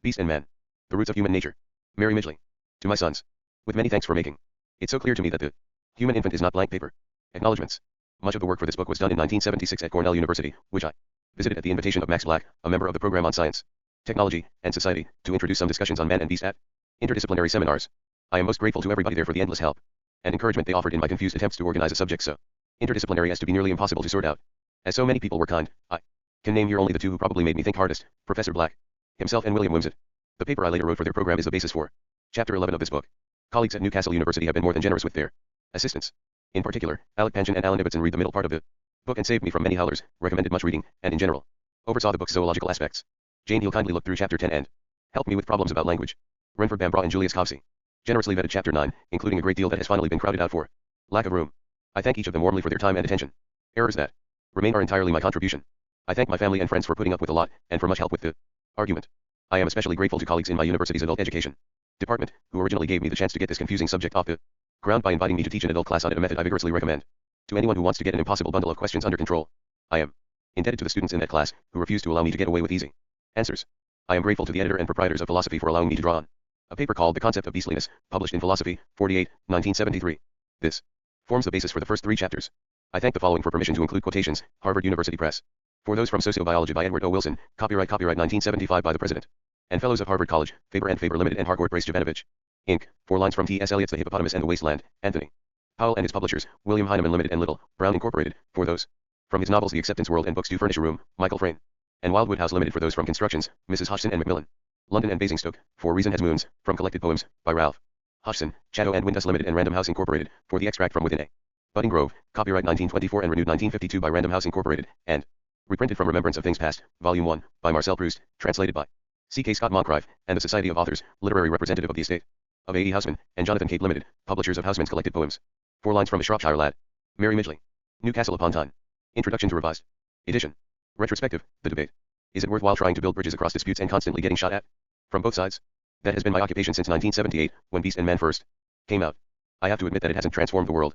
Beast and Man. The Roots of Human Nature. Mary Midgley. To my sons. With many thanks for making. It's so clear to me that the human infant is not blank paper. Acknowledgements. Much of the work for this book was done in 1976 at Cornell University, which I visited at the invitation of Max Black, a member of the program on science, technology, and society, to introduce some discussions on man and beast at interdisciplinary seminars. I am most grateful to everybody there for the endless help and encouragement they offered in my confused attempts to organize a subject so interdisciplinary as to be nearly impossible to sort out. As so many people were kind, I can name here only the two who probably made me think hardest, Professor Black himself and William Wimsett. The paper I later wrote for their program is the basis for Chapter 11 of this book. Colleagues at Newcastle University have been more than generous with their assistance. In particular, Alec Panchin and Alan Ibbotson read the middle part of the book and saved me from many howlers, recommended much reading, and in general, oversaw the book's zoological aspects. Jane Hill kindly looked through Chapter 10 and helped me with problems about language. Renford Bambra and Julius Covsey generously vetted Chapter 9, including a great deal that has finally been crowded out for lack of room. I thank each of them warmly for their time and attention. Errors that remain are entirely my contribution. I thank my family and friends for putting up with a lot, and for much help with the argument. I am especially grateful to colleagues in my university's adult education department, who originally gave me the chance to get this confusing subject off the ground by inviting me to teach an adult class on it, a method I vigorously recommend to anyone who wants to get an impossible bundle of questions under control. I am indebted to the students in that class, who refused to allow me to get away with easy answers. I am grateful to the editor and proprietors of Philosophy for allowing me to draw on a paper called The Concept of Beastliness, published in Philosophy, 48, 1973. This forms the basis for the first 3 chapters. I thank the following for permission to include quotations: Harvard University Press. For those from Sociobiology by Edward O. Wilson, copyright 1975 by the President and Fellows of Harvard College, Faber and Faber Limited and Harcourt Brace Jovanovich, Inc. 4 lines from T.S. Eliot's The Hippopotamus and the Wasteland, Anthony Powell and his publishers, William Heinemann Limited and Little, Brown Incorporated, for those from his novels The Acceptance World and books to furnish a room, Michael Frayn, and Wildwood House Limited for those from Constructions, Mrs. Hodgson and Macmillan, London and Basingstoke, for Reason Has Moons, from Collected Poems, by Ralph Hodgson, Chatto and Windus Limited and Random House Incorporated, for The Extract from Within a Budding Grove, copyright 1924 and renewed 1952 by Random House Incorporated, and reprinted from Remembrance of Things Past, Volume 1, by Marcel Proust, translated by C.K. Scott Moncrief, and the Society of Authors, literary representative of the estate of A.E. Houseman, and Jonathan Cape Limited, publishers of Houseman's Collected Poems. 4 lines from A Shropshire Lad. Mary Midgley. Newcastle upon Tyne. Introduction to Revised Edition. Retrospective, the debate. Is it worthwhile trying to build bridges across disputes and constantly getting shot at from both sides? That has been my occupation since 1978, when Beast and Man first came out. I have to admit that it hasn't transformed the world.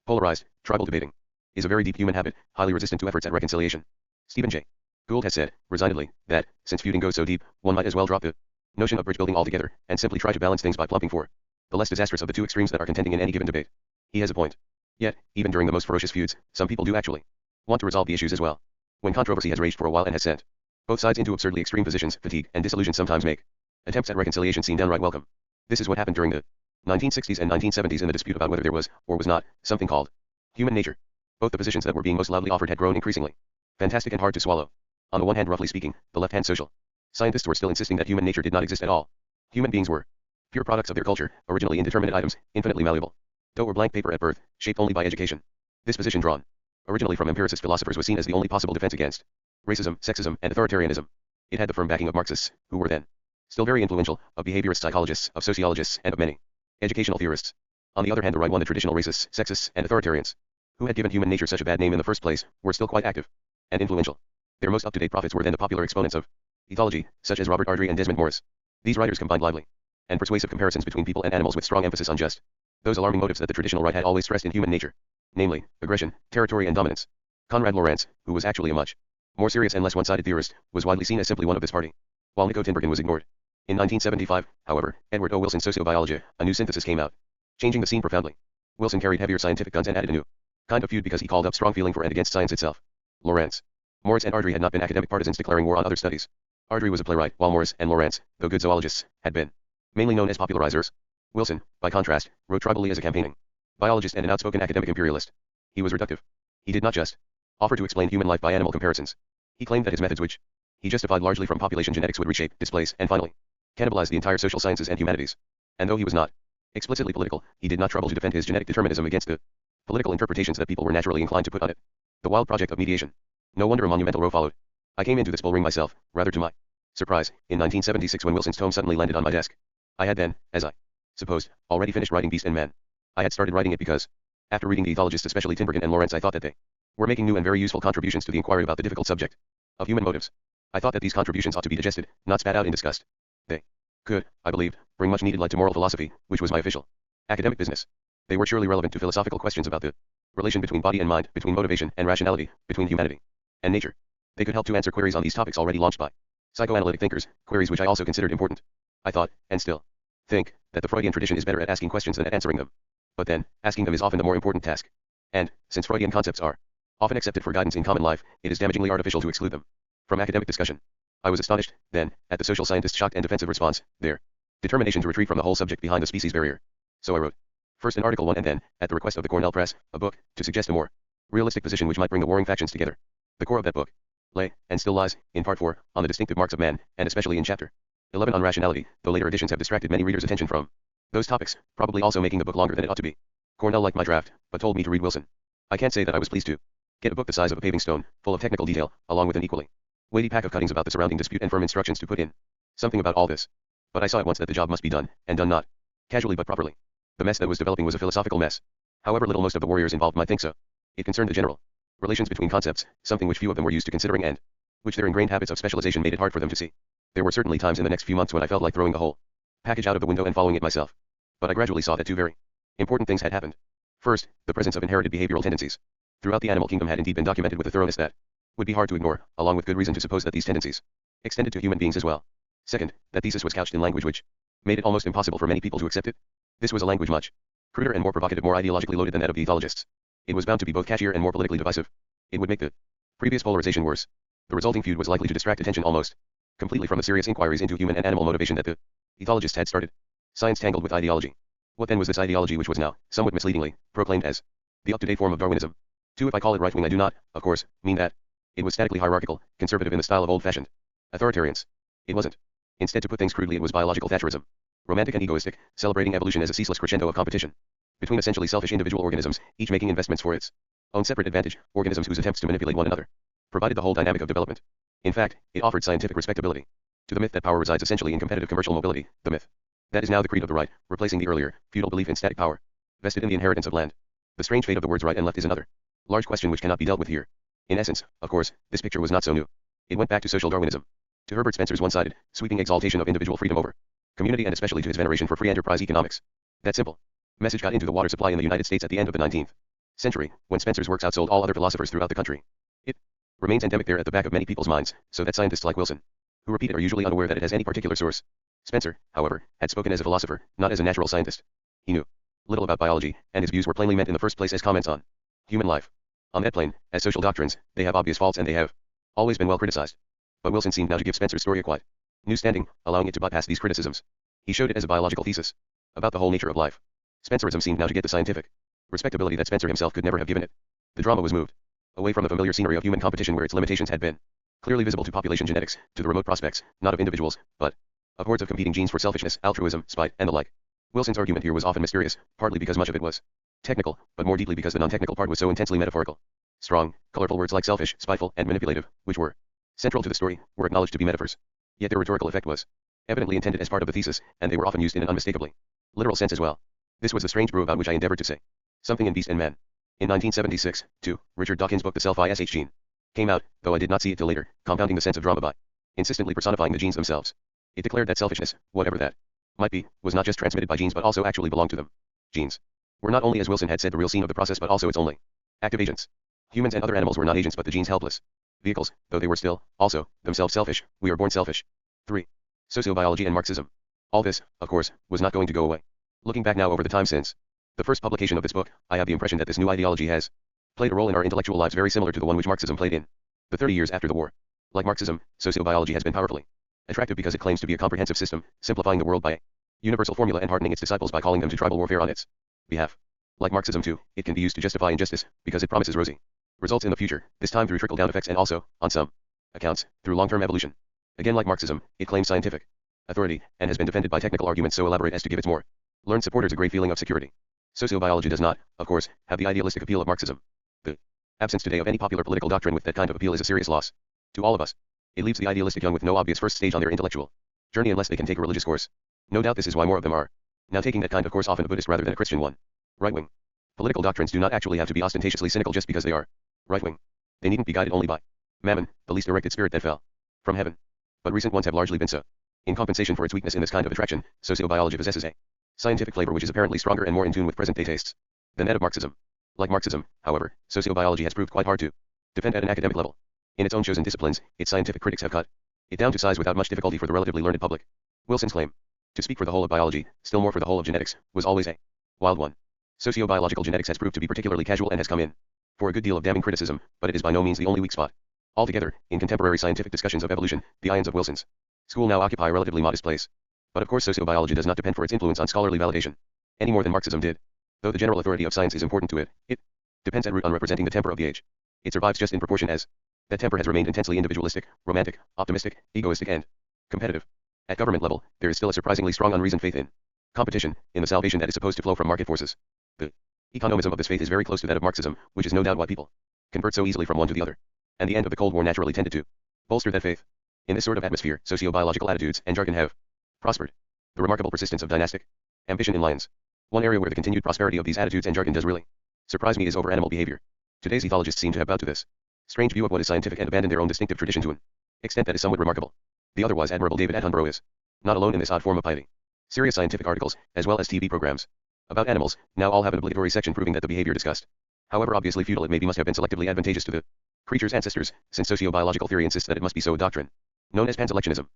Polarized, tribal debating is a very deep human habit, highly resistant to efforts at reconciliation. Stephen J. Gould has said, resignedly, that, since feuding goes so deep, one might as well drop the notion of bridge building altogether, and simply try to balance things by plumping for the less disastrous of the two extremes that are contending in any given debate. He has a point. Yet, even during the most ferocious feuds, some people do actually want to resolve the issues as well. When controversy has raged for a while and has sent both sides into absurdly extreme positions, fatigue and disillusion sometimes make attempts at reconciliation seem downright welcome. This is what happened during the 1960s and 1970s in the dispute about whether there was, or was not, something called human nature. Both the positions that were being most loudly offered had grown increasingly fantastic and hard to swallow. On the one hand, roughly speaking, the left-hand social scientists were still insisting that human nature did not exist at all. Human beings were pure products of their culture, originally indeterminate items, infinitely malleable. Dough or blank paper at birth, shaped only by education. This position, drawn originally from empiricist philosophers, was seen as the only possible defense against racism, sexism, and authoritarianism. It had the firm backing of Marxists, who were then still very influential, of behaviorist psychologists, of sociologists, and of many educational theorists. On the other hand, the right one, the traditional racists, sexists, and authoritarians, who had given human nature such a bad name in the first place, were still quite active and influential. Their most up-to-date prophets were then the popular exponents of ethology, such as Robert Ardrey and Desmond Morris. These writers combined lively and persuasive comparisons between people and animals with strong emphasis on just those alarming motives that the traditional right had always stressed in human nature, namely, aggression, territory and dominance. Konrad Lorenz, who was actually a much more serious and less one-sided theorist, was widely seen as simply one of this party, while Nico Tinbergen was ignored. In 1975, however, Edward O. Wilson's Sociobiology, a new synthesis came out, changing the scene profoundly. Wilson carried heavier scientific guns and added a new kind of feud because he called up strong feeling for and against science itself. Lorenz, Morris and Ardrey had not been academic partisans declaring war on other studies. Ardrey was a playwright, while Morris and Lorenz, though good zoologists, had been mainly known as popularizers. Wilson, by contrast, wrote tribally as a campaigning biologist and an outspoken academic imperialist. He was reductive. He did not just offer to explain human life by animal comparisons. He claimed that his methods, which he justified largely from population genetics, would reshape, displace, and finally cannibalize the entire social sciences and humanities. And though he was not explicitly political, he did not trouble to defend his genetic determinism against the political interpretations that people were naturally inclined to put on it. The wild project of mediation. No wonder a monumental row followed. I came into this bull ring myself, rather to my surprise, in 1976 when Wilson's tome suddenly landed on my desk. I had then, as I supposed, already finished writing Beast and Man. I had started writing it because, after reading the ethologists, especially Tinbergen and Lorenz, I thought that they were making new and very useful contributions to the inquiry about the difficult subject of human motives. I thought that these contributions ought to be digested, not spat out in disgust. They could, I believed, bring much needed light to moral philosophy, which was my official academic business. They were surely relevant to philosophical questions about the relation between body and mind, between motivation and rationality, between humanity and nature. They could help to answer queries on these topics already launched by Psychoanalytic thinkers, queries which I also considered important. I thought, and still think, that the Freudian tradition is better at asking questions than at answering them. But then, asking them is often the more important task. And, since Freudian concepts are often accepted for guidance in common life, it is damagingly artificial to exclude them from academic discussion. I was astonished, then, at the social scientists' shocked and defensive response, their determination to retreat from the whole subject behind the species barrier. So I wrote, first an article 1 and then, at the request of the Cornell Press, a book, to suggest a more realistic position which might bring the warring factions together. The core of that book lay, and still lies, in part 4, on the distinctive marks of man, and especially in chapter 11 on rationality, though later editions have distracted many readers' attention from those topics, probably also making the book longer than it ought to be. Cornell liked my draft, but told me to read Wilson. I can't say that I was pleased to get a book the size of a paving stone, full of technical detail, along with an equally weighty pack of cuttings about the surrounding dispute and firm instructions to put in something about all this. But I saw at once that the job must be done, and done not casually but properly. The mess that was developing was a philosophical mess. However little most of the warriors involved might think so, it concerned the general relations between concepts, something which few of them were used to considering and which their ingrained habits of specialization made it hard for them to see. There were certainly times in the next few months when I felt like throwing the whole package out of the window and following it myself. But I gradually saw that two very important things had happened. First, the presence of inherited behavioral tendencies throughout the animal kingdom had indeed been documented with a thoroughness that would be hard to ignore, along with good reason to suppose that these tendencies extended to human beings as well. Second, that thesis was couched in language which made it almost impossible for many people to accept it. This was a language much cruder and more provocative, more ideologically loaded than that of the ethologists. It was bound to be both catchier and more politically divisive. It would make the previous polarization worse. The resulting feud was likely to distract attention almost completely from the serious inquiries into human and animal motivation that the ethologists had started. Science tangled with ideology. What then was this ideology which was now, somewhat misleadingly, proclaimed as the up-to-date form of Darwinism? If I call it right-wing I do not, of course, mean that it was statically hierarchical, conservative in the style of old-fashioned authoritarians. It wasn't. Instead, to put things crudely, it was biological Thatcherism. Romantic and egoistic, celebrating evolution as a ceaseless crescendo of competition between essentially selfish individual organisms, each making investments for its own separate advantage, organisms whose attempts to manipulate one another provided the whole dynamic of development. In fact, it offered scientific respectability to the myth that power resides essentially in competitive commercial mobility, the myth that is now the creed of the right, replacing the earlier, feudal belief in static power, vested in the inheritance of land. The strange fate of the words right and left is another large question which cannot be dealt with here. In essence, of course, this picture was not so new. It went back to social Darwinism, to Herbert Spencer's one-sided, sweeping exaltation of individual freedom over community, and especially to his veneration for free enterprise economics. That simple message got into the water supply in the United States at the end of the 19th century, when Spencer's works outsold all other philosophers throughout the country. It remains endemic there at the back of many people's minds, so that scientists like Wilson, who repeat it, are usually unaware that it has any particular source. Spencer, however, had spoken as a philosopher, not as a natural scientist. He knew little about biology, and his views were plainly meant in the first place as comments on human life. On that plane, as social doctrines, they have obvious faults and they have always been well criticized. But Wilson seemed now to give Spencer's story a quite new standing, allowing it to bypass these criticisms. He showed it as a biological thesis about the whole nature of life. Spencerism seemed now to get the scientific respectability that Spencer himself could never have given it. The drama was moved away from the familiar scenery of human competition where its limitations had been clearly visible to population genetics, to the remote prospects, not of individuals, but of hordes of competing genes for selfishness, altruism, spite, and the like. Wilson's argument here was often mysterious, partly because much of it was technical, but more deeply because the non-technical part was so intensely metaphorical. Strong, colorful words like selfish, spiteful, and manipulative, which were central to the story, were acknowledged to be metaphors. Yet their rhetorical effect was evidently intended as part of the thesis, and they were often used in an unmistakably literal sense as well. This was the strange brew about which I endeavored to say something in Beast and Man. In 1976, too, Richard Dawkins' book The Self-ISH Gene came out, though I did not see it till later, compounding the sense of drama by insistently personifying the genes themselves. It declared that selfishness, whatever that might be, was not just transmitted by genes but also actually belonged to them. Genes were not only, as Wilson had said, the real scene of the process but also its only active agents. Humans and other animals were not agents but the genes helpless vehicles, though they were still, also, themselves selfish. We are born selfish. 3. Sociobiology and Marxism. All this, of course, was not going to go away. Looking back now over the time since the first publication of this book, I have the impression that this new ideology has played a role in our intellectual lives very similar to the one which Marxism played in the 30 years after the war. Like Marxism, sociobiology has been powerfully attractive because it claims to be a comprehensive system, simplifying the world by a universal formula and hardening its disciples by calling them to tribal warfare on its behalf. Like Marxism too, it can be used to justify injustice, because it promises rosy results in the future, this time through trickle-down effects and also, on some accounts, through long-term evolution. Again, like Marxism, it claims scientific authority, and has been defended by technical arguments so elaborate as to give its more learned supporters a great feeling of security. Sociobiology does not, of course, have the idealistic appeal of Marxism. The absence today of any popular political doctrine with that kind of appeal is a serious loss to all of us. It leaves the idealistic young with no obvious first stage on their intellectual journey unless they can take a religious course. No doubt this is why more of them are now taking that kind of course, often a Buddhist rather than a Christian one. Right-wing political doctrines do not actually have to be ostentatiously cynical just because they are right-wing. They needn't be guided only by Mammon, the least erected spirit that fell from heaven. But recent ones have largely been so. In compensation for its weakness in this kind of attraction, sociobiology possesses a scientific flavor which is apparently stronger and more in tune with present-day tastes than that of Marxism. Like Marxism, however, sociobiology has proved quite hard to defend at an academic level. In its own chosen disciplines, its scientific critics have cut it down to size without much difficulty for the relatively learned public. Wilson's claim, to speak for the whole of biology, still more for the whole of genetics, was always a wild one. Sociobiological genetics has proved to be particularly casual and has come in for a good deal of damning criticism, but it is by no means the only weak spot. Altogether, in contemporary scientific discussions of evolution, the ions of Wilson's school now occupy a relatively modest place. But of course sociobiology does not depend for its influence on scholarly validation, any more than Marxism did. Though the general authority of science is important to it, it depends at root on representing the temper of the age. It survives just in proportion as that temper has remained intensely individualistic, romantic, optimistic, egoistic and competitive. At government level, there is still a surprisingly strong unreasoned faith in competition, in the salvation that is supposed to flow from market forces. The economism of this faith is very close to that of Marxism, which is no doubt why people convert so easily from one to the other. And the end of the Cold War naturally tended to bolster that faith. In this sort of atmosphere, sociobiological attitudes and jargon have prospered. The remarkable persistence of dynastic ambition in lions. One area where the continued prosperity of these attitudes and jargon does really surprise me is over animal behavior. Today's ethologists seem to have bowed to this strange view of what is scientific and abandoned their own distinctive tradition to an extent that is somewhat remarkable. The otherwise admirable David Attenborough is not alone in this odd form of piety. Serious scientific articles, as well as TV programs about animals, now all have an obligatory section proving that the behavior discussed, however obviously futile it may be, must have been selectively advantageous to the creature's ancestors, since sociobiological theory insists that it must be so. A doctrine known as panselectionism.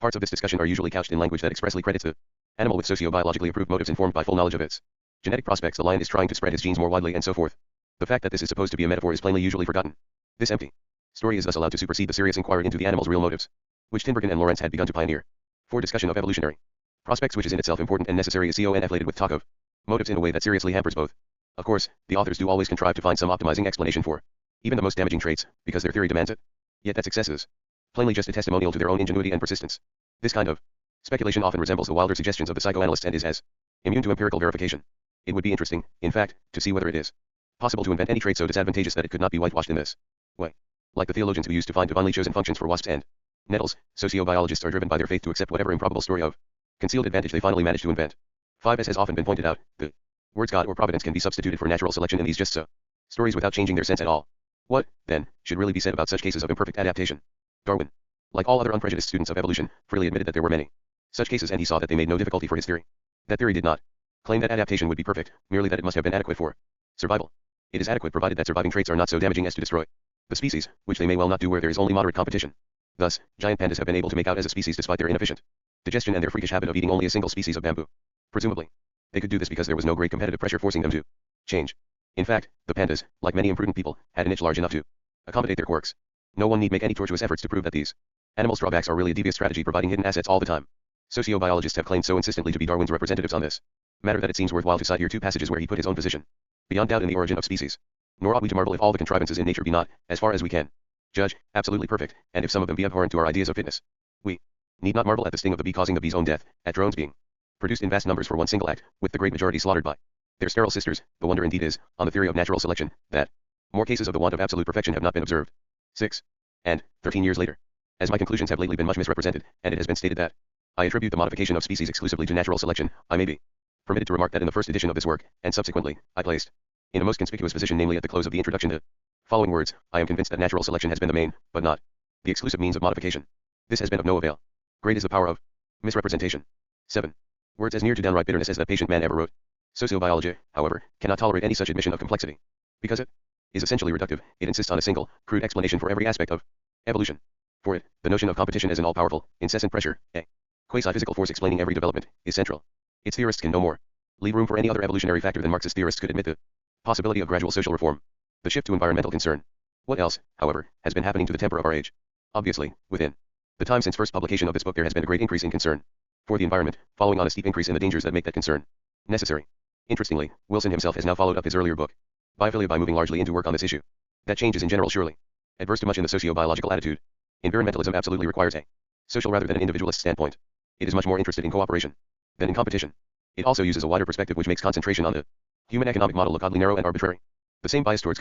Parts of this discussion are usually couched in language that expressly credits the animal with sociobiologically approved motives informed by full knowledge of its genetic prospects. The lion is trying to spread his genes more widely and so forth. The fact that this is supposed to be a metaphor is plainly usually forgotten. This empty story is thus allowed to supersede the serious inquiry into the animal's real motives, which Tinbergen and Lawrence had begun to pioneer. For discussion of evolutionary prospects, which is in itself important and necessary, is conflated with talk of motives in a way that seriously hampers both. Of course, the authors do always contrive to find some optimizing explanation for even the most damaging traits, because their theory demands it. Yet that success is plainly just a testimonial to their own ingenuity and persistence. This kind of speculation often resembles the wilder suggestions of the psychoanalysts and is as immune to empirical verification. It would be interesting, in fact, to see whether it is possible to invent any trait so disadvantageous that it could not be whitewashed in this way. Like the theologians who used to find divinely chosen functions for wasps and nettles, sociobiologists are driven by their faith to accept whatever improbable story of concealed advantage they finally manage to invent. 5. As has often been pointed out, the words God or Providence can be substituted for natural selection in these just so stories without changing their sense at all. What, then, should really be said about such cases of imperfect adaptation? Darwin, like all other unprejudiced students of evolution, freely admitted that there were many such cases, and he saw that they made no difficulty for his theory. That theory did not claim that adaptation would be perfect, merely that it must have been adequate for survival. It is adequate provided that surviving traits are not so damaging as to destroy the species, which they may well not do where there is only moderate competition. Thus, giant pandas have been able to make out as a species despite their inefficient digestion and their freakish habit of eating only a single species of bamboo. Presumably, they could do this because there was no great competitive pressure forcing them to change. In fact, the pandas, like many imprudent people, had an itch large enough to accommodate their quirks. No one need make any tortuous efforts to prove that these animals' drawbacks are really a devious strategy providing hidden assets all the time. Sociobiologists have claimed so insistently to be Darwin's representatives on this matter that it seems worthwhile to cite here two passages where he put his own position beyond doubt in The Origin of Species. Nor ought we to marvel if all the contrivances in nature be not, as far as we can judge, absolutely perfect, and if some of them be abhorrent to our ideas of fitness. We need not marvel at the sting of the bee causing the bee's own death, at drones being produced in vast numbers for one single act, with the great majority slaughtered by their sterile sisters. The wonder indeed is, on the theory of natural selection, that more cases of the want of absolute perfection have not been observed. 6. And, 13 years later, as my conclusions have lately been much misrepresented, and it has been stated that I attribute the modification of species exclusively to natural selection, I may be permitted to remark that in the first edition of this work, and subsequently, I placed in a most conspicuous position, namely at the close of the introduction, the following words: I am convinced that natural selection has been the main, but not the exclusive means of modification. This has been of no avail. Great is the power of misrepresentation. 7. Words as near to downright bitterness as that patient man ever wrote. Sociobiology, however, cannot tolerate any such admission of complexity. Because it is essentially reductive, it insists on a single, crude explanation for every aspect of evolution. For it, the notion of competition as an all-powerful, incessant pressure, a quasi-physical force explaining every development, is central. Its theorists can no more leave room for any other evolutionary factor than Marxist theorists could admit the possibility of gradual social reform. The shift to environmental concern. What else, however, has been happening to the temper of our age? Obviously, within the time since first publication of this book there has been a great increase in concern for the environment, following on a steep increase in the dangers that make that concern necessary. Interestingly, Wilson himself has now followed up his earlier book, Biophilia, by moving largely into work on this issue. That change is in general surely adverse to much in the socio-biological attitude. Environmentalism absolutely requires a social rather than an individualist standpoint. It is much more interested in cooperation than in competition. It also uses a wider perspective which makes concentration on the human economic model look oddly narrow and arbitrary. The same bias towards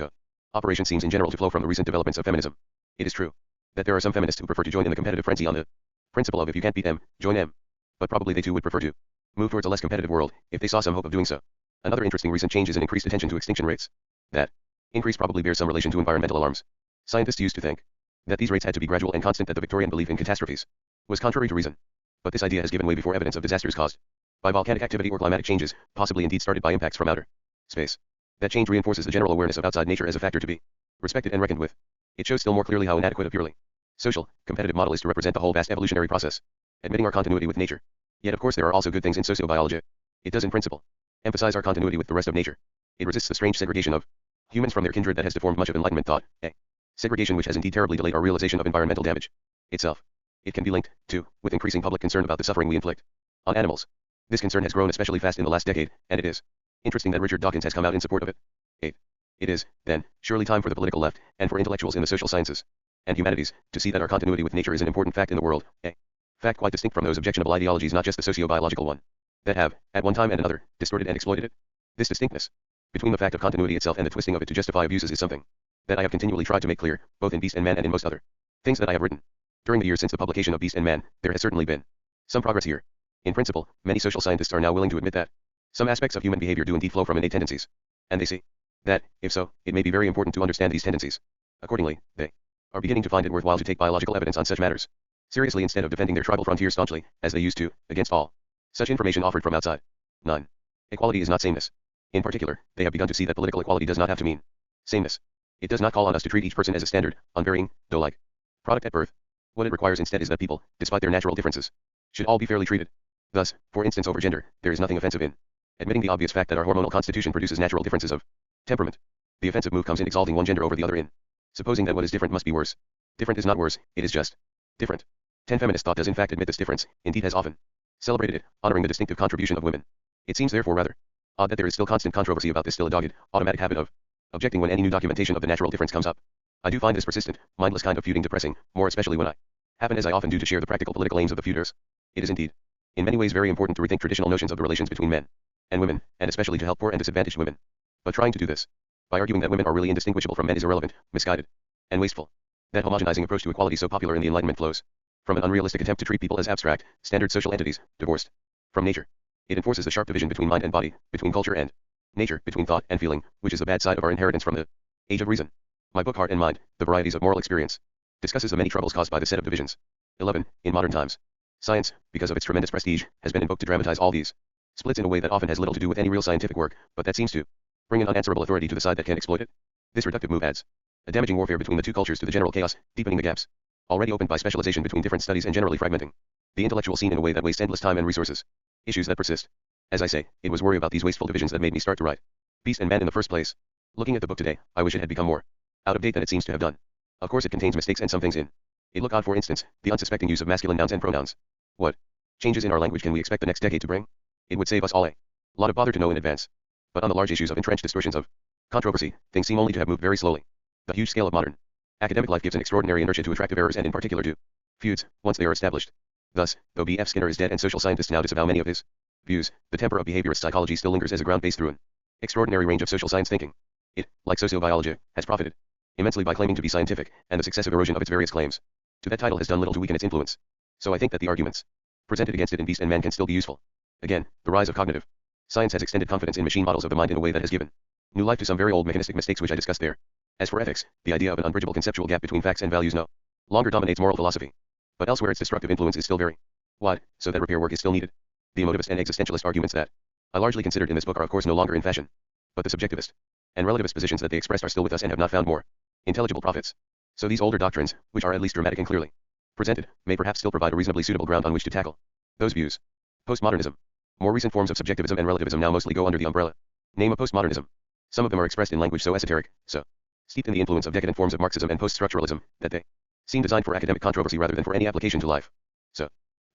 cooperation seems in general to flow from the recent developments of feminism. It is true that there are some feminists who prefer to join in the competitive frenzy on the principle of if you can't beat them, join them. But probably they too would prefer to move towards a less competitive world, if they saw some hope of doing so. Another interesting recent change is an increased attention to extinction rates. That increase probably bears some relation to environmental alarms. Scientists used to think that these rates had to be gradual and constant, that the Victorian belief in catastrophes was contrary to reason. But this idea has given way before evidence of disasters caused by volcanic activity or climatic changes, possibly indeed started by impacts from outer space. That change reinforces the general awareness of outside nature as a factor to be respected and reckoned with. It shows still more clearly how inadequate a purely social, competitive model is to represent the whole vast evolutionary process, admitting our continuity with nature. Yet of course there are also good things in sociobiology. It does in principle emphasize our continuity with the rest of nature. It resists the strange segregation of humans from their kindred that has deformed much of Enlightenment thought, a segregation which has indeed terribly delayed our realization of environmental damage itself. It can be linked, too, with increasing public concern about the suffering we inflict on animals. This concern has grown especially fast in the last decade, and it is interesting that Richard Dawkins has come out in support of it. 8. It is, then, surely time for the political left, and for intellectuals in the social sciences and humanities, to see that our continuity with nature is an important fact in the world, a fact quite distinct from those objectionable ideologies, not just the socio-biological one, that have, at one time and another, distorted and exploited it. This distinctness between the fact of continuity itself and the twisting of it to justify abuses is something that I have continually tried to make clear, both in Beast and Man and in most other things that I have written. During the years since the publication of Beast and Man, there has certainly been some progress here. In principle, many social scientists are now willing to admit that some aspects of human behavior do indeed flow from innate tendencies, and they see that, if so, it may be very important to understand these tendencies. Accordingly, they are beginning to find it worthwhile to take biological evidence on such matters seriously instead of defending their tribal frontier staunchly, as they used to, against all such information offered from outside. 9. Equality is not sameness. In particular, they have begun to see that political equality does not have to mean sameness. It does not call on us to treat each person as a standard, unvarying, doe-like product at birth. What it requires instead is that people, despite their natural differences, should all be fairly treated. Thus, for instance, over gender, there is nothing offensive in admitting the obvious fact that our hormonal constitution produces natural differences of temperament. The offensive move comes in exalting one gender over the other in supposing that what is different must be worse. Different is not worse, it is just different. 10. Feminist thought does in fact admit this difference, indeed has often celebrated it, honoring the distinctive contribution of women. It seems therefore rather odd that there is still constant controversy about this still a dogged, automatic habit of objecting when any new documentation of the natural difference comes up. I do find this persistent, mindless kind of feuding depressing, more especially when I happen as I often do to share the practical political aims of the feuders. It is indeed, in many ways very important to rethink traditional notions of the relations between men and women, and especially to help poor and disadvantaged women. But trying to do this by arguing that women are really indistinguishable from men is irrelevant, misguided, and wasteful. That homogenizing approach to equality so popular in the Enlightenment flows from an unrealistic attempt to treat people as abstract, standard social entities, divorced from nature. It enforces the sharp division between mind and body, between culture and nature, between thought and feeling, which is the bad side of our inheritance from the age of reason. My book Heart and Mind, The Varieties of Moral Experience, discusses the many troubles caused by this set of divisions. 11. In modern times, science, because of its tremendous prestige, has been invoked to dramatize all these splits in a way that often has little to do with any real scientific work, but that seems to bring an unanswerable authority to the side that can exploit it. This reductive move adds a damaging warfare between the two cultures to the general chaos, deepening the gaps already opened by specialization between different studies and generally fragmenting the intellectual scene in a way that wastes endless time and resources. Issues that persist. As I say, it was worry about these wasteful divisions that made me start to write Beast and Man in the first place. Looking at the book today, I wish it had become more out of date than it seems to have done. Of course it contains mistakes and some things in it look odd, for instance, the unsuspecting use of masculine nouns and pronouns. What changes in our language can we expect the next decade to bring? It would save us all a lot of bother to know in advance. But on the large issues of entrenched distortions of controversy, things seem only to have moved very slowly. The huge scale of modern academic life gives an extraordinary inertia to attractive errors and in particular to feuds, once they are established. Thus, though B.F. Skinner is dead and social scientists now disavow many of his views, the temper of behaviorist psychology still lingers as a ground base through an extraordinary range of social science thinking. It, like sociobiology, has profited immensely by claiming to be scientific, and the successive erosion of its various claims to that title has done little to weaken its influence. So I think that the arguments presented against it in Beast and Man can still be useful. Again, the rise of cognitive science has extended confidence in machine models of the mind in a way that has given new life to some very old mechanistic mistakes which I discussed there. As for ethics, the idea of an unbridgeable conceptual gap between facts and values no longer dominates moral philosophy. But elsewhere its destructive influence is still very wide, so that repair work is still needed. The emotivist and existentialist arguments that I largely considered in this book are of course no longer in fashion. But the subjectivist and relativist positions that they expressed are still with us and have not found more intelligible profits. So these older doctrines, which are at least dramatic and clearly presented, may perhaps still provide a reasonably suitable ground on which to tackle those views. Postmodernism. More recent forms of subjectivism and relativism now mostly go under the umbrella name of postmodernism. Some of them are expressed in language so esoteric, so steeped in the influence of decadent forms of Marxism and post-structuralism, that they seem designed for academic controversy rather than for any application to life. So,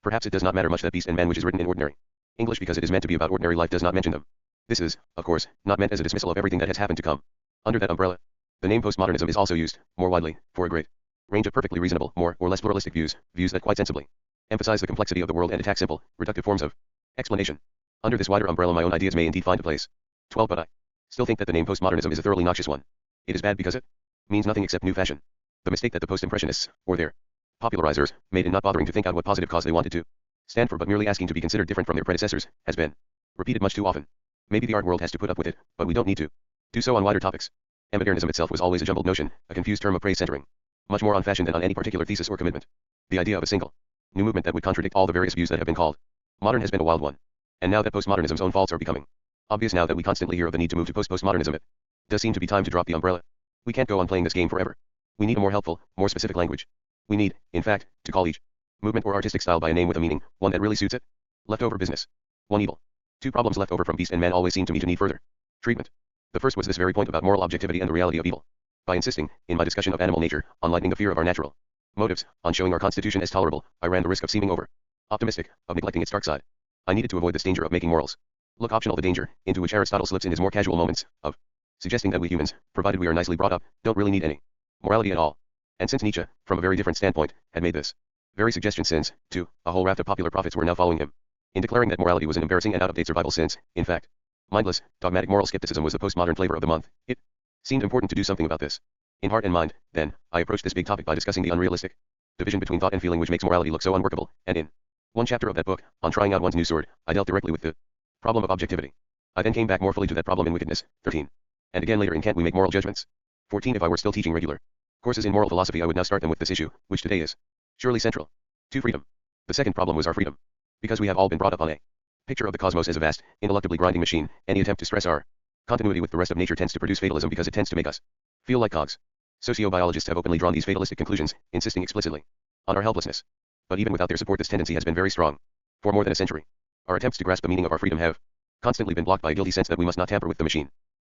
perhaps it does not matter much that Beast and Man, which is written in ordinary English because it is meant to be about ordinary life, does not mention them. This is, of course, not meant as a dismissal of everything that has happened to come under that umbrella. The name postmodernism is also used, more widely, for a great range of perfectly reasonable, more or less pluralistic views that quite sensibly emphasize the complexity of the world and attack simple, reductive forms of explanation. Under this wider umbrella my own ideas may indeed find a place. 12. But I still think that the name postmodernism is a thoroughly noxious one. It is bad because it means nothing except new fashion. The mistake that the post-impressionists, or their popularizers, made in not bothering to think out what positive cause they wanted to stand for but merely asking to be considered different from their predecessors, has been repeated much too often. Maybe the art world has to put up with it, but we don't need to do so on wider topics. Modernism itself was always a jumbled notion, a confused term of praise centering much more on fashion than on any particular thesis or commitment. The idea of a single new movement that would contradict all the various views that have been called modern has been a wild one. And now that postmodernism's own faults are becoming obvious, now that we constantly hear of the need to move to postmodernism, it does seem to be time to drop the umbrella. We can't go on playing this game forever. We need a more helpful, more specific language. We need, in fact, to call each movement or artistic style by a name with a meaning, one that really suits it. Leftover business. 1 evil. 2 problems left over from beast and man always seem to me to need further treatment. The first was this very point about moral objectivity and the reality of evil. By insisting, in my discussion of animal nature, on lightening the fear of our natural motives, on showing our constitution as tolerable, I ran the risk of seeming over optimistic, of neglecting its dark side. I needed to avoid this danger of making morals look optional, the danger, into which Aristotle slips in his more casual moments, of suggesting that we humans, provided we are nicely brought up, don't really need any morality at all. And since Nietzsche, from a very different standpoint, had made this very suggestion since, too, a whole raft of popular prophets were now following him in declaring that morality was an embarrassing and out-of-date survival since, in fact, mindless, dogmatic moral skepticism was the postmodern flavor of the month. It seemed important to do something about this. In heart and mind, then, I approached this big topic by discussing the unrealistic division between thought and feeling which makes morality look so unworkable, and in one chapter of that book, on trying out one's new sword, I dealt directly with the problem of objectivity. I then came back more fully to that problem in Wickedness, 13. And again later in Can't We Make Moral Judgments? 14. If I were still teaching regular courses in moral philosophy, I would now start them with this issue, which today is surely central to freedom. The second problem was our freedom. Because we have all been brought up on a picture of the cosmos as a vast, ineluctably grinding machine, any attempt to stress our continuity with the rest of nature tends to produce fatalism because it tends to make us feel like cogs. Sociobiologists have openly drawn these fatalistic conclusions, insisting explicitly on our helplessness. But even without their support, this tendency has been very strong for more than a century. Our attempts to grasp the meaning of our freedom have constantly been blocked by a guilty sense that we must not tamper with the machine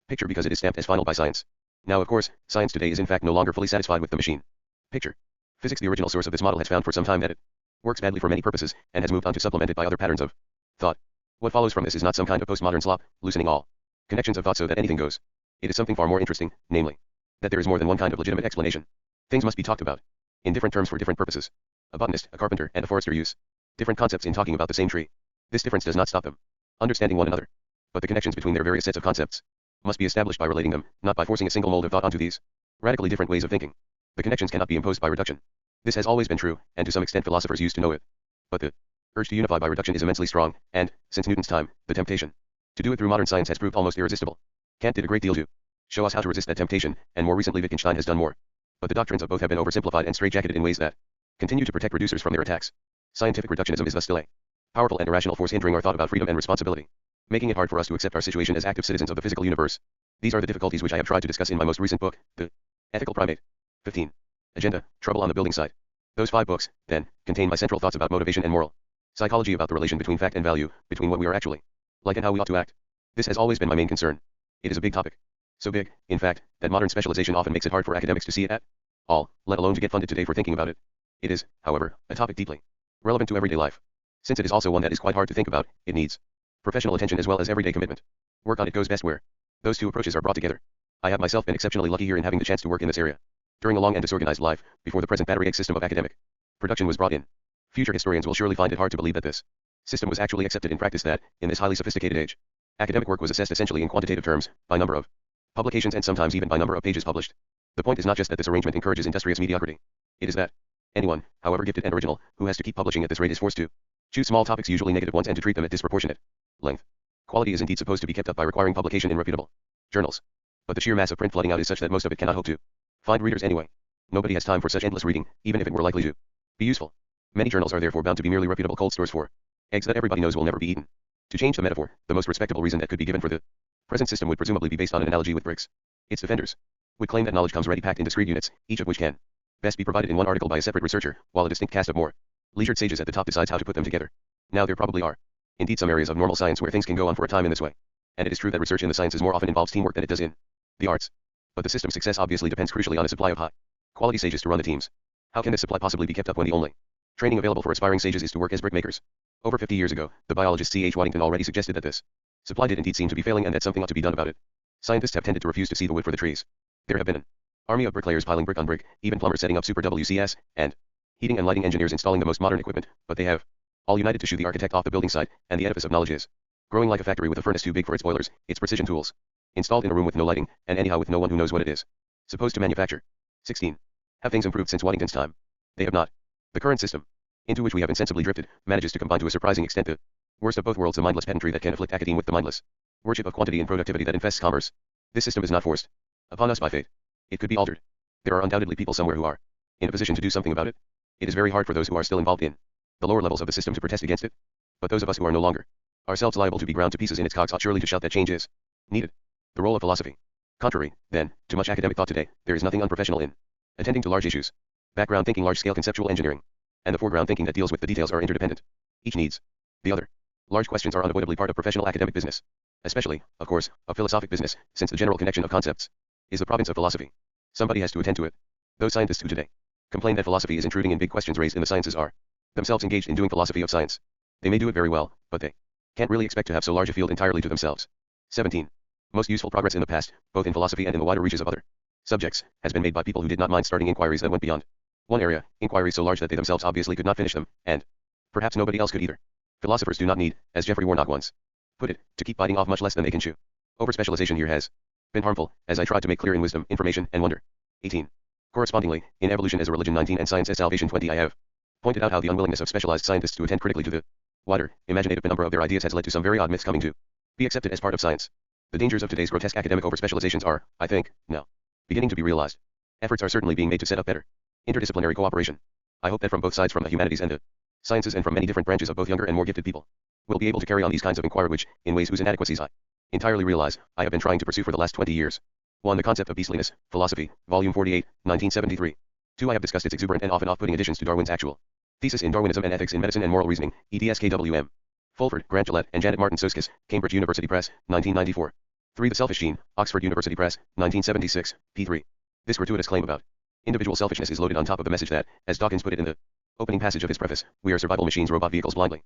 picture because it is stamped as final by science. Now, of course, science today is in fact no longer fully satisfied with the machine picture. Physics, the original source of this model, has found for some time that it works badly for many purposes, and has moved on to supplement it by other patterns of thought. What follows from this is not some kind of postmodern slop, loosening all connections of thought so that anything goes. It is something far more interesting, namely, that there is more than one kind of legitimate explanation. Things must be talked about in different terms for different purposes. A botanist, a carpenter, and a forester use different concepts in talking about the same tree. This difference does not stop them understanding one another, but the connections between their various sets of concepts must be established by relating them, not by forcing a single mold of thought onto these radically different ways of thinking. The connections cannot be imposed by reduction. This has always been true, and to some extent philosophers used to know it. But the urge to unify by reduction is immensely strong, and, since Newton's time, the temptation to do it through modern science has proved almost irresistible. Kant did a great deal to show us how to resist that temptation, and more recently Wittgenstein has done more. But the doctrines of both have been oversimplified and straitjacketed in ways that continue to protect reducers from their attacks. Scientific reductionism is thus still a powerful and irrational force hindering our thought about freedom and responsibility, making it hard for us to accept our situation as active citizens of the physical universe. These are the difficulties which I have tried to discuss in my most recent book, The Ethical Primate. 15. Agenda, Trouble on the Building Site. Those 5 books, then, contain my central thoughts about motivation and moral psychology, about the relation between fact and value, between what we are actually like and how we ought to act. This has always been my main concern. It is a big topic. So big, in fact, that modern specialization often makes it hard for academics to see it at all, let alone to get funded today for thinking about it. It is, however, a topic deeply relevant to everyday life. Since it is also one that is quite hard to think about, it needs professional attention as well as everyday commitment. Work on it goes best where those two approaches are brought together. I have myself been exceptionally lucky here in having the chance to work in this area during a long and disorganized life, before the present battery egg system of academic production was brought in. Future historians will surely find it hard to believe that this system was actually accepted in practice, that, in this highly sophisticated age, academic work was assessed essentially in quantitative terms, by number of publications and sometimes even by number of pages published. The point is not just that this arrangement encourages industrious mediocrity. It is that anyone, however gifted and original, who has to keep publishing at this rate is forced to choose small topics, usually negative ones, and to treat them at disproportionate length. Quality is indeed supposed to be kept up by requiring publication in reputable journals. But the sheer mass of print flooding out is such that most of it cannot hope to find readers anyway. Nobody has time for such endless reading, even if it were likely to be useful. Many journals are therefore bound to be merely reputable cold stores for eggs that everybody knows will never be eaten. To change the metaphor, the most respectable reason that could be given for the present system would presumably be based on an analogy with bricks. Its defenders would claim that knowledge comes ready packed in discrete units, each of which can best be provided in one article by a separate researcher, while a distinct cast of more leisured sages at the top decides how to put them together. Now there probably are indeed some areas of normal science where things can go on for a time in this way. And it is true that research in the sciences more often involves teamwork than it does in the arts. But the system's success obviously depends crucially on a supply of high quality sages to run the teams. How can this supply possibly be kept up when the only training available for aspiring sages is to work as brickmakers? Over 50 years ago, the biologist C.H. Waddington already suggested that this supply did indeed seem to be failing and that something ought to be done about it. Scientists have tended to refuse to see the wood for the trees. There have been an army of bricklayers piling brick on brick, even plumbers setting up super WCS, and heating and lighting engineers installing the most modern equipment, but they have all united to shoo the architect off the building site, and the edifice of knowledge is growing like a factory with a furnace too big for its boilers, its precision tools installed in a room with no lighting, and anyhow with no one who knows what it is supposed to manufacture. 16. Have things improved since Waddington's time? They have not. The current system, into which we have insensibly drifted, manages to combine to a surprising extent the worst of both worlds, the mindless pedantry that can afflict academe with the mindless worship of quantity and productivity that infests commerce. This system is not forced upon us by fate. It could be altered. There are undoubtedly people somewhere who are in a position to do something about it. It is very hard for those who are still involved in the lower levels of the system to protest against it. But those of us who are no longer ourselves liable to be ground to pieces in its cogs ought surely to shout that change is needed. The role of philosophy. Contrary, then, to much academic thought today, there is nothing unprofessional in attending to large issues. Background thinking, large-scale conceptual engineering. And the foreground thinking that deals with the details are interdependent. Each needs the other. Large questions are unavoidably part of professional academic business. Especially, of course, of philosophic business, since the general connection of concepts is the province of philosophy. Somebody has to attend to it. Those scientists who today complain that philosophy is intruding in big questions raised in the sciences are themselves engaged in doing philosophy of science. They may do it very well, but they can't really expect to have so large a field entirely to themselves. 17. Most useful progress in the past, both in philosophy and in the wider reaches of other subjects, has been made by people who did not mind starting inquiries that went beyond one area, inquiries so large that they themselves obviously could not finish them, and perhaps nobody else could either. Philosophers do not need, as Geoffrey Warnock once put it, to keep biting off much less than they can chew. Overspecialization here has been harmful, as I tried to make clear in Wisdom, Information, and Wonder. 18. Correspondingly, in Evolution as a Religion 19 and Science as Salvation 20 I have pointed out how the unwillingness of specialized scientists to attend critically to the wider, imaginative penumbra of their ideas has led to some very odd myths coming to be accepted as part of science. The dangers of today's grotesque academic overspecializations are, I think, now beginning to be realized. Efforts are certainly being made to set up better interdisciplinary cooperation. I hope that from both sides, from the humanities and the sciences, and from many different branches of both younger and more gifted people, will be able to carry on these kinds of inquiry which, in ways whose inadequacies I entirely realize, I have been trying to pursue for the last 20 years. 1. The Concept of Beastliness, Philosophy, Volume 48, 1973. 2. I have discussed its exuberant and often off-putting additions to Darwin's actual thesis in Darwinism and Ethics in Medicine and Moral Reasoning, EDSKWM. Fulford, Grant Gillette, and Janet Martin Soskis, Cambridge University Press, 1994. 3. The Selfish Gene, Oxford University Press, 1976, p. 3. This gratuitous claim about individual selfishness is loaded on top of the message that, as Dawkins put it in the opening passage of his preface, we are survival machines, robot vehicles blindly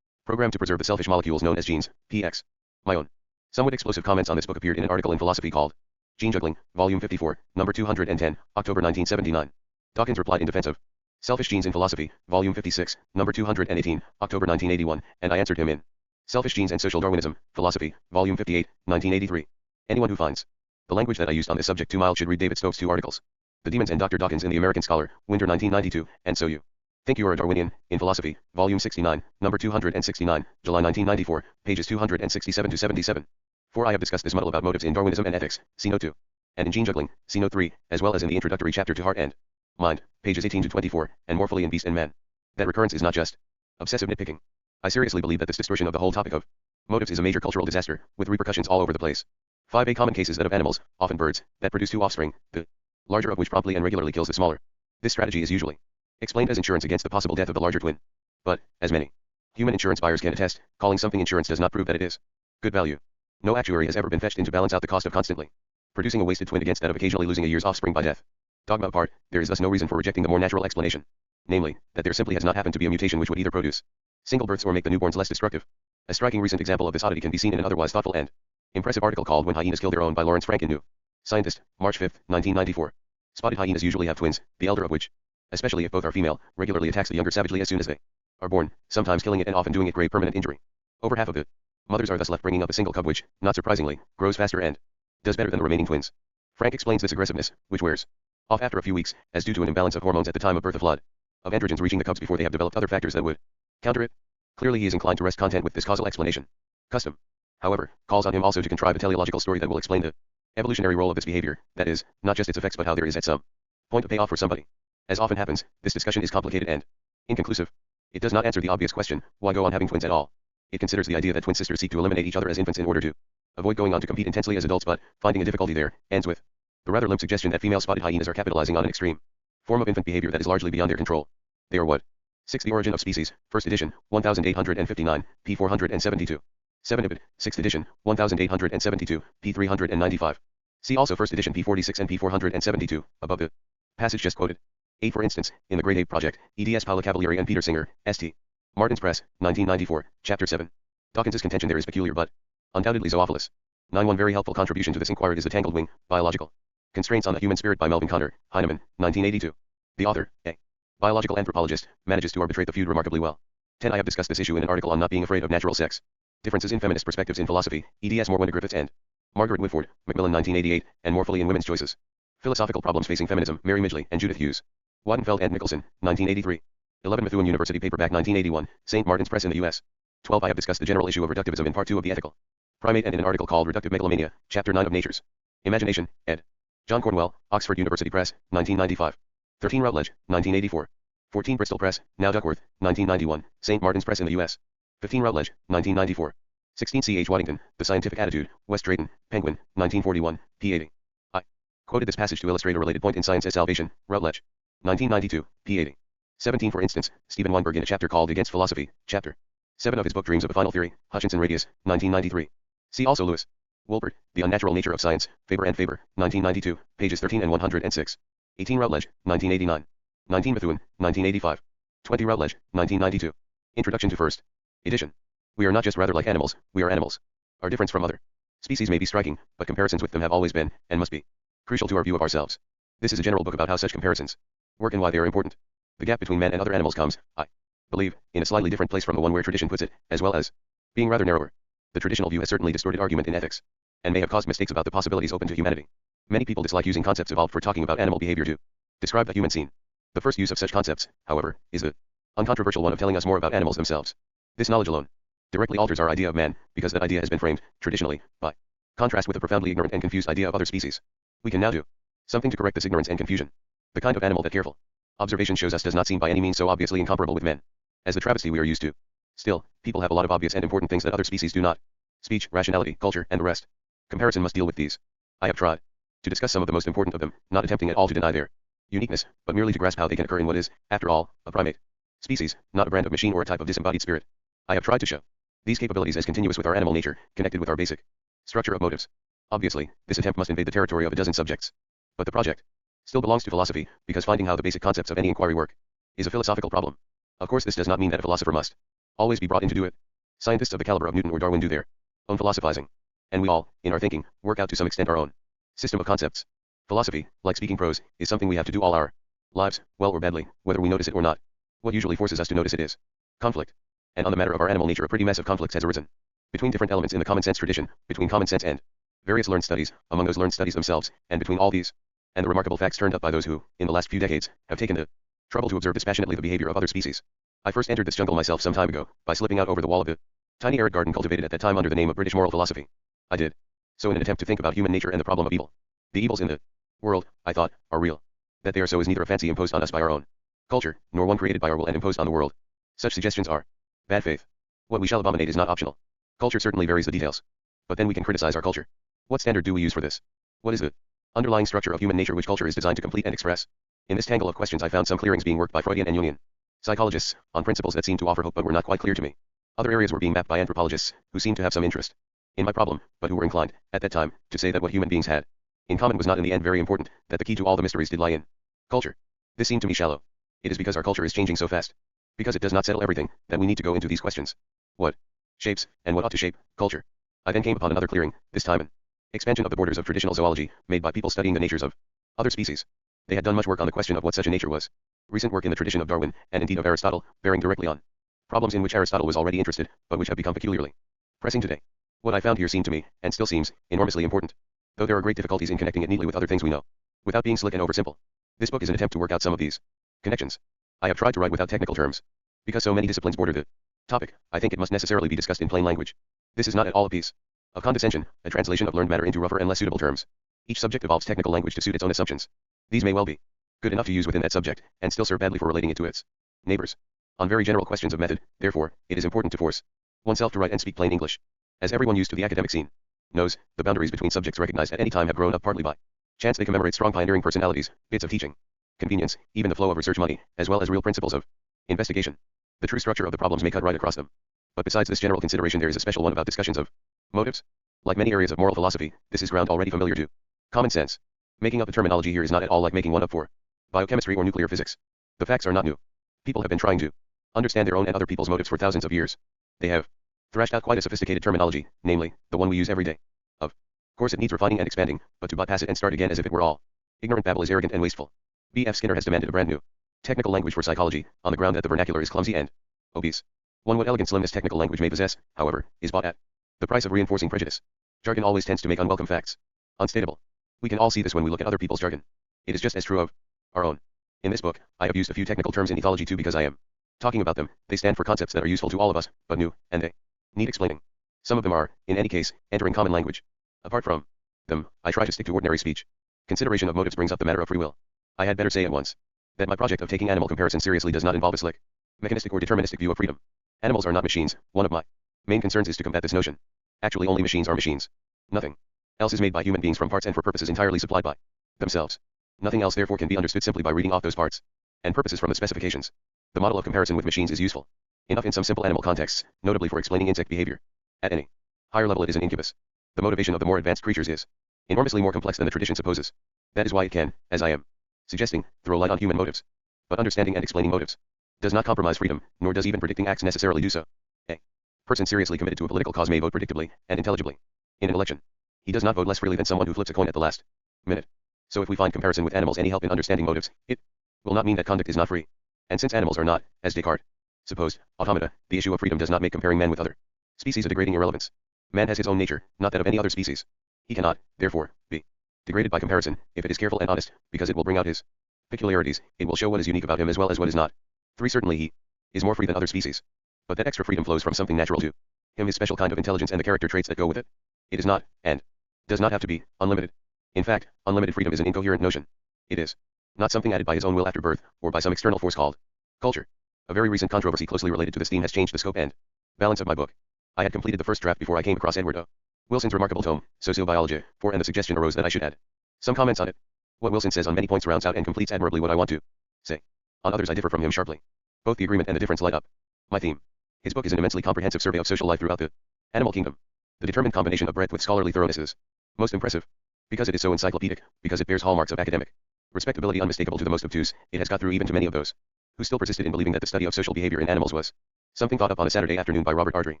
programmed to preserve the selfish molecules known as genes, PX. My own somewhat explosive comments on this book appeared in an article in Philosophy called Gene Juggling, Volume 54, number 210, October 1979. Dawkins replied in defense of Selfish Genes in Philosophy, Volume 56, number 218, October 1981, and I answered him in Selfish Genes and Social Darwinism, Philosophy, Volume 58, 1983. Anyone who finds the language that I used on this subject too mild should read David Stove's two articles, The Demons and Dr. Dawkins in the American Scholar, Winter 1992, and So You Think You Are a Darwinian, in Philosophy, Volume 69, number 269, July 1994, pages 267 to 77. 4. I have discussed this muddle about motives in Darwinism and Ethics, see Note 2, and in Gene Juggling, see Note 3, as well as in the introductory chapter to Heart and Mind, pages 18 to 24, and more fully in Beast and Man. That recurrence is not just obsessive nitpicking. I seriously believe that this distortion of the whole topic of motives is a major cultural disaster, with repercussions all over the place. 5. A common case is that of animals, often birds, that produce two offspring, the larger of which promptly and regularly kills the smaller. This strategy is usually explained as insurance against the possible death of the larger twin. But, as many human insurance buyers can attest, calling something insurance does not prove that it is good value. No actuary has ever been fetched in to balance out the cost of constantly producing a wasted twin against that of occasionally losing a year's offspring by death. Dogma apart, there is thus no reason for rejecting the more natural explanation, namely, that there simply has not happened to be a mutation which would either produce single births or make the newborns less destructive. A striking recent example of this oddity can be seen in an otherwise thoughtful and impressive article called When Hyenas Kill Their Own by Lawrence Frank in New Scientist, March 5, 1994. Spotted hyenas usually have twins, the elder of which, especially if both are female, regularly attacks the younger savagely as soon as they are born, sometimes killing it and often doing it grave permanent injury. Over half of the mothers are thus left bringing up a single cub which, not surprisingly, grows faster and does better than the remaining twins. Frank explains this aggressiveness, which wears off after a few weeks, as due to an imbalance of hormones at the time of birth, a flood of androgens reaching the cubs before they have developed other factors that would counter it. Clearly he is inclined to rest content with this causal explanation. Custom, however, calls on him also to contrive a teleological story that will explain the evolutionary role of this behavior, that is, not just its effects but how there is at some point a payoff for somebody. As often happens, this discussion is complicated and inconclusive. It does not answer the obvious question, why go on having twins at all? It considers the idea that twin sisters seek to eliminate each other as infants in order to avoid going on to compete intensely as adults, but, finding a difficulty there, ends with the rather limp suggestion that female spotted hyenas are capitalizing on an extreme form of infant behavior that is largely beyond their control. They are what? 6. The Origin of Species, 1st edition, 1859, p. 472. 7. Ibid, 6th edition, 1872, p. 395. See also 1st edition p. 46 and p. 472, above the passage just quoted. 8. For instance, in the Great Ape Project, eds Paula Cavalieri and Peter Singer, St. Martin's Press, 1994, Chapter 7. Dawkins's contention there is peculiar but undoubtedly zoophilous. 9. One very helpful contribution to this inquiry is The Tangled Wing, Biological Constraints on the Human Spirit by Melvin Conner, Heinemann, 1982. The author, a biological anthropologist, manages to arbitrate the feud remarkably well. 10. I have discussed this issue in an article on Not Being Afraid of Natural Sex. Differences in Feminist Perspectives in Philosophy, eds Morwenna Griffiths and Margaret Whitford, Macmillan 1988, and more fully in Women's Choices. Philosophical Problems Facing Feminism, Mary Midgley and Judith Hughes. Wadenfeld and Nicholson, 1983. 11. Methuen University Paperback 1981, St. Martin's Press in the U.S. 12. I have discussed the general issue of reductivism in Part 2 of The Ethical Primate and in an article called Reductive Megalomania, Chapter 9 of Nature's Imagination, ed. John Cornwell, Oxford University Press, 1995. 13. Routledge, 1984. 14. Bristol Press, now Duckworth, 1991, St. Martin's Press in the U.S. 15. Routledge, 1994. 16. C. H. Waddington, The Scientific Attitude, West Drayton, Penguin, 1941, p. 80. I quoted this passage to illustrate a related point in Science as Salvation, Routledge. 1992, p. 80. 17. For instance, Stephen Weinberg in a chapter called Against Philosophy, Chapter 7 of his book Dreams of a Final Theory, Hutchinson Radius, 1993. See also Lewis. Wolpert, The Unnatural Nature of Science, Faber and Faber, 1992, pages 13 and 106. 18. Routledge, 1989. 19. Methuen, 1985. 20. Routledge, 1992. Introduction to First Edition. We are not just rather like animals, we are animals. Our difference from other species may be striking, but comparisons with them have always been, and must be, crucial to our view of ourselves. This is a general book about how such comparisons work and why they are important. The gap between man and other animals comes, I believe, in a slightly different place from the one where tradition puts it, as well as being rather narrower. The traditional view has certainly distorted argument in ethics, and may have caused mistakes about the possibilities open to humanity. Many people dislike using concepts evolved for talking about animal behavior to describe the human scene. The first use of such concepts, however, is the uncontroversial one of telling us more about animals themselves. This knowledge alone directly alters our idea of man, because that idea has been framed, traditionally, by contrast with the profoundly ignorant and confused idea of other species. We can now do something to correct this ignorance and confusion. The kind of animal that careful observation shows us does not seem by any means so obviously incomparable with men as the travesty we are used to. Still, people have a lot of obvious and important things that other species do not. Speech, rationality, culture, and the rest. Comparison must deal with these. I have tried to discuss some of the most important of them, not attempting at all to deny their uniqueness, but merely to grasp how they can occur in what is, after all, a primate species, not a brand of machine or a type of disembodied spirit. I have tried to show these capabilities as continuous with our animal nature, connected with our basic structure of motives. Obviously, this attempt must invade the territory of a dozen subjects. But the project still belongs to philosophy, because finding how the basic concepts of any inquiry work is a philosophical problem. Of course, this does not mean that a philosopher must always be brought in to do it. Scientists of the caliber of Newton or Darwin do their own philosophizing. And we all, in our thinking, work out to some extent our own system of concepts. Philosophy, like speaking prose, is something we have to do all our lives, well or badly, whether we notice it or not. What usually forces us to notice it is conflict. And on the matter of our animal nature, a pretty mess of conflicts has arisen between different elements in the common sense tradition, between common sense and various learned studies, among those learned studies themselves, and between all these and the remarkable facts turned up by those who, in the last few decades, have taken the trouble to observe dispassionately the behavior of other species. I first entered this jungle myself some time ago, by slipping out over the wall of the tiny arid garden cultivated at that time under the name of British moral philosophy. I did so in an attempt to think about human nature and the problem of evil. The evils in the world, I thought, are real. That they are so is neither a fancy imposed on us by our own culture, nor one created by our will and imposed on the world. Such suggestions are bad faith. What we shall abominate is not optional. Culture certainly varies the details. But then we can criticize our culture. What standard do we use for this? What is the underlying structure of human nature which culture is designed to complete and express? In this tangle of questions I found some clearings being worked by Freudian and Jungian psychologists, on principles that seemed to offer hope but were not quite clear to me. Other areas were being mapped by anthropologists, who seemed to have some interest in my problem, but who were inclined, at that time, to say that what human beings had in common was not in the end very important, that the key to all the mysteries did lie in culture. This seemed to me shallow. It is because our culture is changing so fast, because it does not settle everything, that we need to go into these questions. What shapes, and what ought to shape, culture? I then came upon another clearing, this time an expansion of the borders of traditional zoology, made by people studying the natures of other species. They had done much work on the question of what such a nature was. Recent work in the tradition of Darwin, and indeed of Aristotle, bearing directly on problems in which Aristotle was already interested, but which have become peculiarly pressing today. What I found here seemed to me, and still seems, enormously important, though there are great difficulties in connecting it neatly with other things we know, without being slick and oversimple. This book is an attempt to work out some of these connections. I have tried to write without technical terms. Because so many disciplines border the topic, I think it must necessarily be discussed in plain language. This is not at all a piece of condescension, a translation of learned matter into rougher and less suitable terms. Each subject evolves technical language to suit its own assumptions. These may well be good enough to use within that subject, and still serve badly for relating it to its neighbors. On very general questions of method, therefore, it is important to force oneself to write and speak plain English. As everyone used to the academic scene knows, the boundaries between subjects recognized at any time have grown up partly by chance. They commemorate strong pioneering personalities, bits of teaching, convenience, even the flow of research money, as well as real principles of investigation. The true structure of the problems may cut right across them. But besides this general consideration, there is a special one about discussions of motives. Like many areas of moral philosophy, this is ground already familiar to common sense. Making up a terminology here is not at all like making one up for biochemistry or nuclear physics. The facts are not new. People have been trying to understand their own and other people's motives for thousands of years. They have thrashed out quite a sophisticated terminology, namely, the one we use every day. Of course it needs refining and expanding, but to bypass it and start again as if it were all ignorant babble is arrogant and wasteful. B.F. Skinner has demanded a brand new technical language for psychology, on the ground that the vernacular is clumsy and obese. What elegant slimness technical language may possess, however, is bought at the price of reinforcing prejudice. Jargon always tends to make unwelcome facts unstateable. We can all see this when we look at other people's jargon. It is just as true of our own. In this book, I have used a few technical terms in ethology too because I am talking about them. They stand for concepts that are useful to all of us, but new, and they need explaining. Some of them are, in any case, entering common language. Apart from them, I try to stick to ordinary speech. Consideration of motives brings up the matter of free will. I had better say at once that my project of taking animal comparison seriously does not involve a slick, mechanistic or deterministic view of freedom. Animals are not machines. One of my main concerns is to combat this notion. Actually, only machines are machines. Nothing else is made by human beings from parts and for purposes entirely supplied by themselves. Nothing else therefore can be understood simply by reading off those parts and purposes from the specifications. The model of comparison with machines is useful enough in some simple animal contexts, notably for explaining insect behavior. At any higher level it is an incubus. The motivation of the more advanced creatures is enormously more complex than the tradition supposes. That is why it can, as I am suggesting, throw light on human motives. But understanding and explaining motives does not compromise freedom, nor does even predicting acts necessarily do so. A person seriously committed to a political cause may vote predictably and intelligibly in an election. He does not vote less freely than someone who flips a coin at the last minute. So if we find comparison with animals any help in understanding motives, it will not mean that conduct is not free. And since animals are not, as Descartes supposed, automata, the issue of freedom does not make comparing man with other species a degrading irrelevance. Man has his own nature, not that of any other species. He cannot, therefore, be degraded by comparison, if it is careful and honest, because it will bring out his peculiarities, it will show what is unique about him as well as what is not. 3. Certainly he is more free than other species. But that extra freedom flows from something natural to him, his special kind of intelligence and the character traits that go with it. It is not, and does not have to be, unlimited. In fact, unlimited freedom is an incoherent notion. It is not something added by his own will after birth, or by some external force called culture. A very recent controversy closely related to this theme has changed the scope and balance of my book. I had completed the first draft before I came across Edward O. Wilson's remarkable tome, Sociobiology, and the suggestion arose that I should add some comments on it. What Wilson says on many points rounds out and completes admirably what I want to say. On others I differ from him sharply. Both the agreement and the difference light up my theme. His book is an immensely comprehensive survey of social life throughout the animal kingdom. The determined combination of breadth with scholarly thoroughness is most impressive. Because it is so encyclopedic, because it bears hallmarks of academic respectability unmistakable to the most obtuse, it has got through even to many of those who still persisted in believing that the study of social behavior in animals was something thought up on a Saturday afternoon by Robert Ardrey.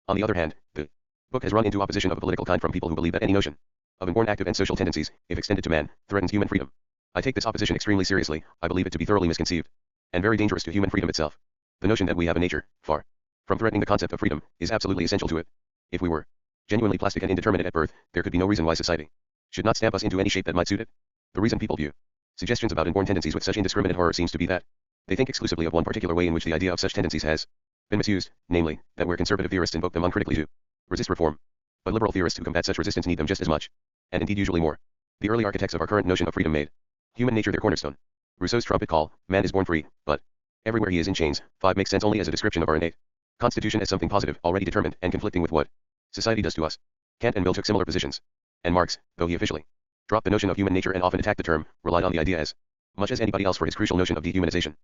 On the other hand, the book has run into opposition of a political kind from people who believe that any notion of inborn active and social tendencies, if extended to man, threatens human freedom. I take this opposition extremely seriously. I believe it to be thoroughly misconceived and very dangerous to human freedom itself. The notion that we have a nature, far from threatening the concept of freedom, is absolutely essential to it. If we were genuinely plastic and indeterminate at birth, there could be no reason why society should not stamp us into any shape that might suit it. The reason people view suggestions about inborn tendencies with such indiscriminate horror seems to be that they think exclusively of one particular way in which the idea of such tendencies has been misused, namely, that where conservative theorists invoke them uncritically to resist reform, but liberal theorists who combat such resistance need them just as much, and indeed usually more. The early architects of our current notion of freedom made human nature their cornerstone. Rousseau's trumpet call, man is born free, but everywhere he is in chains. 5 makes sense only as a description of our innate constitution as something positive, already determined, and conflicting with what society does to us. Kant and Mill took similar positions, and Marx, though he officially dropped the notion of human nature and often attacked the term, relied on the idea as much as anybody else for his crucial notion of dehumanization.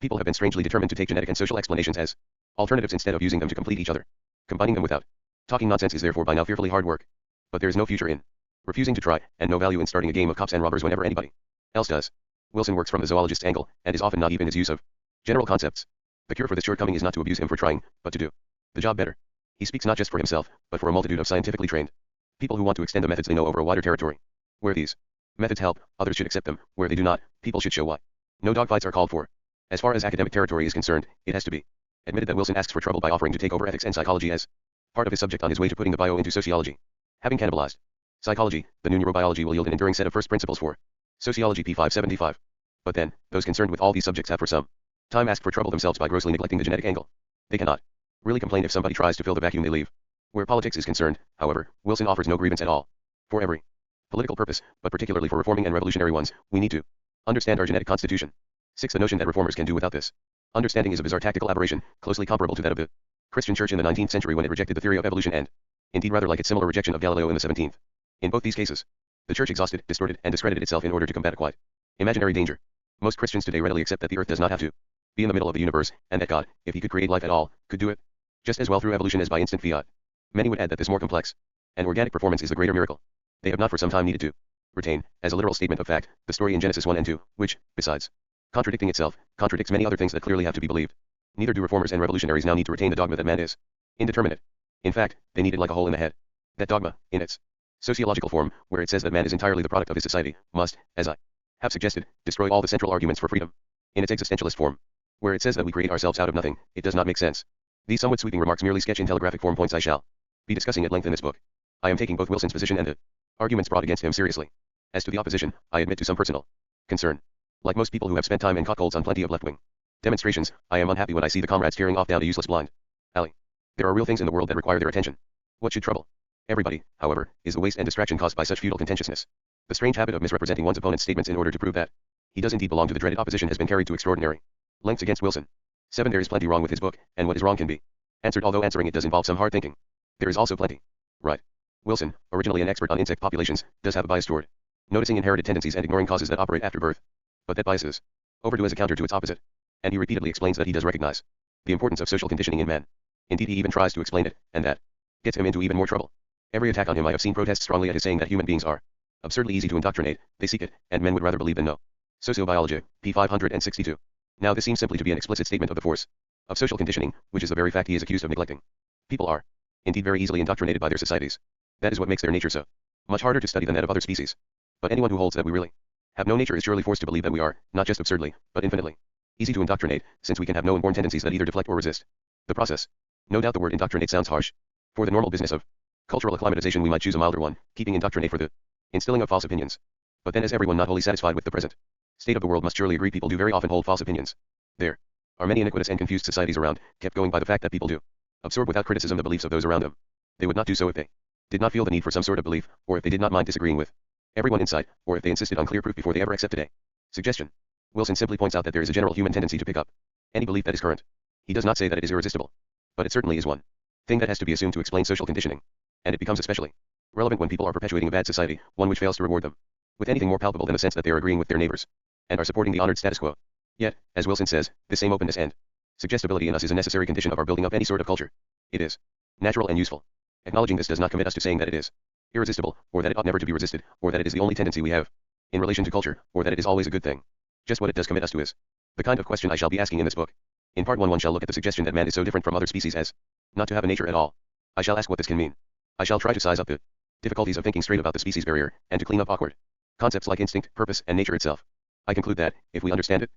People have been strangely determined to take genetic and social explanations as alternatives instead of using them to complete each other. Combining them without talking nonsense is therefore by now fearfully hard work. But there is no future in refusing to try, and no value in starting a game of cops and robbers whenever anybody else does. Wilson works from the zoologist's angle, and is often naive in his use of general concepts. The cure for this shortcoming is not to abuse him for trying, but to do the job better. He speaks not just for himself, but for a multitude of scientifically trained people who want to extend the methods they know over a wider territory. Where these methods help, others should accept them. Where they do not, people should show why. No dogfights are called for. As far as academic territory is concerned, it has to be admitted that Wilson asks for trouble by offering to take over ethics and psychology as part of his subject on his way to putting the bio into sociology. Having cannibalized psychology, the new neurobiology will yield an enduring set of first principles for sociology p. 575. But then, those concerned with all these subjects have for some time asked for trouble themselves by grossly neglecting the genetic angle. They cannot really complain if somebody tries to fill the vacuum they leave. Where politics is concerned, however, Wilson offers no grievance at all. For every political purpose, but particularly for reforming and revolutionary ones, we need to understand our genetic constitution. 6. The notion that reformers can do without this understanding is a bizarre tactical aberration, closely comparable to that of the Christian Church in the 19th century when it rejected the theory of evolution and, indeed rather like its similar rejection of Galileo in the 17th. In both these cases, the Church exhausted, distorted, and discredited itself in order to combat a quite imaginary danger. Most Christians today readily accept that the earth does not have to be in the middle of the universe, and that God, if he could create life at all, could do it just as well through evolution as by instant fiat. Many would add that this more complex and organic performance is the greater miracle. They have not for some time needed to retain, as a literal statement of fact, the story in Genesis 1 and 2, which, besides contradicting itself, contradicts many other things that clearly have to be believed. Neither do reformers and revolutionaries now need to retain the dogma that man is indeterminate. In fact, they need it like a hole in the head. That dogma, in its sociological form, where it says that man is entirely the product of his society, must, as I have suggested, destroy all the central arguments for freedom. In its existentialist form, where it says that we create ourselves out of nothing, it does not make sense. These somewhat sweeping remarks merely sketch in telegraphic form points I shall be discussing at length in this book. I am taking both Wilson's position and the arguments brought against him seriously. As to the opposition, I admit to some personal concern. Like most people who have spent time in cockholds on plenty of left-wing demonstrations, I am unhappy when I see the comrades tearing off down a useless blind alley. There are real things in the world that require their attention. What should trouble everybody, however, is the waste and distraction caused by such futile contentiousness. The strange habit of misrepresenting one's opponent's statements in order to prove that he does indeed belong to the dreaded opposition has been carried to extraordinary lengths against Wilson. 7. There is plenty wrong with his book, and what is wrong can be answered, although answering it does involve some hard thinking. There is also plenty right. Wilson, originally an expert on insect populations, does have a bias toward noticing inherited tendencies and ignoring causes that operate after birth. But that bias is overdue as a counter to its opposite. And he repeatedly explains that he does recognize the importance of social conditioning in man. Indeed, he even tries to explain it, and that gets him into even more trouble. Every attack on him I have seen protests strongly at his saying that human beings are absurdly easy to indoctrinate, they seek it, and men would rather believe than know. Sociobiology, p. 562. Now this seems simply to be an explicit statement of the force of social conditioning, which is the very fact he is accused of neglecting. People are, indeed, very easily indoctrinated by their societies. That is what makes their nature so much harder to study than that of other species. But anyone who holds that we really have no nature is surely forced to believe that we are, not just absurdly, but infinitely easy to indoctrinate, since we can have no inborn tendencies that either deflect or resist the process. No doubt the word indoctrinate sounds harsh. For the normal business of cultural acclimatization we might choose a milder one, keeping indoctrinate for the instilling of false opinions. But then as everyone not wholly satisfied with the present state of the world must surely agree people do very often hold false opinions. There are many iniquitous and confused societies around, kept going by the fact that people do absorb without criticism the beliefs of those around them. They would not do so if they did not feel the need for some sort of belief, or if they did not mind disagreeing with everyone in sight, or if they insisted on clear proof before they ever accepted a suggestion. Wilson simply points out that there is a general human tendency to pick up any belief that is current. He does not say that it is irresistible, but it certainly is one thing that has to be assumed to explain social conditioning, and it becomes especially relevant when people are perpetuating a bad society, one which fails to reward them with anything more palpable than the sense that they are agreeing with their neighbors, and are supporting the honored status quo. Yet, as Wilson says, this same openness and suggestibility in us is a necessary condition of our building up any sort of culture. It is natural and useful. Acknowledging this does not commit us to saying that it is irresistible, or that it ought never to be resisted, or that it is the only tendency we have in relation to culture, or that it is always a good thing. Just what it does commit us to is the kind of question I shall be asking in this book. In part 1 one shall look at the suggestion that man is so different from other species as not to have a nature at all. I shall ask what this can mean. I shall try to size up the difficulties of thinking straight about the species barrier, and to clean up awkward concepts like instinct, purpose, and nature itself. I conclude that, if we understand it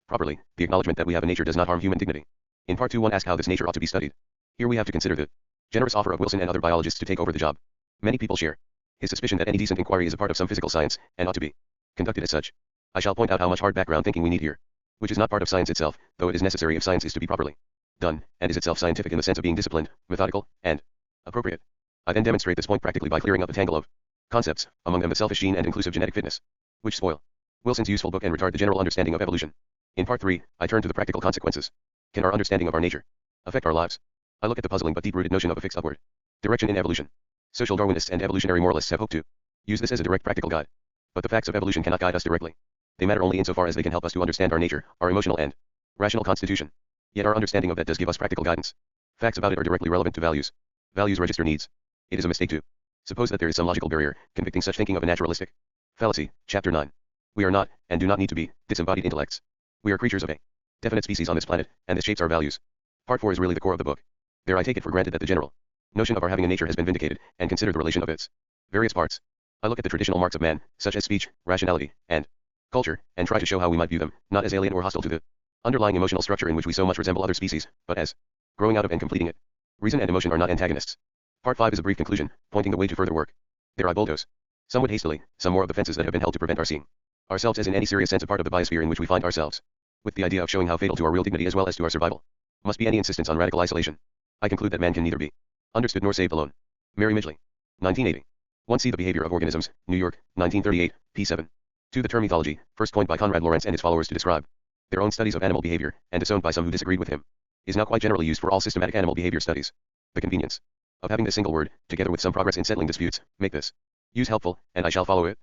properly, the acknowledgement that we have a nature does not harm human dignity. In part 2 one ask how this nature ought to be studied. Here we have to consider the generous offer of Wilson and other biologists to take over the job. Many people share his suspicion that any decent inquiry is a part of some physical science, and ought to be conducted as such. I shall point out how much hard background thinking we need here, which is not part of science itself, though it is necessary if science is to be properly done, and is itself scientific in the sense of being disciplined, methodical, and appropriate. I then demonstrate this point practically by clearing up a tangle of concepts, among them the selfish gene and inclusive genetic fitness, which spoil Wilson's useful book and retard the general understanding of evolution. In part 3, I turn to the practical consequences. Can our understanding of our nature affect our lives? I look at the puzzling but deep-rooted notion of a fixed upward direction in evolution. Social Darwinists and evolutionary moralists have hoped to use this as a direct practical guide. But the facts of evolution cannot guide us directly. They matter only insofar as they can help us to understand our nature, our emotional and rational constitution. Yet our understanding of that does give us practical guidance. Facts about it are directly relevant to values. Values register needs. It is a mistake to suppose that there is some logical barrier, convicting such thinking of a naturalistic fallacy. Chapter 9. We are not, and do not need to be, disembodied intellects. We are creatures of a definite species on this planet, and this shapes our values. Part 4 is really the core of the book. There I take it for granted that the general notion of our having a nature has been vindicated, and consider the relation of its various parts. I look at the traditional marks of man, such as speech, rationality, and culture, and try to show how we might view them, not as alien or hostile to the underlying emotional structure in which we so much resemble other species, but as growing out of and completing it. Reason and emotion are not antagonists. Part 5 is a brief conclusion, pointing the way to further work. There I bulldoze, somewhat hastily, some more of the fences that have been held to prevent our seeing ourselves as in any serious sense a part of the biosphere in which we find ourselves, with the idea of showing how fatal to our real dignity as well as to our survival must be any insistence on radical isolation. I conclude that man can neither be understood nor saved alone. Mary Midgley. 1980. 1. See the Behavior of Organisms, New York, 1938, p. 7. 2. The term ethology, first coined by Conrad Lorenz and his followers to describe their own studies of animal behavior, and disowned by some who disagreed with him, is now quite generally used for all systematic animal behavior studies. The convenience of having this single word, together with some progress in settling disputes, make this use helpful, and I shall follow it.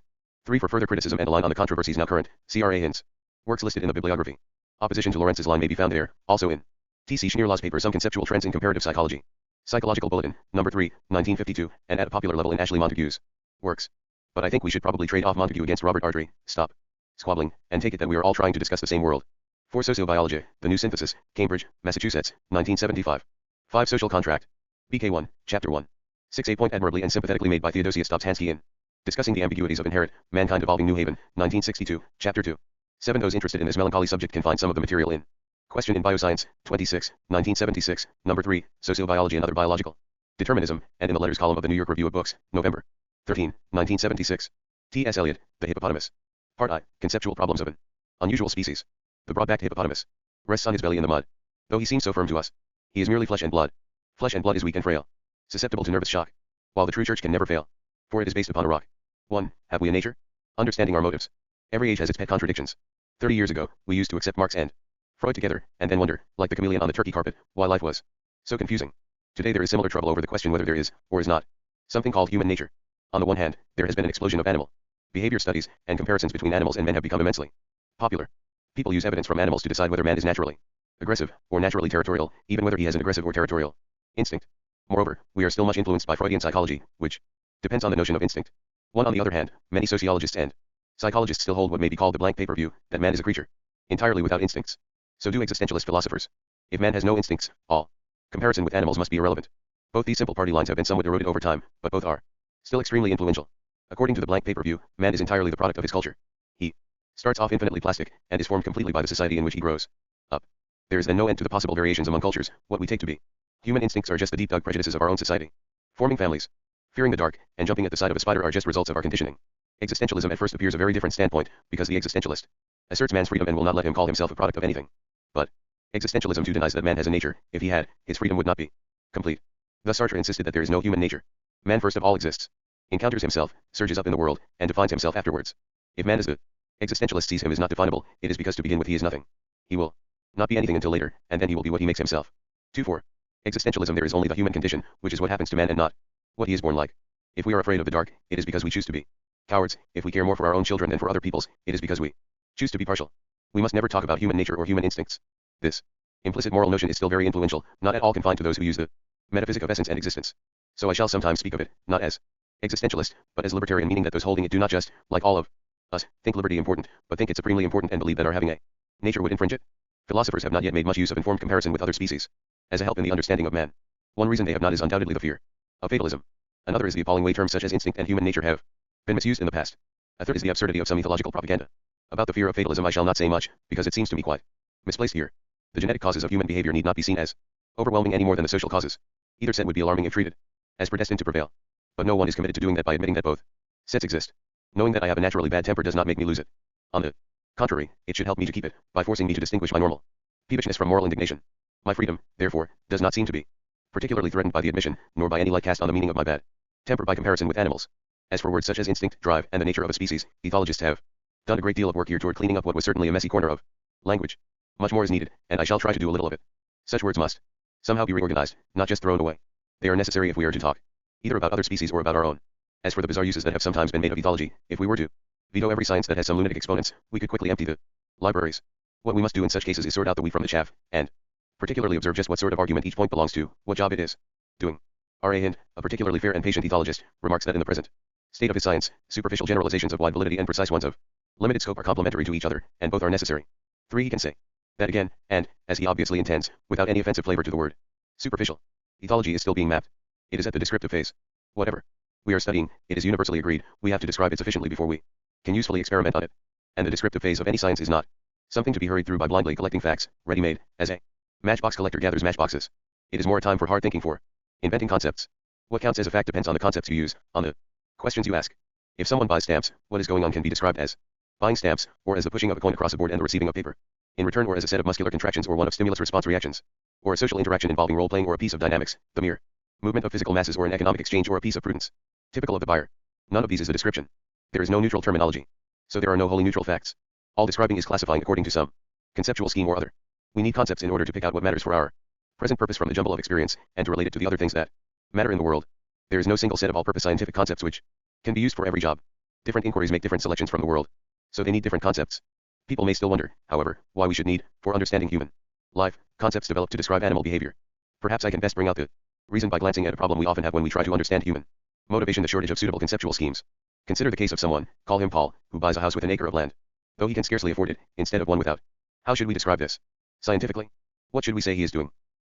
3. For further criticism and a line on the controversies now current, see R. A. Hinds. Works listed in the bibliography. Opposition to Lorenz's line may be found there, also in T. C. Schneerlaw's paper Some Conceptual Trends in Comparative Psychology. Psychological Bulletin, No. 3, 1952, and at a popular level in Ashley Montague's works. But I think we should probably trade off Montague against Robert Ardrey, stop squabbling, and take it that we are all trying to discuss the same world. 4. Sociobiology, The New Synthesis, Cambridge, Massachusetts, 1975. 5. Social Contract. BK1, Chapter 1. 6. A point admirably and sympathetically made by Theodosia Stoptansky in Discussing the Ambiguities of Inherent Mankind Evolving New Haven, 1962, Chapter 2. 7. Those interested in this melancholy subject can find some of the material in Question in Bioscience, 26, 1976, No. 3, Sociobiology and Other Biological Determinism, and in the Letters column of the New York Review of Books, November 13, 1976. T. S. Eliot, The Hippopotamus. Part I, Conceptual Problems of an Unusual Species. The broad-backed hippopotamus rests on his belly in the mud. Though he seems so firm to us, he is merely flesh and blood. Flesh and blood is weak and frail, susceptible to nervous shock, while the true church can never fail, for it is based upon a rock. 1. Have we a nature? Understanding our motives. Every age has its pet contradictions. 30 years ago, we used to accept Marx and Freud together, and then wonder, like the chameleon on the Turkey carpet, why life was so confusing. Today there is similar trouble over the question whether there is, or is not, something called human nature. On the one hand, there has been an explosion of animal Behavior studies and comparisons between animals and men have become immensely popular. People use evidence from animals to decide whether man is naturally aggressive or naturally territorial, even whether he has an aggressive or territorial instinct. Moreover, we are still much influenced by Freudian psychology, which depends on the notion of instinct. On the other hand, many sociologists and psychologists still hold what may be called the blank paper view, that man is a creature entirely without instincts. So do existentialist philosophers. If man has no instincts, all comparison with animals must be irrelevant. Both these simple party lines have been somewhat eroded over time, but both are still extremely influential. According to the blank paper view, man is entirely the product of his culture. He starts off infinitely plastic, and is formed completely by the society in which he grows up. There is then no end to the possible variations among cultures. What we take to be human instincts are just the deep-dug prejudices of our own society. Forming families, fearing the dark, and jumping at the sight of a spider are just results of our conditioning. Existentialism at first appears a very different standpoint, because the existentialist asserts man's freedom and will not let him call himself a product of anything. But existentialism too denies that man has a nature. If he had, his freedom would not be complete. Thus Sartre insisted that there is no human nature. Man first of all exists, encounters himself, surges up in the world, and defines himself afterwards. If man is the existentialist sees him as not definable, it is because to begin with he is nothing. He will not be anything until later, and then he will be what he makes himself. 2. For existentialism there is only the human condition, which is what happens to man and not what he is born like. If we are afraid of the dark, it is because we choose to be cowards. If we care more for our own children than for other people's, it is because we choose to be partial. We must never talk about human nature or human instincts. This implicit moral notion is still very influential, not at all confined to those who use the metaphysic of essence and existence. So I shall sometimes speak of it, not as existentialist, but as libertarian, meaning that those holding it do not just, like all of us, think liberty important, but think it supremely important and believe that our having a nature would infringe it. Philosophers have not yet made much use of informed comparison with other species as a help in the understanding of man. One reason they have not is undoubtedly the fear of fatalism. Another is the appalling way terms such as instinct and human nature have been misused in the past. A third is the absurdity of some ethological propaganda. About the fear of fatalism I shall not say much, because it seems to me quite misplaced here. The genetic causes of human behavior need not be seen as overwhelming any more than the social causes. Either set would be alarming if treated as predestined to prevail. But no one is committed to doing that by admitting that both sets exist. Knowing that I have a naturally bad temper does not make me lose it. On the contrary, it should help me to keep it, by forcing me to distinguish my normal peevishness from moral indignation. My freedom, therefore, does not seem to be particularly threatened by the admission, nor by any light cast on the meaning of my bad temper by comparison with animals. As for words such as instinct, drive, and the nature of a species, ethologists have done a great deal of work here toward cleaning up what was certainly a messy corner of language. Much more is needed, and I shall try to do a little of it. Such words must somehow be reorganized, not just thrown away. They are necessary if we are to talk either about other species or about our own. As for the bizarre uses that have sometimes been made of ethology, if we were to veto every science that has some lunatic exponents, we could quickly empty the libraries. What we must do in such cases is sort out the wheat from the chaff, and particularly observe just what sort of argument each point belongs to, what job it is doing. R. A. Hind, a particularly fair and patient ethologist, remarks that in the present state of his science, superficial generalizations of wide validity and precise ones of limited scope are complementary to each other, and both are necessary. 3. He can say that again, and, as he obviously intends, without any offensive flavor to the word superficial. Ethology is still being mapped. It is at the descriptive phase. Whatever we are studying, it is universally agreed, we have to describe it sufficiently before we can usefully experiment on it. And the descriptive phase of any science is not something to be hurried through by blindly collecting facts, ready-made, as a matchbox collector gathers matchboxes. It is more a time for hard thinking, for inventing concepts. What counts as a fact depends on the concepts you use, on the questions you ask. If someone buys stamps, what is going on can be described as buying stamps, or as the pushing of a coin across a board and the receiving of paper in return, or as a set of muscular contractions or one of stimulus-response reactions, or a social interaction involving role-playing or a piece of dynamics, the mere movement of physical masses or an economic exchange or a piece of prudence, typical of the buyer. None of these is a description. There is no neutral terminology. So there are no wholly neutral facts. All describing is classifying according to some conceptual scheme or other. We need concepts in order to pick out what matters for our present purpose from the jumble of experience, and to relate it to the other things that matter in the world. There is no single set of all-purpose scientific concepts which can be used for every job. Different inquiries make different selections from the world, so they need different concepts. People may still wonder, however, why we should need, for understanding human life, concepts developed to describe animal behavior. Perhaps I can best bring out the reason by glancing at a problem we often have when we try to understand human motivation: the shortage of suitable conceptual schemes. Consider the case of someone, call him Paul, who buys a house with an acre of land, though he can scarcely afford it, instead of one without. How should we describe this? Scientifically? What should we say he is doing?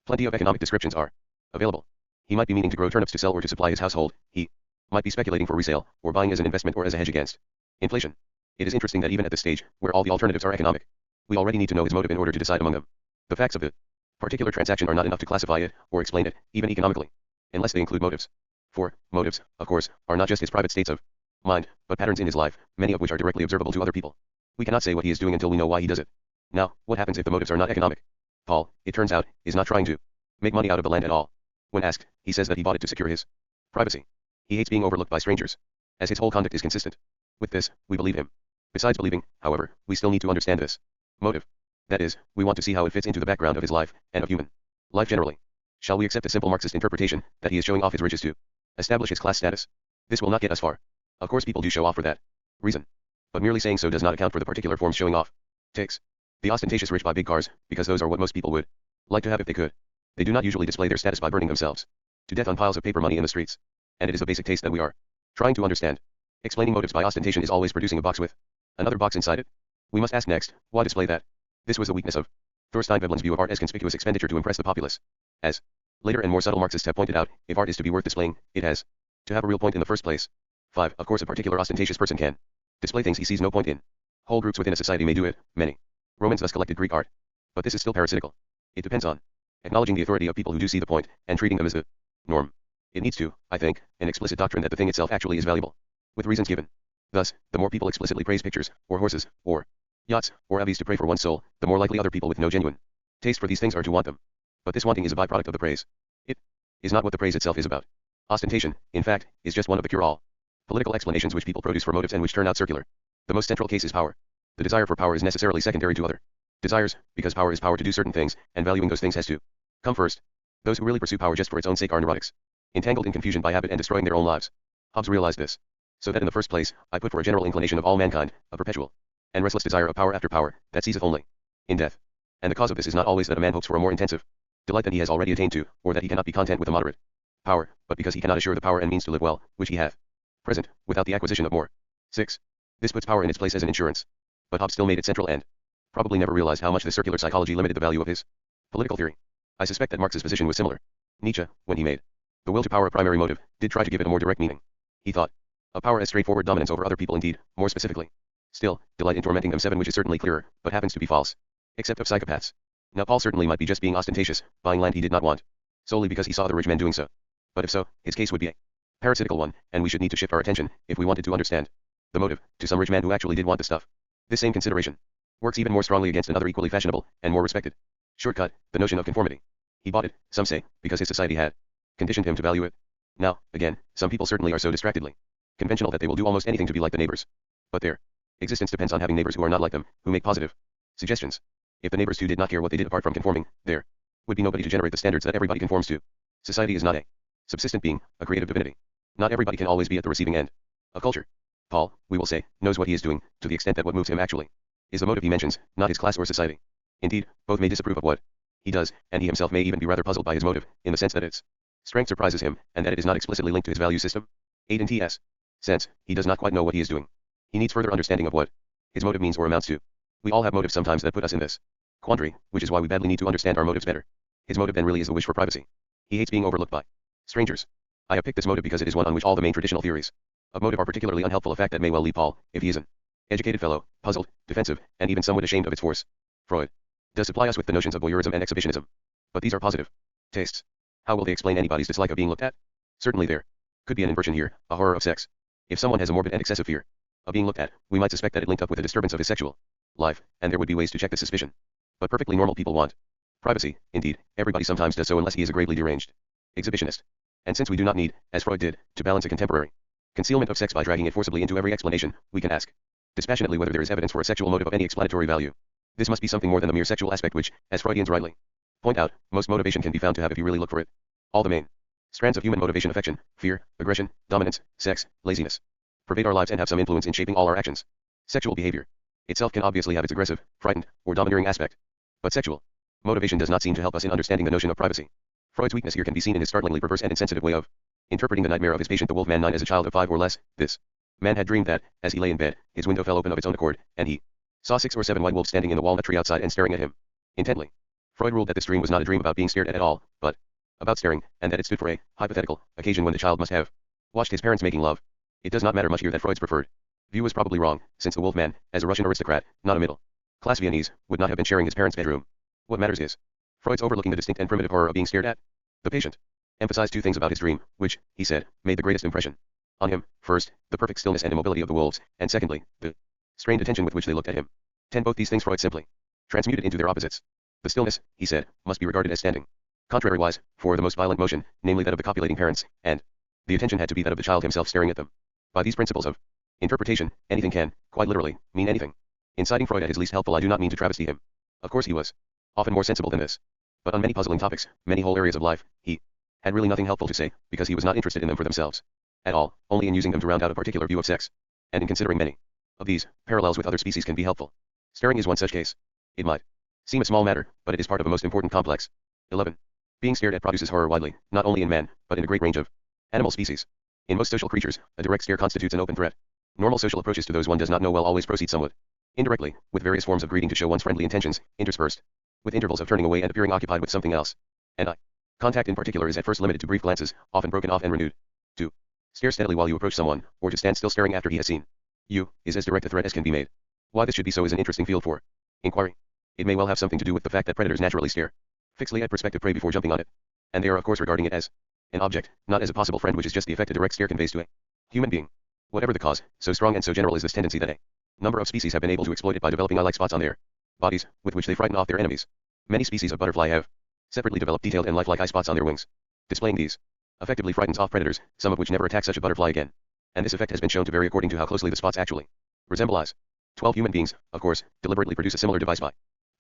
Plenty of economic descriptions are available. He might be meaning to grow turnips to sell or to supply his household. He might be speculating for resale, or buying as an investment or as a hedge against inflation. It is interesting that even at this stage, where all the alternatives are economic, we already need to know his motive in order to decide among them. The facts of the particular transaction are not enough to classify it, or explain it, even economically, unless they include motives. For motives, of course, are not just his private states of mind, but patterns in his life, many of which are directly observable to other people. We cannot say what he is doing until we know why he does it. Now, what happens if the motives are not economic? Paul, it turns out, is not trying to make money out of the land at all. When asked, he says that he bought it to secure his privacy. He hates being overlooked by strangers, as his whole conduct is consistent with this. We believe him. Besides believing, however, we still need to understand this motive. That is, we want to see how it fits into the background of his life, and of human life generally. Shall we accept a simple Marxist interpretation, that he is showing off his riches to establish his class status? This will not get us far. Of course people do show off for that. reason. But merely saying so does not account for the particular forms showing off takes. The ostentatious rich buy big cars, because those are what most people would like to have if they could. They do not usually display their status by burning themselves to death on piles of paper money in the streets. And it is a basic taste that we are trying to understand. Explaining motives by ostentation is always producing a box with another box inside it. We must ask next, why display that? This was the weakness of Thorstein Veblen's view of art as conspicuous expenditure to impress the populace. As later and more subtle Marxists have pointed out, if art is to be worth displaying, it has to have a real point in the first place. 5. Of course a particular ostentatious person can display things he sees no point in. Whole groups within a society may do it, many Romans thus collected Greek art. But this is still parasitical. It depends on acknowledging the authority of people who do see the point, and treating them as the norm. It needs to, I think, an explicit doctrine that the thing itself actually is valuable, with reasons given. Thus, the more people explicitly praise pictures, or horses, or yachts, or abbeys to pray for one's soul, the more likely other people with no genuine taste for these things are to want them. But this wanting is a byproduct of the praise. It is not what the praise itself is about. Ostentation, in fact, is just one of the cure-all political explanations which people produce for motives and which turn out circular. The most central case is power. The desire for power is necessarily secondary to other desires, because power is power to do certain things, and valuing those things has to come first. Those who really pursue power just for its own sake are neurotics, entangled in confusion by habit and destroying their own lives. Hobbes realized this. So that in the first place, I put for a general inclination of all mankind, a perpetual and restless desire of power after power, that ceaseth only in death. And the cause of this is not always that a man hopes for a more intensive delight than he has already attained to, or that he cannot be content with a moderate power, but because he cannot assure the power and means to live well, which he hath present, without the acquisition of more. 6. This puts power in its place as an insurance. But Hobbes still made it central and probably never realized how much this circular psychology limited the value of his political theory. I suspect that Marx's position was similar. Nietzsche, when he made the will to power a primary motive, did try to give it a more direct meaning. He thought of power as straightforward dominance over other people, indeed, more specifically still, delight in tormenting them. 7, which is certainly clearer, but happens to be false. Except of psychopaths. Now Paul certainly might be just being ostentatious, buying land he did not want, solely because he saw the rich men doing so. But if so, his case would be a parasitical one, and we should need to shift our attention, if we wanted to understand the motive, to some rich man who actually did want the stuff. This same consideration works even more strongly against another equally fashionable, and more respected shortcut, the notion of conformity. He bought it, some say, because his society had conditioned him to value it. Now, again, some people certainly are so distractedly conventional that they will do almost anything to be like the neighbors. But their existence depends on having neighbors who are not like them, who make positive suggestions. If the neighbors too did not care what they did apart from conforming, there would be nobody to generate the standards that everybody conforms to. Society is not a subsistent being, a creative divinity. Not everybody can always be at the receiving end of culture. Paul, we will say, knows what he is doing, to the extent that what moves him actually is the motive he mentions, not his class or society. Indeed, both may disapprove of what he does, and he himself may even be rather puzzled by his motive, in the sense that its strength surprises him, and that it is not explicitly linked to his value system. 8. In T.S. sense, he does not quite know what he is doing. He needs further understanding of what his motive means or amounts to. We all have motives sometimes that put us in this quandary, which is why we badly need to understand our motives better. His motive then really is a wish for privacy. He hates being overlooked by strangers. I have picked this motive because it is one on which all the main traditional theories of motive are particularly unhelpful, a fact that may well leave Paul, if he is an educated fellow, puzzled, defensive, and even somewhat ashamed of its force. Freud does supply us with the notions of voyeurism and exhibitionism. But these are positive tastes. How will they explain anybody's dislike of being looked at? Certainly there could be an inversion here, a horror of sex. If someone has a morbid and excessive fear of being looked at, we might suspect that it linked up with a disturbance of his sexual life, and there would be ways to check this suspicion. But perfectly normal people want privacy. Indeed, everybody sometimes does so unless he is a gravely deranged exhibitionist. And since we do not need, as Freud did, to balance a contemporary concealment of sex by dragging it forcibly into every explanation, we can ask dispassionately whether there is evidence for a sexual motive of any explanatory value. This must be something more than the mere sexual aspect which, as Freudians rightly point out, most motivation can be found to have if you really look for it. All the main strands of human motivation, affection, fear, aggression, dominance, sex, laziness, pervade our lives and have some influence in shaping all our actions. Sexual behavior itself can obviously have its aggressive, frightened, or domineering aspect. But sexual motivation does not seem to help us in understanding the notion of privacy. Freud's weakness here can be seen in his startlingly perverse and insensitive way of interpreting the nightmare of his patient the Wolfman 9 as a child of 5 or less. This man had dreamed that, as he lay in bed, his window fell open of its own accord, and he saw 6 or 7 white wolves standing in the walnut tree outside and staring at him intently. Freud ruled that this dream was not a dream about being stared at all, but about staring, and that it stood for a hypothetical occasion when the child must have watched his parents making love. It does not matter much here that Freud's preferred view was probably wrong, since the Wolfman, as a Russian aristocrat, not a middle-class Viennese, would not have been sharing his parents' bedroom. What matters is Freud's overlooking the distinct and primitive horror of being stared at. The patient emphasized 2 things about his dream, which, he said, made the greatest impression on him. First, the perfect stillness and immobility of the wolves, and secondly, the strained attention with which they looked at him. 10. Both these things Freud simply transmuted into their opposites. The stillness, he said, must be regarded as standing contrariwise, for the most violent motion, namely that of the copulating parents, and the attention had to be that of the child himself staring at them. By these principles of interpretation, anything can, quite literally, mean anything. In citing Freud at his least helpful, I do not mean to travesty him. Of course he was often more sensible than this. But on many puzzling topics, many whole areas of life, he had really nothing helpful to say, because he was not interested in them for themselves at all, only in using them to round out a particular view of sex, and in considering many Of these, parallels with other species can be helpful. Staring is one such case. It might seem a small matter, but it is part of a most important complex. 11. Being stared at produces horror widely, not only in man, but in a great range of animal species. In most social creatures, a direct stare constitutes an open threat. Normal social approaches to those one does not know well always proceed somewhat indirectly, with various forms of greeting to show one's friendly intentions, interspersed with intervals of turning away and appearing occupied with something else. And eye contact in particular is at first limited to brief glances, often broken off and renewed. To stare steadily while you approach someone, or to stand still staring after he has seen you, is as direct a threat as can be made. Why this should be so is an interesting field for inquiry. It may well have something to do with the fact that predators naturally stare fixedly at prospective prey before jumping on it. And they are of course regarding it as an object, not as a possible friend, which is just the effect a direct stare conveys to a human being. Whatever the cause, so strong and so general is this tendency that a number of species have been able to exploit it by developing eye-like spots on their bodies, with which they frighten off their enemies. Many species of butterfly have separately developed detailed and lifelike eye spots on their wings. Displaying these effectively frightens off predators, some of which never attack such a butterfly again. And this effect has been shown to vary according to how closely the spots actually resemble eyes. 12 human beings, of course, deliberately produce a similar device by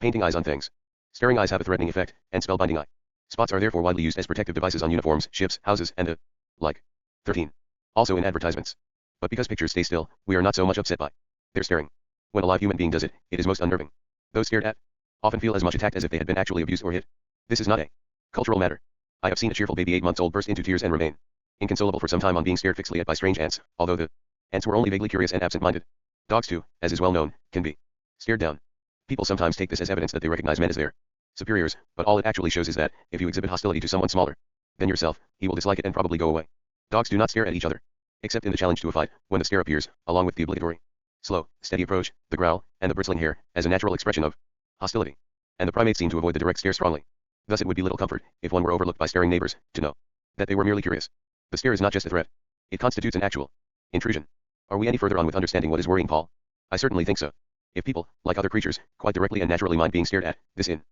painting eyes on things. Staring eyes have a threatening effect, and spellbinding eye spots are therefore widely used as protective devices on uniforms, ships, houses, and the like. 13. Also in advertisements. But because pictures stay still, we are not so much upset by their staring. When a live human being does it, it is most unnerving. Those stared at often feel as much attacked as if they had been actually abused or hit. This is not a cultural matter. I have seen a cheerful baby 8 months old burst into tears and remain inconsolable for some time on being stared fixedly at by strange ants, although the ants were only vaguely curious and absent-minded. Dogs too, as is well known, can be stared down. People sometimes take this as evidence that they recognize men as their superiors, but all it actually shows is that, if you exhibit hostility to someone smaller than yourself, he will dislike it and probably go away. Dogs do not stare at each other, except in the challenge to a fight, when the stare appears, along with the obligatory slow, steady approach, the growl, and the bristling hair, as a natural expression of hostility. And the primates seem to avoid the direct stare strongly. Thus it would be little comfort, if one were overlooked by staring neighbors, to know that they were merely curious. The stare is not just a threat. It constitutes an actual intrusion. Are we any further on with understanding what is worrying Paul? I certainly think so. If people, like other creatures, quite directly and naturally mind being stared at, this in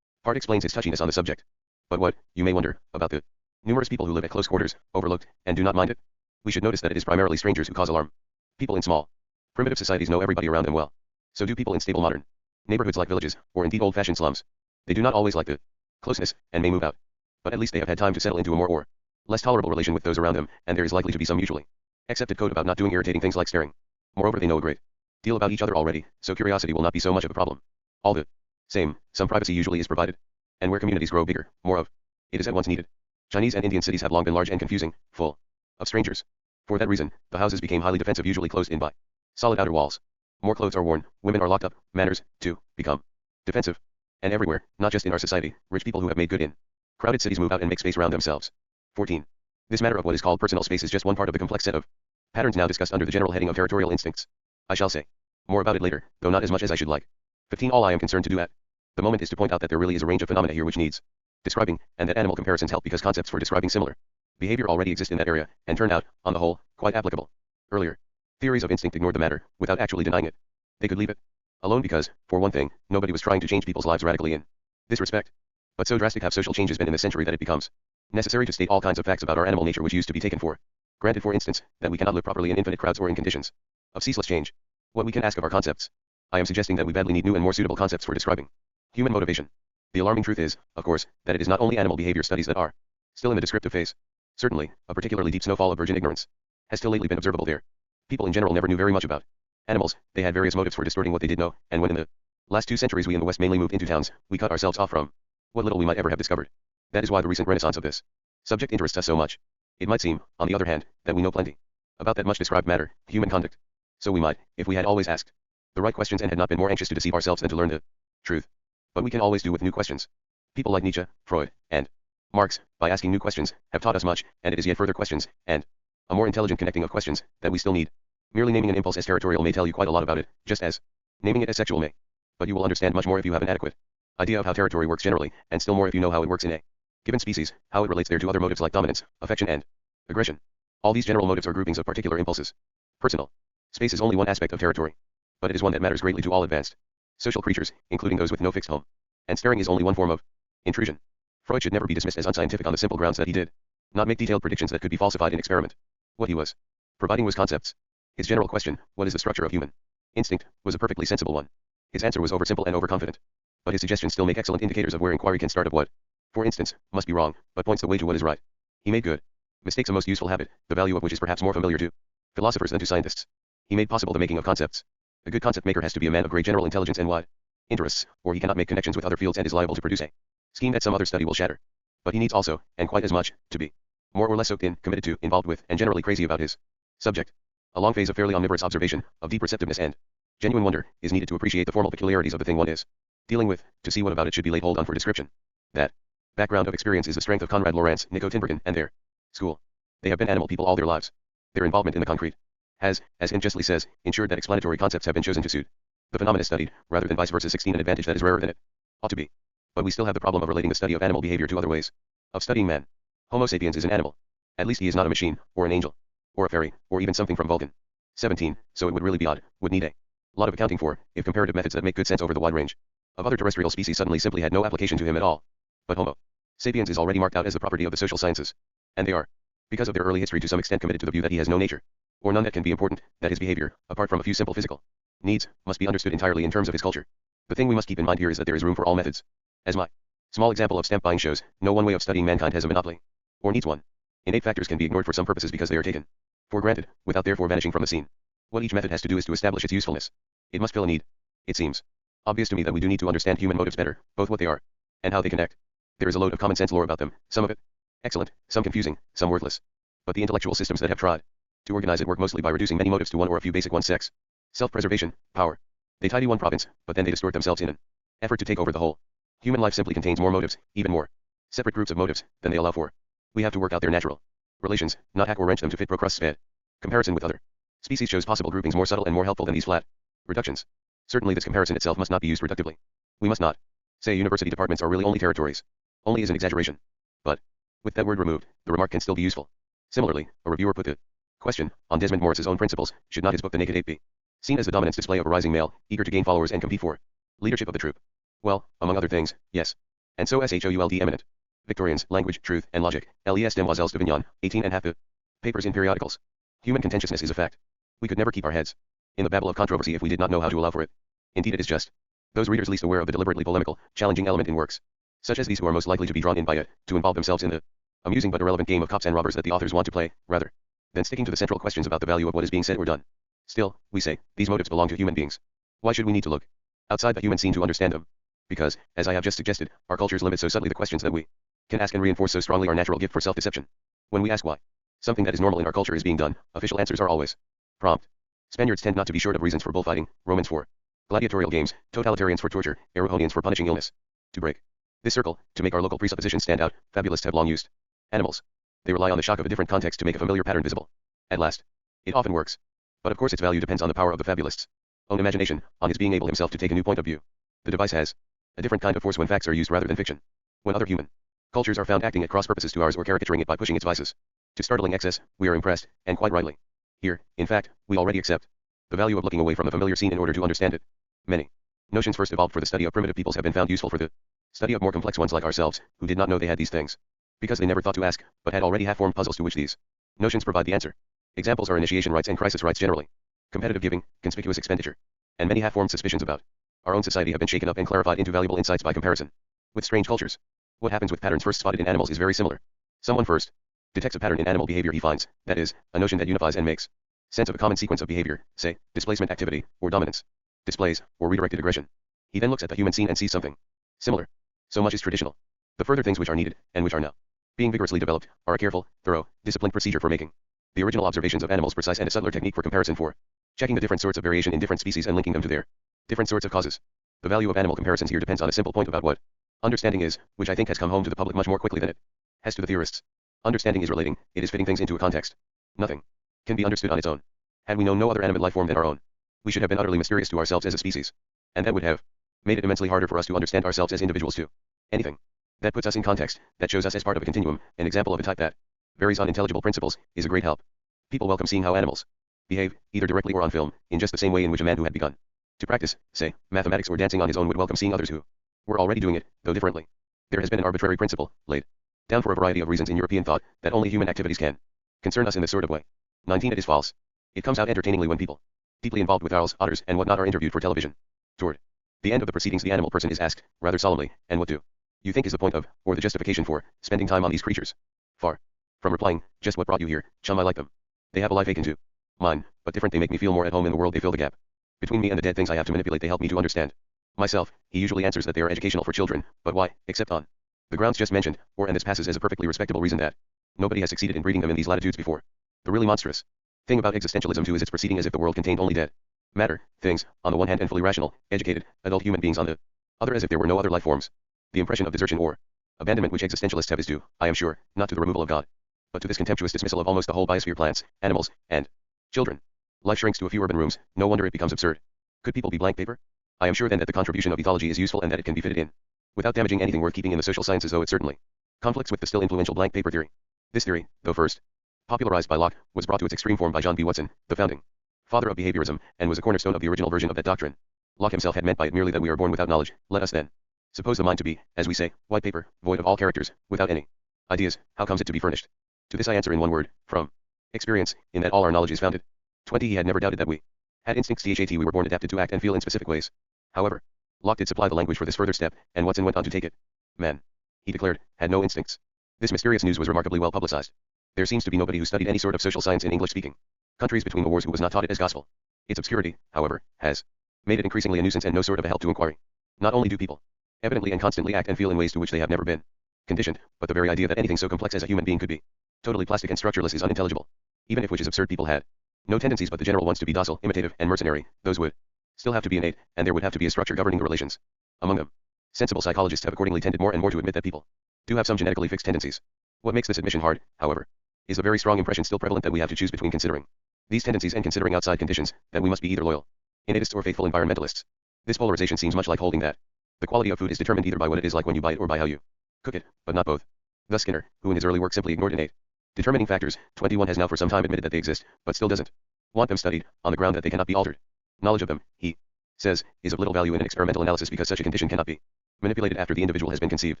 part explains his touchiness on the subject. But what, you may wonder, about the numerous people who live at close quarters, overlooked, and do not mind it? We should notice that it is primarily strangers who cause alarm. People in small, primitive societies know everybody around them well. So do people in stable modern neighborhoods like villages, or indeed old-fashioned slums. They do not always like the closeness, and may move out. But at least they have had time to settle into a more or less tolerable relation with those around them, and there is likely to be some mutually accepted code about not doing irritating things like staring. Moreover, they know a great deal about each other already, so curiosity will not be so much of a problem. All the same, some privacy usually is provided. And where communities grow bigger, more of it is at once needed. Chinese and Indian cities have long been large and confusing, full of strangers. For that reason, the houses became highly defensive, usually closed in by solid outer walls. More clothes are worn, women are locked up, manners, too, become defensive. And everywhere, not just in our society, rich people who have made good in crowded cities move out and make space around themselves. 14. This matter of what is called personal space is just one part of the complex set of patterns now discussed under the general heading of territorial instincts. I shall say more about it later, though not as much as I should like. 15. All I am concerned to do at the moment is to point out that there really is a range of phenomena here which needs describing, and that animal comparisons help because concepts for describing similar behavior already exist in that area, and turn out, on the whole, quite applicable. Earlier theories of instinct ignored the matter, without actually denying it. They could leave it alone because, for one thing, nobody was trying to change people's lives radically in this respect. But so drastic have social changes been in this century that it becomes necessary to state all kinds of facts about our animal nature which used to be taken for granted, for instance, that we cannot live properly in infinite crowds or in conditions of ceaseless change. What we can ask of our concepts. I am suggesting that we badly need new and more suitable concepts for describing human motivation. The alarming truth is, of course, that it is not only animal behavior studies that are still in the descriptive phase. Certainly, a particularly deep snowfall of virgin ignorance has till lately been observable there. People in general never knew very much about animals. They had various motives for distorting what they did know, and when in the last 2 centuries we in the West mainly moved into towns, we cut ourselves off from what little we might ever have discovered. That is why the recent renaissance of this subject interests us so much. It might seem, on the other hand, that we know plenty about that much described matter, human conduct. So we might, if we had always asked the right questions and had not been more anxious to deceive ourselves than to learn the truth. But we can always do with new questions. People like Nietzsche, Freud, and Marx, by asking new questions, have taught us much, and it is yet further questions, and a more intelligent connecting of questions, that we still need. Merely naming an impulse as territorial may tell you quite a lot about it, just as naming it as sexual may. But you will understand much more if you have an adequate idea of how territory works generally, and still more if you know how it works in a given species, how it relates there to other motives like dominance, affection and aggression. All these general motives are groupings of particular impulses. Personal space is only one aspect of territory, but it is one that matters greatly to all advanced social creatures, including those with no fixed home. And staring is only one form of intrusion. Freud should never be dismissed as unscientific on the simple grounds that he did not make detailed predictions that could be falsified in experiment. What he was providing was concepts. His general question, what is the structure of human instinct, was a perfectly sensible one. His answer was oversimple and overconfident. But his suggestions still make excellent indicators of where inquiry can start, of what, for instance, must be wrong, but points the way to what is right. He made good mistakes a most useful habit, the value of which is perhaps more familiar to philosophers than to scientists. He made possible the making of concepts. A good concept maker has to be a man of great general intelligence and wide interests, or he cannot make connections with other fields and is liable to produce a scheme that some other study will shatter. But he needs also, and quite as much, to be more or less soaked in, committed to, involved with, and generally crazy about his subject. A long phase of fairly omnivorous observation, of deep receptiveness and genuine wonder, is needed to appreciate the formal peculiarities of the thing one is dealing with, to see what about it should be laid hold on for description. That background of experience is the strength of Conrad Lorenz, Nico Tinbergen, and their school. They have been animal people all their lives. Their involvement in the concrete has, as Hind justly says, ensured that explanatory concepts have been chosen to suit the phenomena studied, rather than vice versa, 16, an advantage that is rarer than it ought to be. But we still have the problem of relating the study of animal behavior to other ways of studying man. Homo sapiens is an animal. At least he is not a machine, or an angel, or a fairy, or even something from Vulcan. 17, so it would really be odd, would need a lot of accounting for, if comparative methods that make good sense over the wide range of other terrestrial species suddenly simply had no application to him at all. But Homo sapiens is already marked out as the property of the social sciences. And they are, because of their early history, to some extent committed to the view that he has no nature, or none that can be important, that his behavior, apart from a few simple physical needs, must be understood entirely in terms of his culture. The thing we must keep in mind here is that there is room for all methods. As my small example of stamp buying shows, no one way of studying mankind has a monopoly, or needs one. Innate factors can be ignored for some purposes because they are taken for granted, without therefore vanishing from the scene. What each method has to do is to establish its usefulness. It must fill a need. It seems obvious to me that we do need to understand human motives better, both what they are, and how they connect. There is a load of common sense lore about them, some of it excellent, some confusing, some worthless. But the intellectual systems that have tried to organize it work mostly by reducing many motives to one or a few basic ones: sex, self-preservation, power. They tidy one province, but then they distort themselves in an effort to take over the whole. Human life simply contains more motives, even more separate groups of motives, than they allow for. We have to work out their natural relations, not hack or wrench them to fit Procrust's comparison with other species shows possible groupings more subtle and more helpful than these flat reductions. Certainly this comparison itself must not be used reductively. We must not say university departments are really only territories. Only is an exaggeration. But, with that word removed, the remark can still be useful. Similarly, a reviewer put the question, on Desmond Morris's own principles, should not his book The Naked Ape be seen as the dominance display of a rising male, eager to gain followers and compete for leadership of the troop? Well, among other things, yes. And so should eminent Victorians, Language, Truth, and Logic, Les Demoiselles de Vignon, 18½ papers in periodicals. Human contentiousness is a fact. We could never keep our heads in the babble of controversy if we did not know how to allow for it. Indeed it is just those readers least aware of the deliberately polemical, challenging element in works such as these who are most likely to be drawn in by it, to involve themselves in the amusing but irrelevant game of cops and robbers that the authors want to play, rather than sticking to the central questions about the value of what is being said or done. Still, we say, these motives belong to human beings. Why should we need to look outside the human scene to understand them? Because, as I have just suggested, our cultures limit so subtly the questions that we can ask and reinforce so strongly our natural gift for self-deception. When we ask why something that is normal in our culture is being done, official answers are always prompt. Spaniards tend not to be short of reasons for bullfighting, Romans for gladiatorial games, totalitarians for torture, Erewhonians for punishing illness. To break this circle, to make our local presuppositions stand out, fabulists have long used animals. They rely on the shock of a different context to make a familiar pattern visible. At last, it often works. But of course its value depends on the power of the fabulist's own imagination, on his being able himself to take a new point of view. The device has a different kind of force when facts are used rather than fiction. When other human cultures are found acting at cross purposes to ours or caricaturing it by pushing its vices to startling excess, we are impressed, and quite rightly. Here, in fact, we already accept the value of looking away from the familiar scene in order to understand it. Many notions first evolved for the study of primitive peoples have been found useful for the study of more complex ones like ourselves, who did not know they had these things, because they never thought to ask, but had already half-formed puzzles to which these notions provide the answer. Examples are initiation rites and crisis rites generally, competitive giving, conspicuous expenditure, and many half-formed suspicions about our own society have been shaken up and clarified into valuable insights by comparison with strange cultures. What happens with patterns first spotted in animals is very similar. Someone first detects a pattern in animal behavior he finds, that is, a notion that unifies and makes sense of a common sequence of behavior, say, displacement activity, or dominance, displays, or redirected aggression. He then looks at the human scene and sees something similar. So much is traditional. The further things which are needed, and which are now being vigorously developed, are a careful, thorough, disciplined procedure for making the original observations of animals precise and a subtler technique for comparison for checking the different sorts of variation in different species and linking them to their different sorts of causes. The value of animal comparisons here depends on a simple point about what understanding is, which I think has come home to the public much more quickly than it has to the theorists. Understanding is relating, it is fitting things into a context. Nothing can be understood on its own. Had we known no other animate life form than our own, we should have been utterly mysterious to ourselves as a species. And that would have made it immensely harder for us to understand ourselves as individuals too. Anything that puts us in context, that shows us as part of a continuum, an example of a type that varies on intelligible principles, is a great help. People welcome seeing how animals behave, either directly or on film, in just the same way in which a man who had begun to practice, say, mathematics or dancing on his own would welcome seeing others who were already doing it, though differently. There has been an arbitrary principle, laid down for a variety of reasons in European thought, that only human activities can concern us in this sort of way. 19. It is false. It comes out entertainingly when people, deeply involved with owls, otters, and whatnot, are interviewed for television. Toward the end of the proceedings the animal person is asked, rather solemnly, and what do you think is the point of, or the justification for, spending time on these creatures? Far from replying, just what brought you here, chum, I like them. They have a life akin to mine, but different. They make me feel more at home in the world. They fill the gap Between me and the dead things I have to manipulate, they help me to understand myself. He usually answers that they are educational for children, but why, except on the grounds just mentioned, and this passes as a perfectly respectable reason that nobody has succeeded in breeding them in these latitudes before. The really monstrous thing about existentialism too is its proceeding as if the world contained only dead matter, things, on the one hand, and fully rational, educated, adult human beings on the other, as if there were no other life forms. The impression of desertion or abandonment which existentialists have is due, I am sure, not to the removal of God, but to this contemptuous dismissal of almost the whole biosphere, plants, animals, and children. Life shrinks to a few urban rooms, no wonder it becomes absurd. Could people be blank paper? I am sure then that the contribution of ethology is useful and that it can be fitted in without damaging anything worth keeping in the social sciences, though it certainly conflicts with the still influential blank paper theory. This theory, though first popularized by Locke, was brought to its extreme form by John B. Watson, the founding father of behaviorism, and was a cornerstone of the original version of that doctrine. Locke himself had meant by it merely that we are born without knowledge. Let us then suppose the mind to be, as we say, white paper, void of all characters, without any ideas. How comes it to be furnished? To this I answer in one word, from experience, in that all our knowledge is founded. 20. He had never doubted that we had instincts, that we were born adapted to act and feel in specific ways. However, Locke did supply the language for this further step, and Watson went on to take it. Man, he declared, had no instincts. This mysterious news was remarkably well publicized. There seems to be nobody who studied any sort of social science in English-speaking countries between the wars who was not taught it as gospel. Its obscurity, however, has made it increasingly a nuisance and no sort of a help to inquiry. Not only do people evidently and constantly act and feel in ways to which they have never been conditioned, but the very idea that anything so complex as a human being could be totally plastic and structureless is unintelligible. Even if, which is absurd, people had no tendencies but the general ones to be docile, imitative, and mercenary, those would still have to be innate, and there would have to be a structure governing the relations among them. Sensible psychologists have accordingly tended more and more to admit that people do have some genetically fixed tendencies. What makes this admission hard, however, is the very strong impression still prevalent that we have to choose between considering these tendencies and considering outside conditions, that we must be either loyal innatists or faithful environmentalists. This polarization seems much like holding that the quality of food is determined either by what it is like when you buy it or by how you cook it, but not both. Thus Skinner, who in his early work simply ignored innate determining factors, 21, has now for some time admitted that they exist, but still doesn't want them studied, on the ground that they cannot be altered. Knowledge of them, he says, is of little value in an experimental analysis because such a condition cannot be manipulated after the individual has been conceived.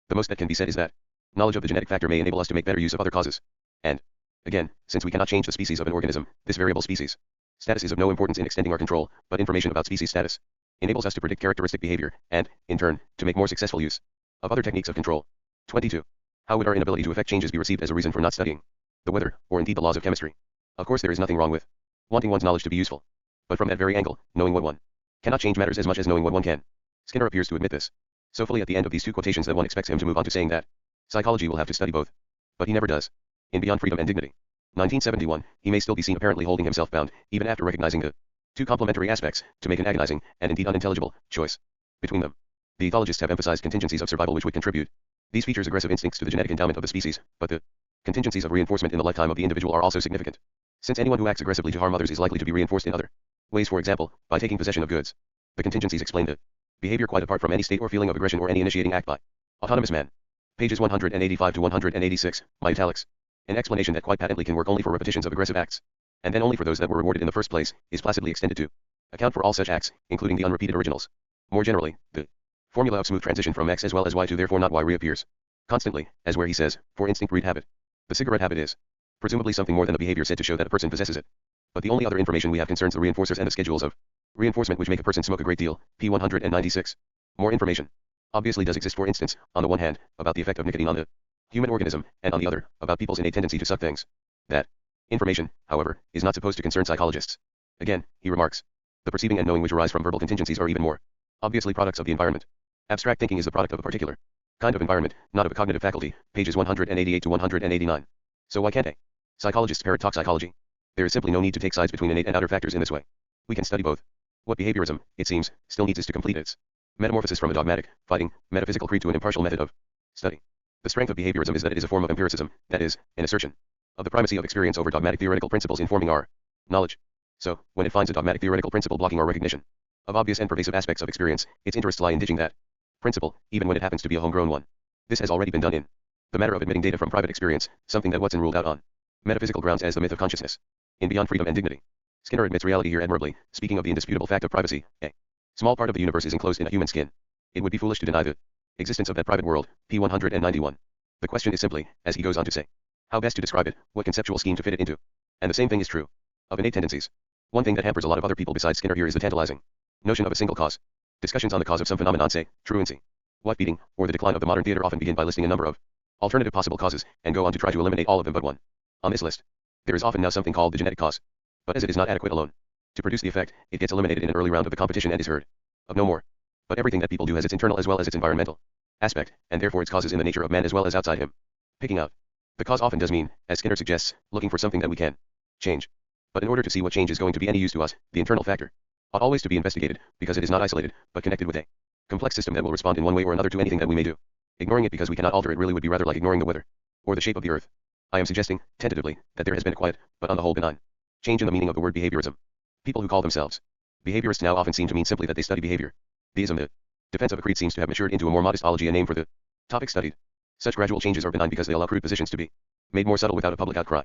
The most that can be said is that knowledge of the genetic factor may enable us to make better use of other causes. And, again, since we cannot change the species of an organism, this variable species status is of no importance in extending our control, but information about species status enables us to predict characteristic behavior, and, in turn, to make more successful use of other techniques of control. 22. How would our inability to effect changes be received as a reason for not studying the weather, or indeed the laws of chemistry? Of course there is nothing wrong with wanting one's knowledge to be useful. But from that very angle, knowing what one cannot change matters as much as knowing what one can. Skinner appears to admit this so fully at the end of these two quotations that one expects him to move on to saying that psychology will have to study both. But he never does. In Beyond Freedom and Dignity, 1971, he may still be seen apparently holding himself bound, even after recognizing the two complementary aspects, to make an agonizing, and indeed unintelligible, choice between them. The ethologists have emphasized contingencies of survival which would contribute these features aggressive instincts to the genetic endowment of the species, but the contingencies of reinforcement in the lifetime of the individual are also significant. Since anyone who acts aggressively to harm others is likely to be reinforced in other ways, for example, by taking possession of goods. The contingencies explain the behavior quite apart from any state or feeling of aggression or any initiating act by autonomous man. Pages 185 to 186, my italics. An explanation that quite patently can work only for repetitions of aggressive acts, and then only for those that were rewarded in the first place, is placidly extended to account for all such acts, including the unrepeated originals. More generally, the formula of smooth transition from X as well as Y to therefore not Y reappears constantly, as where he says, for instinct read habit. The cigarette habit is presumably something more than the behavior said to show that a person possesses it. But the only other information we have concerns the reinforcers and the schedules of reinforcement which make a person smoke a great deal, p. 196. More information obviously does exist, for instance, on the one hand, about the effect of nicotine on the human organism, and on the other, about people's innate tendency to suck things. That information, however, is not supposed to concern psychologists. Again, he remarks, the perceiving and knowing which arise from verbal contingencies are even more obviously products of the environment. Abstract thinking is the product of a particular kind of environment, not of a cognitive faculty, pages 188 to 189. So why can't a psychologist parrot talk psychology? There is simply no need to take sides between innate and outer factors in this way. We can study both. What behaviorism, it seems, still needs is to complete its metamorphosis from a dogmatic, fighting, metaphysical creed to an impartial method of study. The strength of behaviorism is that it is a form of empiricism, that is, an assertion of the primacy of experience over dogmatic theoretical principles informing our knowledge. So, when it finds a dogmatic theoretical principle blocking our recognition of obvious and pervasive aspects of experience, its interests lie in ditching that principle, even when it happens to be a homegrown one. This has already been done in the matter of admitting data from private experience, something that Watson ruled out on metaphysical grounds as the myth of consciousness. In Beyond Freedom and Dignity, Skinner admits reality here admirably, speaking of the indisputable fact of privacy. A small part of the universe is enclosed in a human skin. It would be foolish to deny the existence of that private world, p. 191. The question is simply, as he goes on to say, how best to describe it, what conceptual scheme to fit it into. And the same thing is true of innate tendencies. One thing that hampers a lot of other people besides Skinner here is the tantalizing notion of a single cause. Discussions on the cause of some phenomenon, say, truancy, wife beating, or the decline of the modern theater often begin by listing a number of alternative possible causes, and go on to try to eliminate all of them but one. On this list, there is often now something called the genetic cause. But as it is not adequate alone To produce the effect, it gets eliminated in an early round of the competition and is heard of no more. But everything that people do has its internal as well as its environmental aspect, and therefore its causes in the nature of man as well as outside him. Picking out the cause often does mean, as Skinner suggests, looking for something that we can change. But in order to see what change is going to be any use to us, the internal factor ought always to be investigated, because it is not isolated, but connected with a complex system that will respond in one way or another to anything that we may do. Ignoring it because we cannot alter it really would be rather like ignoring the weather, or the shape of the earth. I am suggesting, tentatively, that there has been a quiet, but on the whole benign, change in the meaning of the word behaviorism. People who call themselves behaviorists now often seem to mean simply that they study behavior. Deism, the defense of a creed, seems to have matured into a more modest ology, a name for the topic studied. Such gradual changes are benign because they allow crude positions to be made more subtle without a public outcry.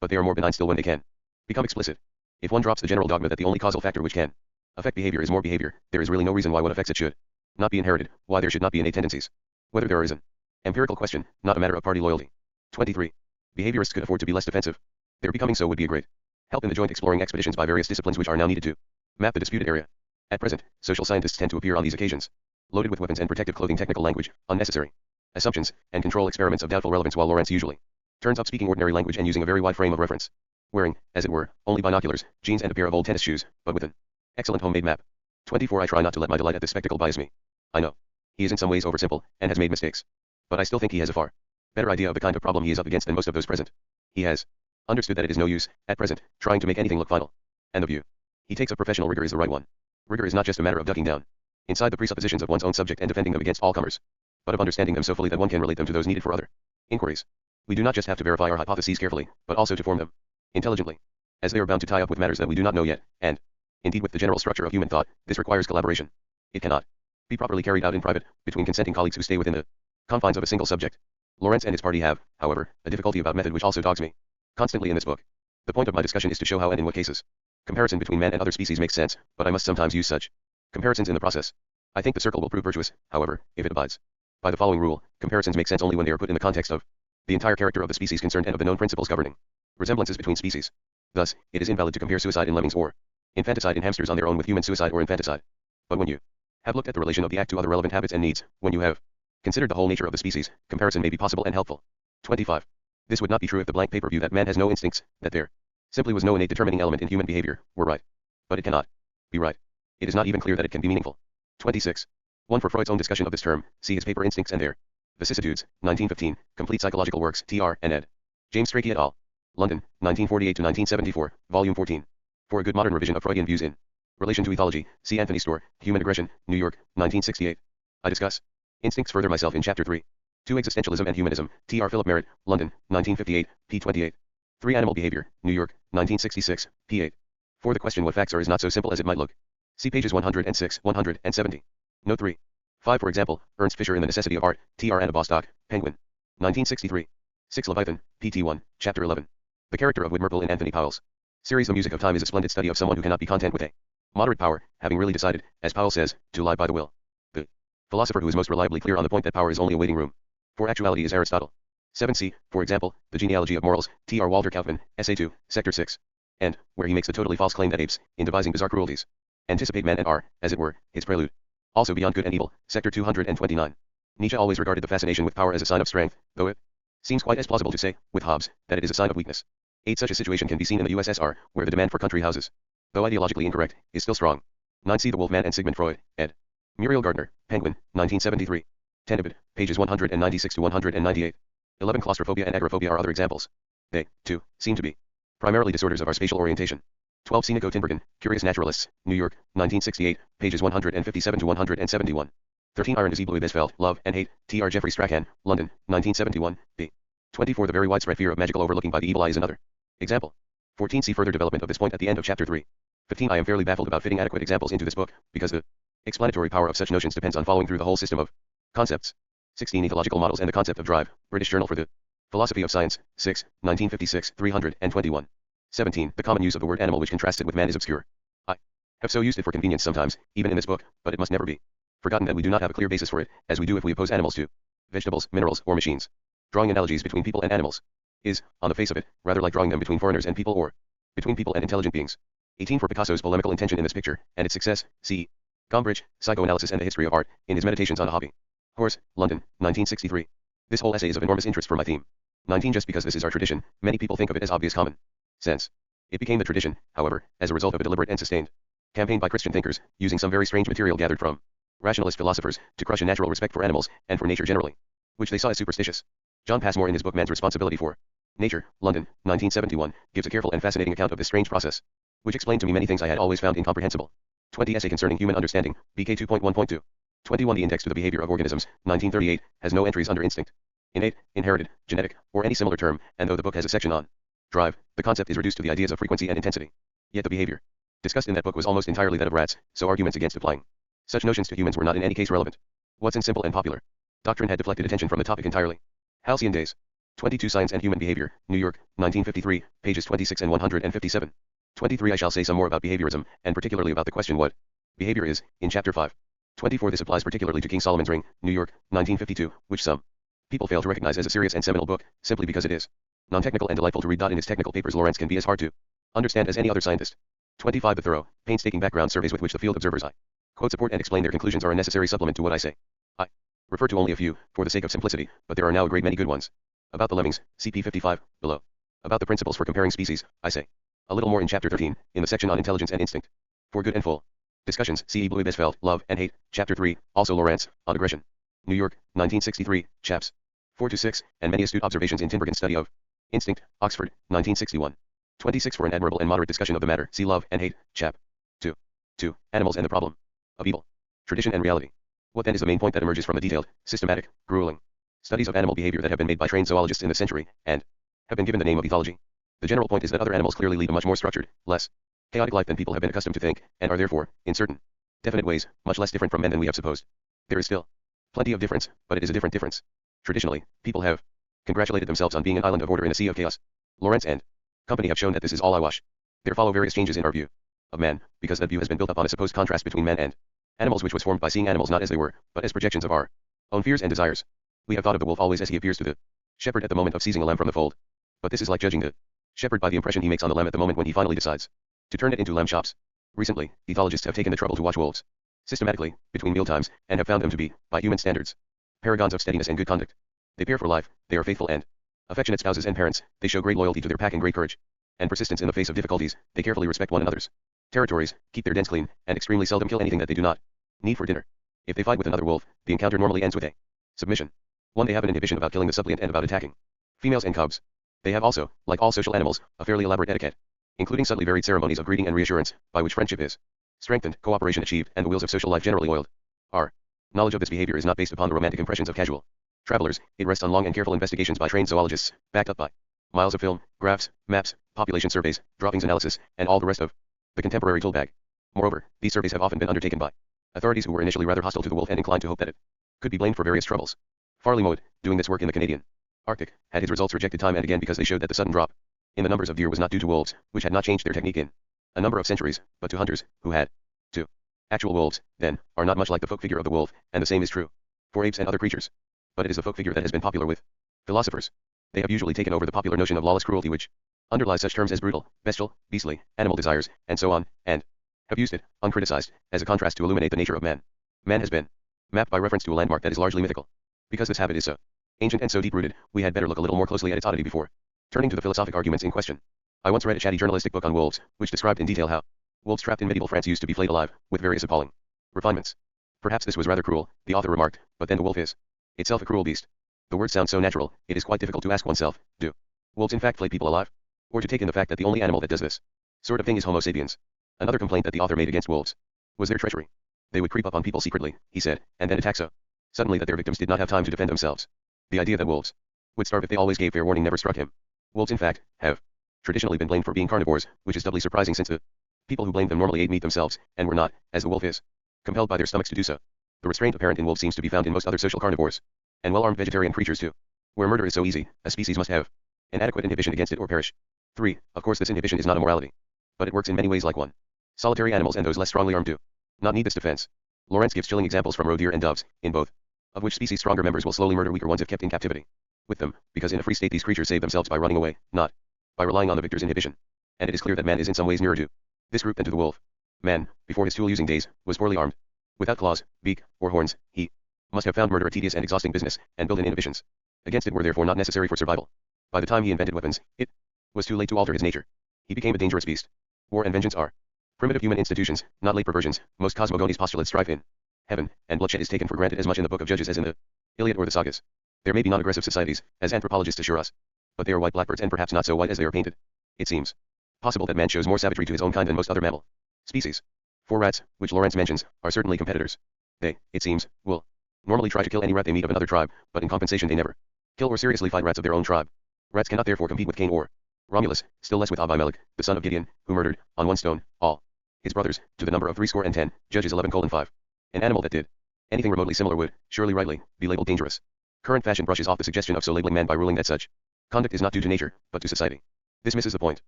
But they are more benign still when they can become explicit. If one drops the general dogma that the only causal factor which can affect behavior is more behavior, there is really no reason why what affects it should not be inherited, why there should not be innate tendencies. Whether there is an empirical question, not a matter of party loyalty. 23. Behaviorists could afford to be less defensive. Their becoming so would be a great help in the joint exploring expeditions by various disciplines which are now needed to map the disputed area. At present, social scientists tend to appear on these occasions loaded with weapons and protective clothing, technical language, unnecessary assumptions, and control experiments of doubtful relevance, while Lawrence usually turns up speaking ordinary language and using a very wide frame of reference, wearing, as it were, only binoculars, jeans and a pair of old tennis shoes, but with an excellent homemade map. 24. I try not to let my delight at this spectacle bias me. I know he is in some ways oversimple, and has made mistakes. But I still think he has a far better idea of the kind of problem he is up against than most of those present. He has understood that it is no use, at present, trying to make anything look final. And the view he takes of professional rigor is the right one. Rigor is not just a matter of ducking down inside the presuppositions of one's own subject and defending them against all comers, but of understanding them so fully that one can relate them to those needed for other inquiries. We do not just have to verify our hypotheses carefully, but also to form them intelligently, as they are bound to tie up with matters that we do not know yet, and, indeed, with the general structure of human thought, this requires collaboration. It cannot be properly carried out in private, between consenting colleagues who stay within the confines of a single subject. Lawrence and his party have, however, a difficulty about method which also dogs me constantly in this book. The point of my discussion is to show how and in what cases comparison between man and other species makes sense, but I must sometimes use such comparisons in the process. I think the circle will prove virtuous, however, if it abides by the following rule: comparisons make sense only when they are put in the context of the entire character of the species concerned and of the known principles governing resemblances between species. Thus, it is invalid to compare suicide in lemmings or infanticide in hamsters on their own with human suicide or infanticide. But when you have looked at the relation of the act to other relevant habits and needs, when you have considered the whole nature of the species, comparison may be possible and helpful. 25. This would not be true if the blank paper view that man has no instincts, that there simply was no innate determining element in human behavior, were right. But it cannot be right. It is not even clear that it can be meaningful. 26. 1. For Freud's own discussion of this term, see his paper Instincts and Their Vicissitudes, 1915, Complete Psychological Works, Tr. and ed. James Strachey et al. London, 1948-1974, Volume 14. For a good modern revision of Freudian views in relation to ethology, see Anthony Storr, Human Aggression, New York, 1968. I discuss instincts further myself in Chapter 3. 2. Existentialism and Humanism, Tr. Philip Merritt, London, 1958, p. 28. 3. Animal Behavior, New York, 1966, p. 8. 4. The question what facts are is not so simple as it might look. See pages 106, 170. Note 3. 5. For example, Ernst Fischer in The Necessity of Art, Tr. Anna Bostock, Penguin. 1963. 6. Leviathan, pt. 1, Chapter 11. The character of Whitmerple in Anthony Powell's series The Music of Time is a splendid study of someone who cannot be content with a moderate power, having really decided, as Powell says, to lie by the will. The philosopher who is most reliably clear on the point that power is only a waiting room for actuality is Aristotle. 7c, for example, The Genealogy of Morals, Tr. Walter Kaufmann, Essay 2, Sector 6. And, where he makes the totally false claim that apes, in devising bizarre cruelties, anticipate man and are, as it were, his prelude. Also beyond good and evil, Sector 229. Nietzsche always regarded the fascination with power as a sign of strength, though it seems quite as plausible to say, with Hobbes, that it is a sign of weakness. 8. Such a situation can be seen in the USSR, where the demand for country houses, though ideologically incorrect, is still strong. 9. See The Wolfman and Sigmund Freud, ed. Muriel Gardner, Penguin, 1973. 10. Ibid, pages 196 to 198. 11. Claustrophobia and agoraphobia are other examples. They, too, seem to be primarily disorders of our spatial orientation. 12. See Nico Tinbergen, Curious Naturalists, New York, 1968, pages 157 to 171. 13. Iron Disease Besfeld, Love and Hate, Tr. Jeffrey Strachan, London, 1971, p. 24. The very widespread fear of magical overlooking by the evil eye is another example. 14. See further development of this point at the end of Chapter 3. 15. I am fairly baffled about fitting adequate examples into this book, because the explanatory power of such notions depends on following through the whole system of concepts. 16. Ethological models and the concept of drive, British Journal for the Philosophy of Science, 6, 1956, 321. 17. The common use of the word animal which contrasted with man is obscure. I have so used it for convenience sometimes, even in this book, but it must never be forgotten that we do not have a clear basis for it, as we do if we oppose animals to vegetables, minerals, or machines. Drawing analogies between people and animals is, on the face of it, rather like drawing them between foreigners and people or between people and intelligent beings. 18. For Picasso's polemical intention in this picture, and its success, see Gombrich, Psychoanalysis and the History of Art, in his Meditations on a Hobby Horse, London, 1963. This whole essay is of enormous interest for my theme. 19. Just because this is our tradition, many people think of it as obvious common sense. It became the tradition, however, as a result of a deliberate and sustained campaign by Christian thinkers, using some very strange material gathered from rationalist philosophers, to crush a natural respect for animals, and for nature generally, which they saw as superstitious. John Passmore in his book Man's Responsibility for Nature, London, 1971, gives a careful and fascinating account of this strange process, which explained to me many things I had always found incomprehensible. 20 Essay Concerning Human Understanding, BK 2.1.2. 21 The Index to the Behavior of Organisms, 1938, has no entries under instinct, innate, inherited, genetic, or any similar term, and though the book has a section on drive, the concept is reduced to the ideas of frequency and intensity. Yet the behavior discussed in that book was almost entirely that of rats, so arguments against applying such notions to humans were not in any case relevant. Watson simple and popular doctrine had deflected attention from the topic entirely. Halcyon Days. 22 Science and Human Behavior, New York, 1953, pages 26 and 157. 23 I shall say some more about behaviorism, and particularly about the question what behavior is, in chapter 5. 24 This applies particularly to King Solomon's Ring, New York, 1952, which some people fail to recognize as a serious and seminal book, simply because it is non-technical and delightful to read. In his technical papers Lawrence can be as hard to understand as any other scientist. 25 The thorough, painstaking background surveys with which the field observers I quote support and explain their conclusions are a necessary supplement to what I say. I refer to only a few, for the sake of simplicity, but there are now a great many good ones. About the lemmings, CP 55, below. About the principles for comparing species, I say a little more in chapter 13, in the section on intelligence and instinct. For good and full discussions, see E. Bluey Besfeld, Love and Hate, chapter 3, also Lawrence, on aggression. New York, 1963, chaps 4-6, and many astute observations in Tinbergen's study of instinct, Oxford, 1961. 26 For an admirable and moderate discussion of the matter, see Love and Hate, chap 2. Animals and the Problem of Evil, Tradition and Reality. What then is the main point that emerges from the detailed, systematic, grueling studies of animal behavior that have been made by trained zoologists in this century, and have been given the name of ethology? The general point is that other animals clearly lead a much more structured, less chaotic life than people have been accustomed to think, and are therefore, in certain definite ways, much less different from men than we have supposed. There is still plenty of difference, but it is a different difference. Traditionally, people have congratulated themselves on being an island of order in a sea of chaos. Lawrence and company have shown that this is all eyewash. There follow various changes in our view of man, because that view has been built up on a supposed contrast between man and animals, which was formed by seeing animals not as they were, but as projections of our own fears and desires. We have thought of the wolf always as he appears to the shepherd at the moment of seizing a lamb from the fold. But this is like judging the shepherd by the impression he makes on the lamb at the moment when he finally decides to turn it into lamb chops. Recently, ethologists have taken the trouble to watch wolves systematically, between mealtimes, and have found them to be, by human standards, paragons of steadiness and good conduct. They pair for life, they are faithful and affectionate spouses and parents, they show great loyalty to their pack and great courage and persistence in the face of difficulties, they carefully respect one another's territories, keep their dens clean, and extremely seldom kill anything that they do not need for dinner. If they fight with another wolf, the encounter normally ends with a submission. One, they have an inhibition about killing the suppliant and about attacking females and cubs. They have also, like all social animals, a fairly elaborate etiquette, including subtly varied ceremonies of greeting and reassurance, by which friendship is strengthened, cooperation achieved, and the wheels of social life generally oiled. Our knowledge of this behavior is not based upon the romantic impressions of casual travelers, it rests on long and careful investigations by trained zoologists, backed up by miles of film, graphs, maps, population surveys, droppings analysis, and all the rest of the contemporary tool bag. Moreover, these surveys have often been undertaken by authorities who were initially rather hostile to the wolf and inclined to hope that it could be blamed for various troubles. Farley Mode, doing this work in the Canadian Arctic, had his results rejected time and again because they showed that the sudden drop in the numbers of deer was not due to wolves, which had not changed their technique in a number of centuries, but to hunters, who had to actual wolves, then, are not much like the folk figure of the wolf, and the same is true for apes and other creatures. But it is the folk figure that has been popular with philosophers. They have usually taken over the popular notion of lawless cruelty which underlies such terms as brutal, bestial, beastly, animal desires, and so on, and have used it, uncriticized, as a contrast to illuminate the nature of man. Man has been mapped by reference to a landmark that is largely mythical. Because this habit is so ancient and so deep-rooted, we had better look a little more closely at its oddity before turning to the philosophic arguments in question. I once read a chatty journalistic book on wolves, which described in detail how wolves trapped in medieval France used to be flayed alive, with various appalling refinements. Perhaps this was rather cruel, the author remarked, but then the wolf is itself a cruel beast. The words sound so natural, it is quite difficult to ask oneself, do wolves in fact flay people alive? Or to take in the fact that the only animal that does this sort of thing is Homo sapiens. Another complaint that the author made against wolves was their treachery. They would creep up on people secretly, he said, and then attack so suddenly that their victims did not have time to defend themselves. The idea that wolves would starve if they always gave fair warning never struck him. Wolves in fact, have traditionally been blamed for being carnivores, which is doubly surprising since the people who blamed them normally ate meat themselves, and were not, as the wolf is, compelled by their stomachs to do so. The restraint apparent in wolves seems to be found in most other social carnivores, and well-armed vegetarian creatures too. Where murder is so easy, a species must have an adequate inhibition against it or perish. 3. Of course this inhibition is not a morality, but it works in many ways like one. Solitary animals and those less strongly armed do not need this defense. Lawrence gives chilling examples from roe deer and doves, in both of which species stronger members will slowly murder weaker ones if kept in captivity with them, because in a free state these creatures save themselves by running away, not by relying on the victor's inhibition. And it is clear that man is in some ways nearer to this group than to the wolf. Man, before his tool-using days, was poorly armed. Without claws, beak, or horns, he must have found murder a tedious and exhausting business, and built-in inhibitions against it were therefore not necessary for survival. By the time he invented weapons, it was too late to alter his nature. He became a dangerous beast. War and vengeance are primitive human institutions, not late perversions. Most cosmogonies postulates strive in heaven, and bloodshed is taken for granted as much in the Book of Judges as in the Iliad or the sagas. There may be non-aggressive societies, as anthropologists assure us, but they are white blackbirds and perhaps not so white as they are painted. It seems possible that man shows more savagery to his own kind than most other mammal species. For rats, which Lawrence mentions, are certainly competitors. They, it seems, will normally try to kill any rat they meet of another tribe, but in compensation they never kill or seriously fight rats of their own tribe. Rats cannot therefore compete with Cain or Romulus, still less with Abimelech, the son of Gideon, who murdered, on one stone, all his brothers, to the number of 70, Judges 11:5. An animal that did anything remotely similar would, surely rightly, be labeled dangerous. Current fashion brushes off the suggestion of so labeling man by ruling that such conduct is not due to nature, but to society. This misses the point.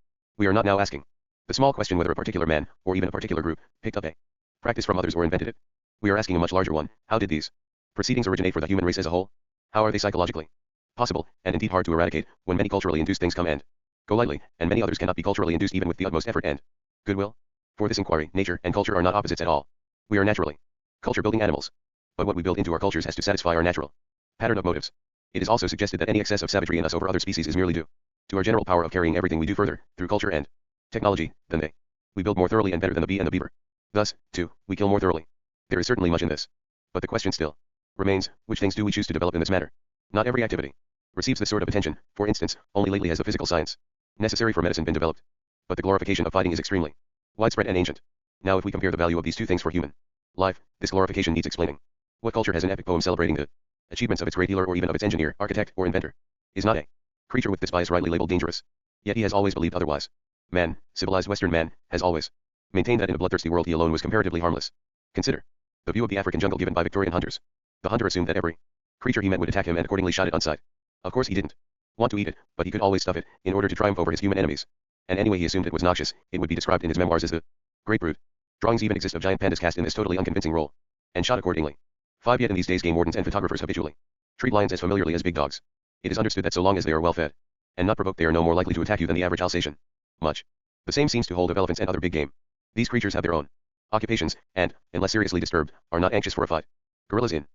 We are not now asking the small question whether a particular man, or even a particular group, picked up a practice from others or invented it. We are asking a much larger one: how did these proceedings originate for the human race as a whole? How are they psychologically possible, and indeed hard to eradicate, when many culturally induced things come and go lightly, and many others cannot be culturally induced even with the utmost effort and goodwill? For this inquiry, nature and culture are not opposites at all. We are naturally culture-building animals. But what we build into our cultures has to satisfy our natural pattern of motives. It is also suggested that any excess of savagery in us over other species is merely due to our general power of carrying everything we do further, through culture and technology, than they. We build more thoroughly and better than the bee and the beaver. Thus, too, we kill more thoroughly. There is certainly much in this. But the question still remains, which things do we choose to develop in this matter? Not every activity receives this sort of attention. For instance, only lately has the physical science necessary for medicine been developed. But the glorification of fighting is extremely widespread and ancient. Now if we compare the value of these two things for human life, this glorification needs explaining. What culture has an epic poem celebrating the achievements of its great healer or even of its engineer, architect, or inventor? Is not a creature with this bias rightly labeled dangerous. Yet he has always believed otherwise. Man, civilized Western man, has always maintained that in a bloodthirsty world he alone was comparatively harmless. Consider the view of the African jungle given by Victorian hunters. The hunter assumed that every creature he met would attack him and accordingly shot it on sight. Of course he didn't want to eat it, but he could always stuff it, in order to triumph over his human enemies. And anyway he assumed it was noxious. It would be described in his memoirs as the great brute. Drawings even exist of giant pandas cast in this totally unconvincing role, and shot accordingly. 5. Yet in these days game wardens and photographers habitually treat lions as familiarly as big dogs. It is understood that so long as they are well fed and not provoked they are no more likely to attack you than the average Alsatian. Much the same seems to hold of elephants and other big game. These creatures have their own occupations, and, unless seriously disturbed, are not anxious for a fight. Gorillas in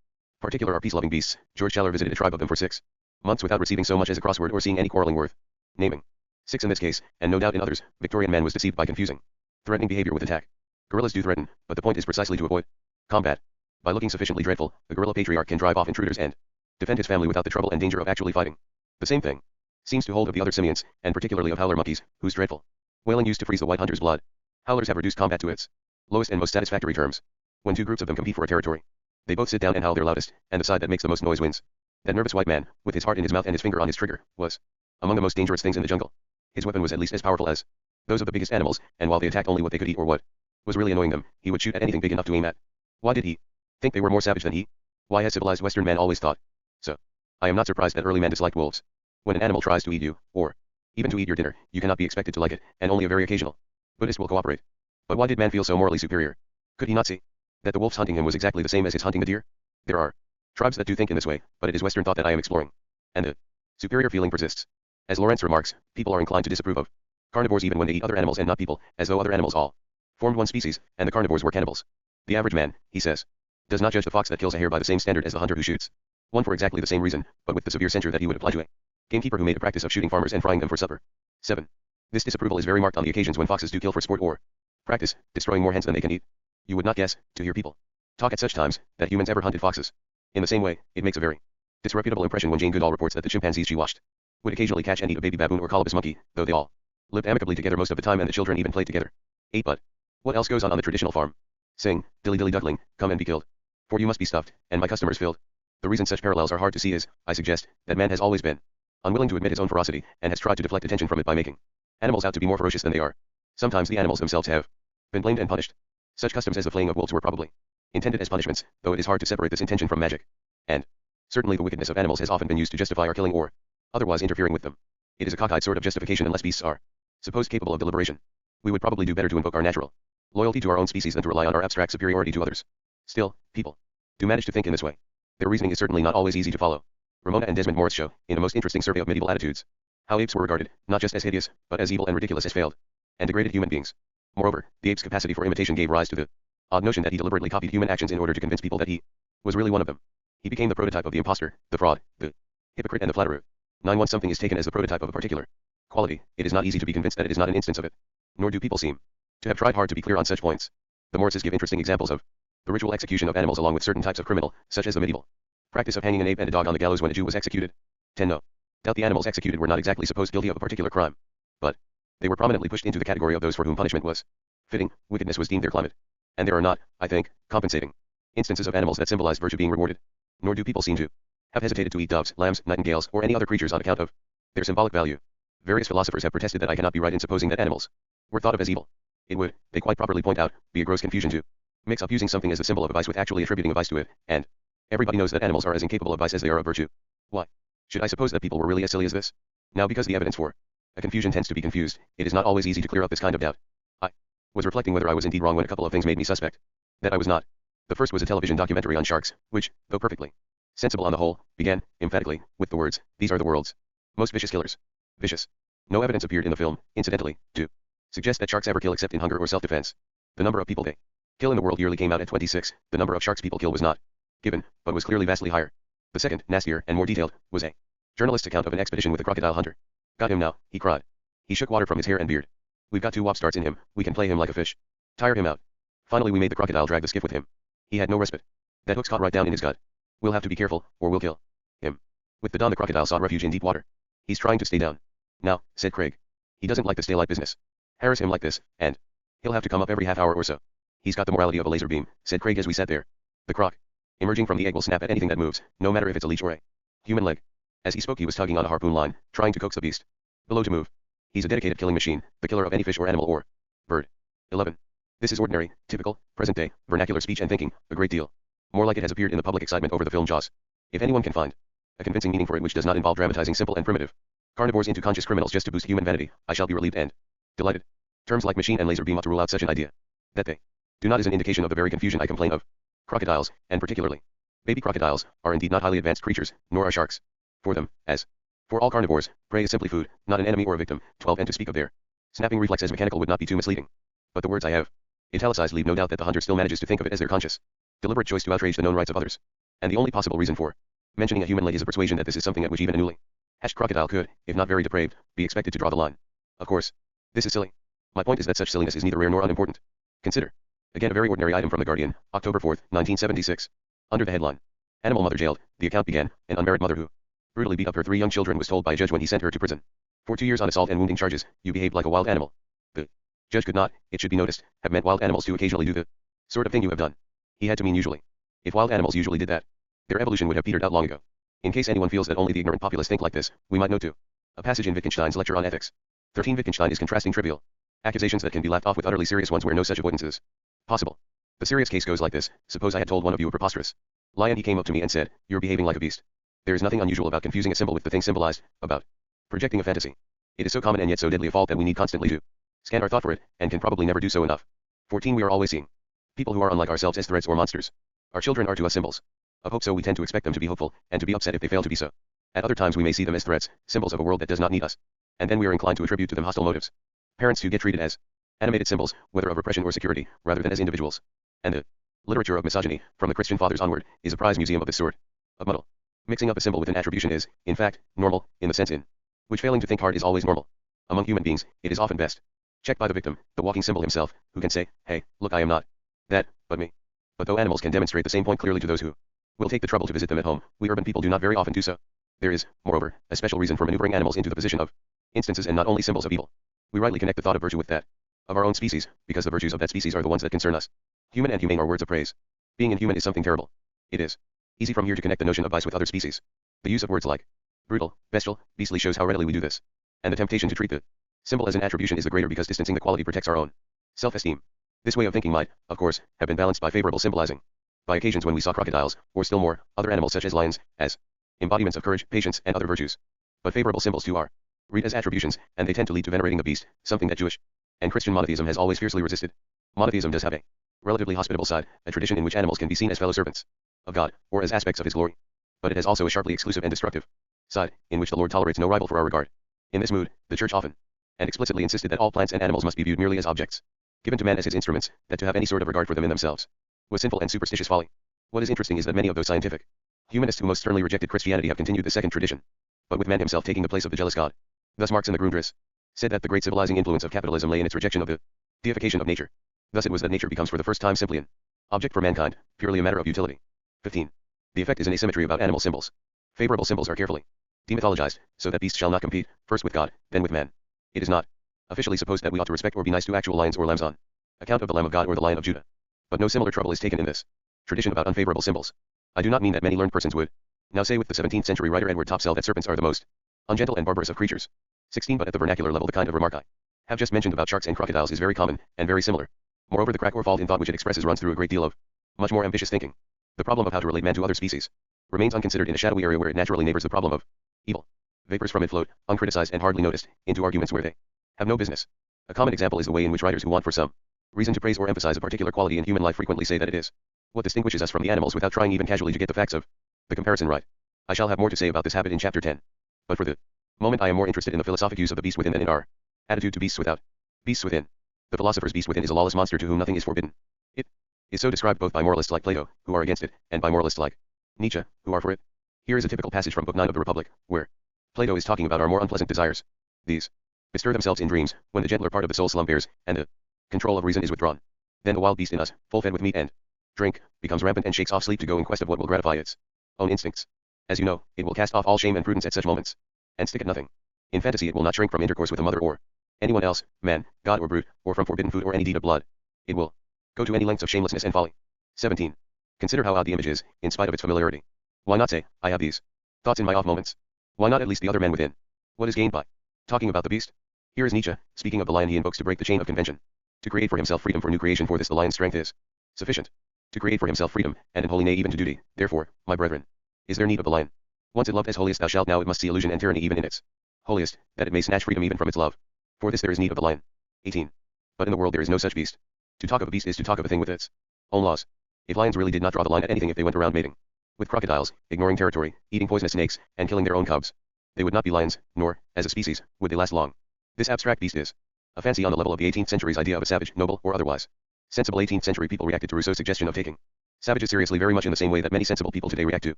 particular are peace-loving beasts. George Schaller visited a tribe of them for 6 months without receiving so much as a crossword or seeing any quarreling worth naming. 6 in this case, and no doubt in others, Victorian man was deceived by confusing threatening behavior with attack. Gorillas do threaten, but the point is precisely to avoid combat. By looking sufficiently dreadful, the gorilla patriarch can drive off intruders and defend his family without the trouble and danger of actually fighting. The same thing seems to hold of the other simians, and particularly of howler monkeys, whose dreadful wailing used to freeze the white hunter's blood. Howlers have reduced combat to its lowest and most satisfactory terms. When two groups of them compete for a territory, they both sit down and howl their loudest, and the side that makes the most noise wins. That nervous white man, with his heart in his mouth and his finger on his trigger, was among the most dangerous things in the jungle. His weapon was at least as powerful as those of the biggest animals, and while they attacked only what they could eat or what was really annoying them, he would shoot at anything big enough to aim at. Why did he think they were more savage than he? Why has civilized Western man always thought so? I am not surprised that early man disliked wolves. When an animal tries to eat you, or even to eat your dinner, you cannot be expected to like it, and only a very occasional Buddhist will cooperate. But why did man feel so morally superior? Could he not see that the wolf's hunting him was exactly the same as his hunting the deer? There are tribes that do think in this way, but it is Western thought that I am exploring, and the superior feeling persists. As Lawrence remarks, people are inclined to disapprove of carnivores even when they eat other animals and not people, as though other animals all formed one species, and the carnivores were cannibals. The average man, he says, does not judge the fox that kills a hare by the same standard as the hunter who shoots one for exactly the same reason, but with the severe censure that he would apply to a gamekeeper who made a practice of shooting farmers and frying them for supper. 7. This disapproval is very marked on the occasions when foxes do kill for sport or practice, destroying more hens than they can eat. You would not guess, to hear people talk at such times, that humans ever hunted foxes. In the same way, it makes a very disreputable impression when Jane Goodall reports that the chimpanzees she watched would occasionally catch and eat a baby baboon or colobus monkey, though they all lived amicably together most of the time and the children even played together. 8. But what else goes on the traditional farm? Sing, dilly dilly duckling, come and be killed. For you must be stuffed, and my customers filled. The reason such parallels are hard to see is, I suggest, that man has always been unwilling to admit his own ferocity, and has tried to deflect attention from it by making animals out to be more ferocious than they are. Sometimes the animals themselves have been blamed and punished. Such customs as the flaying of wolves were probably intended as punishments, though it is hard to separate this intention from magic. And certainly the wickedness of animals has often been used to justify our killing or otherwise interfering with them. It is a cockeyed sort of justification unless beasts are supposed capable of deliberation. We would probably do better to invoke our natural loyalty to our own species than to rely on our abstract superiority to others. Still, people do manage to think in this way. Their reasoning is certainly not always easy to follow. Ramona and Desmond Morris show, in a most interesting survey of medieval attitudes, how apes were regarded, not just as hideous, but as evil and ridiculous as failed and degraded human beings. Moreover, the ape's capacity for imitation gave rise to the odd notion that he deliberately copied human actions in order to convince people that he was really one of them. He became the prototype of the impostor, the fraud, the hypocrite and the flatterer. 9. Once something is taken as the prototype of a particular quality, it is not easy to be convinced that it is not an instance of it. Nor do people seem to have tried hard to be clear on such points. The Morrises give interesting examples of the ritual execution of animals along with certain types of criminal, such as the medieval practice of hanging an ape and a dog on the gallows when a Jew was executed. 10. No doubt the animals executed were not exactly supposed guilty of a particular crime, but they were prominently pushed into the category of those for whom punishment was fitting, wickedness was deemed their climate. And there are not, I think, compensating instances of animals that symbolized virtue being rewarded. Nor do people seem to have hesitated to eat doves, lambs, nightingales, or any other creatures on account of their symbolic value. Various philosophers have protested that I cannot be right in supposing that animals were thought of as evil. It would, they quite properly point out, be a gross confusion to mix up using something as the symbol of a vice with actually attributing a vice to it, and everybody knows that animals are as incapable of vice as they are of virtue. Why should I suppose that people were really as silly as this? Now because the evidence for a confusion tends to be confused, it is not always easy to clear up this kind of doubt. I was reflecting whether I was indeed wrong when a couple of things made me suspect that I was not. The first was a television documentary on sharks, which, though perfectly sensible on the whole, began, emphatically, with the words, "These are the world's most vicious killers." Vicious. No evidence appeared in the film, incidentally, to suggest that sharks ever kill except in hunger or self-defense. The number of people they kill in the world yearly came out at 26. The number of sharks people kill was not given, but was clearly vastly higher. The second, nastier and more detailed, was a journalist's account of an expedition with a crocodile hunter. "Got him now," he cried. He shook water from his hair and beard. "We've got 2 wop starts in him, we can play him like a fish. Tire him out." Finally we made the crocodile drag the skiff with him. He had no respite. That hook's caught right down in his gut. "We'll have to be careful, or we'll kill him." With the dawn the crocodile sought refuge in deep water. "He's trying to stay down now," said Craig. "He doesn't like the stay-light business. Harass him like this, and he'll have to come up every half hour or so." "He's got the morality of a laser beam," said Craig as we sat there. "The croc emerging from the egg will snap at anything that moves, no matter if it's a leech or a human leg." As he spoke he was tugging on a harpoon line, trying to coax the beast below to move. "He's a dedicated killing machine, the killer of any fish or animal or bird." 11. This is ordinary, typical, present-day, vernacular speech and thinking, a great deal more like it has appeared in the public excitement over the film Jaws. If anyone can find a convincing meaning for it which does not involve dramatizing simple and primitive carnivores into conscious criminals just to boost human vanity, I shall be relieved and delighted. Terms like machine and laser beam ought to rule out such an idea. That they do not is an indication of the very confusion I complain of. Crocodiles, and particularly baby crocodiles, are indeed not highly advanced creatures, nor are sharks. For them, as for all carnivores, prey is simply food, not an enemy or a victim. 12. And to speak of their snapping reflex as mechanical would not be too misleading. But the words I have italicized leave no doubt that the hunter still manages to think of it as their conscious, deliberate choice to outrage the known rights of others. And the only possible reason for mentioning a human leg is a persuasion that this is something at which even a newly hatched crocodile could, if not very depraved, be expected to draw the line. Of course, this is silly. My point is that such silliness is neither rare nor unimportant. Consider, again, a very ordinary item from The Guardian, October 4, 1976. Under the headline, "Animal Mother Jailed," the account began, "An unmarried mother who brutally beat up her 3 young children was told by a judge when he sent her to prison for 2 years on assault and wounding charges, 'You behaved like a wild animal.' The judge could not, it should be noticed, have meant wild animals to occasionally do the sort of thing you have done. He had to mean usually. If wild animals usually did that, their evolution would have petered out long ago. In case anyone feels that only the ignorant populace think like this, we might note too a passage in Wittgenstein's lecture on ethics. 13. Wittgenstein is contrasting trivial accusations that can be laughed off with utterly serious ones where no such avoidance is possible. The serious case goes like this: suppose I had told one of you a preposterous lie and he came up to me and said, 'You're behaving like a beast.' There is nothing unusual about confusing a symbol with the thing symbolized, about projecting a fantasy. It is so common and yet so deadly a fault that we need constantly to scan our thought for it, and can probably never do so enough. 14. We are always seeing people who are unlike ourselves as threats or monsters. Our children are to us symbols of hope, so we tend to expect them to be hopeful, and to be upset if they fail to be so. At other times we may see them as threats, symbols of a world that does not need us, and then we are inclined to attribute to them hostile motives. Parents who get treated as animated symbols, whether of repression or security, rather than as individuals. And the literature of misogyny, from the Christian fathers onward, is a prize museum of this sort of muddle. Mixing up a symbol with an attribution is, in fact, normal, in the sense in which failing to think hard is always normal. Among human beings, it is often best checked by the victim, the walking symbol himself, who can say, "Hey, look, I am not that, but me." But though animals can demonstrate the same point clearly to those who will take the trouble to visit them at home, we urban people do not very often do so. There is, moreover, a special reason for maneuvering animals into the position of instances and not only symbols of evil. We rightly connect the thought of virtue with that of our own species, because the virtues of that species are the ones that concern us. Human and humane are words of praise. Being inhuman is something terrible. It is easy from here to connect the notion of vice with other species. The use of words like brutal, bestial, beastly shows how readily we do this. And the temptation to treat the symbol as an attribution is the greater because distancing the quality protects our own self-esteem. This way of thinking might, of course, have been balanced by favorable symbolizing. By occasions when we saw crocodiles, or still more, other animals such as lions, as embodiments of courage, patience, and other virtues. But favorable symbols too are read as attributions, and they tend to lead to venerating the beast, something that Jewish and Christian monotheism has always fiercely resisted. Monotheism does have a relatively hospitable side, a tradition in which animals can be seen as fellow servants of God, or as aspects of his glory. But it has also a sharply exclusive and destructive side, in which the Lord tolerates no rival for our regard. In this mood, the Church often and explicitly insisted that all plants and animals must be viewed merely as objects, given to man as his instruments, that to have any sort of regard for them in themselves was sinful and superstitious folly. What is interesting is that many of those scientific humanists who most sternly rejected Christianity have continued the second tradition, but with man himself taking the place of the jealous God. Thus Marx and the Grundrisse said that the great civilizing influence of capitalism lay in its rejection of the deification of nature. Thus it was that nature becomes for the first time simply an object for mankind, purely a matter of utility. 15. The effect is an asymmetry about animal symbols. Favorable symbols are carefully demythologized, so that beasts shall not compete, first with God, then with man. It is not officially supposed that we ought to respect or be nice to actual lions or lambs on account of the Lamb of God or the Lion of Judah. But no similar trouble is taken in this tradition about unfavorable symbols. I do not mean that many learned persons would now say with the 17th century writer Edward Topsell that serpents are the most ungentle and barbarous of creatures. 16. But at the vernacular level the kind of remark I have just mentioned about sharks and crocodiles is very common, and very similar. Moreover, the crack or fault in thought which it expresses runs through a great deal of much more ambitious thinking. The problem of how to relate man to other species remains unconsidered in a shadowy area where it naturally neighbors the problem of evil. Vapors from it float, uncriticized and hardly noticed, into arguments where they have no business. A common example is the way in which writers who want for some reason to praise or emphasize a particular quality in human life frequently say that it is what distinguishes us from the animals without trying even casually to get the facts of the comparison right. I shall have more to say about this habit in chapter 10. But for the moment I am more interested in the philosophic use of the beast within than in our attitude to beasts without. Beasts within. The philosopher's beast within is a lawless monster to whom nothing is forbidden. It is so described both by moralists like Plato, who are against it, and by moralists like Nietzsche, who are for it. Here is a typical passage from Book 9 of the Republic, where Plato is talking about our more unpleasant desires. These bestir themselves in dreams, when the gentler part of the soul slumbers, and the control of reason is withdrawn. Then the wild beast in us, full fed with meat and drink, becomes rampant and shakes off sleep to go in quest of what will gratify its own instincts. As you know, it will cast off all shame and prudence at such moments, and stick at nothing. In fantasy it will not shrink from intercourse with a mother or anyone else, man, god or brute, or from forbidden food or any deed of blood. It will go to any lengths of shamelessness and folly. 17. Consider how odd the image is, in spite of its familiarity. Why not say, I have these thoughts in my off moments? Why not at least the other men within? What is gained by talking about the beast? Here is Nietzsche, speaking of the lion he invokes to break the chain of convention. To create for himself freedom for new creation, for this the lion's strength is sufficient. To create for himself freedom, and in holy nay even to duty, therefore, my brethren, is there need of the lion. Once it loved as holiest thou shalt, now it must see illusion and tyranny even in its holiest, that it may snatch freedom even from its love. For this there is need of the lion. 18. But in the world there is no such beast. To talk of a beast is to talk of a thing with its own laws. If lions really did not draw the line at anything, if they went around mating with crocodiles, ignoring territory, eating poisonous snakes, and killing their own cubs, they would not be lions, nor, as a species, would they last long. This abstract beast is a fancy on the level of the 18th century's idea of a savage, noble, or otherwise. Sensible 18th century people reacted to Rousseau's suggestion of taking savages seriously very much in the same way that many sensible people today react to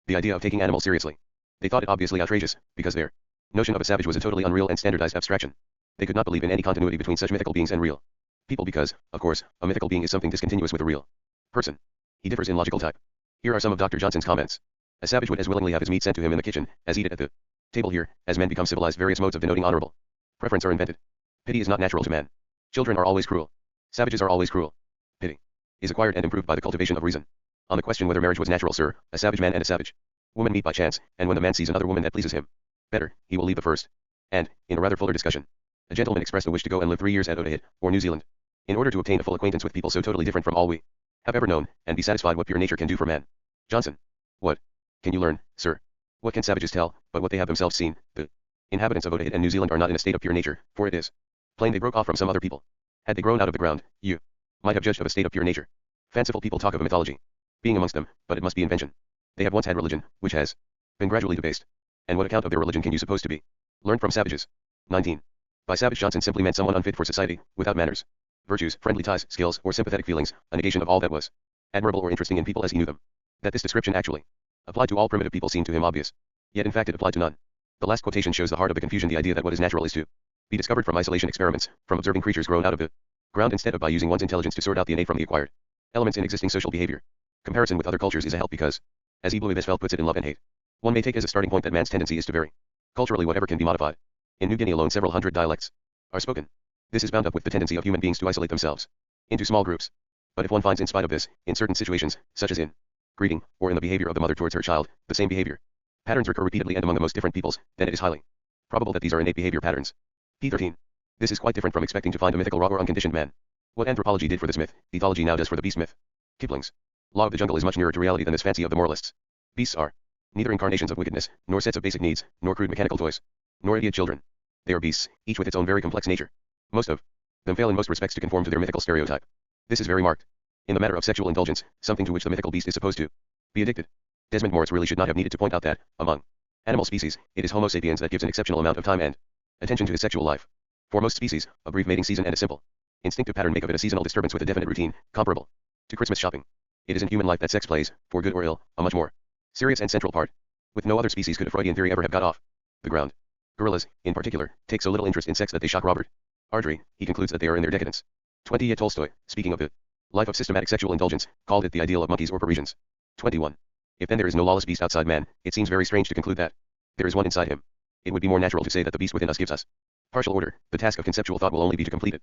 the idea of taking animals seriously. They thought it obviously outrageous, because their notion of a savage was a totally unreal and standardized abstraction. They could not believe in any continuity between such mythical beings and real people because, of course, a mythical being is something discontinuous with a real person. He differs in logical type. Here are some of Dr. Johnson's comments. A savage would as willingly have his meat sent to him in the kitchen, as eat it at the table here. As men become civilized, various modes of denoting honorable preference are invented. Pity is not natural to man. Children are always cruel. Savages are always cruel. Pity is acquired and improved by the cultivation of reason. On the question whether marriage was natural, sir, a savage man and a savage woman meet by chance, and when the man sees another woman that pleases him better, he will leave the first. And, in a rather fuller discussion, a gentleman expressed a wish to go and live 3 years at Otaheite, or New Zealand, in order to obtain a full acquaintance with people so totally different from all we have ever known, and be satisfied what pure nature can do for man. Johnson. What can you learn, sir? What can savages tell, but what they have themselves seen? The inhabitants of Otaheite and New Zealand are not in a state of pure nature, for it is plain they broke off from some other people. Had they grown out of the ground, you might have judged of a state of pure nature. Fanciful people talk of a mythology being amongst them, but it must be invention. They have once had religion, which has been gradually debased. And what account of their religion can you suppose to be learned from savages? 19. By savage, Johnson simply meant someone unfit for society, without manners, virtues, friendly ties, skills, or sympathetic feelings, a negation of all that was admirable or interesting in people as he knew them. That this description actually applied to all primitive people seemed to him obvious. Yet in fact it applied to none. The last quotation shows the heart of the confusion, the idea that what is natural is to be discovered from isolation experiments, from observing creatures grown out of the ground instead of by using one's intelligence to sort out the innate from the acquired elements in existing social behavior. Comparison with other cultures is a help because, as Ibn Bisfeld puts it in Love and Hate, one may take as a starting point that man's tendency is to vary culturally whatever can be modified. In New Guinea alone several hundred dialects are spoken. This is bound up with the tendency of human beings to isolate themselves into small groups. But if one finds in spite of this, in certain situations, such as in greeting, or in the behavior of the mother towards her child, the same behavior patterns recur repeatedly and among the most different peoples, then it is highly probable that these are innate behavior patterns. P13. This is quite different from expecting to find a mythical raw or unconditioned man. What anthropology did for this myth, ethology now does for the beast myth. Kipling's Law of the Jungle is much nearer to reality than this fancy of the moralists. Beasts are neither incarnations of wickedness, nor sets of basic needs, nor crude mechanical toys, nor idiot children. They are beasts, each with its own very complex nature. Most of them fail in most respects to conform to their mythical stereotype. This is very marked in the matter of sexual indulgence, something to which the mythical beast is supposed to be addicted. Desmond Morris really should not have needed to point out that, among animal species, it is Homo sapiens that gives an exceptional amount of time and attention to his sexual life. For most species, a brief mating season and a simple instinctive pattern make of it a seasonal disturbance with a definite routine, comparable to Christmas shopping. It is in human life that sex plays, for good or ill, a much more serious and central part. With no other species could a Freudian theory ever have got off the ground. Gorillas, in particular, take so little interest in sex that they shock Robert Ardrey. He concludes that they are in their decadence. 20. Yet Tolstoy, speaking of the life of systematic sexual indulgence, called it the ideal of monkeys or Parisians. 21. If then there is no lawless beast outside man, it seems very strange to conclude that there is one inside him. It would be more natural to say that the beast within us gives us partial order. The task of conceptual thought will only be to complete it.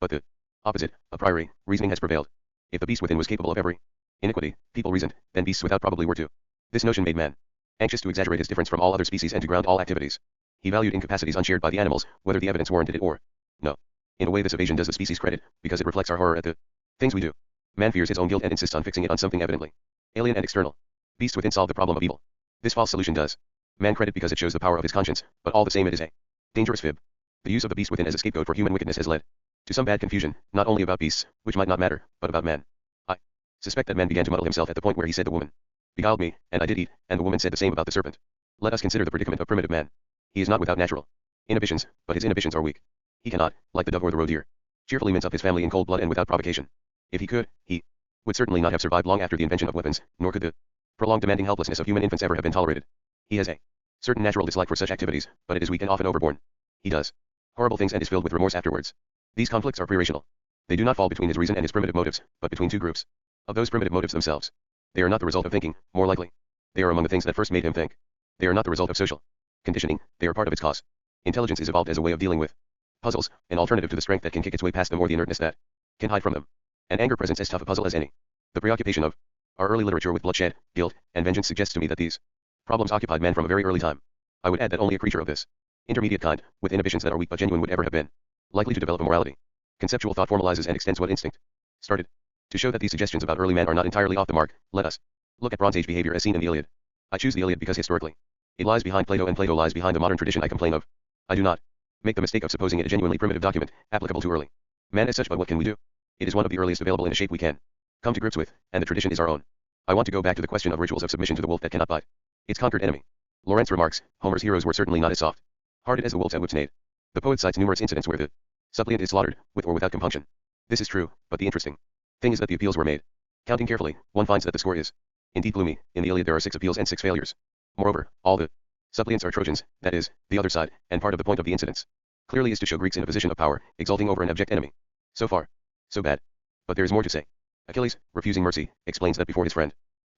But the opposite, a priori, reasoning has prevailed. If the beast within was capable of every iniquity, people reasoned, then beasts without probably were too. This notion made man anxious to exaggerate his difference from all other species and to ground all activities. He valued incapacities unshared by the animals, whether the evidence warranted it or no. In a way this evasion does the species credit, because it reflects our horror at the things we do. Man fears his own guilt and insists on fixing it on something evidently alien and external. Beasts within solve the problem of evil. This false solution does man credit because it shows the power of his conscience, but all the same it is a dangerous fib. The use of the beast within as a scapegoat for human wickedness has led to some bad confusion, not only about beasts, which might not matter, but about man. I suspect that man began to muddle himself at the point where he said the woman beguiled me, and I did eat, and the woman said the same about the serpent. Let us consider the predicament of primitive man. He is not without natural inhibitions, but his inhibitions are weak. He cannot, like the dove or the roe deer, cheerfully mince up his family in cold blood and without provocation. If he could, he would certainly not have survived long after the invention of weapons, nor could the prolonged demanding helplessness of human infants ever have been tolerated. He has a certain natural dislike for such activities, but it is weak and often overborne. He does horrible things and is filled with remorse afterwards. These conflicts are pre-rational. They do not fall between his reason and his primitive motives, but between two groups of those primitive motives themselves. They are not the result of thinking, more likely. They are among the things that first made him think. They are not the result of social conditioning, they are part of its cause. Intelligence is evolved as a way of dealing with puzzles, an alternative to the strength that can kick its way past them or the inertness that can hide from them. And anger presents as tough a puzzle as any. The preoccupation of our early literature with bloodshed, guilt, and vengeance suggests to me that these problems occupied man from a very early time. I would add that only a creature of this intermediate kind, with inhibitions that are weak but genuine, would ever have been likely to develop a morality. Conceptual thought formalizes and extends what instinct started. To show that these suggestions about early man are not entirely off the mark, let us look at Bronze Age behavior as seen in the Iliad. I choose the Iliad because historically it lies behind Plato and Plato lies behind the modern tradition I complain of. I do not make the mistake of supposing it a genuinely primitive document, applicable to early man as such, but what can we do? It is one of the earliest available in a shape we can come to grips with, and the tradition is our own. I want to go back to the question of rituals of submission to the wolf that cannot bite its conquered enemy. Lawrence remarks, Homer's heroes were certainly not as soft-hearted as the wolves at Whipsnade. The poet cites numerous incidents where the suppliant is slaughtered, with or without compunction. This is true, but the interesting thing is that the appeals were made. Counting carefully, one finds that the score is indeed gloomy. In the Iliad there are 6 appeals and 6 failures. Moreover, all the suppliants are Trojans, that is, the other side, and part of the point of the incidents clearly is to show Greeks in a position of power, exulting over an abject enemy. So far, so bad. But there is more to say. Achilles, refusing mercy, explains that before his friend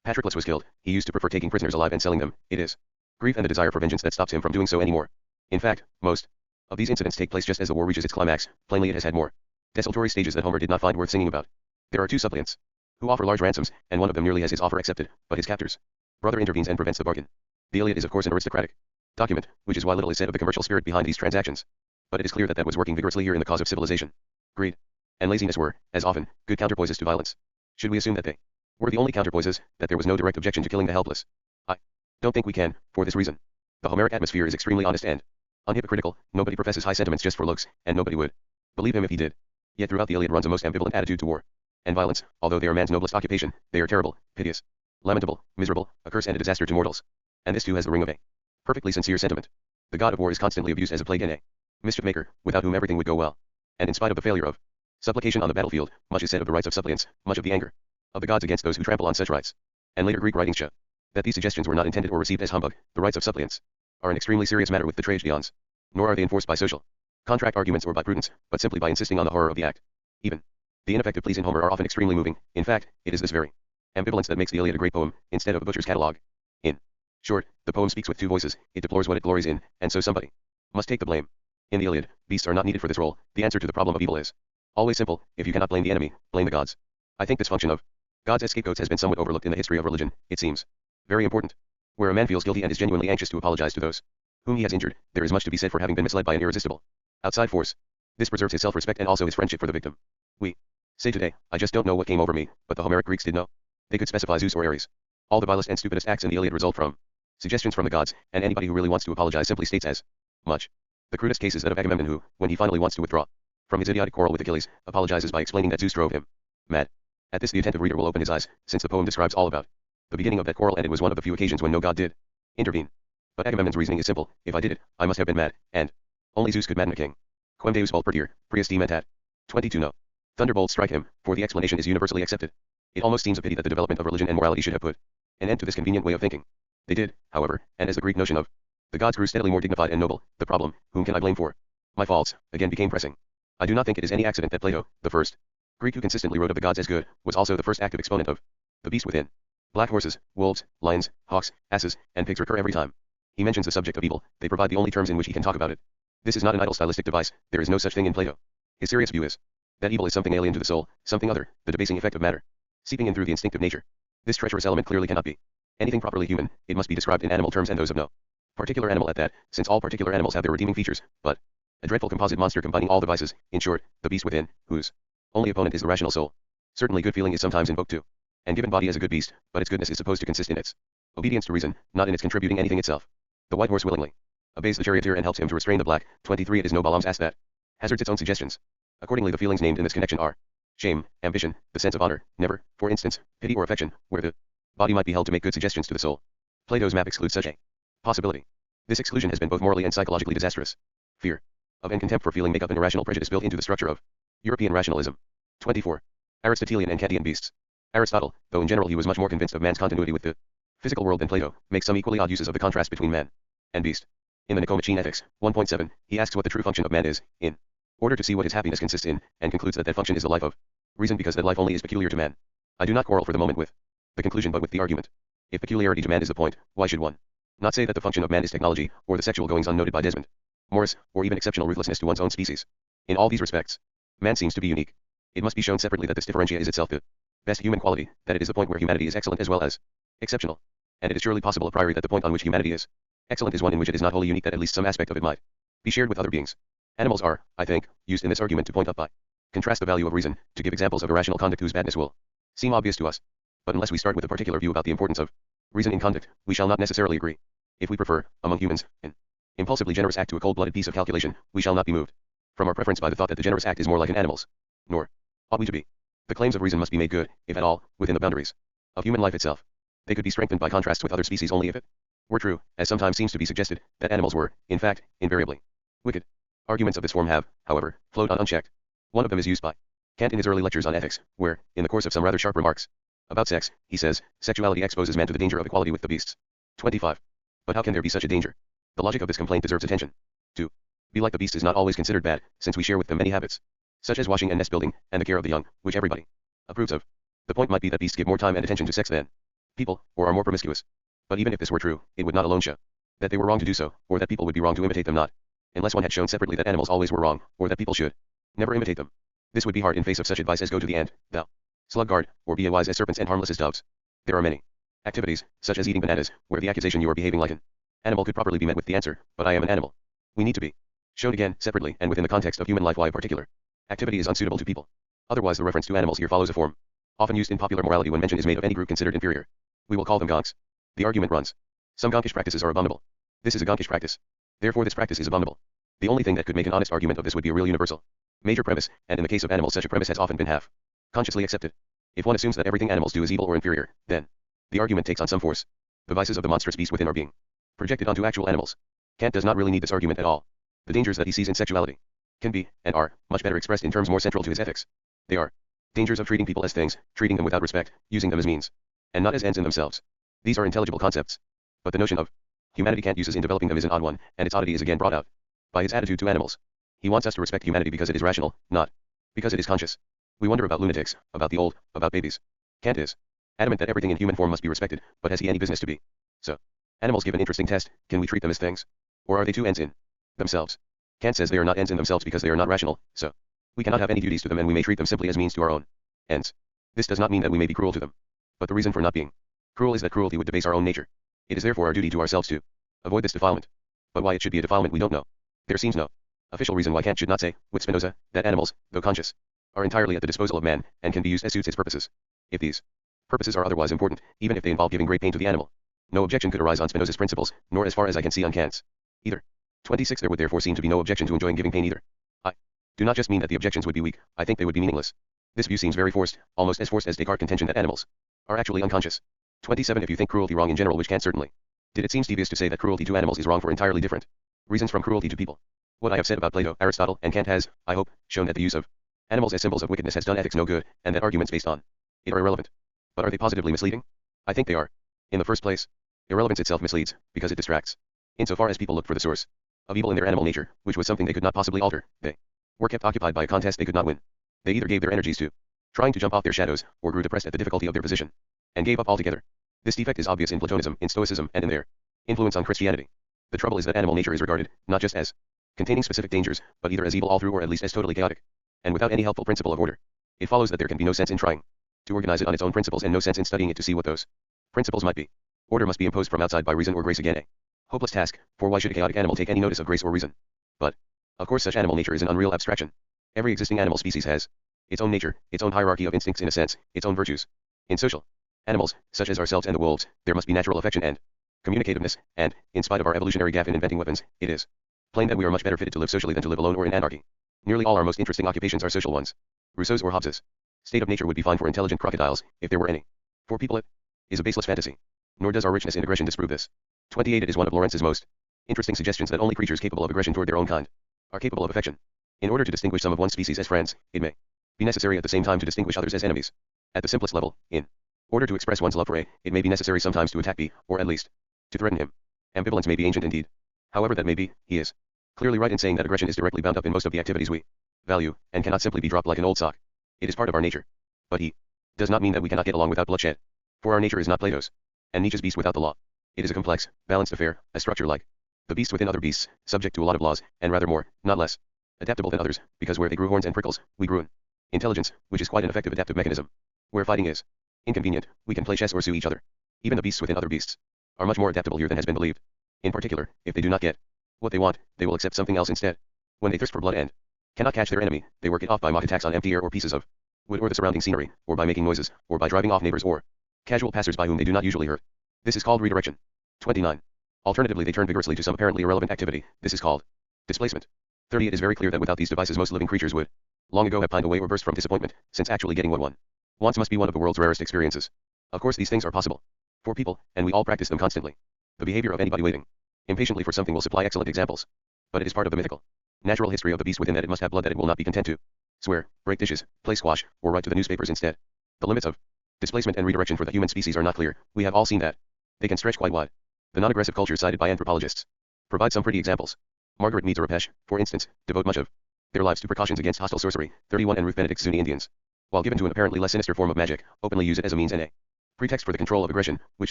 Patroclus was killed, he used to prefer taking prisoners alive and selling them. It is grief and the desire for vengeance that stops him from doing so anymore. In fact, most of these incidents take place just as the war reaches its climax. Plainly it has had more desultory stages that Homer did not find worth singing about. There are 2 suppliants who offer large ransoms, and one of them nearly has his offer accepted, but his captor's brother intervenes and prevents the bargain. The Iliad is of course an aristocratic document, which is why little is said of the commercial spirit behind these transactions. But it is clear that was working vigorously here in the cause of civilization. Greed and laziness were, as often, good counterpoises to violence. Should we assume that they were the only counterpoises, that there was no direct objection to killing the helpless? I don't think we can, for this reason. The Homeric atmosphere is extremely honest and unhypocritical. Nobody professes high sentiments just for looks, and nobody would believe him if he did. Yet throughout the Iliad runs a most ambivalent attitude to war and violence. Although they are man's noblest occupation, they are terrible, piteous, lamentable, miserable, a curse and a disaster to mortals. And this too has the ring of a perfectly sincere sentiment. The god of war is constantly abused as a plague and a mischief maker, without whom everything would go well. And in spite of the failure of supplication on the battlefield, much is said of the rights of suppliants, much of the anger of the gods against those who trample on such rights. And later Greek writings show that these suggestions were not intended or received as humbug. The rights of suppliants are an extremely serious matter with the tragedians. Nor are they enforced by social contract arguments or by prudence, but simply by insisting on the horror of the act. Even the ineffective pleas in Homer are often extremely moving. In fact, it is this very ambivalence that makes the Iliad a great poem, instead of a butcher's catalogue. In short, the poem speaks with 2 voices, it deplores what it glories in, and so somebody must take the blame. In the Iliad, beasts are not needed for this role. The answer to the problem of evil is always simple. If you cannot blame the enemy, blame the gods. I think this function of gods as scapegoats has been somewhat overlooked in the history of religion. It seems very important. Where a man feels guilty and is genuinely anxious to apologize to those whom he has injured, there is much to be said for having been misled by an irresistible outside force. This preserves his self-respect and also his friendship for the victim. We say today, I just don't know what came over me, but the Homeric Greeks did know. They could specify Zeus or Ares. All the vilest and stupidest acts in the Iliad result from suggestions from the gods, and anybody who really wants to apologize simply states as much. The crudest case is that of Agamemnon who, when he finally wants to withdraw from his idiotic quarrel with Achilles, apologizes by explaining that Zeus drove him mad. At this the attentive reader will open his eyes, since the poem describes all about the beginning of that quarrel, and it was one of the few occasions when no god did intervene. But Agamemnon's reasoning is simple: if I did it, I must have been mad, and only Zeus could madden a king. Quem Deus vult perdir, prius dementat. 22 No. Thunderbolts strike him, for the explanation is universally accepted. It almost seems a pity that the development of religion and morality should have put an end to this convenient way of thinking. They did, however, and as the Greek notion of The gods grew steadily more dignified and noble. The problem, whom can I blame for my faults, again became pressing. I do not think it is any accident that Plato, the first Greek who consistently wrote of the gods as good, was also the first active exponent of the beast within. Black horses, wolves, lions, hawks, asses, and pigs recur every time he mentions the subject of evil. They provide the only terms in which he can talk about it. This is not an idle stylistic device. There is no such thing in Plato. His serious view is that evil is something alien to the soul, something other, the debasing effect of matter, seeping in through the instinct of nature. This treacherous element clearly cannot be anything properly human. It must be described in animal terms and those of no particular animal at that, since all particular animals have their redeeming features, but a dreadful composite monster combining all the vices, in short, the beast within, whose only opponent is the rational soul. Certainly good feeling is sometimes invoked too, and given body as a good beast, but its goodness is supposed to consist in its obedience to reason, not in its contributing anything itself. The white horse willingly obeys the charioteer and helps him to restrain the black. 23 It is no Balaam's ass that hazards its own suggestions. Accordingly the feelings named in this connection are shame, ambition, the sense of honor, never, for instance, pity or affection, where the body might be held to make good suggestions to the soul. Plato's map excludes such a possibility. This exclusion has been both morally and psychologically disastrous. Fear of and contempt for feeling make up an irrational prejudice built into the structure of European rationalism. 24. Aristotelian and Kantian beasts. Aristotle, though in general he was much more convinced of man's continuity with the physical world than Plato, makes some equally odd uses of the contrast between man and beast. In the Nicomachean Ethics, 1.7, he asks what the true function of man is, in order to see what his happiness consists in, and concludes that that function is the life of reason because that life only is peculiar to man. I do not quarrel for the moment with the conclusion but with the argument. If peculiarity to man is the point, why should one not say that the function of man is technology, or the sexual goings unnoted by Desmond Morris, or even exceptional ruthlessness to one's own species? In all these respects, man seems to be unique. It must be shown separately that this differentia is itself the best human quality, that it is the point where humanity is excellent as well as exceptional. And it is surely possible a priori that the point on which humanity is excellent is one in which it is not wholly unique, that at least some aspect of it might be shared with other beings. Animals are, I think, used in this argument to point up by contrast the value of reason, to give examples of irrational conduct whose badness will seem obvious to us. But unless we start with a particular view about the importance of reason in conduct, we shall not necessarily agree. If we prefer, among humans, an impulsively generous act to a cold-blooded piece of calculation, we shall not be moved from our preference by the thought that the generous act is more like an animal's. Nor ought we to be. The claims of reason must be made good, if at all, within the boundaries of human life itself. They could be strengthened by contrasts with other species only if it were true, as sometimes seems to be suggested, that animals were, in fact, invariably wicked. Arguments of this form have, however, flowed on unchecked. One of them is used by Kant in his early lectures on ethics, where, in the course of some rather sharp remarks about sex, he says, sexuality exposes man to the danger of equality with the beasts. 25. But how can there be such a danger? The logic of this complaint deserves attention. To be like the beast is not always considered bad, since we share with them many habits, such as washing and nest building, and the care of the young, which everybody approves of. The point might be that beasts give more time and attention to sex than people, or are more promiscuous. But even if this were true, it would not alone show that they were wrong to do so, or that people would be wrong to imitate them, not unless one had shown separately that animals always were wrong, or that people should never imitate them. This would be hard in face of such advice as go to the ant, thou sluggard, or be as wise as serpents and harmless as doves. There are many activities, such as eating bananas, where the accusation you are behaving like an animal could properly be met with the answer, but I am an animal. We need to be shown again, separately, and within the context of human life why a particular activity is unsuitable to people. Otherwise the reference to animals here follows a form often used in popular morality when mention is made of any group considered inferior. We will call them gonks. The argument runs: some gonkish practices are abominable. This is a gonkish practice. Therefore this practice is abominable. The only thing that could make an honest argument of this would be a real universal major premise, and in the case of animals such a premise has often been half consciously accepted. If one assumes that everything animals do is evil or inferior, then the argument takes on some force. The vices of the monstrous beast within are being projected onto actual animals. Kant does not really need this argument at all. The dangers that he sees in sexuality can be, and are, much better expressed in terms more central to his ethics. They are dangers of treating people as things, treating them without respect, using them as means, and not as ends in themselves. These are intelligible concepts. But the notion of humanity Kant uses in developing them is an odd one, and its oddity is again brought out by his attitude to animals. He wants us to respect humanity because it is rational, not because it is conscious. We wonder about lunatics, about the old, about babies. Kant is adamant that everything in human form must be respected, but has he any business to be so? Animals give an interesting test: can we treat them as things? Or are they two ends in themselves? Kant says they are not ends in themselves because they are not rational, so we cannot have any duties to them and we may treat them simply as means to our own ends. This does not mean that we may be cruel to them. But the reason for not being cruel is that cruelty would debase our own nature. It is therefore our duty to ourselves to avoid this defilement. But why it should be a defilement we don't know. There seems no official reason why Kant should not say, with Spinoza, that animals, though conscious, are entirely at the disposal of man, and can be used as suits his purposes. If these purposes are otherwise important, even if they involve giving great pain to the animal, no objection could arise on Spinoza's principles, nor as far as I can see on Kant's either. 26 There would therefore seem to be no objection to enjoying giving pain either. I do not just mean that the objections would be weak, I think they would be meaningless. This view seems very forced, almost as forced as Descartes' contention that animals are actually unconscious. 27 If you think cruelty wrong in general, which Kant certainly did, it seems devious to say that cruelty to animals is wrong for entirely different reasons from cruelty to people. What I have said about Plato, Aristotle, and Kant has, I hope, shown that the use of animals as symbols of wickedness has done ethics no good, and that arguments based on it are irrelevant. But are they positively misleading? I think they are. In the first place, irrelevance itself misleads, because it distracts. Insofar as people looked for the source of evil in their animal nature, which was something they could not possibly alter, they were kept occupied by a contest they could not win. They either gave their energies to trying to jump off their shadows, or grew depressed at the difficulty of their position, and gave up altogether. This defect is obvious in Platonism, in Stoicism, and in their influence on Christianity. The trouble is that animal nature is regarded, not just as containing specific dangers, but either as evil all through or at least as totally chaotic, and without any helpful principle of order. It follows that there can be no sense in trying to organize it on its own principles and no sense in studying it to see what those principles might be. Order must be imposed from outside by reason or grace, again a hopeless task, for why should a chaotic animal take any notice of grace or reason? But, of course, such animal nature is an unreal abstraction. Every existing animal species has its own nature, its own hierarchy of instincts in a sense, its own virtues. In social animals, such as ourselves and the wolves, there must be natural affection and communicativeness, and, in spite of our evolutionary gaffe in inventing weapons, it is plain that we are much better fitted to live socially than to live alone or in anarchy. Nearly all our most interesting occupations are social ones. Rousseau's or Hobbes's state of nature would be fine for intelligent crocodiles, if there were any. For people it is a baseless fantasy. Nor does our richness in aggression disprove this. 28. It is one of Lorenz's most interesting suggestions that only creatures capable of aggression toward their own kind are capable of affection. In order to distinguish some of one species as friends, it may be necessary at the same time to distinguish others as enemies. At the simplest level, in order to express one's love for A, it may be necessary sometimes to attack B, or at least to threaten him. Ambivalence may be ancient indeed. However that may be, he is clearly right in saying that aggression is directly bound up in most of the activities we value, and cannot simply be dropped like an old sock. It is part of our nature. But he does not mean that we cannot get along without bloodshed. For our nature is not Plato's and Nietzsche's beast without the law. It is a complex, balanced affair, a structure like the beasts within other beasts, subject to a lot of laws, and rather more, not less, adaptable than others, because where they grew horns and prickles, we grew in intelligence, which is quite an effective adaptive mechanism. Where fighting is inconvenient, we can play chess or sue each other. Even the beasts within other beasts are much more adaptable here than has been believed. In particular, if they do not get what they want, they will accept something else instead. When they thirst for blood and cannot catch their enemy, they work it off by mock attacks on empty air or pieces of wood or the surrounding scenery, or by making noises, or by driving off neighbors or casual passers-by whom they do not usually hurt. This is called redirection. 29. Alternatively, they turn vigorously to some apparently irrelevant activity. This is called displacement. 30. It is very clear that without these devices most living creatures would long ago have pined away or burst from disappointment, since actually getting what one wants must be one of the world's rarest experiences. Of course these things are possible for people, and we all practice them constantly. The behavior of anybody waiting impatiently for something will supply excellent examples. But it is part of the mythical, natural history of the beast within that it must have blood that it will not be content to swear, break dishes, play squash, or write to the newspapers instead. The limits of displacement and redirection for the human species are not clear. We have all seen that they can stretch quite wide. The non-aggressive cultures cited by anthropologists provide some pretty examples. Margaret Mead's Arapesh, for instance, devote much of their lives to precautions against hostile sorcery. 31. And Ruth Benedict's Zuni Indians, while given to an apparently less sinister form of magic, openly use it as a means and a pretext for the control of aggression, which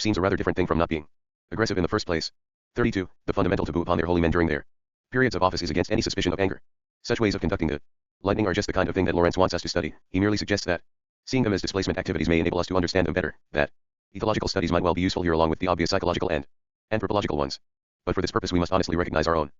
seems a rather different thing from not being aggressive in the first place. 32. The fundamental taboo upon their holy men during their periods of office is against any suspicion of anger. Such ways of conducting the lightning are just the kind of thing that Lorenz wants us to study. He merely suggests that seeing them as displacement activities may enable us to understand them better, that ethological studies might well be useful here along with the obvious psychological and anthropological ones. But for this purpose we must honestly recognize our own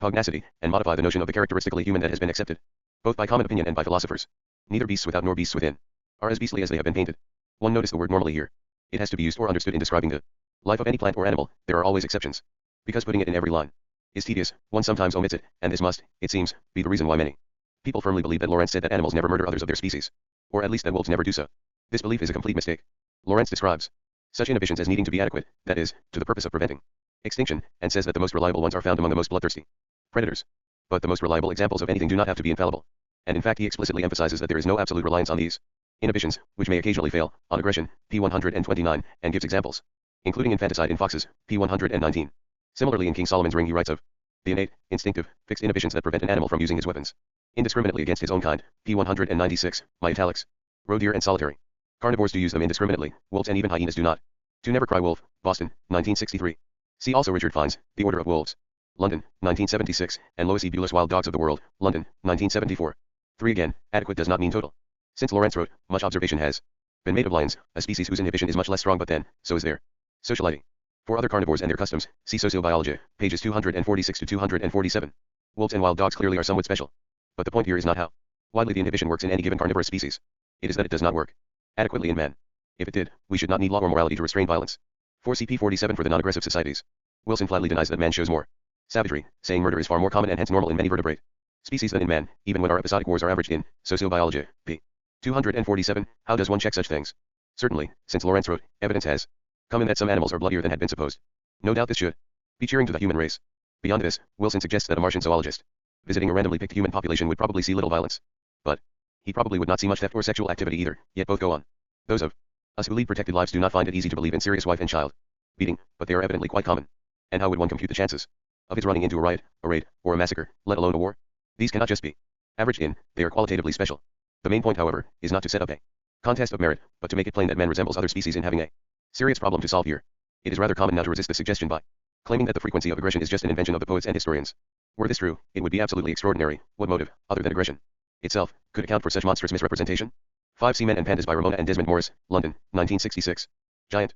pugnacity, and modify the notion of the characteristically human that has been accepted, both by common opinion and by philosophers. Neither beasts without nor beasts within are as beastly as they have been painted. One notice the word normally here. It has to be used or understood in describing the life of any plant or animal. There are always exceptions. Because putting it in every line is tedious, one sometimes omits it, and this must, it seems, be the reason why many people firmly believe that Lorenz said that animals never murder others of their species, or at least that wolves never do so. This belief is a complete mistake. Lorenz describes such inhibitions as needing to be adequate, that is, to the purpose of preventing extinction, and says that the most reliable ones are found among the most bloodthirsty predators. But the most reliable examples of anything do not have to be infallible. And in fact he explicitly emphasizes that there is no absolute reliance on these inhibitions, which may occasionally fail, on aggression, p. 129, and gives examples, including infanticide in foxes, p. 119. Similarly in King Solomon's Ring he writes of the innate, instinctive, fixed inhibitions that prevent an animal from using his weapons indiscriminately against his own kind, p. 196, my italics. Roe deer and solitary carnivores do use them indiscriminately, wolves and even hyenas do not. To Never Cry Wolf, Boston, 1963. See also Richard Fiennes, The Order of Wolves. London, 1976, and Lois E. Bullis Wild Dogs of the World, London, 1974. 3. Again, adequate does not mean total. Since Lorenz wrote, much observation has been made of lions, a species whose inhibition is much less strong, but then, so is their sociality. For other carnivores and their customs, see Sociobiology, pages 246 to 247. Wolves and wild dogs clearly are somewhat special. But the point here is not how widely the inhibition works in any given carnivorous species. It is that it does not work adequately in man. If it did, we should not need law or morality to restrain violence. 4 CP 47 for the non-aggressive societies. Wilson flatly denies that man shows more savagery, saying murder is far more common and hence normal in many vertebrate species than in man, even when our episodic wars are averaged in Sociobiology, p. 247. How does one check such things? Certainly, since Lorenz wrote, evidence has come in that some animals are bloodier than had been supposed. No doubt this should be cheering to the human race. Beyond this, Wilson suggests that a Martian zoologist visiting a randomly picked human population would probably see little violence. But he probably would not see much theft or sexual activity either, yet both go on. Those of us who lead protected lives do not find it easy to believe in serious wife and child beating, but they are evidently quite common. And how would one compute the chances of his running into a riot, a raid, or a massacre, let alone a war? These cannot just be averaged in, they are qualitatively special. The main point, however, is not to set up a contest of merit, but to make it plain that man resembles other species in having a serious problem to solve here. It is rather common now to resist the suggestion by claiming that the frequency of aggression is just an invention of the poets and historians. Were this true, it would be absolutely extraordinary. What motive, other than aggression itself, could account for such monstrous misrepresentation? 5 Sea Men and Pandas by Ramona and Desmond Morris, London, 1966. Giant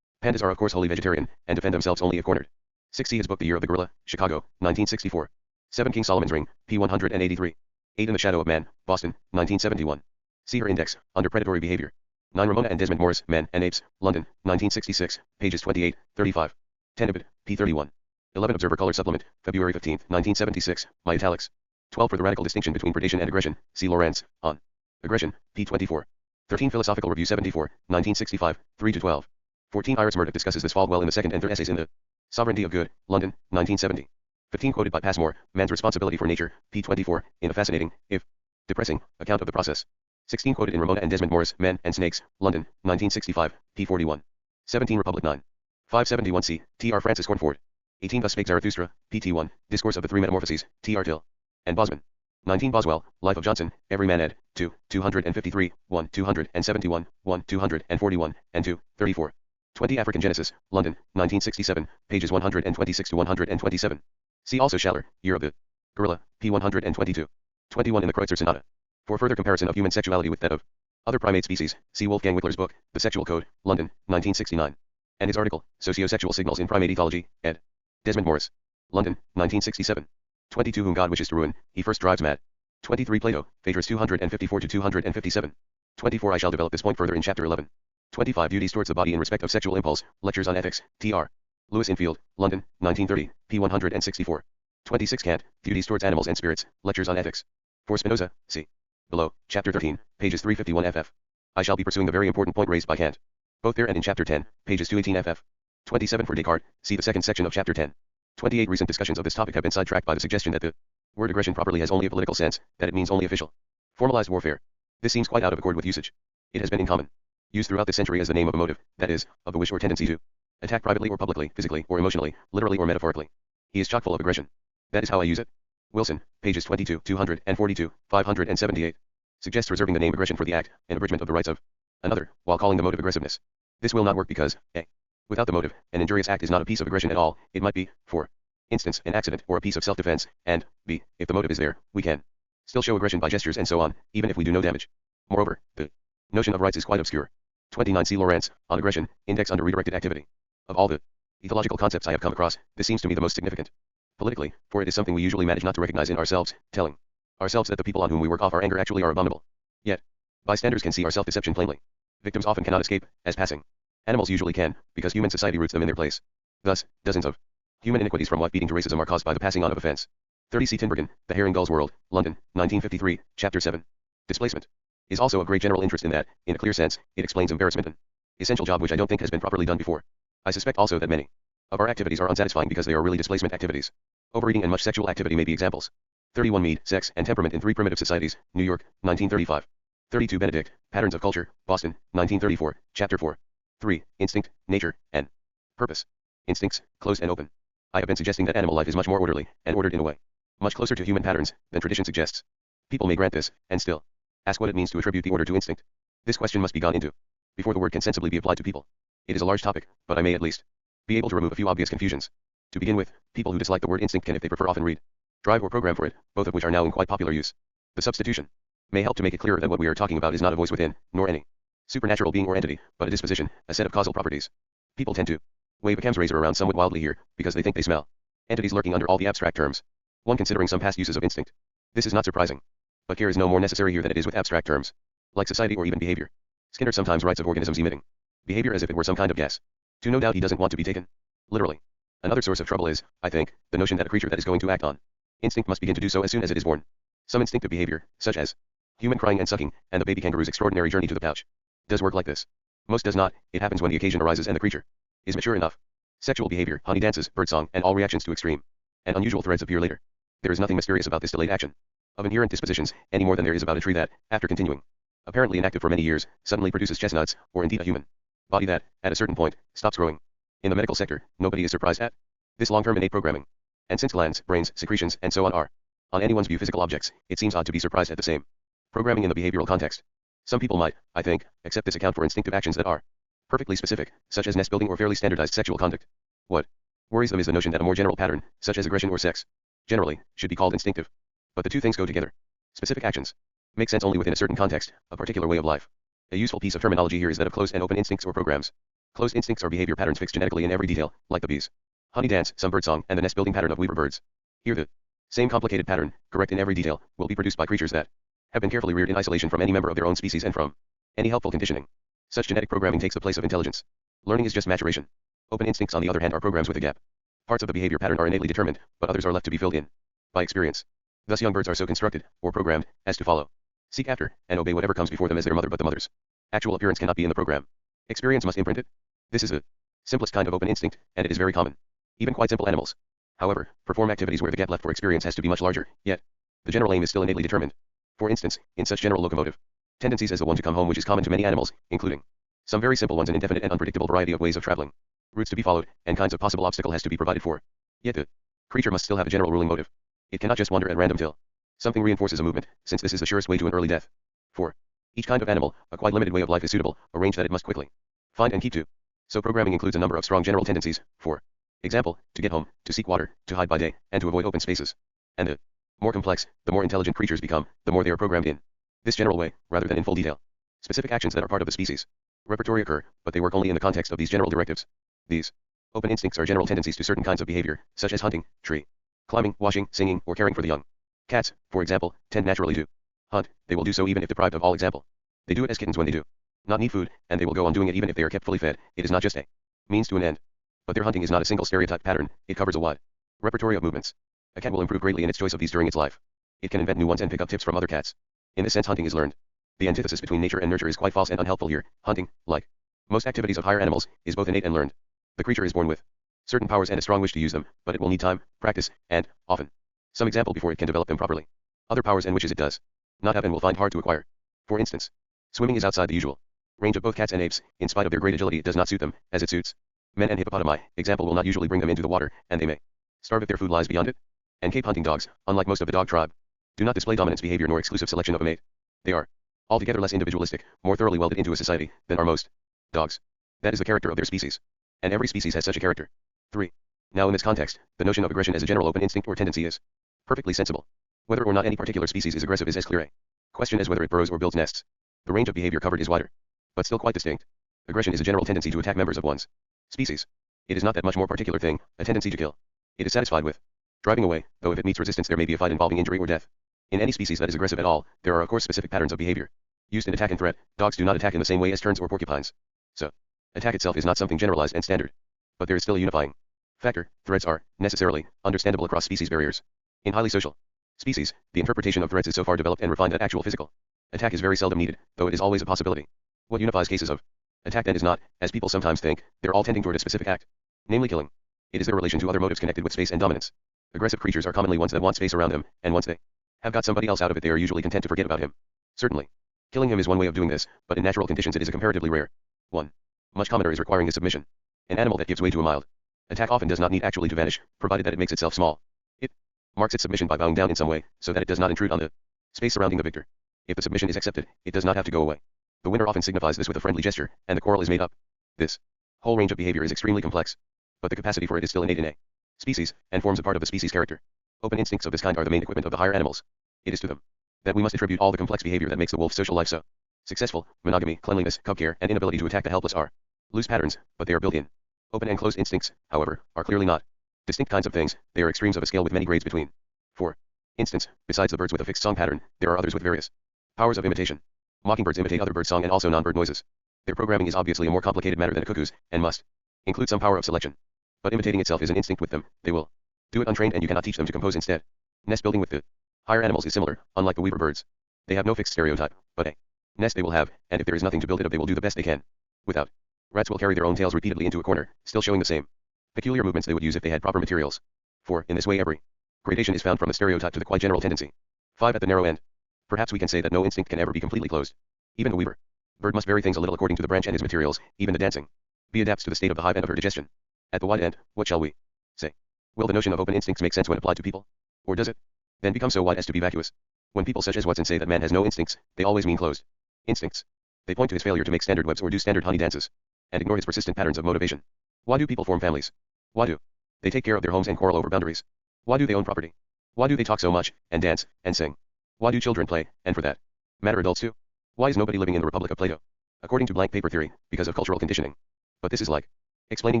pandas are of course wholly vegetarian, and defend themselves only if cornered. 6 See his book The Year of the Gorilla, Chicago, 1964. 7 King Solomon's Ring, p. 183. 8 In the Shadow of Man, Boston, 1971. See her index, under predatory behavior. 9 Ramona and Desmond Morris, Men and Apes, London, 1966, pages 28, 35. 10 Ibid, p. 31. 11 Observer Color Supplement, February 15, 1976, my italics. 12 For the Radical Distinction Between Predation and Aggression, see Lawrence, on Aggression, p. 24. 13 Philosophical Review 74, 1965, 3-12. 14 Iris Murdoch discusses this fall well in the second and third essays in the Sovereignty of Good, London, 1970. 15 Quoted by Passmore, Man's Responsibility for Nature, p. 24, in a fascinating, if depressing, account of the process. 16 Quoted in Ramona and Desmond Morris, Men and Snakes, London, 1965, p. 41. 17 Republic 9. 571 C. T. R. Francis Cornford. 18 Thus Spake Zarathustra, pt. 1, Discourse of the Three Metamorphoses, T. R. Till. And Bosman. 19 Boswell, Life of Johnson, Every Man ed. 2, 253, 1, 271, 1, 241, and 2, 34. 20 African Genesis, London, 1967, pages 126 to 127. See also Schaller, Year of the Gorilla, p. 122. 21 in the Kreutzer Sonata. For further comparison of human sexuality with that of other primate species, see Wolfgang Wickler's book, The Sexual Code, London, 1969. And his article, Sociosexual Signals in Primate Ethology, ed. Desmond Morris. London, 1967. 22 Whom God wishes to ruin, he first drives mad. 23 Plato, Phaedrus 254 to 257. 24 I shall develop this point further in chapter 11. 25 Duties towards the body in respect of sexual impulse, Lectures on Ethics, T.R. Lewis Infield, London, 1930, p. 164. 26 Kant, Duties towards animals and spirits, Lectures on Ethics. For Spinoza, see below, chapter 13, pages 351 ff. I shall be pursuing the very important point raised by Kant, both there and in chapter 10, pages 218 ff. 27 For Descartes, see the second section of chapter 10. 28 Recent discussions of this topic have been sidetracked by the suggestion that the word aggression properly has only a political sense, that it means only official, formalized warfare. This seems quite out of accord with usage. It has been in common use throughout the century as the name of a motive, that is, of a wish or tendency to attack privately or publicly, physically or emotionally, literally or metaphorically. He is chock full of aggression. That is how I use it. Wilson, pages 22, 242, 578. Suggests reserving the name aggression for the act, and abridgment of the rights of another, while calling the motive aggressiveness. This will not work because, a. Without the motive, an injurious act is not a piece of aggression at all, it might be, for instance, an accident or a piece of self-defense, and, b. If the motive is there, we can still show aggression by gestures and so on, even if we do no damage. Moreover, the notion of rights is quite obscure. 29 C. Lawrence, on aggression, index under redirected activity. Of all the ethological concepts I have come across, this seems to me the most significant. Politically, for it is something we usually manage not to recognize in ourselves, telling ourselves that the people on whom we work off our anger actually are abominable. Yet, bystanders can see our self-deception plainly. Victims often cannot escape, as passing animals usually can, because human society roots them in their place. Thus, dozens of human iniquities from wife-beating to racism are caused by the passing on of offense. 30 C. Tinbergen, The Herring Gull's World, London, 1953, Chapter 7. Displacement is also of great general interest in that, in a clear sense, it explains embarrassment, an essential job which I don't think has been properly done before. I suspect also that many of our activities are unsatisfying because they are really displacement activities. Overeating and much sexual activity may be examples. 31 Mead, Sex and Temperament in Three Primitive Societies, New York, 1935. 32 Benedict, Patterns of Culture, Boston, 1934, Chapter 4. 3. Instinct, Nature, and Purpose. Instincts, closed and open. I have been suggesting that animal life is much more orderly, and ordered in a way much closer to human patterns, than tradition suggests. People may grant this, and still ask what it means to attribute the order to instinct. This question must be gone into before the word can sensibly be applied to people. It is a large topic, but I may at least be able to remove a few obvious confusions. To begin with, people who dislike the word instinct can, if they prefer, often read, drive or program for it, both of which are now in quite popular use. The substitution may help to make it clearer that what we are talking about is not a voice within, nor any supernatural being or entity, but a disposition, a set of causal properties. People tend to wave Occam's razor around somewhat wildly here, because they think they smell entities lurking under all the abstract terms. One considering some past uses of instinct. This is not surprising. But care is no more necessary here than it is with abstract terms, like society or even behavior. Skinner sometimes writes of organisms emitting behavior as if it were some kind of gas. To no doubt he doesn't want to be taken literally. Another source of trouble is, I think, the notion that a creature that is going to act on instinct must begin to do so as soon as it is born. Some instinctive behavior, such as human crying and sucking, and the baby kangaroo's extraordinary journey to the pouch, does work like this. Most does not. It happens when the occasion arises and the creature is mature enough. Sexual behavior, honey dances, birdsong, and all reactions to extreme and unusual threads appear later. There is nothing mysterious about this delayed action of inherent dispositions, any more than there is about a tree that, after continuing apparently inactive for many years, suddenly produces chestnuts, or indeed a human body that, at a certain point, stops growing. In the medical sector, nobody is surprised at This long-term innate programming. And since glands, brains, secretions, and so on are, on anyone's view, physical objects, it seems odd to be surprised at the same programming in the behavioral context. Some people might, I think, accept this account for instinctive actions that are perfectly specific, such as nest building or fairly standardized sexual conduct. What worries them is the notion that a more general pattern, such as aggression or sex, generally, should be called instinctive. But the two things go together. Specific actions make sense only within a certain context, a particular way of life. A useful piece of terminology here is that of closed and open instincts or programs. Closed instincts are behavior patterns fixed genetically in every detail, like the bees' honey dance, some birdsong, and the nest building pattern of weaver birds. Here the same complicated pattern, correct in every detail, will be produced by creatures that have been carefully reared in isolation from any member of their own species and from any helpful conditioning. Such genetic programming takes the place of intelligence. Learning is just maturation. Open instincts, on the other hand, are programs with a gap. Parts of the behavior pattern are innately determined, but others are left to be filled in by experience. Thus young birds are so constructed, or programmed, as to follow, seek after, and obey whatever comes before them as their mother, but the mother's actual appearance cannot be in the program. Experience must imprint it. This is the simplest kind of open instinct, and it is very common. Even quite simple animals, however, perform activities where the gap left for experience has to be much larger, yet the general aim is still innately determined. For instance, in such general locomotive tendencies as the one to come home, which is common to many animals, including some very simple ones, an indefinite and unpredictable variety of ways of traveling, routes to be followed, and kinds of possible obstacle has to be provided for. Yet the creature must still have a general ruling motive. It cannot just wander at random till something reinforces a movement, since this is the surest way to an early death. For each kind of animal, a quite limited way of life is suitable, arranged that it must quickly find and keep to. So programming includes a number of strong general tendencies, for example, to get home, to seek water, to hide by day, and to avoid open spaces. And the more complex, the more intelligent creatures become, the more they are programmed in this general way, rather than in full detail. Specific actions that are part of the species repertory occur, but they work only in the context of these general directives. These open instincts are general tendencies to certain kinds of behavior, such as hunting, tree climbing, washing, singing, or caring for the young. Cats, for example, tend naturally to hunt. They will do so even if deprived of all example. They do it as kittens when they do not need food, and they will go on doing it even if they are kept fully fed. It is not just a means to an end. But their hunting is not a single stereotyped pattern, it covers a wide repertory of movements. A cat will improve greatly in its choice of these during its life. It can invent new ones and pick up tips from other cats. In this sense, hunting is learned. The antithesis between nature and nurture is quite false and unhelpful here. Hunting, like most activities of higher animals, is both innate and learned. The creature is born with certain powers and a strong wish to use them, but it will need time, practice, and, often, some example before it can develop them properly. Other powers and wishes it does not have and will find hard to acquire. For instance, swimming is outside the usual range of both cats and apes. In spite of their great agility, it does not suit them, as it suits men and hippopotami. Example will not usually bring them into the water, and they may starve if their food lies beyond it. And Cape hunting dogs, unlike most of the dog tribe, do not display dominance behavior nor exclusive selection of a mate. They are altogether less individualistic, more thoroughly welded into a society, than are most dogs. That is the character of their species. And every species has such a character. 3. Now in this context, the notion of aggression as a general open instinct or tendency is perfectly sensible. Whether or not any particular species is aggressive is as clear a question as whether it burrows or builds nests. The range of behavior covered is wider, but still quite distinct. Aggression is a general tendency to attack members of one's species. It is not that much more particular thing, a tendency to kill. It is satisfied with driving away, though if it meets resistance there may be a fight involving injury or death. In any species that is aggressive at all, there are of course specific patterns of behavior used in attack and threat. Dogs do not attack in the same way as terns or porcupines. So, attack itself is not something generalized and standard. But there is still a unifying factor. Threats are, necessarily, understandable across species barriers. In highly social species, the interpretation of threats is so far developed and refined that actual physical attack is very seldom needed, though it is always a possibility. What unifies cases of attack then is not, as people sometimes think, they're all tending toward a specific act, namely killing. It is their relation to other motives connected with space and dominance. Aggressive creatures are commonly ones that want space around them, and once they have got somebody else out of it they are usually content to forget about him. Certainly, killing him is one way of doing this, but in natural conditions it is a comparatively rare one. Much commoner is requiring his submission. An animal that gives way to a mild attack often does not need actually to vanish, provided that it makes itself small. It marks its submission by bowing down in some way, so that it does not intrude on the space surrounding the victor. If the submission is accepted, it does not have to go away. The winner often signifies this with a friendly gesture, and the quarrel is made up. This whole range of behavior is extremely complex, but the capacity for it is still innate in a species, and forms a part of the species' character. Open instincts of this kind are the main equipment of the higher animals. It is to them that we must attribute all the complex behavior that makes the wolf's social life so successful. Monogamy, cleanliness, cub care, and inability to attack the helpless are loose patterns, but they are built in. Open and closed instincts, however, are clearly not distinct kinds of things. They are extremes of a scale with many grades between. For instance, besides the birds with a fixed song pattern, there are others with various powers of imitation. Mockingbirds imitate other bird song and also non-bird noises. Their programming is obviously a more complicated matter than a cuckoo's, and must include some power of selection. But imitating itself is an instinct with them. They will do it untrained, and you cannot teach them to compose instead. Nest building with the higher animals is similar. Unlike the weaver birds, they have no fixed stereotype, but a nest they will have, and if there is nothing to build it of they will do the best they can without. Rats will carry their own tails repeatedly into a corner, still showing the same peculiar movements they would use if they had proper materials. For, in this way every gradation is found from the stereotype to the quite general tendency. 5. At the narrow end. Perhaps we can say that no instinct can ever be completely closed. Even the weaver bird must vary things a little according to the branch and his materials. Even the dancing bee adapts to the state of the hive and of her digestion. At the wide end, what shall we say? Will the notion of open instincts make sense when applied to people? Or does it then become so wide as to be vacuous? When people such as Watson say that man has no instincts, they always mean closed instincts. They point to his failure to make standard webs or do standard honey dances, and ignore his persistent patterns of motivation. Why do people form families? Why do they take care of their homes and quarrel over boundaries? Why do they own property? Why do they talk so much, and dance, and sing? Why do children play, and for that matter adults too? Why is nobody living in the Republic of Plato? According to blank paper theory, because of cultural conditioning. But this is like explaining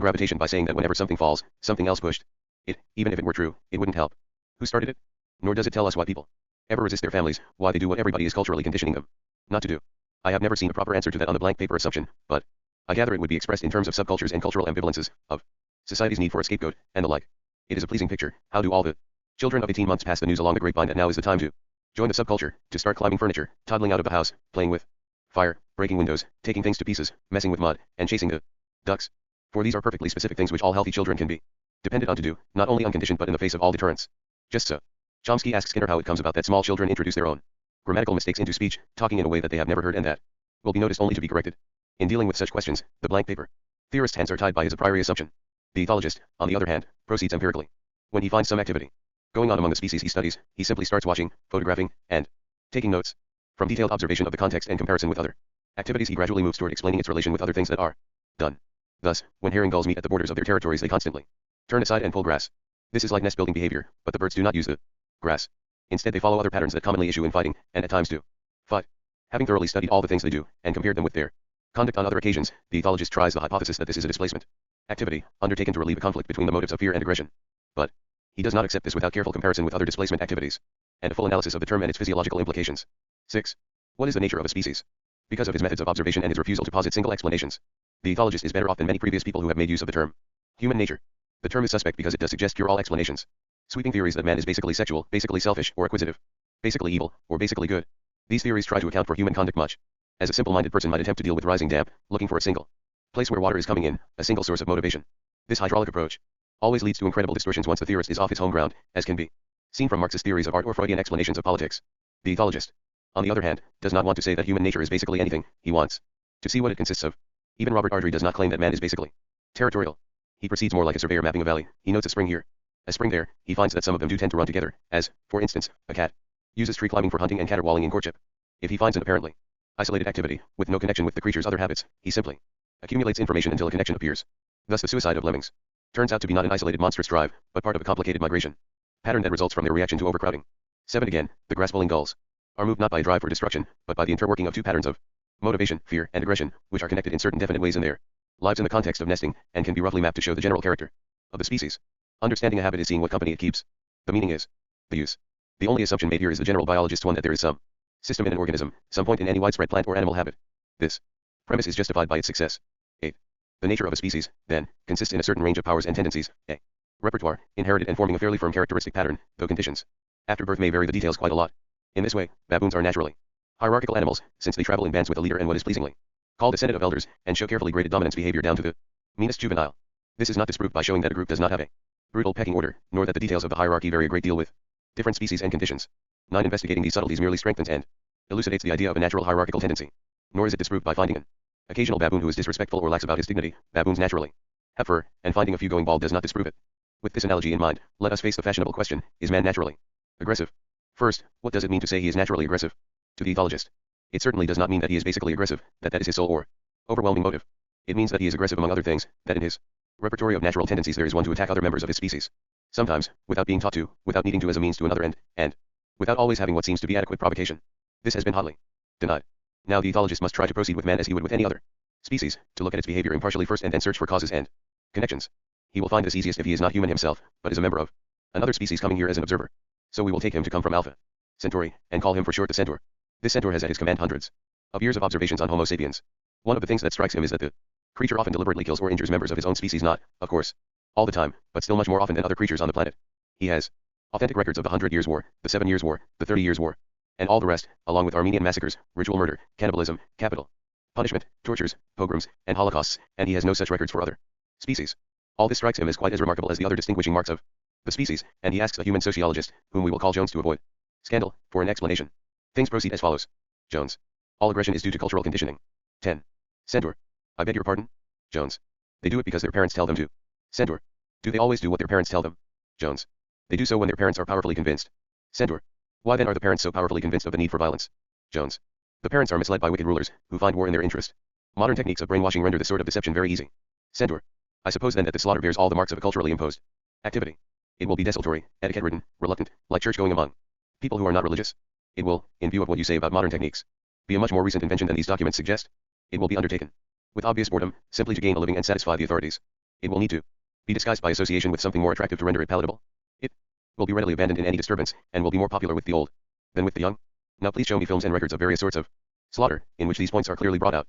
gravitation by saying that whenever something falls, something else pushed it. Even if it were true, it wouldn't help. Who started it? Nor does it tell us why people ever resist their families, why they do what everybody is culturally conditioning them not to do. I have never seen a proper answer to that on the blank paper assumption, but I gather it would be expressed in terms of subcultures and cultural ambivalences, of society's need for a scapegoat, and the like. It is a pleasing picture. How do all the children of 18 months pass the news along the grapevine that now is the time to join the subculture, to start climbing furniture, toddling out of the house, playing with fire, breaking windows, taking things to pieces, messing with mud, and chasing the ducks. For these are perfectly specific things which all healthy children can be depended on to do, not only unconditioned but in the face of all deterrents. Just so. Chomsky asks Skinner how it comes about that small children introduce their own grammatical mistakes into speech, talking in a way that they have never heard and that will be noticed only to be corrected. In dealing with such questions, the blank paper theorist's hands are tied by his a priori assumption. The ethologist, on the other hand, proceeds empirically. When he finds some activity going on among the species he studies, he simply starts watching, photographing, and taking notes. From detailed observation of the context and comparison with other activities, he gradually moves toward explaining its relation with other things that are done. Thus, when herring gulls meet at the borders of their territories, they constantly turn aside and pull grass. This is like nest building behavior, but the birds do not use the grass. Instead, they follow other patterns that commonly issue in fighting, and at times do fight. Having thoroughly studied all the things they do, and compared them with their conduct on other occasions, the ethologist tries the hypothesis that this is a displacement activity, undertaken to relieve a conflict between the motives of fear and aggression. But he does not accept this without careful comparison with other displacement activities, and a full analysis of the term and its physiological implications. 6. What is the nature of a species? Because of his methods of observation and his refusal to posit single explanations, the ethologist is better off than many previous people who have made use of the term human nature. The term is suspect because it does suggest cure-all explanations. Sweeping theories that man is basically sexual, basically selfish, or acquisitive, basically evil, or basically good. These theories try to account for human conduct much as a simple-minded person might attempt to deal with rising damp, looking for a single place where water is coming in, a single source of motivation. This hydraulic approach always leads to incredible distortions once the theorist is off his home ground, as can be seen from Marxist theories of art or Freudian explanations of politics. The ethologist, on the other hand, does not want to say that human nature is basically anything. He wants to see what it consists of. Even Robert Ardrey does not claim that man is basically territorial. He proceeds more like a surveyor mapping a valley. He notes a spring here, a spring there. He finds that some of them do tend to run together, as, for instance, a cat uses tree climbing for hunting and caterwauling in courtship. If he finds an apparently isolated activity, with no connection with the creature's other habits, he simply accumulates information until a connection appears. Thus the suicide of lemmings turns out to be not an isolated monstrous drive, but part of a complicated migration pattern that results from their reaction to overcrowding. 7. Again, the grass-pulling gulls are moved not by a drive for destruction, but by the interworking of two patterns of motivation, fear, and aggression, which are connected in certain definite ways in their lives in the context of nesting, and can be roughly mapped to show the general character of the species. Understanding a habit is seeing what company it keeps. The meaning is the use. The only assumption made here is the general biologist's one that there is some system in an organism, some point in any widespread plant or animal habit. This premise is justified by its success. 8. The nature of a species, then, consists in a certain range of powers and tendencies, a repertoire, inherited and forming a fairly firm characteristic pattern, though conditions after birth may vary the details quite a lot. In this way, baboons are naturally hierarchical animals, since they travel in bands with a leader and what is pleasingly called a senate of elders, and show carefully graded dominance behavior down to the meanest juvenile. This is not disproved by showing that a group does not have a brutal pecking order, nor that the details of the hierarchy vary a great deal with different species and conditions. 9. Investigating these subtleties merely strengthens and elucidates the idea of a natural hierarchical tendency. Nor is it disproved by finding an occasional baboon who is disrespectful or lax about his dignity. Baboons naturally have fur, and finding a few going bald does not disprove it. With this analogy in mind, let us face the fashionable question: is man naturally aggressive? First, what does it mean to say he is naturally aggressive? To the ethologist, it certainly does not mean that he is basically aggressive, that is his sole or overwhelming motive. It means that he is aggressive among other things, that in his repertory of natural tendencies there is one to attack other members of his species. Sometimes, without being taught to, without needing to as a means to another end, and without always having what seems to be adequate provocation. This has been hotly denied. Now the ethologist must try to proceed with man as he would with any other species, to look at its behavior impartially first and then search for causes and connections. He will find this easiest if he is not human himself, but is a member of another species coming here as an observer. So we will take him to come from Alpha Centauri, and call him for short the Centaur. This Centaur has at his command hundreds of years of observations on Homo sapiens. One of the things that strikes him is that the creature often deliberately kills or injures members of his own species, not, of course, all the time, but still much more often than other creatures on the planet. He has authentic records of the 100 Years' War, the 7 Years' War, the 30 Years' War, and all the rest, along with Armenian massacres, ritual murder, cannibalism, capital punishment, tortures, pogroms, and holocausts, and he has no such records for other species. All this strikes him as quite as remarkable as the other distinguishing marks of the species, and he asks a human sociologist, whom we will call Jones to avoid scandal, for an explanation. Things proceed as follows. Jones: all aggression is due to cultural conditioning. 10. Centaur: I beg your pardon? Jones: they do it because their parents tell them to. Centaur: do they always do what their parents tell them? Jones. They do so when their parents are powerfully convinced. Centaur. Why then are the parents so powerfully convinced of the need for violence? Jones. The parents are misled by wicked rulers, who find war in their interest. Modern techniques of brainwashing render this sort of deception very easy. Centaur. I suppose then that the slaughter bears all the marks of a culturally imposed activity. It will be desultory, etiquette-ridden, reluctant, like church-going among people who are not religious. It will, in view of what you say about modern techniques, be a much more recent invention than these documents suggest. It will be undertaken with obvious boredom, simply to gain a living and satisfy the authorities. It will need to be disguised by association with something more attractive to render it palatable. It will be readily abandoned in any disturbance, and will be more popular with the old than with the young. Now please show me films and records of various sorts of slaughter, in which these points are clearly brought out.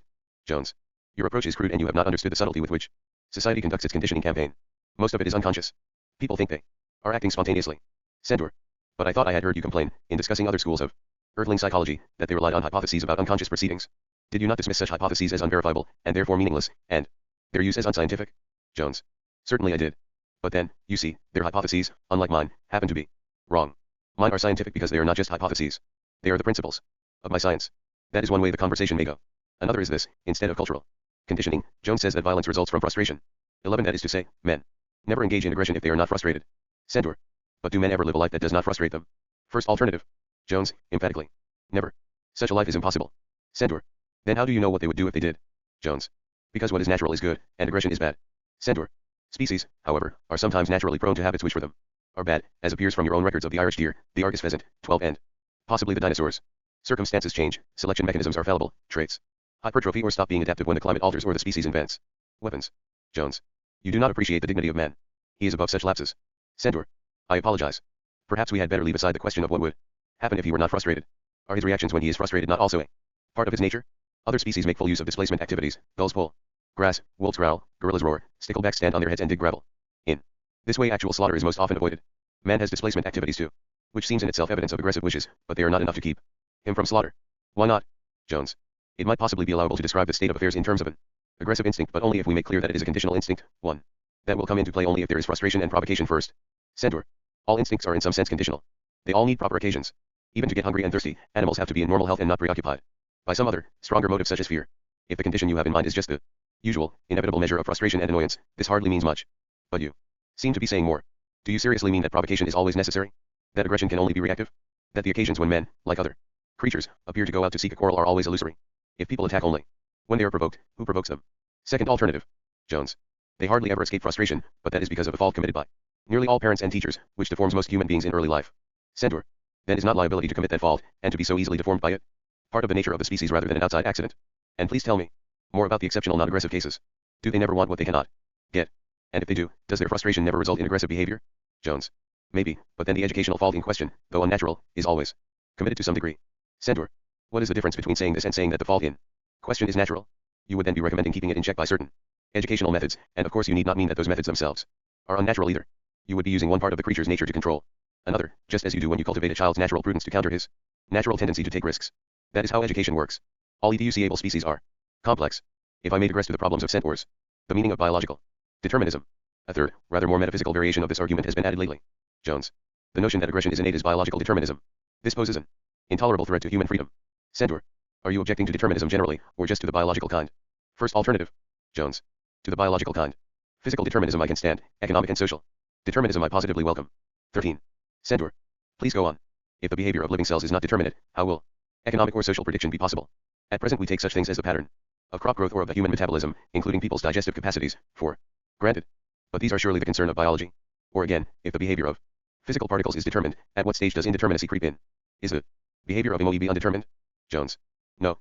Jones. Your approach is crude and you have not understood the subtlety with which society conducts its conditioning campaign. Most of it is unconscious. People think they are acting spontaneously. Centaur. But I thought I had heard you complain, in discussing other schools of earthling psychology, that they relied on hypotheses about unconscious proceedings. Did you not dismiss such hypotheses as unverifiable, and therefore meaningless, and their use as unscientific? Jones. Certainly I did. But then, you see, their hypotheses, unlike mine, happen to be wrong. Mine are scientific because they are not just hypotheses. They are the principles of my science. That is one way the conversation may go. Another is this: instead of cultural conditioning, Jones says that violence results from frustration. 11. That is to say, men never engage in aggression if they are not frustrated. Centaur. But do men ever live a life that does not frustrate them? First alternative. Jones, emphatically. Never. Such a life is impossible. Centaur. Then how do you know what they would do if they did? Jones. Because what is natural is good, and aggression is bad. Centaur. Species, however, are sometimes naturally prone to habits which for them are bad, as appears from your own records of the Irish deer, the Argus pheasant, 12 and possibly the dinosaurs. Circumstances change, selection mechanisms are fallible, traits hypertrophy or stop being adaptive when the climate alters or the species invents weapons. Jones. You do not appreciate the dignity of man. He is above such lapses. Centaur. I apologize. Perhaps we had better leave aside the question of what would happen if he were not frustrated. Are his reactions when he is frustrated not also a part of his nature? Other species make full use of displacement activities. Gulls pull grass, wolves growl, gorillas roar, sticklebacks stand on their heads and dig gravel. In this way actual slaughter is most often avoided. Man has displacement activities too, which seems in itself evidence of aggressive wishes, but they are not enough to keep him from slaughter. Why not? Jones. It might possibly be allowable to describe the state of affairs in terms of an aggressive instinct, but only if we make clear that it is a conditional instinct, one that will come into play only if there is frustration and provocation first. Centaur. All instincts are in some sense conditional. They all need proper occasions. Even to get hungry and thirsty, animals have to be in normal health and not preoccupied by some other, stronger motive such as fear. If the condition you have in mind is just the usual, inevitable measure of frustration and annoyance, this hardly means much. But you seem to be saying more. Do you seriously mean that provocation is always necessary? That aggression can only be reactive? That the occasions when men, like other creatures, appear to go out to seek a quarrel are always illusory? If people attack only when they are provoked, who provokes them? Second alternative. Jones. They hardly ever escape frustration, but that is because of a fault committed by nearly all parents and teachers, which deforms most human beings in early life. Centaur. Then is not liability to commit that fault, and to be so easily deformed by it, part of the nature of the species rather than an outside accident? And please tell me more about the exceptional non-aggressive cases. Do they never want what they cannot get? And if they do, does their frustration never result in aggressive behavior? Jones. Maybe, but then the educational fault in question, though unnatural, is always committed to some degree. Centaur. What is the difference between saying this and saying that the fault in question is natural? You would then be recommending keeping it in check by certain educational methods, and of course you need not mean that those methods themselves are unnatural either. You would be using one part of the creature's nature to control another, just as you do when you cultivate a child's natural prudence to counter his natural tendency to take risks. That is how education works. All educable species are complex. If I may digress to the problems of centaurs, the meaning of biological determinism. A third, rather more metaphysical variation of this argument has been added lately. Jones. The notion that aggression is innate is biological determinism. This poses an intolerable threat to human freedom. Centaur. Are you objecting to determinism generally, or just to the biological kind? First alternative. Jones. To the biological kind. Physical determinism I can stand, economic and social determinism I positively welcome. 13. Centaur. Please go on. If the behavior of living cells is not determinate, how will economic or social prediction be possible? At present we take such things as the pattern of crop growth or of the human metabolism, including people's digestive capacities, for granted. But these are surely the concern of biology. Or again, if the behavior of physical particles is determined, at what stage does indeterminacy creep in? Is the behavior of MOEB undetermined? Jones. No.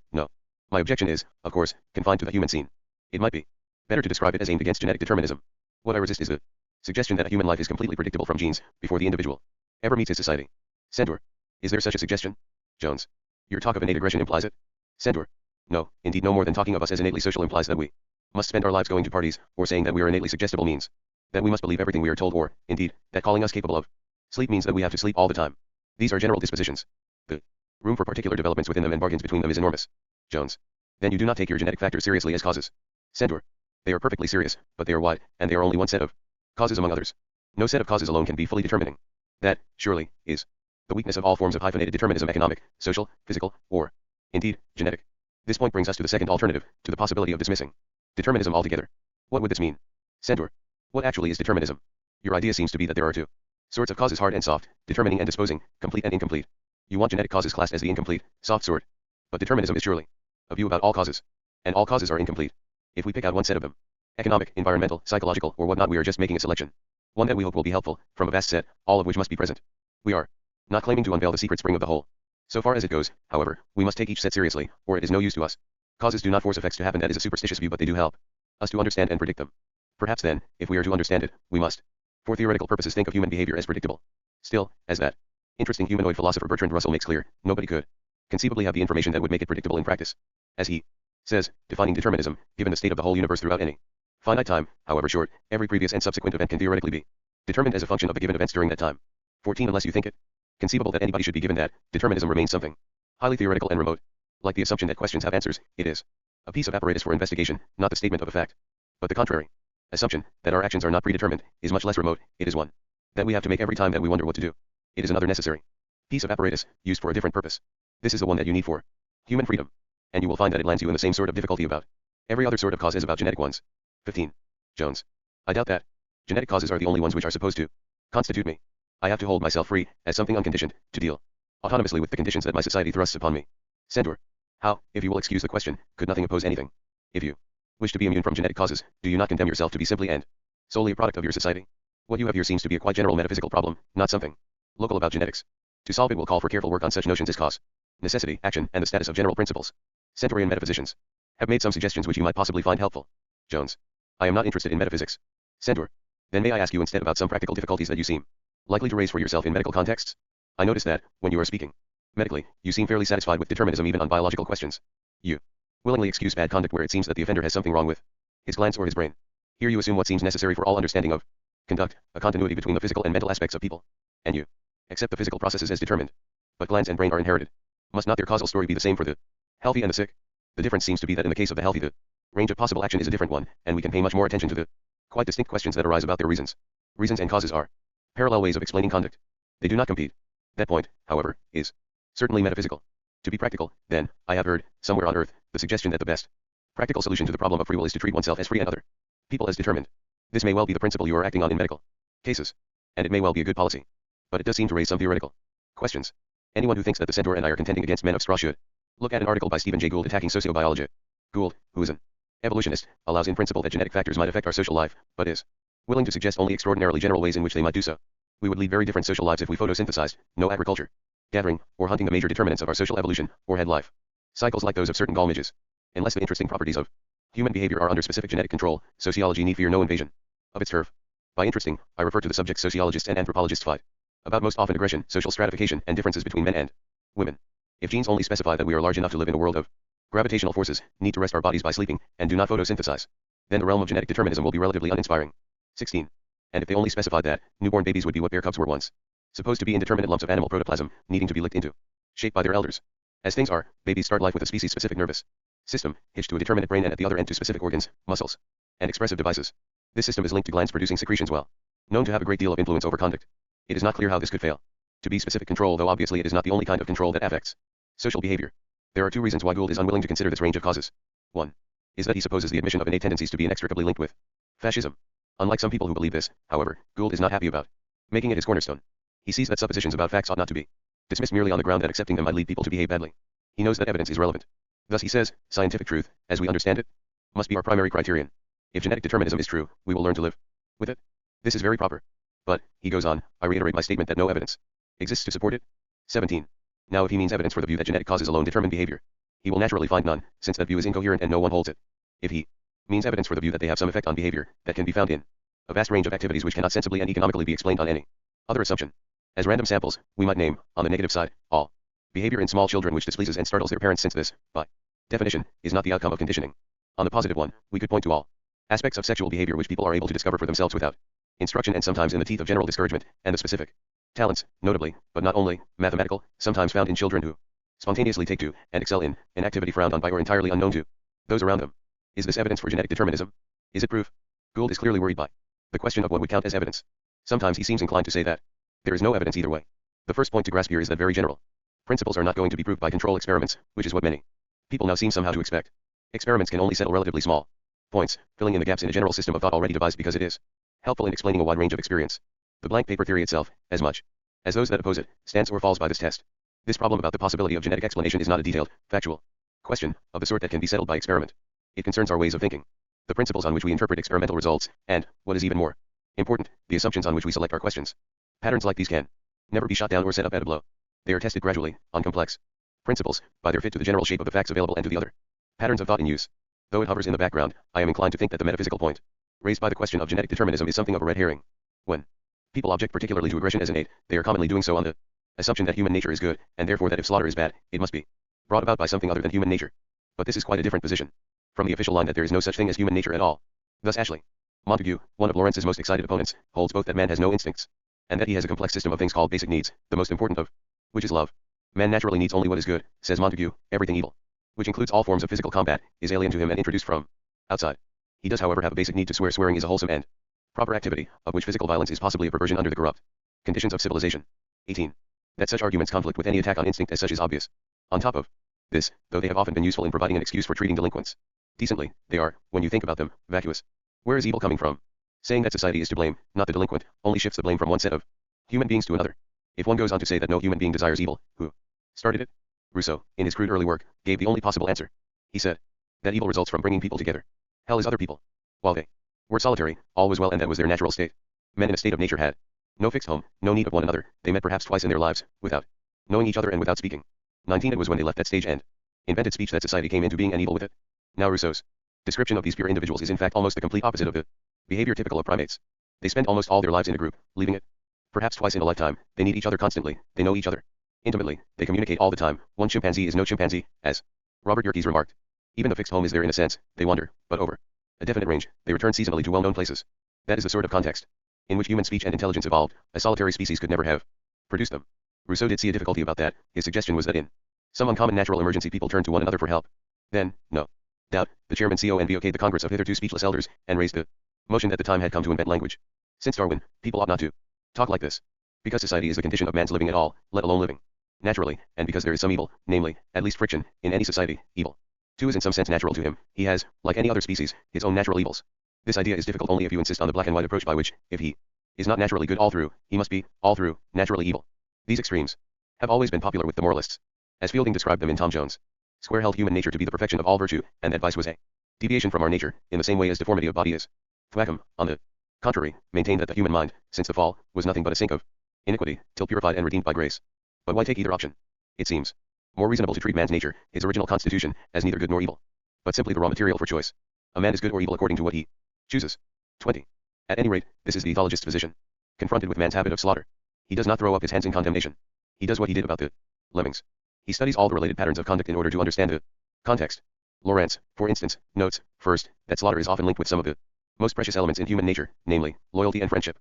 My objection is, of course, confined to the human scene. It might be better to describe it as aimed against genetic determinism. What I resist is the suggestion that a human life is completely predictable from genes, before the individual ever meets his society. Centaur. Is there such a suggestion? Jones. Your talk of innate aggression implies it? Centaur. No, indeed no more than talking of us as innately social implies that we must spend our lives going to parties, or saying that we are innately suggestible means that we must believe everything we are told, or, indeed, that calling us capable of sleep means that we have to sleep all the time. These are general dispositions. The room for particular developments within them and bargains between them is enormous. Jones. Then you do not take your genetic factors seriously as causes. Centaur. They are perfectly serious, but they are wide, and they are only one set of causes among others. No set of causes alone can be fully determining. That, surely, is the weakness of all forms of hyphenated determinism: economic, social, physical, or, indeed, genetic. This point brings us to the second alternative, to the possibility of dismissing determinism altogether. What would this mean? Centaur. What actually is determinism? Your idea seems to be that there are two Sorts of causes: hard and soft, determining and disposing, complete and incomplete. You want genetic causes classed as the incomplete, soft sort. But determinism is surely a view about all causes. And all causes are incomplete. If we pick out one set of them, economic, environmental, psychological, or whatnot, we are just making a selection. One that we hope will be helpful, from a vast set, all of which must be present. We are not claiming to unveil the secret spring of the whole. So far as it goes, however, we must take each set seriously, or it is no use to us. Causes do not force effects to happen. That is a superstitious view, but they do help us to understand and predict them. Perhaps then, if we are to understand it, we must, for theoretical purposes, think of human behavior as predictable. Still, as that interesting humanoid philosopher Bertrand Russell makes clear, nobody could conceivably have the information that would make it predictable in practice. As he says, defining determinism, given the state of the whole universe throughout any finite time, however short, every previous and subsequent event can theoretically be determined as a function of the given events during that time. 14. Unless you think it conceivable that anybody should be given that, determinism remains something highly theoretical and remote. Like the assumption that questions have answers, it is a piece of apparatus for investigation, not the statement of a fact. But the contrary assumption, that our actions are not predetermined, is much less remote. It is one that we have to make every time that we wonder what to do. It is another necessary piece of apparatus, used for a different purpose. This is the one that you need for human freedom. And you will find that it lands you in the same sort of difficulty about every other sort of cause as about genetic ones. 15. Jones. I doubt that genetic causes are the only ones which are supposed to constitute me. I have to hold myself free, as something unconditioned, to deal autonomously with the conditions that my society thrusts upon me. Centaur. How, if you will excuse the question, could nothing oppose anything? If you wish to be immune from genetic causes, do you not condemn yourself to be simply and solely a product of your society? What you have here seems to be a quite general metaphysical problem, not something local about genetics. To solve it will call for careful work on such notions as cause, necessity, action, and the status of general principles. Centaurian metaphysicians have made some suggestions which you might possibly find helpful. Jones. I am not interested in metaphysics. Centaur. Then may I ask you instead about some practical difficulties that you seem likely to raise for yourself in medical contexts? I notice that, when you are speaking medically, you seem fairly satisfied with determinism even on biological questions. You willingly excuse bad conduct where it seems that the offender has something wrong with his glands or his brain. Here you assume what seems necessary for all understanding of conduct, a continuity between the physical and mental aspects of people. And you accept the physical processes as determined. But glands and brain are inherited. Must not their causal story be the same for the healthy and the sick? The difference seems to be that in the case of the healthy, the range of possible action is a different one, and we can pay much more attention to the quite distinct questions that arise about their reasons. Reasons and causes are parallel ways of explaining conduct. They do not compete. That point, however, is certainly metaphysical. To be practical, then, I have heard, somewhere on earth, the suggestion that the best practical solution to the problem of free will is to treat oneself as free and other people as determined. This may well be the principle you are acting on in medical cases. And it may well be a good policy. But it does seem to raise some theoretical questions. Anyone who thinks that the centaur and I are contending against men of straw should look at an article by Stephen Jay Gould attacking sociobiology. Gould, who is an evolutionist, allows in principle that genetic factors might affect our social life, but is willing to suggest only extraordinarily general ways in which they might do so. We would lead very different social lives if we photosynthesized, no agriculture, gathering, or hunting the major determinants of our social evolution, or had life cycles like those of certain gall midges. Unless the interesting properties of human behavior are under specific genetic control, sociology need fear no invasion of its turf. By interesting, I refer to the subjects sociologists and anthropologists fight about most often: aggression, social stratification, and differences between men and women. If genes only specify that we are large enough to live in a world of gravitational forces, need to rest our bodies by sleeping, and do not photosynthesize, then the realm of genetic determinism will be relatively uninspiring. 16. And if they only specified that newborn babies would be what bear cubs were once supposed to be, indeterminate lumps of animal protoplasm, needing to be licked into shape by their elders. As things are, babies start life with a species-specific nervous system, hitched to a determinate brain and at the other end to specific organs, muscles, and expressive devices. This system is linked to glands producing secretions well known to have a great deal of influence over conduct. It is not clear how this could fail to be specific control, though obviously it is not the only kind of control that affects social behavior. There are two reasons why Gould is unwilling to consider this range of causes. One is that he supposes the admission of innate tendencies to be inextricably linked with fascism. Unlike some people who believe this, however, Gould is not happy about making it his cornerstone. He sees that suppositions about facts ought not to be dismissed merely on the ground that accepting them might lead people to behave badly. He knows that evidence is relevant. Thus he says, scientific truth, as we understand it, must be our primary criterion. If genetic determinism is true, we will learn to live with it. This is very proper. But, he goes on, I reiterate my statement that no evidence exists to support it. 17. Now if he means evidence for the view that genetic causes alone determine behavior, he will naturally find none, since that view is incoherent and no one holds it. If he means evidence for the view that they have some effect on behavior, that can be found in a vast range of activities which cannot sensibly and economically be explained on any other assumption. As random samples, we might name, on the negative side, all behavior in small children which displeases and startles their parents, since this, by definition, is not the outcome of conditioning. On the positive one, we could point to all aspects of sexual behavior which people are able to discover for themselves without instruction and sometimes in the teeth of general discouragement, and the specific talents, notably, but not only, mathematical, sometimes found in children who spontaneously take to, and excel in, an activity frowned on by or entirely unknown to those around them. Is this evidence for genetic determinism? Is it proof? Gould is clearly worried by the question of what would count as evidence. Sometimes he seems inclined to say that there is no evidence either way. The first point to grasp here is that very general principles are not going to be proved by control experiments, which is what many people now seem somehow to expect. Experiments can only settle relatively small points, filling in the gaps in a general system of thought already devised, because it is helpful in explaining a wide range of experience. The blank paper theory itself, as much as those that oppose it, stands or falls by this test. This problem about the possibility of genetic explanation is not a detailed, factual question of the sort that can be settled by experiment. It concerns our ways of thinking, the principles on which we interpret experimental results, and, what is even more important, the assumptions on which we select our questions. Patterns like these can never be shot down or set up at a blow. They are tested gradually, on complex principles, by their fit to the general shape of the facts available and to the other patterns of thought in use. Though it hovers in the background, I am inclined to think that the metaphysical point raised by the question of genetic determinism is something of a red herring. When people object particularly to aggression as innate, they are commonly doing so on the assumption that human nature is good, and therefore that if slaughter is bad, it must be brought about by something other than human nature. But this is quite a different position from the official line that there is no such thing as human nature at all. Thus Ashley Montague, one of Lawrence's most excited opponents, holds both that man has no instincts, and that he has a complex system of things called basic needs, the most important of which is love. Man naturally needs only what is good, says Montague. Everything evil, which includes all forms of physical combat, is alien to him and introduced from outside. He does however have a basic need to swear. Swearing is a wholesome and proper activity, of which physical violence is possibly a perversion under the corrupt conditions of civilization. 18. That such arguments conflict with any attack on instinct as such is obvious. On top of this, though they have often been useful in providing an excuse for treating delinquents decently, they are, when you think about them, vacuous. Where is evil coming from? Saying that society is to blame, not the delinquent, only shifts the blame from one set of human beings to another. If one goes on to say that no human being desires evil, who started it? Rousseau, in his crude early work, gave the only possible answer. He said that evil results from bringing people together. Hell is other people. While they were solitary, all was well and that was their natural state. Men in a state of nature had no fixed home, no need of one another. They met perhaps twice in their lives, without knowing each other and without speaking. 19. It was when they left that stage and invented speech that society came into being and evil with it. Now Rousseau's description of these pure individuals is in fact almost the complete opposite of the behavior typical of primates. They spend almost all their lives in a group, leaving it perhaps twice in a lifetime. They need each other constantly, they know each other intimately, they communicate all the time. One chimpanzee is no chimpanzee, as Robert Yerkes remarked. Even the fixed home is there in a sense. They wander, but over a definite range, they return seasonally to well-known places. That is the sort of context in which human speech and intelligence evolved. A solitary species could never have produced them. Rousseau did see a difficulty about that. His suggestion was that in some uncommon natural emergency people turn to one another for help. Then, no doubt, the chairman convoked the Congress of hitherto speechless elders, and raised the motion that the time had come to invent language. Since Darwin, people ought not to talk like this. Because society is the condition of man's living at all, let alone living naturally, and because there is some evil, namely, at least friction, in any society, evil too is in some sense natural to him. He has, like any other species, his own natural evils. This idea is difficult only if you insist on the black and white approach by which, if he is not naturally good all through, he must be, all through, naturally evil. These extremes have always been popular with the moralists. As Fielding described them in Tom Jones' Square, held human nature to be the perfection of all virtue, and that vice was a deviation from our nature, in the same way as deformity of body is. Thwackum, on the contrary, maintained that the human mind, since the fall, was nothing but a sink of iniquity, till purified and redeemed by grace. But why take either option? It seems more reasonable to treat man's nature, his original constitution, as neither good nor evil, but simply the raw material for choice. A man is good or evil according to what he chooses. 20. At any rate, this is the ethologist's position. Confronted with man's habit of slaughter, he does not throw up his hands in condemnation. He does what he did about the lemmings. He studies all the related patterns of conduct in order to understand the context. Lawrence, for instance, notes, first, that slaughter is often linked with some of the most precious elements in human nature, namely, loyalty and friendship.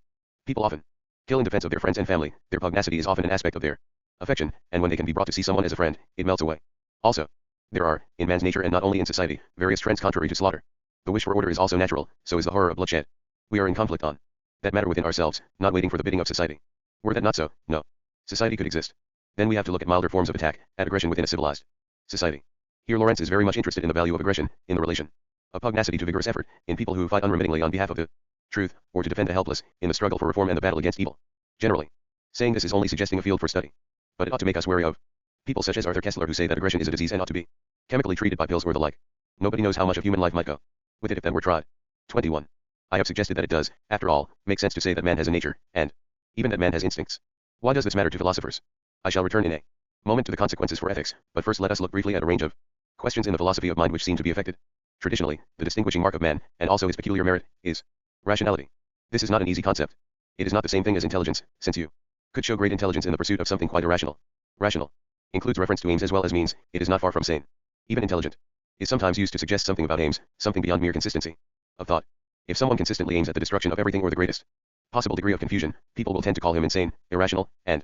People often kill in defense of their friends and family. Their pugnacity is often an aspect of their affection, and when they can be brought to see someone as a friend, it melts away. Also, there are, in man's nature and not only in society, various trends contrary to slaughter. The wish for order is also natural, so is the horror of bloodshed. We are in conflict on that matter within ourselves, not waiting for the bidding of society. Were that not so, no society could exist. Then we have to look at milder forms of attack, at aggression within a civilized society. Here Lawrence is very much interested in the value of aggression, in the relation of pugnacity to vigorous effort, in people who fight unremittingly on behalf of the truth, or to defend the helpless, in the struggle for reform and the battle against evil. Generally, saying this is only suggesting a field for study. But it ought to make us wary of people such as Arthur Kessler who say that aggression is a disease and ought to be chemically treated by pills or the like. Nobody knows how much of human life might go with it if that were tried. 21. I have suggested that it does, after all, make sense to say that man has a nature, and even that man has instincts. Why does this matter to philosophers? I shall return in a moment to the consequences for ethics, but first let us look briefly at a range of questions in the philosophy of mind which seem to be affected. Traditionally, the distinguishing mark of man, and also his peculiar merit, is rationality. This is not an easy concept. It is not the same thing as intelligence, since you could show great intelligence in the pursuit of something quite irrational. Rational includes reference to aims as well as means. It is not far from sane. Even intelligent is sometimes used to suggest something about aims, something beyond mere consistency of thought. If someone consistently aims at the destruction of everything or the greatest possible degree of confusion, people will tend to call him insane, irrational, and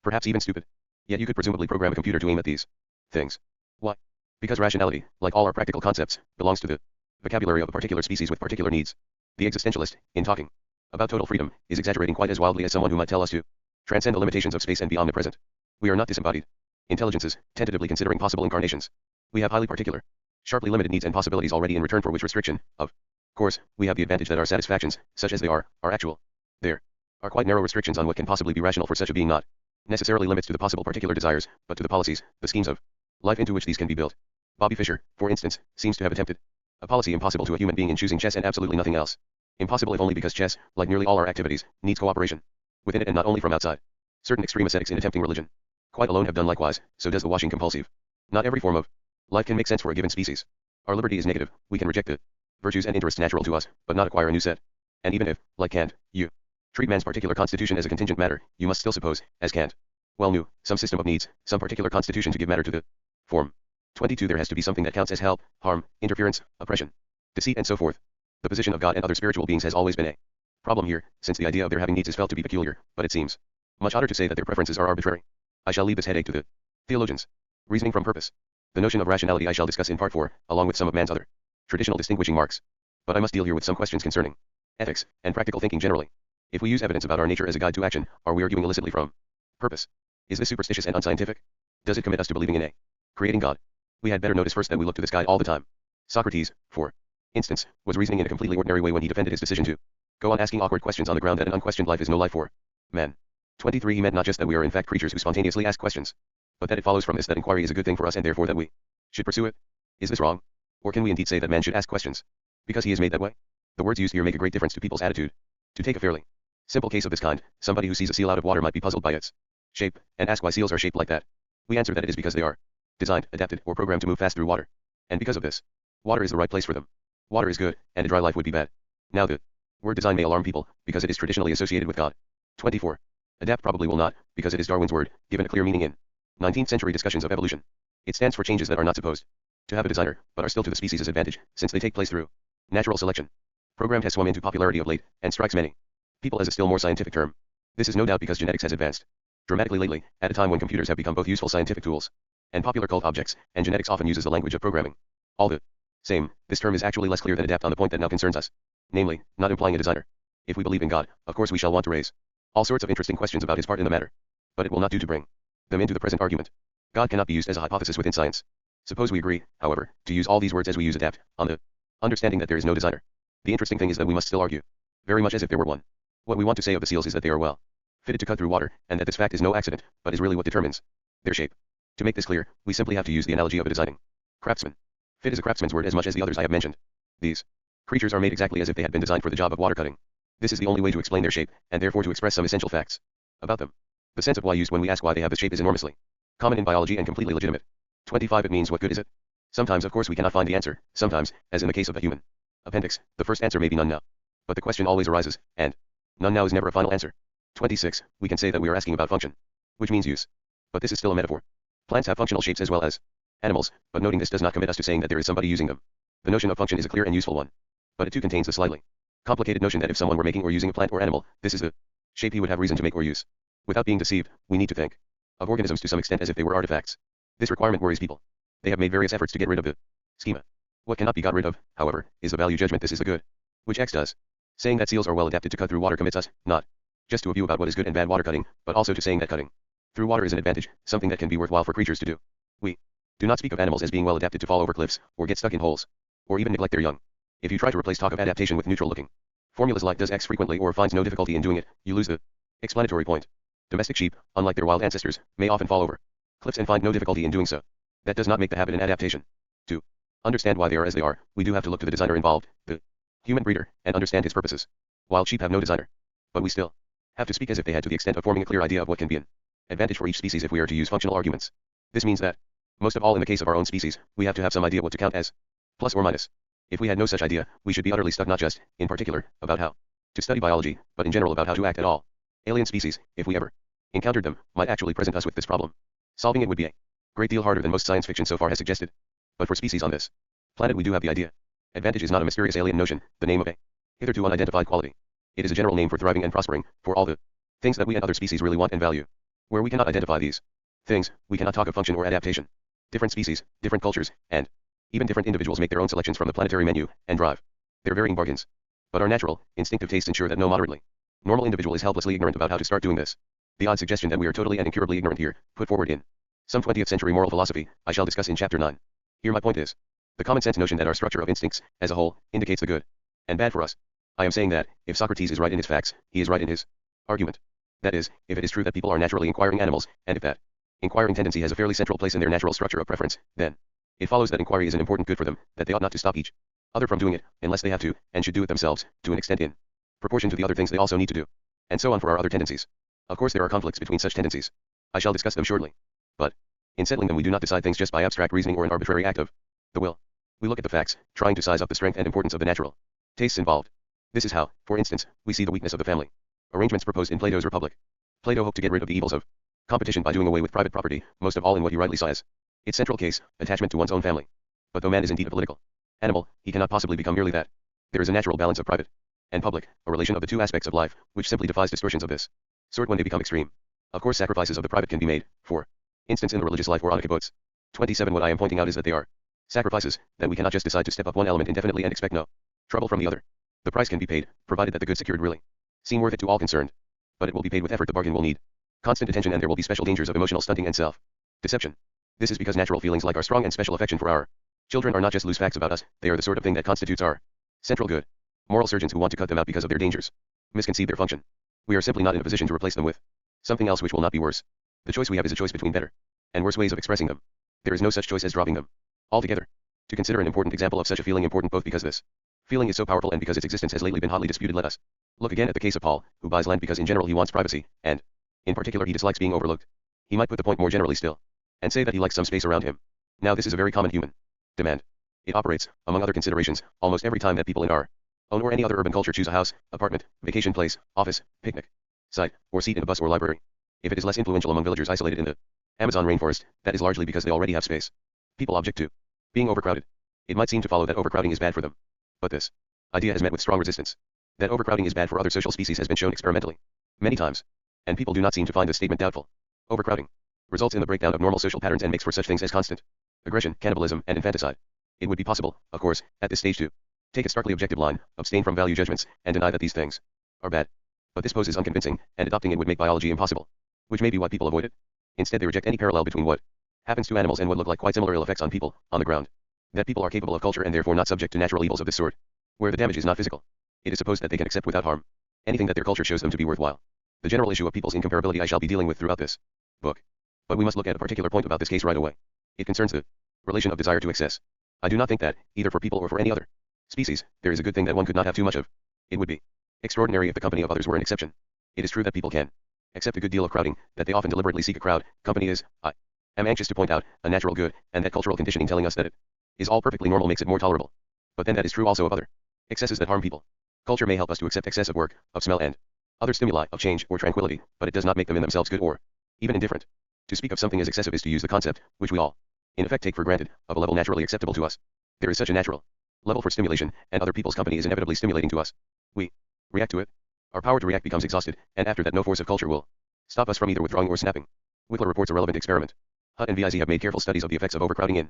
perhaps even stupid. Yet you could presumably program a computer to aim at these things. Why? Because rationality, like all our practical concepts, belongs to the vocabulary of a particular species with particular needs. The existentialist, in talking about total freedom, is exaggerating quite as wildly as someone who might tell us to transcend the limitations of space and be omnipresent. We are not disembodied intelligences, tentatively considering possible incarnations. We have highly particular, sharply limited needs and possibilities already in return for which restriction, of course, we have the advantage that our satisfactions, such as they are actual. There are quite narrow restrictions on what can possibly be rational for such a being, not necessarily limits to the possible particular desires, but to the policies, the schemes of life into which these can be built. Bobby Fischer, for instance, seems to have attempted a policy impossible to a human being in choosing chess and absolutely nothing else. Impossible if only because chess, like nearly all our activities, needs cooperation within it and not only from outside. Certain extreme ascetics in attempting religion, quite alone, have done likewise, so does the washing compulsive. Not every form of life can make sense for a given species. Our liberty is negative, we can reject the virtues and interests natural to us, but not acquire a new set. And even if, like Kant, you treat man's particular constitution as a contingent matter, you must still suppose, as Kant well knew, some system of needs, some particular constitution to give matter to the form. 22. There has to be something that counts as help, harm, interference, oppression, deceit, and so forth. The position of God and other spiritual beings has always been a problem here, since the idea of their having needs is felt to be peculiar, but it seems much odder to say that their preferences are arbitrary. I shall leave this headache to the theologians. Reasoning from purpose. The notion of rationality I shall discuss in part 4, along with some of man's other traditional distinguishing marks. But I must deal here with some questions concerning ethics and practical thinking generally. If we use evidence about our nature as a guide to action, are we arguing illicitly from purpose? Is this superstitious and unscientific? Does it commit us to believing in a creating God? We had better notice first that we look to this guide all the time. Socrates, for instance, was reasoning in a completely ordinary way when he defended his decision to go on asking awkward questions on the ground that an unquestioned life is no life for man. 23. He meant not just that we are in fact creatures who spontaneously ask questions, but that it follows from this that inquiry is a good thing for us and therefore that we should pursue it. Is this wrong? Or can we indeed say that man should ask questions because he is made that way? The words used here make a great difference to people's attitude. To take a fairly simple case of this kind, somebody who sees a seal out of water might be puzzled by its shape, and ask why seals are shaped like that. We answer that it is because they are designed, adapted, or programmed to move fast through water. And because of this, water is the right place for them. Water is good, and a dry life would be bad. Now the word design may alarm people, because it is traditionally associated with God. 24. Adapt probably will not, because it is Darwin's word, given a clear meaning in 19th century discussions of evolution. It stands for changes that are not supposed to have a designer, but are still to the species' advantage, since they take place through natural selection. Programmed has swum into popularity of late, and strikes many people as a still more scientific term. This is no doubt because genetics has advanced dramatically lately, at a time when computers have become both useful scientific tools and popular cult objects, and genetics often uses the language of programming. All the same, this term is actually less clear than adapt on the point that now concerns us, namely, not implying a designer. If we believe in God, of course we shall want to raise all sorts of interesting questions about his part in the matter. But it will not do to bring them into the present argument. God cannot be used as a hypothesis within science. Suppose we agree, however, to use all these words as we use adapt, on the understanding that there is no designer. The interesting thing is that we must still argue, very much as if there were one. What we want to say of the seals is that they are well fitted to cut through water, and that this fact is no accident, but is really what determines their shape. To make this clear, we simply have to use the analogy of a designing craftsman. Fit is a craftsman's word as much as the others I have mentioned. These creatures are made exactly as if they had been designed for the job of water cutting. This is the only way to explain their shape, and therefore to express some essential facts about them. The sense of why used when we ask why they have this shape is enormously common in biology and completely legitimate. 25. It means what good is it? Sometimes of course we cannot find the answer, sometimes, as in the case of the human appendix, the first answer may be none now. But the question always arises, and none now is never a final answer. 26. We can say that we are asking about function, which means use. But this is still a metaphor. Plants have functional shapes as well as animals, but noting this does not commit us to saying that there is somebody using them. The notion of function is a clear and useful one. But it too contains the slightly complicated notion that if someone were making or using a plant or animal, this is the shape he would have reason to make or use. Without being deceived, we need to think of organisms to some extent as if they were artifacts. This requirement worries people. They have made various efforts to get rid of the schema. What cannot be got rid of, however, is the value judgment this is the good, which X does. Saying that seals are well adapted to cut through water commits us, not just to a view about what is good and bad water cutting, but also to saying that cutting through water is an advantage, something that can be worthwhile for creatures to do. We do not speak of animals as being well adapted to fall over cliffs, or get stuck in holes, or even neglect their young. If you try to replace talk of adaptation with neutral-looking formulas like does X frequently or finds no difficulty in doing it, you lose the explanatory point. Domestic sheep, unlike their wild ancestors, may often fall over cliffs and find no difficulty in doing so. That does not make the habit an adaptation. To understand why they are as they are, we do have to look to the designer involved, the human breeder, and understand his purposes. Wild sheep have no designer. But we still have to speak as if they had to the extent of forming a clear idea of what can be an advantage for each species if we are to use functional arguments. This means that, most of all in the case of our own species, we have to have some idea what to count as plus or minus. If we had no such idea, we should be utterly stuck not just, in particular, about how to study biology, but in general about how to act at all. Alien species, if we ever encountered them, might actually present us with this problem. Solving it would be a great deal harder than most science fiction so far has suggested. But for species on this planet we do have the idea. Advantage is not a mysterious alien notion, the name of a hitherto unidentified quality. It is a general name for thriving and prospering, for all the things that we and other species really want and value. Where we cannot identify these things, we cannot talk of function or adaptation. Different species, different cultures, and even different individuals make their own selections from the planetary menu, and drive their varying bargains. But our natural, instinctive tastes ensure that no moderately normal individual is helplessly ignorant about how to start doing this. The odd suggestion that we are totally and incurably ignorant here, put forward in some 20th century moral philosophy, I shall discuss in chapter 9. Here my point is the common sense notion that our structure of instincts, as a whole, indicates the good and bad for us. I am saying that, if Socrates is right in his facts, he is right in his Argument. That is, if it is true that people are naturally inquiring animals, and if that inquiring tendency has a fairly central place in their natural structure of preference, then it follows that inquiry is an important good for them, that they ought not to stop each other from doing it, unless they have to, and should do it themselves, to an extent in proportion to the other things they also need to do. And so on for our other tendencies. Of course there are conflicts between such tendencies. I shall discuss them shortly. But in settling them we do not decide things just by abstract reasoning or an arbitrary act of the will. We look at the facts, trying to size up the strength and importance of the natural tastes involved. This is how, for instance, we see the weakness of the family arrangements proposed in Plato's Republic. Plato hoped to get rid of the evils of competition by doing away with private property, most of all in what he rightly saw as its central case, attachment to one's own family. But though man is indeed a political animal, he cannot possibly become merely that. There is a natural balance of private and public, a relation of the two aspects of life, which simply defies distortions of this sort when they become extreme. Of course sacrifices of the private can be made, for instance in the religious life or on a kibbutz. 27 What I am pointing out is that they are sacrifices, that we cannot just decide to step up one element indefinitely and expect no trouble from the other. The price can be paid, provided that the good secured really seem worth it to all concerned. But it will be paid with effort. The bargain will need constant attention, and there will be special dangers of emotional stunting and self-deception. This is because natural feelings like our strong and special affection for our children are not just loose facts about us, they are the sort of thing that constitutes our central good. Moral surgeons who want to cut them out because of their dangers misconceive their function. We are simply not in a position to replace them with something else which will not be worse. The choice we have is a choice between better and worse ways of expressing them. There is no such choice as dropping them altogether. To consider an important example of such a feeling, important both because this feeling is so powerful and because its existence has lately been hotly disputed, let us look again at the case of Paul, who buys land because in general he wants privacy, and in particular he dislikes being overlooked. He might put the point more generally still, and say that he likes some space around him. Now this is a very common human demand. It operates, among other considerations, almost every time that people in our own or any other urban culture choose a house, apartment, vacation place, office, picnic site, or seat in a bus or library. If it is less influential among villagers isolated in the Amazon rainforest, that is largely because they already have space. People object to being overcrowded. It might seem to follow that overcrowding is bad for them. But this idea has met with strong resistance. That overcrowding is bad for other social species has been shown experimentally many times, and people do not seem to find this statement doubtful. Overcrowding results in the breakdown of normal social patterns and makes for such things as constant aggression, cannibalism, and infanticide. It would be possible, of course, at this stage to take a starkly objective line, abstain from value judgments, and deny that these things are bad. But this pose is unconvincing, and adopting it would make biology impossible, which may be why people avoid it. Instead they reject any parallel between what happens to animals and what look like quite similar ill effects on people, on the ground. That people are capable of culture and therefore not subject to natural evils of this sort, where the damage is not physical. It is supposed that they can accept without harm anything that their culture shows them to be worthwhile. The general issue of people's incomparability I shall be dealing with throughout this book. But we must look at a particular point about this case right away. It concerns the relation of desire to excess. I do not think that, either for people or for any other species, there is a good thing that one could not have too much of. It would be extraordinary if the company of others were an exception. It is true that people can accept a good deal of crowding, that they often deliberately seek a crowd. Company is, I am anxious to point out, a natural good, and that cultural conditioning telling us that it is all perfectly normal makes it more tolerable. But then that is true also of other excesses that harm people. Culture may help us to accept excess of work, of smell, and other stimuli, of change or tranquility, but it does not make them in themselves good or even indifferent. To speak of something as excessive is to use the concept, which we all, in effect, take for granted, of a level naturally acceptable to us. There is such a natural level for stimulation, and other people's company is inevitably stimulating to us. We react to it. Our power to react becomes exhausted, and after that no force of culture will stop us from either withdrawing or snapping. Wickler reports a relevant experiment. Hutt and Viz have made careful studies of the effects of overcrowding in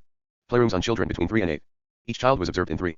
playrooms on children between 3 and 8. Each child was observed in 3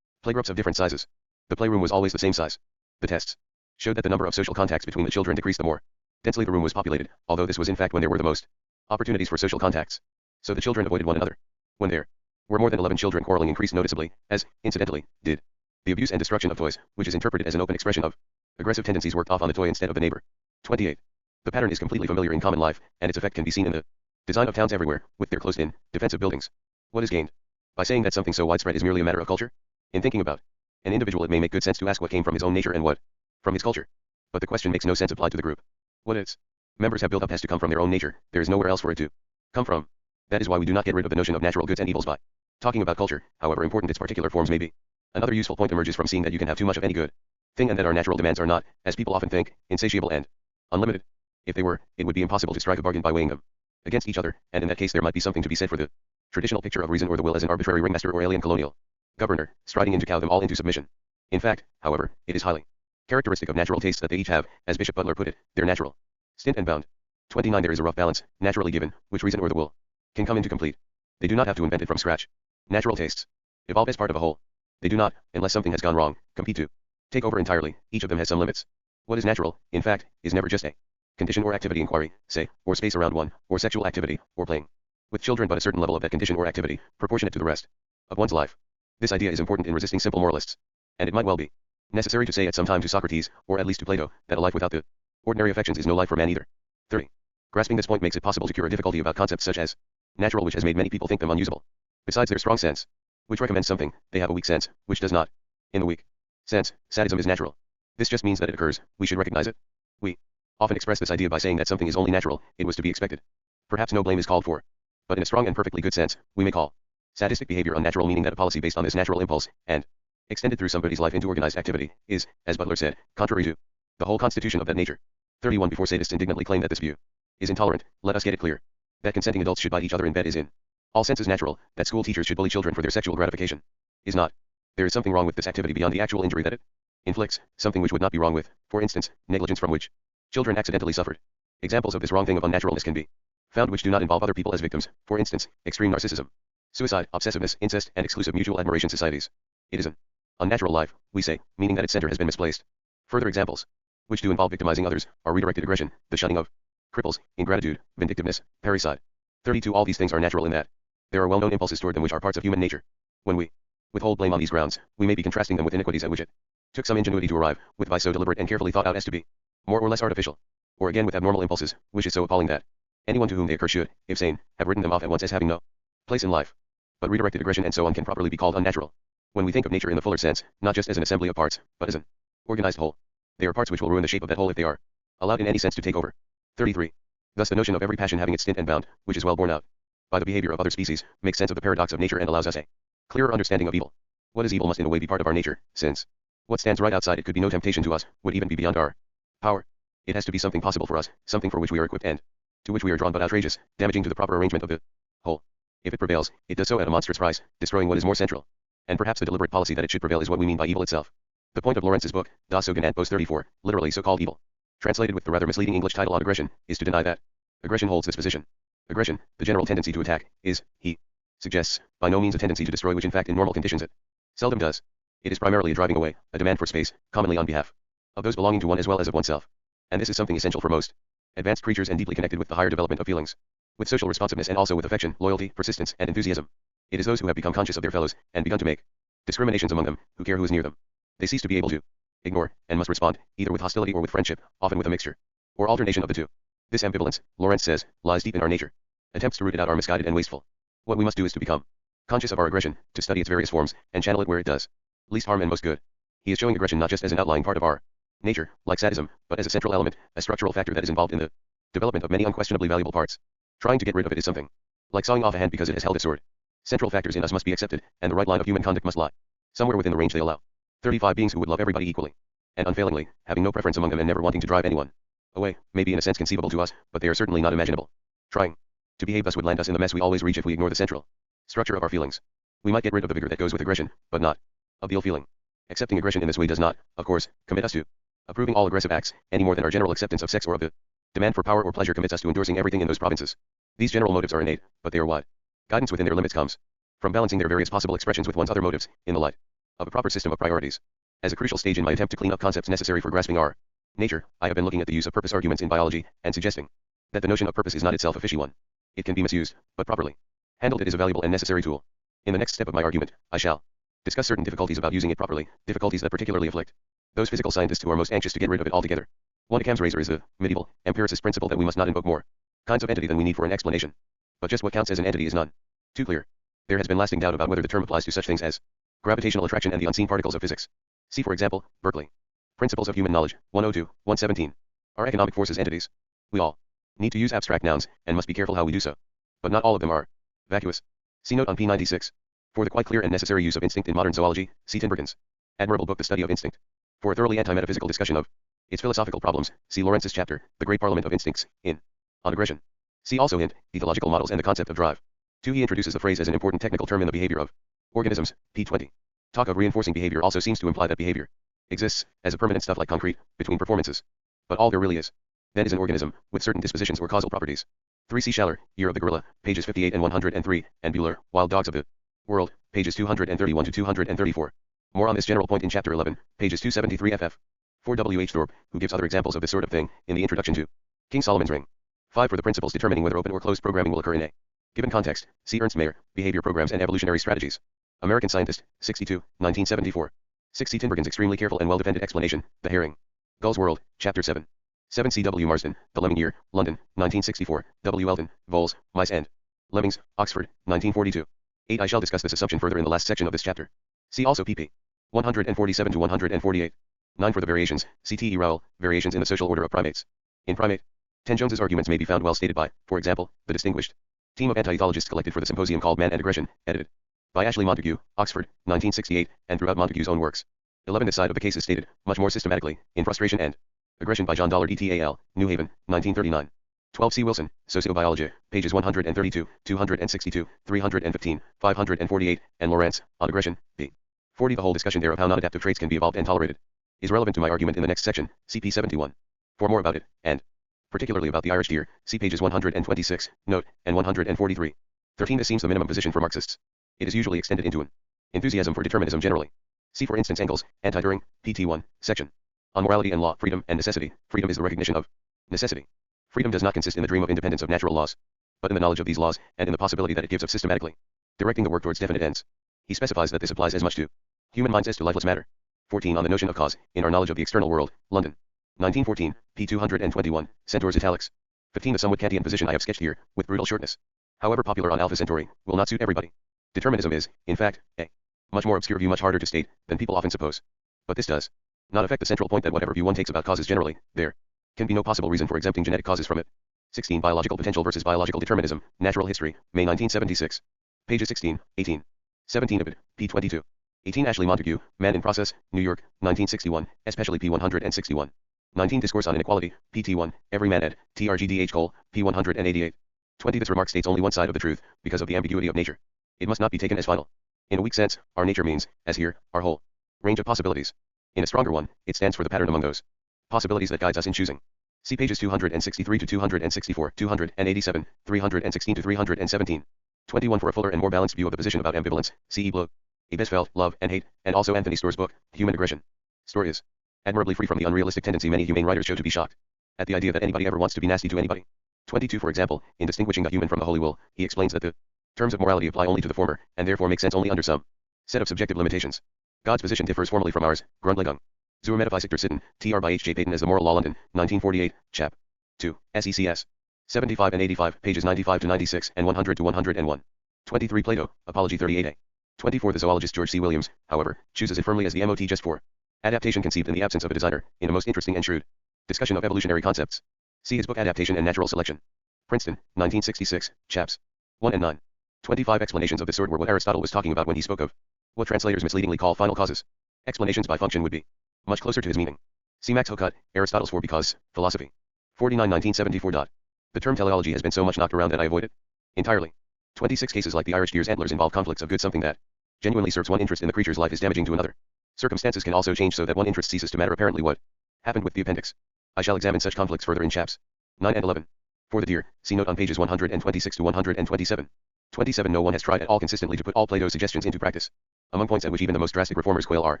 playgroups of different sizes. The playroom was always the same size. The tests showed that the number of social contacts between the children decreased the more densely the room was populated, although this was in fact when there were the most opportunities for social contacts. So the children avoided one another. When there were more than 11 children, quarreling increased noticeably, as, incidentally, did the abuse and destruction of toys, which is interpreted as an open expression of aggressive tendencies worked off on the toy instead of the neighbor. 28. The pattern is completely familiar in common life, and its effect can be seen in the design of towns everywhere, with their closed-in, defensive buildings. What is gained by saying that something so widespread is merely a matter of culture? In thinking about an individual, it may make good sense to ask what came from his own nature and what from his culture. But the question makes no sense applied to the group. What its members have built up has to come from their own nature. There is nowhere else for it to come from. That is why we do not get rid of the notion of natural goods and evils by talking about culture, however important its particular forms may be. Another useful point emerges from seeing that you can have too much of any good thing, and that our natural demands are not, as people often think, insatiable and unlimited. If they were, it would be impossible to strike a bargain by weighing them against each other, and in that case there might be something to be said for the traditional picture of reason or the will as an arbitrary ringmaster or alien colonial governor, striding in to cow them all into submission. In fact, however, it is highly characteristic of natural tastes that they each have, as Bishop Butler put it, their natural stint and bound. 29. There is a rough balance, naturally given, which reason or the will can come into complete. They do not have to invent it from scratch. Natural tastes evolve as part of a whole. They do not, unless something has gone wrong, compete to take over entirely. Each of them has some limits. What is natural, in fact, is never just a condition or activity inquiry, say, or space around one, or sexual activity, or playing with children, but a certain level of that condition or activity, proportionate to the rest of one's life. This idea is important in resisting simple moralists, and it might well be necessary to say at some time to Socrates, or at least to Plato, that a life without the Ordinary affections is no life for man either. 30. Grasping this point makes it possible to cure a difficulty about concepts such as natural, which has made many people think them unusable. Besides their strong sense, which recommends something, they have a weak sense, which does not. In the weak sense, sadism is natural. This just means that it occurs, we should recognize it. We often express this idea by saying that something is only natural, it was to be expected. Perhaps no blame is called for. But in a strong and perfectly good sense, we may call sadistic behavior unnatural, meaning that a policy based on this natural impulse, and extended through somebody's life into organized activity, is, as Butler said, contrary to the whole constitution of that nature. 31. Before sadists indignantly claim that this view is intolerant, let us get it clear. That consenting adults should bite each other in bed is in all senses natural, that school teachers should bully children for their sexual gratification is not. There is something wrong with this activity beyond the actual injury that it inflicts, something which would not be wrong with, for instance, negligence from which children accidentally suffered. Examples of this wrong thing of unnaturalness can be found which do not involve other people as victims, for instance, extreme narcissism, suicide, obsessiveness, incest, and exclusive mutual admiration societies. It is an unnatural life, we say, meaning that its center has been misplaced. Further examples, which do involve victimizing others, are redirected aggression, the shunning of cripples, ingratitude, vindictiveness, parricide. 32. All these things are natural in that there are well-known impulses toward them which are parts of human nature. When we withhold blame on these grounds, we may be contrasting them with iniquities at which it took some ingenuity to arrive, with vice so deliberate and carefully thought out as to be more or less artificial. Or again with abnormal impulses, which is so appalling that anyone to whom they occur should, if sane, have written them off at once as having no place in life. But redirected aggression and so on can properly be called unnatural. When we think of nature in the fuller sense, not just as an assembly of parts, but as an organized whole, they are parts which will ruin the shape of that whole if they are allowed in any sense to take over. 33. Thus the notion of every passion having its stint and bound, which is well borne out by the behavior of other species, makes sense of the paradox of nature and allows us a clearer understanding of evil. What is evil must in a way be part of our nature, since what stands right outside it could be no temptation to us, would even be beyond our power. It has to be something possible for us, something for which we are equipped and to which we are drawn, but outrageous, damaging to the proper arrangement of the whole. If it prevails, it does so at a monstrous price, destroying what is more central. And perhaps the deliberate policy that it should prevail is what we mean by evil itself. The point of Lawrence's book, Das Sogenannte Post 34, literally so-called evil, translated with the rather misleading English title on aggression, is to deny that aggression holds this position. Aggression, the general tendency to attack, is, he suggests, by no means a tendency to destroy, which in fact in normal conditions it seldom does. It is primarily a driving away, a demand for space, commonly on behalf of those belonging to one as well as of oneself. And this is something essential for most advanced creatures and deeply connected with the higher development of feelings, with social responsiveness and also with affection, loyalty, persistence, and enthusiasm. It is those who have become conscious of their fellows, and begun to make discriminations among them, who care who is near them. They cease to be able to ignore, and must respond, either with hostility or with friendship, often with a mixture or alternation of the two. This ambivalence, Lawrence says, lies deep in our nature. Attempts to root it out are misguided and wasteful. What we must do is to become conscious of our aggression, to study its various forms, and channel it where it does least harm and most good. He is showing aggression not just as an outlying part of our nature, like sadism, but as a central element, a structural factor that is involved in the development of many unquestionably valuable parts. Trying to get rid of it is something like sawing off a hand because it has held a sword. Central factors in us must be accepted, and the right line of human conduct must lie somewhere within the range they allow. 35. Beings who would love everybody equally and unfailingly, having no preference among them and never wanting to drive anyone away, may be in a sense conceivable to us, but they are certainly not imaginable. Trying to behave thus would land us in the mess we always reach if we ignore the central structure of our feelings. We might get rid of the vigor that goes with aggression, but not of the ill feeling. Accepting aggression in this way does not, of course, commit us to approving all aggressive acts, any more than our general acceptance of sex or of the demand for power or pleasure commits us to endorsing everything in those provinces. These general motives are innate, but they are wide. Guidance within their limits comes from balancing their various possible expressions with one's other motives, in the light of a proper system of priorities. As a crucial stage in my attempt to clean up concepts necessary for grasping our nature, I have been looking at the use of purpose arguments in biology, and suggesting that the notion of purpose is not itself a fishy one. It can be misused, but properly handled it is a valuable and necessary tool. In the next step of my argument, I shall discuss certain difficulties about using it properly, difficulties that particularly afflict those physical scientists who are most anxious to get rid of it altogether. One Occam's razor is the medieval, empiricist principle that we must not invoke more kinds of entity than we need for an explanation. But just what counts as an entity is none too clear. There has been lasting doubt about whether the term applies to such things as gravitational attraction and the unseen particles of physics. See for example, Berkeley. Principles of Human Knowledge, 102, 117. Are economic forces entities? We all need to use abstract nouns, and must be careful how we do so. But not all of them are vacuous. See note on p96. For the quite clear and necessary use of instinct in modern zoology, see Tinbergen's admirable book The Study of Instinct. For a thoroughly anti-metaphysical discussion of its philosophical problems, see Lawrence's chapter, The Great Parliament of Instincts, in On Aggression. See also hint, Ethological Models and the Concept of Drive. 2. He introduces the phrase as an important technical term in the behavior of organisms, p20. Talk of reinforcing behavior also seems to imply that behavior exists, as a permanent stuff like concrete, between performances. But all there really is then is an organism, with certain dispositions or causal properties. 3. C. Schaller, Year of the Gorilla, pages 58 and 103, and Buehler, Wild Dogs of the World, pages 231 to 234. More on this general point in chapter 11, pages 273 ff. 4. W. H. Thorpe, who gives other examples of this sort of thing, in the introduction to King Solomon's Ring. 5. For the principles determining whether open or closed programming will occur in a given context, see Ernst Mayr, Behavior Programs and Evolutionary Strategies. American Scientist, 62, 1974. 6. See Tinbergen's extremely careful and well-defended explanation, The Herring Gull's World, chapter 7. 7 C. W. Marsden, The Lemming Year, London, 1964, W. Elton, Voles, Mice and Lemmings, Oxford, 1942. 8. I shall discuss this assumption further in the last section of this chapter. See also pp. 147 to 148. 9. For the variations, C. T. E. Rowell, Variations in the Social Order of Primates. In Primate 10. Jones's arguments may be found well stated by, for example, the distinguished team of anti-ethologists collected for the symposium called Man and Aggression, edited by Ashley Montague, Oxford, 1968, and throughout Montague's own works. 11. This side of the case is stated, much more systematically, in Frustration and Aggression by John Dollard et al., New Haven, 1939. 12. C. Wilson, Sociobiology, pages 132, 262, 315, 548, and Lawrence, on Aggression, p. 40. The whole discussion there of how non-adaptive traits can be evolved and tolerated is relevant to my argument in the next section, CP 71. For more about it, and particularly about the Irish deer, see pages 126, note, and 143. 13. This seems the minimum position for Marxists. It is usually extended into an enthusiasm for determinism generally. See for instance Engels, Anti-Turing, pt 1, section on morality and law, freedom and necessity. Freedom is the recognition of necessity. Freedom does not consist in the dream of independence of natural laws, but in the knowledge of these laws, and in the possibility that it gives of systematically directing the work towards definite ends. He specifies that this applies as much to human minds as to lifeless matter. 14. On the notion of cause, in our knowledge of the external world, London, 1914, p. 221, Centaur's italics. 15. The somewhat Kantian position I have sketched here, with brutal shortness, however popular on Alpha Centauri, will not suit everybody. Determinism is, in fact, a much more obscure view, much harder to state than people often suppose. But this does not affect the central point that whatever view one takes about causes generally, there can be no possible reason for exempting genetic causes from it. 16. Biological potential versus biological determinism, Natural History, May 1976. Pages 16, 18. 17 of it, p. 22. 18. Ashley Montague, Man in Process, New York, 1961, especially p. 161. 19. Discourse on Inequality, pt 1, Every Man ed., trgdh Cole, p. 188. 20. This remark states only one side of the truth, because of the ambiguity of nature. It must not be taken as final. In a weak sense, our nature means, as here, our whole range of possibilities. In a stronger one, it stands for the pattern among those possibilities that guides us in choosing. See pages 263 to 264, 287, 316 to 317. 21. For a fuller and more balanced view of the position about ambivalence, see E. Bloch, A. Besfeld, Love and Hate, and also Anthony Storr's book, Human Aggression. Storr is admirably free from the unrealistic tendency many humane writers show to be shocked at the idea that anybody ever wants to be nasty to anybody. 22. For example, in distinguishing the human from the holy will, he explains that the terms of morality apply only to the former, and therefore make sense only under some set of subjective limitations. God's position differs formally from ours. Grundlegung zur Metaphysik Sitten, tr by H. J. Payton as the Moral Law, London, 1948, chap. 2, SECS. 75 and 85, pages 95 to 96 and 100 to 101. 23. Plato, Apology 38a. 24. The zoologist George C. Williams, however, chooses it firmly as the MOT just for adaptation conceived in the absence of a designer, in a most interesting and shrewd discussion of evolutionary concepts. See his book Adaptation and Natural Selection. Princeton, 1966, chaps. 1 and 9. 25. Explanations of this sort were what Aristotle was talking about when he spoke of what translators misleadingly call final causes. Explanations by function would be much closer to his meaning. See Max Hocott, Aristotle's For Because, Philosophy. 49 1974. The term teleology has been so much knocked around that I avoid it entirely. 26. Cases like the Irish deer's antlers involve conflicts of good. Something that genuinely serves one interest in the creature's life is damaging to another. Circumstances can also change so that one interest ceases to matter. Apparently what happened with the appendix. I shall examine such conflicts further in chaps 9 and 11. For the deer, see note on pages 126 to 127. 27. No one has tried at all consistently to put all Plato's suggestions into practice. Among points at which even the most drastic reformers quail are,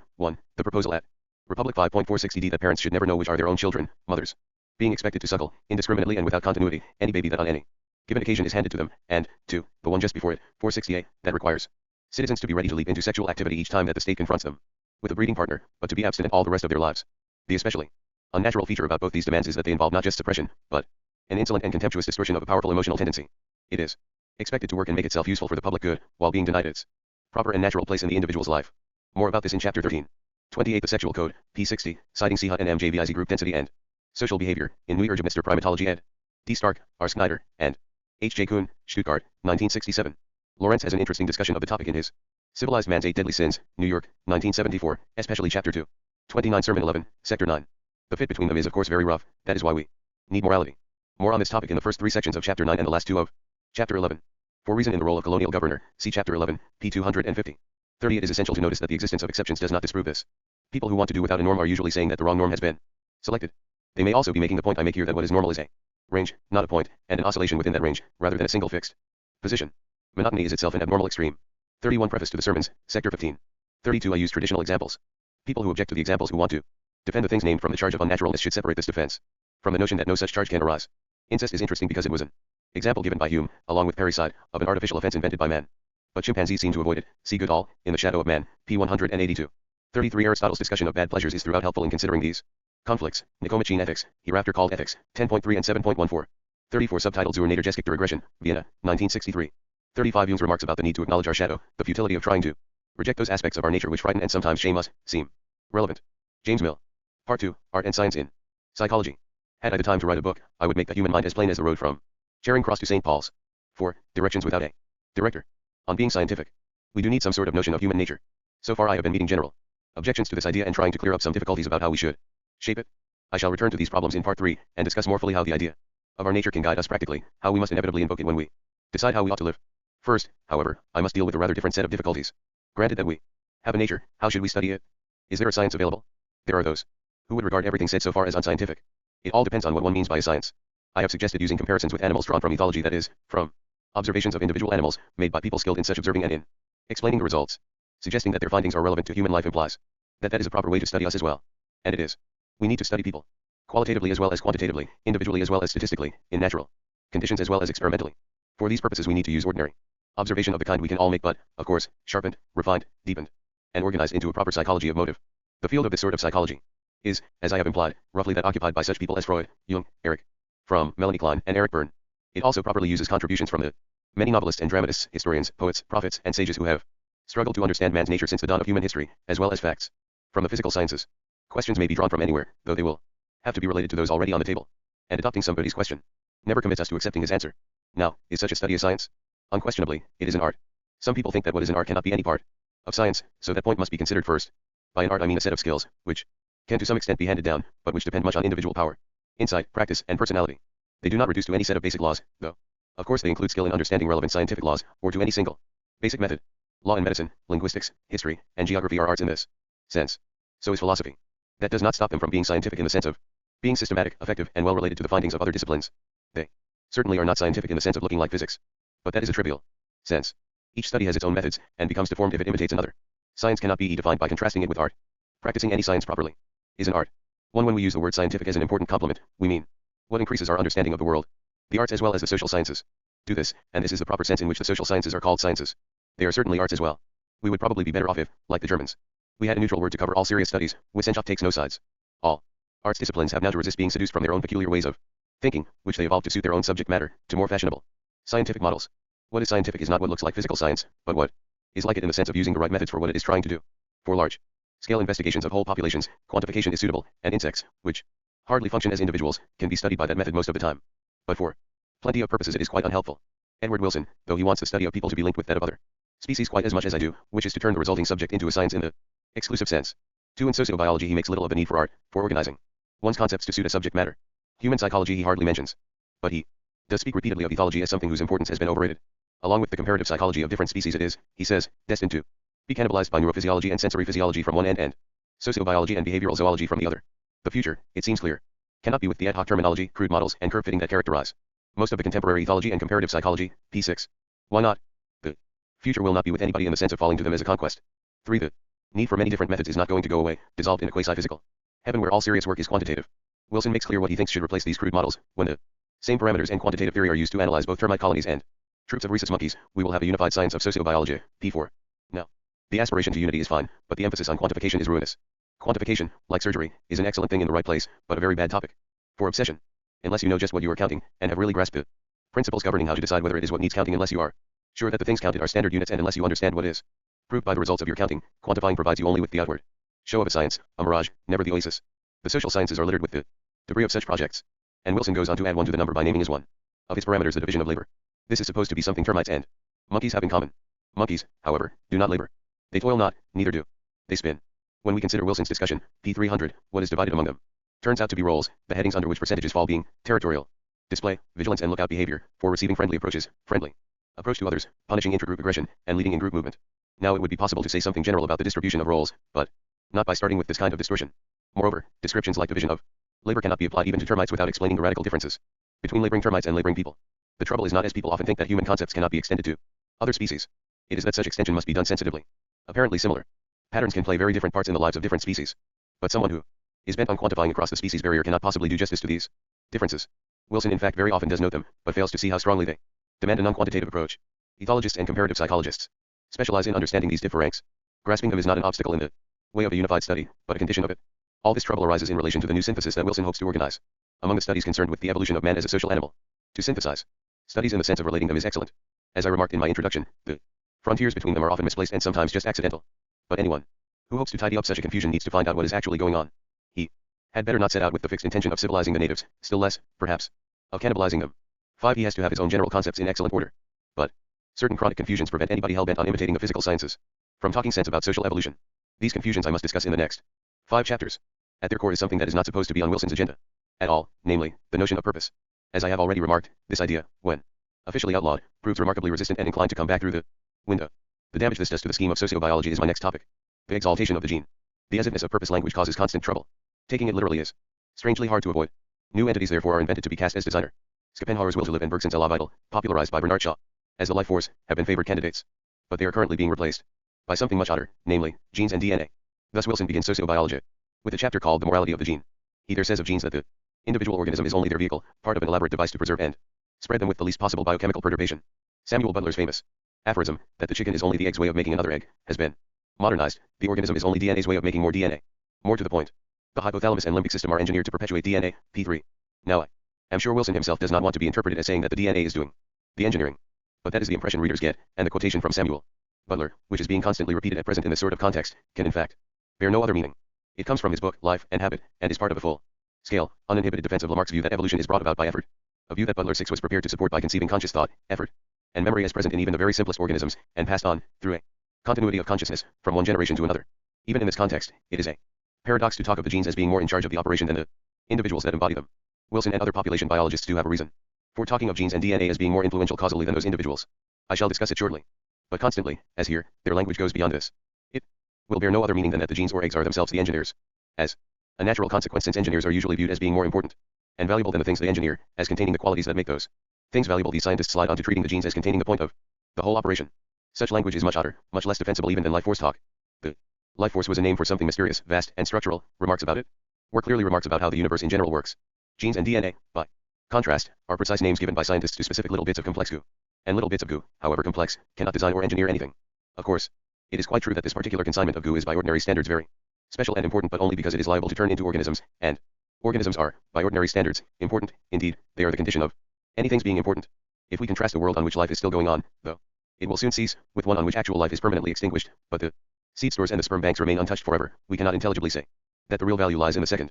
1. The proposal at Republic 5.460d that parents should never know which are their own children, mothers being expected to suckle, indiscriminately and without continuity, any baby that on any given occasion is handed to them, and, 2. The one just before it, 460a, that requires citizens to be ready to leap into sexual activity each time that the state confronts them with a breeding partner, but to be abstinent all the rest of their lives. The especially unnatural feature about both these demands is that they involve not just suppression, but an insolent and contemptuous distortion of a powerful emotional tendency. It is expected to work and make itself useful for the public good, while being denied its proper and natural place in the individual's life. More about this in chapter 13. 28. The Sexual Code, p60, citing C. Hutt and MJVIZ Group Density and Social Behavior, in New Urge of Mr. Primatology ed. D. Stark, R. Snyder, and H. J. Kuhn, Stuttgart, 1967. Lawrence has an interesting discussion of the topic in his Civilized Man's 8 Deadly Sins, New York, 1974, especially chapter 2. 29. Sermon 11, sector 9. The fit between them is of course very rough, that is why we need morality. More on this topic in the first 3 sections of chapter 9 and the last 2 of chapter 11. For reason in the role of colonial governor, see chapter 11, p. 250. 30. It is essential to notice that the existence of exceptions does not disprove this. People who want to do without a norm are usually saying that the wrong norm has been selected. They may also be making the point I make here that what is normal is a range, not a point, and an oscillation within that range, rather than a single fixed position. Monotony is itself an abnormal extreme. 31. Preface to the Sermons, sector 15. 32. I use traditional examples. People who object to the examples who want to defend the things named from the charge of unnaturalness should separate this defense from the notion that no such charge can arise. Incest is interesting because it was an example given by Hume, along with parricide, of an artificial offense invented by man. But chimpanzees seem to avoid it. See Goodall, In the Shadow of Man, p. 182. 33. Aristotle's discussion of bad pleasures is throughout helpful in considering these Conflicts, Nicomachean Ethics, hereafter called Ethics, 10.3 and 7.14. 34 subtitled Zur Natur der Regression, Vienna, 1963. 35 Jung's remarks about the need to acknowledge our shadow, the futility of trying to reject those aspects of our nature which frighten and sometimes shame us, seem relevant. James Mill. Part 2, Art and Science in Psychology. Had I the time to write a book, I would make the human mind as plain as the road from Charing Cross to St. Paul's. 4. Directions without a director. On being scientific. We do need some sort of notion of human nature. So far I have been meeting general objections to this idea and trying to clear up some difficulties about how we should shape it. I shall return to these problems in part 3, and discuss more fully how the idea of our nature can guide us practically, how we must inevitably invoke it when we decide how we ought to live. First, however, I must deal with a rather different set of difficulties. Granted that we have a nature, how should we study it? Is there a science available? There are those who would regard everything said so far as unscientific. It all depends on what one means by a science. I have suggested using comparisons with animals drawn from ethology, that is, from observations of individual animals, made by people skilled in such observing and in explaining the results. Suggesting that their findings are relevant to human life implies that that is a proper way to study us as well. And it is. We need to study people. Qualitatively as well as quantitatively, individually as well as statistically, in natural conditions as well as experimentally. For these purposes we need to use ordinary observation of the kind we can all make, but, of course, sharpened, refined, deepened, and organized into a proper psychology of motive. The field of this sort of psychology is, as I have implied, roughly that occupied by such people as Freud, Jung, Erich Fromm, Melanie Klein, and Eric Berne. It also properly uses contributions from the many novelists and dramatists, historians, poets, prophets, and sages who have struggled to understand man's nature since the dawn of human history, as well as facts from the physical sciences. Questions may be drawn from anywhere, though they will have to be related to those already on the table. And adopting somebody's question never commits us to accepting his answer. Now, is such a study a science? Unquestionably, it is an art. Some people think that what is an art cannot be any part of science, so that point must be considered first. By an art I mean a set of skills, which can to some extent be handed down, but which depend much on individual power, insight, practice, and personality. They do not reduce to any set of basic laws, though. Of course they include skill in understanding relevant scientific laws, or to any single basic method. Law and medicine, linguistics, history, and geography are arts in this sense. So is philosophy. That does not stop them from being scientific in the sense of being systematic, effective, and well related to the findings of other disciplines. They certainly are not scientific in the sense of looking like physics. But that is a trivial sense. Each study has its own methods, and becomes deformed if it imitates another. Science cannot be defined by contrasting it with art. Practicing any science properly is an art. When we use the word scientific as an important complement, we mean what increases our understanding of the world. The arts as well as the social sciences do this, and this is the proper sense in which the social sciences are called sciences. They are certainly arts as well. We would probably be better off if, like the Germans, we had a neutral word to cover all serious studies. Wissenschaft takes no sides. All arts disciplines have now to resist being seduced from their own peculiar ways of thinking, which they evolved to suit their own subject matter, to more fashionable scientific models. What is scientific is not what looks like physical science, but what is like it in the sense of using the right methods for what it is trying to do. For large-scale investigations of whole populations, quantification is suitable, and insects, which hardly function as individuals, can be studied by that method most of the time. But for plenty of purposes it is quite unhelpful. Edward Wilson, though he wants the study of people to be linked with that of other species quite as much as I do, wishes to turn the resulting subject into a science in the exclusive sense. Too in sociobiology he makes little of the need for art, for organizing one's concepts to suit a subject matter. Human psychology he hardly mentions. But he does speak repeatedly of ethology as something whose importance has been overrated. Along with the comparative psychology of different species it is, he says, destined to be cannibalized by neurophysiology and sensory physiology from one end and sociobiology and behavioral zoology from the other. The future, it seems clear, cannot be with the ad hoc terminology, crude models, and curve fitting that characterize most of the contemporary ethology and comparative psychology. P6. Why not? The future will not be with anybody in the sense of falling to them as a conquest. 3. The need for many different methods is not going to go away, dissolved in a quasi-physical heaven where all serious work is quantitative. Wilson makes clear what he thinks should replace these crude models. When the same parameters and quantitative theory are used to analyze both termite colonies and troops of rhesus monkeys, we will have a unified science of sociobiology. P4. Now, the aspiration to unity is fine, but the emphasis on quantification is ruinous. Quantification, like surgery, is an excellent thing in the right place, but a very bad topic for obsession. Unless you know just what you are counting, and have really grasped the principles governing how to decide whether it is what needs counting, unless you are sure that the things counted are standard units, and unless you understand what is proved by the results of your counting, quantifying provides you only with the outward show of a science, a mirage, never the oasis. The social sciences are littered with the debris of such projects. And Wilson goes on to add one to the number by naming as one of its parameters the division of labor. This is supposed to be something termites and monkeys have in common. Monkeys, however, do not labor. They toil not, neither do they spin. When we consider Wilson's discussion, P300, what is divided among them turns out to be roles, the headings under which percentages fall being territorial display, vigilance and lookout behavior, for receiving friendly approaches, friendly approach to others, punishing intragroup aggression, and leading in group movement. Now it would be possible to say something general about the distribution of roles, but not by starting with this kind of distortion. Moreover, descriptions like division of labor cannot be applied even to termites without explaining the radical differences between laboring termites and laboring people. The trouble is not, as people often think, that human concepts cannot be extended to other species. It is that such extension must be done sensitively. Apparently similar patterns can play very different parts in the lives of different species. But someone who is bent on quantifying across the species barrier cannot possibly do justice to these differences. Wilson in fact very often does note them, but fails to see how strongly they demand a non-quantitative approach. Ethologists and comparative psychologists specialize in understanding these differences. Grasping them is not an obstacle in the way of a unified study, but a condition of it. All this trouble arises in relation to the new synthesis that Wilson hopes to organize. Among the studies concerned with the evolution of man as a social animal. To synthesize studies in the sense of relating them is excellent. As I remarked in my introduction, the frontiers between them are often misplaced and sometimes just accidental. But anyone who hopes to tidy up such a confusion needs to find out what is actually going on. He had better not set out with the fixed intention of civilizing the natives, still less, perhaps, of cannibalizing them. 5. He has to have his own general concepts in excellent order. But certain chronic confusions prevent anybody hell-bent on imitating the physical sciences from talking sense about social evolution. These confusions I must discuss in the next 5 chapters. At their core is something that is not supposed to be on Wilson's agenda at all, namely, the notion of purpose. As I have already remarked, this idea, when officially outlawed, proves remarkably resistant and inclined to come back through the window. The damage this does to the scheme of sociobiology is my next topic. The exaltation of the gene. The as-ifness of purpose language causes constant trouble. Taking it literally is strangely hard to avoid. New entities therefore are invented to be cast as designer. Schopenhauer's will to live and Bergson's A la vital, popularized by Bernard Shaw, as the life force, have been favored candidates. But they are currently being replaced by something much odder, namely, genes and DNA. Thus Wilson begins sociobiology with a chapter called The Morality of the Gene. He there says of genes that the individual organism is only their vehicle, part of an elaborate device to preserve and spread them with the least possible biochemical perturbation. Samuel Butler's famous aphorism, that the chicken is only the egg's way of making another egg, has been modernized. The organism is only DNA's way of making more DNA. More to the point, the hypothalamus and limbic system are engineered to perpetuate DNA, P3. Now I am sure Wilson himself does not want to be interpreted as saying that the DNA is doing the engineering. But that is the impression readers get, and the quotation from Samuel Butler, which is being constantly repeated at present in this sort of context, can in fact bear no other meaning. It comes from his book, Life and Habit, and is part of a full-scale, uninhibited defense of Lamarck's view that evolution is brought about by effort. A view that Butler 6 was prepared to support by conceiving conscious thought, effort, and memory as present in even the very simplest organisms, and passed on, through a continuity of consciousness, from one generation to another. Even in this context, it is a paradox to talk of the genes as being more in charge of the operation than the individuals that embody them. Wilson and other population biologists do have a reason for talking of genes and DNA as being more influential causally than those individuals. I shall discuss it shortly. But constantly, as here, their language goes beyond this. It will bear no other meaning than that the genes or eggs are themselves the engineers. As a natural consequence, since engineers are usually viewed as being more important and valuable than the things they engineer, as containing the qualities that make those things valuable, these scientists slide on to treating the genes as containing the point of the whole operation. Such language is much odder, much less defensible even than life force talk. The life force was a name for something mysterious, vast, and structural. Remarks about it were clearly remarks about how the universe in general works. Genes and DNA, by contrast, are precise names given by scientists to specific little bits of complex goo. And little bits of goo, however complex, cannot design or engineer anything. Of course, it is quite true that this particular consignment of goo is by ordinary standards very special and important, but only because it is liable to turn into organisms, and organisms are, by ordinary standards, important. Indeed, they are the condition of anything's being important. If we contrast a world on which life is still going on, though it will soon cease, with one on which actual life is permanently extinguished, but the seed stores and the sperm banks remain untouched forever, we cannot intelligibly say that the real value lies in the second.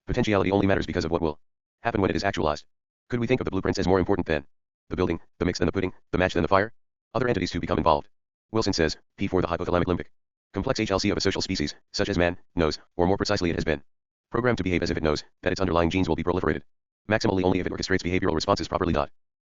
Potentiality only matters because of what will happen when it is actualized. Could we think of the blueprints as more important than the building, the mix than the pudding, the match than the fire? Other entities too become involved. Wilson says, P4 the hypothalamic limbic complex HLC of a social species, such as man, knows, or more precisely it has been programmed to behave as if it knows, that its underlying genes will be proliferated. Maximally only if it orchestrates behavioral responses properly.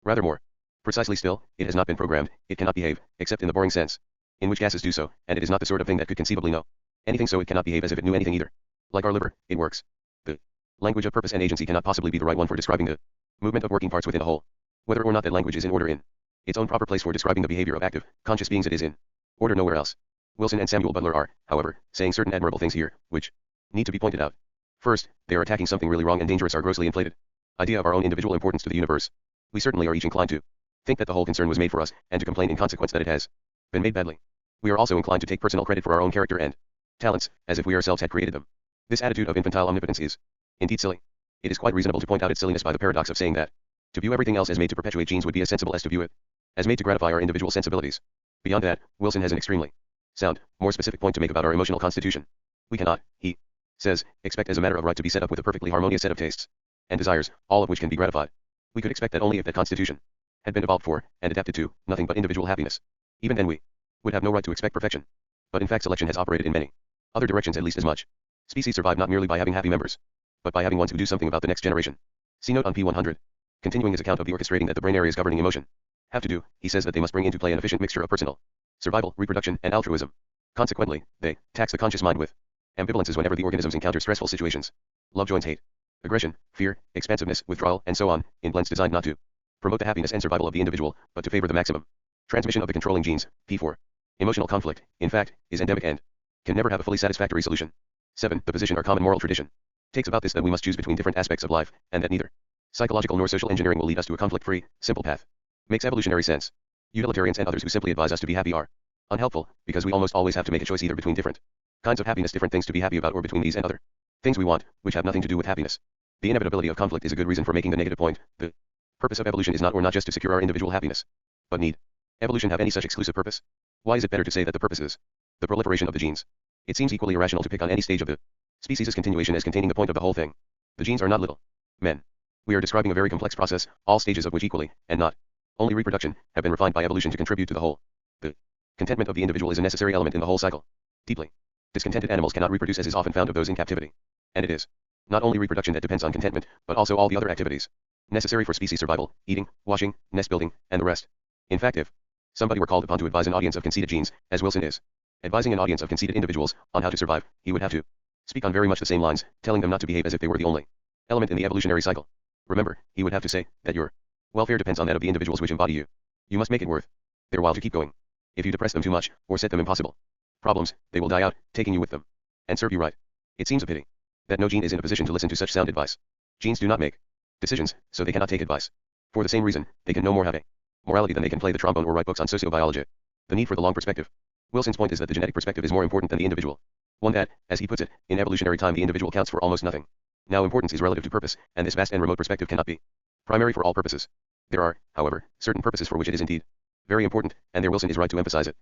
Rather more precisely still, it has not been programmed, it cannot behave, except in the boring sense in which gases do so, and it is not the sort of thing that could conceivably know anything, so it cannot behave as if it knew anything either. Like our liver, it works. The language of purpose and agency cannot possibly be the right one for describing the movement of working parts within a whole. Whether or not that language is in order in its own proper place for describing the behavior of active, conscious beings, it is in order nowhere else. Wilson and Samuel Butler are, however, saying certain admirable things here, which need to be pointed out. First, they are attacking something really wrong and dangerous, our grossly inflated idea of our own individual importance to the universe. We certainly are each inclined to think that the whole concern was made for us, and to complain in consequence that it has been made badly. We are also inclined to take personal credit for our own character and talents, as if we ourselves had created them. This attitude of infantile omnipotence is indeed silly. It is quite reasonable to point out its silliness by the paradox of saying that to view everything else as made to perpetuate genes would be as sensible as to view it as made to gratify our individual sensibilities. Beyond that, Wilson has an extremely sound, more specific point to make about our emotional constitution. We cannot, he says, expect as a matter of right to be set up with a perfectly harmonious set of tastes and desires, all of which can be gratified. We could expect that only if that constitution had been evolved for, and adapted to, nothing but individual happiness. Even then we would have no right to expect perfection. But in fact selection has operated in many other directions at least as much. Species survive not merely by having happy members, but by having ones who do something about the next generation. See note on P100. Continuing his account of the orchestrating that the brain areas governing emotion have to do, he says that they must bring into play an efficient mixture of personal survival, reproduction, and altruism. Consequently, they tax the conscious mind with ambivalences whenever the organisms encounter stressful situations. Love joins hate, aggression, fear, expansiveness, withdrawal, and so on, in blends designed not to promote the happiness and survival of the individual, but to favor the maximum transmission of the controlling genes. P4. Emotional conflict, in fact, is endemic and can never have a fully satisfactory solution. 7. The position our common moral tradition takes about this that we must choose between different aspects of life, and that neither psychological nor social engineering will lead us to a conflict-free, simple path. Makes evolutionary sense. Utilitarians and others who simply advise us to be happy are unhelpful, because we almost always have to make a choice either between different kinds of happiness, different things to be happy about, or between these and other Things we want, which have nothing to do with happiness. The inevitability of conflict is a good reason for making the negative point. The purpose of evolution is not or not just to secure our individual happiness, but need evolution have any such exclusive purpose? Why is it better to say that the purpose is the proliferation of the genes? It seems equally irrational to pick on any stage of the species' continuation as containing the point of the whole thing. The genes are not little men. We are describing a very complex process, all stages of which equally, and not only reproduction, have been refined by evolution to contribute to the whole. The contentment of the individual is a necessary element in the whole cycle. Deeply discontented animals cannot reproduce, as is often found of those in captivity. And it is not only reproduction that depends on contentment, but also all the other activities necessary for species survival: eating, washing, nest building, and the rest. In fact, if somebody were called upon to advise an audience of conceited genes, as Wilson is advising an audience of conceited individuals on how to survive, he would have to speak on very much the same lines, telling them not to behave as if they were the only element in the evolutionary cycle. Remember, he would have to say that your welfare depends on that of the individuals which embody you. You must make it worth their while to keep going. If you depress them too much, or set them impossible problems, they will die out, taking you with them, and serve you right. It seems a pity that no gene is in a position to listen to such sound advice. Genes do not make decisions, so they cannot take advice. For the same reason, they can no more have a morality than they can play the trombone or write books on sociobiology. The need for the long perspective. Wilson's point is that the genetic perspective is more important than the individual. One that, as he puts it, in evolutionary time the individual counts for almost nothing. Now importance is relative to purpose, and this vast and remote perspective cannot be primary for all purposes. There are, however, certain purposes for which it is indeed very important, and there Wilson is right to emphasize it.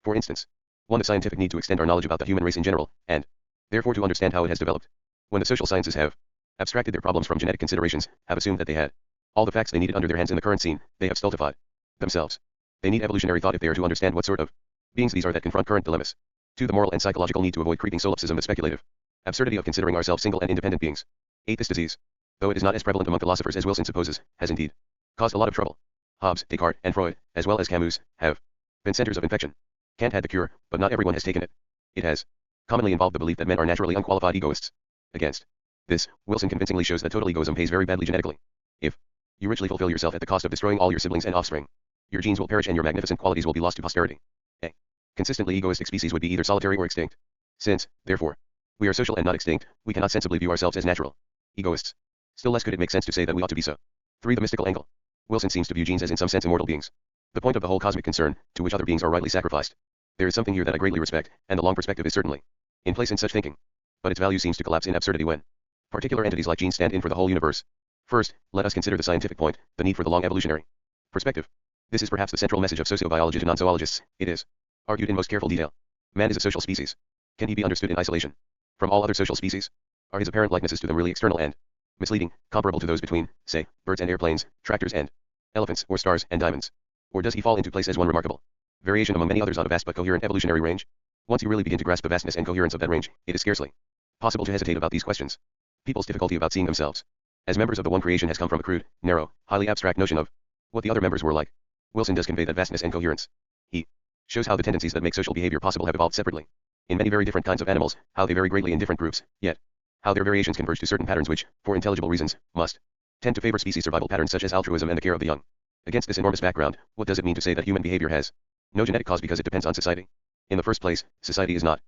For instance, one, the scientific need to extend our knowledge about the human race in general, and therefore to understand how it has developed. When the social sciences have abstracted their problems from genetic considerations, have assumed that they had all the facts they needed under their hands in the current scene, they have stultified themselves. They need evolutionary thought if they are to understand what sort of beings these are that confront current dilemmas. 2. The moral and psychological need to avoid creeping solipsism, the speculative absurdity of considering ourselves single and independent beings. 8. This disease, though it is not as prevalent among philosophers as Wilson supposes, has indeed caused a lot of trouble. Hobbes, Descartes, and Freud, as well as Camus, have been centers of infection. Kant had the cure, but not everyone has taken it. It has commonly involved the belief that men are naturally unqualified egoists. Against this, Wilson convincingly shows that total egoism pays very badly genetically. If you richly fulfill yourself at the cost of destroying all your siblings and offspring, your genes will perish and your magnificent qualities will be lost to posterity. A consistently egoistic species would be either solitary or extinct. Since, therefore, we are social and not extinct, we cannot sensibly view ourselves as natural egoists. Still less could it make sense to say that we ought to be so. 3. The mystical angle. Wilson seems to view genes as in some sense immortal beings. The point of the whole cosmic concern, to which other beings are rightly sacrificed. There is something here that I greatly respect, and the long perspective is certainly in place in such thinking. But its value seems to collapse in absurdity when particular entities like genes stand in for the whole universe. First, let us consider the scientific point, the need for the long evolutionary perspective. This is perhaps the central message of sociobiology to non-zoologists. It is argued in most careful detail. Man is a social species. Can he be understood in isolation from all other social species? Are his apparent likenesses to them really external and misleading, comparable to those between, say, birds and airplanes, tractors and elephants, or stars and diamonds? Or does he fall into place as one remarkable variation among many others on a vast but coherent evolutionary range? Once you really begin to grasp the vastness and coherence of that range, it is scarcely possible to hesitate about these questions. People's difficulty about seeing themselves as members of the one creation has come from a crude, narrow, highly abstract notion of what the other members were like. Wilson does convey that vastness and coherence. He shows how the tendencies that make social behavior possible have evolved separately in many very different kinds of animals, how they vary greatly in different groups, yet how their variations converge to certain patterns which, for intelligible reasons, must tend to favor species survival patterns such as altruism and the care of the young. Against this enormous background, what does it mean to say that human behavior has no genetic cause because it depends on society? In the first place, society is not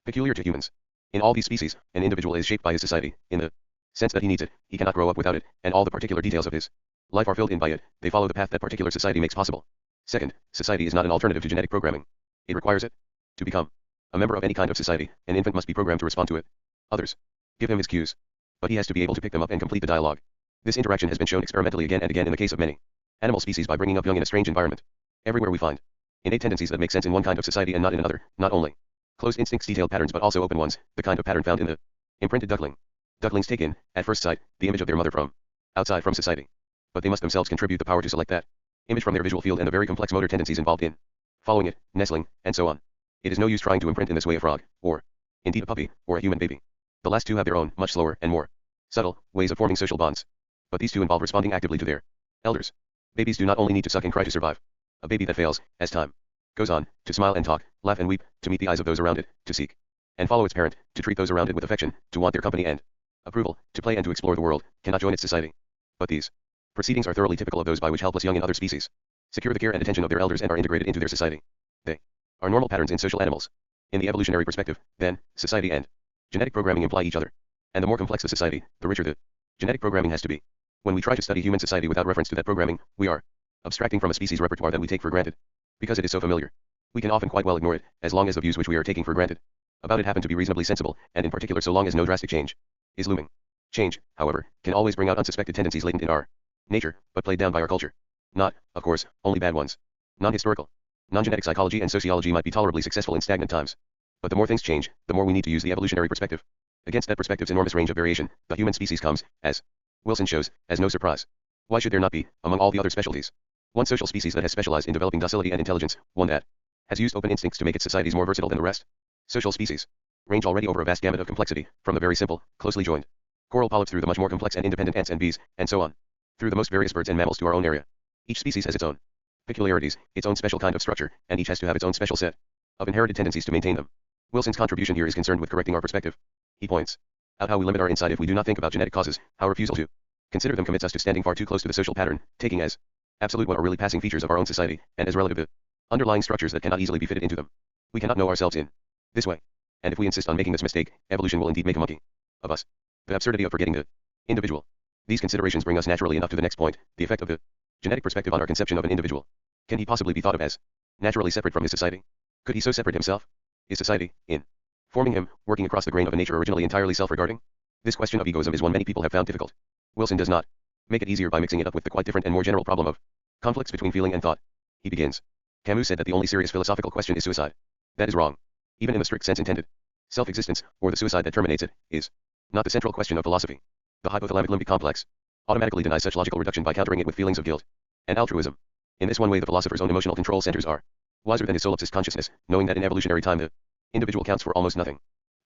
peculiar to humans. In all these species, an individual is shaped by his society, in the sense that he needs it, he cannot grow up without it, and all the particular details of his life are filled in by it, they follow the path that particular society makes possible. Second, society is not an alternative to genetic programming. It requires it. To become a member of any kind of society, an infant must be programmed to respond to it. Others give him his cues, but he has to be able to pick them up and complete the dialogue. This interaction has been shown experimentally again and again in the case of many animal species by bringing up young in a strange environment. Everywhere we find innate tendencies that make sense in one kind of society and not in another, not only closed instincts, detailed patterns, but also open ones, the kind of pattern found in the imprinted duckling. Ducklings take in, at first sight, the image of their mother from outside from society. But they must themselves contribute the power to select that image from their visual field and the very complex motor tendencies involved in following it, nestling, and so on. It is no use trying to imprint in this way a frog, or indeed a puppy, or a human baby. The last two have their own, much slower, and more subtle, ways of forming social bonds. But these two involve responding actively to their elders. Babies do not only need to suck and cry to survive. A baby that fails, as time goes on, to smile and talk, laugh and weep, to meet the eyes of those around it, to seek and follow its parent, to treat those around it with affection, to want their company and approval, to play and to explore the world, cannot join its society. But these proceedings are thoroughly typical of those by which helpless young in other species secure the care and attention of their elders and are integrated into their society. They are normal patterns in social animals. In the evolutionary perspective, then, society and genetic programming imply each other. And the more complex the society, the richer the genetic programming has to be. When we try to study human society without reference to that programming, we are abstracting from a species repertoire that we take for granted. Because it is so familiar, we can often quite well ignore it, as long as the views which we are taking for granted about it happen to be reasonably sensible, and in particular so long as no drastic change is looming. Change, however, can always bring out unsuspected tendencies latent in our nature, but played down by our culture. Not, of course, only bad ones. Non-historical, non-genetic psychology and sociology might be tolerably successful in stagnant times. But the more things change, the more we need to use the evolutionary perspective. Against that perspective's enormous range of variation, the human species comes, as Wilson shows, as no surprise. Why should there not be, among all the other specialties, one social species that has specialized in developing docility and intelligence, one that has used open instincts to make its societies more versatile than the rest? Social species range already over a vast gamut of complexity, from the very simple, closely joined coral polyps through the much more complex and independent ants and bees, and so on, through the most various birds and mammals to our own area. Each species has its own peculiarities, its own special kind of structure, and each has to have its own special set of inherited tendencies to maintain them. Wilson's contribution here is concerned with correcting our perspective. He points out how we limit our insight if we do not think about genetic causes, how refusal to consider them commits us to standing far too close to the social pattern, taking as absolute what are really passing features of our own society, and as relative the underlying structures that cannot easily be fitted into them. We cannot know ourselves in this way. And if we insist on making this mistake, evolution will indeed make a monkey of us. The absurdity of forgetting the individual. These considerations bring us naturally enough to the next point, the effect of the genetic perspective on our conception of an individual. Can he possibly be thought of as naturally separate from his society? Could he so separate himself? Is society, in forming him, working across the grain of a nature originally entirely self-regarding? This question of egoism is one many people have found difficult. Wilson does not make it easier by mixing it up with the quite different and more general problem of conflicts between feeling and thought. He begins. Camus said that the only serious philosophical question is suicide. That is wrong. Even in the strict sense intended. Self-existence, or the suicide that terminates it, is not the central question of philosophy. The hypothalamic limbic complex automatically denies such logical reduction by countering it with feelings of guilt and altruism. In this one way the philosopher's own emotional control centers are wiser than his solipsist consciousness, knowing that in evolutionary time the individual counts for almost nothing.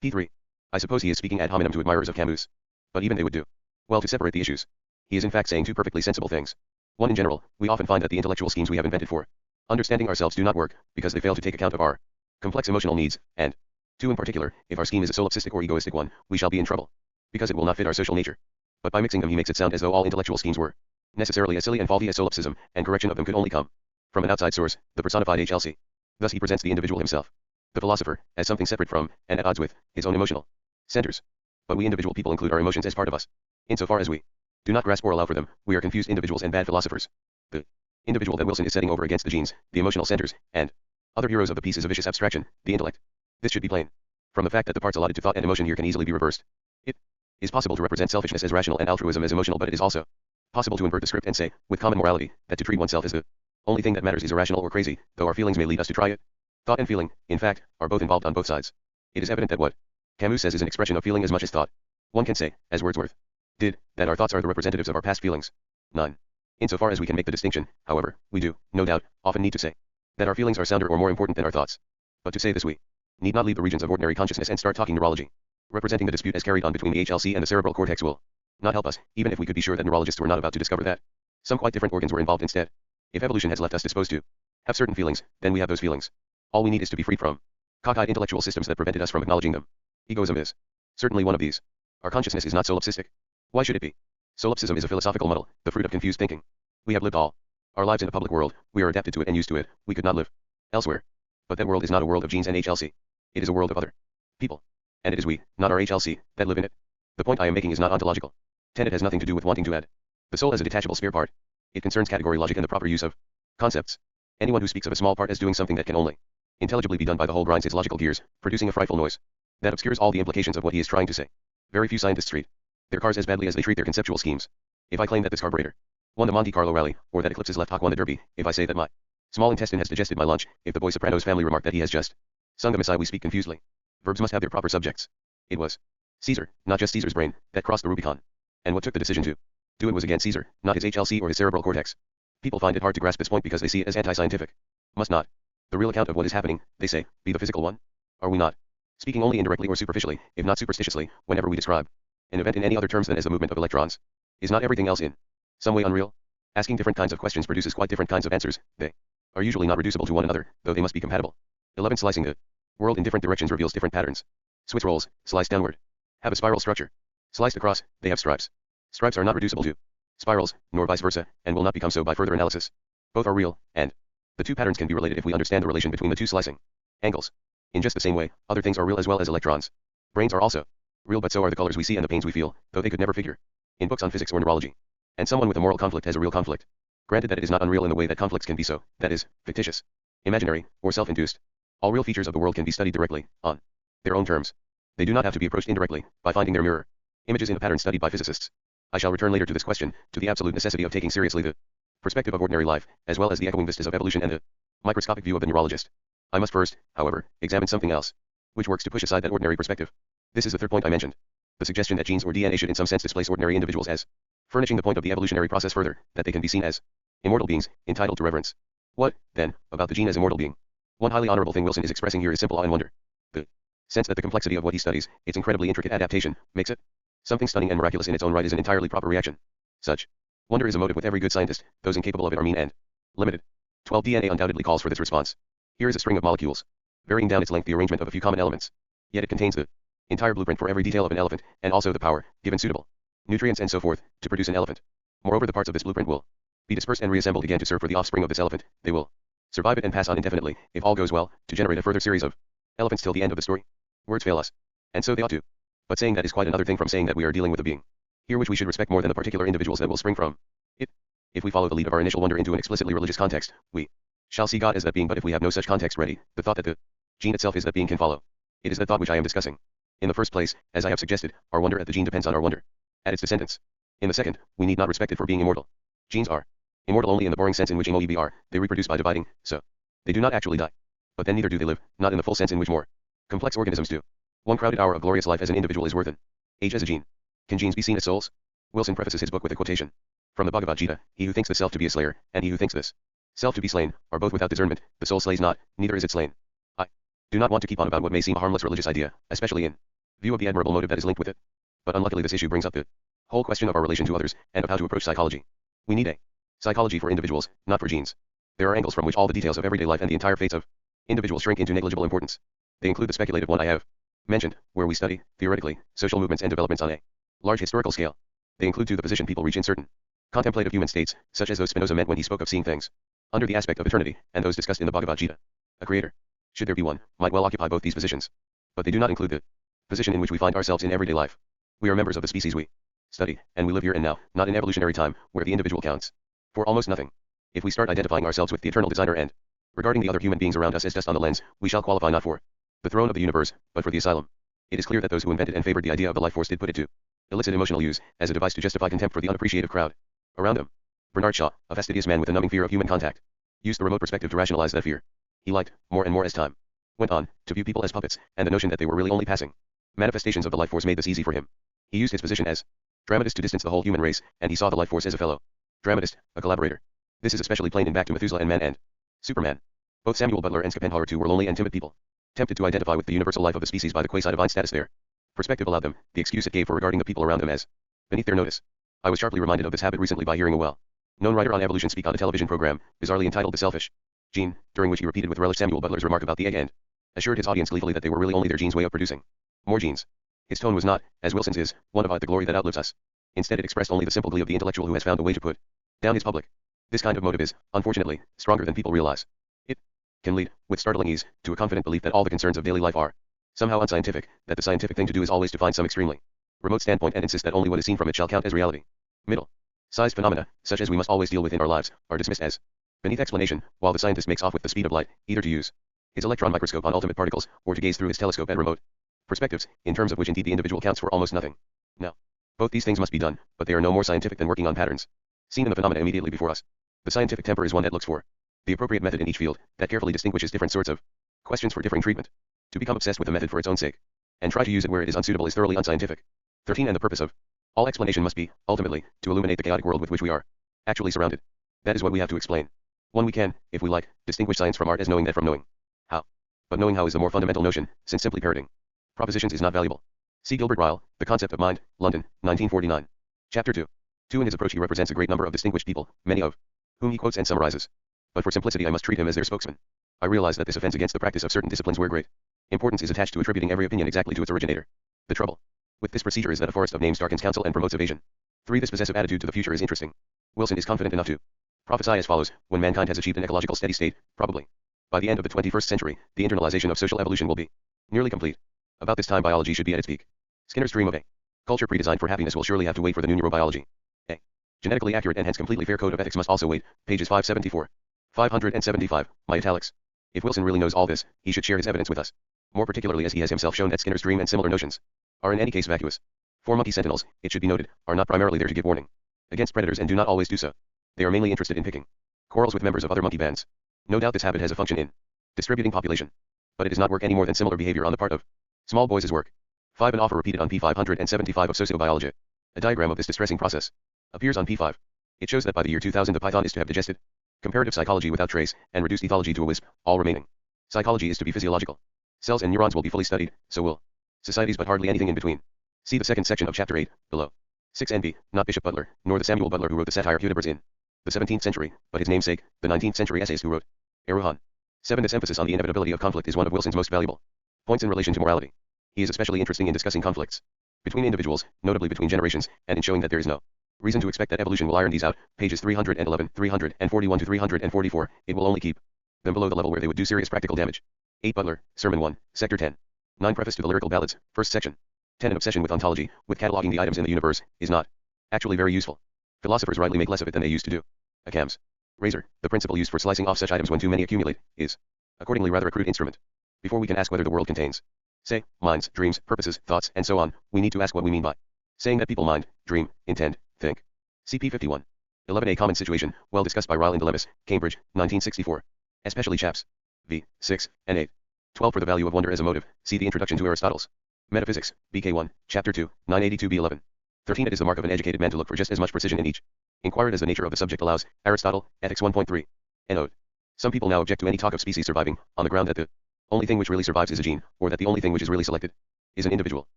P3. I suppose he is speaking ad hominem to admirers of Camus. But even they would do well to separate the issues. He is in fact saying two perfectly sensible things. One, in general, we often find that the intellectual schemes we have invented for understanding ourselves do not work, because they fail to take account of our complex emotional needs, and two, in particular, if our scheme is a solipsistic or egoistic one, we shall be in trouble, because it will not fit our social nature. But by mixing them he makes it sound as though all intellectual schemes were necessarily as silly and faulty as solipsism, and correction of them could only come from an outside source, the personified HLC. Thus he presents the individual himself, the philosopher, as something separate from, and at odds with, his own emotional centers. But we individual people include our emotions as part of us. Insofar as we do not grasp or allow for them, we are confused individuals and bad philosophers. The individual that Wilson is setting over against the genes, the emotional centers, and other heroes of the piece is a vicious abstraction, the intellect. This should be plain from the fact that the parts allotted to thought and emotion here can easily be reversed. It is possible to represent selfishness as rational and altruism as emotional, but it is also possible to invert the script and say, with common morality, that to treat oneself as the only thing that matters is irrational or crazy, though our feelings may lead us to try it. Thought and feeling, in fact, are both involved on both sides. It is evident that what Camus says is an expression of feeling as much as thought. One can say, as Wordsworth did, that our thoughts are the representatives of our past feelings. 9. Insofar as we can make the distinction, however, we do, no doubt, often need to say that our feelings are sounder or more important than our thoughts. But to say this we need not leave the regions of ordinary consciousness and start talking neurology. Representing the dispute as carried on between the HLC and the cerebral cortex will not help us, even if we could be sure that neurologists were not about to discover that some quite different organs were involved instead. If evolution has left us disposed to have certain feelings, then we have those feelings. All we need is to be freed from cockeyed intellectual systems that prevented us from acknowledging them. Egoism is certainly one of these. Our consciousness is not solipsistic. Why should it be? Solipsism is a philosophical muddle, the fruit of confused thinking. We have lived all our lives in a public world, we are adapted to it and used to it, we could not live elsewhere. But that world is not a world of genes and HLC. It is a world of other people. And it is we, not our HLC, that live in it. The point I am making is not ontological. Tenet has nothing to do with wanting to add the soul as a detachable spare part. It concerns category logic and the proper use of concepts. Anyone who speaks of a small part as doing something that can only intelligibly be done by the whole grinds his logical gears, producing a frightful noise that obscures all the implications of what he is trying to say. Very few scientists treat their cars as badly as they treat their conceptual schemes. If I claim that this carburetor won the Monte Carlo rally, or that Eclipse's left hock won the Derby, if I say that my small intestine has digested my lunch, if the boy soprano's family remark that he has just sung the Messiah, we speak confusedly. Verbs must have their proper subjects. It was Caesar, not just Caesar's brain, that crossed the Rubicon. And what took the decision to do it was again Caesar, not his HLC or his cerebral cortex. People find it hard to grasp this point because they see it as anti-scientific. Must not the real account of what is happening, they say, be the physical one? Are we not speaking only indirectly or superficially, if not superstitiously, whenever we describe an event in any other terms than as the movement of electrons? Is not everything else in some way unreal? Asking different kinds of questions produces quite different kinds of answers. They are usually not reducible to one another, though they must be compatible. 11. Slicing the world in different directions reveals different patterns. Swiss rolls, sliced downward, have a spiral structure. Sliced across, they have stripes. Stripes are not reducible to spirals, nor vice versa, and will not become so by further analysis. Both are real, and the two patterns can be related if we understand the relation between the two slicing angles. In just the same way, other things are real as well as electrons. Brains are also real, but so are the colors we see and the pains we feel, though they could never figure in books on physics or neurology. And someone with a moral conflict has a real conflict. Granted that it is not unreal in the way that conflicts can be so, that is, fictitious, imaginary, or self-induced. All real features of the world can be studied directly, on their own terms. They do not have to be approached indirectly, by finding their mirror. Images in a pattern studied by physicists. I shall return later to this question, to the absolute necessity of taking seriously the perspective of ordinary life, as well as the echoing vistas of evolution and the microscopic view of the neurologist. I must first, however, examine something else, which works to push aside that ordinary perspective. This is the third point I mentioned. The suggestion that genes or DNA should in some sense displace ordinary individuals as furnishing the point of the evolutionary process further, that they can be seen as immortal beings, entitled to reverence. What, then, about the gene as immortal being? One highly honorable thing Wilson is expressing here is simple awe and wonder. The sense that the complexity of what he studies, its incredibly intricate adaptation, makes it something stunning and miraculous in its own right is an entirely proper reaction. Such wonder is a motive with every good scientist, those incapable of it are mean and limited. 12 DNA undoubtedly calls for this response. Here is a string of molecules, varying down its length the arrangement of a few common elements. Yet it contains the entire blueprint for every detail of an elephant, and also the power, given suitable nutrients and so forth, to produce an elephant. Moreover, the parts of this blueprint will be dispersed and reassembled again to serve for the offspring of this elephant. They will survive it and pass on indefinitely, if all goes well, to generate a further series of elephants till the end of the story. Words fail us. And so they ought to. But saying that is quite another thing from saying that we are dealing with a being here which we should respect more than the particular individuals that will spring from it. If we follow the lead of our initial wonder into an explicitly religious context, we shall see God as that being, but if we have no such context ready, the thought that the gene itself is that being can follow. It is that thought which I am discussing. In the first place, as I have suggested, our wonder at the gene depends on our wonder at its descendants. In the second, we need not respect it for being immortal. Genes are immortal only in the boring sense in which immortal are, they reproduce by dividing, so they do not actually die. But then neither do they live, not in the full sense in which more complex organisms do. One crowded hour of glorious life as an individual is worth an age as a gene. Can genes be seen as souls? Wilson prefaces his book with a quotation from the Bhagavad Gita: he who thinks the self to be a slayer, and he who thinks this self to be slain, are both without discernment. The soul slays not, neither is it slain. I do not want to keep on about what may seem a harmless religious idea, especially in view of the admirable motive that is linked with it. But unluckily this issue brings up the whole question of our relation to others, and of how to approach psychology. We need a psychology for individuals, not for genes. There are angles from which all the details of everyday life and the entire fates of individuals shrink into negligible importance. They include the speculative one I have mentioned, where we study, theoretically, social movements and developments on a large historical scale. They include too the position people reach in certain contemplative human states, such as those Spinoza meant when he spoke of seeing things under the aspect of eternity, and those discussed in the Bhagavad Gita. A creator, should there be one, might well occupy both these positions. But they do not include the position in which we find ourselves in everyday life. We are members of the species we study, and we live here and now, not in evolutionary time, where the individual counts for almost nothing. If we start identifying ourselves with the eternal designer and regarding the other human beings around us as dust on the lens, we shall qualify not for the throne of the universe, but for the asylum. It is clear that those who invented and favored the idea of the life force did put it to illicit emotional use, as a device to justify contempt for the unappreciative crowd around them. Bernard Shaw, a fastidious man with a numbing fear of human contact, used the remote perspective to rationalize that fear. He liked, more and more as time went on, to view people as puppets, and the notion that they were really only passing manifestations of the life force made this easy for him. He used his position as dramatist to distance the whole human race, and he saw the life force as a fellow dramatist, a collaborator. This is especially plain in Back to Methuselah and Man and Superman. Both Samuel Butler and Schopenhauer too were lonely and timid people, tempted to identify with the universal life of the species by the quasi-divine status their perspective allowed them, the excuse it gave for regarding the people around them as beneath their notice. I was sharply reminded of this habit recently by hearing a well-known writer on evolution speak on a television program, bizarrely entitled The Selfish Gene, during which he repeated with relish Samuel Butler's remark about the egg and assured his audience gleefully that they were really only their genes' way of producing more genes. His tone was not, as Wilson's is, one of the glory that outlives us. Instead it expressed only the simple glee of the intellectual who has found a way to put down his public. This kind of motive is, unfortunately, stronger than people realize. It can lead, with startling ease, to a confident belief that all the concerns of daily life are somehow unscientific, that the scientific thing to do is always to find some extremely remote standpoint and insist that only what is seen from it shall count as reality. Middle-sized phenomena, such as we must always deal with in our lives, are dismissed as beneath explanation, while the scientist makes off with the speed of light, either to use his electron microscope on ultimate particles, or to gaze through his telescope at remote perspectives, in terms of which indeed the individual counts for almost nothing. Now, both these things must be done, but they are no more scientific than working on patterns seen in the phenomena immediately before us. The scientific temper is one that looks for the appropriate method in each field, that carefully distinguishes different sorts of questions for differing treatment. To become obsessed with a method for its own sake, and try to use it where it is unsuitable, is thoroughly unscientific. 13. And the purpose of all explanation must be, ultimately, to illuminate the chaotic world with which we are actually surrounded. That is what we have to explain. One, we can, if we like, distinguish science from art as knowing that from knowing how. But knowing how is the more fundamental notion, since simply parroting propositions is not valuable. See Gilbert Ryle, The Concept of Mind, London, 1949. Chapter 2. In his approach he represents a great number of distinguished people, many of whom he quotes and summarizes. But for simplicity I must treat him as their spokesman. I realize that this offends against the practice of certain disciplines where great importance is attached to attributing every opinion exactly to its originator. The trouble with this procedure is that a forest of names darkens counsel and promotes evasion. 3. This possessive attitude to the future is interesting. Wilson is confident enough to prophesy as follows: when mankind has achieved an ecological steady state, probably by the end of the 21st century, the internalization of social evolution will be nearly complete. About this time biology should be at its peak. Skinner's dream of a culture pre-designed for happiness will surely have to wait for the new neurobiology. A genetically accurate and hence completely fair code of ethics must also wait. Pages 574. 575, my italics. If Wilson really knows all this, he should share his evidence with us. More particularly as he has himself shown that Skinner's dream and similar notions are in any case vacuous. For monkey sentinels, it should be noted, are not primarily there to give warning against predators and do not always do so. They are mainly interested in picking quarrels with members of other monkey bands. No doubt this habit has a function in distributing population, but it does not work any more than similar behavior on the part of small boys' work. 5. An offer repeated on p575 of Sociobiology. A diagram of this distressing process appears on p5. It shows that by the year 2000 the python is to have digested comparative psychology without trace and reduced ethology to a wisp. All remaining psychology is to be physiological. Cells and neurons will be fully studied, so will societies, but hardly anything in between. See the second section of chapter 8, below. 6. N.B. Not Bishop Butler, nor the Samuel Butler who wrote the satire Hudibras in the 17th century, but his namesake, the 19th century essayist who wrote Erewhon. 7. This emphasis on the inevitability of conflict is one of Wilson's most valuable points in relation to morality. He is especially interesting in discussing conflicts between individuals, notably between generations, and in showing that there is no reason to expect that evolution will iron these out. Pages 311, 341 to 344. It will only keep them below the level where they would do serious practical damage. 8. Butler, Sermon 1, Sector 10. 9. Preface to the Lyrical Ballads, First Section. 10. An obsession with ontology, with cataloging the items in the universe, is not actually very useful. Philosophers rightly make less of it than they used to do. Occam's razor, the principle used for slicing off such items when too many accumulate, is accordingly rather a crude instrument. Before we can ask whether the world contains, say, minds, dreams, purposes, thoughts, and so on, we need to ask what we mean by saying that people mind, dream, intend, think. CP 51. 11. A common situation, well discussed by Ryle and Dilemmas, Cambridge, 1964. Especially chaps. V. 6 and 8. 12. For the value of wonder as a motive, see the introduction to Aristotle's Metaphysics, BK 1, Chapter 2, 982b 11. 13. It is the mark of an educated man to look for just as much precision in each inquiry as the nature of the subject allows. Aristotle, Ethics 1.3. Note. Some people now object to any talk of species surviving, on the ground that the only thing which really survives is a gene, or that the only thing which is really selected is an individual.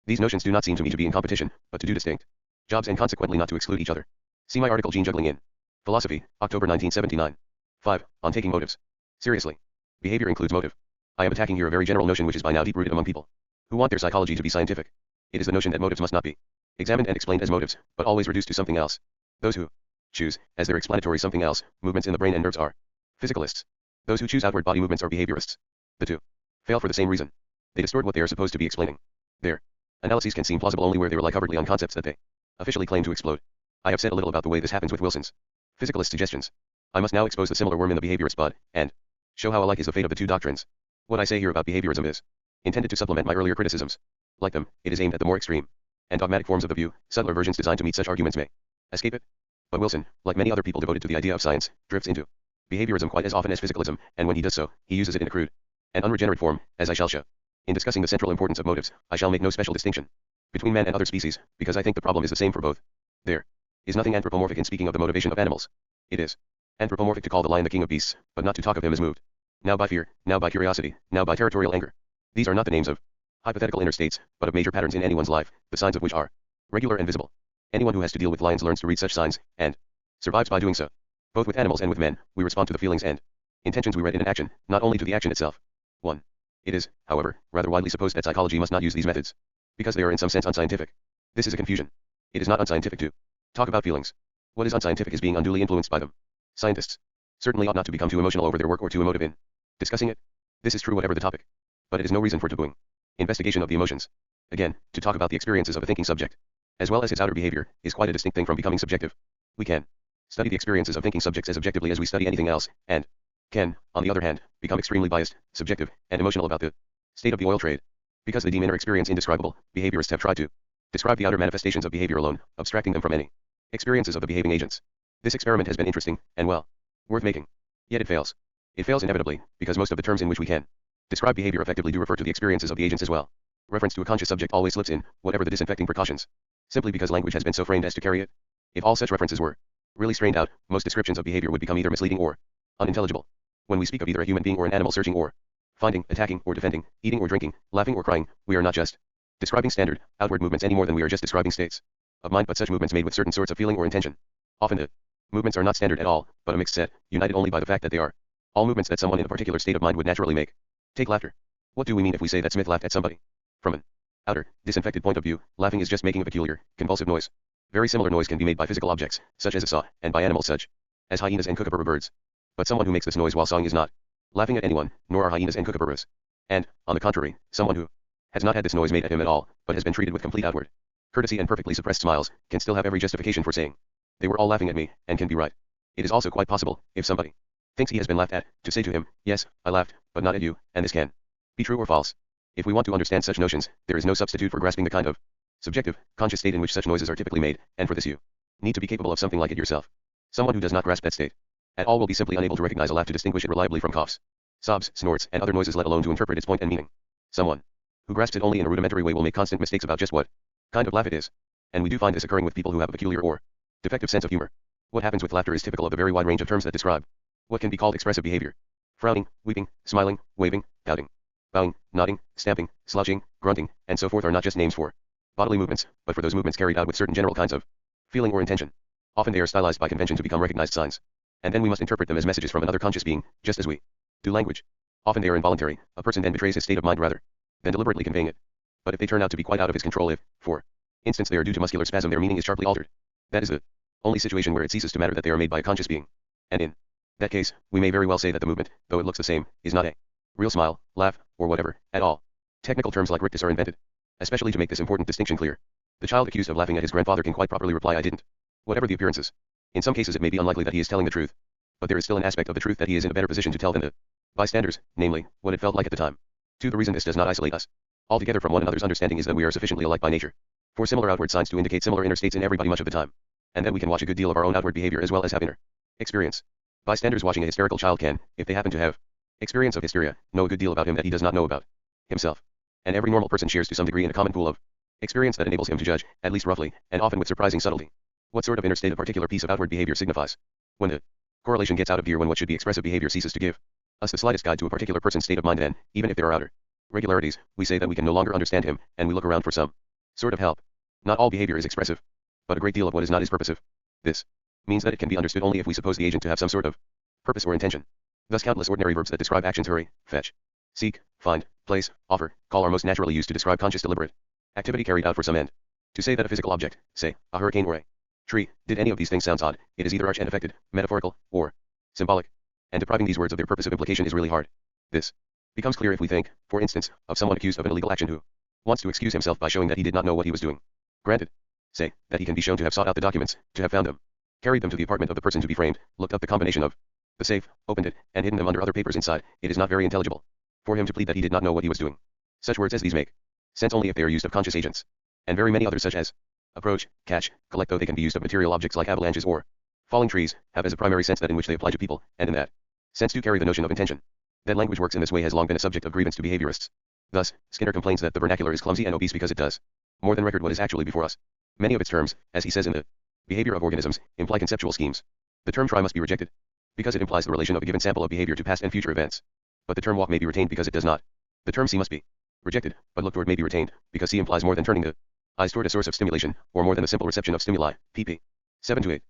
These notions do not seem to me to be in competition, but to do distinct jobs and consequently not to exclude each other. See my article Gene Juggling in Philosophy, October 1979. 5. On taking motives seriously. Behavior includes motive. I am attacking here a very general notion which is by now deep-rooted among people who want their psychology to be scientific. It is the notion that motives must not be examined and explained as motives, but always reduced to something else. Those who choose, as their explanatory something else, movements in the brain and nerves are physicalists. Those who choose outward body movements are behaviorists. The two fail for the same reason. They distort what they are supposed to be explaining. Their analyses can seem plausible only where they rely covertly on concepts that they officially claim to explode. I have said a little about the way this happens with Wilson's physicalist suggestions. I must now expose the similar worm in the behaviorist bud, and show how alike is the fate of the two doctrines. What I say here about behaviorism is intended to supplement my earlier criticisms. Like them, it is aimed at the more extreme and dogmatic forms of the view. Subtler versions designed to meet such arguments may escape it. But Wilson, like many other people devoted to the idea of science, drifts into behaviorism quite as often as physicalism, and when he does so, he uses it in a crude and unregenerate form, as I shall show. In discussing the central importance of motives, I shall make no special distinction between man and other species, because I think the problem is the same for both. There is nothing anthropomorphic in speaking of the motivation of animals. It is anthropomorphic to call the lion the king of beasts, but not to talk of him as moved now by fear, now by curiosity, now by territorial anger. These are not the names of hypothetical inner states, but of major patterns in anyone's life, the signs of which are regular and visible. Anyone who has to deal with lions learns to read such signs, and survives by doing so. Both with animals and with men, we respond to the feelings and intentions we read in an action, not only to the action itself. 1. It is, however, rather widely supposed that psychology must not use these methods, because they are in some sense unscientific. This is a confusion. It is not unscientific to talk about feelings. What is unscientific is being unduly influenced by them. Scientists certainly ought not to become too emotional over their work or too emotive in discussing it. This is true whatever the topic. But it is no reason for tabooing investigation of the emotions. Again, to talk about the experiences of a thinking subject, as well as his outer behavior, is quite a distinct thing from becoming subjective. We can study the experiences of thinking subjects as objectively as we study anything else, and can, on the other hand, become extremely biased, subjective, and emotional about the state of the oil trade. Because they deem inner experience indescribable, behaviorists have tried to describe the outer manifestations of behavior alone, abstracting them from any experiences of the behaving agents. This experiment has been interesting, and well, worth making. Yet it fails. It fails inevitably, because most of the terms in which we can describe behavior effectively do refer to the experiences of the agents as well. Reference to a conscious subject always slips in, whatever the disinfecting precautions, simply because language has been so framed as to carry it. If all such references were really strained out, most descriptions of behavior would become either misleading or unintelligible. When we speak of either a human being or an animal searching or finding, attacking or defending, eating or drinking, laughing or crying, we are not just describing standard, outward movements any more than we are just describing states of mind, but such movements made with certain sorts of feeling or intention. Often the movements are not standard at all, but a mixed set, united only by the fact that they are all movements that someone in a particular state of mind would naturally make. Take laughter. What do we mean if we say that Smith laughed at somebody? From an outer, disinfected point of view, laughing is just making a peculiar, convulsive noise. Very similar noise can be made by physical objects, such as a saw, and by animals such as hyenas and kookaburra birds. But someone who makes this noise while sawing is not laughing at anyone, nor are hyenas and kookaburras. And, on the contrary, someone who has not had this noise made at him at all, but has been treated with complete outward courtesy and perfectly suppressed smiles, can still have every justification for saying, they were all laughing at me, and can be right. It is also quite possible, if somebody thinks he has been laughed at, to say to him, yes, I laughed, but not at you, and this can be true or false. If we want to understand such notions, there is no substitute for grasping the kind of subjective, conscious state in which such noises are typically made, and for this you need to be capable of something like it yourself. Someone who does not grasp that state at all will be simply unable to recognize a laugh to distinguish it reliably from coughs, sobs, snorts, and other noises, let alone to interpret its point and meaning. Someone who grasps it only in a rudimentary way will make constant mistakes about just what kind of laugh it is. And we do find this occurring with people who have a peculiar or defective sense of humor. What happens with laughter is typical of the very wide range of terms that describe what can be called expressive behavior. Frowning, weeping, smiling, waving, pouting, bowing, nodding, stamping, slouching, grunting, and so forth are not just names for bodily movements, but for those movements carried out with certain general kinds of feeling or intention. Often they are stylized by convention to become recognized signs. And then we must interpret them as messages from another conscious being, just as we do language. Often they are involuntary, a person then betrays his state of mind rather than deliberately conveying it. But if they turn out to be quite out of his control, if, for instance, they are due to muscular spasm, their meaning is sharply altered. That is the only situation where it ceases to matter that they are made by a conscious being. And in that case, we may very well say that the movement, though it looks the same, is not a real smile, laugh, or whatever, at all. Technical terms like rictus are invented, especially to make this important distinction clear. The child accused of laughing at his grandfather can quite properly reply, "I didn't." Whatever the appearances. In some cases it may be unlikely that he is telling the truth. But there is still an aspect of the truth that he is in a better position to tell than the bystanders, namely, what it felt like at the time. The reason this does not isolate us altogether from one another's understanding is that we are sufficiently alike by nature for similar outward signs to indicate similar inner states in everybody much of the time. And then we can watch a good deal of our own outward behavior as well as have inner experience. Bystanders watching a hysterical child can, if they happen to have experience of hysteria, know a good deal about him that he does not know about himself. And every normal person shares to some degree in a common pool of experience that enables him to judge, at least roughly, and often with surprising subtlety, what sort of inner state a particular piece of outward behavior signifies. When the correlation gets out of gear, when what should be expressive behavior ceases to give us the slightest guide to a particular person's state of mind, then, even if there are outer regularities, we say that we can no longer understand him, and we look around for some sort of help. Not all behavior is expressive, but a great deal of what is not is purposive. This means that it can be understood only if we suppose the agent to have some sort of purpose or intention. Thus countless ordinary verbs that describe actions: hurry, fetch, seek, find, place, offer, call are most naturally used to describe conscious deliberate activity carried out for some end. To say that a physical object, say, a hurricane or a tree, did any of these things sounds odd. It is either arch and affected, metaphorical, or symbolic. And depriving these words of their purposive implication is really hard. This becomes clear if we think, for instance, of someone accused of an illegal action who wants to excuse himself by showing that he did not know what he was doing. Granted, say, that he can be shown to have sought out the documents, to have found them, carried them to the apartment of the person to be framed, looked up the combination of the safe, opened it, and hidden them under other papers inside. It is not very intelligible for him to plead that he did not know what he was doing. Such words as these make sense only if they are used of conscious agents. And very many others such as approach, catch, collect, though they can be used of material objects like avalanches or falling trees, have as a primary sense that in which they apply to people, and in that sense do carry the notion of intention. That language works in this way has long been a subject of grievance to behaviorists. Thus, Skinner complains that the vernacular is clumsy and obese because it does more than record what is actually before us. Many of its terms, as he says in the Behavior of Organisms, imply conceptual schemes. The term try must be rejected, because it implies the relation of a given sample of behavior to past and future events. But the term walk may be retained because it does not. The term see must be rejected, but look toward may be retained, because see implies more than turning the eyes toward a source of stimulation, or more than the simple reception of stimuli, pp. 7-8.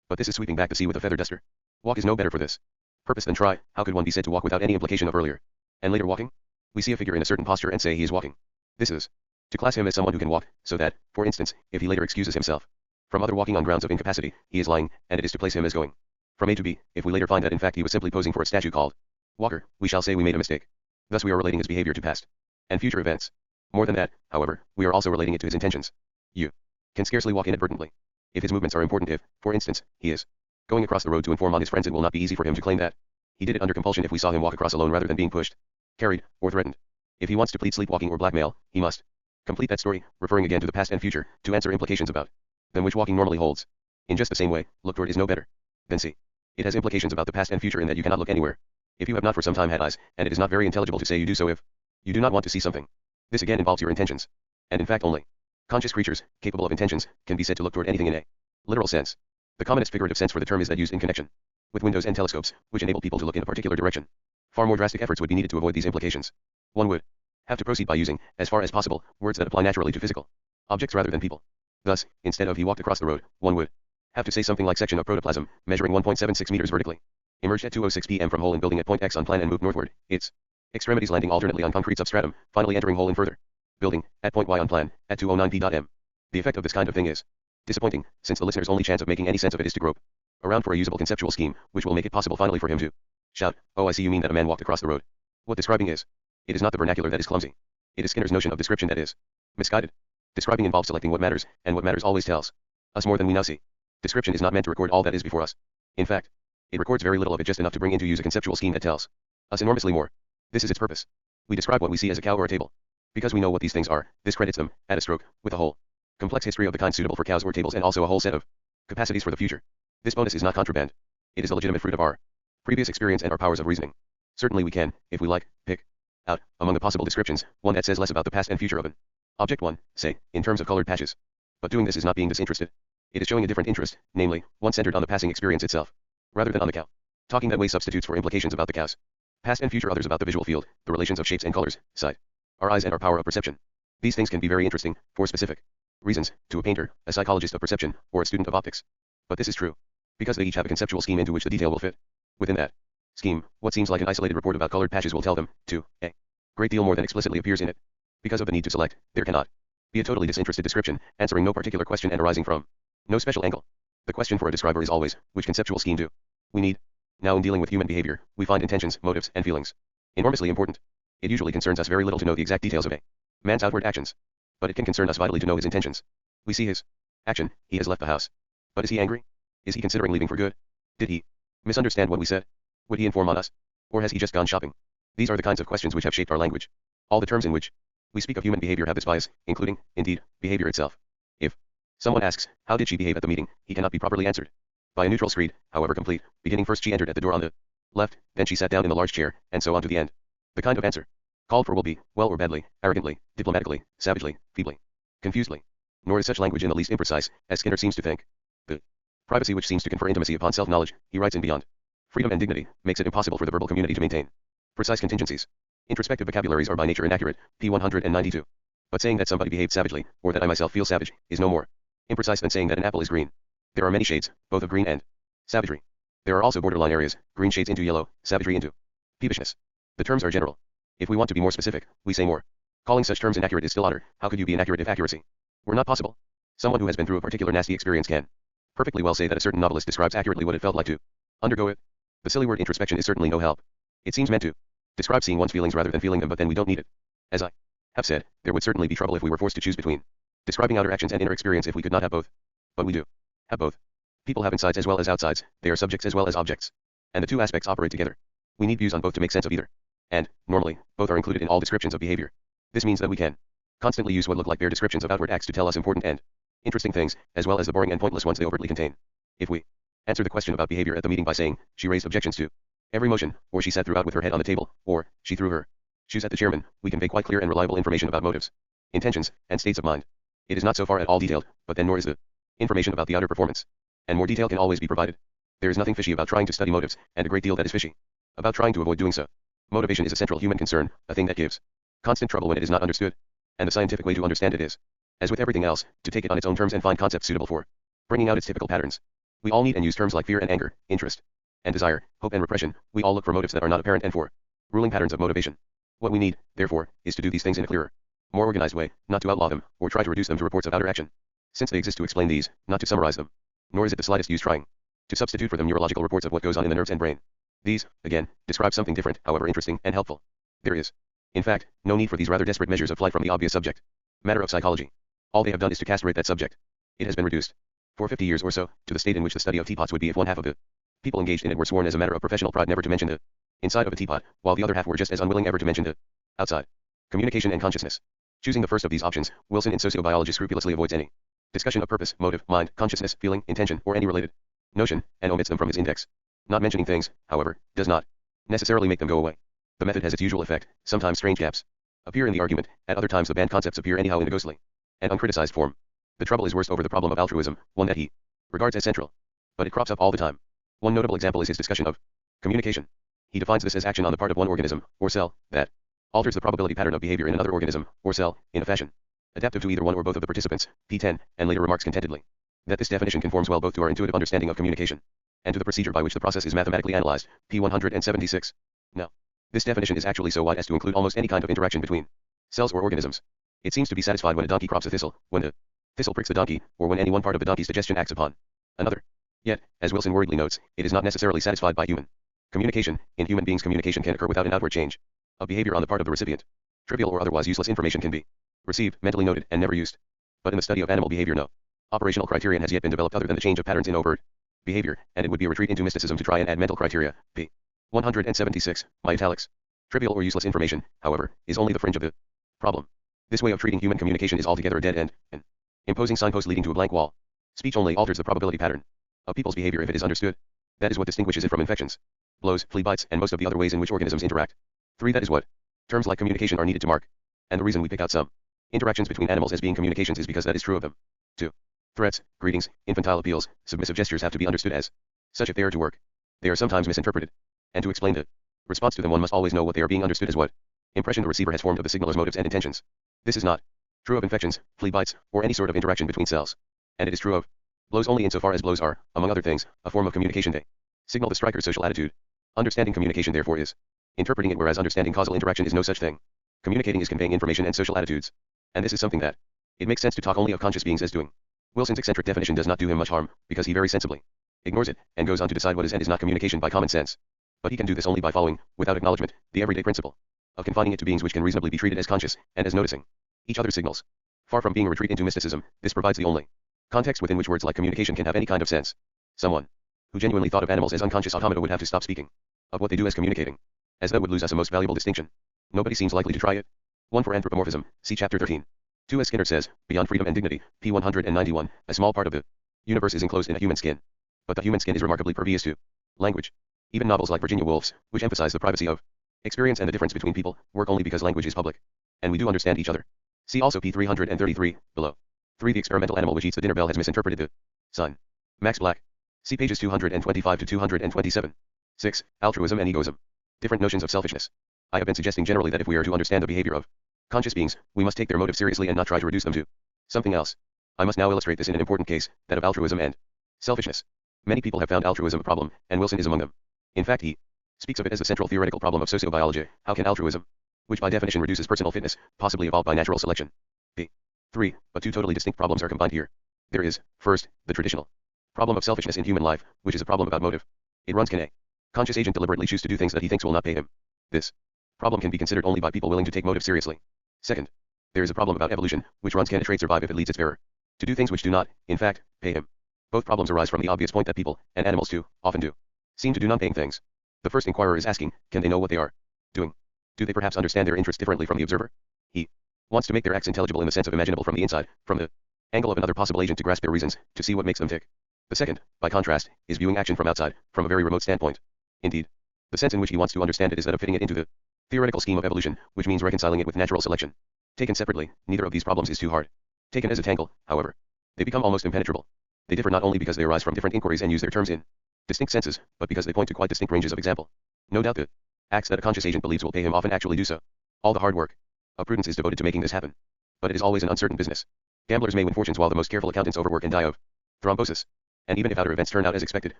But this is sweeping back the sea with a feather duster. Walk is no better for this purpose than try. How could one be said to walk without any implication of earlier and later walking? We see a figure in a certain posture and say he is walking. This is to class him as someone who can walk, so that, for instance, if he later excuses himself from other walking on grounds of incapacity, he is lying, and it is to place him as going from A to B. If we later find that in fact he was simply posing for a statue called Walker, we shall say we made a mistake. Thus we are relating his behavior to past and future events. More than that, however, we are also relating it to his intentions. You can scarcely walk inadvertently. If his movements are important, if, for instance, he is going across the road to inform on his friends, it will not be easy for him to claim that he did it under compulsion if we saw him walk across alone rather than being pushed, carried, or threatened. If he wants to plead sleepwalking or blackmail, he must complete that story, referring again to the past and future, to answer implications about them which walking normally holds. In just the same way, look toward is no better than see. It has implications about the past and future in that you cannot look anywhere if you have not for some time had eyes, and it is not very intelligible to say you do so if you do not want to see something. This again involves your intentions. And in fact only conscious creatures, capable of intentions, can be said to look toward anything in a literal sense. The commonest figurative sense for the term is that used in connection with windows and telescopes, which enable people to look in a particular direction. Far more drastic efforts would be needed to avoid these implications. One would have to proceed by using, as far as possible, words that apply naturally to physical objects rather than people. Thus, instead of he walked across the road, one would have to say something like section of protoplasm, measuring 1.76 meters vertically, emerged at 2:06 p.m. from hole in building at point X on plan and moved northward, its extremities landing alternately on concrete substratum, finally entering hole in further building, at point Y on plan, at 2:09 p.m. The effect of this kind of thing is disappointing, since the listener's only chance of making any sense of it is to grope around for a usable conceptual scheme, which will make it possible finally for him to shout, "Oh, I see, you mean that a man walked across the road." What describing is. It is not the vernacular that is clumsy. It is Skinner's notion of description that is misguided. Describing involves selecting what matters, and what matters always tells us more than we now see. Description is not meant to record all that is before us. In fact, it records very little of it, just enough to bring into use a conceptual scheme that tells us enormously more. This is its purpose. We describe what we see as a cow or a table. Because we know what these things are, this credits them, at a stroke, with a whole complex history of the kind suitable for cows or tables, and also a whole set of capacities for the future. This bonus is not contraband. It is a legitimate fruit of our previous experience and our powers of reasoning. Certainly we can, if we like, pick out, among the possible descriptions, one that says less about the past and future of an object one, say, in terms of colored patches. But doing this is not being disinterested. It is showing a different interest, namely, one centered on the passing experience itself, rather than on the cow. Talking that way substitutes for implications about the cows past and future, others about the visual field, the relations of shapes and colors, sight, our eyes, and our power of perception. These things can be very interesting, for specific reasons, to a painter, a psychologist of perception, or a student of optics. But this is true because they each have a conceptual scheme into which the detail will fit. Within that scheme, what seems like an isolated report about colored patches will tell them, too, a great deal more than explicitly appears in it. Because of the need to select, there cannot be a totally disinterested description, answering no particular question and arising from no special angle. The question for a describer is always, which conceptual scheme do we need? Now, in dealing with human behavior, we find intentions, motives, and feelings enormously important. It usually concerns us very little to know the exact details of a man's outward actions, but it can concern us vitally to know his intentions. We see his action: he has left the house. But is he angry? Is he considering leaving for good? Did he misunderstand what we said? Would he inform on us? Or has he just gone shopping? These are the kinds of questions which have shaped our language. All the terms in which we speak of human behavior have this bias, including, indeed, behavior itself. If someone asks, how did she behave at the meeting, he cannot be properly answered by a neutral screed, however complete, beginning first she entered at the door on the left, then she sat down in the large chair, and so on to the end. The kind of answer called for will be, well or badly, arrogantly, diplomatically, savagely, feebly, confusedly. Nor is such language in the least imprecise, as Skinner seems to think. The privacy which seems to confer intimacy upon self-knowledge, he writes in Beyond Freedom and Dignity, makes it impossible for the verbal community to maintain precise contingencies. Introspective vocabularies are by nature inaccurate, p. 192. But saying that somebody behaved savagely, or that I myself feel savage, is no more imprecise than saying that an apple is green. There are many shades, both of green and savagery. There are also borderline areas, green shades into yellow, savagery into peevishness. The terms are general. If we want to be more specific, we say more. Calling such terms inaccurate is still odder. How could you be inaccurate if accuracy were not possible? Someone who has been through a particular nasty experience can perfectly well say that a certain novelist describes accurately what it felt like to undergo it. The silly word introspection is certainly no help. It seems meant to describe seeing one's feelings rather than feeling them, but then we don't need it. As I have said, there would certainly be trouble if we were forced to choose between describing outer actions and inner experience if we could not have both. But we do have both. People have insides as well as outsides, they are subjects as well as objects. And the two aspects operate together. We need views on both to make sense of either. And, normally, both are included in all descriptions of behavior. This means that we can constantly use what look like bare descriptions of outward acts to tell us important and interesting things, as well as the boring and pointless ones they overtly contain. If we answer the question about behavior at the meeting by saying, she raised objections to every motion, or she sat throughout with her head on the table, or she threw her shoes at the chairman, we convey quite clear and reliable information about motives, intentions, and states of mind. It is not so far at all detailed, but then nor is the information about the outer performance. And more detail can always be provided. There is nothing fishy about trying to study motives, and a great deal that is fishy about trying to avoid doing so. Motivation is a central human concern, a thing that gives constant trouble when it is not understood. And the scientific way to understand it is, as with everything else, to take it on its own terms and find concepts suitable for bringing out its typical patterns. We all need and use terms like fear and anger, interest and desire, hope and repression. We all look for motives that are not apparent and for ruling patterns of motivation. What we need, therefore, is to do these things in a clearer, more organized way, not to outlaw them, or try to reduce them to reports of outer action. Since they exist to explain these, not to summarize them. Nor is it the slightest use trying to substitute for them neurological reports of what goes on in the nerves and brain. These, again, describe something different, however interesting and helpful. There is, in fact, no need for these rather desperate measures of flight from the obvious subject matter of psychology. All they have done is to castrate that subject. It has been reduced, for 50 years or so, to the state in which the study of teapots would be if one half of the people engaged in it were sworn as a matter of professional pride never to mention the inside of a teapot, while the other half were just as unwilling ever to mention the outside. Communication and consciousness. Choosing the first of these options, Wilson in sociobiology scrupulously avoids any discussion of purpose, motive, mind, consciousness, feeling, intention, or any related notion, and omits them from his index. Not mentioning things, however, does not necessarily make them go away. The method has its usual effect. Sometimes strange gaps appear in the argument, at other times the banned concepts appear anyhow in a ghostly and uncriticized form. The trouble is worst over the problem of altruism, one that he regards as central. But it crops up all the time. One notable example is his discussion of communication. He defines this as action on the part of one organism, or cell, that alters the probability pattern of behavior in another organism, or cell, in a fashion adaptive to either one or both of the participants, p10, and later remarks contentedly that this definition conforms well both to our intuitive understanding of communication and to the procedure by which the process is mathematically analyzed, p 176. Now, this definition is actually so wide as to include almost any kind of interaction between cells or organisms. It seems to be satisfied when a donkey crops a thistle, when the thistle pricks the donkey, or when any one part of the donkey's digestion acts upon another. Yet, as Wilson worriedly notes, it is not necessarily satisfied by human communication. In human beings, communication can occur without an outward change of behavior on the part of the recipient. Trivial or otherwise useless information can be received, mentally noted, and never used. But in the study of animal behavior, no operational criterion has yet been developed other than the change of patterns in overt behavior, and it would be a retreat into mysticism to try and add mental criteria. p. 176, my italics. Trivial or useless information, however, is only the fringe of the problem. This way of treating human communication is altogether a dead end, an Imposing signposts leading to a blank wall. Speech only alters the probability pattern of people's behavior if it is understood. That is what distinguishes it from infections, blows, flea bites, and most of the other ways in which organisms interact. 3. That is what terms like communication are needed to mark. And the reason we pick out some interactions between animals as being communications is because that is true of them. 2. Threats, greetings, infantile appeals, submissive gestures have to be understood as such if they are to work. They are sometimes misinterpreted. And to explain the response to them one must always know what they are being understood as what impression the receiver has formed of the signaler's motives and intentions. This is not true of infections, flea bites, or any sort of interaction between cells. And it is true of blows only insofar as blows are, among other things, a form of communication. They signal the striker's social attitude. Understanding communication therefore is interpreting it, whereas understanding causal interaction is no such thing. Communicating is conveying information and social attitudes. And this is something that it makes sense to talk only of conscious beings as doing. Wilson's eccentric definition does not do him much harm, because he very sensibly ignores it, and goes on to decide what is and is not communication by common sense. But he can do this only by following, without acknowledgement, the everyday principle of confining it to beings which can reasonably be treated as conscious, and as noticing each other's signals. Far from being a retreat into mysticism, this provides the only context within which words like communication can have any kind of sense. Someone who genuinely thought of animals as unconscious automata would have to stop speaking of what they do as communicating, as that would lose us a most valuable distinction. Nobody seems likely to try it. 1. For anthropomorphism, see chapter 13. 2. As Skinner says, beyond freedom and dignity, p. 191, a small part of the universe is enclosed in a human skin. But the human skin is remarkably pervious to language. Even novels like Virginia Woolf's, which emphasize the privacy of experience and the difference between people, work only because language is public. And we do understand each other. See also p. 333, below. 3. The experimental animal which eats the dinner bell has misinterpreted the sun. Max Black. See pages 225 to 227. 6. Altruism and egoism. Different notions of selfishness. I have been suggesting generally that if we are to understand the behavior of conscious beings, we must take their motive seriously and not try to reduce them to something else. I must now illustrate this in an important case, that of altruism and selfishness. Many people have found altruism a problem, and Wilson is among them. In fact, he speaks of it as the central theoretical problem of sociobiology. How can altruism, which by definition reduces personal fitness, possibly evolve by natural selection? p. 3. But two totally distinct problems are combined here. There is, first, the traditional problem of selfishness in human life, which is a problem about motive. It runs: can a conscious agent deliberately choose to do things that he thinks will not pay him? This problem can be considered only by people willing to take motive seriously. Second, there is a problem about evolution, which runs: can a trait survive if it leads its bearer to do things which do not, in fact, pay him? Both problems arise from the obvious point that people, and animals too, often do seem to do non-paying things. The first inquirer is asking, can they know what they are doing? Do they perhaps understand their interests differently from the observer? He wants to make their acts intelligible in the sense of imaginable from the inside, from the angle of another possible agent to grasp their reasons, to see what makes them tick. The second, by contrast, is viewing action from outside, from a very remote standpoint. Indeed, the sense in which he wants to understand it is that of fitting it into the theoretical scheme of evolution, which means reconciling it with natural selection. Taken separately, neither of these problems is too hard. Taken as a tangle, however, they become almost impenetrable. They differ not only because they arise from different inquiries and use their terms in distinct senses, but because they point to quite distinct ranges of example. No doubt the acts that a conscious agent believes will pay him often actually do so. All the hard work of prudence is devoted to making this happen. But it is always an uncertain business. Gamblers may win fortunes while the most careful accountants overwork and die of thrombosis. And even if outer events turn out as expected,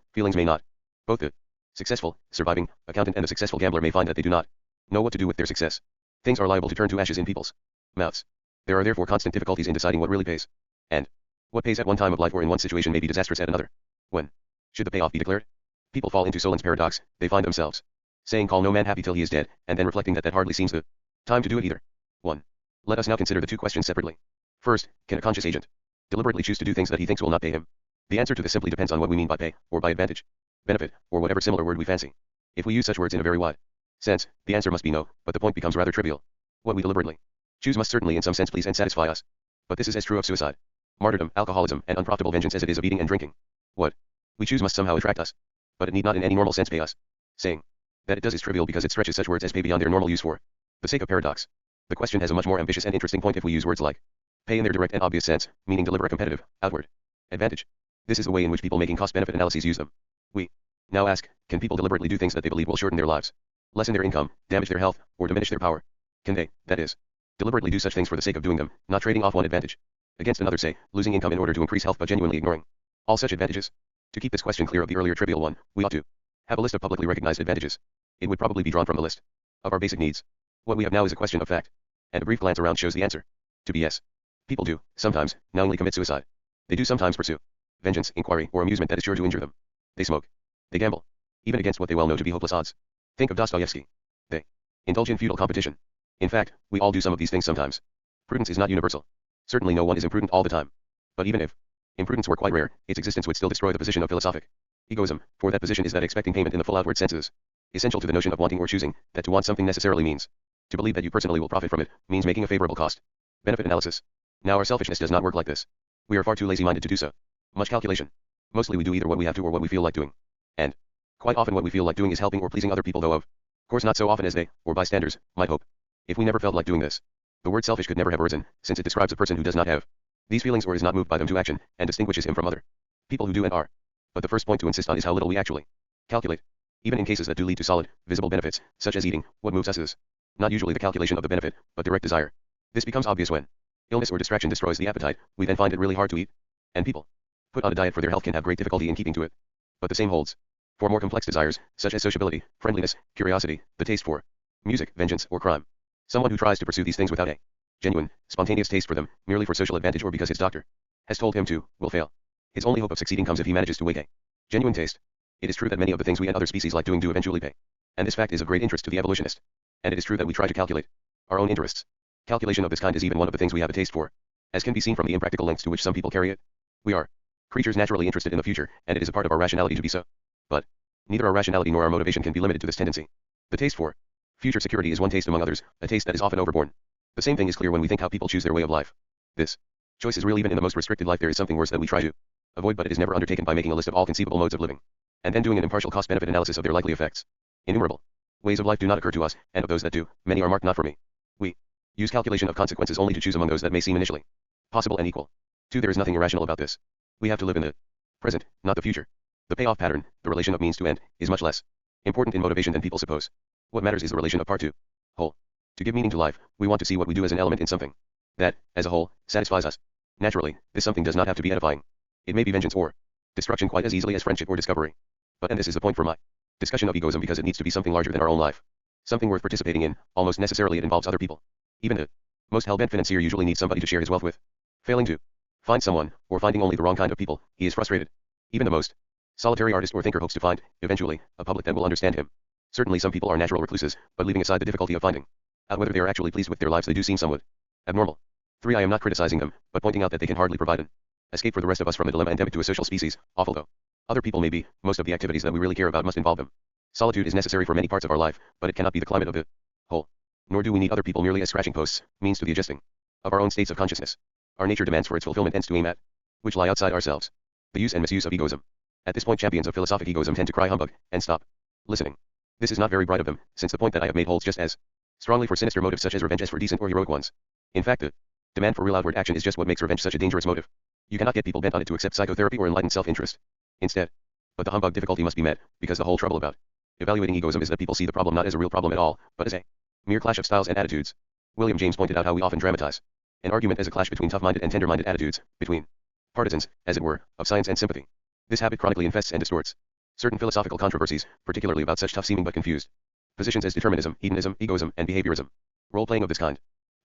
feelings may not. Both the successful, surviving accountant and the successful gambler may find that they do not know what to do with their success. Things are liable to turn to ashes in people's mouths. There are therefore constant difficulties in deciding what really pays. And what pays at one time of life or in one situation may be disastrous at another. When should the payoff be declared? People fall into Solon's paradox. They find themselves saying, call no man happy till he is dead, and then reflecting that hardly seems the time to do it either. 1. Let us now consider the two questions separately. First, can a conscious agent deliberately choose to do things that he thinks will not pay him? The answer to this simply depends on what we mean by pay, or by advantage, benefit, or whatever similar word we fancy. If we use such words in a very wide sense, the answer must be no, but the point becomes rather trivial. What we deliberately choose must certainly in some sense please and satisfy us. But this is as true of suicide, martyrdom, alcoholism, and unprofitable vengeance as it is of eating and drinking. What we choose must somehow attract us, but it need not in any normal sense pay us. Saying that it does is trivial because it stretches such words as pay beyond their normal use for the sake of paradox. The question has a much more ambitious and interesting point if we use words like pay in their direct and obvious sense, meaning deliberate competitive, outward advantage. This is the way in which people making cost-benefit analyses use them. We now ask, can people deliberately do things that they believe will shorten their lives, lessen their income, damage their health, or diminish their power? Can they, that is, deliberately do such things for the sake of doing them, not trading off one advantage against another, say, losing income in order to increase health but genuinely ignoring all such advantages? To keep this question clear of the earlier trivial one, we ought to have a list of publicly recognized advantages. It would probably be drawn from the list of our basic needs. What we have now is a question of fact, and a brief glance around shows the answer to be yes. People do, sometimes, knowingly commit suicide. They do sometimes pursue vengeance, inquiry, or amusement that is sure to injure them. They smoke. They gamble, even against what they well know to be hopeless odds. Think of Dostoevsky. They indulge in futile competition. In fact, we all do some of these things sometimes. Prudence is not universal. Certainly no one is imprudent all the time. But even if imprudence were quite rare, its existence would still destroy the position of philosophic egoism, for that position is that expecting payment in the full outward senses. Essential to the notion of wanting or choosing, that to want something necessarily means to believe that you personally will profit from it, means making a favorable cost benefit analysis. Now our selfishness does not work like this. We are far too lazy-minded to do so. Much calculation. Mostly we do either what we have to or what we feel like doing. And quite often what we feel like doing is helping or pleasing other people, though of course not so often as they, or bystanders, might hope. If we never felt like doing this, the word selfish could never have arisen, since it describes a person who does not have these feelings or is not moved by them to action, and distinguishes him from other people who do and are. But the first point to insist on is how little we actually calculate. Even in cases that do lead to solid, visible benefits, such as eating, what moves us is not usually the calculation of the benefit, but direct desire. This becomes obvious when illness or distraction destroys the appetite. We then find it really hard to eat. And people put on a diet for their health can have great difficulty in keeping to it. But the same holds for more complex desires, such as sociability, friendliness, curiosity, the taste for music, vengeance, or crime. Someone who tries to pursue these things without a genuine, spontaneous taste for them, merely for social advantage or because his doctor has told him to, will fail. His only hope of succeeding comes if he manages to wake a genuine taste. It is true that many of the things we and other species like doing do eventually pay. And this fact is of great interest to the evolutionist. And it is true that we try to calculate our own interests. Calculation of this kind is even one of the things we have a taste for, as can be seen from the impractical lengths to which some people carry it. We are creatures naturally interested in the future, and it is a part of our rationality to be so. But neither our rationality nor our motivation can be limited to this tendency. The taste for future security is one taste among others, a taste that is often overborne. The same thing is clear when we think how people choose their way of life. This choice is real even in the most restricted life. There is something worse that we try to avoid, but it is never undertaken by making a list of all conceivable modes of living, and then doing an impartial cost-benefit analysis of their likely effects. Innumerable ways of life do not occur to us, and of those that do, many are marked not for me. We use calculation of consequences only to choose among those that may seem initially possible and equal. 2. There is nothing irrational about this. We have to live in the present, not the future. The payoff pattern, the relation of means to end, is much less important in motivation than people suppose. What matters is the relation of part to whole. To give meaning to life, we want to see what we do as an element in something that, as a whole, satisfies us. Naturally, this something does not have to be edifying. It may be vengeance or destruction quite as easily as friendship or discovery. But and this is the point for my discussion of egoism, because it needs to be something larger than our own life. Something worth participating in. Almost necessarily it involves other people. Even the most hell-bent financier usually needs somebody to share his wealth with. Failing to find someone, or finding only the wrong kind of people, he is frustrated. Even the most solitary artist or thinker hopes to find, eventually, a public that will understand him. Certainly some people are natural recluses, but leaving aside the difficulty of finding out whether they are actually pleased with their lives, they do seem somewhat abnormal. 3. I am not criticizing them, but pointing out that they can hardly provide an escape for the rest of us from a dilemma endemic to a social species, awful though other people may be. Most of the activities that we really care about must involve them. Solitude is necessary for many parts of our life, but it cannot be the climate of the whole. Nor do we need other people merely as scratching posts, means to the adjusting of our own states of consciousness. Our nature demands for its fulfillment ends to aim at, which lie outside ourselves. The use and misuse of egoism. At this point champions of philosophic egoism tend to cry humbug, and stop listening. This is not very bright of them, since the point that I have made holds just as strongly for sinister motives such as revenge as for decent or heroic ones. In fact, the demand for real outward action is just what makes revenge such a dangerous motive. You cannot get people bent on it to accept psychotherapy or enlightened self-interest. Instead, but the humbug difficulty must be met, because the whole trouble about evaluating egoism is that people see the problem not as a real problem at all, but as a mere clash of styles and attitudes. William James pointed out how we often dramatize an argument as a clash between tough-minded and tender-minded attitudes, between partisans, as it were, of science and sympathy. This habit chronically infests and distorts certain philosophical controversies, particularly about such tough-seeming but confused positions as determinism, hedonism, egoism, and behaviorism. Role-playing of this kind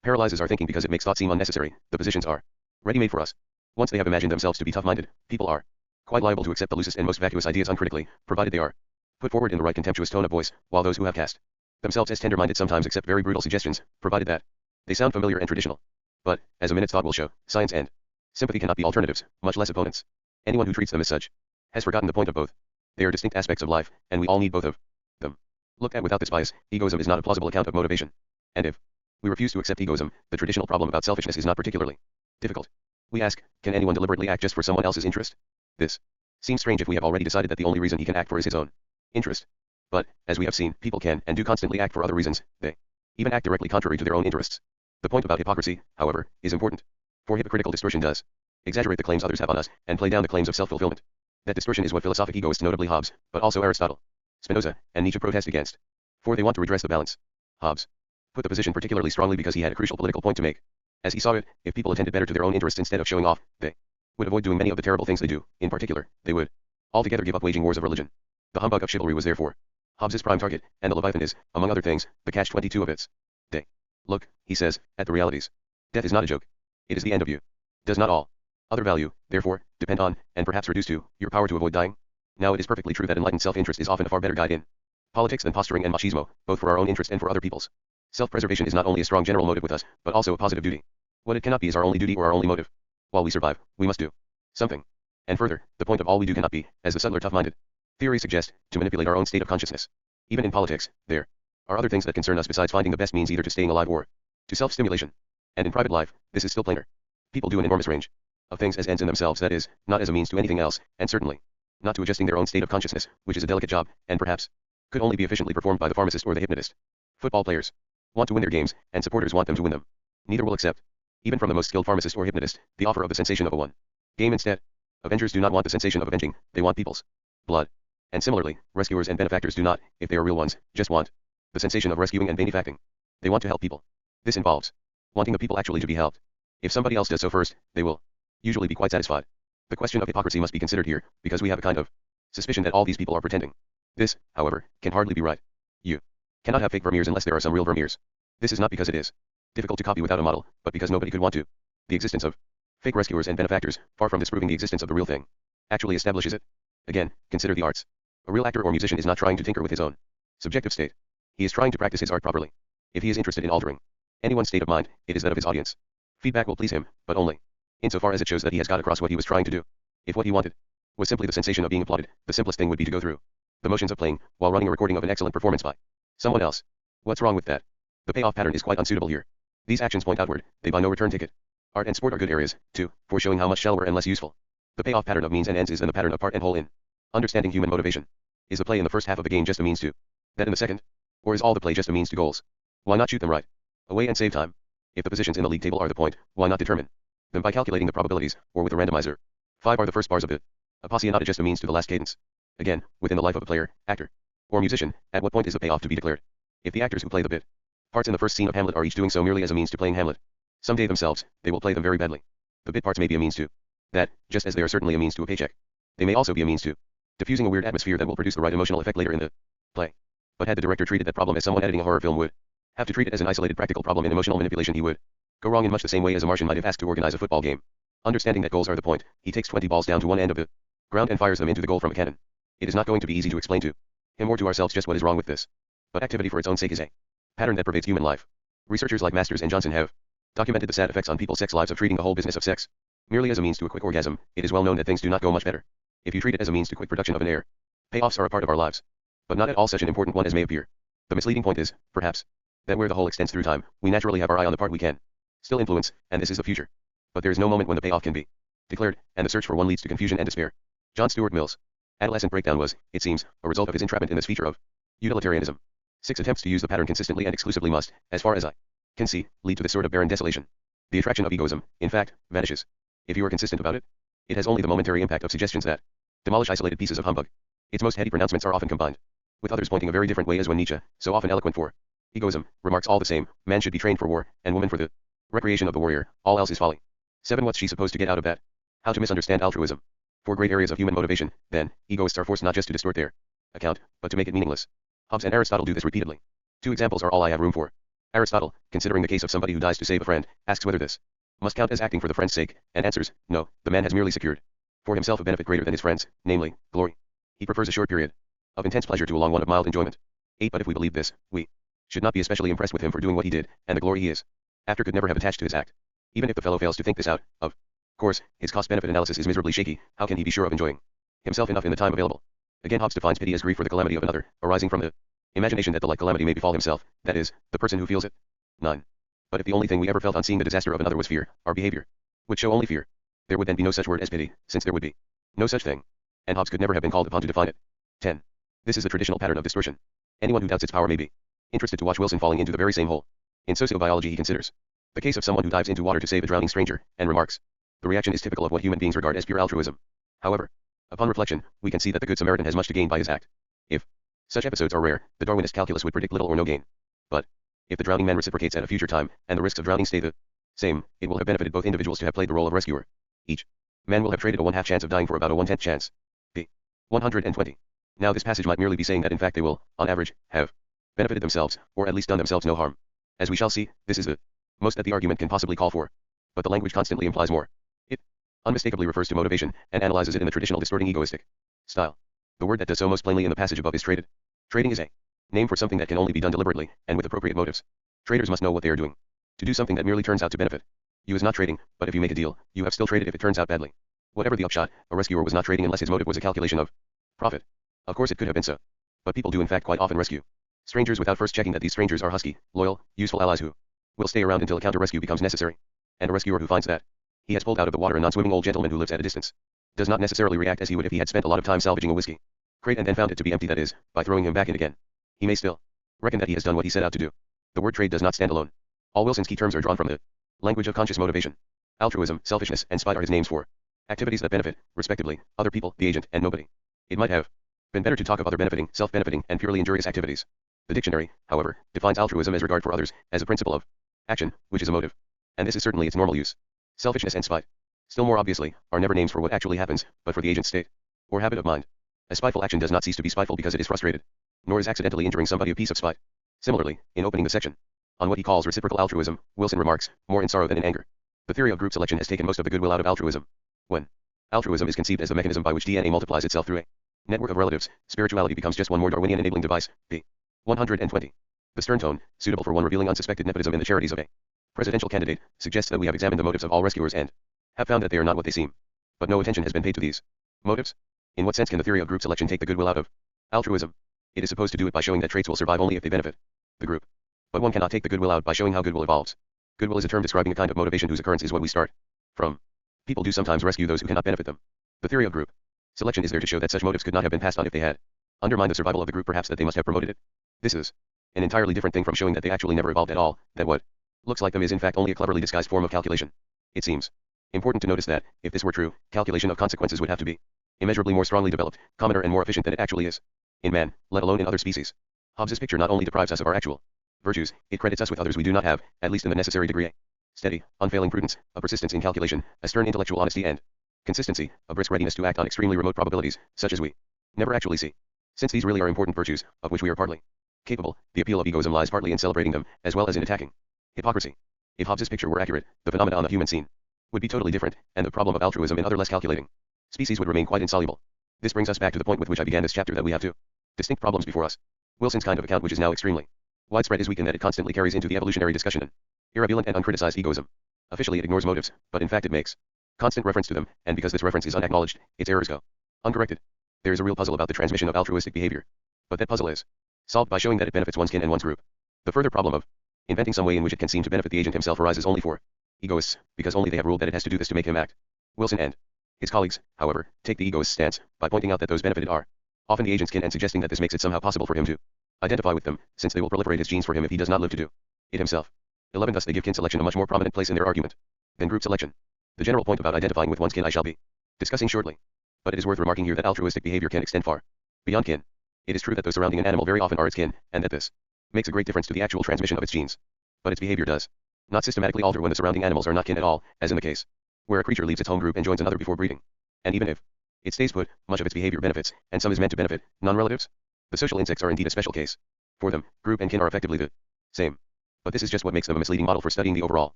paralyzes our thinking because it makes thought seem unnecessary. The positions are ready-made for us. Once they have imagined themselves to be tough-minded, people are quite liable to accept the loosest and most vacuous ideas uncritically, provided they are put forward in the right contemptuous tone of voice, while those who have cast themselves as tender-minded sometimes accept very brutal suggestions, provided that they sound familiar and traditional. But, as a minute's thought will show, science and sympathy cannot be alternatives, much less opponents. Anyone who treats them as such has forgotten the point of both. They are distinct aspects of life, and we all need both of them. Looked at without this bias, egoism is not a plausible account of motivation. And if we refuse to accept egoism, the traditional problem about selfishness is not particularly difficult. We ask, can anyone deliberately act just for someone else's interest? This seems strange if we have already decided that the only reason he can act for is his own interest. But, as we have seen, people can and do constantly act for other reasons. They even act directly contrary to their own interests. The point about hypocrisy, however, is important. For hypocritical distortion does exaggerate the claims others have on us, and play down the claims of self-fulfillment. That distortion is what philosophic egoists, notably Hobbes, but also Aristotle, Spinoza, and Nietzsche protest against. For they want to redress the balance. Hobbes put the position particularly strongly because he had a crucial political point to make. As he saw it, if people attended better to their own interests instead of showing off, they would avoid doing many of the terrible things they do. In particular, they would altogether give up waging wars of religion. The humbug of chivalry was therefore Hobbes's prime target, and the Leviathan is, among other things, the catch-22 of its day. Look, he says, at the realities. Death is not a joke. It is the end of you. Does not all other value, therefore, depend on, and perhaps reduce to, your power to avoid dying? Now it is perfectly true that enlightened self-interest is often a far better guide in politics than posturing and machismo, both for our own interest and for other people's. Self-preservation is not only a strong general motive with us, but also a positive duty. What it cannot be is our only duty or our only motive. While we survive, we must do something. And further, the point of all we do cannot be, as the subtler tough-minded theory suggests, to manipulate our own state of consciousness. Even in politics, there are other things that concern us besides finding the best means either to staying alive or to self-stimulation. And in private life, this is still plainer. People do an enormous range of things as ends in themselves, that is, not as a means to anything else, and certainly not to adjusting their own state of consciousness, which is a delicate job, and perhaps could only be efficiently performed by the pharmacist or the hypnotist. Football players want to win their games, and supporters want them to win them. Neither will accept, even from the most skilled pharmacist or hypnotist, the offer of the sensation of a one game instead. Avengers do not want the sensation of avenging, they want people's blood. And similarly, rescuers and benefactors do not, if they are real ones, just want the sensation of rescuing and benefacting. They want to help people. This involves wanting the people actually to be helped. If somebody else does so first, they will usually be quite satisfied. The question of hypocrisy must be considered here, because we have a kind of suspicion that all these people are pretending. This, however, can hardly be right. You cannot have fake Vermeers unless there are some real Vermeers. This is not because it is difficult to copy without a model, but because nobody could want to. The existence of fake rescuers and benefactors, far from disproving the existence of the real thing, actually establishes it. Again, consider the arts. A real actor or musician is not trying to tinker with his own subjective state. He is trying to practice his art properly. If he is interested in altering anyone's state of mind, it is that of his audience. Feedback will please him, but only insofar as it shows that he has got across what he was trying to do. If what he wanted was simply the sensation of being applauded, the simplest thing would be to go through the motions of playing, while running a recording of an excellent performance by someone else. What's wrong with that? The payoff pattern is quite unsuitable here. These actions point outward, they buy no return ticket. Art and sport are good areas, too, for showing how much shallower and less useful the payoff pattern of means and ends is than the pattern of part and whole in understanding human motivation. Is the play in the first half of the game just a means to that in the second? Or is all the play just a means to goals? Why not shoot them right away and save time? If the positions in the league table are the point, why not determine them by calculating the probabilities, or with a randomizer? 5 are the first bars of it. Appassionata just a means to the last cadence. Again, within the life of a player, actor, or musician, at what point is the payoff to be declared? If the actors who play the bit parts in the first scene of Hamlet are each doing so merely as a means to playing Hamlet, someday themselves, they will play them very badly. The bit parts may be a means to that, just as they are certainly a means to a paycheck. They may also be a means to diffusing a weird atmosphere that will produce the right emotional effect later in the play. But had the director treated that problem as someone editing a horror film would have to treat it as an isolated practical problem in emotional manipulation, he would go wrong in much the same way as a Martian might if asked to organize a football game. Understanding that goals are the point, he takes 20 balls down to one end of the ground and fires them into the goal from a cannon. It is not going to be easy to explain to him or to ourselves just what is wrong with this. But activity for its own sake is a pattern that pervades human life. Researchers like Masters and Johnson have documented the sad effects on people's sex lives of treating the whole business of sex merely as a means to a quick orgasm. It is well known that things do not go much better if you treat it as a means to quick production of an heir. Payoffs are a part of our lives, but not at all such an important one as may appear. The misleading point is, perhaps, that where the whole extends through time, we naturally have our eye on the part we can still influence, and this is the future. But there is no moment when the payoff can be declared, and the search for one leads to confusion and despair. John Stuart Mill's adolescent breakdown was, it seems, a result of his entrapment in this feature of utilitarianism. 6 attempts to use the pattern consistently and exclusively must, as far as I can see, lead to this sort of barren desolation. The attraction of egoism, in fact, vanishes. If you are consistent about it, it has only the momentary impact of suggestions that demolish isolated pieces of humbug. Its most heady pronouncements are often combined with others pointing a very different way, as when Nietzsche, so often eloquent for egoism, remarks all the same, man should be trained for war, and woman for the recreation of the warrior, all else is folly. 7 What's she supposed to get out of that? How to misunderstand altruism. For great areas of human motivation, then, egoists are forced not just to distort their account, but to make it meaningless. Hobbes and Aristotle do this repeatedly. 2 examples are all I have room for. Aristotle, considering the case of somebody who dies to save a friend, asks whether this must count as acting for the friend's sake, and answers, no, the man has merely secured for himself a benefit greater than his friends, namely, glory. He prefers a short period of intense pleasure to a long one of mild enjoyment. 8 But if we believe this, we should not be especially impressed with him for doing what he did, and the glory he is after could never have attached to his act. Even if the fellow fails to think this out, of course, his cost-benefit analysis is miserably shaky. How can he be sure of enjoying himself enough in the time available? Again, Hobbes defines pity as grief for the calamity of another, arising from the imagination that the like calamity may befall himself, that is, the person who feels it. 9. But if the only thing we ever felt on seeing the disaster of another was fear, our behavior would show only fear. There would then be no such word as pity, since there would be no such thing. And Hobbes could never have been called upon to define it. 10. This is the traditional pattern of distortion. Anyone who doubts its power may be interested to watch Wilson falling into the very same hole. In sociobiology he considers the case of someone who dives into water to save a drowning stranger, and remarks, the reaction is typical of what human beings regard as pure altruism. However, upon reflection, we can see that the good Samaritan has much to gain by his act. If such episodes are rare, the Darwinist calculus would predict little or no gain. But if the drowning man reciprocates at a future time, and the risks of drowning stay the same, it will have benefited both individuals to have played the role of rescuer. Each man will have traded a 1/2 chance of dying for about a 1/10 chance. p. 120. Now this passage might merely be saying that in fact they will, on average, have benefited themselves, or at least done themselves no harm. As we shall see, this is the most that the argument can possibly call for. But the language constantly implies more. It unmistakably refers to motivation, and analyzes it in the traditional distorting egoistic style. The word that does so most plainly in the passage above is traded. Trading is a name for something that can only be done deliberately, and with appropriate motives. Traders must know what they are doing. To do something that merely turns out to benefit you is not trading, but if you make a deal, you have still traded if it turns out badly. Whatever the upshot, a rescuer was not trading unless his motive was a calculation of profit. Of course it could have been so. But people do in fact quite often rescue strangers without first checking that these strangers are husky, loyal, useful allies who will stay around until a counter-rescue becomes necessary. And a rescuer who finds that He has pulled out of the water a non-swimming old gentleman who lives at a distance. Does not necessarily react as he would if he had spent a lot of time salvaging a whiskey crate and then found it to be empty, that is, by throwing him back in again. He may still reckon that he has done what he set out to do. The word trade does not stand alone. All Wilson's key terms are drawn from the language of conscious motivation. Altruism, selfishness, and spite are his names for activities that benefit, respectively, other people, the agent, and nobody. It might have been better to talk of other benefiting, self-benefiting, and purely injurious activities. The dictionary, however, defines altruism as regard for others, as a principle of action, which is a motive. And this is certainly its normal use. Selfishness and spite, still more obviously, are never names for what actually happens, but for the agent's state or habit of mind. A spiteful action does not cease to be spiteful because it is frustrated, nor is accidentally injuring somebody a piece of spite. Similarly, in opening the section on what he calls reciprocal altruism, Wilson remarks, more in sorrow than in anger. The theory of group selection has taken most of the goodwill out of altruism. When altruism is conceived as the mechanism by which DNA multiplies itself through a network of relatives, spirituality becomes just one more Darwinian enabling device. p. 120. The stern tone, suitable for one revealing unsuspected nepotism in the charities of a presidential candidate, suggests that we have examined the motives of all rescuers and have found that they are not what they seem. But no attention has been paid to these motives. In what sense can the theory of group selection take the goodwill out of altruism? It is supposed to do it by showing that traits will survive only if they benefit the group. But one cannot take the goodwill out by showing how goodwill evolves. Goodwill is a term describing a kind of motivation whose occurrence is what we start from. People do sometimes rescue those who cannot benefit them. The theory of group selection is there to show that such motives could not have been passed on if they had undermined the survival of the group, perhaps that they must have promoted it. This is an entirely different thing from showing that they actually never evolved at all, that what looks like them is in fact only a cleverly disguised form of calculation. It seems important to notice that, if this were true, calculation of consequences would have to be immeasurably more strongly developed, commoner and more efficient than it actually is. In man, let alone in other species. Hobbes's picture not only deprives us of our actual virtues, it credits us with others we do not have, at least in the necessary degree. A steady, unfailing prudence, a persistence in calculation, a stern intellectual honesty and consistency, a brisk readiness to act on extremely remote probabilities, such as we never actually see. Since these really are important virtues, of which we are partly capable, the appeal of egoism lies partly in celebrating them, as well as in attacking hypocrisy. If Hobbes's picture were accurate, the phenomena on the human scene would be totally different, and the problem of altruism in other less calculating species would remain quite insoluble. This brings us back to the point with which I began this chapter, that we have two distinct problems before us. Wilson's kind of account, which is now extremely widespread, is weak in that it constantly carries into the evolutionary discussion an irrevelant and uncriticized egoism. Officially it ignores motives, but in fact it makes constant reference to them, and because this reference is unacknowledged, its errors go uncorrected. There is a real puzzle about the transmission of altruistic behavior. But that puzzle is solved by showing that it benefits one's kin and one's group. The further problem of inventing some way in which it can seem to benefit the agent himself arises only for egoists, because only they have ruled that it has to do this to make him act. Wilson and his colleagues, however, take the egoist's stance, by pointing out that those benefited are often the agent's kin, and suggesting that this makes it somehow possible for him to identify with them, since they will proliferate his genes for him if he does not live to do it himself. 11. Thus they give kin selection a much more prominent place in their argument than group selection. The general point about identifying with one's kin I shall be discussing shortly. But it is worth remarking here that altruistic behavior can extend far beyond kin. It is true that those surrounding an animal very often are its kin, and that this makes a great difference to the actual transmission of its genes. But its behavior does not systematically alter when the surrounding animals are not kin at all, as in the case where a creature leaves its home group and joins another before breeding. And even if it stays put, much of its behavior benefits, and some is meant to benefit non-relatives. The social insects are indeed a special case. For them, group and kin are effectively the same. But this is just what makes them a misleading model for studying the overall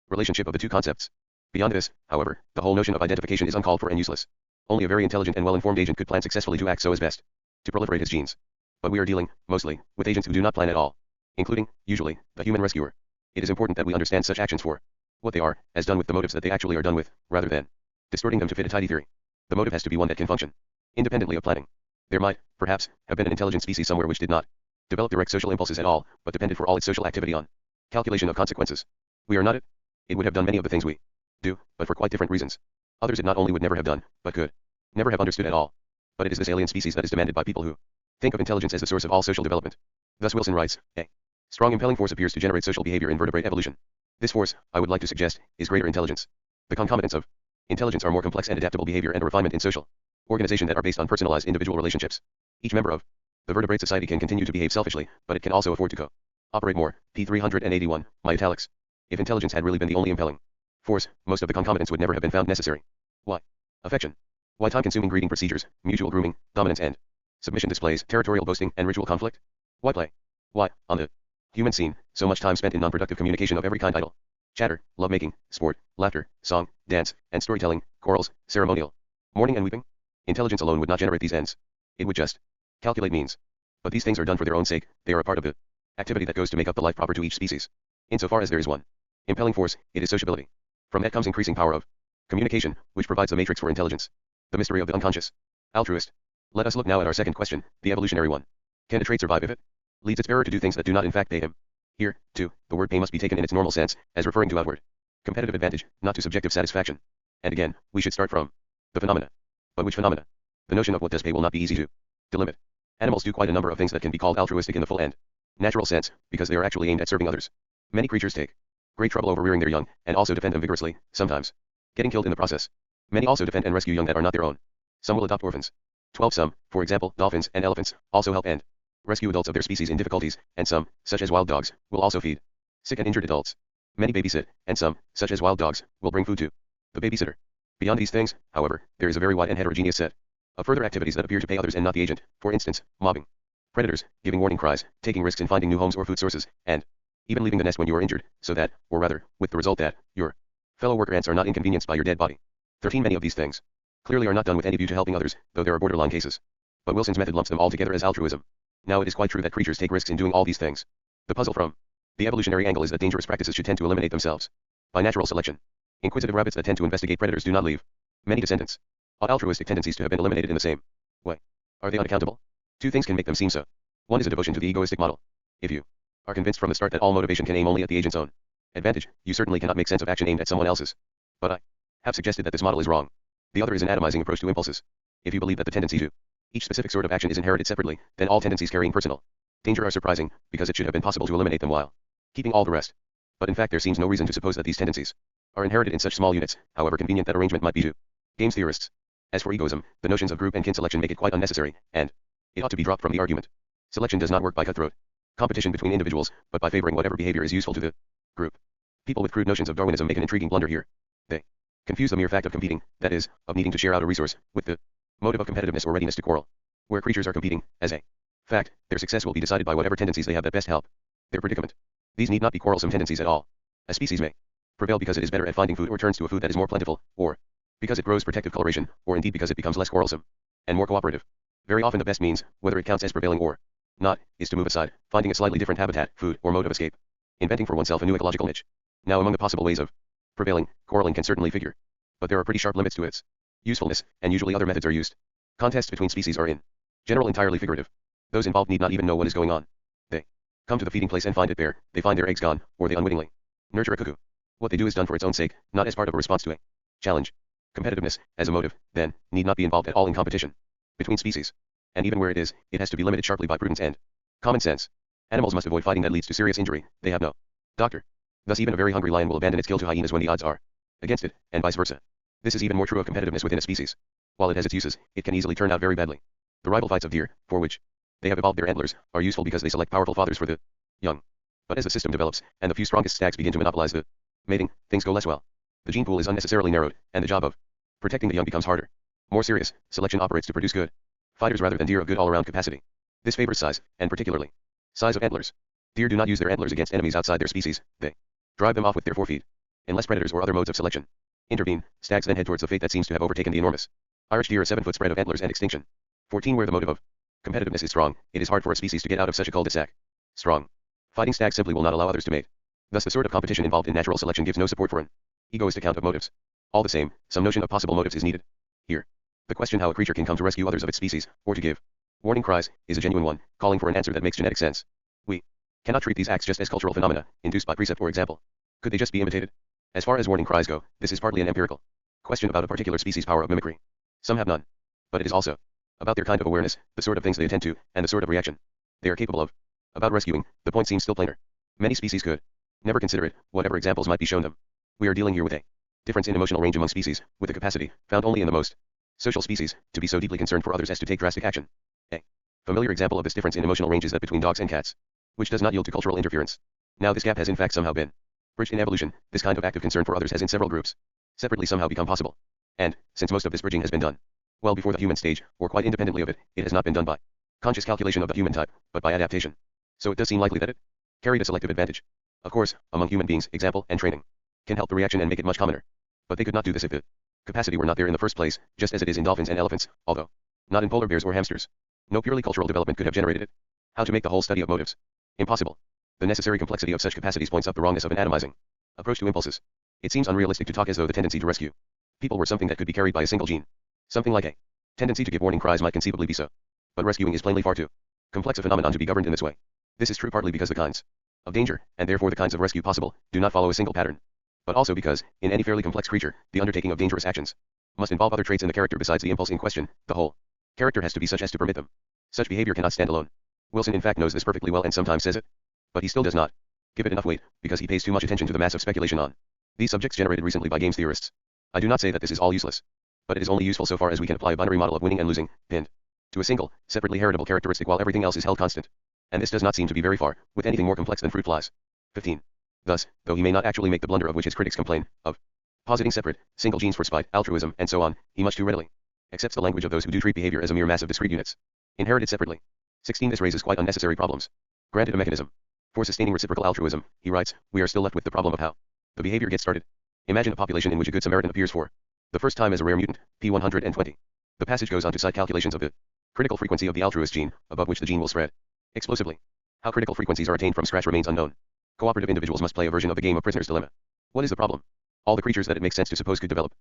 relationship of the two concepts. Beyond this, however, the whole notion of identification is uncalled for and useless. Only a very intelligent and well-informed agent could plan successfully to act so as best to proliferate his genes. But we are dealing, mostly, with agents who do not plan at all, including, usually, the human rescuer. It is important that we understand such actions for what they are, as done with the motives that they actually are done with, rather than distorting them to fit a tidy theory. The motive has to be one that can function independently of planning. There might, perhaps, have been an intelligent species somewhere which did not develop direct social impulses at all, but depended for all its social activity on calculation of consequences. We are not it. It would have done many of the things we do, but for quite different reasons. Others it not only would never have done, but could never have understood at all. But it is this alien species that is demanded by people who think of intelligence as the source of all social development. Thus Wilson writes, a strong impelling force appears to generate social behavior in vertebrate evolution. This force, I would like to suggest, is greater intelligence. The concomitants of intelligence are more complex and adaptable behavior and a refinement in social organization that are based on personalized individual relationships. Each member of the vertebrate society can continue to behave selfishly, but it can also afford to cooperate more. P. 381, my italics. If intelligence had really been the only impelling force, most of the concomitants would never have been found necessary. Why? Affection. Why time-consuming breeding procedures, mutual grooming, dominance and submission displays, territorial boasting, and ritual conflict? Why play? Why, on the human scene, so much time spent in non-productive communication of every kind: idle chatter, lovemaking, sport, laughter, song, dance, and storytelling, quarrels, ceremonial mourning and weeping? Intelligence alone would not generate these ends. It would just calculate means. But these things are done for their own sake, they are a part of the activity that goes to make up the life proper to each species. Insofar as there is one impelling force, it is sociability. From that comes increasing power of communication, which provides the matrix for intelligence. The mystery of the unconscious altruist. Let us look now at our second question, the evolutionary one. Can a trait survive if it leads its bearer to do things that do not in fact pay him? Here, too, the word pay must be taken in its normal sense, as referring to outward Competitive advantage, not to subjective satisfaction. And again, we should start from the phenomena. But which phenomena? The notion of what does pay will not be easy to delimit. Animals do quite a number of things that can be called altruistic in the full and natural sense, because they are actually aimed at serving others. Many creatures take great trouble over rearing their young, and also defend them vigorously, sometimes getting killed in the process. Many also defend and rescue young that are not their own. Some will adopt orphans. 12 Some, for example, dolphins and elephants, also help and rescue adults of their species in difficulties, and some, such as wild dogs, will also feed sick and injured adults. Many babysit, and some, such as wild dogs, will bring food to the babysitter. Beyond these things, however, there is a very wide and heterogeneous set of further activities that appear to pay others and not the agent, for instance, mobbing predators, giving warning cries, taking risks in finding new homes or food sources, and even leaving the nest when you are injured, so that, or rather, with the result that, your fellow worker ants are not inconvenienced by your dead body. 13 Many of these things clearly are not done with any view to helping others, though there are borderline cases. But Wilson's method lumps them all together as altruism. Now it is quite true that creatures take risks in doing all these things. The puzzle from the evolutionary angle is that dangerous practices should tend to eliminate themselves by natural selection. Inquisitive rabbits that tend to investigate predators do not leave many descendants. Ought altruistic tendencies to have been eliminated in the same way? Are they unaccountable? Two things can make them seem so. One is a devotion to the egoistic model. If you are convinced from the start that all motivation can aim only at the agent's own advantage, you certainly cannot make sense of action aimed at someone else's. But I have suggested that this model is wrong. The other is an atomizing approach to impulses. If you believe that the tendency to each specific sort of action is inherited separately, then all tendencies carrying personal danger are surprising, because it should have been possible to eliminate them while keeping all the rest. But in fact there seems no reason to suppose that these tendencies are inherited in such small units, however convenient that arrangement might be to games theorists. As for egoism, the notions of group and kin selection make it quite unnecessary, and it ought to be dropped from the argument. Selection does not work by cutthroat competition between individuals, but by favoring whatever behavior is useful to the group. People with crude notions of Darwinism make an intriguing blunder here. They confuse the mere fact of competing, that is, of needing to share out a resource, with the motive of competitiveness or readiness to quarrel. Where creatures are competing, as a fact, their success will be decided by whatever tendencies they have that best help their predicament. These need not be quarrelsome tendencies at all. A species may prevail because it is better at finding food or turns to a food that is more plentiful, or because it grows protective coloration, or indeed because it becomes less quarrelsome and more cooperative. Very often the best means, whether it counts as prevailing or not, is to move aside, finding a slightly different habitat, food, or mode of escape. Inventing for oneself a new ecological niche. Now among the possible ways of prevailing, quarreling can certainly figure. But there are pretty sharp limits to its usefulness, and usually other methods are used. Contests between species are in general entirely figurative. Those involved need not even know what is going on. They come to the feeding place and find it bare, they find their eggs gone, or they unwittingly nurture a cuckoo. What they do is done for its own sake, not as part of a response to a challenge. Competitiveness, as a motive, then, need not be involved at all in competition between species. And even where it is, it has to be limited sharply by prudence and common sense. Animals must avoid fighting that leads to serious injury, they have no doctor. Thus even a very hungry lion will abandon its kill to hyenas when the odds are against it, and vice versa. This is even more true of competitiveness within a species. While it has its uses, it can easily turn out very badly. The rival fights of deer, for which they have evolved their antlers, are useful because they select powerful fathers for the young. But as the system develops, and the few strongest stags begin to monopolize the mating, things go less well. The gene pool is unnecessarily narrowed, and the job of protecting the young becomes harder. More serious, selection operates to produce good fighters rather than deer of good all-around capacity. This favors size, and particularly size of antlers. Deer do not use their antlers against enemies outside their species, they drive them off with their forefeet. Unless predators or other modes of selection intervene, stags then head towards the fate that seems to have overtaken the enormous Irish deer, a 7-foot spread of antlers and extinction. 14 Where the motive of competitiveness is strong, it is hard for a species to get out of such a cul-de-sac. Strong fighting stags simply will not allow others to mate. Thus the sort of competition involved in natural selection gives no support for an egoist account of motives. All the same, some notion of possible motives is needed. Here, the question how a creature can come to rescue others of its species, or to give warning cries, is a genuine one, calling for an answer that makes genetic sense. We cannot treat these acts just as cultural phenomena, induced by precept or example. Could they just be imitated? As far as warning cries go, this is partly an empirical question about a particular species' power of mimicry. Some have none. But it is also about their kind of awareness, the sort of things they attend to, and the sort of reaction they are capable of. About rescuing, the point seems still plainer. Many species could never consider it, whatever examples might be shown them. We are dealing here with a difference in emotional range among species, with a capacity, found only in the most social species, to be so deeply concerned for others as to take drastic action. A familiar example of this difference in emotional range is that between dogs and cats, which does not yield to cultural interference. Now this gap has in fact somehow been bridged in evolution. This kind of active concern for others has in several groups separately somehow become possible. And, since most of this bridging has been done well before the human stage, or quite independently of it, it has not been done by conscious calculation of the human type, but by adaptation. So it does seem likely that it carried a selective advantage. Of course, among human beings, example and training can help the reaction and make it much commoner. But they could not do this if the capacity were not there in the first place, just as it is in dolphins and elephants, although not in polar bears or hamsters. No purely cultural development could have generated it. How to make the whole study of motives impossible. The necessary complexity of such capacities points up the wrongness of an atomizing approach to impulses. It seems unrealistic to talk as though the tendency to rescue people were something that could be carried by a single gene. Something like a tendency to give warning cries might conceivably be so. But rescuing is plainly far too complex a phenomenon to be governed in this way. This is true partly because the kinds of danger, and therefore the kinds of rescue possible, do not follow a single pattern. but also because, in any fairly complex creature, the undertaking of dangerous actions must involve other traits in the character besides the impulse in question. The whole character has to be such as to permit them. Such behavior cannot stand alone. Wilson in fact knows this perfectly well and sometimes says it, but he still does not give it enough weight, because he pays too much attention to the mass of speculation on these subjects generated recently by games theorists. I do not say that this is all useless, but it is only useful so far as we can apply a binary model of winning and losing, pinned to a single, separately heritable characteristic while everything else is held constant. And this does not seem to be very far, with anything more complex than fruit flies. 15. Thus, though he may not actually make the blunder of which his critics complain, of positing separate, single genes for spite, altruism, and so on, he much too readily accepts the language of those who do treat behavior as a mere mass of discrete units, inherited separately. 16. This raises quite unnecessary problems. Granted a mechanism for sustaining reciprocal altruism, he writes, we are still left with the problem of how the behavior gets started. Imagine a population in which a good Samaritan appears for the first time as a rare mutant, P120. The passage goes on to cite calculations of the critical frequency of the altruist gene, above which the gene will spread explosively. How critical frequencies are attained from scratch remains unknown. Cooperative individuals must play a version of the game of Prisoner's Dilemma. What is the problem? All the creatures that it makes sense to suppose could develop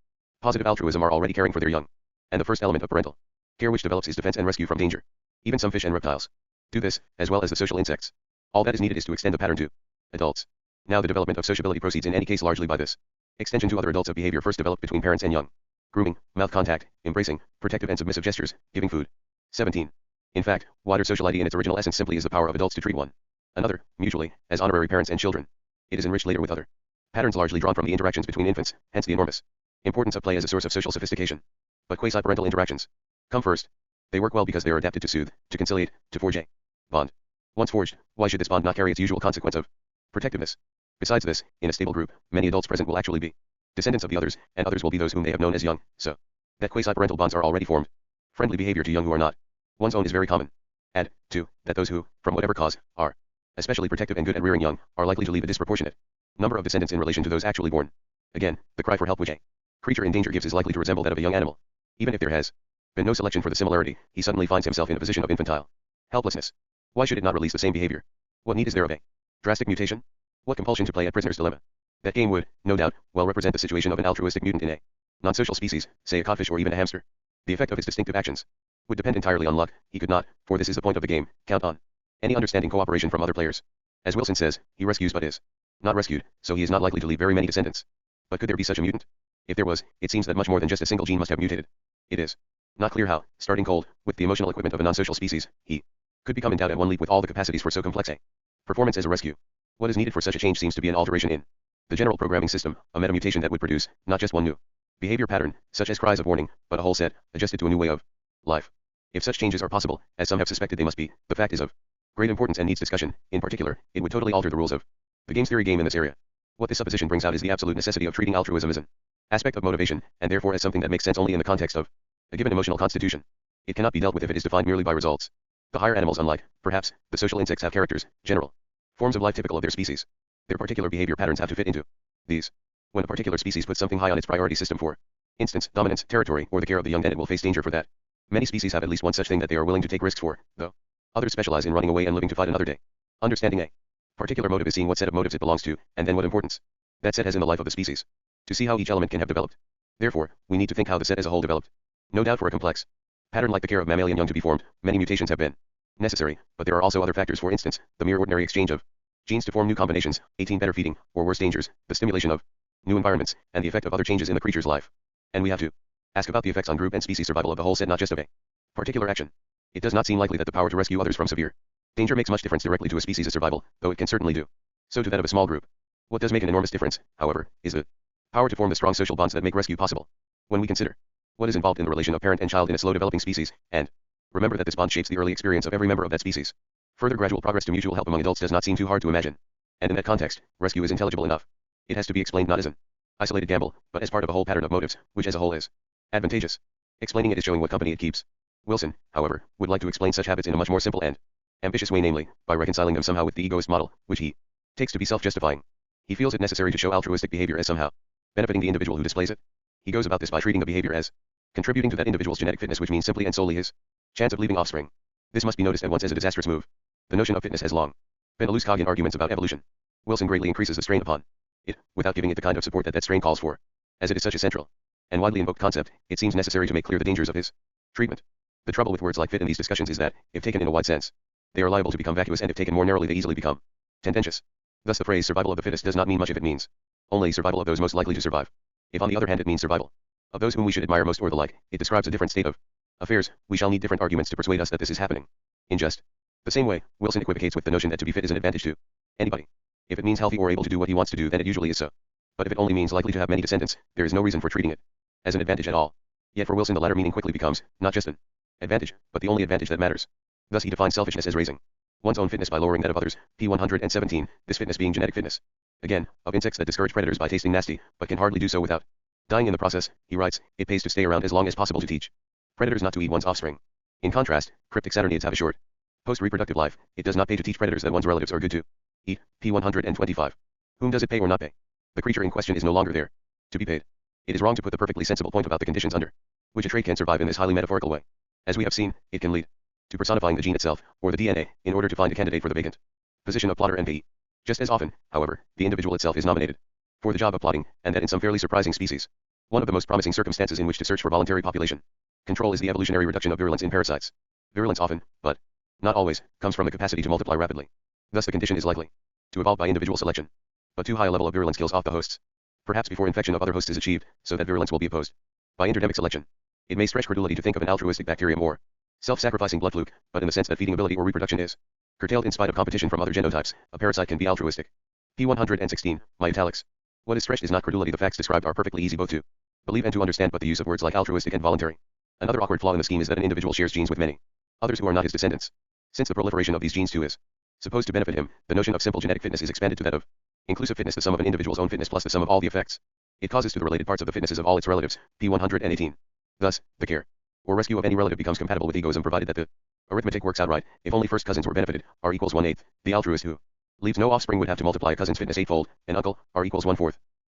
positive altruism are already caring for their young, and the first element of parental care which develops is defense and rescue from danger. Even some fish and reptiles do this, as well as the social insects. All that is needed is to extend the pattern to adults. Now the development of sociability proceeds in any case largely by this extension to other adults of behavior first developed between parents and young. Grooming, mouth contact, embracing, protective and submissive gestures, giving food. 17. In fact, wider social ID in its original essence simply is the power of adults to treat one another, mutually, as honorary parents and children. It is enriched later with other patterns largely drawn from the interactions between infants, hence the enormous importance of play as a source of social sophistication. But quasi-parental interactions come first. They work well because they are adapted to soothe, to conciliate, to forge a bond. Once forged, why should this bond not carry its usual consequence of protectiveness? Besides this, in a stable group, many adults present will actually be descendants of the others, and others will be those whom they have known as young, so that quasi-parental bonds are already formed. Friendly behavior to young who are not one's own is very common. Add, too, that those who, from whatever cause, are especially protective and good at rearing young, are likely to leave a disproportionate number of descendants in relation to those actually born. Again, the cry for help which a creature in danger gives is likely to resemble that of a young animal. Even if there has been no selection for the similarity, he suddenly finds himself in a position of infantile helplessness. Why should it not release the same behavior? What need is there of a drastic mutation? What compulsion to play at Prisoner's Dilemma? That game would, no doubt, well represent the situation of an altruistic mutant in a non-social species, say a codfish or even a hamster. The effect of his distinctive actions would depend entirely on luck. He could not, for this is the point of the game, count on any understanding cooperation from other players. As Wilson says, he rescues but is not rescued, so he is not likely to leave very many descendants. But could there be such a mutant? If there was, it seems that much more than just a single gene must have mutated. It is not clear how, starting cold, with the emotional equipment of a non-social species, he could become endowed at one leap with all the capacities for so complex a performance as a rescue. What is needed for such a change seems to be an alteration in the general programming system, a metamutation that would produce, not just one new behavior pattern, such as cries of warning, but a whole set, adjusted to a new way of life. If such changes are possible, as some have suspected they must be, the fact is of great importance and needs discussion. In particular, it would totally alter the rules of the games theory game in this area. What this supposition brings out is the absolute necessity of treating altruism as an aspect of motivation, and therefore as something that makes sense only in the context of a given emotional constitution. It cannot be dealt with if it is defined merely by results. The higher animals, unlike, perhaps, the social insects, have characters, general forms of life typical of their species. Their particular behavior patterns have to fit into these. When a particular species puts something high on its priority system, for instance, dominance, territory, or the care of the young, then it will face danger for that. Many species have at least one such thing that they are willing to take risks for, though others specialize in running away and living to fight another day. Understanding a particular motive is seeing what set of motives it belongs to, and then what importance that set has in the life of the species, to see how each element can have developed. Therefore, we need to think how the set as a whole developed. No doubt for a complex pattern like the care of mammalian young to be formed, many mutations have been necessary, but there are also other factors, for instance, the mere ordinary exchange of genes to form new combinations, 18 better feeding, or worse dangers, the stimulation of new environments, and the effect of other changes in the creature's life. And we have to ask about the effects on group and species survival of the whole set, not just of a particular action. It does not seem likely that the power to rescue others from severe danger makes much difference directly to a species' survival, though it can certainly do so to that of a small group. What does make an enormous difference, however, is the power to form the strong social bonds that make rescue possible. When we consider what is involved in the relation of parent and child in a slow-developing species, and remember that this bond shapes the early experience of every member of that species, further gradual progress to mutual help among adults does not seem too hard to imagine. And in that context, rescue is intelligible enough. It has to be explained not as an isolated gamble, but as part of a whole pattern of motives, which as a whole is advantageous. Explaining it is showing what company it keeps. Wilson, however, would like to explain such habits in a much more simple and ambitious way, namely, by reconciling them somehow with the egoist model, which he takes to be self-justifying. He feels it necessary to show altruistic behavior as somehow benefiting the individual who displays it. He goes about this by treating the behavior as contributing to that individual's genetic fitness, which means simply and solely his chance of leaving offspring. This must be noticed at once as a disastrous move. The notion of fitness has long been a loose cog in arguments about evolution. Wilson greatly increases the strain upon it, without giving it the kind of support that that strain calls for. As it is such a central and widely invoked concept, it seems necessary to make clear the dangers of his treatment. The trouble with words like fit in these discussions is that, if taken in a wide sense, they are liable to become vacuous, and if taken more narrowly they easily become tendentious. Thus the phrase survival of the fittest does not mean much if it means only survival of those most likely to survive. If on the other hand it means survival of those whom we should admire most or the like, it describes a different state of affairs. We shall need different arguments to persuade us that this is happening. In just the same way, Wilson equivocates with the notion that to be fit is an advantage to anybody. If it means healthy or able to do what he wants to do, then it usually is so. But if it only means likely to have many descendants, there is no reason for treating it as an advantage at all. Yet for Wilson the latter meaning quickly becomes, not just an advantage, but the only advantage that matters. Thus he defines selfishness as raising one's own fitness by lowering that of others, p. 117, this fitness being genetic fitness. Again, of insects that discourage predators by tasting nasty, but can hardly do so without dying in the process, he writes, it pays to stay around as long as possible to teach predators not to eat one's offspring. In contrast, cryptic saturniids have a short post-reproductive life. It does not pay to teach predators that one's relatives are good to eat, p. 125. Whom does it pay or not pay? The creature in question is no longer there to be paid. It is wrong to put the perfectly sensible point about the conditions under which a trait can survive in this highly metaphorical way. As we have seen, it can lead to personifying the gene itself, or the DNA, in order to find a candidate for the vacant position of plotter NPE. Just as often, however, the individual itself is nominated for the job of plotting, and that in some fairly surprising species. One of the most promising circumstances in which to search for voluntary population control is the evolutionary reduction of virulence in parasites. Virulence often, but not always, comes from the capacity to multiply rapidly. Thus the condition is likely to evolve by individual selection. But too high a level of virulence kills off the hosts, perhaps before infection of other hosts is achieved, so that virulence will be opposed by interdemic selection. It may stretch credulity to think of an altruistic bacterium or self-sacrificing blood fluke, but in the sense that feeding ability or reproduction is curtailed in spite of competition from other genotypes, a parasite can be altruistic. p. 116, my italics. What is stretched is not credulity. The facts described are perfectly easy both to believe and to understand, but the use of words like altruistic and voluntary. Another awkward flaw in the scheme is that an individual shares genes with many others who are not his descendants. Since the proliferation of these genes too is supposed to benefit him, the notion of simple genetic fitness is expanded to that of inclusive fitness, the sum of an individual's own fitness plus the sum of all the effects it causes to the related parts of the fitnesses of all its relatives, p. 118. Thus, the care or rescue of any relative becomes compatible with egoism provided that the arithmetic works out right. If only first cousins were benefited, r equals 1/8, the altruist who leaves no offspring would have to multiply a cousin's fitness 8-fold, an uncle, r equals 1/4,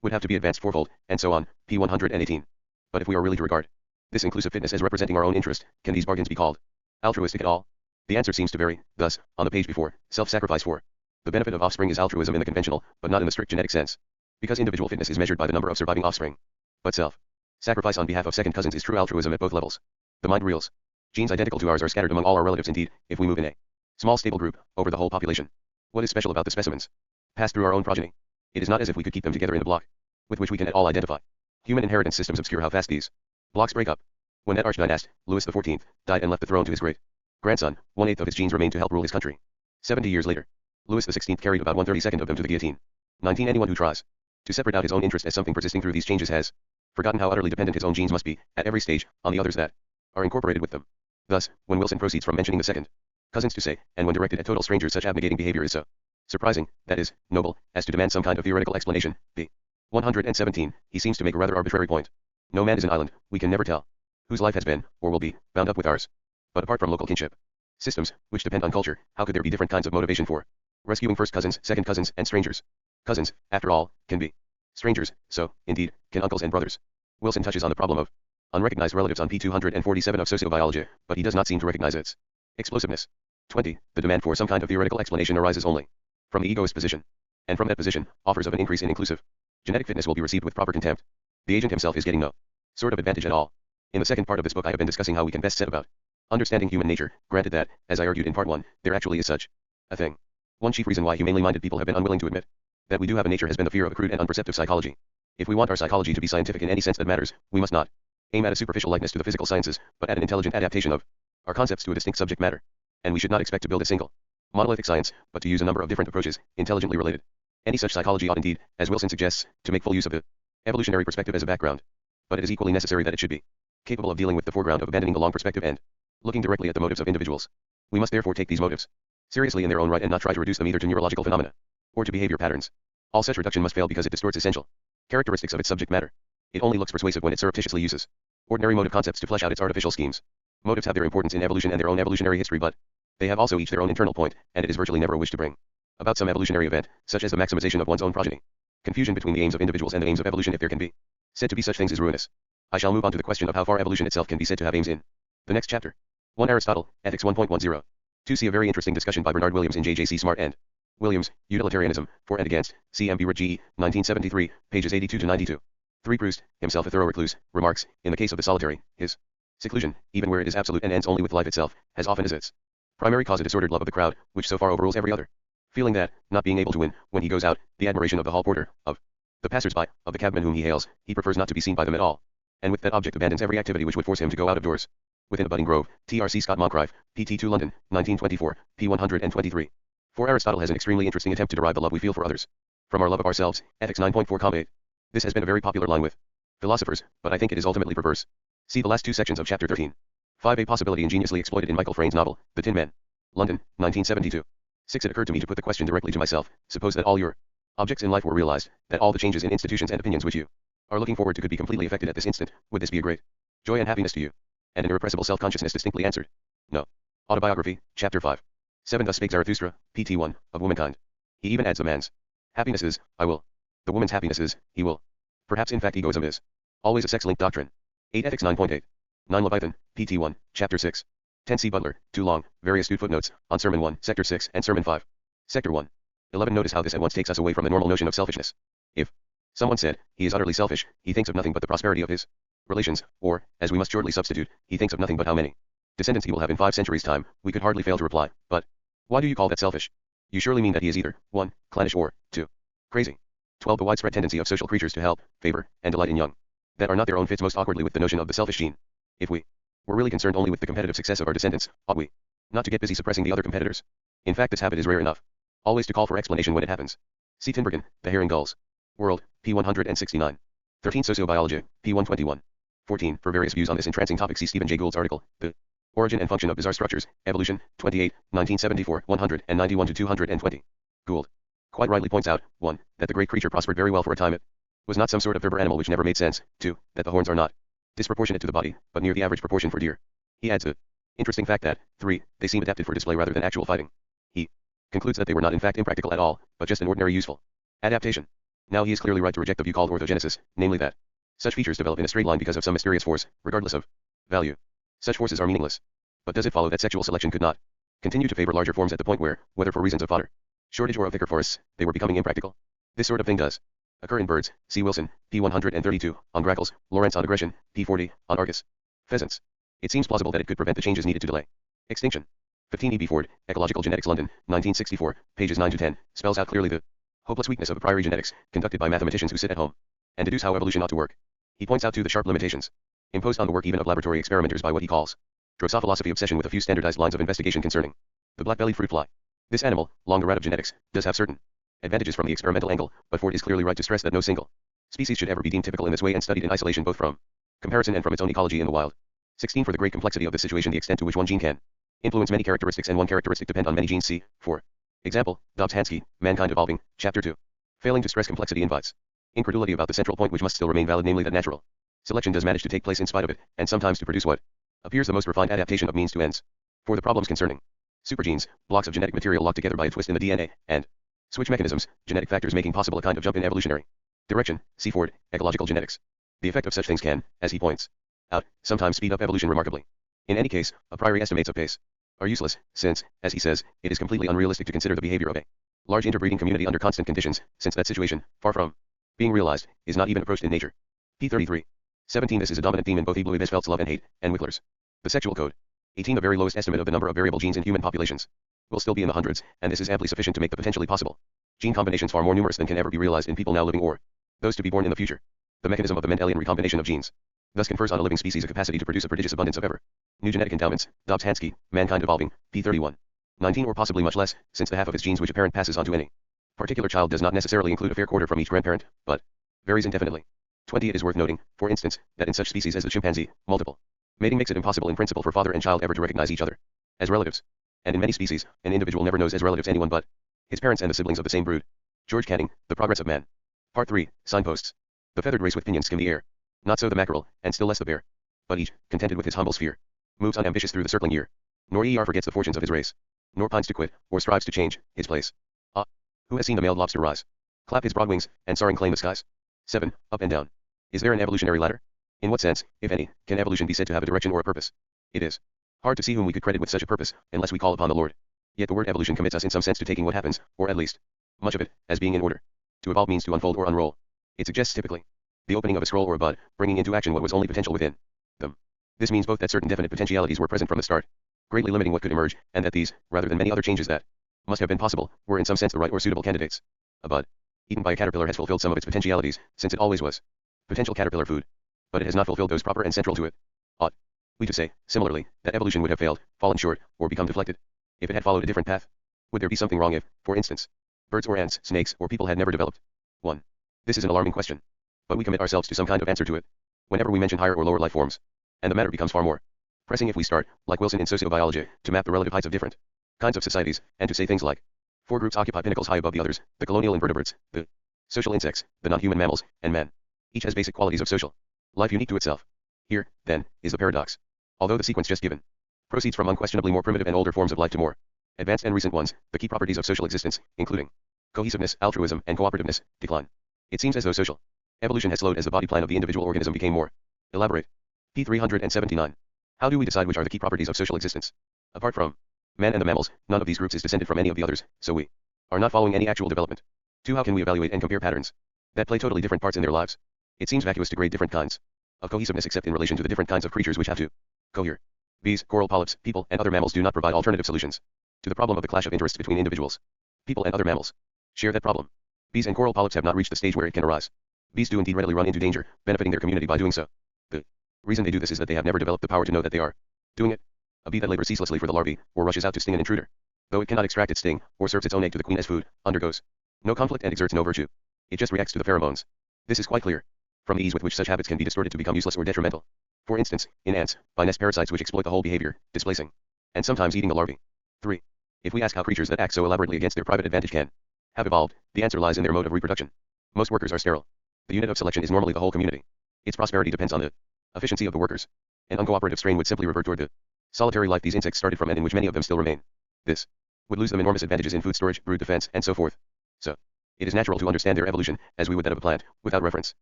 would have to be advanced 4-fold, and so on, p. 118. But if we are really to regard this inclusive fitness as representing our own interest, can these bargains be called altruistic at all? The answer seems to vary. Thus, on the page before, self-sacrifice for the benefit of offspring is altruism in the conventional, but not in the strict genetic sense, because individual fitness is measured by the number of surviving offspring. But self-sacrifice on behalf of second cousins is true altruism at both levels. The mind reels. Genes identical to ours are scattered among all our relatives. Indeed, if we move in a small stable group, over the whole population. What is special about the specimens passed through our own progeny? It is not as if we could keep them together in a block with which we can at all identify. Human inheritance systems obscure how fast these blocks break up. When that archdynast, Louis XIV, died and left the throne to his great-grandson, 1/8 of his genes remained to help rule his country. 70 years later, Louis XVI carried about 1/32 of them to the guillotine. 19. Anyone who tries to separate out his own interest as something persisting through these changes has forgotten how utterly dependent his own genes must be, at every stage, on the others that are incorporated with them. Thus, when Wilson proceeds from mentioning the second cousins to say, and when directed at total strangers, such abnegating behavior is so surprising, that is, noble, as to demand some kind of theoretical explanation, p. 117, he seems to make a rather arbitrary point. No man is an island, we can never tell whose life has been, or will be, bound up with ours. But apart from local kinship systems, which depend on culture, how could there be different kinds of motivation for rescuing first cousins, second cousins, and strangers? Cousins, after all, can be strangers, so, indeed, can uncles and brothers. Wilson touches on the problem of unrecognized relatives on p. 247 of Sociobiology, but he does not seem to recognize its explosiveness. 20. The demand for some kind of theoretical explanation arises only from the egoist position, and from that position, offers of an increase in inclusive genetic fitness will be received with proper contempt. The agent himself is getting no sort of advantage at all. In the second part of this book I have been discussing how we can best set about understanding human nature, granted that, as I argued in part 1, there actually is such a thing. One chief reason why humanely minded people have been unwilling to admit that we do have a nature has been the fear of a crude and unperceptive psychology. If we want our psychology to be scientific in any sense that matters, we must not aim at a superficial likeness to the physical sciences, but at an intelligent adaptation of our concepts to a distinct subject matter. And we should not expect to build a single monolithic science, but to use a number of different approaches, intelligently related. Any such psychology ought indeed, as Wilson suggests, to make full use of the evolutionary perspective as a background. But it is equally necessary that it should be capable of dealing with the foreground of abandoning the long perspective and looking directly at the motives of individuals. We must therefore take these motives seriously in their own right and not try to reduce them either to neurological phenomena or to behavior patterns. All such reduction must fail because it distorts essential characteristics of its subject matter. It only looks persuasive when it surreptitiously uses ordinary motive concepts to flesh out its artificial schemes. Motives have their importance in evolution and their own evolutionary history, but they have also each their own internal point, and it is virtually never a wish to bring about some evolutionary event, such as the maximization of one's own progeny. Confusion between the aims of individuals and the aims of evolution, if there can be said to be such things, is ruinous. I shall move on to the question of how far evolution itself can be said to have aims in the next chapter. 1. Aristotle, Ethics 1.10. 2. See a very interesting discussion by Bernard Williams in J.J.C. Smart and Williams, Utilitarianism, For and Against, C.M.B. Wood G. 1973, pages 82 to 92. 3. Proust, himself a thorough recluse, remarks, in the case of the solitary, his seclusion, even where it is absolute and ends only with life itself, has often as its primary cause a disordered love of the crowd, which so far overrules every other feeling that, not being able to win, when he goes out, the admiration of the hall porter, of The passers-by, of the cabman whom he hails, he prefers not to be seen by them at all. And with that object abandons every activity which would force him to go out of doors. Within a budding grove, T.R.C. Scott Moncrieff, Pt. 2 London, 1924, p. 123. For Aristotle has an extremely interesting attempt to derive the love we feel for others from our love of ourselves, Ethics 9.4,8. This has been a very popular line with philosophers, but I think it is ultimately perverse. See the last two sections of chapter 13. 5. A possibility ingeniously exploited in Michael Frayn's novel, The Tin Man. London, 1972. 6. It occurred to me to put the question directly to myself: suppose that all your objects in life were realized, that all the changes in institutions and opinions which you are looking forward to could be completely effected at this instant, would this be a great joy and happiness to you? And an irrepressible self-consciousness distinctly answered, no. Autobiography, chapter 5. 7. Thus spake Zarathustra, Pt. 1, of womankind. He even adds: the man's happiness is, I will. The woman's happiness is, he will. Perhaps in fact egoism is always a sex-linked doctrine. 8. Ethics 9.8. 9. Leviathan, Pt. 1, chapter 6. 10. C. Butler, too long, very astute footnotes, on Sermon 1, Sector 6, and Sermon 5. Sector 1. 11. Notice how this at once takes us away from the normal notion of selfishness. If someone said, he is utterly selfish, he thinks of nothing but the prosperity of his relations, or, as we must shortly substitute, he thinks of nothing but how many descendants he will have in 5 centuries' time, we could hardly fail to reply, but why do you call that selfish? You surely mean that he is either 1. Clannish or 2. Crazy. 12. The widespread tendency of social creatures to help, favor, and delight in young that are not their own fits most awkwardly with the notion of the selfish gene. If we were really concerned only with the competitive success of our descendants, ought we not to get busy suppressing the other competitors? In fact, this habit is rare enough always to call for explanation when it happens. See Tinbergen, The Herring Gulls. World, p. 169. 13. Sociobiology, p. 121. 14. For various views on this entrancing topic, see Stephen Jay Gould's article, The Origin and Function of Bizarre Structures, Evolution, 28, 1974, 191 to 220. Gould quite rightly points out, 1. That the great creature prospered very well for a time. It was not some sort of Weber animal which never made sense. 2. That the horns are not disproportionate to the body, but near the average proportion for deer. He adds a interesting fact that, 3. They seem adapted for display rather than actual fighting. He concludes that they were not in fact impractical at all, but just an ordinary useful adaptation. Now he is clearly right to reject the view called orthogenesis, namely that such features develop in a straight line because of some mysterious force, regardless of value. Such forces are meaningless. But does it follow that sexual selection could not continue to favor larger forms at the point where, whether for reasons of fodder shortage or of thicker forests, they were becoming impractical? This sort of thing does occur in birds. See Wilson, p. 132, on grackles, Lawrence on aggression, p. 40, on Argus. Pheasants. It seems plausible that it could prevent the changes needed to delay extinction. 15. E. B. Ford, Ecological Genetics, London, 1964, pages 9 to 10, spells out clearly the hopeless weakness of a priori genetics, conducted by mathematicians who sit at home and deduce how evolution ought to work. He points out too the sharp limitations imposed on the work even of laboratory experimenters by what he calls Drosophilosophy obsession, with a few standardized lines of investigation concerning the black-bellied fruit fly. This animal, long the rat of genetics, does have certain advantages from the experimental angle, but Ford is clearly right to stress that no single species should ever be deemed typical in this way and studied in isolation both from comparison and from its own ecology in the wild. 16. For the great complexity of this situation, the extent to which one gene can influence many characteristics and one characteristic depend on many genes. See, for example, Dobbs-Hansky, Mankind Evolving, Chapter 2. Failing to stress complexity invites incredulity about the central point which must still remain valid, namely that natural selection does manage to take place in spite of it, and sometimes to produce what appears the most refined adaptation of means to ends. For the problems concerning supergenes, blocks of genetic material locked together by a twist in the DNA, and switch mechanisms, genetic factors making possible a kind of jump in evolutionary direction, see Ford, Ecological Genetics. The effect of such things can, as he points out, sometimes speed up evolution remarkably. In any case, a priori estimates of pace are useless, since, as he says, it is completely unrealistic to consider the behavior of a large interbreeding community under constant conditions, since that situation, far from being realized, is not even approached in nature. P. 33. 17. This is a dominant theme in both Iblu Ibisfeldt's Love and Hate, and Wickler's The Sexual Code. 18. The very lowest estimate of the number of variable genes in human populations will still be in the hundreds, and this is amply sufficient to make the potentially possible gene combinations far more numerous than can ever be realized in people now living or those to be born in the future. The mechanism of the Mendelian recombination of genes thus confers on a living species a capacity to produce a prodigious abundance of ever new genetic endowments. Dobbs-Hansky, Mankind Evolving, p. 31. 19. Or possibly much less, since the half of its genes which a parent passes on to any particular child does not necessarily include a fair quarter from each grandparent, but varies indefinitely. 20. It is worth noting, for instance, that in such species as the chimpanzee, multiple mating makes it impossible in principle for father and child ever to recognize each other as relatives. And in many species, an individual never knows as relatives anyone but his parents and the siblings of the same brood. George Canning, The Progress of Man. Part 3, Signposts. The feathered race with pinions skim the air. Not so the mackerel, and still less the bear. But each, contented with his humble sphere, moves unambitious through the circling year. Nor forgets the fortunes of his race, nor pines to quit, or strives to change, his place. Ah! Who has seen the mailed lobster rise, clap his broad wings, and soaring claim the skies? 7. Up and down. Is there an evolutionary ladder? In what sense, if any, can evolution be said to have a direction or a purpose? It is hard to see whom we could credit with such a purpose, unless we call upon the Lord. Yet the word evolution commits us in some sense to taking what happens, or at least much of it, as being in order. To evolve means to unfold or unroll. It suggests typically the opening of a scroll or a bud, bringing into action what was only potential within them. This means both that certain definite potentialities were present from the start, greatly limiting what could emerge, and that these, rather than many other changes that must have been possible, were in some sense the right or suitable candidates. A bud eaten by a caterpillar has fulfilled some of its potentialities, since it always was potential caterpillar food. But it has not fulfilled those proper and central to it. Ought we to say, similarly, that evolution would have failed, fallen short, or become deflected, if it had followed a different path? Would there be something wrong if, for instance, birds or ants, snakes, or people had never developed? 1. This is an alarming question. But we commit ourselves to some kind of answer to it whenever we mention higher or lower life forms. And the matter becomes far more pressing if we start, like Wilson in sociobiology, to map the relative heights of different kinds of societies, and to say things like, 4 groups occupy pinnacles high above the others: the colonial invertebrates, the social insects, the non-human mammals, and man. Each has basic qualities of social life unique to itself. Here, then, is the paradox. Although the sequence just given proceeds from unquestionably more primitive and older forms of life to more advanced and recent ones, the key properties of social existence, including cohesiveness, altruism, and cooperativeness, decline. It seems as though social evolution has slowed as the body plan of the individual organism became more elaborate. P. 379. How do we decide which are the key properties of social existence? Apart from man and the mammals, none of these groups is descended from any of the others, so we are not following any actual development. 2. How can we evaluate and compare patterns that play totally different parts in their lives? It seems vacuous to grade different kinds of cohesiveness except in relation to the different kinds of creatures which have to cohere. Bees, coral polyps, people, and other mammals do not provide alternative solutions to the problem of the clash of interests between individuals. People and other mammals share that problem. Bees and coral polyps have not reached the stage where it can arise. Bees do indeed readily run into danger, benefiting their community by doing so. The reason they do this is that they have never developed the power to know that they are doing it. A bee that labors ceaselessly for the larvae, or rushes out to sting an intruder, though it cannot extract its sting, or serves its own egg to the queen as food, undergoes no conflict and exerts no virtue. It just reacts to the pheromones. This is quite clear from the ease with which such habits can be distorted to become useless or detrimental. For instance, in ants, by nest parasites which exploit the whole behavior, displacing, and sometimes eating the larvae. 3. If we ask how creatures that act so elaborately against their private advantage can have evolved, the answer lies in their mode of reproduction. Most workers are sterile. The unit of selection is normally the whole community. Its prosperity depends on the efficiency of the workers. An uncooperative strain would simply revert toward the solitary life these insects started from and in which many of them still remain. This would lose them enormous advantages in food storage, brood defense, and so forth. So, it is natural to understand their evolution, as we would that of a plant, without reference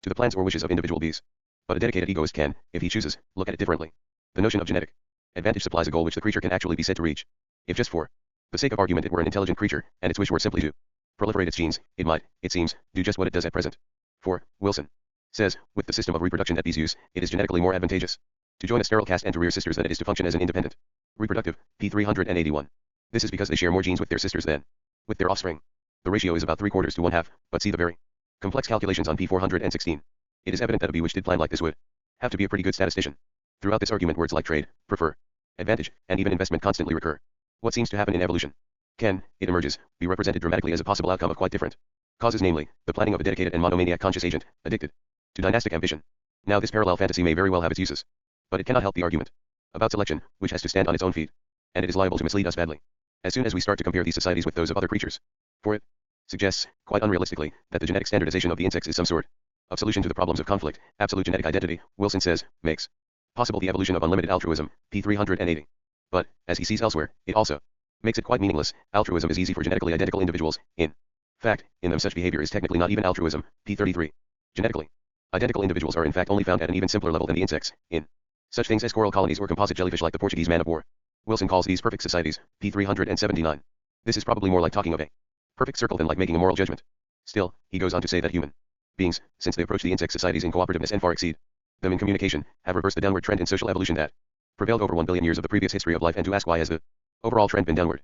to the plans or wishes of individual bees. But a dedicated egoist can, if he chooses, look at it differently. The notion of genetic advantage supplies a goal which the creature can actually be said to reach. If just for the sake of argument it were an intelligent creature, and its wish were simply to proliferate its genes, it might, it seems, do just what it does at present. For, Wilson says, with the system of reproduction that bees use, it is genetically more advantageous to join a sterile caste and to rear sisters than it is to function as an independent reproductive. P. 381. This is because they share more genes with their sisters than with their offspring. The ratio is about 3/4 to 1/2, but see the very complex calculations on P. 416. It is evident that a bee which did plan like this would have to be a pretty good statistician. Throughout this argument words like trade, prefer, advantage, and even investment constantly recur. What seems to happen in evolution can, it emerges, be represented dramatically as a possible outcome of quite different causes, namely, the planning of a dedicated and monomaniac conscious agent, addicted to dynastic ambition. Now this parallel fantasy may very well have its uses, but it cannot help the argument about selection, which has to stand on its own feet, and it is liable to mislead us badly as soon as we start to compare these societies with those of other creatures. For it suggests, quite unrealistically, that the genetic standardization of the insects is some sort of solution to the problems of conflict. Absolute genetic identity, Wilson says, makes possible the evolution of unlimited altruism. P. 380. But, as he sees elsewhere, it also makes it quite meaningless. Altruism is easy for genetically identical individuals. In fact, in them such behavior is technically not even altruism. P. 33. Genetically identical individuals are in fact only found at an even simpler level than the insects, in such things as coral colonies or composite jellyfish like the Portuguese man of war. Wilson calls these perfect societies. P. 379. This is probably more like talking of a perfect circle than like making a moral judgment. Still, he goes on to say that human beings, since they approach the insect societies in cooperativeness and far exceed them in communication, have reversed the downward trend in social evolution that prevailed over 1 billion years of the previous history of life, and to ask why has the overall trend been downward.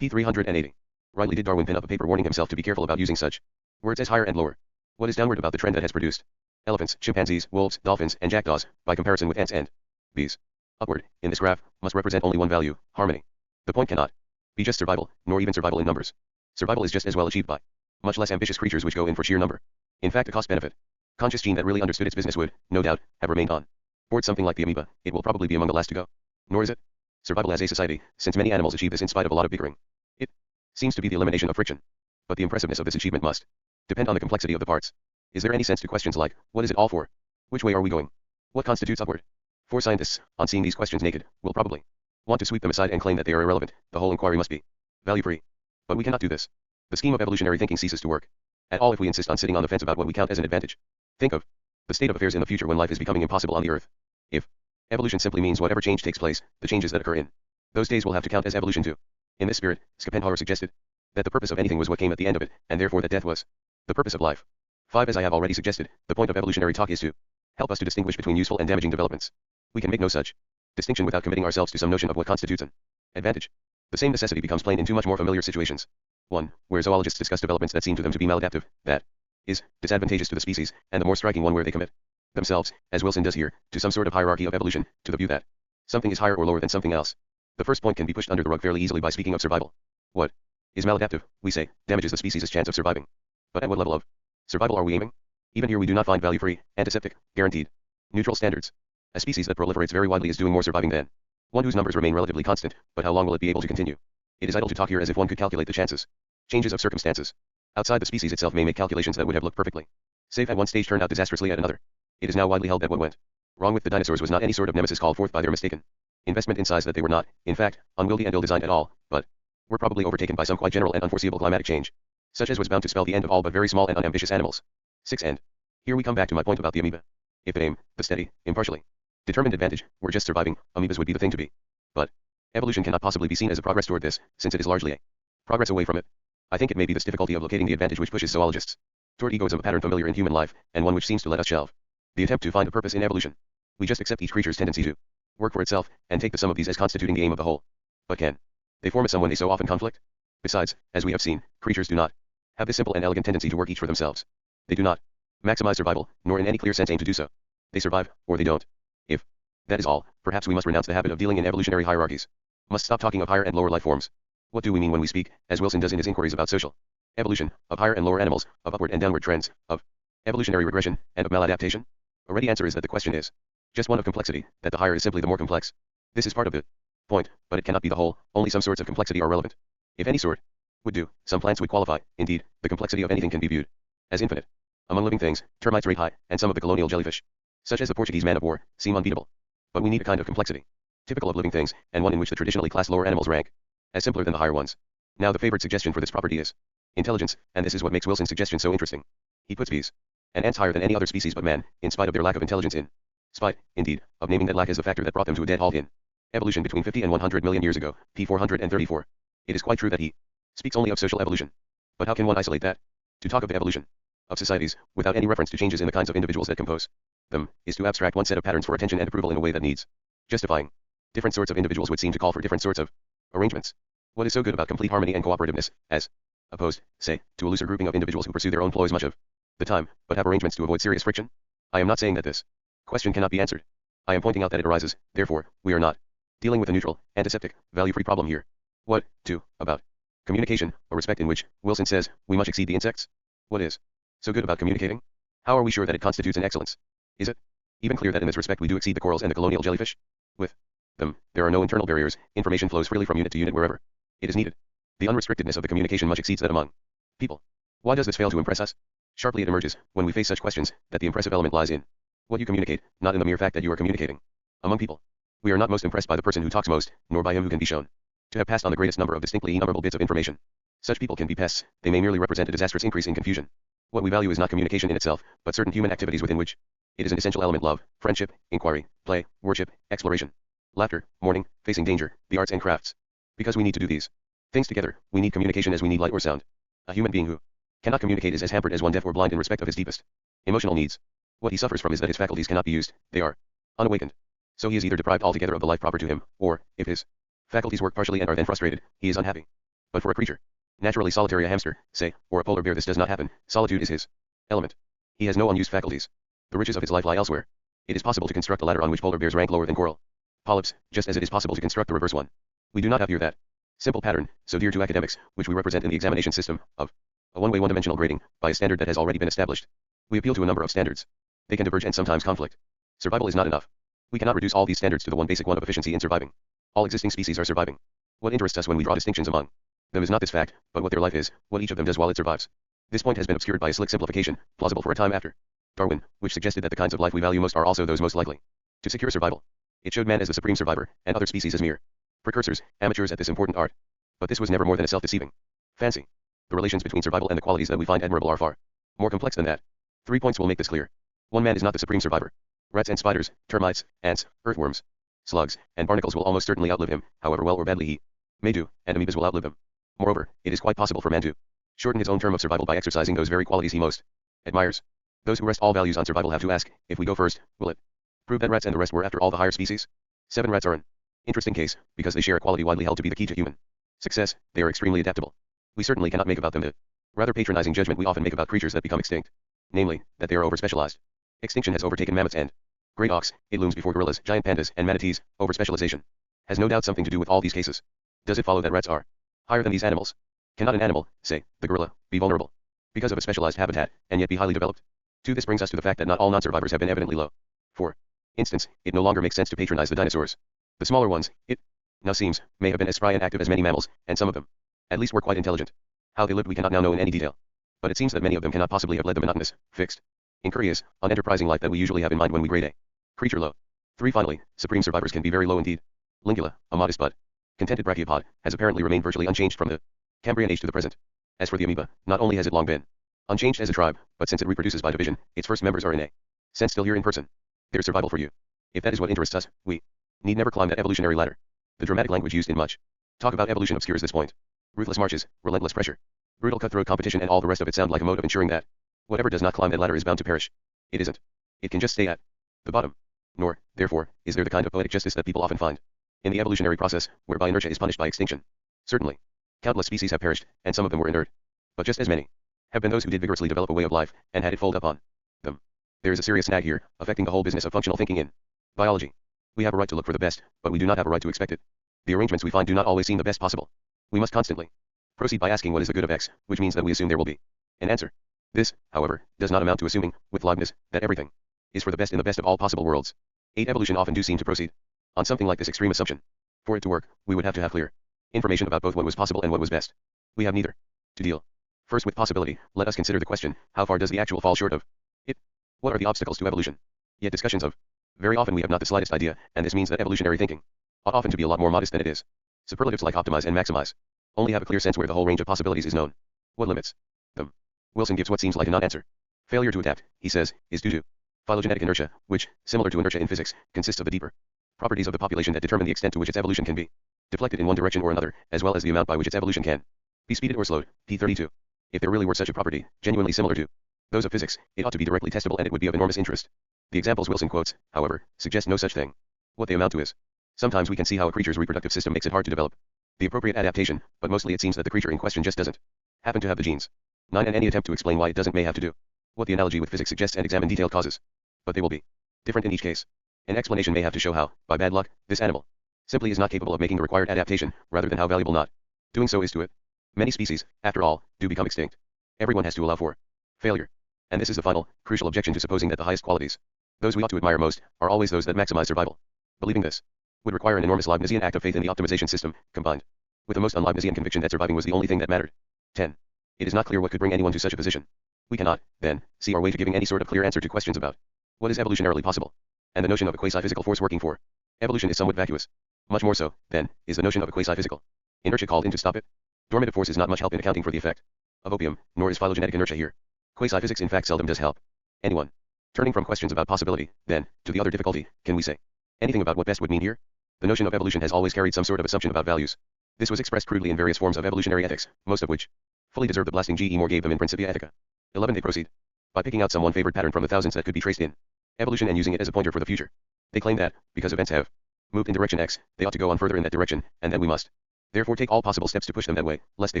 P. 380. Rightly did Darwin pin up a paper warning himself to be careful about using such words as higher and lower. What is downward about the trend that has produced elephants, chimpanzees, wolves, dolphins, and jackdaws, by comparison with ants and bees? Upward, in this graph, must represent only one value, harmony. The point cannot be just survival, nor even survival in numbers. Survival is just as well achieved by much less ambitious creatures which go in for sheer number. In fact, a cost-benefit conscious gene that really understood its business would, no doubt, have remained on board. Something like the amoeba, it will probably be among the last to go. Nor is it survival as a society, since many animals achieve this in spite of a lot of bickering. It seems to be the elimination of friction. But the impressiveness of this achievement must depend on the complexity of the parts. Is there any sense to questions like, what is it all for? Which way are we going? What constitutes upward? For scientists, on seeing these questions naked, will probably want to sweep them aside and claim that they are irrelevant. The whole inquiry must be value-free. But we cannot do this. The scheme of evolutionary thinking ceases to work at all if we insist on sitting on the fence about what we count as an advantage. Think of the state of affairs in the future when life is becoming impossible on the earth. If evolution simply means whatever change takes place, the changes that occur in those days will have to count as evolution too. In this spirit, Schopenhauer suggested that the purpose of anything was what came at the end of it, and therefore that death was the purpose of life. 5. As I have already suggested, the point of evolutionary talk is to help us to distinguish between useful and damaging developments. We can make no such distinction without committing ourselves to some notion of what constitutes an advantage. The same necessity becomes plain in two much more familiar situations. One, where zoologists discuss developments that seem to them to be maladaptive, that is, disadvantageous to the species, and the more striking one where they commit themselves, as Wilson does here, to some sort of hierarchy of evolution, to the view that something is higher or lower than something else. The first point can be pushed under the rug fairly easily by speaking of survival. What is maladaptive, we say, damages the species' chance of surviving. But at what level of survival are we aiming? Even here we do not find value-free, antiseptic, guaranteed, neutral standards. A species that proliferates very widely is doing more surviving than one whose numbers remain relatively constant, but how long will it be able to continue? It is idle to talk here as if one could calculate the chances. Changes of circumstances outside the species itself may make calculations that would have looked perfectly safe at one stage turned out disastrously at another. It is now widely held that what went wrong with the dinosaurs was not any sort of nemesis called forth by their mistaken investment in size, that they were not, in fact, unwieldy and ill-designed at all, but were probably overtaken by some quite general and unforeseeable climatic change, such as was bound to spell the end of all but very small and unambitious animals. 6. And here we come back to my point about the amoeba. If the aim, the steady, impartially determined advantage, were just surviving, amoebas would be the thing to be. But evolution cannot possibly be seen as a progress toward this, since it is largely a progress away from it. I think it may be this difficulty of locating the advantage which pushes zoologists toward egoism, a pattern familiar in human life, and one which seems to let us shelve the attempt to find a purpose in evolution. We just accept each creature's tendency to work for itself, and take the sum of these as constituting the aim of the whole. But can they form a sum when they so often conflict? Besides, as we have seen, creatures do not have this simple and elegant tendency to work each for themselves. They do not maximize survival, nor in any clear sense aim to do so. They survive, or they don't. If that is all, perhaps we must renounce the habit of dealing in evolutionary hierarchies. Must stop talking of higher and lower life forms. What do we mean when we speak, as Wilson does in his inquiries about social evolution, of higher and lower animals, of upward and downward trends, of evolutionary regression, and of maladaptation? A ready answer is that the question is just one of complexity, that the higher is simply the more complex. This is part of the point, but it cannot be the whole. Only some sorts of complexity are relevant. If any sort would do, some plants would qualify. Indeed, the complexity of anything can be viewed as infinite. Among living things, termites rate high, and some of the colonial jellyfish, such as the Portuguese man of war, seem unbeatable. But we need a kind of complexity typical of living things, and one in which the traditionally classed lower animals rank as simpler than the higher ones. Now the favored suggestion for this property is intelligence, and this is what makes Wilson's suggestion so interesting. He puts bees and ants higher than any other species but man, in spite of their lack of intelligence, in spite, indeed, of naming that lack as the factor that brought them to a dead halt in evolution between 50 and 100 million years ago, p. 434. It is quite true that he speaks only of social evolution. But how can one isolate that? To talk of the evolution of societies, without any reference to changes in the kinds of individuals that compose them, is to abstract one set of patterns for attention and approval in a way that needs justifying. Different sorts of individuals would seem to call for different sorts of arrangements. What is so good about complete harmony and cooperativeness, as opposed, say, to a looser grouping of individuals who pursue their own ploys much of the time, but have arrangements to avoid serious friction? I am not saying that this question cannot be answered. I am pointing out that it arises. Therefore, we are not dealing with a neutral, antiseptic, value-free problem here. What, too, about communication, a respect in which, Wilson says, we much exceed the insects? What is so good about communicating? How are we sure that it constitutes an excellence? Is it even clear that in this respect we do exceed the corals and the colonial jellyfish? With them, there are no internal barriers, information flows freely from unit to unit wherever it is needed. The unrestrictedness of the communication much exceeds that among people. Why does this fail to impress us? Sharply it emerges, when we face such questions, that the impressive element lies in what you communicate, not in the mere fact that you are communicating. Among people, we are not most impressed by the person who talks most, nor by him who can be shown to have passed on the greatest number of distinctly innumerable bits of information. Such people can be pests, they may merely represent a disastrous increase in confusion. What we value is not communication in itself, but certain human activities within which it is an essential element: love, friendship, inquiry, play, worship, exploration, laughter, mourning, facing danger, the arts and crafts. Because we need to do these things together, we need communication as we need light or sound. A human being who cannot communicate is as hampered as one deaf or blind in respect of his deepest emotional needs. What he suffers from is that his faculties cannot be used, they are unawakened. So he is either deprived altogether of the life proper to him, or, if his faculties work partially and are then frustrated, he is unhappy. But for a creature naturally solitary, a hamster, say, or a polar bear, this does not happen. Solitude is his element. He has no unused faculties. The riches of his life lie elsewhere. It is possible to construct a ladder on which polar bears rank lower than coral polyps, just as it is possible to construct the reverse one. We do not have here that simple pattern, so dear to academics, which we represent in the examination system, of a one-way one-dimensional grading, by a standard that has already been established. We appeal to a number of standards. They can diverge and sometimes conflict. Survival is not enough. We cannot reduce all these standards to the one basic one of efficiency in surviving. All existing species are surviving. What interests us when we draw distinctions among them is not this fact, but what their life is, what each of them does while it survives. This point has been obscured by a slick simplification, plausible for a time after Darwin, which suggested that the kinds of life we value most are also those most likely to secure survival. It showed man as the supreme survivor, and other species as mere precursors, amateurs at this important art. But this was never more than a self-deceiving fancy. The relations between survival and the qualities that we find admirable are far more complex than that. 3 points will make this clear. One man is not the supreme survivor. Rats and spiders, termites, ants, earthworms, slugs, and barnacles will almost certainly outlive him, however well or badly he may do, and amoebas will outlive them. Moreover, it is quite possible for man to shorten his own term of survival by exercising those very qualities he most admires. Those who rest all values on survival have to ask, if we go first, will it prove that rats and the rest were after all the higher species? 7. Rats are an interesting case, because they share a quality widely held to be the key to human success. They are extremely adaptable. we certainly cannot make about them the rather patronizing judgment we often make about creatures that become extinct. Namely, that they are overspecialized. Extinction has overtaken mammoths and great auks, it looms before gorillas, giant pandas, and manatees. Overspecialization has no doubt something to do with all these cases. Does it follow that rats are higher than these animals? Cannot an animal, say, the gorilla, be vulnerable because of a specialized habitat, and yet be highly developed? To this brings us to the fact that not all non-survivors have been evidently low. For instance, it no longer makes sense to patronize the dinosaurs. The smaller ones, it now seems, may have been as spry and active as many mammals, and some of them, at least, were quite intelligent. How they lived we cannot now know in any detail. But it seems that many of them cannot possibly have led the monotonous, fixed, incurious, unenterprising life that we usually have in mind when we grade a creature low. 3. Finally, supreme survivors can be very low indeed. Lingula, a modest but contented brachiopod, has apparently remained virtually unchanged from the Cambrian age to the present. As for the amoeba, not only has it long been unchanged as a tribe, but since it reproduces by division, its first members are in a sense still here in person. There's survival for you. If that is what interests us, we need never climb that evolutionary ladder. The dramatic language used in much talk about evolution obscures this point. Ruthless marches, relentless pressure, brutal cutthroat competition, and all the rest of it sound like a mode of ensuring that whatever does not climb that ladder is bound to perish. It isn't. It can just stay at the bottom. Nor, therefore, is there the kind of poetic justice that people often find in the evolutionary process, whereby inertia is punished by extinction. Certainly, countless species have perished, and some of them were inert. But just as many have been those who did vigorously develop a way of life, and had it fold up on them. There is a serious snag here, affecting the whole business of functional thinking in biology. We have a right to look for the best, but we do not have a right to expect it. The arrangements we find do not always seem the best possible. We must constantly proceed by asking what is the good of X, which means that we assume there will be an answer. This, however, does not amount to assuming, with Leibniz, that everything is for the best in the best of all possible worlds. 8. Evolution often do seem to proceed on something like this extreme assumption. For it to work, we would have to have clear information about both what was possible and what was best. We have neither. To deal first with possibility, let us consider the question, how far does the actual fall short of it? What are the obstacles to evolution? Yet discussions of very often we have not the slightest idea, and this means that evolutionary thinking ought often to be a lot more modest than it is. Superlatives like optimize and maximize only have a clear sense where the whole range of possibilities is known. What limits them? Wilson gives what seems like a non-answer. Failure to adapt, he says, is due to phylogenetic inertia, which, similar to inertia in physics, consists of the deeper properties of the population that determine the extent to which its evolution can be deflected in one direction or another, as well as the amount by which its evolution can be speeded or slowed. P32. If there really were such a property, genuinely similar to those of physics, it ought to be directly testable and it would be of enormous interest. The examples Wilson quotes, however, suggest no such thing. What they amount to is, sometimes we can see how a creature's reproductive system makes it hard to develop the appropriate adaptation, but mostly it seems that the creature in question just doesn't happen to have the genes. 9. And any attempt to explain why it doesn't may have to do what the analogy with physics suggests and examine detailed causes. But they will be different in each case. An explanation may have to show how, by bad luck, this animal simply is not capable of making the required adaptation, rather than how valuable not doing so is to it. Many species, after all, do become extinct. Everyone has to allow for failure. And this is the final, crucial objection to supposing that the highest qualities, those we ought to admire most, are always those that maximize survival. Believing this would require an enormous Leibnizian act of faith in the optimization system, combined with the most un-Leibnizian conviction that surviving was the only thing that mattered. 10. It is not clear what could bring anyone to such a position. We cannot, then, see our way to giving any sort of clear answer to questions about what is evolutionarily possible, and the notion of a quasi-physical force working for evolution is somewhat vacuous. Much more so, then, is the notion of a quasi-physical inertia called in to stop it. Dormitive force is not much help in accounting for the effect of opium, nor is phylogenetic inertia here. Quasi-physics in fact seldom does help anyone. Turning from questions about possibility, then, to the other difficulty, can we say anything about what best would mean here? The notion of evolution has always carried some sort of assumption about values. This was expressed crudely in various forms of evolutionary ethics, most of which fully deserve the blasting G.E. Moore gave them in Principia Ethica. 11. They proceed by picking out some one favored pattern from the thousands that could be traced in evolution and using it as a pointer for the future. They claim that, because events have moved in direction X, they ought to go on further in that direction, and that we must therefore take all possible steps to push them that way, lest they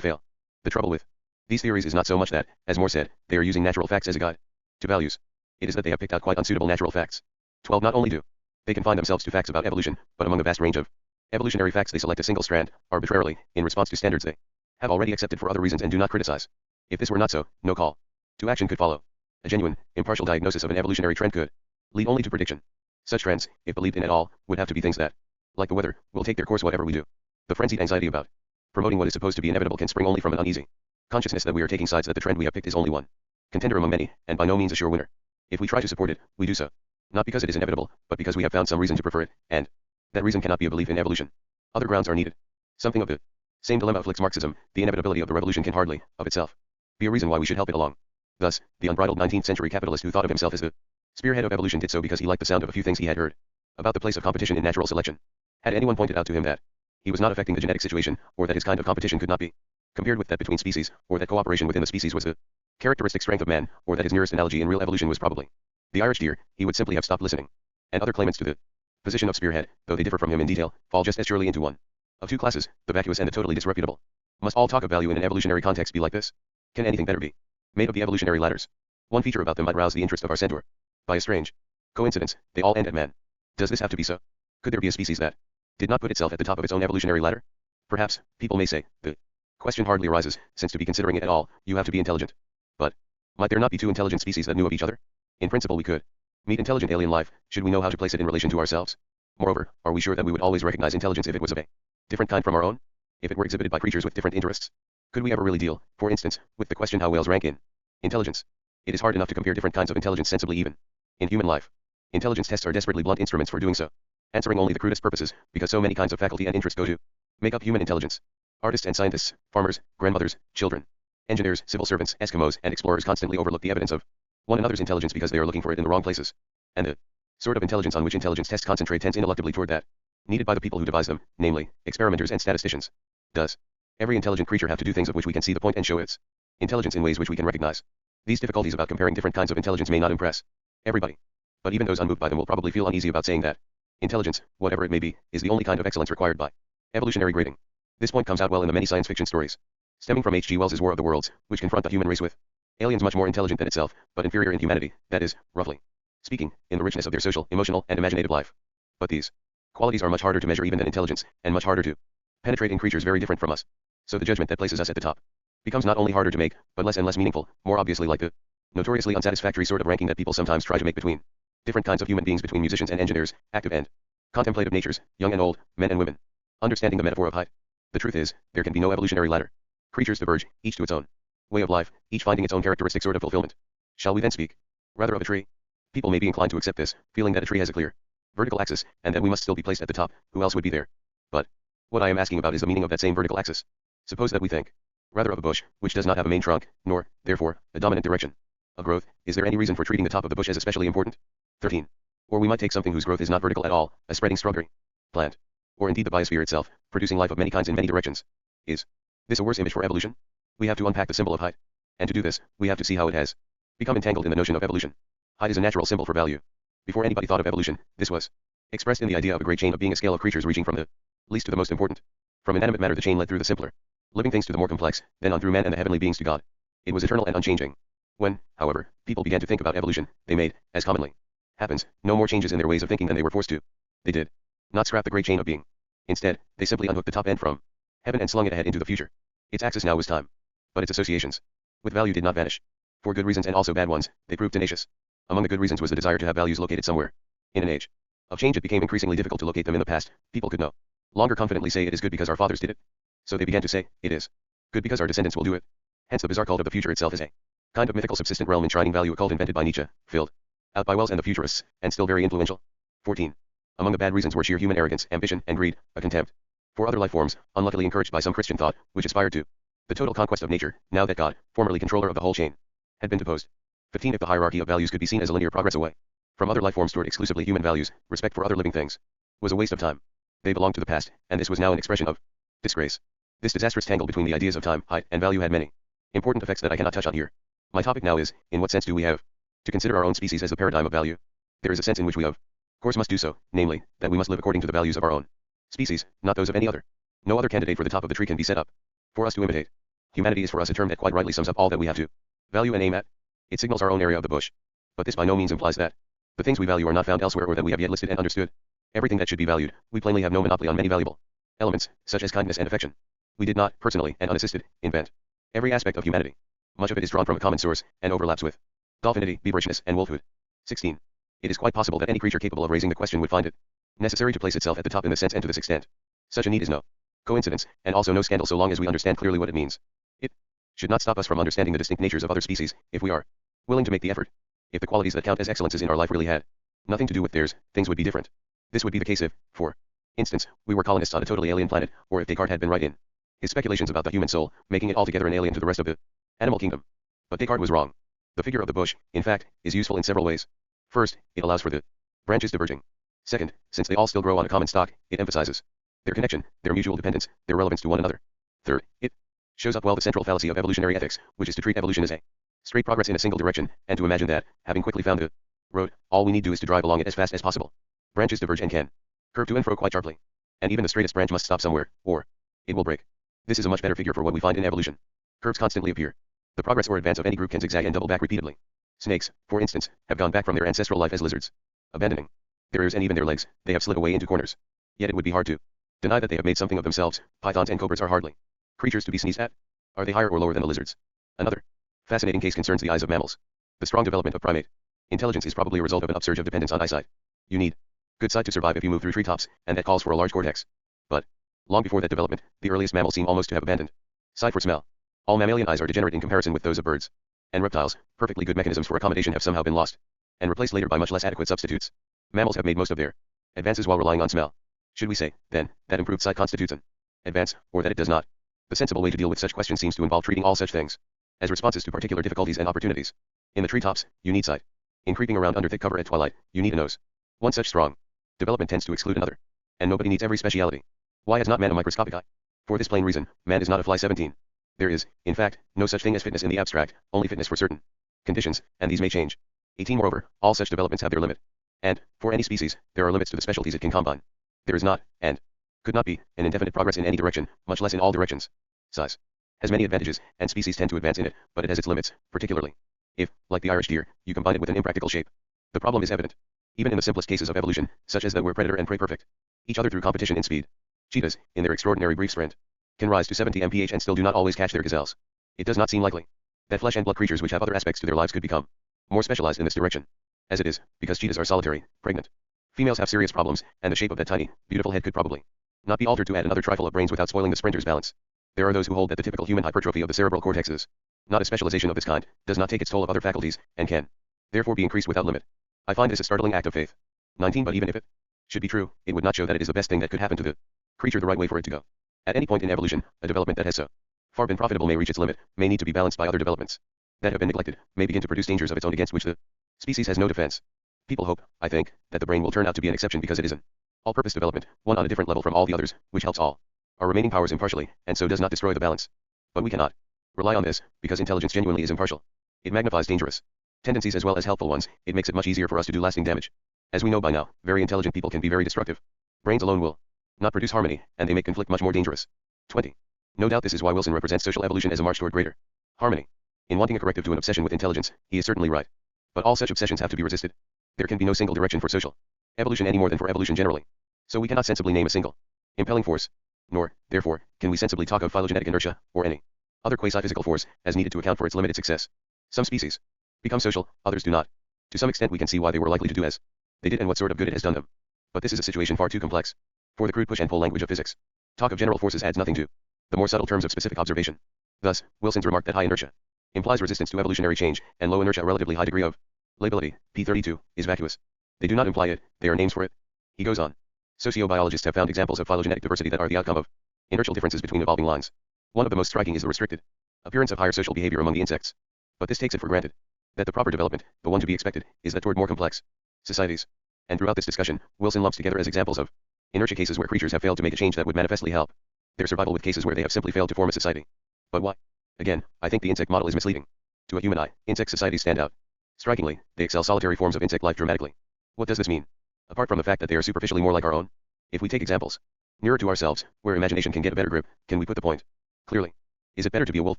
fail. The trouble with these theories is not so much that, as Moore said, they are using natural facts as a guide to values. It is that they have picked out quite unsuitable natural facts. 12. Not only do they confine themselves to facts about evolution, but among the vast range of evolutionary facts they select a single strand, arbitrarily, in response to standards they have already accepted for other reasons and do not criticize. If this were not so, no call to action could follow. A genuine, impartial diagnosis of an evolutionary trend could lead only to prediction. Such trends, if believed in at all, would have to be things that, like the weather, will take their course whatever we do. The frenzied anxiety about promoting what is supposed to be inevitable can spring only from an uneasy consciousness that we are taking sides, that the trend we have picked is only one contender among many, and by no means a sure winner. If we try to support it, we do so not because it is inevitable, but because we have found some reason to prefer it, and that reason cannot be a belief in evolution. Other grounds are needed. Something of the same dilemma afflicts Marxism. The inevitability of the revolution can hardly, of itself, be a reason why we should help it along. Thus, the unbridled 19th century capitalist who thought of himself as the spearhead of evolution did so because he liked the sound of a few things he had heard about the place of competition in natural selection. Had anyone pointed out to him that he was not affecting the genetic situation, or that his kind of competition could not be compared with that between species, or that cooperation within the species was the characteristic strength of man, or that his nearest analogy in real evolution was probably the Irish deer, he would simply have stopped listening. And other claimants to the position of spearhead, though they differ from him in detail, fall just as surely into one of two classes, the vacuous and the totally disreputable. Must all talk of value in an evolutionary context be like this? Can anything better be made of the evolutionary ladders? One feature about them might rouse the interest of our centaur. By a strange coincidence, they all end at man. Does this have to be so? Could there be a species that did not put itself at the top of its own evolutionary ladder? Perhaps, people may say, the question hardly arises, since to be considering it at all, you have to be intelligent. But might there not be two intelligent species that knew of each other? In principle we could meet intelligent alien life, should we know how to place it in relation to ourselves. Moreover, are we sure that we would always recognize intelligence if it was of a different kind from our own? If it were exhibited by creatures with different interests? Could we ever really deal, for instance, with the question how whales rank in intelligence? It is hard enough to compare different kinds of intelligence sensibly even in human life. Intelligence tests are desperately blunt instruments for doing so, answering only the crudest purposes, because so many kinds of faculty and interest go to make up human intelligence. Artists and scientists, farmers, grandmothers, children, engineers, civil servants, Eskimos, and explorers constantly overlook the evidence of one another's intelligence because they are looking for it in the wrong places. And the sort of intelligence on which intelligence tests concentrate tends ineluctably toward that needed by the people who devise them, namely, experimenters and statisticians. Does every intelligent creature have to do things of which we can see the point and show its intelligence in ways which we can recognize? These difficulties about comparing different kinds of intelligence may not impress everybody, but even those unmoved by them will probably feel uneasy about saying that intelligence, whatever it may be, is the only kind of excellence required by evolutionary grading. This point comes out well in the many science fiction stories stemming from H.G. Wells's War of the Worlds, which confront the human race with aliens much more intelligent than itself, but inferior in humanity, that is, roughly speaking, in the richness of their social, emotional, and imaginative life. But these qualities are much harder to measure even than intelligence, and much harder to penetrate in creatures very different from us. So the judgment that places us at the top becomes not only harder to make, but less and less meaningful, more obviously like the notoriously unsatisfactory sort of ranking that people sometimes try to make between different kinds of human beings, between musicians and engineers, active and contemplative natures, young and old, men and women. Understanding the metaphor of height, the truth is, there can be no evolutionary ladder. Creatures diverge, each to its own way of life, each finding its own characteristic sort of fulfillment. Shall we then speak rather of a tree? People may be inclined to accept this, feeling that a tree has a clear vertical axis, and that we must still be placed at the top, who else would be there? But what I am asking about is the meaning of that same vertical axis. Suppose that we think rather of a bush, which does not have a main trunk, nor, therefore, a dominant direction of growth. Is there any reason for treating the top of the bush as especially important? 13. Or we might take something whose growth is not vertical at all, a spreading strawberry plant, or indeed the biosphere itself, producing life of many kinds in many directions. Is this a worse image for evolution? We have to unpack the symbol of height, and to do this, we have to see how it has become entangled in the notion of evolution. Height is a natural symbol for value. Before anybody thought of evolution, this was expressed in the idea of a great chain of being, a scale of creatures reaching from the least to the most important. From inanimate matter the chain led through the simpler living things to the more complex, then on through man and the heavenly beings to God. It was eternal and unchanging. When, however, people began to think about evolution, they made, as commonly happens, no more changes in their ways of thinking than they were forced to. They did not scrap the great chain of being. Instead, they simply unhooked the top end from heaven and slung it ahead into the future. Its axis now was time. But its associations with value did not vanish. For good reasons and also bad ones, they proved tenacious. Among the good reasons was the desire to have values located somewhere. In an age of change it became increasingly difficult to locate them in the past. People could no longer confidently say it is good because our fathers did it. So they began to say, it is good because our descendants will do it. Hence the bizarre cult of the future itself is a kind of mythical subsistent realm enshrining value, a cult invented by Nietzsche, filled out by Wells and the futurists, and still very influential. 14. Among the bad reasons were sheer human arrogance, ambition, and greed, a contempt for other life forms, unluckily encouraged by some Christian thought, which aspired to the total conquest of nature, now that God, formerly controller of the whole chain, had been deposed. 15. If the hierarchy of values could be seen as a linear progress away from other life forms toward exclusively human values, respect for other living things was a waste of time. They belonged to the past, and this was now an expression of disgrace. This disastrous tangle between the ideas of time, height, and value had many important effects that I cannot touch on here. My topic now is, in what sense do we have to consider our own species as the paradigm of value? There is a sense in which we of course must do so, namely, that we must live according to the values of our own species, not those of any other. No other candidate for the top of the tree can be set up for us to imitate. Humanity is for us a term that quite rightly sums up all that we have to value and aim at. It signals our own area of the bush. But this by no means implies that the things we value are not found elsewhere or that we have yet listed and understood. Everything that should be valued, we plainly have no monopoly on many valuable elements, such as kindness and affection. We did not, personally and unassisted, invent every aspect of humanity. Much of it is drawn from a common source, and overlaps with dolphinity, beaverishness, and wolfhood. 16. It is quite possible that any creature capable of raising the question would find it necessary to place itself at the top in this sense and to this extent. Such a need is no coincidence, and also no scandal so long as we understand clearly what it means. It should not stop us from understanding the distinct natures of other species, if we are willing to make the effort. If the qualities that count as excellences in our life really had nothing to do with theirs, things would be different. This would be the case if, for instance, we were colonists on a totally alien planet, or if Descartes had been right in his speculations about the human soul, making it altogether an alien to the rest of the animal kingdom. But Descartes was wrong. The figure of the bush, in fact, is useful in several ways. First, it allows for the branches diverging. Second, since they all still grow on a common stock, it emphasizes their connection, their mutual dependence, their relevance to one another. Third, it shows up well the central fallacy of evolutionary ethics, which is to treat evolution as a straight progress in a single direction, and to imagine that, having quickly found the road, all we need do is to drive along it as fast as possible. Branches diverge and can curve to and fro quite sharply. And even the straightest branch must stop somewhere, or it will break. This is a much better figure for what we find in evolution. Curves constantly appear. The progress or advance of any group can zigzag and double back repeatedly. Snakes, for instance, have gone back from their ancestral life as lizards. Abandoning their ears and even their legs, they have slid away into corners. Yet it would be hard to deny that they have made something of themselves. Pythons and cobras are hardly creatures to be sneezed at. Are they higher or lower than the lizards? Another fascinating case concerns the eyes of mammals. The strong development of primate intelligence is probably a result of an upsurge of dependence on eyesight. You need good sight to survive if you move through treetops, and that calls for a large cortex. But long before that development, the earliest mammals seem almost to have abandoned sight for smell. All mammalian eyes are degenerate in comparison with those of birds and reptiles. Perfectly good mechanisms for accommodation have somehow been lost and replaced later by much less adequate substitutes. Mammals have made most of their advances while relying on smell. Should we say, then, that improved sight constitutes an advance, or that it does not? The sensible way to deal with such questions seems to involve treating all such things as responses to particular difficulties and opportunities. In the treetops, you need sight. In creeping around under thick cover at twilight, you need a nose. One such strong development tends to exclude another. And nobody needs every speciality. Why has not man a microscopic eye? For this plain reason, man is not a fly 17. There is, in fact, no such thing as fitness in the abstract, only fitness for certain conditions, and these may change. 18. Moreover, all such developments have their limit. And, for any species, there are limits to the specialties it can combine. There is not, and could not be, an indefinite progress in any direction, much less in all directions. Size has many advantages, and species tend to advance in it, but it has its limits, particularly if, like the Irish deer, you combine it with an impractical shape. The problem is evident even in the simplest cases of evolution, such as that where predator and prey perfect each other through competition in speed. Cheetahs, in their extraordinary brief sprint, can rise to 70 mph and still do not always catch their gazelles. It does not seem likely that flesh and blood creatures which have other aspects to their lives could become more specialized in this direction. As it is, because cheetahs are solitary, pregnant females have serious problems, and the shape of that tiny, beautiful head could probably not be altered to add another trifle of brains without spoiling the sprinter's balance. There are those who hold that the typical human hypertrophy of the cerebral cortex is not a specialization of this kind, does not take its toll of other faculties, and can therefore be increased without limit. I find this a startling act of faith. 19. But even if it should be true, it would not show that it is the best thing that could happen to the creature, the right way for it to go. At any point in evolution, a development that has so far been profitable may reach its limit, may need to be balanced by other developments that have been neglected, may begin to produce dangers of its own against which the species has no defense. People hope, I think, that the brain will turn out to be an exception because it is an all-purpose development, one on a different level from all the others, which helps all our remaining powers impartially, and so does not destroy the balance. But we cannot rely on this, because intelligence genuinely is impartial. It magnifies dangerous tendencies as well as helpful ones. It makes it much easier for us to do lasting damage. As we know by now, very intelligent people can be very destructive. Brains alone will not produce harmony, and they make conflict much more dangerous. 20. No doubt this is why Wilson represents social evolution as a march toward greater harmony. In wanting a corrective to an obsession with intelligence, he is certainly right. But all such obsessions have to be resisted. There can be no single direction for social evolution any more than for evolution generally. So we cannot sensibly name a single impelling force. Nor, therefore, can we sensibly talk of phylogenetic inertia, or any other quasi-physical force, as needed to account for its limited success. Some species become social, others do not. To some extent we can see why they were likely to do as they did and what sort of good it has done them. But this is a situation far too complex for the crude push and pull language of physics. Talk of general forces adds nothing to the more subtle terms of specific observation. Thus, Wilson's remark that high inertia implies resistance to evolutionary change, and low inertia a relatively high degree of lability, P32, is vacuous. They do not imply it, they are names for it. He goes on. Sociobiologists have found examples of phylogenetic diversity that are the outcome of inertial differences between evolving lines. One of the most striking is the restricted appearance of higher social behavior among the insects. But this takes it for granted that the proper development, the one to be expected, is that toward more complex societies. And throughout this discussion, Wilson lumps together as examples of inertia cases where creatures have failed to make a change that would manifestly help their survival with cases where they have simply failed to form a society. But why? Again, I think the insect model is misleading. To a human eye, insect societies stand out strikingly. They excel solitary forms of insect life dramatically. What does this mean? Apart from the fact that they are superficially more like our own, if we take examples nearer to ourselves, where imagination can get a better grip, can we put the point clearly? Is it better to be a wolf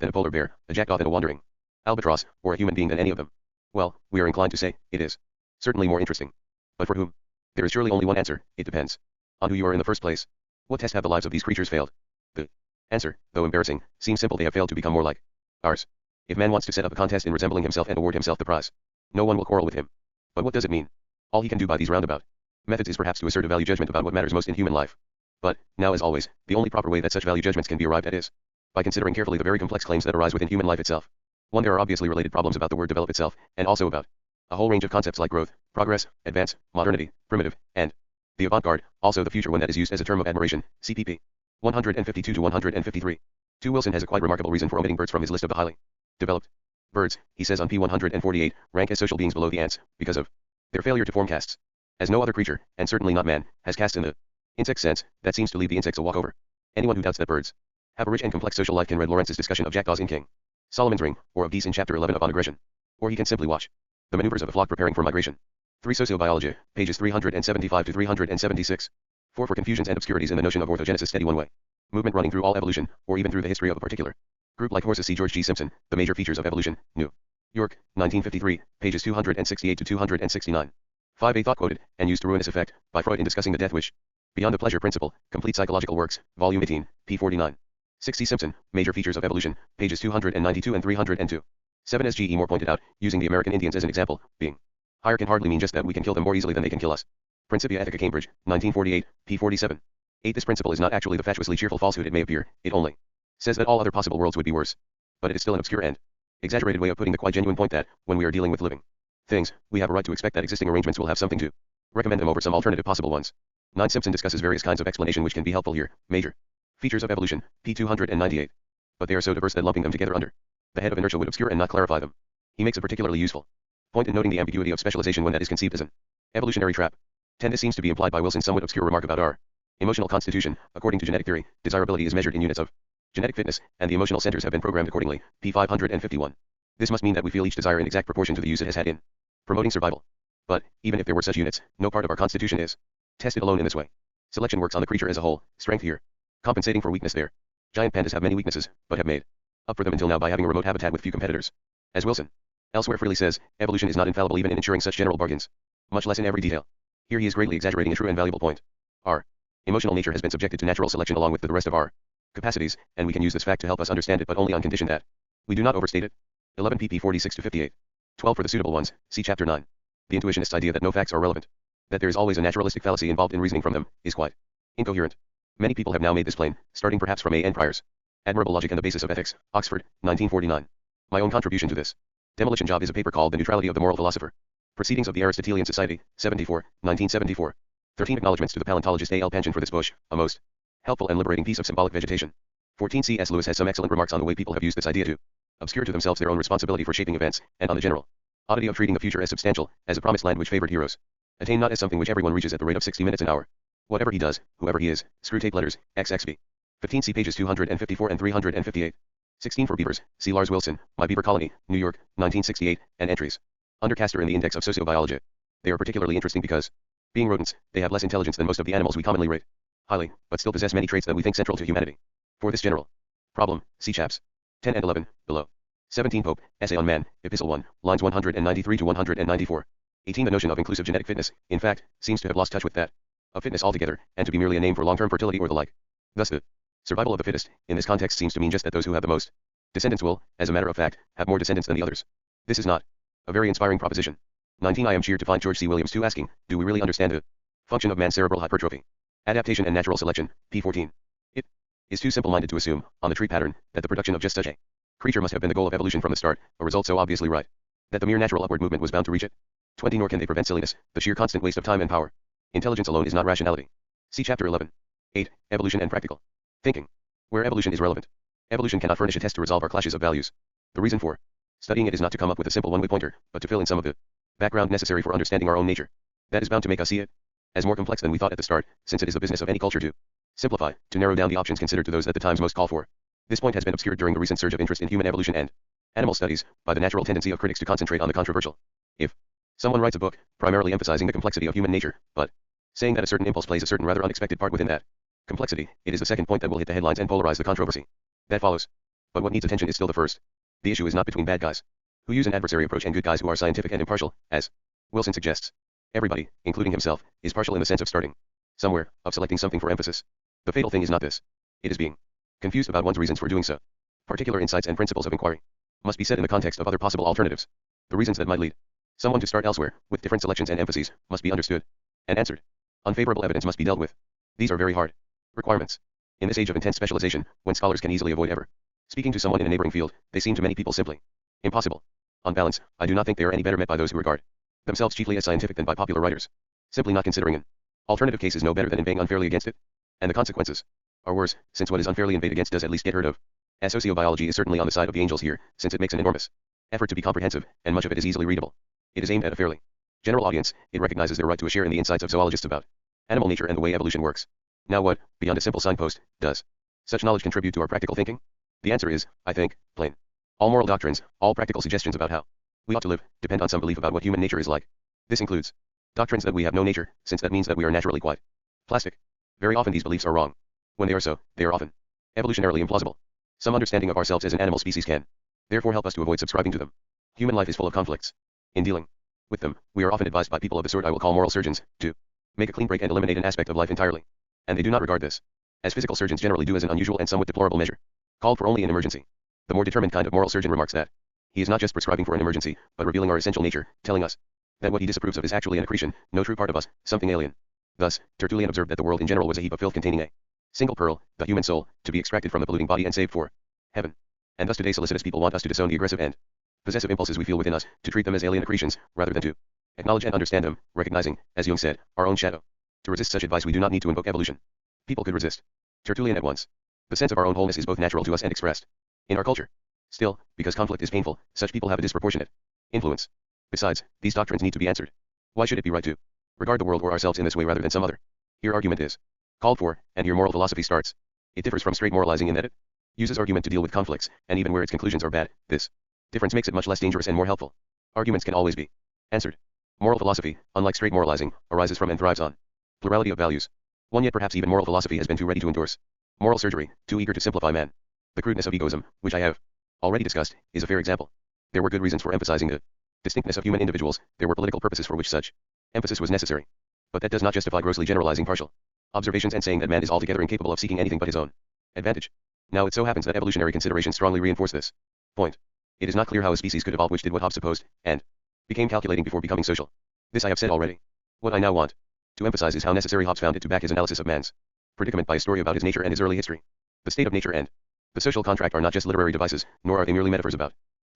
than a polar bear, a jackdaw than a wandering albatross, or a human being than any of them? Well, we are inclined to say, it is certainly more interesting. But for whom? There is surely only one answer. It depends on who you are in the first place. What test have the lives of these creatures failed? The answer, though embarrassing, seems simple. They have failed to become more like ours. If man wants to set up a contest in resembling himself and award himself the prize, no one will quarrel with him. But what does it mean? All he can do by these roundabout methods is perhaps to assert a value judgment about what matters most in human life. But, now as always, the only proper way that such value judgments can be arrived at is by considering carefully the very complex claims that arise within human life itself. 1. There are obviously related problems about the word develop itself, and also about a whole range of concepts like growth, progress, advance, modernity, primitive, and the avant-garde, also the future when that is used as a term of admiration, CPP. 152 to 153. 2. Wilson has a quite remarkable reason for omitting birds from his list of the highly developed birds. He says on p. 148, rank as social beings below the ants, because of their failure to form castes. As no other creature, and certainly not man, has caste in the insect sense, that seems to leave the insects a walkover. Anyone who doubts that birds have a rich and complex social life can read Lawrence's discussion of jackdaws in King Solomon's Ring, or of geese in chapter 11 of On Aggression. Or he can simply watch the maneuvers of a flock preparing for migration. 3. Sociobiology, pages 375 to 376. 4. For confusions and obscurities in the notion of orthogenesis, steady one way. movement running through all evolution, or even through the history of a particular group like horses. See George G. Simpson, The Major Features of Evolution, New York, 1953, pages 268 to 269. 5. A thought quoted, and used to ruinous effect, by Freud in discussing the death wish. Beyond the Pleasure Principle, Complete Psychological Works, Volume 18, p. 49. 6. C. Simpson, Major Features of Evolution, pages 292 and 302. 7. As G. E. Moore pointed out, using the American Indians as an example, being higher can hardly mean just that we can kill them more easily than they can kill us. Principia Ethica, Cambridge, 1948, p. 47. 8. This principle is not actually the fatuously cheerful falsehood it may appear, it only says that all other possible worlds would be worse. But it is still an obscure and exaggerated way of putting the quite genuine point that, when we are dealing with living things, we have a right to expect that existing arrangements will have something to recommend them over some alternative possible ones. 9. Simpson discusses various kinds of explanation which can be helpful here. Major Features of Evolution, p. 298. But they are so diverse that lumping them together under the head of inertia would obscure and not clarify them. He makes a particularly useful point in noting the ambiguity of specialization when that is conceived as an evolutionary trap. 10. This seems to be implied by Wilson's somewhat obscure remark about our emotional constitution. According to genetic theory, desirability is measured in units of genetic fitness, and the emotional centers have been programmed accordingly. p. 551. This must mean that we feel each desire in exact proportion to the use it has had in promoting survival. But, even if there were such units, no part of our constitution is tested alone in this way. Selection works on the creature as a whole, strength here compensating for weakness there. Giant pandas have many weaknesses, but have made up for them until now by having a remote habitat with few competitors. As Wilson elsewhere freely says, evolution is not infallible even in ensuring such general bargains, much less in every detail. Here he is greatly exaggerating a true and valuable point. Our emotional nature has been subjected to natural selection along with the rest of our capacities, and we can use this fact to help us understand it, but only on condition that we do not overstate it. 11. pp. 46 to 58. 12. For the suitable ones, see chapter 9. The intuitionist's idea that no facts are relevant, that there is always a naturalistic fallacy involved in reasoning from them, is quite incoherent. Many people have now made this plain, starting perhaps from A. N. Pryor's Admirable Logic and the Basis of Ethics, Oxford, 1949. My own contribution to this demolition job is a paper called The Neutrality of the Moral Philosopher. Proceedings of the Aristotelian Society, 74, 1974. 13. Acknowledgements to the paleontologist A. L. Panchin for this bush, a most helpful and liberating piece of symbolic vegetation. 14. C. S. Lewis has some excellent remarks on the way people have used this idea to obscure to themselves their own responsibility for shaping events, and on the general oddity of treating the future as substantial, as a promised land which favored heroes attain, not as something which everyone reaches at the rate of 60 minutes an hour. Whatever he does, whoever he is, screw tape letters, XXB. 15. See pages 254 and 358. 16. For beavers, see Lars Wilson, My Beaver Colony, New York, 1968, and entries under Castor in the Index of Sociobiology. They are particularly interesting because, being rodents, they have less intelligence than most of the animals we commonly rate highly, but still possess many traits that we think central to humanity. For this general problem, see chaps 10 and 11, below. 17. Pope, Essay on Man, Epistle 1, lines 193 to 194. 18. The notion of inclusive genetic fitness, in fact, seems to have lost touch with that of fitness altogether, and to be merely a name for long-term fertility or the like. Thus the survival of the fittest, in this context, seems to mean just that those who have the most descendants will, as a matter of fact, have more descendants than the others. This is not a very inspiring proposition. 19. I am cheered to find George C. Williams too asking, do we really understand the function of man's cerebral hypertrophy, adaptation and natural selection, p. 14. It is too simple-minded to assume, on the tree pattern, that the production of just such a creature must have been the goal of evolution from the start, a result so obviously right, that the mere natural upward movement was bound to reach it. 20. Nor can they prevent silliness, the sheer constant waste of time and power. Intelligence alone is not rationality. See chapter 11. 8. Evolution and practical thinking. Where evolution is relevant, evolution cannot furnish a test to resolve our clashes of values. The reason for studying it is not to come up with a simple one-way pointer, but to fill in some of the background necessary for understanding our own nature. That is bound to make us see it as more complex than we thought at the start, since it is the business of any culture to simplify, to narrow down the options considered to those that the times most call for. This point has been obscured during the recent surge of interest in human evolution and animal studies, by the natural tendency of critics to concentrate on the controversial. If someone writes a book, primarily emphasizing the complexity of human nature, but saying that a certain impulse plays a certain rather unexpected part within that complexity, it is the second point that will hit the headlines and polarize the controversy that follows. But what needs attention is still the first. The issue is not between bad guys who use an adversary approach and good guys who are scientific and impartial, as Wilson suggests. Everybody, including himself, is partial in the sense of starting somewhere, of selecting something for emphasis. The fatal thing is not this. It is being confused about one's reasons for doing so. Particular insights and principles of inquiry must be set in the context of other possible alternatives. The reasons that might lead someone to start elsewhere, with different selections and emphases, must be understood and answered. Unfavorable evidence must be dealt with. These are very hard requirements. In this age of intense specialization, when scholars can easily avoid ever speaking to someone in a neighboring field, they seem to many people simply impossible. On balance, I do not think they are any better met by those who regard themselves chiefly as scientific than by popular writers. Simply not considering an alternative case is no better than inveighing unfairly against it. And the consequences are worse, since what is unfairly inveighed against does at least get heard of. As sociobiology is certainly on the side of the angels here, since it makes an enormous effort to be comprehensive, and much of it is easily readable. It is aimed at a fairly general audience. It recognizes their right to a share in the insights of zoologists about animal nature and the way evolution works. Now what, beyond a simple signpost, does such knowledge contribute to our practical thinking? The answer is, I think, plain. All moral doctrines, all practical suggestions about how we ought to live, depend on some belief about what human nature is like. This includes doctrines that we have no nature, since that means that we are naturally quite plastic. Very often these beliefs are wrong. When they are so, they are often evolutionarily implausible. Some understanding of ourselves as an animal species can, therefore, help us to avoid subscribing to them. Human life is full of conflicts. In dealing with them, we are often advised by people of the sort I will call moral surgeons to make a clean break and eliminate an aspect of life entirely. And they do not regard this, as physical surgeons generally do, as an unusual and somewhat deplorable measure, called for only in emergency. The more determined kind of moral surgeon remarks that he is not just prescribing for an emergency, but revealing our essential nature, telling us that what he disapproves of is actually an accretion, no true part of us, something alien. Thus, Tertullian observed that the world in general was a heap of filth containing a single pearl, the human soul, to be extracted from the polluting body and saved for heaven. And thus today solicitous people want us to disown the aggressive and possessive impulses we feel within us, to treat them as alien accretions, rather than to acknowledge and understand them, recognizing, as Jung said, our own shadow. To resist such advice we do not need to invoke evolution. People could resist Tertullian at once. The sense of our own wholeness is both natural to us and expressed in our culture. Still, because conflict is painful, such people have a disproportionate influence. Besides, these doctrines need to be answered. Why should it be right to regard the world or ourselves in this way rather than some other? Here argument is called for, and here moral philosophy starts. It differs from straight moralizing in that it uses argument to deal with conflicts, and even where its conclusions are bad, this difference makes it much less dangerous and more helpful. Arguments can always be answered. Moral philosophy, unlike straight moralizing, arises from and thrives on plurality of values. One yet perhaps even moral philosophy has been too ready to endorse moral surgery, too eager to simplify man. The crudeness of egoism, which I have already discussed, is a fair example. There were good reasons for emphasizing the distinctness of human individuals, there were political purposes for which such emphasis was necessary. But that does not justify grossly generalizing partial observations and saying that man is altogether incapable of seeking anything but his own advantage. Now it so happens that evolutionary considerations strongly reinforce this point. It is not clear how a species could evolve which did what Hobbes supposed, and became calculating before becoming social. This I have said already. What I now want to emphasize is how necessary Hobbes found it to back his analysis of man's predicament by a story about his nature and his early history. The state of nature and the social contract are not just literary devices, nor are they merely metaphors about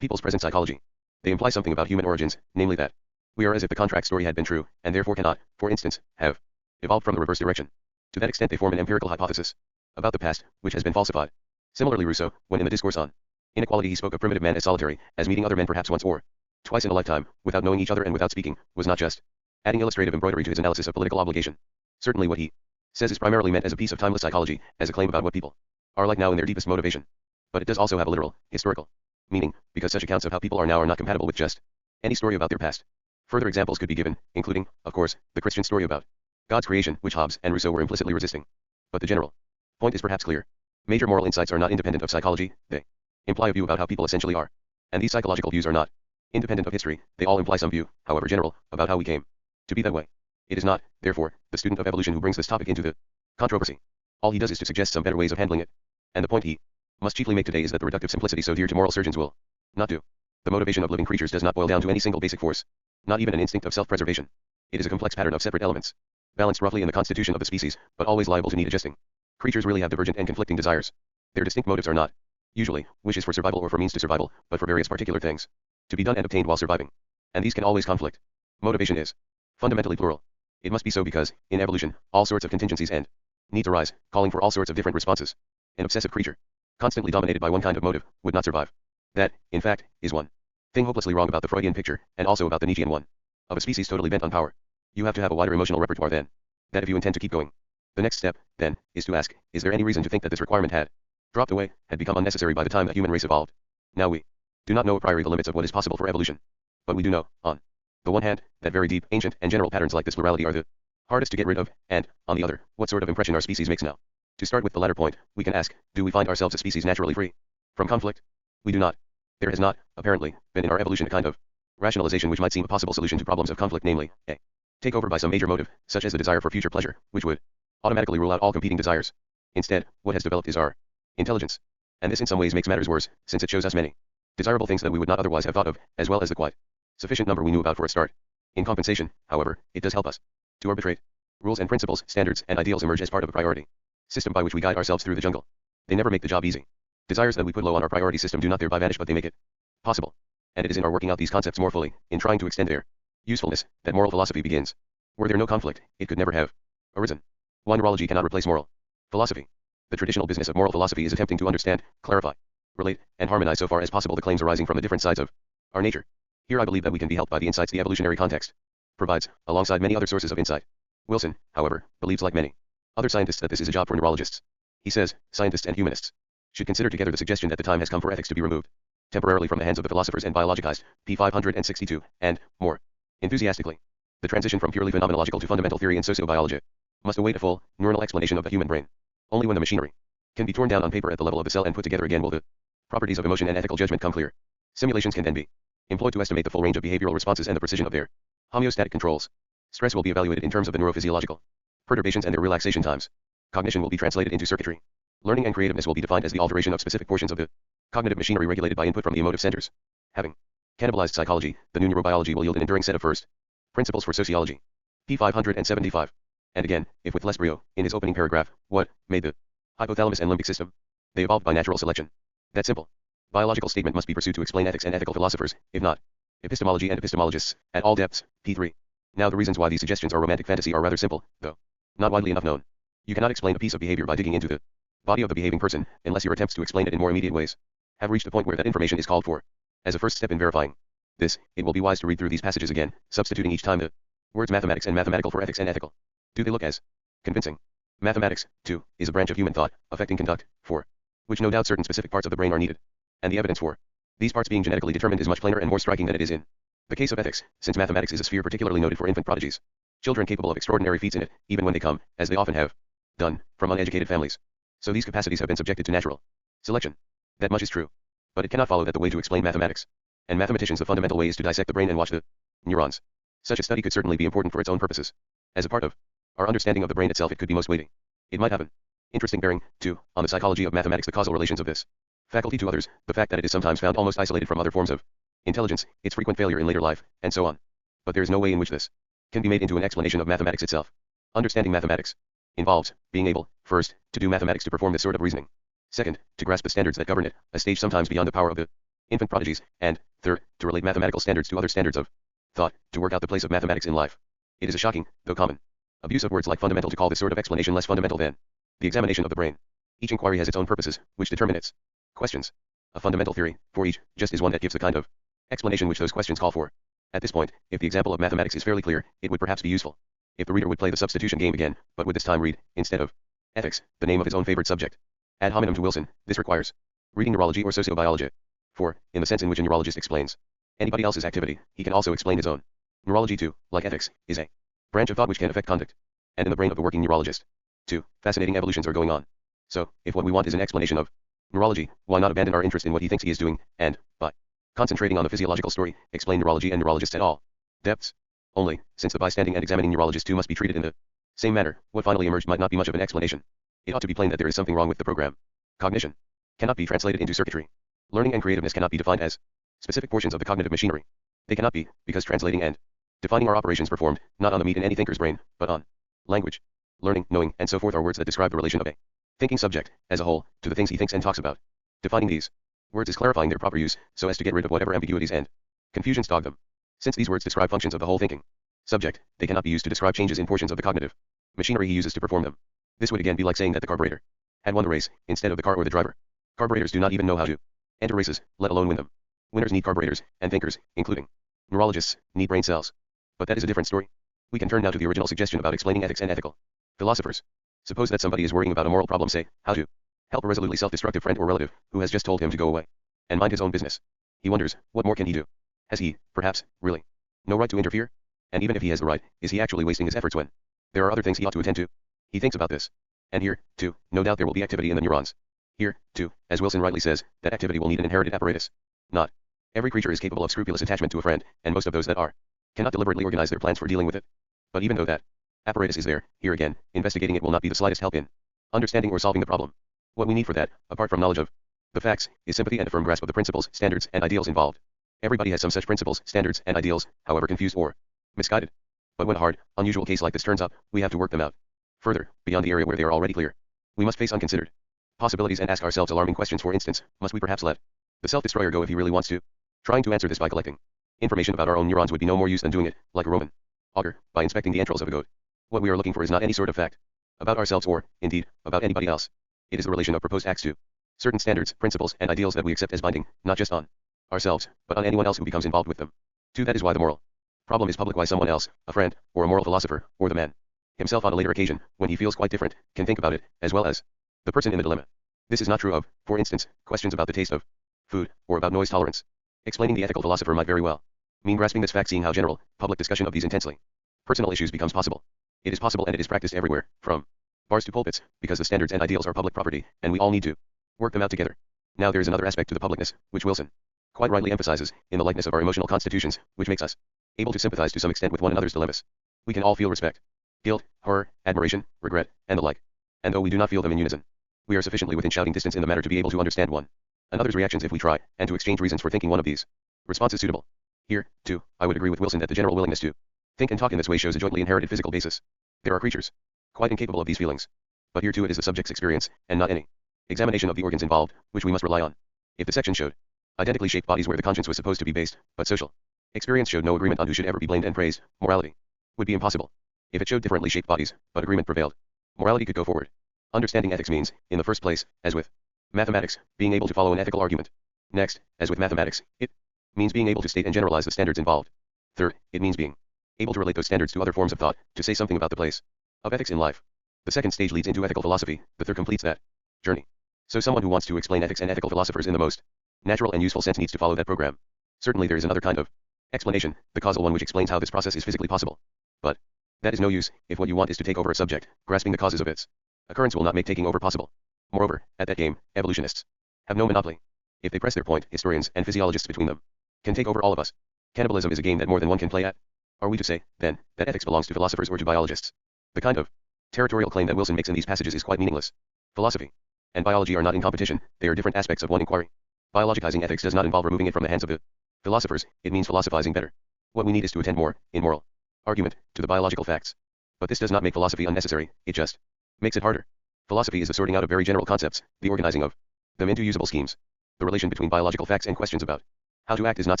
people's present psychology. They imply something about human origins, namely that we are as if the contract story had been true, and therefore cannot, for instance, have evolved from the reverse direction. To that extent they form an empirical hypothesis about the past, which has been falsified. Similarly Rousseau, when in the discourse on inequality he spoke of primitive man as solitary, as meeting other men perhaps once or twice in a lifetime, without knowing each other and without speaking, was not just adding illustrative embroidery to his analysis of political obligation. Certainly what he says is primarily meant as a piece of timeless psychology, as a claim about what people are like now in their deepest motivation. But it does also have a literal, historical meaning, because such accounts of how people are now are not compatible with just any story about their past. Further examples could be given, including, of course, the Christian story about God's creation, which Hobbes and Rousseau were implicitly resisting. But the general point is perhaps clear. Major moral insights are not independent of psychology, they imply a view about how people essentially are. And these psychological views are not independent of history, they all imply some view, however general, about how we came to be that way. It is not, therefore, the student of evolution who brings this topic into the controversy. All he does is to suggest some better ways of handling it. And the point he must chiefly make today is that the reductive simplicity so dear to moral surgeons will not do. The motivation of living creatures does not boil down to any single basic force, not even an instinct of self-preservation. It is a complex pattern of separate elements, balanced roughly in the constitution of the species, but always liable to need adjusting. Creatures really have divergent and conflicting desires. Their distinct motives are not, usually, wishes for survival or for means to survival, but for various particular things to be done and obtained while surviving. And these can always conflict. Motivation is fundamentally plural. It must be so because, in evolution, all sorts of contingencies and needs arise, calling for all sorts of different responses. An obsessive creature, constantly dominated by one kind of motive, would not survive. That, in fact, is one thing hopelessly wrong about the Freudian picture, and also about the Nietzschean one, of a species totally bent on power. You have to have a wider emotional repertoire than that if you intend to keep going. The next step, then, is to ask, is there any reason to think that this requirement had dropped away, had become unnecessary by the time the human race evolved? Now we do not know a priori the limits of what is possible for evolution. But we do know, on the one hand, that very deep, ancient, and general patterns like this plurality are the hardest to get rid of, and, on the other, what sort of impression our species makes now. To start with the latter point, we can ask, do we find ourselves a species naturally free from conflict? We do not. There has not, apparently, been in our evolution a kind of rationalization which might seem a possible solution to problems of conflict, namely, a takeover by some major motive, such as the desire for future pleasure, which would automatically rule out all competing desires. Instead, what has developed is our intelligence. And this in some ways makes matters worse, since it shows us many desirable things that we would not otherwise have thought of, as well as the quite sufficient number we knew about for a start. In compensation, however, it does help us to arbitrate. Rules and principles, standards, and ideals emerge as part of a priority system by which we guide ourselves through the jungle. They never make the job easy. Desires that we put low on our priority system do not thereby vanish, but they make it possible. And it is in our working out these concepts more fully, in trying to extend their usefulness, that moral philosophy begins. Were there no conflict, it could never have arisen. One neurology cannot replace moral philosophy. The traditional business of moral philosophy is attempting to understand, clarify, relate, and harmonize so far as possible the claims arising from the different sides of our nature. Here I believe that we can be helped by the insights the evolutionary context provides, alongside many other sources of insight. Wilson, however, believes like many other scientists that this is a job for neurologists. He says, scientists and humanists should consider together the suggestion that the time has come for ethics to be removed temporarily from the hands of the philosophers and biologized, p. 562, and, more enthusiastically, the transition from purely phenomenological to fundamental theory in sociobiology must await a full, neuronal explanation of the human brain. Only when the machinery can be torn down on paper at the level of the cell and put together again will the properties of emotion and ethical judgment come clear. Simulations can then be employed to estimate the full range of behavioral responses and the precision of their homeostatic controls. Stress will be evaluated in terms of the neurophysiological perturbations and their relaxation times. Cognition will be translated into circuitry. Learning and creativeness will be defined as the alteration of specific portions of the cognitive machinery regulated by input from the emotive centers. Having cannibalized psychology, the new neurobiology will yield an enduring set of first principles for sociology. P. 575. And again, if with Lesbrio, in his opening paragraph, what made the hypothalamus and limbic system? They evolved by natural selection. That simple biological statement must be pursued to explain ethics and ethical philosophers, if not epistemology and epistemologists, at all depths. P. 3. Now the reasons why these suggestions are romantic fantasy are rather simple, though not widely enough known. You cannot explain a piece of behavior by digging into the body of the behaving person, unless your attempts to explain it in more immediate ways have reached a point where that information is called for. As a first step in verifying this, it will be wise to read through these passages again, substituting each time the words mathematics and mathematical for ethics and ethical. Do they look as convincing? Mathematics, too, is a branch of human thought, affecting conduct, for which no doubt certain specific parts of the brain are needed. And the evidence for these parts being genetically determined is much plainer and more striking than it is in the case of ethics, since mathematics is a sphere particularly noted for infant prodigies. Children capable of extraordinary feats in it, even when they come, as they often have done, from uneducated families. So these capacities have been subjected to natural selection. That much is true. But it cannot follow that the way to explain mathematics and mathematicians the fundamental way is to dissect the brain and watch the neurons. Such a study could certainly be important for its own purposes. As a part of our understanding of the brain itself, it could be most weighty. It might have an interesting bearing, too, on the psychology of mathematics, the causal relations of this faculty to others, the fact that it is sometimes found almost isolated from other forms of intelligence, its frequent failure in later life, and so on. But there is no way in which this can be made into an explanation of mathematics itself. Understanding mathematics involves being able, first, to do mathematics to perform this sort of reasoning. Second, to grasp the standards that govern it, a stage sometimes beyond the power of the infant prodigies, and, third, to relate mathematical standards to other standards of thought, to work out the place of mathematics in life. It is a shocking, though common, abuse of words like fundamental to call this sort of explanation less fundamental than the examination of the brain. Each inquiry has its own purposes, which determine its questions. A fundamental theory, for each, just is one that gives the kind of explanation which those questions call for. At this point, if the example of mathematics is fairly clear, it would perhaps be useful if the reader would play the substitution game again, but would this time read, instead of ethics, the name of his own favorite subject. Ad hominem to Wilson, this requires reading neurology or sociobiology. For, in the sense in which a neurologist explains anybody else's activity, he can also explain his own. Neurology too, like ethics, is a branch of thought which can affect conduct. And in the brain of the working neurologist, too, fascinating evolutions are going on. So, if what we want is an explanation of neurology, why not abandon our interest in what he thinks he is doing, and, by concentrating on the physiological story, explain neurology and neurologists at all depths? Only, since the bystanding and examining neurologist too must be treated in the same manner, what finally emerged might not be much of an explanation. It ought to be plain that there is something wrong with the program. Cognition cannot be translated into circuitry. Learning and creativeness cannot be defined as specific portions of the cognitive machinery. They cannot be, because translating and defining are operations performed, not on the meat in any thinker's brain, but on language. Learning, knowing, and so forth are words that describe the relation of a thinking subject, as a whole, to the things he thinks and talks about. Defining these words is clarifying their proper use, so as to get rid of whatever ambiguities and confusions dog them. Since these words describe functions of the whole thinking subject, they cannot be used to describe changes in portions of the cognitive machinery he uses to perform them. This would again be like saying that the carburetor had won the race, instead of the car or the driver. Carburetors do not even know how to enter races, let alone win them. Winners need carburetors, and thinkers, including neurologists, need brain cells. But that is a different story. We can turn now to the original suggestion about explaining ethics and ethical philosophers. Suppose that somebody is worrying about a moral problem, say, how to help a resolutely self-destructive friend or relative, who has just told him to go away and mind his own business. He wonders, what more can he do? Has he, perhaps, really, no right to interfere? And even if he has the right, is he actually wasting his efforts when there are other things he ought to attend to? He thinks about this. And here, too, no doubt there will be activity in the neurons. Here, too, as Wilson rightly says, that activity will need an inherited apparatus. Not every creature is capable of scrupulous attachment to a friend, and most of those that are cannot deliberately organize their plans for dealing with it. But even though that apparatus is there, here again, investigating it will not be the slightest help in understanding or solving the problem. What we need for that, apart from knowledge of the facts, is sympathy and a firm grasp of the principles, standards, and ideals involved. Everybody has some such principles, standards, and ideals, however confused or misguided. But when a hard, unusual case like this turns up, we have to work them out further, beyond the area where they are already clear. We must face unconsidered possibilities and ask ourselves alarming questions. For instance, must we perhaps let the self-destroyer go if he really wants to? Trying to answer this by collecting information about our own neurons would be no more use than doing it, like a Roman augur, by inspecting the entrails of a goat. What we are looking for is not any sort of fact about ourselves or, indeed, about anybody else. It is the relation of proposed acts to certain standards, principles, and ideals that we accept as binding, not just on ourselves, but on anyone else who becomes involved with them. 2. That is why the moral problem is public, why someone else, a friend, or a moral philosopher, or the man himself on a later occasion, when he feels quite different, can think about it, as well as the person in the dilemma. This is not true of, for instance, questions about the taste of food, or about noise tolerance. Explaining the ethical philosopher might very well mean grasping this fact, seeing how general, public discussion of these intensely personal issues becomes possible. It is possible, and it is practiced everywhere, from bars to pulpits, because the standards and ideals are public property, and we all need to work them out together. Now there is another aspect to the publicness, which Wilson quite rightly emphasizes, in the likeness of our emotional constitutions, which makes us able to sympathize to some extent with one another's dilemmas. We can all feel respect, guilt, horror, admiration, regret, and the like. And though we do not feel them in unison, we are sufficiently within shouting distance in the matter to be able to understand one another's reactions if we try, and to exchange reasons for thinking one of these responses suitable. Here, too, I would agree with Wilson that the general willingness to think and talk in this way shows a jointly inherited physical basis. There are creatures quite incapable of these feelings. But here too it is the subject's experience, and not any examination of the organs involved, which we must rely on. If the section showed identically shaped bodies where the conscience was supposed to be based, but social experience showed no agreement on who should ever be blamed and praised, morality would be impossible. If it showed differently shaped bodies, but agreement prevailed, morality could go forward. Understanding ethics means, in the first place, as with mathematics, being able to follow an ethical argument. Next, as with mathematics, it means being able to state and generalize the standards involved. Third, it means being able to relate those standards to other forms of thought, to say something about the place of ethics in life. The second stage leads into ethical philosophy, the third completes that journey. So someone who wants to explain ethics and ethical philosophers in the most natural and useful sense needs to follow that program. Certainly there is another kind of explanation, the causal one, which explains how this process is physically possible. But that is no use, if what you want is to take over a subject, grasping the causes of its occurrence will not make taking over possible. Moreover, at that game, evolutionists have no monopoly. If they press their point, historians and physiologists between them can take over all of us. Cannibalism is a game that more than one can play at. Are we to say, then, that ethics belongs to philosophers or to biologists? The kind of territorial claim that Wilson makes in these passages is quite meaningless. Philosophy and biology are not in competition, they are different aspects of one inquiry. Biologizing ethics does not involve removing it from the hands of the philosophers, it means philosophizing better. What we need is to attend more, in moral argument, to the biological facts. But this does not make philosophy unnecessary, it just makes it harder. Philosophy is the sorting out of very general concepts, the organizing of them into usable schemes. The relation between biological facts and questions about how to act is not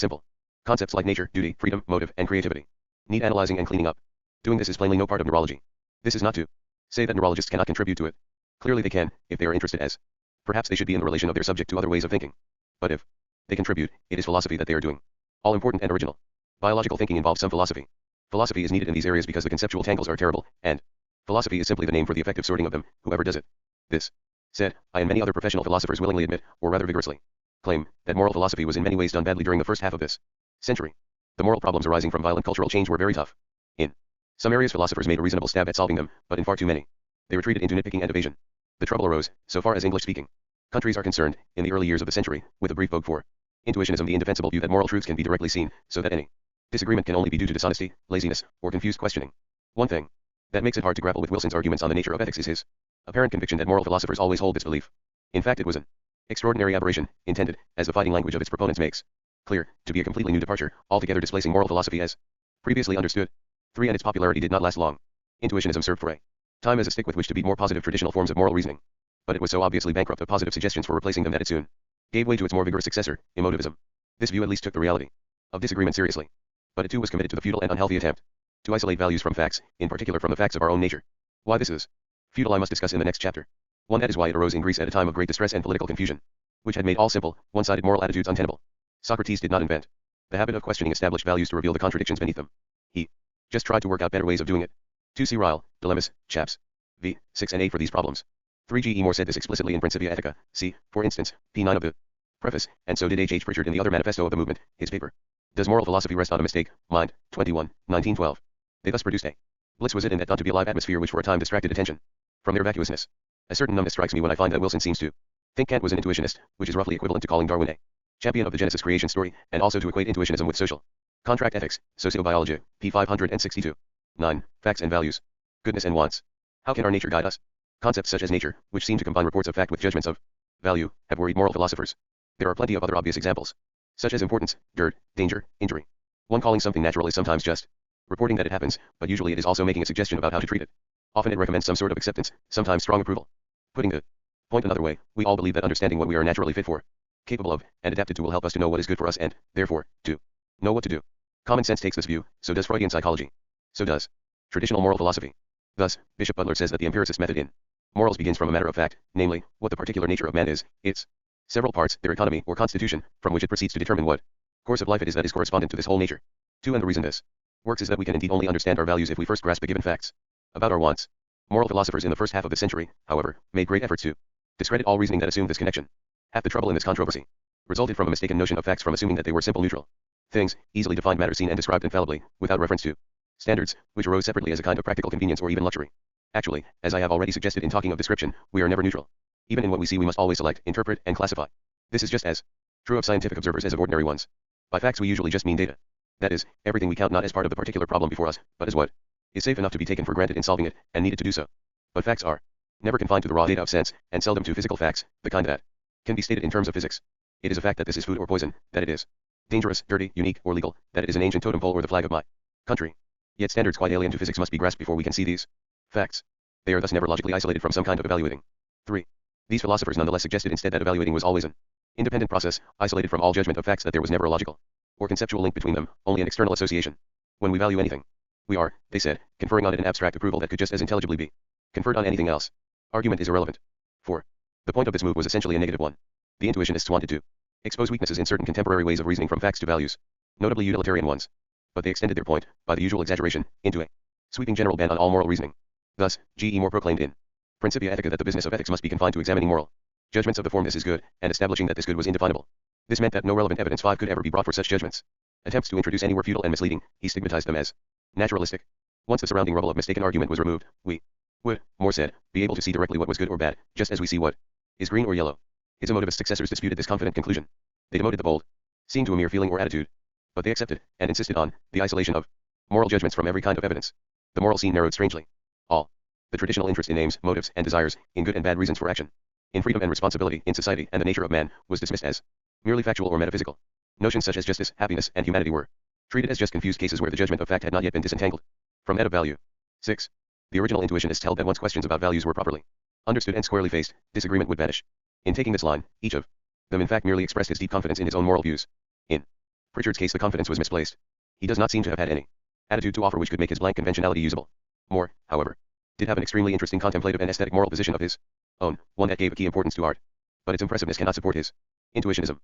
simple. Concepts like nature, duty, freedom, motive, and creativity need analyzing and cleaning up. Doing this is plainly no part of neurology. This is not to say that neurologists cannot contribute to it. Clearly they can, if they are interested, as perhaps they should be in the relation of their subject to other ways of thinking. But if they contribute, it is philosophy that they are doing. All important and original. Biological thinking involves some philosophy. Philosophy is needed in these areas because the conceptual tangles are terrible, and philosophy is simply the name for the effective sorting of them, whoever does it. This said, I and many other professional philosophers willingly admit, or rather vigorously claim, that moral philosophy was in many ways done badly during the first half of this century. The moral problems arising from violent cultural change were very tough. In some areas philosophers made a reasonable stab at solving them, but in far too many, they retreated into nitpicking and evasion. The trouble arose, so far as English-speaking countries are concerned, in the early years of the century, with a brief vogue for intuitionism, the indefensible view that moral truths can be directly seen, so that any disagreement can only be due to dishonesty, laziness, or confused questioning. One thing that makes it hard to grapple with Wilson's arguments on the nature of ethics is his apparent conviction that moral philosophers always hold this belief. In fact, it was an extraordinary aberration, intended, as the fighting language of its proponents makes clear, to be a completely new departure, altogether displacing moral philosophy as previously understood. 3. And its popularity did not last long. Intuitionism served for a time as a stick with which to beat more positive traditional forms of moral reasoning. But it was so obviously bankrupt of positive suggestions for replacing them that it soon gave way to its more vigorous successor, emotivism. This view at least took the reality of disagreement seriously. But it too was committed to the futile and unhealthy attempt to isolate values from facts, in particular from the facts of our own nature. Why this is futile I must discuss in the next chapter. 1. That is why it arose in Greece at a time of great distress and political confusion, which had made all simple, one-sided moral attitudes untenable. Socrates did not invent the habit of questioning established values to reveal the contradictions beneath them. He just tried to work out better ways of doing it. 2. See Ryle, Dilemmas, Chaps. V. 6 and 8 for these problems. 3. G. E. Moore said this explicitly in Principia Ethica, see, for instance, p. 9 of the preface, and so did H. H. Pritchard in the other manifesto of the movement, his paper. Does moral philosophy rest on a mistake? Mind, 21, 1912. They thus produced a blitz was it in that thought to be alive atmosphere which for a time distracted attention from their vacuousness. A certain numbness strikes me when I find that Wilson seems to think Kant was an intuitionist, which is roughly equivalent to calling Darwin a champion of the Genesis creation story, and also to equate intuitionism with social contract ethics, sociobiology, p. 562. 9. Facts and values. Goodness and wants. How can our nature guide us? Concepts such as nature, which seem to combine reports of fact with judgments of value, have worried moral philosophers. There are plenty of other obvious examples, such as importance, dirt, danger, injury. One calling something natural is sometimes just reporting that it happens, but usually it is also making a suggestion about how to treat it. Often it recommends some sort of acceptance, sometimes strong approval. Putting the point another way, we all believe that understanding what we are naturally fit for, capable of, and adapted to will help us to know what is good for us and, therefore, to know what to do. Common sense takes this view, so does Freudian psychology. So does traditional moral philosophy. Thus, Bishop Butler says that the empiricist method in morals begins from a matter of fact, namely, what the particular nature of man is, its several parts, their economy or constitution, from which it proceeds to determine what course of life it is that is correspondent to this whole nature. 2. And the reason this works is that we can indeed only understand our values if we first grasp the given facts about our wants. Moral philosophers in the first half of the century, however, made great efforts to discredit all reasoning that assumed this connection. Half the trouble in this controversy resulted from a mistaken notion of facts, from assuming that they were simple neutral things, easily defined matter seen and described infallibly, without reference to standards, which arose separately as a kind of practical convenience or even luxury. Actually, as I have already suggested in talking of description, we are never neutral. Even in what we see we must always select, interpret, and classify. This is just as true of scientific observers as of ordinary ones. By facts we usually just mean data. That is, everything we count not as part of the particular problem before us, but as what is safe enough to be taken for granted in solving it, and needed to do so. But facts are never confined to the raw data of sense, and seldom to physical facts, the kind that can be stated in terms of physics. It is a fact that this is food or poison, that it is dangerous, dirty, unique, or legal, that it is an ancient totem pole or the flag of my country. Yet standards quite alien to physics must be grasped before we can see these facts. They are thus never logically isolated from some kind of evaluating. 3. These philosophers nonetheless suggested instead that evaluating was always an independent process, isolated from all judgment of facts, that there was never a logical or conceptual link between them, only an external association. When we value anything, we are, they said, conferring on it an abstract approval that could just as intelligibly be conferred on anything else. Argument is irrelevant. 4. The point of this move was essentially a negative one. The intuitionists wanted to expose weaknesses in certain contemporary ways of reasoning from facts to values, notably utilitarian ones. But they extended their point, by the usual exaggeration, into a sweeping general ban on all moral reasoning. Thus, G.E. Moore proclaimed in Principia Ethica that the business of ethics must be confined to examining moral judgments of the form this is good, and establishing that this good was indefinable. This meant that no relevant evidence 5 could ever be brought for such judgments. Attempts to introduce any were futile and misleading. He stigmatized them as naturalistic. Once the surrounding rubble of mistaken argument was removed, we would, Moore said, be able to see directly what was good or bad, just as we see what is green or yellow. His emotivist successors disputed this confident conclusion. They demoted the bold seeing to a mere feeling or attitude. But they accepted, and insisted on, the isolation of moral judgments from every kind of evidence. The moral scene narrowed strangely. All the traditional interest in aims, motives, and desires, in good and bad reasons for action, in freedom and responsibility, in society and the nature of man, was dismissed as merely factual or metaphysical. Notions such as justice, happiness, and humanity were treated as just confused cases where the judgment of fact had not yet been disentangled from that of value. 6. The original intuitionists held that once questions about values were properly understood and squarely faced, disagreement would vanish. In taking this line, each of them in fact merely expressed his deep confidence in his own moral views. In Pritchard's case the confidence was misplaced. He does not seem to have had any attitude to offer which could make his blank conventionality usable. Moore, however, did have an extremely interesting contemplative and aesthetic moral position of his own, one that gave a key importance to art. But its impressiveness cannot support his intuitionism.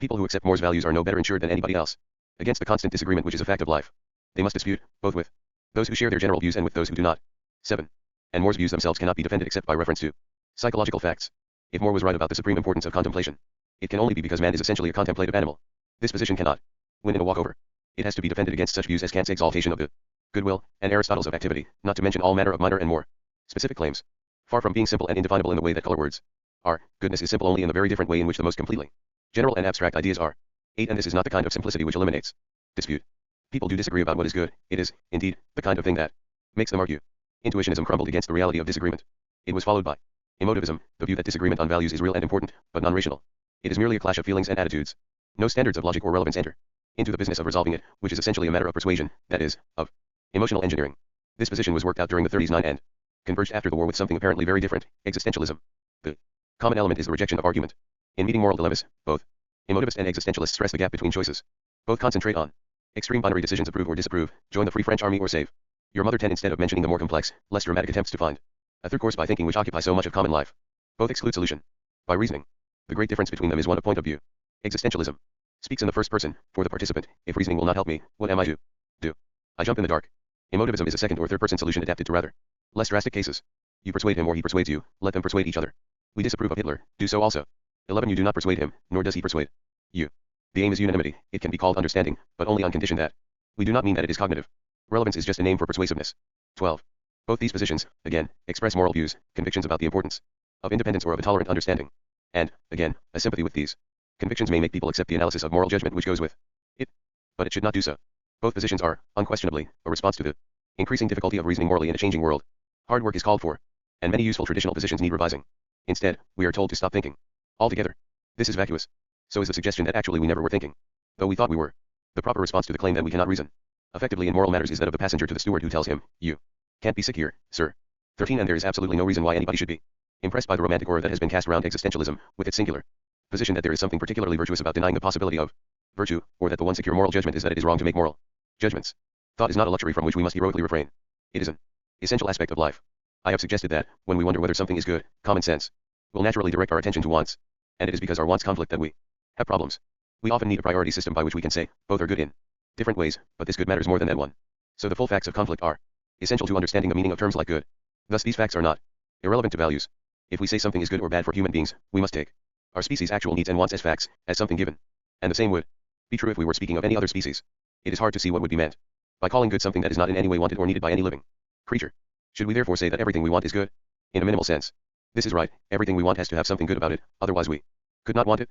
People who accept Moore's values are no better insured than anybody else against the constant disagreement which is a fact of life. They must dispute, both with those who share their general views and with those who do not. 7. And Moore's views themselves cannot be defended except by reference to psychological facts. If Moore was right about the supreme importance of contemplation, it can only be because man is essentially a contemplative animal. This position cannot win in a walkover. It has to be defended against such views as Kant's exaltation of the goodwill, and Aristotle's of activity, not to mention all manner of minor and more specific claims. Far from being simple and indefinable in the way that color words are, goodness is simple only in the very different way in which the most completely general and abstract ideas are. 8. And this is not the kind of simplicity which eliminates dispute. People do disagree about what is good. It is, indeed, the kind of thing that makes them argue. Intuitionism crumbled against the reality of disagreement. It was followed by emotivism, the view that disagreement on values is real and important, but non-rational. It is merely a clash of feelings and attitudes. No standards of logic or relevance enter into the business of resolving it, which is essentially a matter of persuasion, that is, of emotional engineering. This position was worked out during the 30s and converged after the war with something apparently very different, existentialism. The common element is the rejection of argument. In meeting moral dilemmas, both emotivists and existentialists stress the gap between choices. Both concentrate on extreme binary decisions: approve or disapprove, join the Free French Army or save your mother 10, instead of mentioning the more complex, less dramatic attempts to find a third course by thinking, which occupy so much of common life. Both exclude solution by reasoning. The great difference between them is one of point of view. Existentialism speaks in the first person, for the participant. If reasoning will not help me, what am I to do? I jump in the dark. Emotivism is a second or third person solution adapted to rather less drastic cases. You persuade him or he persuades you, let them persuade each other. We disapprove of Hitler, do so also. 11. You do not persuade him, nor does he persuade you. The aim is unanimity. It can be called understanding, but only on condition that we do not mean that it is cognitive. Relevance is just a name for persuasiveness. 12. Both these positions, again, express moral views, convictions about the importance of independence or of a tolerant understanding. And, again, a sympathy with these convictions may make people accept the analysis of moral judgment which goes with it. But it should not do so. Both positions are, unquestionably, a response to the increasing difficulty of reasoning morally in a changing world. Hard work is called for, and many useful traditional positions need revising. Instead, we are told to stop thinking altogether. This is vacuous. So is the suggestion that actually we never were thinking, though we thought we were. The proper response to the claim that we cannot reason effectively in moral matters is that of the passenger to the steward who tells him, you can't be sick here, sir. 13. And there is absolutely no reason why anybody should be impressed by the romantic aura that has been cast around existentialism, with its singular position that there is something particularly virtuous about denying the possibility of virtue, or that the one secure moral judgment is that it is wrong to make moral judgments. Thought is not a luxury from which we must heroically refrain. It is an essential aspect of life. I have suggested that, when we wonder whether something is good, common sense will naturally direct our attention to wants. And it is because our wants conflict that we have problems. We often need a priority system by which we can say, both are good in different ways, but this good matters more than that one. So the full facts of conflict are essential to understanding the meaning of terms like good. Thus these facts are not irrelevant to values. If we say something is good or bad for human beings, we must take our species' actual needs and wants as facts, as something given. And the same would be true if we were speaking of any other species. It is hard to see what would be meant by calling good something that is not in any way wanted or needed by any living creature. Should we therefore say that everything we want is good? In a minimal sense. This is right, everything we want has to have something good about it, otherwise we could not want it.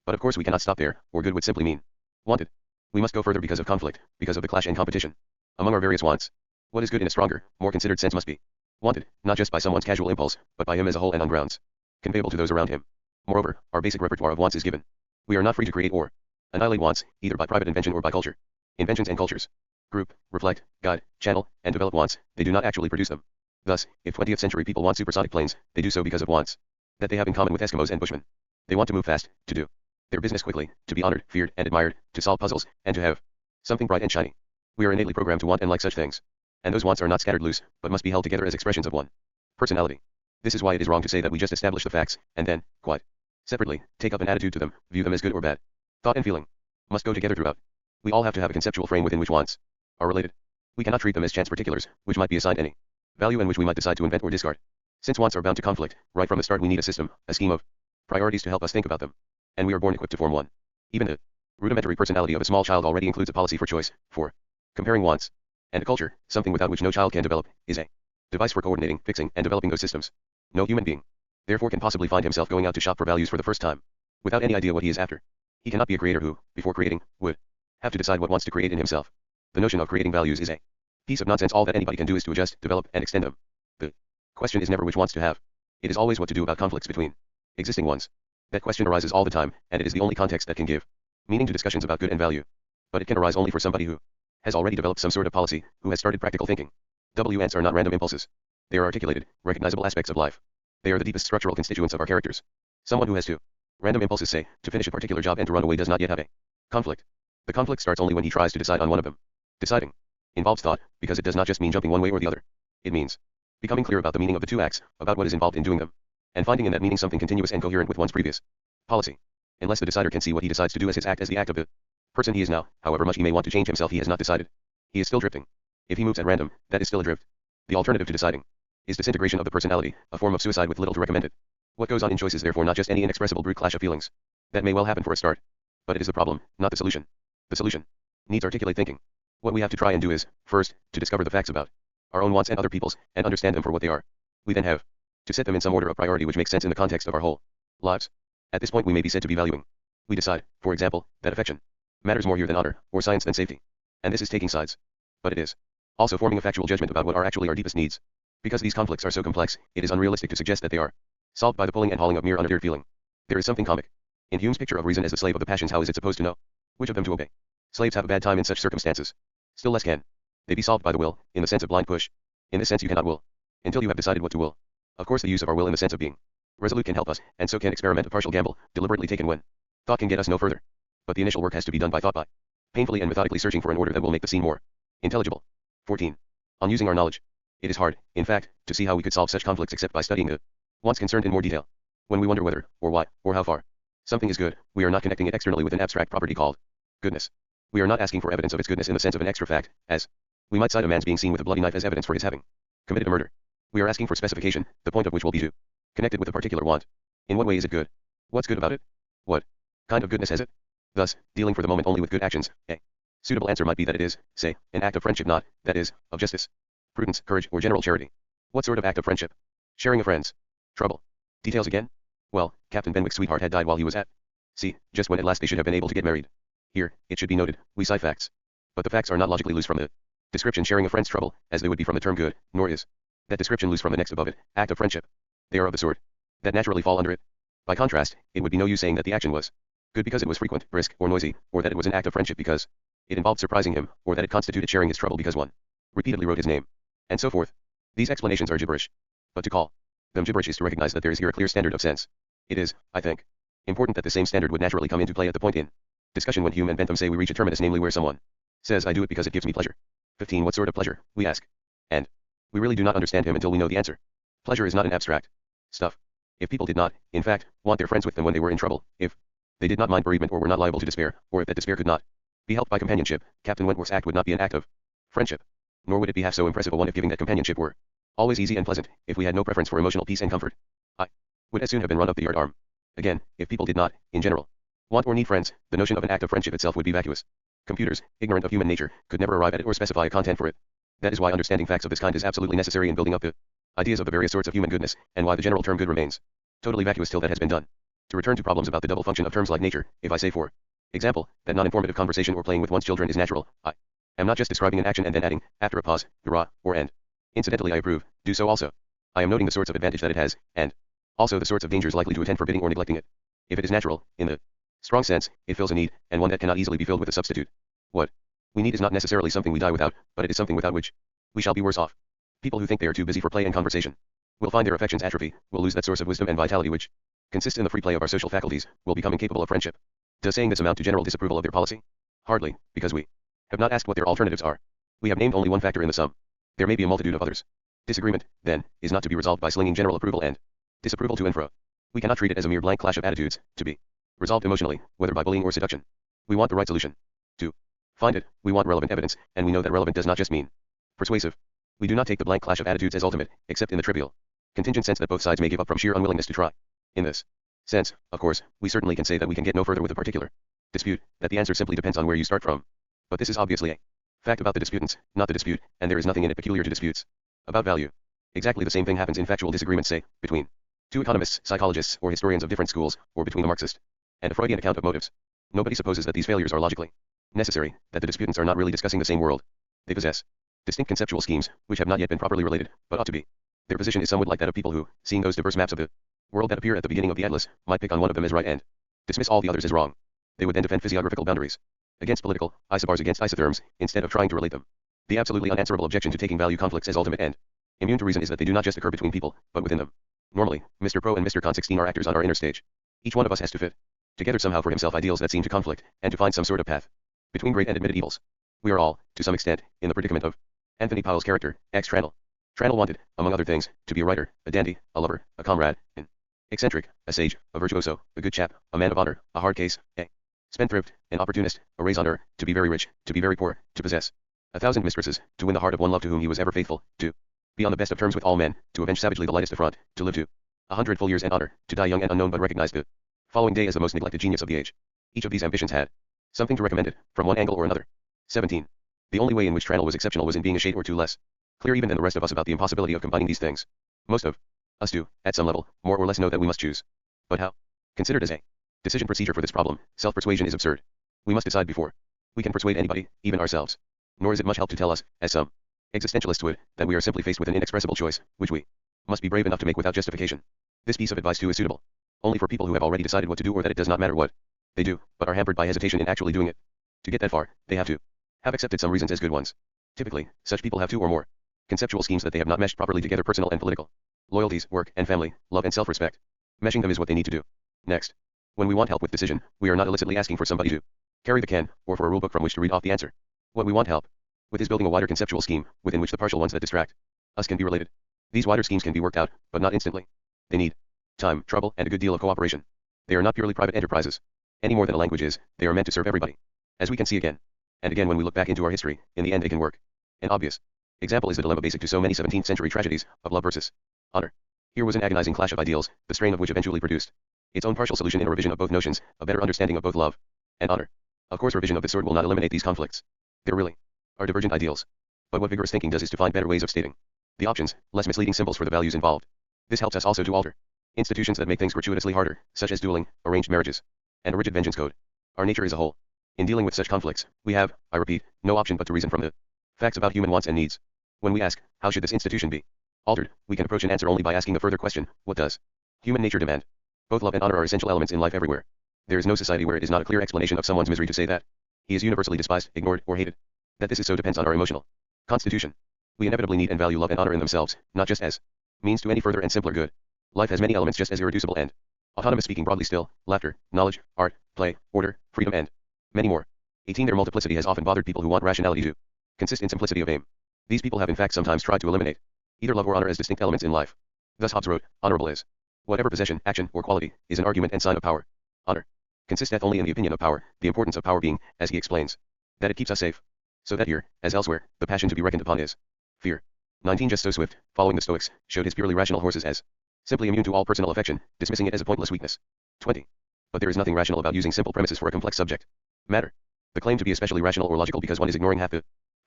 But of course we cannot stop there, or good would simply mean wanted. We must go further because of conflict, because of the clash and competition among our various wants. What is good in a stronger, more considered sense must be wanted, not just by someone's casual impulse, but by him as a whole and on grounds conveyable to those around him. Moreover, our basic repertoire of wants is given. We are not free to create or annihilate wants, either by private invention or by culture. Inventions and cultures group, reflect, guide, channel, and develop wants, they do not actually produce them. Thus, if 20th century people want supersonic planes, they do so because of wants that they have in common with Eskimos and Bushmen. They want to move fast, to do their business quickly, to be honored, feared, and admired, to solve puzzles, and to have something bright and shiny. We are innately programmed to want and like such things. And those wants are not scattered loose, but must be held together as expressions of one personality. This is why it is wrong to say that we just establish the facts, and then, quite separately, take up an attitude to them, view them as good or bad. Thought and feeling must go together throughout. We all have to have a conceptual frame within which wants are related. We cannot treat them as chance particulars, which might be assigned any value and which we might decide to invent or discard. Since wants are bound to conflict, right from the start we need a system, a scheme of priorities to help us think about them. And we are born equipped to form one. Even the rudimentary personality of a small child already includes a policy for choice, for comparing wants. And a culture, something without which no child can develop, is a device for coordinating, fixing, and developing those systems. No human being, therefore, can possibly find himself going out to shop for values for the first time, without any idea what he is after. He cannot be a creator who, before creating, would have to decide what wants to create in himself. The notion of creating values is a piece of nonsense. All that anybody can do is to adjust, develop, and extend them. The question is never which wants to have. It is always what to do about conflicts between existing ones. That question arises all the time, and it is the only context that can give meaning to discussions about good and value. But it can arise only for somebody who has already developed some sort of policy, who has started practical thinking. WNs are not random impulses. They are articulated, recognizable aspects of life. They are the deepest structural constituents of our characters. Someone who has two random impulses, say, to finish a particular job and to run away, does not yet have a conflict. The conflict starts only when he tries to decide on one of them. Deciding involves thought, because it does not just mean jumping one way or the other. It means becoming clear about the meaning of the two acts, about what is involved in doing them, and finding in that meaning something continuous and coherent with one's previous policy. Unless the decider can see what he decides to do as his act as the act of the person he is now, however much he may want to change himself, he has not decided. He is still drifting. If he moves at random, that is still a drift. The alternative to deciding is disintegration of the personality, a form of suicide with little to recommend it. What goes on in choice is therefore not just any inexpressible brute clash of feelings. That may well happen for a start. But it is the problem, not the solution. The solution needs articulate thinking. What we have to try and do is, first, to discover the facts about our own wants and other people's, and understand them for what they are. We then have to set them in some order of priority which makes sense in the context of our whole lives. At this point we may be said to be valuing. We decide, for example, that affection matters more here than honor, or science than safety. And this is taking sides. But it is also forming a factual judgment about what are actually our deepest needs. Because these conflicts are so complex, it is unrealistic to suggest that they are solved by the pulling and hauling of mere unadhered feeling. There is something comic in Hume's picture of reason as the slave of the passions. How is it supposed to know which of them to obey? Slaves have a bad time in such circumstances. Still less can they be solved by the will, in the sense of blind push. In this sense you cannot will until you have decided what to will. Of course the use of our will in the sense of being resolute can help us, and so can experiment, a partial gamble, deliberately taken when thought can get us no further. But the initial work has to be done by thought, by painfully and methodically searching for an order that will make the scene more intelligible. 14. On using our knowledge. It is hard, in fact, to see how we could solve such conflicts except by studying the wants concerned in more detail. When we wonder whether, or why, or how far something is good, we are not connecting it externally with an abstract property called goodness. We are not asking for evidence of its goodness in the sense of an extra fact, as we might cite a man's being seen with a bloody knife as evidence for his having committed a murder. We are asking for specification, the point of which will be to connect it with a particular want. In what way is it good? What's good about it? What kind of goodness has it? Thus, dealing for the moment only with good actions, a suitable answer might be that it is, say, an act of friendship, not, that is, of justice, prudence, courage, or general charity. What sort of act of friendship? Sharing a friend's trouble. Details again? Well, Captain Benwick's sweetheart had died while he was at sea, just when at last they should have been able to get married. Here, it should be noted, we cite facts. But the facts are not logically loose from the description sharing a friend's trouble, as they would be from the term good, nor is that description loose from the next above it, act of friendship. They are of the sort that naturally fall under it. By contrast, it would be no use saying that the action was good because it was frequent, brisk, or noisy, or that it was an act of friendship because it involved surprising him, or that it constituted sharing his trouble because one repeatedly wrote his name, and so forth. These explanations are gibberish. But to call them gibberish is to recognize that there is here a clear standard of sense. It is, I think, important that the same standard would naturally come into play at the point in discussion when Hume and Bentham say we reach a terminus, namely where someone says I do it because it gives me pleasure. 15. What sort of pleasure, we ask. And we really do not understand him until we know the answer. Pleasure is not an abstract stuff. If people did not, in fact, want their friends with them when they were in trouble, if they did not mind bereavement or were not liable to despair, or if that despair could not be helped by companionship, Captain Wentworth's act would not be an act of friendship. Nor would it be half so impressive a one if giving that companionship were always easy and pleasant, if we had no preference for emotional peace and comfort. I would as soon have been run up the yard arm. Again, if people did not, in general, want or need friends, the notion of an act of friendship itself would be vacuous. Computers, ignorant of human nature, could never arrive at it or specify a content for it. That is why understanding facts of this kind is absolutely necessary in building up the ideas of the various sorts of human goodness, and why the general term good remains totally vacuous till that has been done. To return to problems about the double function of terms like nature, if I say for example, that non-informative conversation or playing with one's children is natural, I am not just describing an action and then adding, after a pause, hurrah, or and. Incidentally I approve, do so also. I am noting the sorts of advantage that it has, and also the sorts of dangers likely to attend forbidding or neglecting it. If it is natural, in the strong sense, it fills a need, and one that cannot easily be filled with a substitute. What we need is not necessarily something we die without, but it is something without which we shall be worse off. People who think they are too busy for play and conversation will find their affections atrophy, will lose that source of wisdom and vitality which consists in the free play of our social faculties, will become incapable of friendship. Does saying this amount to general disapproval of their policy? Hardly, because we have not asked what their alternatives are. We have named only one factor in the sum. There may be a multitude of others. Disagreement, then, is not to be resolved by slinging general approval and disapproval to and fro. We cannot treat it as a mere blank clash of attitudes, to be resolved emotionally, whether by bullying or seduction. We want the right solution. To find it, we want relevant evidence, and we know that relevant does not just mean persuasive. We do not take the blank clash of attitudes as ultimate, except in the trivial, contingent sense that both sides may give up from sheer unwillingness to try. In this sense, of course, we certainly can say that we can get no further with a particular dispute, that the answer simply depends on where you start from. But this is obviously a fact about the disputants, not the dispute, and there is nothing in it peculiar to disputes about value. Exactly the same thing happens in factual disagreements, say, between two economists, psychologists, or historians of different schools, or between a Marxist and a Freudian account of motives. Nobody supposes that these failures are logically necessary, that the disputants are not really discussing the same world. They possess distinct conceptual schemes, which have not yet been properly related, but ought to be. Their position is somewhat like that of people who, seeing those diverse maps of the world that appear at the beginning of the atlas, might pick on one of them as right and dismiss all the others as wrong. They would then defend physiographical boundaries against political, isobars against isotherms, instead of trying to relate them. The absolutely unanswerable objection to taking value conflicts as ultimate and immune to reason is that they do not just occur between people, but within them. Normally, Mr. Pro and Mr. Con 16 are actors on our inner stage. Each one of us has to fit together somehow for himself ideals that seem to conflict, and to find some sort of path between great and admitted evils. We are all, to some extent, in the predicament of Anthony Powell's character, X. Trannell. Trannell wanted, among other things, to be a writer, a dandy, a lover, a comrade, an eccentric, a sage, a virtuoso, a good chap, a man of honor, a hard case, a spendthrift, an opportunist, a raison, to be very rich, to be very poor, to possess 1,000 mistresses, to win the heart of one love to whom he was ever faithful, to be on the best of terms with all men, to avenge savagely the lightest affront, to live to 100 full years and honor, to die young and unknown but recognized the following day as the most neglected genius of the age. Each of these ambitions had something to recommend it, from one angle or another. 17. The only way in which Trannell was exceptional was in being a shade or two less clear even than the rest of us about the impossibility of combining these things. Most of us do, at some level, more or less know that we must choose. But how? Considered as a decision procedure for this problem, self-persuasion is absurd. We must decide before we can persuade anybody, even ourselves. Nor is it much help to tell us, as some existentialists would, that we are simply faced with an inexpressible choice, which we must be brave enough to make without justification. This piece of advice too is suitable only for people who have already decided what to do or that it does not matter what they do, but are hampered by hesitation in actually doing it. To get that far, they have to have accepted some reasons as good ones. Typically, such people have two or more conceptual schemes that they have not meshed properly together: personal and political, loyalties, work and family, love and self-respect. Meshing them is what they need to do. Next, when we want help with decision, we are not illicitly asking for somebody to carry the can, or for a rulebook from which to read off the answer. What we want help with is building a wider conceptual scheme, within which the partial ones that distract us can be related. These wider schemes can be worked out, but not instantly. They need time, trouble, and a good deal of cooperation. They are not purely private enterprises. Any more than a language is, they are meant to serve everybody. As we can see again and again when we look back into our history, in the end they can work. An obvious example is the dilemma basic to so many 17th century tragedies, of love versus honor. Here was an agonizing clash of ideals, the strain of which eventually produced its own partial solution in a revision of both notions, a better understanding of both love and honor. Of course, revision of this sort will not eliminate these conflicts. There really are divergent ideals. But what vigorous thinking does is to find better ways of stating the options, less misleading symbols for the values involved. This helps us also to alter institutions that make things gratuitously harder, such as dueling, arranged marriages, and a rigid vengeance code. Our nature is a whole. In dealing with such conflicts, we have, I repeat, no option but to reason from the facts about human wants and needs. When we ask, how should this institution be altered, we can approach an answer only by asking a further question: what does human nature demand? Both love and honor are essential elements in life everywhere. There is no society where it is not a clear explanation of someone's misery to say that he is universally despised, ignored, or hated. That this is so depends on our emotional constitution. We inevitably need and value love and honor in themselves, not just as means to any further and simpler good. Life has many elements just as irreducible and autonomous, speaking broadly still: laughter, knowledge, art, play, order, freedom, and many more. 18. Their multiplicity has often bothered people who want rationality to consist in simplicity of aim. These people have in fact sometimes tried to eliminate either love or honor as distinct elements in life. Thus Hobbes wrote, honorable is whatever possession, action, or quality is an argument and sign of power. Honor consisteth only in the opinion of power, the importance of power being, as he explains, that it keeps us safe. So that here, as elsewhere, the passion to be reckoned upon is fear. 19. Just so Swift, following the Stoics, showed his purely rational horses as simply immune to all personal affection, dismissing it as a pointless weakness. 20. But there is nothing rational about using simple premises for a complex subject matter. The claim to be especially rational or logical because one is ignoring half the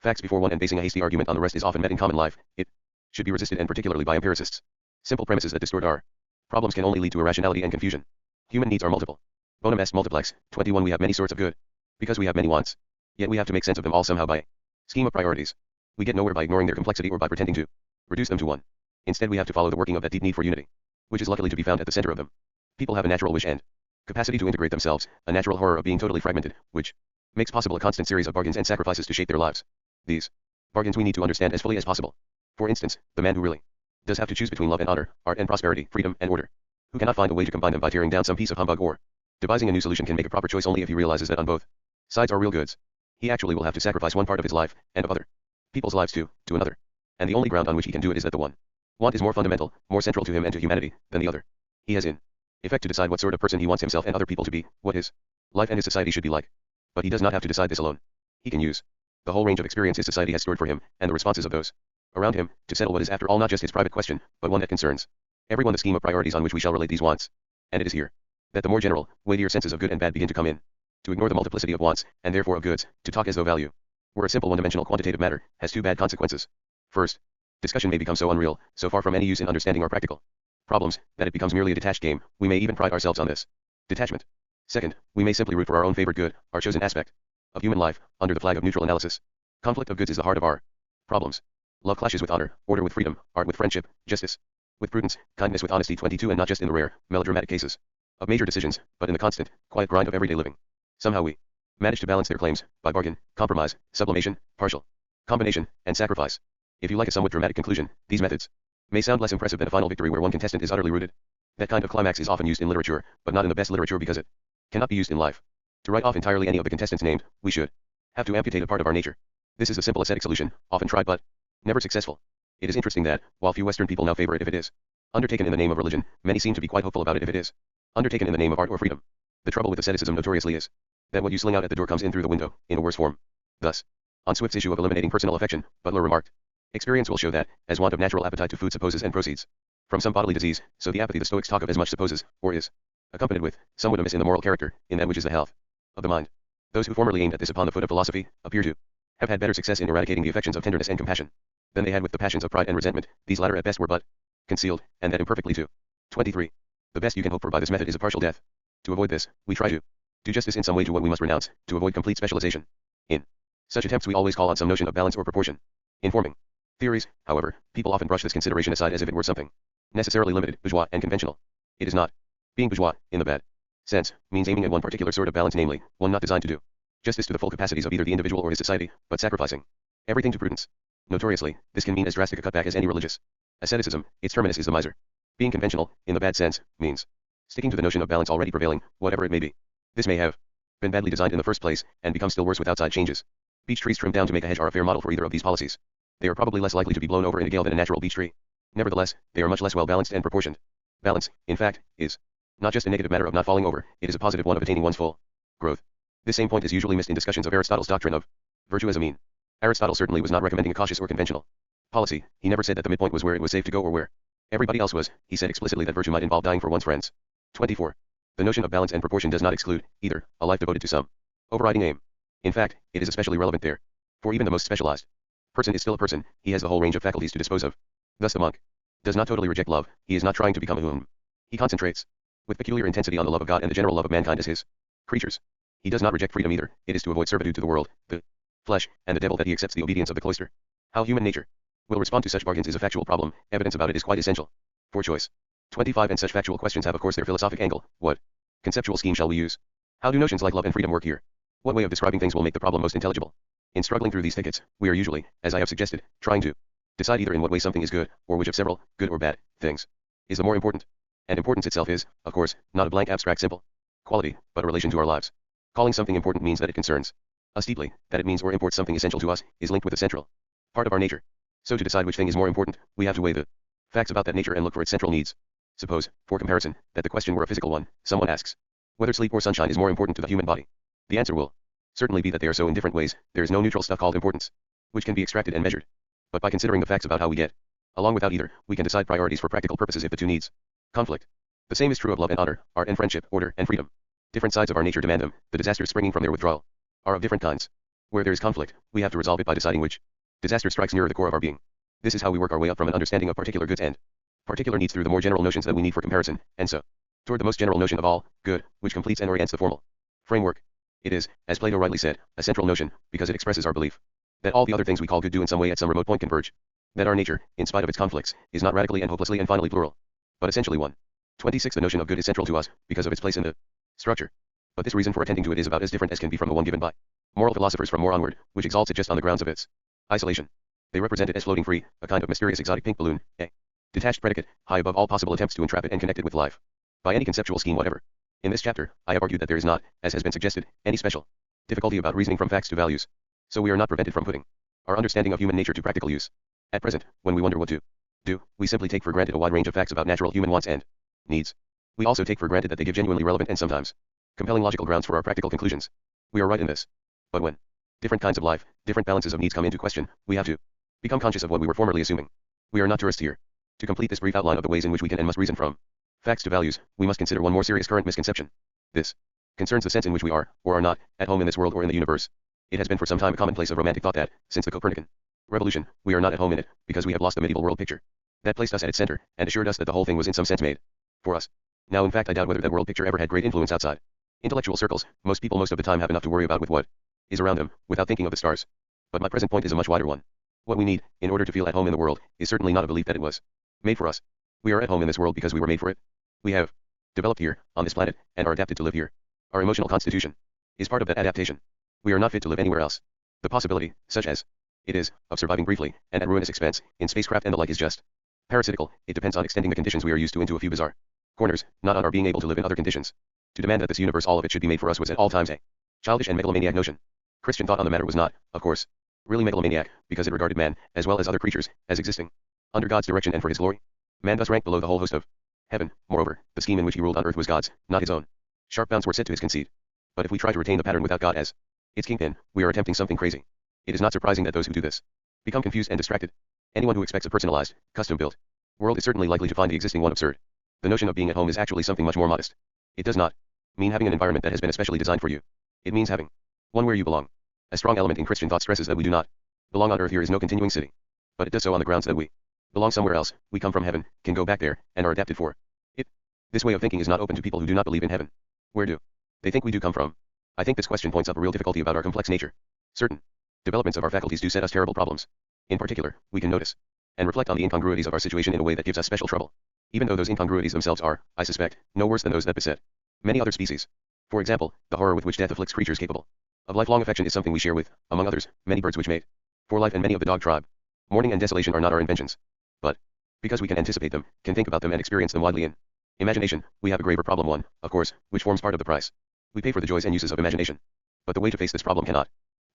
Facts before one and basing a hasty argument on the rest is often met in common life. It should be resisted, and particularly by empiricists. Simple premises that distort our problems can only lead to irrationality and confusion. Human needs are multiple. Bonum est multiplex. 21 We have many sorts of good. Because we have many wants. Yet we have to make sense of them all somehow by scheme of priorities. We get nowhere by ignoring their complexity or by pretending to reduce them to one. Instead we have to follow the working of that deep need for unity, which is luckily to be found at the center of them. People have a natural wish and capacity to integrate themselves, a natural horror of being totally fragmented, which makes possible a constant series of bargains and sacrifices to shape their lives. These bargains we need to understand as fully as possible. For instance, the man who really does have to choose between love and honor, art and prosperity, freedom and order, who cannot find a way to combine them by tearing down some piece of humbug or devising a new solution, can make a proper choice only if he realizes that on both sides are real goods. He actually will have to sacrifice one part of his life, and of other people's lives too, to another. And the only ground on which he can do it is that the one want is more fundamental, more central to him and to humanity, than the other. He has in effect to decide what sort of person he wants himself and other people to be, what his life and his society should be like. But he does not have to decide this alone. He can use the whole range of experience his society has stored for him, and the responses of those around him, to settle what is after all not just his private question, but one that concerns everyone, the scheme of priorities on which we shall relate these wants. And it is here that the more general, weightier senses of good and bad begin to come in. To ignore the multiplicity of wants, and therefore of goods, to talk as though value were a simple one-dimensional quantitative matter, has two bad consequences. First, discussion may become so unreal, so far from any use in understanding our practical problems, that it becomes merely a detached game. We may even pride ourselves on this detachment. Second, we may simply root for our own favorite good, our chosen aspect of human life, under the flag of neutral analysis. Conflict of goods is the heart of our problems. Love clashes with honor, order with freedom, art with friendship, justice with prudence, kindness with honesty. 22 And not just in the rare, melodramatic cases of major decisions, but in the constant, quiet grind of everyday living. Somehow we manage to balance their claims, by bargain, compromise, sublimation, partial combination, and sacrifice. If you like a somewhat dramatic conclusion, these methods may sound less impressive than a final victory where one contestant is utterly rooted. That kind of climax is often used in literature, but not in the best literature because it cannot be used in life. To write off entirely any of the contestants named, we should have to amputate a part of our nature. This is a simple ascetic solution, often tried but never successful. It is interesting that, while few Western people now favor it if it is undertaken in the name of religion, many seem to be quite hopeful about it if it is undertaken in the name of art or freedom. The trouble with asceticism notoriously is that what you sling out at the door comes in through the window, in a worse form. Thus, on Swift's issue of eliminating personal affection, Butler remarked, experience will show that, as want of natural appetite to food supposes and proceeds from some bodily disease, so the apathy the Stoics talk of as much supposes, or is accompanied with, somewhat amiss in the moral character, in that which is the health of the mind. Those who formerly aimed at this upon the foot of philosophy, appear to have had better success in eradicating the affections of tenderness and compassion than they had with the passions of pride and resentment. These latter at best were but concealed, and that imperfectly too. 23. The best you can hope for by this method is a partial death. To avoid this, we try to do justice in some way to what we must renounce, to avoid complete specialization. In such attempts we always call on some notion of balance or proportion. In forming theories, however, people often brush this consideration aside as if it were something necessarily limited, bourgeois, and conventional. It is not. Being bourgeois, in the bad sense, means aiming at one particular sort of balance, namely, one not designed to do justice to the full capacities of either the individual or his society, but sacrificing everything to prudence. Notoriously, this can mean as drastic a cutback as any religious asceticism. Its terminus is the miser. Being conventional, in the bad sense, means sticking to the notion of balance already prevailing, whatever it may be. This may have been badly designed in the first place, and become still worse with outside changes. Beech trees trimmed down to make a hedge are a fair model for either of these policies. They are probably less likely to be blown over in a gale than a natural beech tree. Nevertheless, they are much less well balanced and proportioned. Balance, in fact, is not just a negative matter of not falling over, it is a positive one of attaining one's full growth. This same point is usually missed in discussions of Aristotle's doctrine of virtue as a mean. Aristotle certainly was not recommending a cautious or conventional policy. He never said that the midpoint was where it was safe to go or where everybody else was. He said explicitly that virtue might involve dying for one's friends. 24. The notion of balance and proportion does not exclude, either, a life devoted to some overriding aim. In fact, it is especially relevant there. For even the most specialized person is still a person, he has the whole range of faculties to dispose of. Thus the monk does not totally reject love, he is not trying to become a whom. He concentrates with peculiar intensity on the love of God and the general love of mankind as his creatures. He does not reject freedom either, it is to avoid servitude to the world, the flesh, and the devil that he accepts the obedience of the cloister. How human nature will respond to such bargains is a factual problem, evidence about it is quite essential for choice. 25 And such factual questions have of course their philosophic angle. What conceptual scheme shall we use? How do notions like love and freedom work here? What way of describing things will make the problem most intelligible? In struggling through these thickets, we are usually, as I have suggested, trying to decide either in what way something is good, or which of several, good or bad, things is the more important. And importance itself is, of course, not a blank abstract simple quality, but a relation to our lives. Calling something important means that it concerns us deeply, that it means or imports something essential to us, is linked with a central part of our nature. So to decide which thing is more important, we have to weigh the facts about that nature and look for its central needs. Suppose, for comparison, that the question were a physical one. Someone asks whether sleep or sunshine is more important to the human body. The answer will certainly be that they are so in different ways. There is no neutral stuff called importance, which can be extracted and measured. But by considering the facts about how we get along without either, we can decide priorities for practical purposes if the two needs conflict. The same is true of love and honor, art and friendship, order and freedom. Different sides of our nature demand them. The disasters springing from their withdrawal are of different kinds. Where there is conflict, we have to resolve it by deciding which disaster strikes nearer the core of our being. This is how we work our way up from an understanding of particular goods and particular needs through the more general notions that we need for comparison, and so toward the most general notion of all good, which completes and orients the formal framework. It is, as Plato rightly said, a central notion, because it expresses our belief that all the other things we call good do in some way at some remote point converge. That our nature, in spite of its conflicts, is not radically and hopelessly and finally plural, but essentially one. 26. The notion of good is central to us, because of its place in the structure. But this reason for attending to it is about as different as can be from the one given by moral philosophers from more onward, which exalts it just on the grounds of its isolation. They represent it as floating free, a kind of mysterious exotic pink balloon, a detached predicate, high above all possible attempts to entrap it and connect it with life by any conceptual scheme whatever. In this chapter, I have argued that there is not, as has been suggested, any special difficulty about reasoning from facts to values. So we are not prevented from putting our understanding of human nature to practical use. At present, when we wonder what to do, we simply take for granted a wide range of facts about natural human wants and needs. We also take for granted that they give genuinely relevant and sometimes compelling logical grounds for our practical conclusions. We are right in this. But when different kinds of life, different balances of needs come into question, we have to become conscious of what we were formerly assuming. We are not tourists here. To complete this brief outline of the ways in which we can and must reason from facts to values, we must consider one more serious current misconception. This concerns the sense in which we are, or are not, at home in this world or in the universe. It has been for some time a commonplace of romantic thought that, since the Copernican revolution, we are not at home in it, because we have lost the medieval world picture that placed us at its center, and assured us that the whole thing was in some sense made for us. Now in fact I doubt whether that world picture ever had great influence outside intellectual circles. Most people most of the time have enough to worry about with what is around them, without thinking of the stars. But my present point is a much wider one. What we need, in order to feel at home in the world, is certainly not a belief that it was made for us. We are at home in this world because we were made for it. We have developed here, on this planet, and are adapted to live here. Our emotional constitution is part of that adaptation. We are not fit to live anywhere else. The possibility, such as it is, of surviving briefly, and at ruinous expense, in spacecraft and the like is just parasitical. It depends on extending the conditions we are used to into a few bizarre corners, not on our being able to live in other conditions. To demand that this universe all of it should be made for us was at all times a childish and megalomaniac notion. Christian thought on the matter was not, of course, really megalomaniac, because it regarded man, as well as other creatures, as existing under God's direction and for his glory. Man thus ranked below the whole host of heaven. Moreover, the scheme in which he ruled on earth was God's, not his own. Sharp bounds were set to his conceit. But if we try to retain the pattern without God as its kingpin, we are attempting something crazy. It is not surprising that those who do this become confused and distracted. Anyone who expects a personalized, custom-built world is certainly likely to find the existing one absurd. The notion of being at home is actually something much more modest. It does not mean having an environment that has been especially designed for you. It means having one where you belong. A strong element in Christian thought stresses that we do not belong on earth. Here is no continuing city. But it does so on the grounds that we belong somewhere else, we come from heaven, can go back there, and are adapted for it. This way of thinking is not open to people who do not believe in heaven. Where do they think we do come from? I think this question points up a real difficulty about our complex nature. Certain developments of our faculties do set us terrible problems. In particular, we can notice and reflect on the incongruities of our situation in a way that gives us special trouble, even though those incongruities themselves are, I suspect, no worse than those that beset many other species. For example, the horror with which death afflicts creatures capable of lifelong affection is something we share with, among others, many birds which mate for life and many of the dog tribe. Mourning and desolation are not our inventions, but because we can anticipate them, can think about them and experience them widely in imagination, we have a graver problem, one, of course, which forms part of the price we pay for the joys and uses of imagination. But the way to face this problem cannot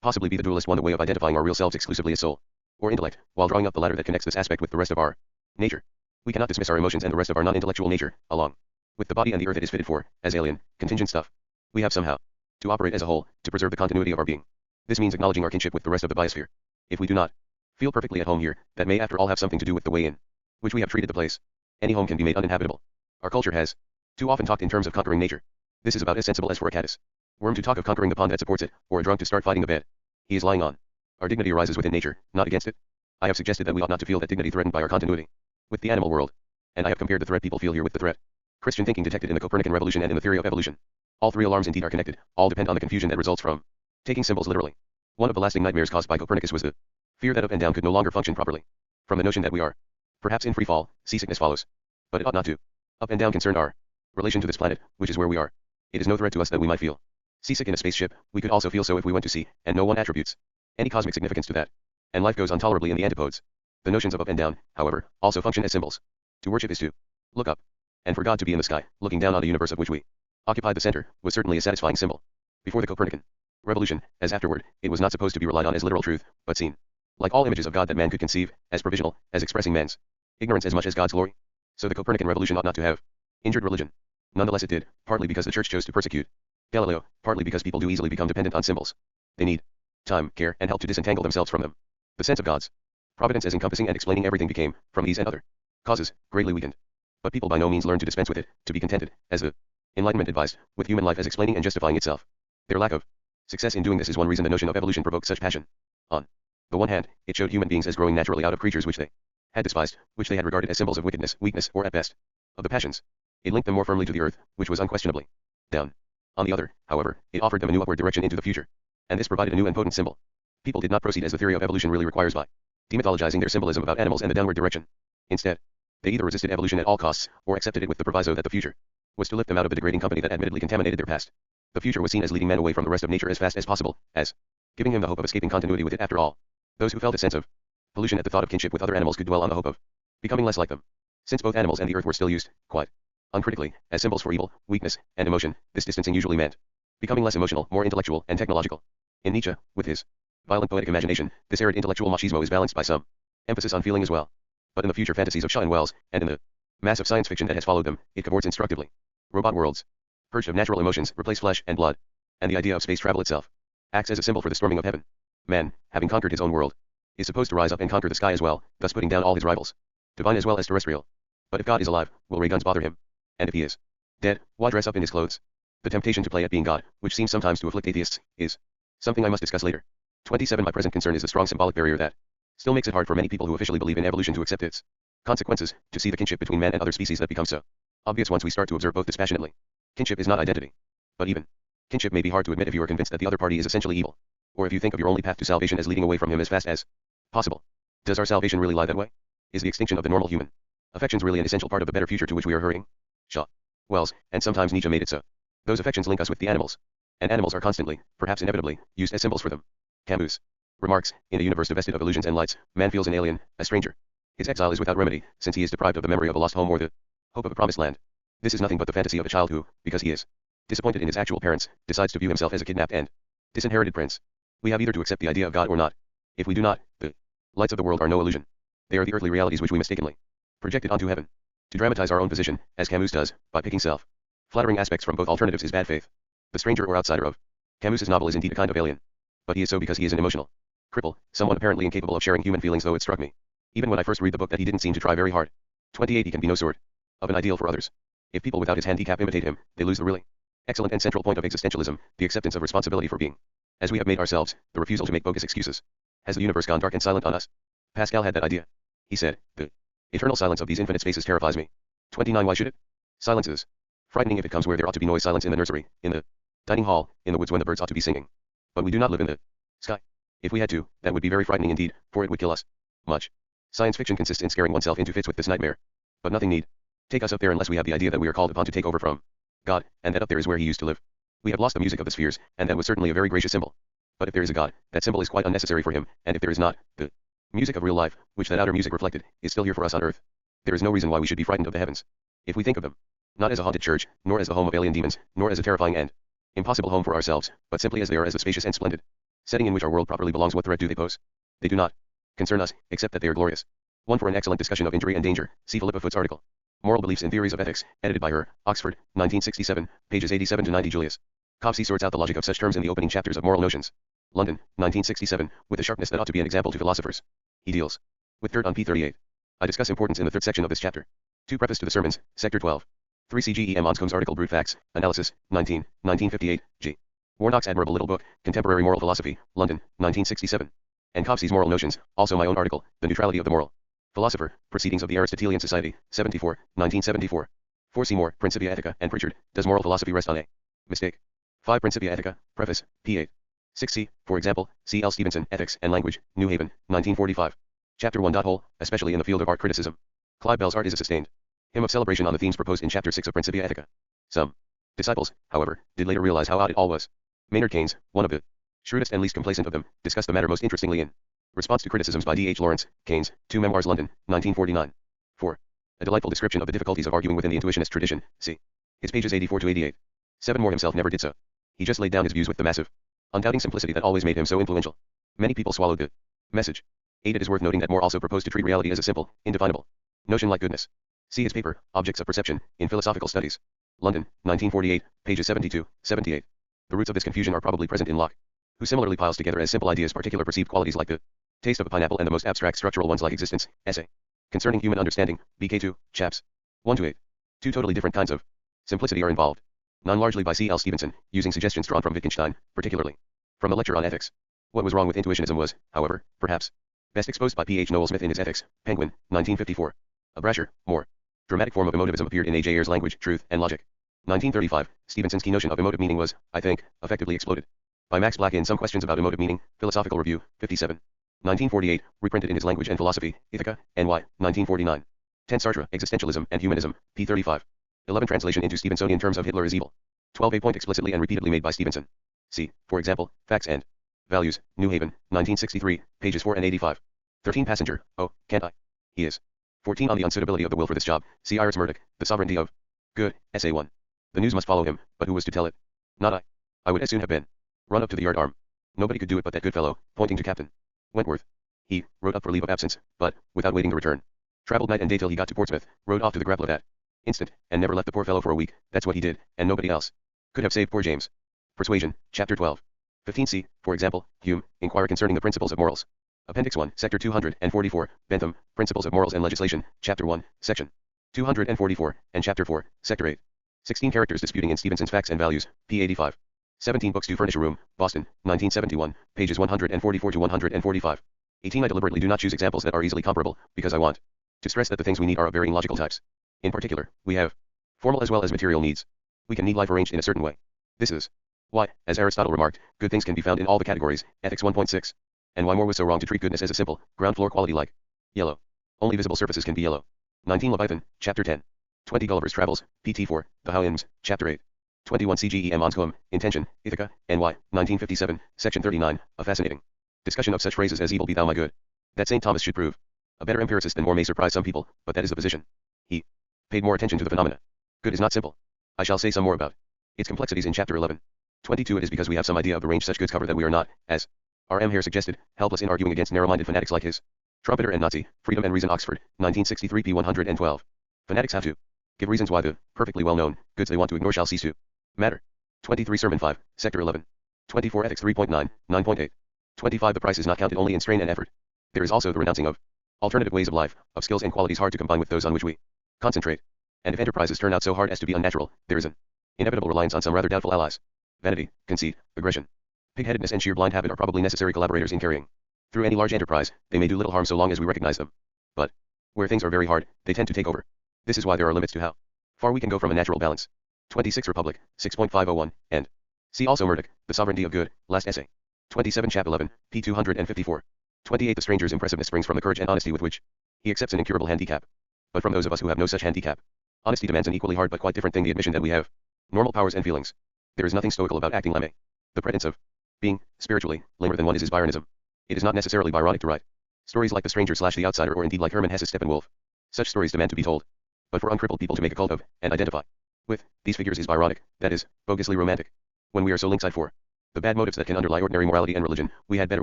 possibly be the dualist one, the way of identifying our real selves exclusively as soul or intellect, while drawing up the ladder that connects this aspect with the rest of our nature. We cannot dismiss our emotions and the rest of our non-intellectual nature, along with the body and the earth it is fitted for, as alien, contingent stuff. We have somehow to operate as a whole, to preserve the continuity of our being. This means acknowledging our kinship with the rest of the biosphere. If we do not feel perfectly at home here, that may after all have something to do with the way in which we have treated the place. Any home can be made uninhabitable. Our culture has too often talked in terms of conquering nature. This is about as sensible as for a caddis worm to talk of conquering the pond that supports it, or a drunk to start fighting the bed he is lying on. Our dignity arises within nature, not against it. I have suggested that we ought not to feel that dignity threatened by our continuity with the animal world, and I have compared the threat people feel here with the threat Christian thinking detected in the Copernican revolution and in the theory of evolution. All three alarms indeed are connected, all depend on the confusion that results from taking symbols literally. One of the lasting nightmares caused by Copernicus was the fear that up and down could no longer function properly. From the notion that we are perhaps in free fall, seasickness follows. But it ought not to. Up and down concern our relation to this planet, which is where we are. It is no threat to us that we might feel seasick in a spaceship. We could also feel so if we went to sea, and no one attributes any cosmic significance to that. And life goes on tolerably in the antipodes. The notions of up and down, however, also function as symbols. To worship is to look up. And for God to be in the sky, looking down on a universe of which we occupied the center, was certainly a satisfying symbol. Before the Copernican revolution, as afterward, it was not supposed to be relied on as literal truth, but seen, like all images of God that man could conceive, as provisional, as expressing man's ignorance as much as God's glory. So the Copernican revolution ought not to have injured religion. Nonetheless it did, partly because the church chose to persecute Galileo, partly because people do easily become dependent on symbols. They need time, care, and help to disentangle themselves from them. The sense of God's providence as encompassing and explaining everything became, from these and other causes, greatly weakened. But people by no means learned to dispense with it, to be contented, as the Enlightenment advised, with human life as explaining and justifying itself. Their lack of Success in doing this is one reason the notion of evolution provoked such passion. On the one hand, it showed human beings as growing naturally out of creatures which they had despised, which they had regarded as symbols of wickedness, weakness, or at best, of the passions. It linked them more firmly to the earth, which was unquestionably down. On the other, however, it offered them a new upward direction into the future. And this provided a new and potent symbol. People did not proceed as the theory of evolution really requires by demythologizing their symbolism about animals and the downward direction. Instead, they either resisted evolution at all costs, or accepted it with the proviso that the future was to lift them out of the degrading company that admittedly contaminated their past. The future was seen as leading man away from the rest of nature as fast as possible, as giving him the hope of escaping continuity with it after all. Those who felt a sense of pollution at the thought of kinship with other animals could dwell on the hope of becoming less like them. Since both animals and the earth were still used, quite uncritically, as symbols for evil, weakness, and emotion, this distancing usually meant becoming less emotional, more intellectual, and technological. In Nietzsche, with his violent poetic imagination, this arid intellectual machismo is balanced by some emphasis on feeling as well. But in the future fantasies of Shaw and Wells, and in the mass of science fiction that has followed them, it cavorts instructively. Robot worlds, purged of natural emotions, replace flesh and blood, and the idea of space travel itself acts as a symbol for the storming of heaven. Man, having conquered his own world, is supposed to rise up and conquer the sky as well, thus putting down all his rivals, divine as well as terrestrial. But if God is alive, will ray guns bother him? And if he is dead, why dress up in his clothes? The temptation to play at being God, which seems sometimes to afflict atheists, is something I must discuss later. 27. My present concern is the strong symbolic barrier that still makes it hard for many people who officially believe in evolution to accept its consequences, to see the kinship between man and other species that becomes so obvious once we start to observe both dispassionately. Kinship is not identity. But even kinship may be hard to admit if you are convinced that the other party is essentially evil, or if you think of your only path to salvation as leading away from him as fast as possible. Does our salvation really lie that way? Is the extinction of the normal human affections really an essential part of the better future to which we are hurrying? Shaw, Wells, and sometimes Nietzsche made it so. Those affections link us with the animals, and animals are constantly, perhaps inevitably, used as symbols for them. Camus remarks, in a universe divested of illusions and lights, man feels an alien, a stranger. His exile is without remedy, since he is deprived of the memory of a lost home or the hope of a promised land. This is nothing but the fantasy of a child who, because he is disappointed in his actual parents, decides to view himself as a kidnapped and disinherited prince. We have either to accept the idea of God or not. If we do not, the lights of the world are no illusion. They are the earthly realities which we mistakenly projected onto heaven. To dramatize our own position, as Camus does, by picking self-flattering aspects from both alternatives is bad faith. The stranger or outsider of Camus's novel is indeed a kind of alien. But he is so because he is an emotional cripple, someone apparently incapable of sharing human feelings, though it struck me, even when I first read the book, that he didn't seem to try very hard. 28. He can be no sort of an ideal for others. If people without his handicap imitate him, they lose the really excellent and central point of existentialism, the acceptance of responsibility for being as we have made ourselves, the refusal to make bogus excuses. Has the universe gone dark and silent on us? Pascal had that idea. He said, the eternal silence of these infinite spaces terrifies me. 29. Why should it? Silence is frightening if it comes where there ought to be noise. Silence in the nursery, in the dining hall, in the woods when the birds ought to be singing. But we do not live in the sky. If we had to, that would be very frightening indeed, for it would kill us. Much science fiction consists in scaring oneself into fits with this nightmare. But nothing need take us up there unless we have the idea that we are called upon to take over from God, and that up there is where he used to live. We have lost the music of the spheres, and that was certainly a very gracious symbol. But if there is a God, that symbol is quite unnecessary for him, and if there is not, the music of real life, which that outer music reflected, is still here for us on earth. There is no reason why we should be frightened of the heavens. If we think of them, not as a haunted church, nor as the home of alien demons, nor as a terrifying and impossible home for ourselves, but simply as they are, as a spacious and splendid setting in which our world properly belongs, what threat do they pose? They do not concern us, except that they are glorious. One for an excellent discussion of injury and danger, see Philippa Foot's article, Moral Beliefs and Theories of Ethics, edited by her, Oxford, 1967, pages 87 to 90. Julius Copsey sorts out the logic of such terms in the opening chapters of Moral Notions. London, 1967, with a sharpness that ought to be an example to philosophers. He deals with dirt on p38. I discuss importance in the third section of this chapter. 2. Preface to the Sermons, Sector 12. 3. C.G.E.M. Anscombe's article Brute Facts, Analysis, 1958, G. Warnock's admirable little book, Contemporary Moral Philosophy, London, 1967. And Copsey's Moral Notions, also my own article, The Neutrality of the Moral Philosopher, Proceedings of the Aristotelian Society, 74, 1974. 4. Seymour, Principia Ethica, and Pritchard, Does Moral Philosophy Rest on a Mistake? 5. Principia Ethica, Preface, p. 8. 6c, for example, C. L. Stevenson, Ethics and Language, New Haven, 1945. Chapter 1. Whole, especially in the field of art criticism. Clive Bell's art is a sustained hymn of celebration on the themes proposed in Chapter 6 of Principia Ethica. Some disciples, however, did later realize how odd it all was. Maynard Keynes, one of the shrewdest and least complacent of them, discussed the matter most interestingly in Response to Criticisms by D. H. Lawrence, Keynes, 2 Memoirs, London, 1949. 4. A delightful description of the difficulties of arguing within the intuitionist tradition, see his pages 84 to 88. 7. Moore himself never did so. He just laid down his views with the massive, undoubting simplicity that always made him so influential. Many people swallowed the message. 8. It is worth noting that Moore also proposed to treat reality as a simple, indefinable notion like goodness. See his paper, Objects of Perception, in Philosophical Studies. London, 1948, pages 72, 78. The roots of this confusion are probably present in Locke, who similarly piles together as simple ideas particular perceived qualities like the taste of a pineapple and the most abstract structural ones like existence, essay concerning human understanding, BK2, chaps 1 to 8. Two totally different kinds of simplicity are involved. None largely by C. L. Stevenson, using suggestions drawn from Wittgenstein, particularly From the lecture on ethics. What was wrong with intuitionism was, however, perhaps, best exposed by P. H. Noel Smith in his Ethics, Penguin, 1954. A brasher, more dramatic form of emotivism appeared in A. J. Ayer's Language, Truth, and Logic. 1935, Stevenson's key notion of emotive meaning was, I think, effectively exploded. By Max Black in Some Questions About Emotive Meaning, Philosophical Review, 57. 1948, reprinted in his Language and Philosophy, Ithaca, N.Y., 1949. 10 Sartre, Existentialism and Humanism, p. 35. 11 Translation into Stevensonian terms of Hitler is evil. 12 A point explicitly and repeatedly made by Stevenson. See, for example, Facts and Values, New Haven, 1963, pages 4 and 85. 13 Passenger, oh, can't I? He is. 14 On the unsuitability of the will for this job, see Iris Murdoch, The Sovereignty of Good, Essay 1. The news must follow him, but who was to tell it? Not I. I would as soon have been run up to the yard arm. Nobody could do it but that good fellow, pointing to Captain Wentworth. He wrote up for leave of absence, but, without waiting to return, travelled night and day till he got to Portsmouth, rode off to the grapple that instant, and never left the poor fellow for a week. That's what he did, and nobody else could have saved poor James. Persuasion, Chapter 12. 15c, for example, Hume, Inquire Concerning the Principles of Morals. Appendix 1, Sector 244, Bentham, Principles of Morals and Legislation, Chapter 1, Section 244, and Chapter 4, Sector 8. 16 Characters Disputing in Stevenson's Facts and Values, p. 85. 17 Books to Furnish a Room, Boston, 1971, pages 144 to 145. 18 I deliberately do not choose examples that are easily comparable, because I want to stress that the things we need are of varying logical types. In particular, we have formal as well as material needs. We can need life arranged in a certain way. This is why, as Aristotle remarked, good things can be found in all the categories, Ethics 1.6. And why Moore was so wrong to treat goodness as a simple, ground floor quality like yellow. Only visible surfaces can be yellow. 19 Leviathan, Chapter 10. 20 Gulliver's Travels, pt. 4, The Hymns, Chapter 8. 21 CGEM Onsquam, Intention, Ithaca, N.Y., 1957, Section 39, a fascinating discussion of such phrases as evil be thou my good. That St. Thomas should prove a better empiricist than Moore may surprise some people, but that is the position. He paid more attention to the phenomena. Good is not simple. I shall say some more about its complexities in Chapter 11. 22 It is because we have some idea of the range such goods cover that we are not, as R.M. Hare suggested, helpless in arguing against narrow-minded fanatics like his trumpeter and Nazi, Freedom and Reason Oxford, 1963 p. 112. Fanatics have to give reasons why the perfectly well-known goods they want to ignore shall cease to matter. 23 Sermon 5, Sector 11. 24 Ethics 3.9, 9.8. 25 The price is not counted only in strain and effort. There is also the renouncing of alternative ways of life, of skills and qualities hard to combine with those on which we concentrate. And if enterprises turn out so hard as to be unnatural, there is an inevitable reliance on some rather doubtful allies. Vanity, conceit, aggression, pig-headedness and sheer blind habit are probably necessary collaborators in carrying through any large enterprise. They may do little harm so long as we recognize them. But where things are very hard, they tend to take over. This is why there are limits to how far we can go from a natural balance. 26 Republic, 6.501, and see also Murdoch, The Sovereignty of Good, last essay. 27 Chap 11, p. 254. 28 The stranger's impressiveness springs from the courage and honesty with which he accepts an incurable handicap. But from those of us who have no such handicap, honesty demands an equally hard but quite different thing: the admission that we have normal powers and feelings. There is nothing stoical about acting lame. The pretense of being, spiritually, lamer than one is Byronism. It is not necessarily Byronic to write stories like The Stranger / The Outsider, or indeed like Hermann Hesse's Steppenwolf. Such stories demand to be told. But for uncrippled people to make a cult of, and identify with, these figures is Byronic, that is, bogusly romantic. When we are so lynx-eyed for the bad motives that can underlie ordinary morality and religion, we had better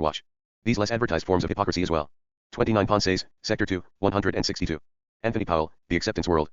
watch these less advertised forms of hypocrisy as well. 29 Ponces, Sector 2, 162. Anthony Powell, The Acceptance World.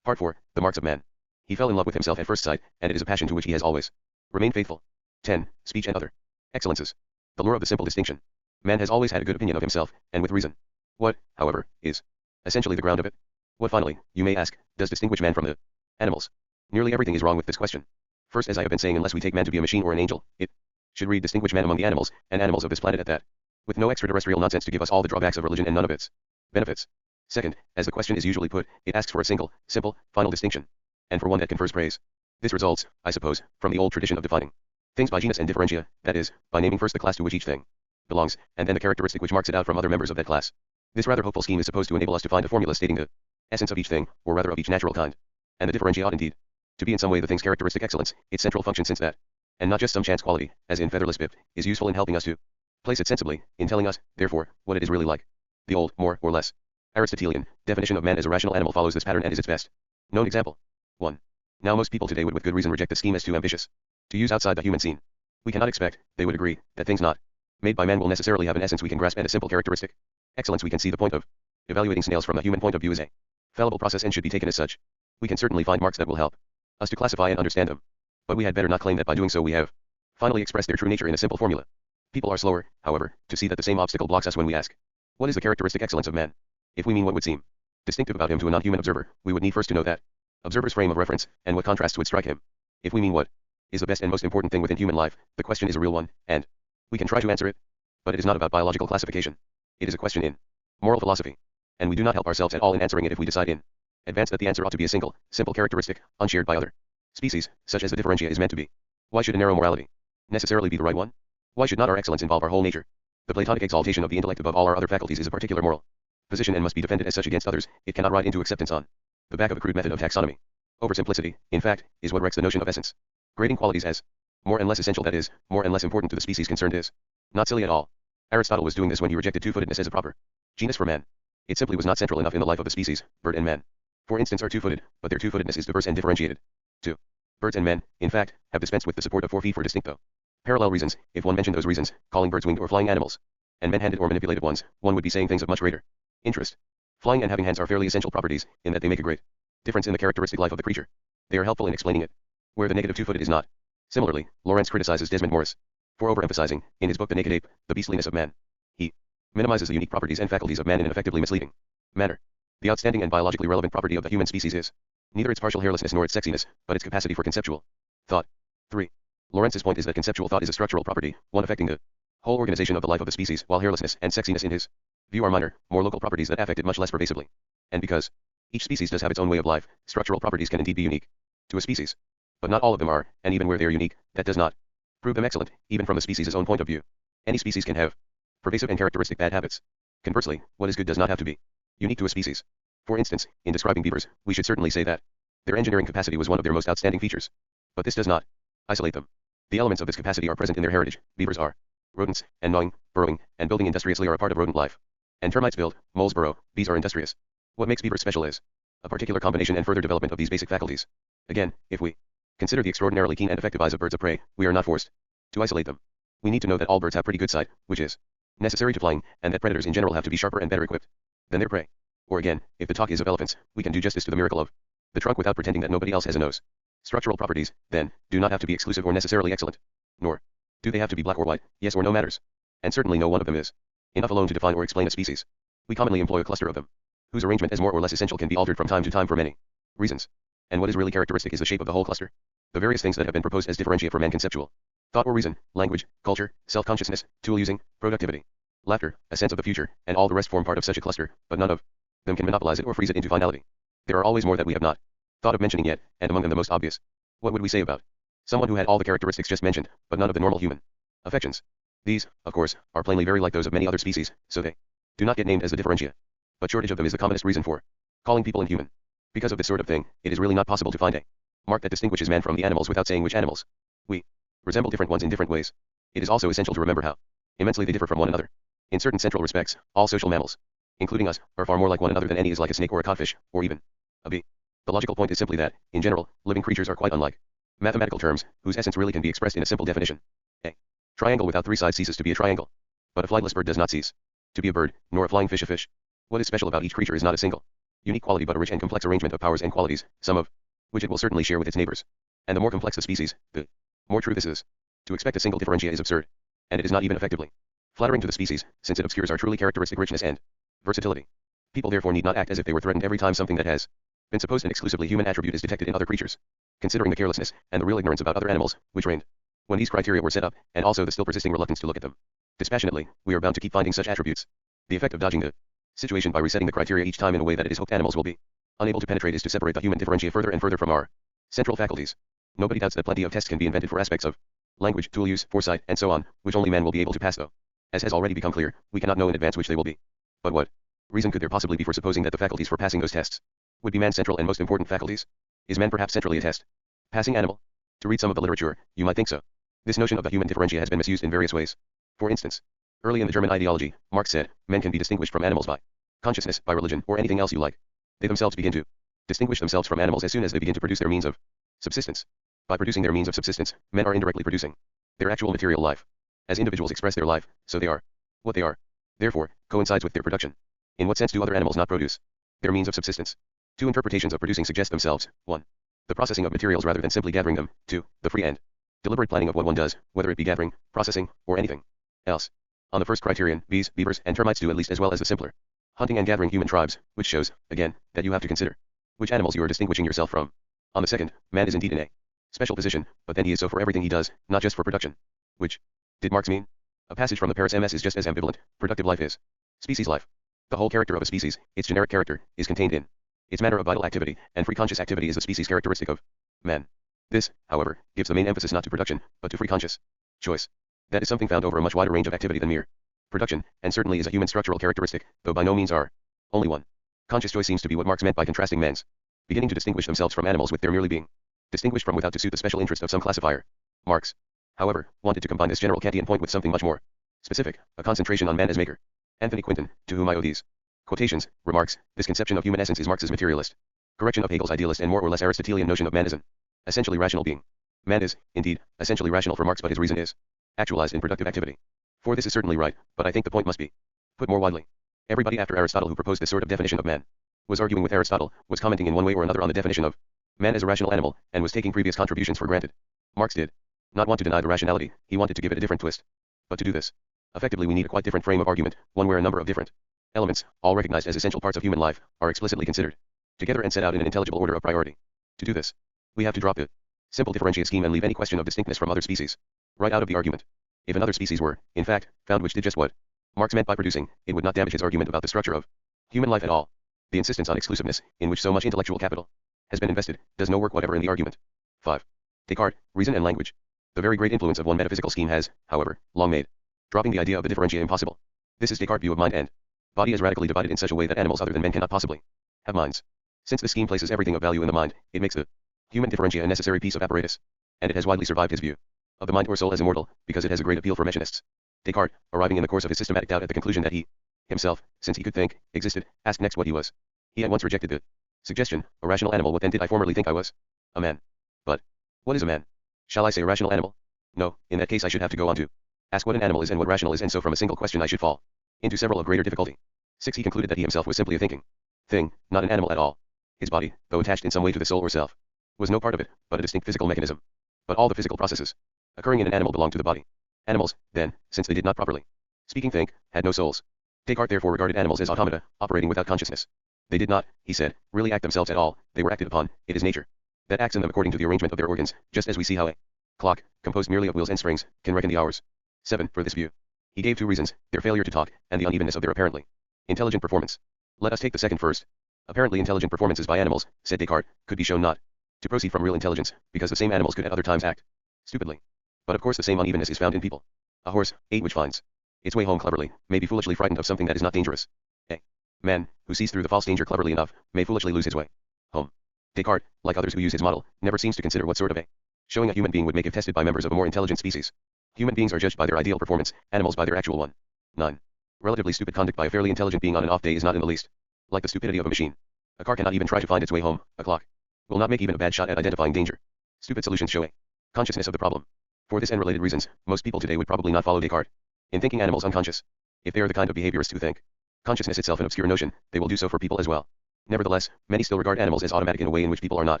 Part 4, The Marks of Man. He fell in love with himself at first sight, and it is a passion to which he has always remained faithful. 10. Speech and other excellences. The lure of the simple distinction. Man has always had a good opinion of himself, and with reason. What, however, is essentially the ground of it? What finally, you may ask, does distinguish man from the animals? Nearly everything is wrong with this question. First, as I have been saying, unless we take man to be a machine or an angel, it should read distinguish man among the animals, and animals of this planet at that. With no extraterrestrial nonsense to give us all the drawbacks of religion and none of its benefits. Second, as the question is usually put, it asks for a single, simple, final distinction. And for one that confers praise. This results, I suppose, from the old tradition of defining things by genus and differentia, that is, by naming first the class to which each thing belongs, and then the characteristic which marks it out from other members of that class. This rather hopeful scheme is supposed to enable us to find a formula stating the essence of each thing, or rather of each natural kind. And the differentia ought indeed to be in some way the thing's characteristic excellence, its central function, since that, and not just some chance quality, as in featherless Pip, is useful in helping us to place it sensibly, in telling us, therefore, what it is really like. The old, more or less Aristotelian definition of man as a rational animal follows this pattern and is its best known example. 1. Now most people today would with good reason reject the scheme as too ambitious to use outside the human scene. We cannot expect, they would agree, that things not made by man will necessarily have an essence we can grasp and a simple characteristic excellence we can see. The point of evaluating snails from the human point of view is a fallible process and should be taken as such. We can certainly find marks that will help us to classify and understand them. But we had better not claim that by doing so we have finally expressed their true nature in a simple formula. People are slower, however, to see that the same obstacle blocks us when we ask, what is the characteristic excellence of man? If we mean what would seem distinctive about him to a non-human observer, we would need first to know that observer's frame of reference, and what contrasts would strike him. If we mean what is the best and most important thing within human life, the question is a real one, and We can try to answer it, but it is not about biological classification. It is a question in moral philosophy. And we do not help ourselves at all in answering it if we decide in advance that the answer ought to be a single, simple characteristic, unshared by other species, such as the differentia is meant to be. Why should a narrow morality necessarily be the right one? Why should not our excellence involve our whole nature? The Platonic exaltation of the intellect above all our other faculties is a particular moral position and must be defended as such against others. It cannot ride into acceptance on the back of a crude method of taxonomy. Oversimplicity, in fact, is what wrecks the notion of essence. Grading qualities as more and less essential, that is, more and less important to the species concerned, is not silly at all. Aristotle was doing this when he rejected two-footedness as a proper genus for man. It simply was not central enough in the life of the species. Bird and man, for instance, are two-footed, but their two-footedness is diverse and differentiated. 2. Birds and men, in fact, have dispensed with the support of 4 feet for distinct though parallel reasons. If one mentioned those reasons, calling birds winged or flying animals, and men-handed or manipulated ones, one would be saying things of much greater interest. Flying and having hands are fairly essential properties, in that they make a great difference in the characteristic life of the creature. They are helpful in explaining it, where the negative two-footed is not. Similarly, Lawrence criticizes Desmond Morris for overemphasizing, in his book The Naked Ape, the beastliness of man. He minimizes the unique properties and faculties of man in an effectively misleading manner. The outstanding and biologically relevant property of the human species is neither its partial hairlessness nor its sexiness, but its capacity for conceptual thought. 3. Lawrence's point is that conceptual thought is a structural property, one affecting the whole organization of the life of the species, while hairlessness and sexiness in his view are minor, more local properties that affect it much less pervasively. And because each species does have its own way of life, structural properties can indeed be unique to a species. But not all of them are, and even where they are unique, that does not prove them excellent, even from the species' own point of view. Any species can have pervasive and characteristic bad habits. Conversely, what is good does not have to be unique to a species. For instance, in describing beavers, we should certainly say that their engineering capacity was one of their most outstanding features. But this does not isolate them. The elements of this capacity are present in their heritage. Beavers are rodents, and gnawing, burrowing, and building industriously are a part of rodent life. And termites build, moles burrow, bees are industrious. What makes beavers special is a particular combination and further development of these basic faculties. Again, if we consider the extraordinarily keen and effective eyes of birds of prey, we are not forced to isolate them. We need to know that all birds have pretty good sight, which is necessary to flying, and that predators in general have to be sharper and better equipped than their prey. Or again, if the talk is of elephants, we can do justice to the miracle of the trunk without pretending that nobody else has a nose. Structural properties, then, do not have to be exclusive or necessarily excellent. Nor do they have to be black or white, yes or no matters. And certainly no one of them is enough alone to define or explain a species. We commonly employ a cluster of them, whose arrangement as more or less essential can be altered from time to time for many reasons. And what is really characteristic is the shape of the whole cluster. The various things that have been proposed as differentiate for man: conceptual thought or reason, language, culture, self-consciousness, tool using, productivity, laughter, a sense of the future, and all the rest form part of such a cluster, but none of them can monopolize it or freeze it into finality. There are always more that we have not thought of mentioning yet, and among them the most obvious. What would we say about someone who had all the characteristics just mentioned, but none of the normal human affections? These, of course, are plainly very like those of many other species, so they do not get named as the differentia. But shortage of them is the commonest reason for calling people inhuman. Because of this sort of thing, it is really not possible to find a mark that distinguishes man from the animals without saying which animals we resemble different ones in different ways. It is also essential to remember how immensely they differ from one another. In certain central respects, all social mammals, including us, are far more like one another than any is like a snake or a codfish, or even a bee. The logical point is simply that, in general, living creatures are quite unlike mathematical terms, whose essence really can be expressed in a simple definition. A triangle without 3 sides ceases to be a triangle. But a flightless bird does not cease to be a bird, nor a flying fish a fish. What is special about each creature is not a single unique quality but a rich and complex arrangement of powers and qualities, some of which it will certainly share with its neighbors. And the more complex the species, the more true this is. To expect a single differentia is absurd. And it is not even effectively flattering to the species, since it obscures our truly characteristic richness and versatility. People therefore need not act as if they were threatened every time something that has been supposed an exclusively human attribute is detected in other creatures. Considering the carelessness, and the real ignorance about other animals, which reigned when these criteria were set up, and also the still persisting reluctance to look at them dispassionately, we are bound to keep finding such attributes. The effect of dodging the situation by resetting the criteria each time in a way that it is hoped animals will be unable to penetrate is to separate the human differentia further and further from our central faculties. Nobody doubts that plenty of tests can be invented for aspects of language, tool use, foresight, and so on, which only man will be able to pass though. As has already become clear, we cannot know in advance which they will be. But what reason could there possibly be for supposing that the faculties for passing those tests would be man's central and most important faculties? Is man perhaps centrally a test passing animal? To read some of the literature, you might think so. This notion of the human differentia has been misused in various ways. For instance, early in the German ideology, Marx said, men can be distinguished from animals by consciousness, by religion, or anything else you like. They themselves begin to distinguish themselves from animals as soon as they begin to produce their means of subsistence. By producing their means of subsistence, men are indirectly producing their actual material life. As individuals express their life, so they are what they are. Therefore, coincides with their production. In what sense do other animals not produce their means of subsistence? 2 interpretations of producing suggest themselves. 1. The processing of materials rather than simply gathering them. 2. The free and deliberate planning of what one does, whether it be gathering, processing, or anything else. On the first criterion, bees, beavers, and termites do at least as well as the simpler hunting and gathering human tribes, which shows, again, that you have to consider which animals you are distinguishing yourself from. On the second, man is indeed in a special position, but then he is so for everything he does, not just for production. Which did Marx mean? A passage from the Paris MS is just as ambivalent. Productive life is species life. The whole character of a species, its generic character, is contained in its manner of vital activity, and free conscious activity is the species characteristic of man. This, however, gives the main emphasis not to production, but to free conscious choice. That is something found over a much wider range of activity than mere production, and certainly is a human structural characteristic, though by no means are only one. Conscious choice seems to be what Marx meant by contrasting man's beginning to distinguish themselves from animals with their merely being distinguished from without to suit the special interest of some classifier. Marx, however, wanted to combine this general Kantian point with something much more specific, a concentration on man as maker. Anthony Quinton, to whom I owe these quotations, remarks, this conception of human essence is Marx's materialist correction of Hegel's idealist and more or less Aristotelian notion of man as an essentially rational being. Man is, indeed, essentially rational for Marx, but his reason is actualized in productive activity. For this is certainly right, but I think the point must be put more widely. Everybody after Aristotle who proposed this sort of definition of man was arguing with Aristotle, was commenting in one way or another on the definition of man as a rational animal, and was taking previous contributions for granted. Marx did not want to deny the rationality, he wanted to give it a different twist. But to do this, effectively we need a quite different frame of argument, one where a number of different elements, all recognized as essential parts of human life, are explicitly considered together and set out in an intelligible order of priority. To do this, we have to drop the simple differentiate scheme and leave any question of distinctness from other species right out of the argument. If another species were, in fact, found which did just what Marx meant by producing, it would not damage his argument about the structure of human life at all. The insistence on exclusiveness, in which so much intellectual capital has been invested, does no work whatever in the argument. 5. Descartes, reason and language. The very great influence of one metaphysical scheme has, however, long made dropping the idea of the differentiate impossible. This is Descartes' view of mind and body as radically divided in such a way that animals other than men cannot possibly have minds. Since the scheme places everything of value in the mind, it makes the human differentia a necessary piece of apparatus, and it has widely survived his view of the mind or soul as immortal, because it has a great appeal for mechanists. Descartes, arriving in the course of his systematic doubt at the conclusion that he himself, since he could think, existed, asked next what he was. He at once rejected the suggestion, a rational animal. What then did I formerly think I was? A man. But what is a man? Shall I say a rational animal? No, in that case I should have to go on to ask what an animal is and what rational is, and so from a single question I should fall into several of greater difficulty. 6. He concluded that he himself was simply a thinking thing, not an animal at all. His body, though attached in some way to the soul or self, was no part of it, but a distinct physical mechanism. But all the physical processes occurring in an animal belonged to the body. Animals, then, since they did not properly speaking think, had no souls. Descartes therefore regarded animals as automata, operating without consciousness. They did not, he said, really act themselves at all, they were acted upon, it is nature that acts in them according to the arrangement of their organs, just as we see how a clock, composed merely of wheels and springs, can reckon the hours. 7. For this view, he gave 2 reasons, their failure to talk, and the unevenness of their apparently intelligent performance. Let us take the second first. Apparently intelligent performances by animals, said Descartes, could be shown not to proceed from real intelligence, because the same animals could at other times act stupidly. But of course the same unevenness is found in people. A horse, 8, which finds its way home cleverly, may be foolishly frightened of something that is not dangerous. A man, who sees through the false danger cleverly enough, may foolishly lose his way home. Descartes, like others who use his model, never seems to consider what sort of a showing a human being would make if tested by members of a more intelligent species. Human beings are judged by their ideal performance, animals by their actual one. 9. Relatively stupid conduct by a fairly intelligent being on an off day is not in the least like the stupidity of a machine. A car cannot even try to find its way home, a clock will not make even a bad shot at identifying danger. Stupid solutions show a consciousness of the problem. For this and related reasons, most people today would probably not follow Descartes in thinking animals unconscious. If they are the kind of behaviorists who think consciousness itself an obscure notion, they will do so for people as well. Nevertheless, many still regard animals as automatic in a way in which people are not.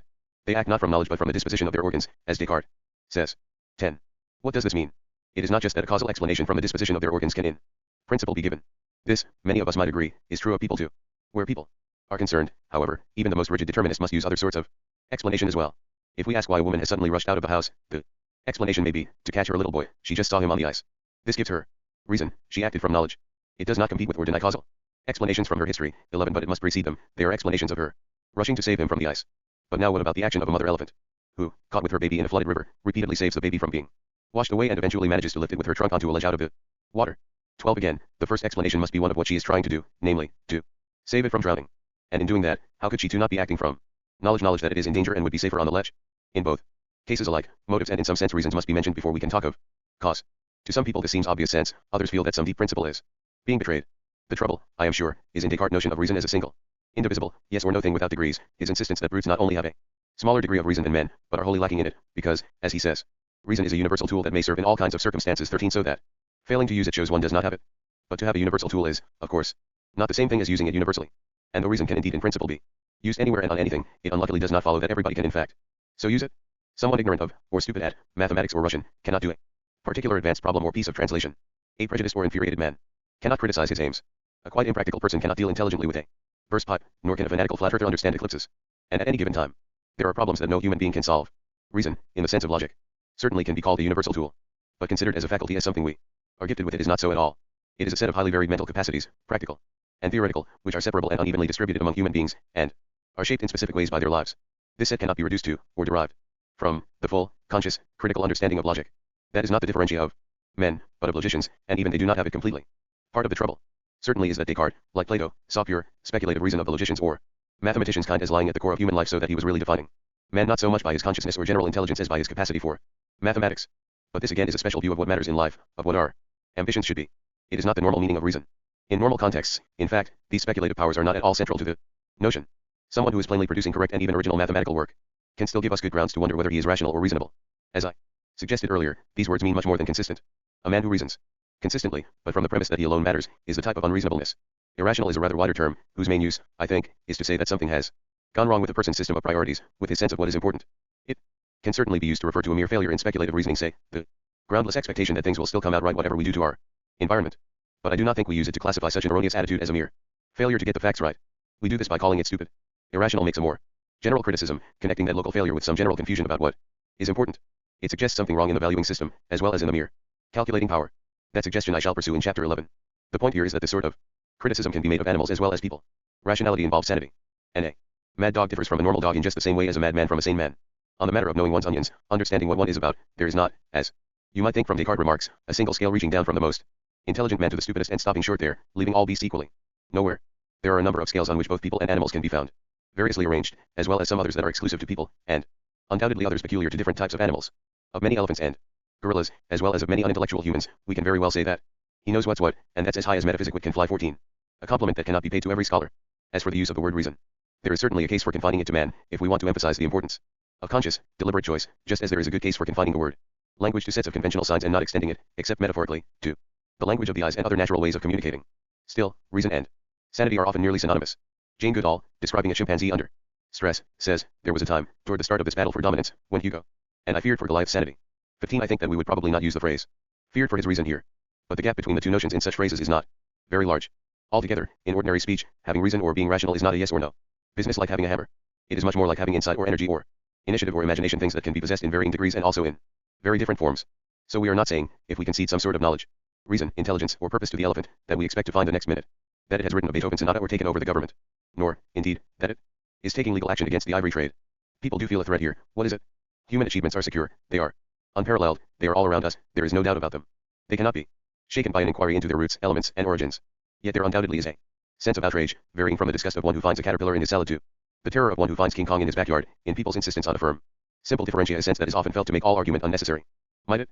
They act not from knowledge but from the disposition of their organs, as Descartes says. 10. What does this mean? It is not just that a causal explanation from the disposition of their organs can in principle be given. This, many of us might agree, is true of people too. Where people are concerned, however, even the most rigid determinist must use other sorts of explanation as well. If we ask why a woman has suddenly rushed out of the house, the explanation may be, to catch her little boy, she just saw him on the ice. This gives her reason, she acted from knowledge. It does not compete with or deny causal explanations from her history, 11, but it must precede them, they are explanations of her rushing to save him from the ice. But now what about the action of a mother elephant, who, caught with her baby in a flooded river, repeatedly saves the baby from being washed away and eventually manages to lift it with her trunk onto a ledge out of the water? 12. Again, the first explanation must be one of what she is trying to do, namely, to save it from drowning. And in doing that, how could she too not be acting from knowledge that it is in danger and would be safer on the ledge? In both cases alike, motives and in some sense reasons must be mentioned before we can talk of cause. To some people this seems obvious sense, others feel that some deep principle is being betrayed. The trouble, I am sure, is in Descartes' notion of reason as a single, indivisible, yes or no thing without degrees, his insistence that brutes not only have a smaller degree of reason than men, but are wholly lacking in it, because, as he says, reason is a universal tool that may serve in all kinds of circumstances. 13. So that, failing to use it shows one does not have it. But to have a universal tool is, of course, not the same thing as using it universally. And though reason can indeed in principle be used anywhere and on anything, it unluckily does not follow that everybody can in fact so use it. Someone ignorant of, or stupid at, mathematics or Russian, cannot do a particular advanced problem or piece of translation. A prejudiced or infuriated man cannot criticize his aims. A quite impractical person cannot deal intelligently with a burst pipe, nor can a fanatical flat earther understand eclipses. And at any given time, there are problems that no human being can solve. Reason, in the sense of logic, certainly can be called a universal tool. But considered as a faculty as something we are gifted with it is not so at all. It is a set of highly varied mental capacities, practical and theoretical, which are separable and unevenly distributed among human beings, and are shaped in specific ways by their lives. This set cannot be reduced to, or derived from, the full, conscious, critical understanding of logic. That is not the differentia of men, but of logicians, and even they do not have it completely. Part of the trouble, certainly, is that Descartes, like Plato, saw pure, speculative reason of the logicians or mathematicians kind as lying at the core of human life, so that he was really defining man not so much by his consciousness or general intelligence as by his capacity for mathematics. But this again is a special view of what matters in life, of what our ambitions should be. It is not the normal meaning of reason. In normal contexts, in fact, these speculative powers are not at all central to the notion. Someone who is plainly producing correct and even original mathematical work can still give us good grounds to wonder whether he is rational or reasonable. As I suggested earlier, these words mean much more than consistent. A man who reasons consistently, but from the premise that he alone matters, is the type of unreasonableness. Irrational is a rather wider term, whose main use, I think, is to say that something has gone wrong with a person's system of priorities, with his sense of what is important. It can certainly be used to refer to a mere failure in speculative reasoning, say, the groundless expectation that things will still come out right whatever we do to our environment. But I do not think we use it to classify such an erroneous attitude as a mere failure to get the facts right. We do this by calling it stupid. Irrational makes a more general criticism, connecting that local failure with some general confusion about what is important. It suggests something wrong in the valuing system, as well as in the mere calculating power. That suggestion I shall pursue in chapter 11. The point here is that this sort of criticism can be made of animals as well as people. Rationality involves sanity. And a mad dog differs from a normal dog in just the same way as a madman from a sane man. On the matter of knowing one's onions, understanding what one is about, there is not, as you might think from Descartes' remarks, a single scale reaching down from the most intelligent man to the stupidest and stopping short there, leaving all beasts equally. Nowhere. There are a number of scales on which both people and animals can be found, variously arranged, as well as some others that are exclusive to people, and undoubtedly others peculiar to different types of animals. Of many elephants and gorillas, as well as of many unintellectual humans, we can very well say that he knows what's what, and that's as high as metaphysic wit can fly. 14. A compliment that cannot be paid to every scholar. As for the use of the word reason, there is certainly a case for confining it to man, if we want to emphasize the importance of conscious, deliberate choice, just as there is a good case for confining the word language to sets of conventional signs and not extending it, except metaphorically, to the language of the eyes and other natural ways of communicating. Still, reason and sanity are often nearly synonymous. Jane Goodall, describing a chimpanzee under stress, says, there was a time, toward the start of this battle for dominance, when Hugo and I feared for Goliath's sanity. 15. I think that we would probably not use the phrase feared for his reason here. But the gap between the two notions in such phrases is not very large. Altogether, in ordinary speech, having reason or being rational is not a yes or no business like having a hammer. It is much more like having insight or energy or initiative or imagination, things that can be possessed in varying degrees and also in very different forms. So we are not saying, if we concede some sort of knowledge, reason, intelligence, or purpose to the elephant, that we expect to find the next minute that it has written a Beethoven sonata or taken over the government. Nor, indeed, that it is taking legal action against the ivory trade. People do feel a threat here. What is it? Human achievements are secure, they are unparalleled, they are all around us, there is no doubt about them. They cannot be shaken by an inquiry into their roots, elements, and origins. Yet there undoubtedly is a sense of outrage, varying from the disgust of one who finds a caterpillar in his salad to the terror of one who finds King Kong in his backyard, in people's insistence on a firm, simple differentia, a sense that is often felt to make all argument unnecessary. Might it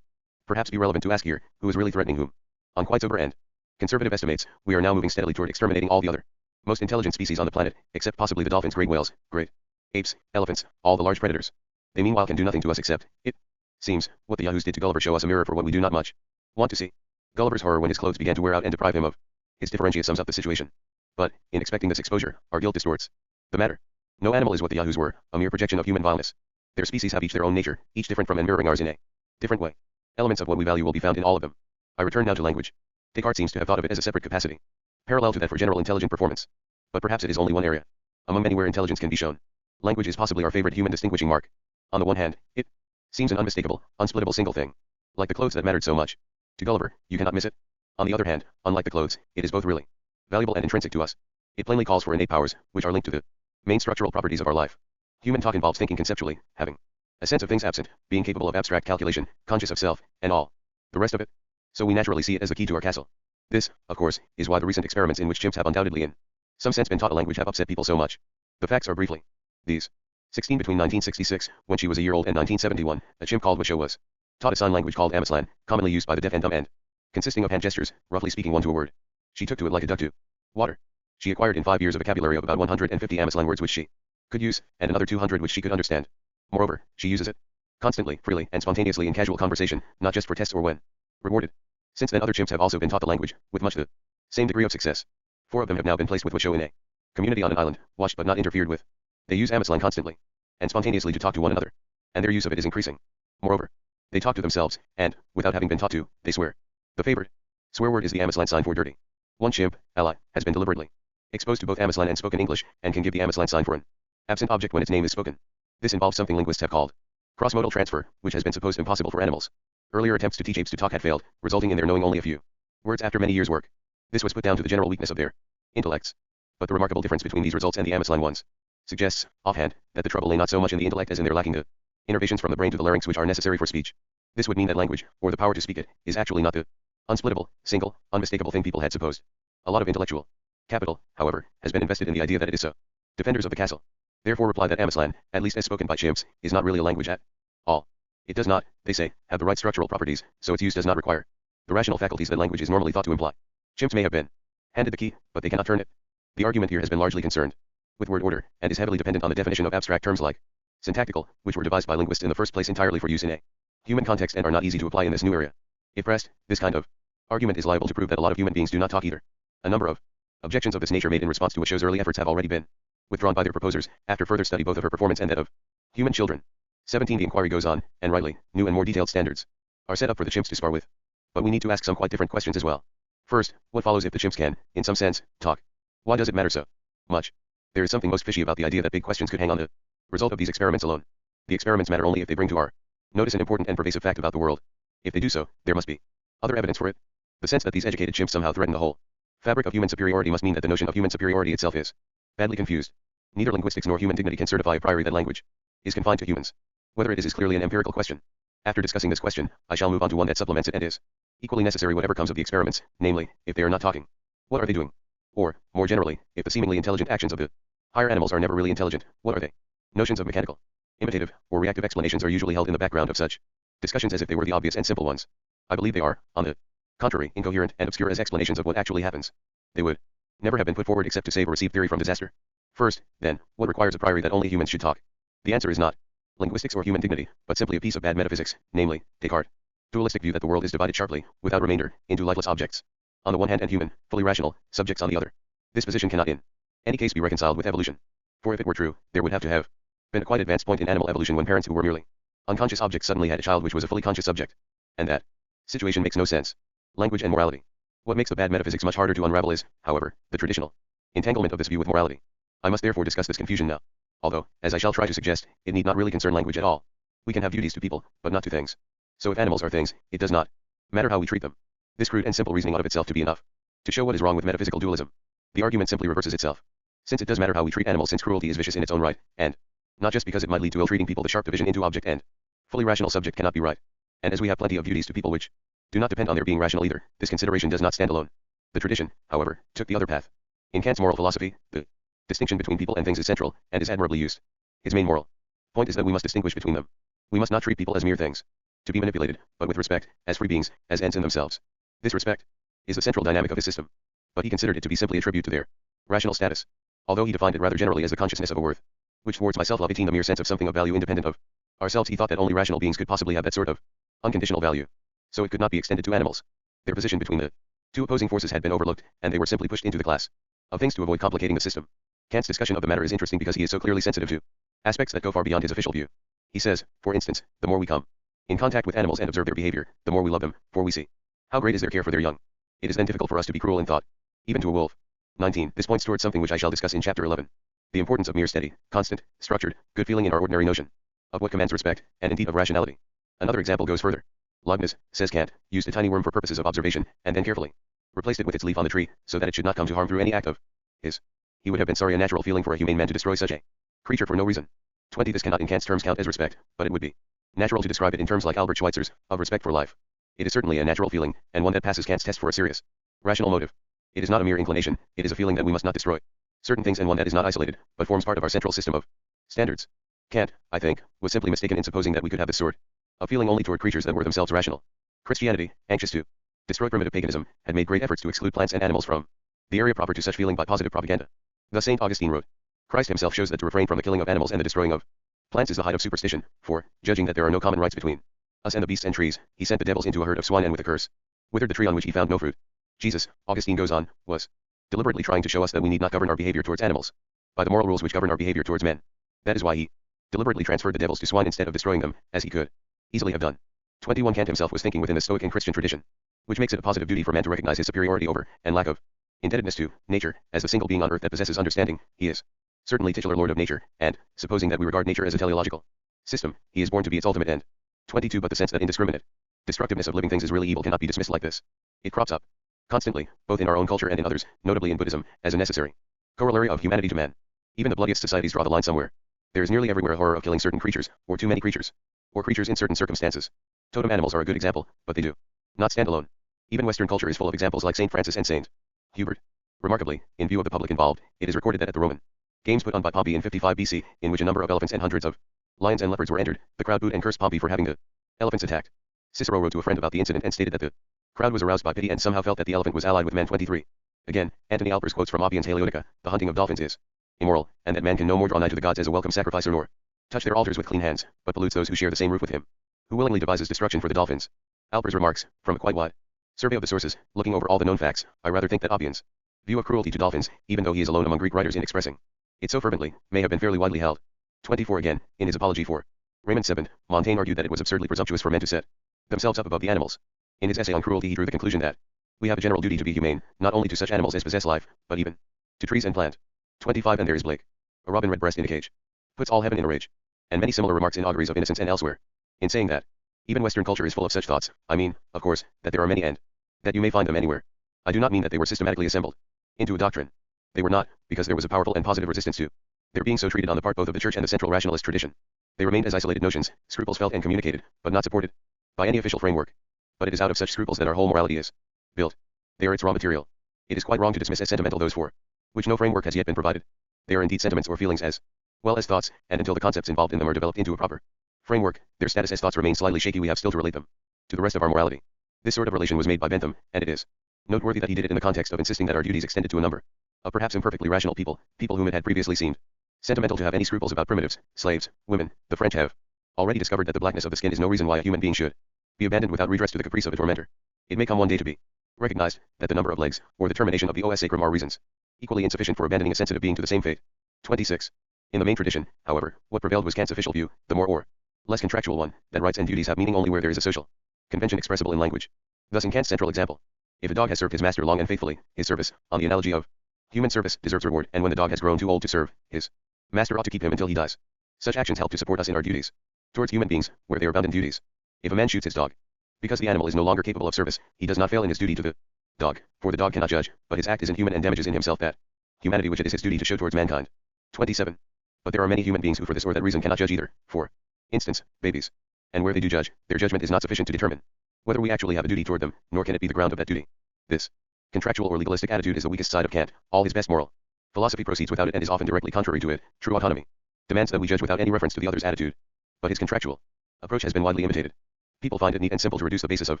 perhaps be relevant to ask here, who is really threatening whom? On quite sober and conservative estimates, we are now moving steadily toward exterminating all the other most intelligent species on the planet, except possibly the dolphins, great whales, great apes, elephants, all the large predators. They meanwhile can do nothing to us except, it seems, what the yahoos did to Gulliver, show us a mirror for what we do not much want to see. Gulliver's horror when his clothes began to wear out and deprive him of his differentia sums up the situation. But, in expecting this exposure, our guilt distorts the matter. No animal is what the yahoos were, a mere projection of human vileness. Their species have each their own nature, each different from and mirroring ours in a different way. Elements of what we value will be found in all of them. I return now to language. Descartes seems to have thought of it as a separate capacity, parallel to that for general intelligent performance. But perhaps it is only one area among many where intelligence can be shown. Language is possibly our favorite human distinguishing mark. On the one hand, it seems an unmistakable, unsplittable single thing. Like the clothes that mattered so much to Gulliver, you cannot miss it. On the other hand, unlike the clothes, it is both really valuable and intrinsic to us. It plainly calls for innate powers, which are linked to the main structural properties of our life. Human talk involves thinking conceptually, having a sense of things absent, being capable of abstract calculation, conscious of self, and all the rest of it. So we naturally see it as the key to our castle. This, of course, is why the recent experiments in which chimps have undoubtedly in some sense been taught a language have upset people so much. The facts are briefly these. 16 Between 1966, when she was a year old, and 1971, a chimp called Wisho was taught a sign language called Amaslan, commonly used by the deaf and dumb, and consisting of hand gestures, roughly speaking one to a word. She took to it like a duck to water. She acquired in 5 years a vocabulary of about 150 Amaslan words which she could use, and another 200 which she could understand. Moreover, she uses it constantly, freely, and spontaneously in casual conversation, not just for tests or when rewarded. Since then other chimps have also been taught the language, with much the same degree of success. 4 of them have now been placed with Wisho in a community on an island, watched but not interfered with. They use Amaslan constantly and spontaneously to talk to one another, and their use of it is increasing. Moreover, they talk to themselves, and, without having been taught to, they swear. The favored swear word is the Amaslan sign for dirty. One chimp, Ally, has been deliberately exposed to both Amaslan and spoken English, and can give the Amaslan sign for an absent object when its name is spoken. This involves something linguists have called cross-modal transfer, which has been supposed impossible for animals. Earlier attempts to teach apes to talk had failed, resulting in their knowing only a few words after many years' work. This was put down to the general weakness of their intellects. But the remarkable difference between these results and the Ameslan ones suggests, offhand, that the trouble lay not so much in the intellect as in their lacking the innervations from the brain to the larynx which are necessary for speech. This would mean that language, or the power to speak it, is actually not the unsplittable, single, unmistakable thing people had supposed. A lot of intellectual capital, however, has been invested in the idea that it is so. Defenders of the castle therefore reply that Ameslan, at least as spoken by chimps, is not really a language at all. It does not, they say, have the right structural properties, so its use does not require the rational faculties that language is normally thought to imply. Chimps may have been handed the key, but they cannot turn it. The argument here has been largely concerned with word order, and is heavily dependent on the definition of abstract terms like syntactical, which were devised by linguists in the first place entirely for use in a human context and are not easy to apply in this new area. If pressed, this kind of argument is liable to prove that a lot of human beings do not talk either. A number of objections of this nature made in response to a show's early efforts have already been withdrawn by their proposers, after further study both of her performance and that of human children. 17. The inquiry goes on, and rightly, new and more detailed standards are set up for the chimps to spar with. But we need to ask some quite different questions as well. First, what follows if the chimps can, in some sense, talk? Why does it matter so much? There is something most fishy about the idea that big questions could hang on the result of these experiments alone. The experiments matter only if they bring to our notice an important and pervasive fact about the world. If they do so, there must be other evidence for it. The sense that these educated chimps somehow threaten the whole fabric of human superiority must mean that the notion of human superiority itself is badly confused. Neither linguistics nor human dignity can certify a priori that language is confined to humans. Whether it is clearly an empirical question. After discussing this question, I shall move on to one that supplements it and is equally necessary whatever comes of the experiments, namely, if they are not talking, what are they doing? Or, more generally, if the seemingly intelligent actions of the higher animals are never really intelligent, what are they? Notions of mechanical, imitative, or reactive explanations are usually held in the background of such discussions as if they were the obvious and simple ones. I believe they are, on the contrary, incoherent and obscure as explanations of what actually happens. They would never have been put forward except to save or receive theory from disaster. First, then, what requires a priori that only humans should talk? The answer is not linguistics or human dignity, but simply a piece of bad metaphysics, namely, Descartes' dualistic view that the world is divided sharply, without remainder, into lifeless objects on the one hand and human, fully rational, subjects on the other. This position cannot in any case be reconciled with evolution. For if it were true, there would have to have been a quite advanced point in animal evolution when parents who were merely unconscious objects suddenly had a child which was a fully conscious subject. And that situation makes no sense. Language and morality. What makes the bad metaphysics much harder to unravel is, however, the traditional entanglement of this view with morality. I must therefore discuss this confusion now. Although, as I shall try to suggest, it need not really concern language at all. We can have duties to people, but not to things. So if animals are things, it does not matter how we treat them. This crude and simple reasoning ought of itself to be enough to show what is wrong with metaphysical dualism. The argument simply reverses itself. Since it does matter how we treat animals, since cruelty is vicious in its own right, and not just because it might lead to ill-treating people, the sharp division into object and fully rational subject cannot be right. And as we have plenty of duties to people which do not depend on their being rational either, this consideration does not stand alone. The tradition, however, took the other path. In Kant's moral philosophy, the distinction between people and things is central, and is admirably used. His main moral point is that we must distinguish between them. We must not treat people as mere things to be manipulated, but with respect, as free beings, as ends in themselves. This respect is the central dynamic of his system. But he considered it to be simply a tribute to their rational status. Although he defined it rather generally as the consciousness of a worth, which towards my self-love 18 the mere sense of something of value independent of ourselves, he thought that only rational beings could possibly have that sort of unconditional value. So it could not be extended to animals. Their position between the two opposing forces had been overlooked, and they were simply pushed into the class of things to avoid complicating the system. Kant's discussion of the matter is interesting because he is so clearly sensitive to aspects that go far beyond his official view. He says, for instance, the more we come in contact with animals and observe their behavior, the more we love them, for we see how great is their care for their young. It is then difficult for us to be cruel in thought, even to a wolf. 19. This points towards something which I shall discuss in chapter 11. The importance of mere steady, constant, structured, good feeling in our ordinary notion of what commands respect, and indeed of rationality. Another example goes further. Leibniz, says Kant, used a tiny worm for purposes of observation, and then carefully replaced it with its leaf on the tree, so that it should not come to harm through any act of his. He would have been sorry a natural feeling for a humane man to destroy such a creature for no reason. 20. This cannot in Kant's terms count as respect, but it would be natural to describe it in terms like Albert Schweitzer's, of respect for life. It is certainly a natural feeling, and one that passes Kant's test for a serious, rational motive. It is not a mere inclination, it is a feeling that we must not destroy certain things, and one that is not isolated, but forms part of our central system of standards. Kant, I think, was simply mistaken in supposing that we could have this sort of feeling only toward creatures that were themselves rational. Christianity, anxious to destroy primitive paganism, had made great efforts to exclude plants and animals from the area proper to such feeling by positive propaganda. Thus St. Augustine wrote, Christ himself shows that to refrain from the killing of animals and the destroying of plants is the height of superstition, for, judging that there are no common rights between us and the beasts and trees, he sent the devils into a herd of swine and with a curse withered the tree on which he found no fruit. Jesus, Augustine goes on, was deliberately trying to show us that we need not govern our behavior towards animals by the moral rules which govern our behavior towards men. That is why he deliberately transferred the devils to swine instead of destroying them, as he could easily have done. 21. Kant himself was thinking within the Stoic and Christian tradition, which makes it a positive duty for man to recognize his superiority over, and lack of, indebtedness to, nature, as the single being on earth that possesses understanding. He is certainly titular lord of nature, and, supposing that we regard nature as a teleological system, he is born to be its ultimate end. 22. But the sense that indiscriminate Destructiveness of living things is really evil cannot be dismissed like this. It crops up constantly, both in our own culture and in others, notably in Buddhism, as a necessary corollary of humanity to man. Even the bloodiest societies draw the line somewhere. There is nearly everywhere a horror of killing certain creatures, or too many creatures, or creatures in certain circumstances. Totem animals are a good example, but they do not stand alone. Even Western culture is full of examples like Saint Francis and Saint Hubert. Remarkably, in view of the public involved, it is recorded that at the Roman games put on by Pompey in 55 BC, in which a number of elephants and hundreds of lions and leopards were entered, the crowd booed and cursed Pompey for having the elephants attacked. Cicero wrote to a friend about the incident and stated that the crowd was aroused by pity and somehow felt that the elephant was allied with man. 23. Again, Antony Alpers quotes from Oppian's Haliotica, the hunting of dolphins is immoral, and that man can no more draw nigh to the gods as a welcome sacrificer nor touch their altars with clean hands, but pollutes those who share the same roof with him, who willingly devises destruction for the dolphins. Alpers remarks, from a quite wide survey of the sources, looking over all the known facts, I rather think that Oppian's view of cruelty to dolphins, even though he is alone among Greek writers in expressing it so fervently, may have been fairly widely held. 24 Again, in his apology for Raymond Sebond, Montaigne argued that it was absurdly presumptuous for men to set themselves up above the animals. In his essay on cruelty he drew the conclusion that we have a general duty to be humane, not only to such animals as possess life, but even to trees and plant. 25 And there is Blake, a robin redbreast in a cage, puts all heaven in a rage, and many similar remarks in Auguries of Innocence and elsewhere, in saying that even Western culture is full of such thoughts. I mean, of course, that there are many and that you may find them anywhere. I do not mean that they were systematically assembled into a doctrine. They were not, because there was a powerful and positive resistance to their being so treated on the part both of the Church and the central rationalist tradition. They remained as isolated notions, scruples felt and communicated, but not supported by any official framework. But it is out of such scruples that our whole morality is built. They are its raw material. It is quite wrong to dismiss as sentimental those for which no framework has yet been provided. They are indeed sentiments or feelings as well as thoughts, and until the concepts involved in them are developed into a proper framework, their status as thoughts remains slightly shaky. We have still to relate them to the rest of our morality. This sort of relation was made by Bentham, and it is noteworthy that he did it in the context of insisting that our duties extended to a number of perhaps imperfectly rational people, people whom it had previously seemed sentimental to have any scruples about: primitives, slaves, women. The French have already discovered that the blackness of the skin is no reason why a human being should be abandoned without redress to the caprice of a tormentor. It may come one day to be recognized that the number of legs, or the termination of the os sacrum, are reasons equally insufficient for abandoning a sensitive being to the same fate. 26. In the main tradition, however, what prevailed was Kant's official view, the more or less contractual one, that rights and duties have meaning only where there is a social convention expressible in language. Thus in Kant's central example, if a dog has served his master long and faithfully, his service, on the analogy of human service, deserves reward, and when the dog has grown too old to serve, his master ought to keep him until he dies. Such actions help to support us in our duties towards human beings, where they are bound in duties. If a man shoots his dog because the animal is no longer capable of service, he does not fail in his duty to the dog, for the dog cannot judge, but his act is inhuman and damages in himself that humanity which it is his duty to show towards mankind. 27. But there are many human beings who for this or that reason cannot judge either. For instance, babies. And where they do judge, their judgment is not sufficient to determine whether we actually have a duty toward them, nor can it be the ground of that duty. This contractual or legalistic attitude is the weakest side of Kant. All his best moral philosophy proceeds without it and is often directly contrary to it. True autonomy demands that we judge without any reference to the other's attitude. But his contractual approach has been widely imitated. People find it neat and simple to reduce the basis of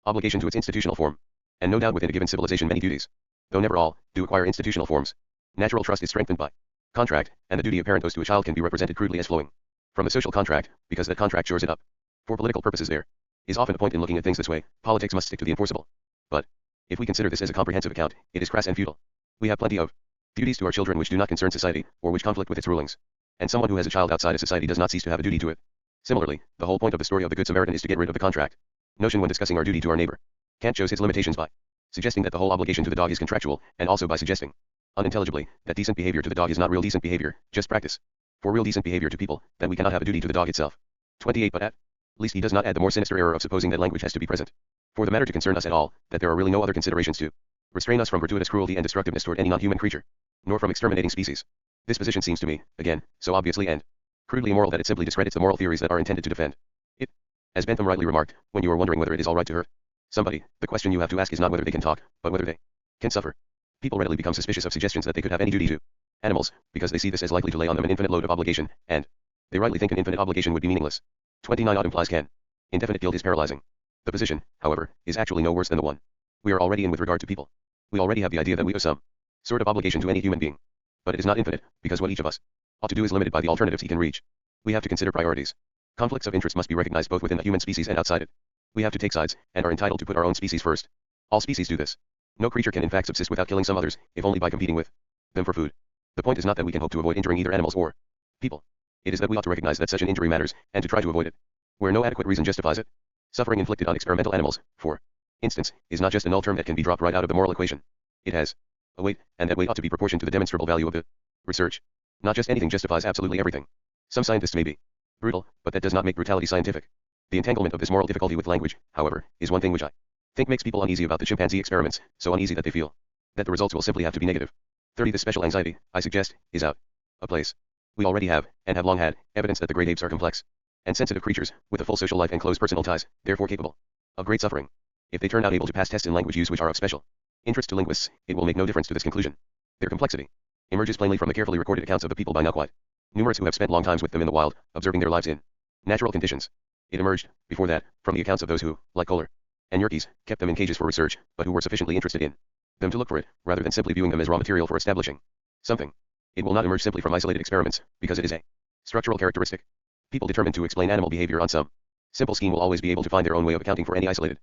obligation to its institutional form. And no doubt within a given civilization many duties, though never all, do acquire institutional forms. Natural trust is strengthened by contract, and the duty a parent owes to a child can be represented crudely as flowing from the social contract, because that contract shores it up. For political purposes there is often a point in looking at things this way: politics must stick to the enforceable. But if we consider this as a comprehensive account, it is crass and futile. We have plenty of duties to our children which do not concern society, or which conflict with its rulings. And someone who has a child outside of society does not cease to have a duty to it. Similarly, the whole point of the story of the Good Samaritan is to get rid of the contract notion when discussing our duty to our neighbor. Kant shows its limitations by suggesting that the whole obligation to the dog is contractual, and also by suggesting, unintelligibly, that decent behavior to the dog is not real decent behavior, just practice. For real decent behavior to people, that we cannot have a duty to the dog itself. 28 But at least he does not add the more sinister error of supposing that language has to be present for the matter to concern us at all, that there are really no other considerations to restrain us from gratuitous cruelty and destructiveness toward any non-human creature, nor from exterminating species. This position seems to me, again, so obviously and crudely immoral that it simply discredits the moral theories that are intended to defend it. As Bentham rightly remarked, when you are wondering whether it is all right to hurt somebody, the question you have to ask is not whether they can talk, but whether they can suffer. People readily become suspicious of suggestions that they could have any duty to animals, because they see this as likely to lay on them an infinite load of obligation, and they rightly think an infinite obligation would be meaningless. 29 Odd implies can. Indefinite guilt is paralyzing. The position, however, is actually no worse than the one we are already in with regard to people. We already have the idea that we owe some sort of obligation to any human being. But it is not infinite, because what each of us ought to do is limited by the alternatives he can reach. We have to consider priorities. Conflicts of interest must be recognized both within the human species and outside it. We have to take sides, and are entitled to put our own species first. All species do this. No creature can in fact subsist without killing some others, if only by competing with them for food. The point is not that we can hope to avoid injuring either animals or people. It is that we ought to recognize that such an injury matters, and to try to avoid it, where no adequate reason justifies it. Suffering inflicted on experimental animals, for instance, is not just a null term that can be dropped right out of the moral equation. It has a weight, and that weight ought to be proportioned to the demonstrable value of the research. Not just anything justifies absolutely everything. Some scientists may be brutal, but that does not make brutality scientific. The entanglement of this moral difficulty with language, however, is one thing which I think makes people uneasy about the chimpanzee experiments, so uneasy that they feel that the results will simply have to be negative. 30. This special anxiety, I suggest, is out of place. We already have, and have long had, evidence that the great apes are complex and sensitive creatures, with a full social life and close personal ties, therefore capable of great suffering. If they turn out able to pass tests in language use which are of special interest to linguists, it will make no difference to this conclusion. Their complexity emerges plainly from the carefully recorded accounts of the people by now quite numerous who have spent long times with them in the wild, observing their lives in natural conditions. It emerged, before that, from the accounts of those who, like Kohler and Yerkes, kept them in cages for research, but who were sufficiently interested in them to look for it, rather than simply viewing them as raw material for establishing something. It will not emerge simply from isolated experiments, because it is a structural characteristic. People determined to explain animal behavior on some simple scheme will always be able to find their own way of accounting for any isolated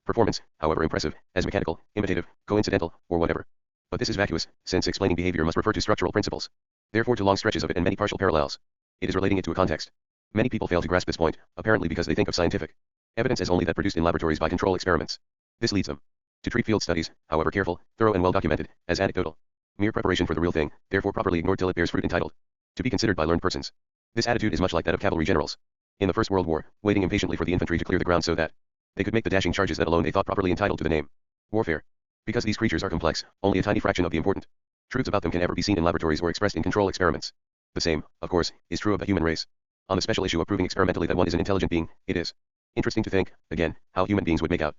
performance, however impressive, as mechanical, imitative, coincidental, or whatever. But this is vacuous, since explaining behavior must refer to structural principles, therefore to long stretches of it and many partial parallels. It is relating it to a context. Many people fail to grasp this point, apparently because they think of scientific evidence as only that produced in laboratories by control experiments. This leads them to treat field studies, however careful, thorough and well documented, as anecdotal, mere preparation for the real thing, therefore properly ignored till it bears fruit entitled to be considered by learned persons. This attitude is much like that of cavalry generals in the First World War, waiting impatiently for the infantry to clear the ground so that they could make the dashing charges that alone they thought properly entitled to the name warfare. Because these creatures are complex, only a tiny fraction of the important truths about them can ever be seen in laboratories or expressed in control experiments. The same, of course, is true of the human race. On the special issue of proving experimentally that one is an intelligent being, it is interesting to think, again, how human beings would make out.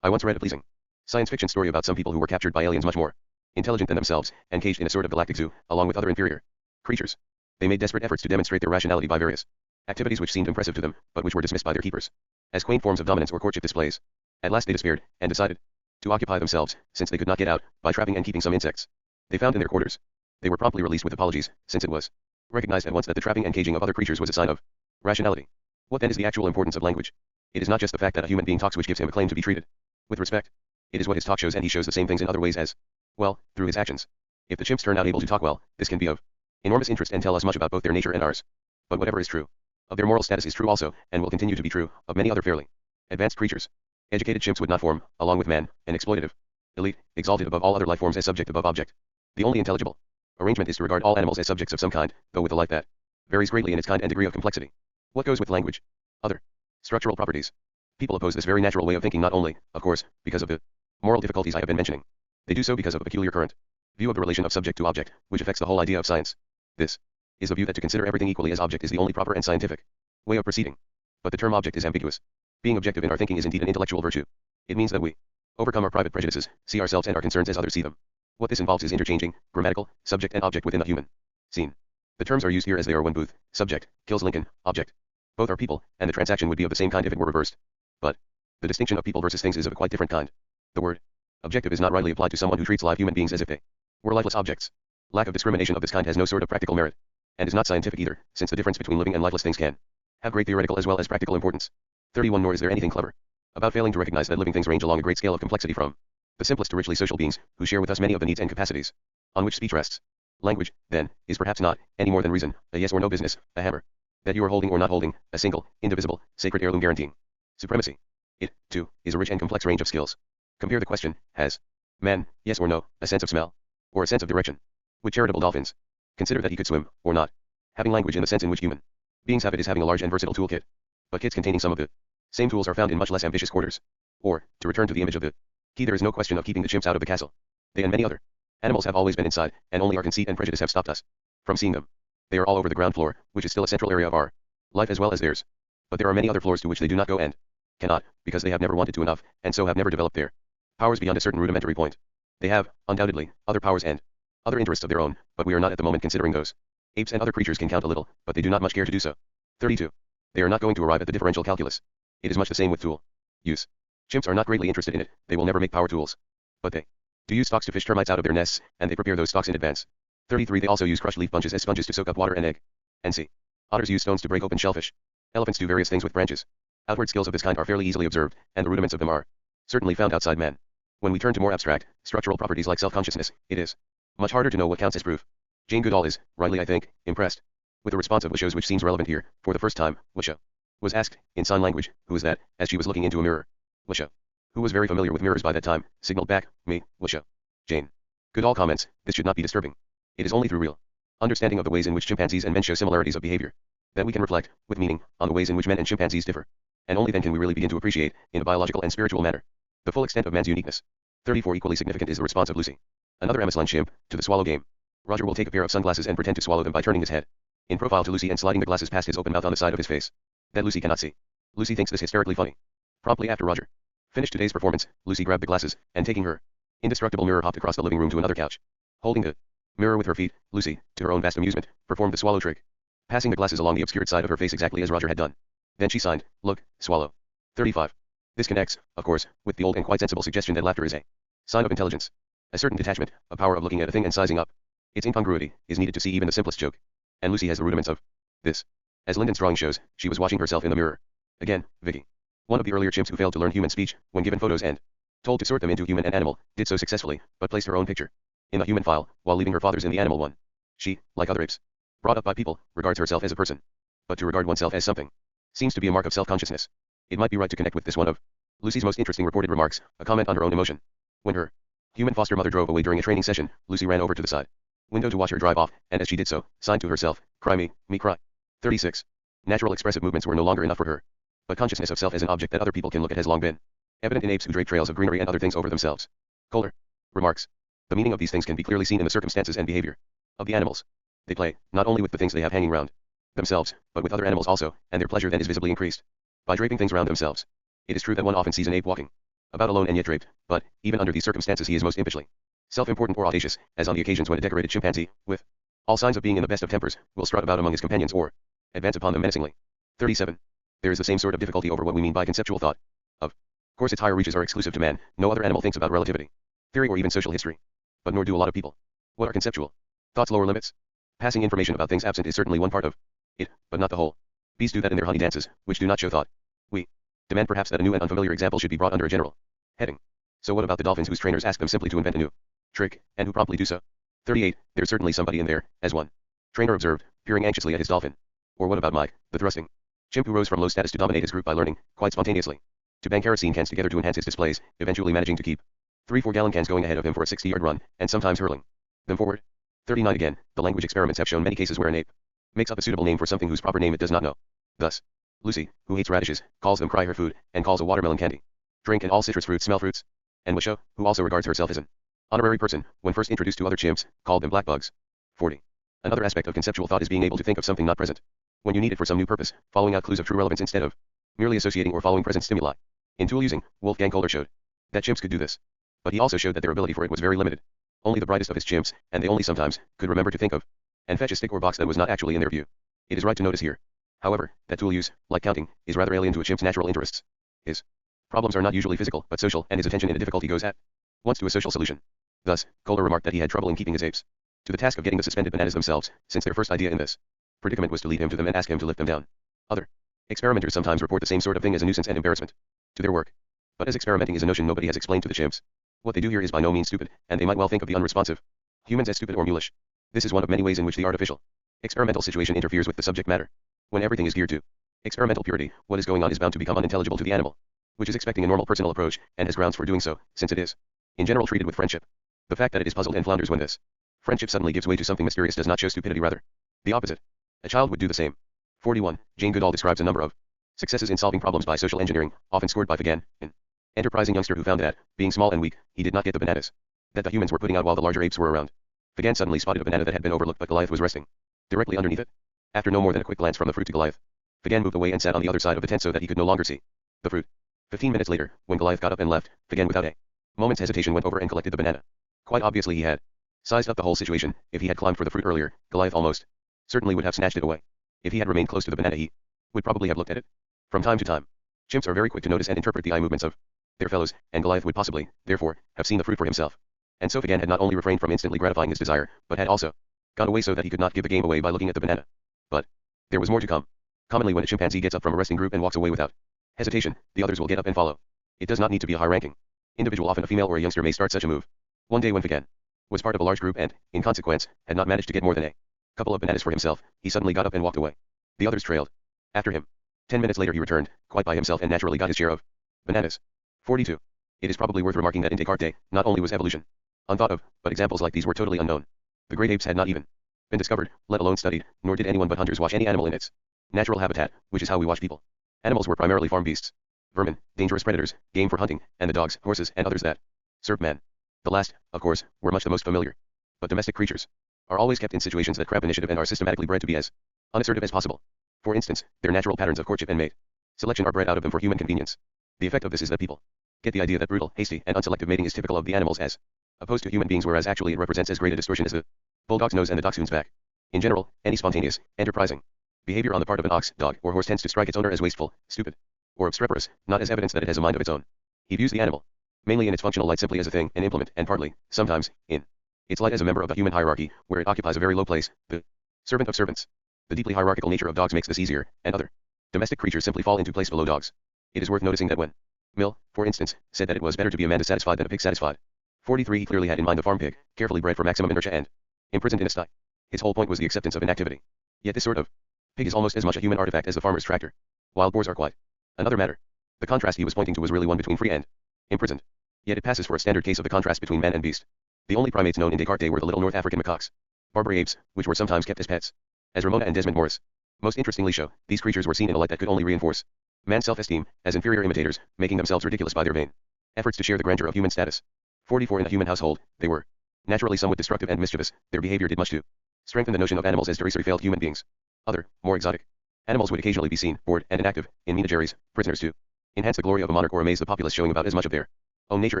I once read a pleasing science fiction story about some people who were captured by aliens much more intelligent than themselves, and caged in a sort of galactic zoo, along with other inferior creatures. They made desperate efforts to demonstrate their rationality by various activities which seemed impressive to them, but which were dismissed by their keepers as quaint forms of dominance or courtship displays. At last they despaired, and decided to occupy themselves, since they could not get out, by trapping and keeping some insects they found in their quarters. They were promptly released with apologies, since it was recognized at once that the trapping and caging of other creatures was a sign of rationality. What then is the actual importance of language? It is not just the fact that a human being talks which gives him a claim to be treated with respect. It is what his talk shows, and he shows the same things in other ways as well, through his actions. If the chimps turn out able to talk well, this can be of enormous interest and tell us much about both their nature and ours. But whatever is true of their moral status is true also, and will continue to be true, of many other fairly advanced creatures. Educated chimps would not form, along with man, an exploitative elite, exalted above all other life forms as subject above object. The only intelligible arrangement is to regard all animals as subjects of some kind, though with a life that varies greatly in its kind and degree of complexity. What goes with language? Other structural properties. People oppose this very natural way of thinking not only, of course, because of the moral difficulties I have been mentioning. They do so because of a peculiar current view of the relation of subject to object, which affects the whole idea of science. This is the view that to consider everything equally as object is the only proper and scientific way of proceeding. But the term object is ambiguous. Being objective in our thinking is indeed an intellectual virtue. It means that we overcome our private prejudices, see ourselves and our concerns as others see them. What this involves is interchanging grammatical subject and object within the human scene. The terms are used here as they are when Booth, subject, kills Lincoln, object. Both are people, and the transaction would be of the same kind if it were reversed. But the distinction of people versus things is of a quite different kind. The word objective is not rightly applied to someone who treats live human beings as if they were lifeless objects. Lack of discrimination of this kind has no sort of practical merit, and is not scientific either, since the difference between living and lifeless things can have great theoretical as well as practical importance. 31. Nor is there anything clever about failing to recognize that living things range along a great scale of complexity from the simplest to richly social beings, who share with us many of the needs and capacities on which speech rests. Language, then, is perhaps not, any more than reason, a yes or no business, a hammer that you are holding or not holding, a single, indivisible, sacred heirloom guaranteeing supremacy. It, too, is a rich and complex range of skills. Compare the question, has man, yes or no, a sense of smell, or a sense of direction? With charitable dolphins. Consider that he could swim, or not. Having language in the sense in which human beings have it is having a large and versatile toolkit. But kits containing some of the same tools are found in much less ambitious quarters. Or, to return to the image of the key, there is no question of keeping the chimps out of the castle. They and many other animals have always been inside, and only our conceit and prejudice have stopped us from seeing them. They are all over the ground floor, which is still a central area of our life as well as theirs. But there are many other floors to which they do not go and cannot, because they have never wanted to enough, and so have never developed their powers beyond a certain rudimentary point. They have, undoubtedly, other powers and other interests of their own, but we are not at the moment considering those. Apes and other creatures can count a little, but they do not much care to do so. 32. They are not going to arrive at the differential calculus. It is much the same with tool use. Chimps are not greatly interested in it, they will never make power tools. But they do use stalks to fish termites out of their nests, and they prepare those stalks in advance. 33. They also use crushed leaf bunches as sponges to soak up water and egg. And see. Otters use stones to break open shellfish. Elephants do various things with branches. Outward skills of this kind are fairly easily observed, and the rudiments of them are certainly found outside man. When we turn to more abstract, structural properties like self-consciousness, it is much harder to know what counts as proof. Jane Goodall is, rightly I think, impressed with the response of Wisho's, which seems relevant here. For the first time, Wisho was asked, in sign language, who is that, as she was looking into a mirror. Wisho, who was very familiar with mirrors by that time, signaled back, me, Wisho. Jane Goodall comments, this should not be disturbing. It is only through real understanding of the ways in which chimpanzees and men show similarities of behavior that we can reflect, with meaning, on the ways in which men and chimpanzees differ. and only then can we really begin to appreciate, in a biological and spiritual manner, the full extent of man's uniqueness. 34. Equally significant is the response of Lucy, another MSLN chimp, to the swallow game. Roger will take a pair of sunglasses and pretend to swallow them by turning his head in profile to Lucy and sliding the glasses past his open mouth on the side of his face. That Lucy cannot see. Lucy thinks this hysterically funny. Promptly after Roger finished today's performance, Lucy grabbed the glasses, and taking her indestructible mirror, hopped across the living room to another couch. Holding the mirror with her feet, Lucy, to her own vast amusement, performed the swallow trick, passing the glasses along the obscured side of her face exactly as Roger had done. Then she signed, "Look, swallow." 35. This connects, of course, with the old and quite sensible suggestion that laughter is a sign of intelligence. A certain detachment, a power of looking at a thing and sizing up its incongruity, is needed to see even the simplest joke. And Lucy has the rudiments of this. As Lyndon's drawing shows, she was watching herself in the mirror. Again, Vicky, one of the earlier chimps who failed to learn human speech, when given photos and told to sort them into human and animal, did so successfully, but placed her own picture in the human file, while leaving her father's in the animal one. She, like other apes, brought up by people, regards herself as a person. But to regard oneself as something seems to be a mark of self-consciousness. It might be right to connect with this one of Lucy's most interesting reported remarks, a comment on her own emotion. When her human foster mother drove away during a training session, Lucy ran over to the side window to watch her drive off, and as she did so, signed to herself, "Cry me cry." 36. Natural expressive movements were no longer enough for her. But consciousness of self as an object that other people can look at has long been evident in apes who drape trails of greenery and other things over themselves. Kohler remarks, the meaning of these things can be clearly seen in the circumstances and behavior of the animals. They play, not only with the things they have hanging round themselves, but with other animals also, and their pleasure then is visibly increased by draping things round themselves. It is true that one often sees an ape walking about alone and yet draped, but, even under these circumstances, he is most impishly self-important or audacious, as on the occasions when a decorated chimpanzee, with all signs of being in the best of tempers, will strut about among his companions or advance upon them menacingly. 37. There is the same sort of difficulty over what we mean by conceptual thought. Of course its higher reaches are exclusive to man, no other animal thinks about relativity, theory or even social history. But nor do a lot of people. What are conceptual thought's lower limits? Passing information about things absent is certainly one part of it, but not the whole. Bees do that in their honey dances, which do not show thought. We demand perhaps that a new and unfamiliar example should be brought under a general heading. So what about the dolphins whose trainers ask them simply to invent a new trick, and who promptly do so? 38. There's certainly somebody in there, as one trainer observed, peering anxiously at his dolphin. Or what about Mike, the thrusting chimp who rose from low status to dominate his group by learning, quite spontaneously, to bang kerosene cans together to enhance his displays, eventually managing to keep 3 4-gallon cans going ahead of him for a 60-yard run, and sometimes hurling them forward. 39. Again, the language experiments have shown many cases where an ape makes up a suitable name for something whose proper name it does not know. Thus, Lucy, who hates radishes, calls them cry her food, and calls a watermelon candy drink, and all citrus fruits smell fruits. And Wisho, who also regards herself as an honorary person, when first introduced to other chimps, called them black bugs. 40. Another aspect of conceptual thought is being able to think of something not present when you need it for some new purpose, following out clues of true relevance instead of merely associating or following present stimuli. In tool using, Wolfgang Kohler showed that chimps could do this. But he also showed that their ability for it was very limited. Only the brightest of his chimps, and they only sometimes, could remember to think of and fetch a stick or box that was not actually in their view. It is right to notice here, however, that tool use, like counting, is rather alien to a chimp's natural interests. His problems are not usually physical, but social, and his attention in a difficulty goes at once to a social solution. Thus, Kohler remarked that he had trouble in keeping his apes to the task of getting the suspended bananas themselves, since their first idea in this predicament was to lead him to them and ask him to lift them down. Other experimenters sometimes report the same sort of thing as a nuisance and embarrassment to their work. But as experimenting is a notion nobody has explained to the chimps, what they do here is by no means stupid, and they might well think of the unresponsive humans as stupid or mulish. This is one of many ways in which the artificial experimental situation interferes with the subject matter. When everything is geared to experimental purity, what is going on is bound to become unintelligible to the animal, which is expecting a normal personal approach, and has grounds for doing so, since it is, in general, treated with friendship. The fact that it is puzzled and flounders when this friendship suddenly gives way to something mysterious does not show stupidity, rather the opposite. A child would do the same. 41. Jane Goodall describes a number of successes in solving problems by social engineering, often scored by Fagan, an enterprising youngster who found that, being small and weak, he did not get the bananas that the humans were putting out while the larger apes were around. Fagan suddenly spotted a banana that had been overlooked, but Goliath was resting directly underneath it. After no more than a quick glance from the fruit to Goliath, Fagan moved away and sat on the other side of the tent so that he could no longer see the fruit. 15 minutes later, when Goliath got up and left, Fagan without a moment's hesitation went over and collected the banana. Quite obviously he had sized up the whole situation. If he had climbed for the fruit earlier, Goliath almost certainly would have snatched it away. If he had remained close to the banana, he would probably have looked at it from time to time. Chimps are very quick to notice and interpret the eye movements of their fellows, and Goliath would possibly, therefore, have seen the fruit for himself. And so Fagan had not only refrained from instantly gratifying his desire, but had also gone away so that he could not give the game away by looking at the banana. But there was more to come. Commonly when a chimpanzee gets up from a resting group and walks away without hesitation, the others will get up and follow. It does not need to be a high-ranking individual, often a female or a youngster may start such a move. One day when Fagan was part of a large group and, in consequence, had not managed to get more than a couple of bananas for himself, he suddenly got up and walked away. The others trailed after him. 10 minutes later he returned, quite by himself, and naturally got his share of bananas. 42. It is probably worth remarking that in Descartes' not only was evolution unthought of, but examples like these were totally unknown. The great apes had not even been discovered, let alone studied, nor did anyone but hunters watch any animal in its natural habitat, which is how we watch people. Animals were primarily farm beasts. Vermin, dangerous predators, game for hunting, and the dogs, horses, and others that served man. The last, of course, were much the most familiar. But domestic creatures are always kept in situations that cramp initiative and are systematically bred to be as unassertive as possible. For instance, their natural patterns of courtship and mate selection are bred out of them for human convenience. The effect of this is that people get the idea that brutal, hasty, and unselective mating is typical of the animals as opposed to human beings, whereas actually it represents as great a distortion as the bulldog's nose and the dachshund's back. In general, any spontaneous, enterprising behavior on the part of an ox, dog, or horse tends to strike its owner as wasteful, stupid, or obstreperous, not as evidence that it has a mind of its own. He views the animal mainly in its functional light, simply as a thing, an implement, and partly, sometimes, in its light as a member of the human hierarchy, where it occupies a very low place, the servant of servants. The deeply hierarchical nature of dogs makes this easier, and other domestic creatures simply fall into place below dogs. It is worth noticing that when Mill, for instance, said that it was better to be a man dissatisfied than a pig satisfied. 43. He clearly had in mind the farm pig, carefully bred for maximum inertia and imprisoned in a sty. His whole point was the acceptance of inactivity. Yet this sort of pig is almost as much a human artifact as the farmer's tractor. Wild boars are quite another matter. The contrast he was pointing to was really one between free and imprisoned. Yet it passes for a standard case of the contrast between man and beast. The only primates known in Descartes' day were the little North African macaques, Barbary apes, which were sometimes kept as pets. As Ramona and Desmond Morris most interestingly show, these creatures were seen in a light that could only reinforce man's self-esteem, as inferior imitators, making themselves ridiculous by their vain efforts to share the grandeur of human status. 44. In a human household, they were naturally somewhat destructive and mischievous. Their behavior did much to strengthen the notion of animals as derisory failed human beings. Other, more exotic animals would occasionally be seen, bored and inactive, in menageries, prisoners to enhance the glory of a monarch or amaze the populace, showing about as much of their own nature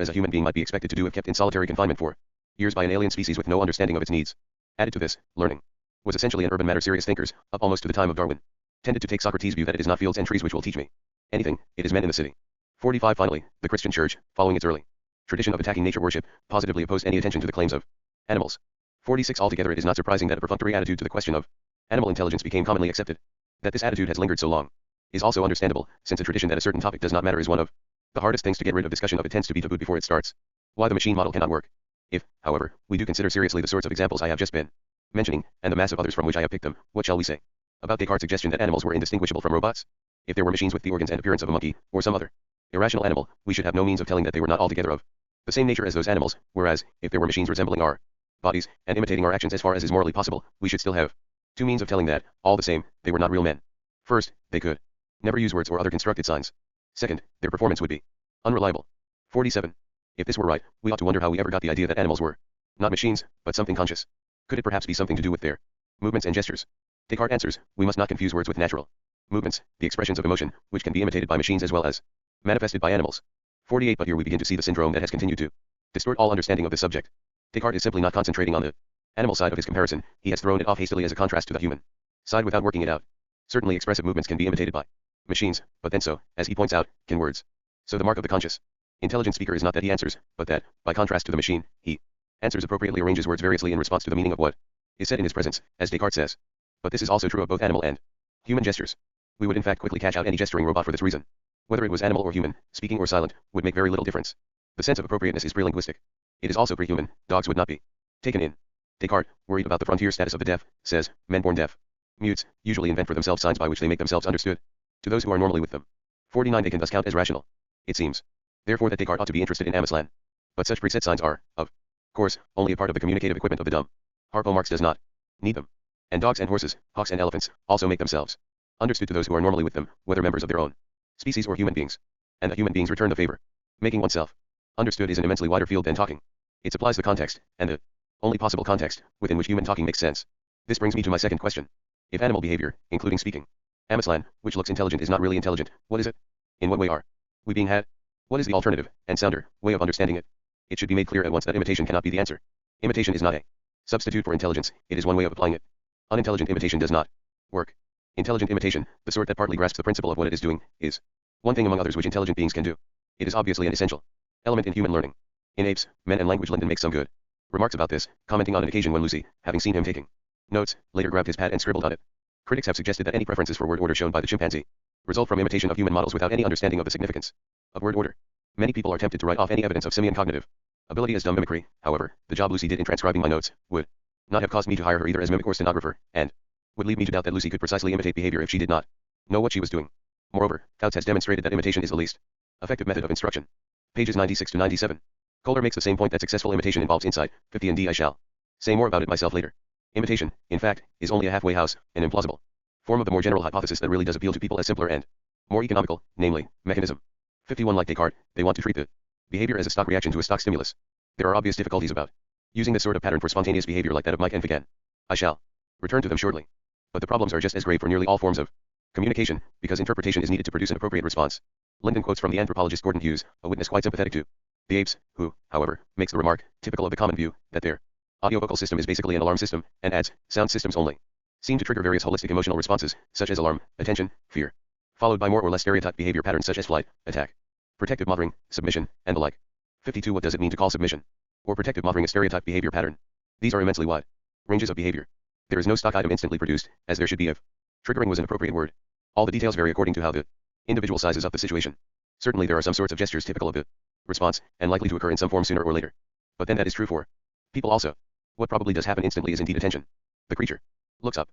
as a human being might be expected to do if kept in solitary confinement for years by an alien species with no understanding of its needs. Added to this, learning was essentially an urban matter. Serious thinkers, up almost to the time of Darwin, tended to take Socrates' view that it is not fields and trees which will teach me anything, it is men in the city. 45. Finally, the Christian Church, following its early tradition of attacking nature worship, positively opposed any attention to the claims of animals. 46. Altogether, it is not surprising that a perfunctory attitude to the question of animal intelligence became commonly accepted. That this attitude has lingered so long is also understandable, since a tradition that a certain topic does not matter is one of the hardest things to get rid of. Discussion of it tends to be tabooed before it starts. Why the machine model cannot work. If, however, we do consider seriously the sorts of examples I have just been mentioning, and the mass of others from which I have picked them, what shall we say about Descartes' suggestion that animals were indistinguishable from robots? If there were machines with the organs and appearance of a monkey, or some other irrational animal, we should have no means of telling that they were not altogether of the same nature as those animals, whereas, if there were machines resembling our bodies, and imitating our actions as far as is morally possible, we should still have two means of telling that, all the same, they were not real men. First, they could never use words or other constructed signs. Second, their performance would be unreliable. 47. If this were right, we ought to wonder how we ever got the idea that animals were not machines, but something conscious. Could it perhaps be something to do with their movements and gestures? Descartes answers, we must not confuse words with natural movements, the expressions of emotion, which can be imitated by machines as well as manifested by animals. 48. But here we begin to see the syndrome that has continued to distort all understanding of this subject. Descartes is simply not concentrating on the animal side of his comparison, he has thrown it off hastily as a contrast to the human side without working it out. Certainly expressive movements can be imitated by machines, but then so, as he points out, can words. So the mark of the conscious, intelligent speaker is not that he answers, but that, by contrast to the machine, he answers appropriately, arranges words variously in response to the meaning of what is said in his presence, as Descartes says. But this is also true of both animal and human gestures. We would in fact quickly catch out any gesturing robot for this reason. Whether it was animal or human, speaking or silent, would make very little difference. The sense of appropriateness is pre-linguistic. It is also pre-human. Dogs would not be taken in. Descartes, worried about the frontier status of the deaf, says, men born deaf, mutes, usually invent for themselves signs by which they make themselves understood to those who are normally with them. 49. They can thus count as rational. It seems, therefore, that Descartes ought to be interested in Amislan. But such preset signs are, of course, only a part of the communicative equipment of the dumb. Harpo Marx does not need them. And dogs and horses, hawks and elephants, also make themselves understood to those who are normally with them, whether members of their own species or human beings. And the human beings return the favor. Making oneself understood is an immensely wider field than talking. It supplies the context, and the only possible context, within which human talking makes sense. This brings me to my second question. If animal behavior, including speaking, Amislan, which looks intelligent, is not really intelligent, what is it? In what way are we being had? What is the alternative, and sounder, way of understanding it? It should be made clear at once that imitation cannot be the answer. Imitation is not a substitute for intelligence, it is one way of applying it. Unintelligent imitation does not work. Intelligent imitation, the sort that partly grasps the principle of what it is doing, is one thing among others which intelligent beings can do. It is obviously an essential element in human learning. In apes, men and language, Linden makes some good remarks about this, commenting on an occasion when Lucy, having seen him taking notes, later grabbed his pad and scribbled on it. Critics have suggested that any preferences for word order shown by the chimpanzee result from imitation of human models without any understanding of the significance of word order. Many people are tempted to write off any evidence of simian cognitive ability as dumb mimicry. However, the job Lucy did in transcribing my notes would not have caused me to hire her either as mimic or stenographer, and would lead me to doubt that Lucy could precisely imitate behavior if she did not know what she was doing. Moreover, Fouts has demonstrated that imitation is the least effective method of instruction. Pages 96 to 97. Kohler makes the same point that successful imitation involves insight. 50. And I shall say more about it myself later. Imitation, in fact, is only a halfway house, an implausible form of the more general hypothesis that really does appeal to people as simpler and More economical, namely, mechanism. 51 Like Descartes, they want to treat the behavior as a stock reaction to a stock stimulus. There are obvious difficulties about using this sort of pattern for spontaneous behavior like that of Mike and Figan. I shall return to them shortly. But the problems are just as grave for nearly all forms of communication, because interpretation is needed to produce an appropriate response. Linden quotes from the anthropologist Gordon Hughes, a witness quite sympathetic to the apes, who, however, makes the remark, typical of the common view, that their audiovocal system is basically an alarm system, and adds, sound systems only seem to trigger various holistic emotional responses, such as alarm, attention, fear, followed by more or less stereotyped behavior patterns such as flight, attack, protective mothering, submission, and the like. 52 What does it mean to call submission or protective mothering a stereotyped behavior pattern? These are immensely wide ranges of behavior. There is no stock item instantly produced, as there should be if triggering was an appropriate word. All the details vary according to how the individual sizes up the situation. Certainly there are some sorts of gestures typical of the response, and likely to occur in some form sooner or later. But then that is true for people also. What probably does happen instantly is indeed attention. The creature looks up.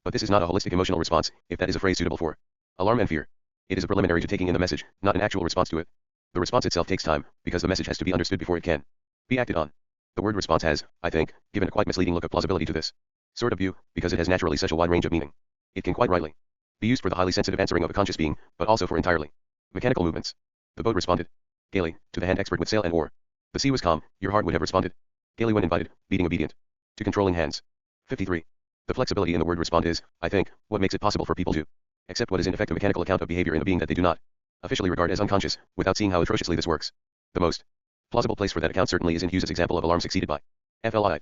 But this is not a holistic emotional response, if that is a phrase suitable for alarm and fear. It is a preliminary to taking in the message, not an actual response to it. The response itself takes time, because the message has to be understood before it can be acted on. The word response has, I think, given a quite misleading look of plausibility to this sort of view, because it has naturally such a wide range of meaning. It can quite rightly be used for the highly sensitive answering of a conscious being, but also for entirely mechanical movements. The boat responded gaily to the hand expert with sail and oar. The sea was calm, your heart would have responded gaily when invited, beating obedient to controlling hands. 53. The flexibility in the word respond is, I think, what makes it possible for people to accept what is in effect a mechanical account of behavior in a being that they do not officially regard as unconscious, without seeing how atrociously this works. The most plausible place for that account certainly is in Hughes's example of alarm succeeded by FLI.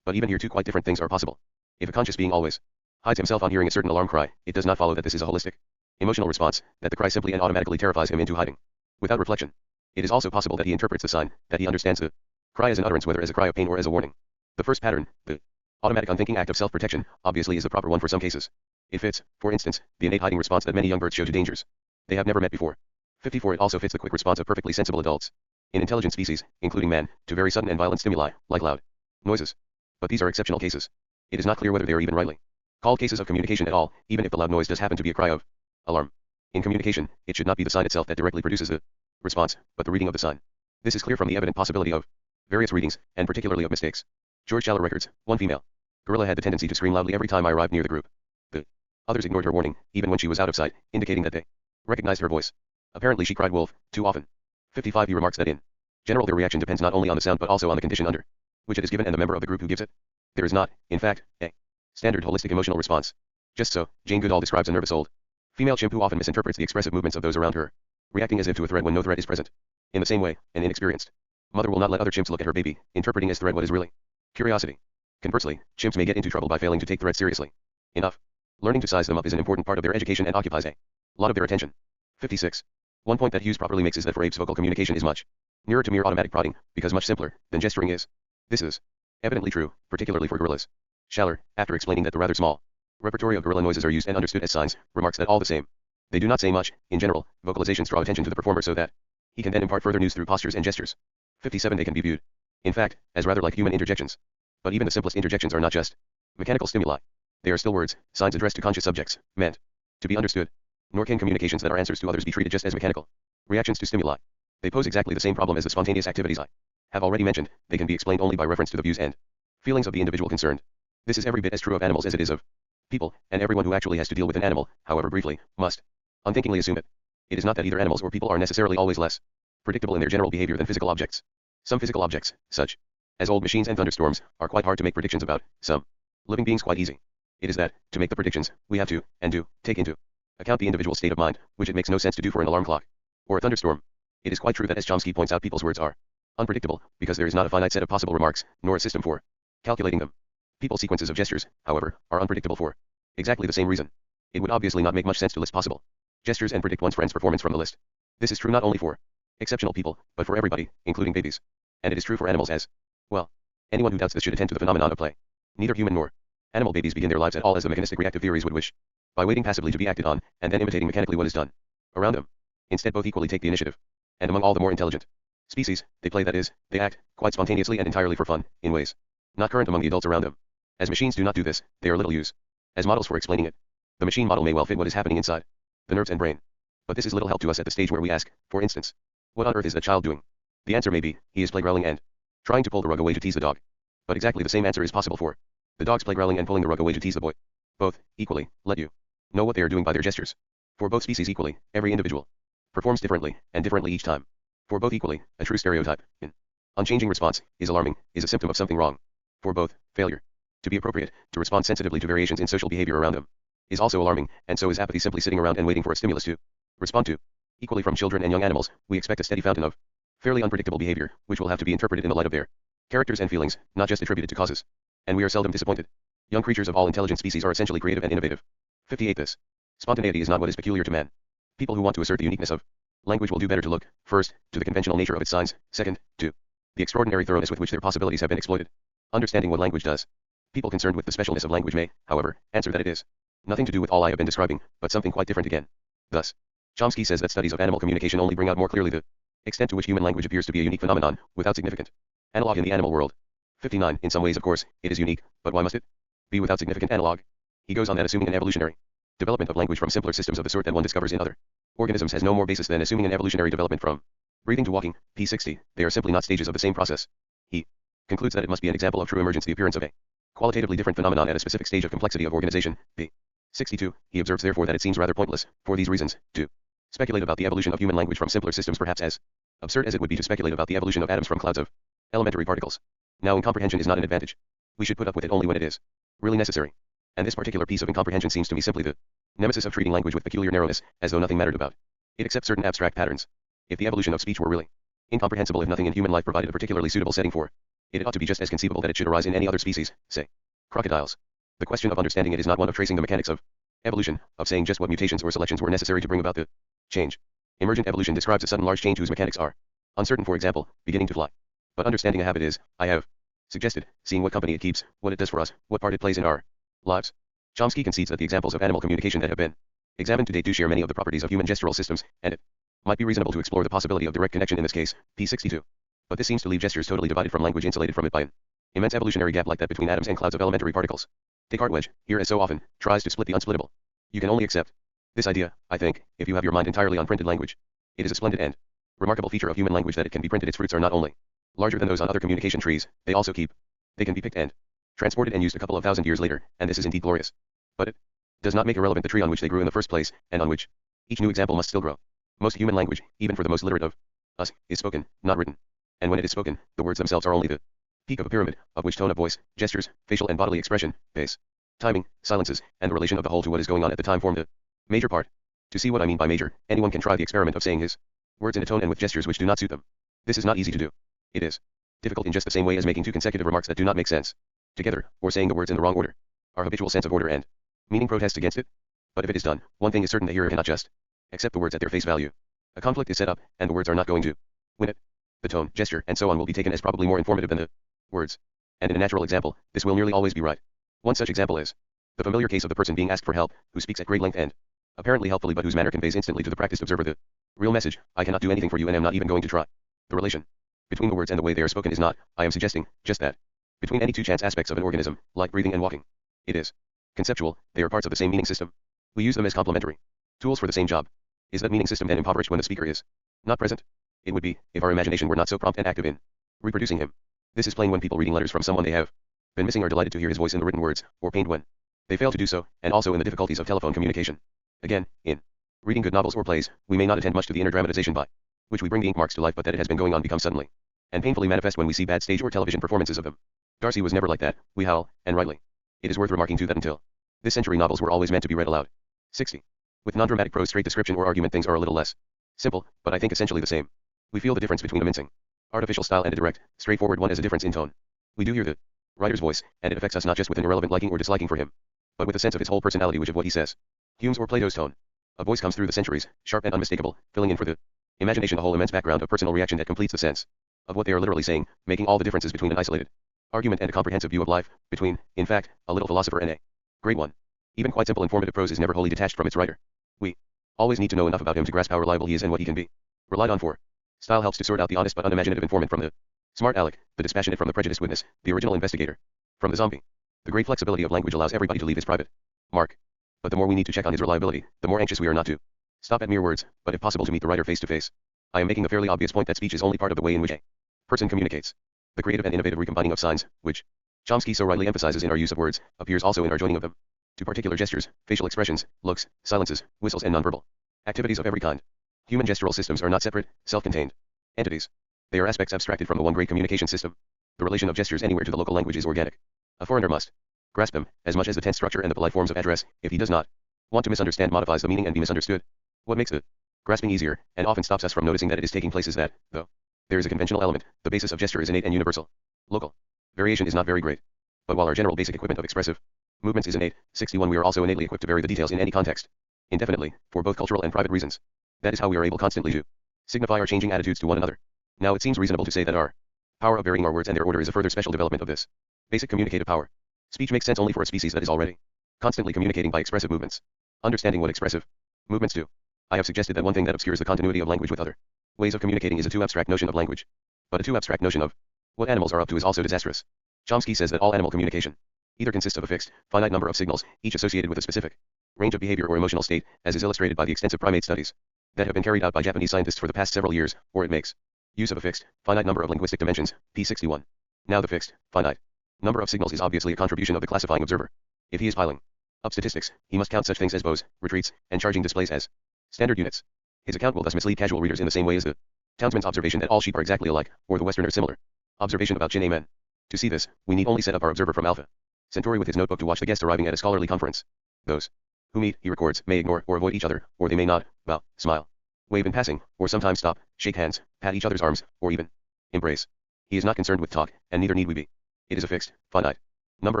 But even here two quite different things are possible. If a conscious being always hides himself on hearing a certain alarm cry, it does not follow that this is a holistic emotional response, that the cry simply and automatically terrifies him into hiding without reflection. It is also possible that he interprets the sign, that he understands the cry as an utterance, whether as a cry of pain or as a warning. The first pattern, the automatic unthinking act of self-protection, obviously is the proper one for some cases. It fits, for instance, the innate hiding response that many young birds show to dangers they have never met before. 54 It also fits the quick response of perfectly sensible adults in intelligent species, including man, to very sudden and violent stimuli, like loud noises. But these are exceptional cases. It is not clear whether they are even rightly called cases of communication at all, even if the loud noise does happen to be a cry of alarm. In communication, it should not be the sign itself that directly produces the response, but the reading of the sign. This is clear from the evident possibility of various readings, and particularly of mistakes. George Schaller records, one female gorilla had the tendency to scream loudly every time I arrived near the group. The others ignored her warning, even when she was out of sight, indicating that they recognized her voice. Apparently she cried wolf, too often. 55 He remarks that in general their reaction depends not only on the sound but also on the condition under which it is given and the member of the group who gives it. There is not, in fact, a standard holistic emotional response. Just so, Jane Goodall describes a nervous old female chimp who often misinterprets the expressive movements of those around her, reacting as if to a threat when no threat is present. In the same way, an inexperienced mother will not let other chimps look at her baby, interpreting as threat what is really curiosity. Conversely, chimps may get into trouble by failing to take threats seriously enough. Learning to size them up is an important part of their education and occupies a lot of their attention. 56. One point that Hughes properly makes is that for apes vocal communication is much nearer to mere automatic prodding, because much simpler than gesturing is. This is evidently true, particularly for gorillas. Schaller, after explaining that the rather small repertory of gorilla noises are used and understood as signs, remarks that all the same, they do not say much. In general, vocalizations draw attention to the performer so that he can then impart further news through postures and gestures. 57 They can be viewed, in fact, as rather like human interjections. But even the simplest interjections are not just mechanical stimuli. They are still words, signs addressed to conscious subjects, meant to be understood. Nor can communications that are answers to others be treated just as mechanical reactions to stimuli. They pose exactly the same problem as the spontaneous activities I have already mentioned. They can be explained only by reference to the views and feelings of the individual concerned. This is every bit as true of animals as it is of people, and everyone who actually has to deal with an animal, however briefly, must unthinkingly assume it. It is not that either animals or people are necessarily always less predictable in their general behavior than physical objects. Some physical objects, such as old machines and thunderstorms, are quite hard to make predictions about. Some living beings quite easy. It is that, to make the predictions, we have to, and do, take into account the individual state of mind, which it makes no sense to do for an alarm clock or a thunderstorm. It is quite true that, as Chomsky points out, people's words are unpredictable, because there is not a finite set of possible remarks, nor a system for calculating them. People's sequences of gestures, however, are unpredictable for exactly the same reason. It would obviously not make much sense to list possible gestures and predict one's friend's performance from the list. This is true not only for exceptional people, but for everybody, including babies. And it is true for animals as well. Anyone who doubts this should attend to the phenomenon of play. Neither human nor animal babies begin their lives at all as the mechanistic reactive theories would wish, by waiting passively to be acted on, and then imitating mechanically what is done around them. Instead, both equally take the initiative. And among all the more intelligent species, they play, that is, they act, quite spontaneously and entirely for fun, in ways not current among the adults around them. As machines do not do this, they are little use as models for explaining it. The machine model may well fit what is happening inside the nerves and brain. But this is little help to us at the stage where we ask, for instance, what on earth is that child doing? The answer may be, he is play growling and trying to pull the rug away to tease the dog. But exactly the same answer is possible for the dog's play growling and pulling the rug away to tease the boy. Both, equally, let you know what they are doing by their gestures. For both species equally, every individual performs differently, and differently each time. For both equally, a true stereotype, an unchanging response, is alarming, is a symptom of something wrong. For both, failure to be appropriate, to respond sensitively to variations in social behavior around them, is also alarming, and so is apathy, simply sitting around and waiting for a stimulus to respond to. Equally, from children and young animals, we expect a steady fountain of fairly unpredictable behavior, which will have to be interpreted in the light of their characters and feelings, not just attributed to causes. And we are seldom disappointed. Young creatures of all intelligent species are essentially creative and innovative. 58. This spontaneity is not what is peculiar to man. People who want to assert the uniqueness of language will do better to look, first, to the conventional nature of its signs, second, to the extraordinary thoroughness with which their possibilities have been exploited. Understanding what language does. People concerned with the specialness of language may, however, answer that it is nothing to do with all I have been describing, but something quite different again. Thus, Chomsky says that studies of animal communication only bring out more clearly the extent to which human language appears to be a unique phenomenon, without significant analog in the animal world. 59. In some ways, of course, it is unique, but why must it be without significant analog? He goes on that assuming an evolutionary development of language from simpler systems of the sort that one discovers in other organisms has no more basis than assuming an evolutionary development from breathing to walking, p60, they are simply not stages of the same process. He concludes that it must be an example of true emergence, the appearance of a qualitatively different phenomenon at a specific stage of complexity of organization, p62. He observes therefore that it seems rather pointless, for these reasons, to speculate about the evolution of human language from simpler systems, perhaps as absurd as it would be to speculate about the evolution of atoms from clouds of elementary particles. Now, incomprehension is not an advantage. We should put up with it only when it is really necessary. And this particular piece of incomprehension seems to me simply the nemesis of treating language with peculiar narrowness, as though nothing mattered about it except certain abstract patterns. If the evolution of speech were really incomprehensible, if nothing in human life provided a particularly suitable setting for it, it ought to be just as conceivable that it should arise in any other species, say, crocodiles. The question of understanding it is not one of tracing the mechanics of evolution, of saying just what mutations or selections were necessary to bring about the change. Emergent evolution describes a sudden large change whose mechanics are uncertain, for example, beginning to fly. But understanding a habit is, I have suggested, seeing what company it keeps, what it does for us, what part it plays in our lives. Chomsky concedes that the examples of animal communication that have been examined to date do share many of the properties of human gestural systems, and it might be reasonable to explore the possibility of direct connection in this case, p62. But this seems to leave gestures totally divided from language, insulated from it by an immense evolutionary gap like that between atoms and clouds of elementary particles. Descartes wedge, here as so often, tries to split the unsplittable. You can only accept this idea, I think, if you have your mind entirely on printed language. It is a splendid and remarkable feature of human language that it can be printed. Its fruits are not only larger than those on other communication trees, they can be picked and transported and used a couple of thousand years later, and this is indeed glorious. But it does not make irrelevant the tree on which they grew in the first place, and on which each new example must still grow. Most human language, even for the most literate of us, is spoken, not written. And when it is spoken, the words themselves are only the peak of a pyramid, of which tone of voice, gestures, facial and bodily expression, pace, timing, silences, and the relation of the whole to what is going on at the time form the major part. To see what I mean by major, anyone can try the experiment of saying his words in a tone and with gestures which do not suit them. This is not easy to do. It is difficult in just the same way as making two consecutive remarks that do not make sense together, or saying the words in the wrong order. Our habitual sense of order and meaning protests against it. But if it is done, one thing is certain: the hearer cannot just accept the words at their face value. A conflict is set up, and the words are not going to win it. The tone, gesture, and so on will be taken as probably more informative than the words. And in a natural example, this will nearly always be right. One such example is the familiar case of the person being asked for help, who speaks at great length and apparently helpfully, but whose manner conveys instantly to the practiced observer the real message: I cannot do anything for you and am not even going to try. The relation between the words and the way they are spoken is not, I am suggesting, just that between any two chance aspects of an organism, like breathing and walking. It is conceptual. They are parts of the same meaning system. We use them as complementary tools for the same job. Is that meaning system then impoverished when the speaker is not present? It would be, if our imagination were not so prompt and active in reproducing him. This is plain when people reading letters from someone they have been missing are delighted to hear his voice in the written words, or pained when they fail to do so, and also in the difficulties of telephone communication. Again, in reading good novels or plays, we may not attend much to the inner dramatization by which we bring the ink marks to life, but that it has been going on becomes suddenly and painfully manifest when we see bad stage or television performances of them. Darcy was never like that. We howl, and rightly. It is worth remarking too that until this century novels were always meant to be read aloud. 60. With non-dramatic prose, straight description or argument, things are a little less simple, but I think essentially the same. We feel the difference between a mincing, artificial style and a direct, straightforward one as a difference in tone. We do hear the writer's voice, and it affects us not just with an irrelevant liking or disliking for him, but with a sense of his whole personality, which of what he says. Hume's or Plato's tone of voice comes through the centuries, sharp and unmistakable, filling in for the imagination the whole immense background of personal reaction that completes the sense of what they are literally saying, making all the differences between an isolated argument and a comprehensive view of life, between, in fact, a little philosopher and a great one. Even quite simple informative prose is never wholly detached from its writer. We always need to know enough about him to grasp how reliable he is and what he can be relied on for. Style helps to sort out the honest but unimaginative informant from the smart aleck, the dispassionate from the prejudiced witness, the original investigator from the zombie. The great flexibility of language allows everybody to leave his private mark. But the more we need to check on his reliability, the more anxious we are not to stop at mere words, but if possible to meet the writer face to face. I am making the fairly obvious point that speech is only part of the way in which a person communicates. The creative and innovative recombining of signs, which Chomsky so rightly emphasizes in our use of words, appears also in our joining of them to particular gestures, facial expressions, looks, silences, whistles and nonverbal activities of every kind. Human gestural systems are not separate, self-contained entities. They are aspects abstracted from the one great communication system. The relation of gestures anywhere to the local language is organic. A foreigner must grasp them, as much as the tense structure and the polite forms of address. If he does not want to misunderstand, modifies the meaning and be misunderstood. What makes the grasping easier, and often stops us from noticing that it is taking place, is that, though there is a conventional element, the basis of gesture is innate and universal. Local variation is not very great. But while our general basic equipment of expressive movements is innate, 61 we are also innately equipped to vary the details in any context, indefinitely, for both cultural and private reasons. That is how we are able constantly to signify our changing attitudes to one another. Now it seems reasonable to say that our power of varying our words and their order is a further special development of this basic communicative power. Speech makes sense only for a species that is already constantly communicating by expressive movements. Understanding what expressive movements do. I have suggested that one thing that obscures the continuity of language with other ways of communicating is a too abstract notion of language. But a too abstract notion of what animals are up to is also disastrous. Chomsky says that all animal communication either consists of a fixed, finite number of signals, each associated with a specific range of behavior or emotional state, as is illustrated by the extensive primate studies that have been carried out by Japanese scientists for the past several years, or it makes use of a fixed, finite number of linguistic dimensions, p61. Now the fixed, finite number of signals is obviously a contribution of the classifying observer. If he is piling up statistics, he must count such things as bows, retreats, and charging displays as standard units. His account will thus mislead casual readers in the same way as the townsman's observation that all sheep are exactly alike, or the Westerner's similar observation about Jin Amen. To see this, we need only set up our observer from Alpha Centauri with his notebook to watch the guest arriving at a scholarly conference. Those who meet, he records, may ignore or avoid each other, or they may nod, bow, smile, wave in passing, or sometimes stop, shake hands, pat each other's arms, or even embrace. He is not concerned with talk, and neither need we be. It is a fixed, finite number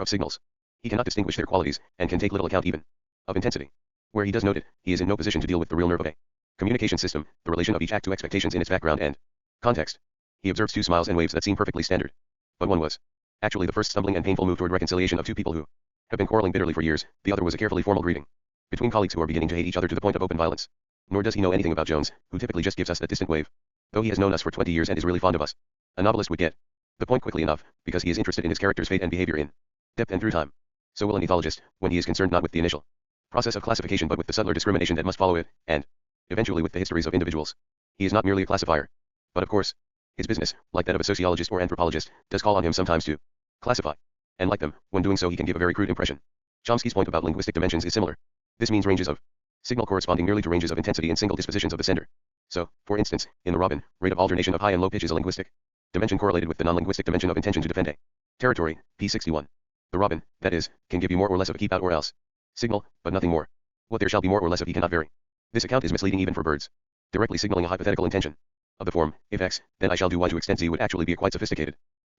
of signals. He cannot distinguish their qualities, and can take little account even of intensity. Where he does note it, he is in no position to deal with the real nerve of a communication system, the relation of each act to expectations in its background and context. He observes two smiles and waves that seem perfectly standard. But one was actually the first stumbling and painful move toward reconciliation of two people who have been quarreling bitterly for years. The other was a carefully formal greeting between colleagues who are beginning to hate each other to the point of open violence. Nor does he know anything about Jones, who typically just gives us that distant wave, though he has known us for 20 years and is really fond of us. A novelist would get the point quickly enough, because he is interested in his character's fate and behavior in depth and through time. So will an ethologist, when he is concerned not with the initial process of classification but with the subtler discrimination that must follow it, and eventually with the histories of individuals. He is not merely a classifier. But of course, his business, like that of a sociologist or anthropologist, does call on him sometimes to classify. And like them, when doing so he can give a very crude impression. Chomsky's point about linguistic dimensions is similar. This means ranges of signal corresponding merely to ranges of intensity in single dispositions of the sender. So, for instance, in the robin, rate of alternation of high and low pitch is a linguistic dimension correlated with the non-linguistic dimension of intention to defend a territory, p61. The robin, that is, can give you more or less of a keep out or else signal, but nothing more. What there shall be more or less of he cannot vary. This account is misleading even for birds. Directly signaling a hypothetical intention of the form, if X, then I shall do Y to extent Z would actually be a quite sophisticated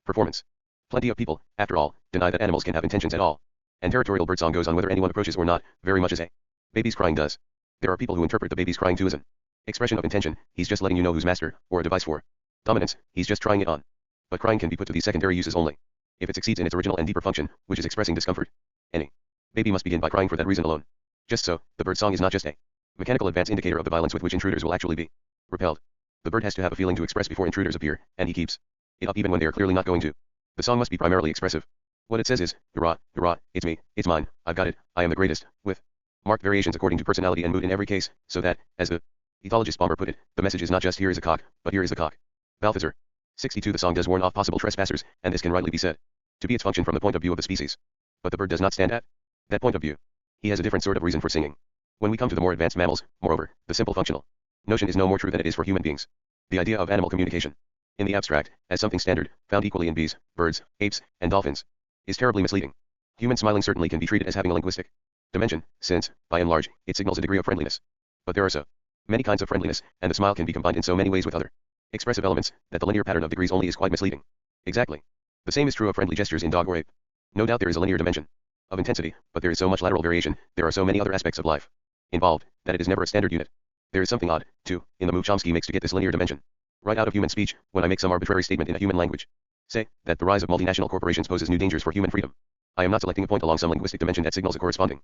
performance. Plenty of people, after all, deny that animals can have intentions at all. And territorial birdsong goes on whether anyone approaches or not, very much as a baby's crying does. There are people who interpret the baby's crying too as an expression of intention. He's just letting you know who's master, or a device for dominance. He's just trying it on. But crying can be put to these secondary uses only if it succeeds in its original and deeper function, which is expressing discomfort. Any baby must begin by crying for that reason alone. Just so, the bird song is not just a mechanical advance indicator of the violence with which intruders will actually be repelled. The bird has to have a feeling to express before intruders appear, and he keeps it up even when they are clearly not going to. The song must be primarily expressive. What it says is, hurrah, hurrah, it's me, it's mine, I've got it, I am the greatest, with marked variations according to personality and mood in every case, so that, as the ethologist Bomber put it, the message is not just here is a cock, but here is the cock. Balthazar. 62 The song does warn off possible trespassers, and this can rightly be said to be its function from the point of view of the species. But the bird does not stand at that point of view. He has a different sort of reason for singing. When we come to the more advanced mammals, moreover, the simple functional notion is no more true than it is for human beings. The idea of animal communication, in the abstract, as something standard, found equally in bees, birds, apes, and dolphins, is terribly misleading. Human smiling certainly can be treated as having a linguistic dimension, since, by and large, it signals a degree of friendliness. But there are so many kinds of friendliness, and the smile can be combined in so many ways with other expressive elements, that the linear pattern of degrees only is quite misleading. Exactly. The same is true of friendly gestures in dog or ape. No doubt there is a linear dimension of intensity, but there is so much lateral variation, there are so many other aspects of life involved, that it is never a standard unit. There is something odd, too, in the move Chomsky makes to get this linear dimension right out of human speech, when I make some arbitrary statement in a human language. Say, that the rise of multinational corporations poses new dangers for human freedom. I am not selecting a point along some linguistic dimension that signals a corresponding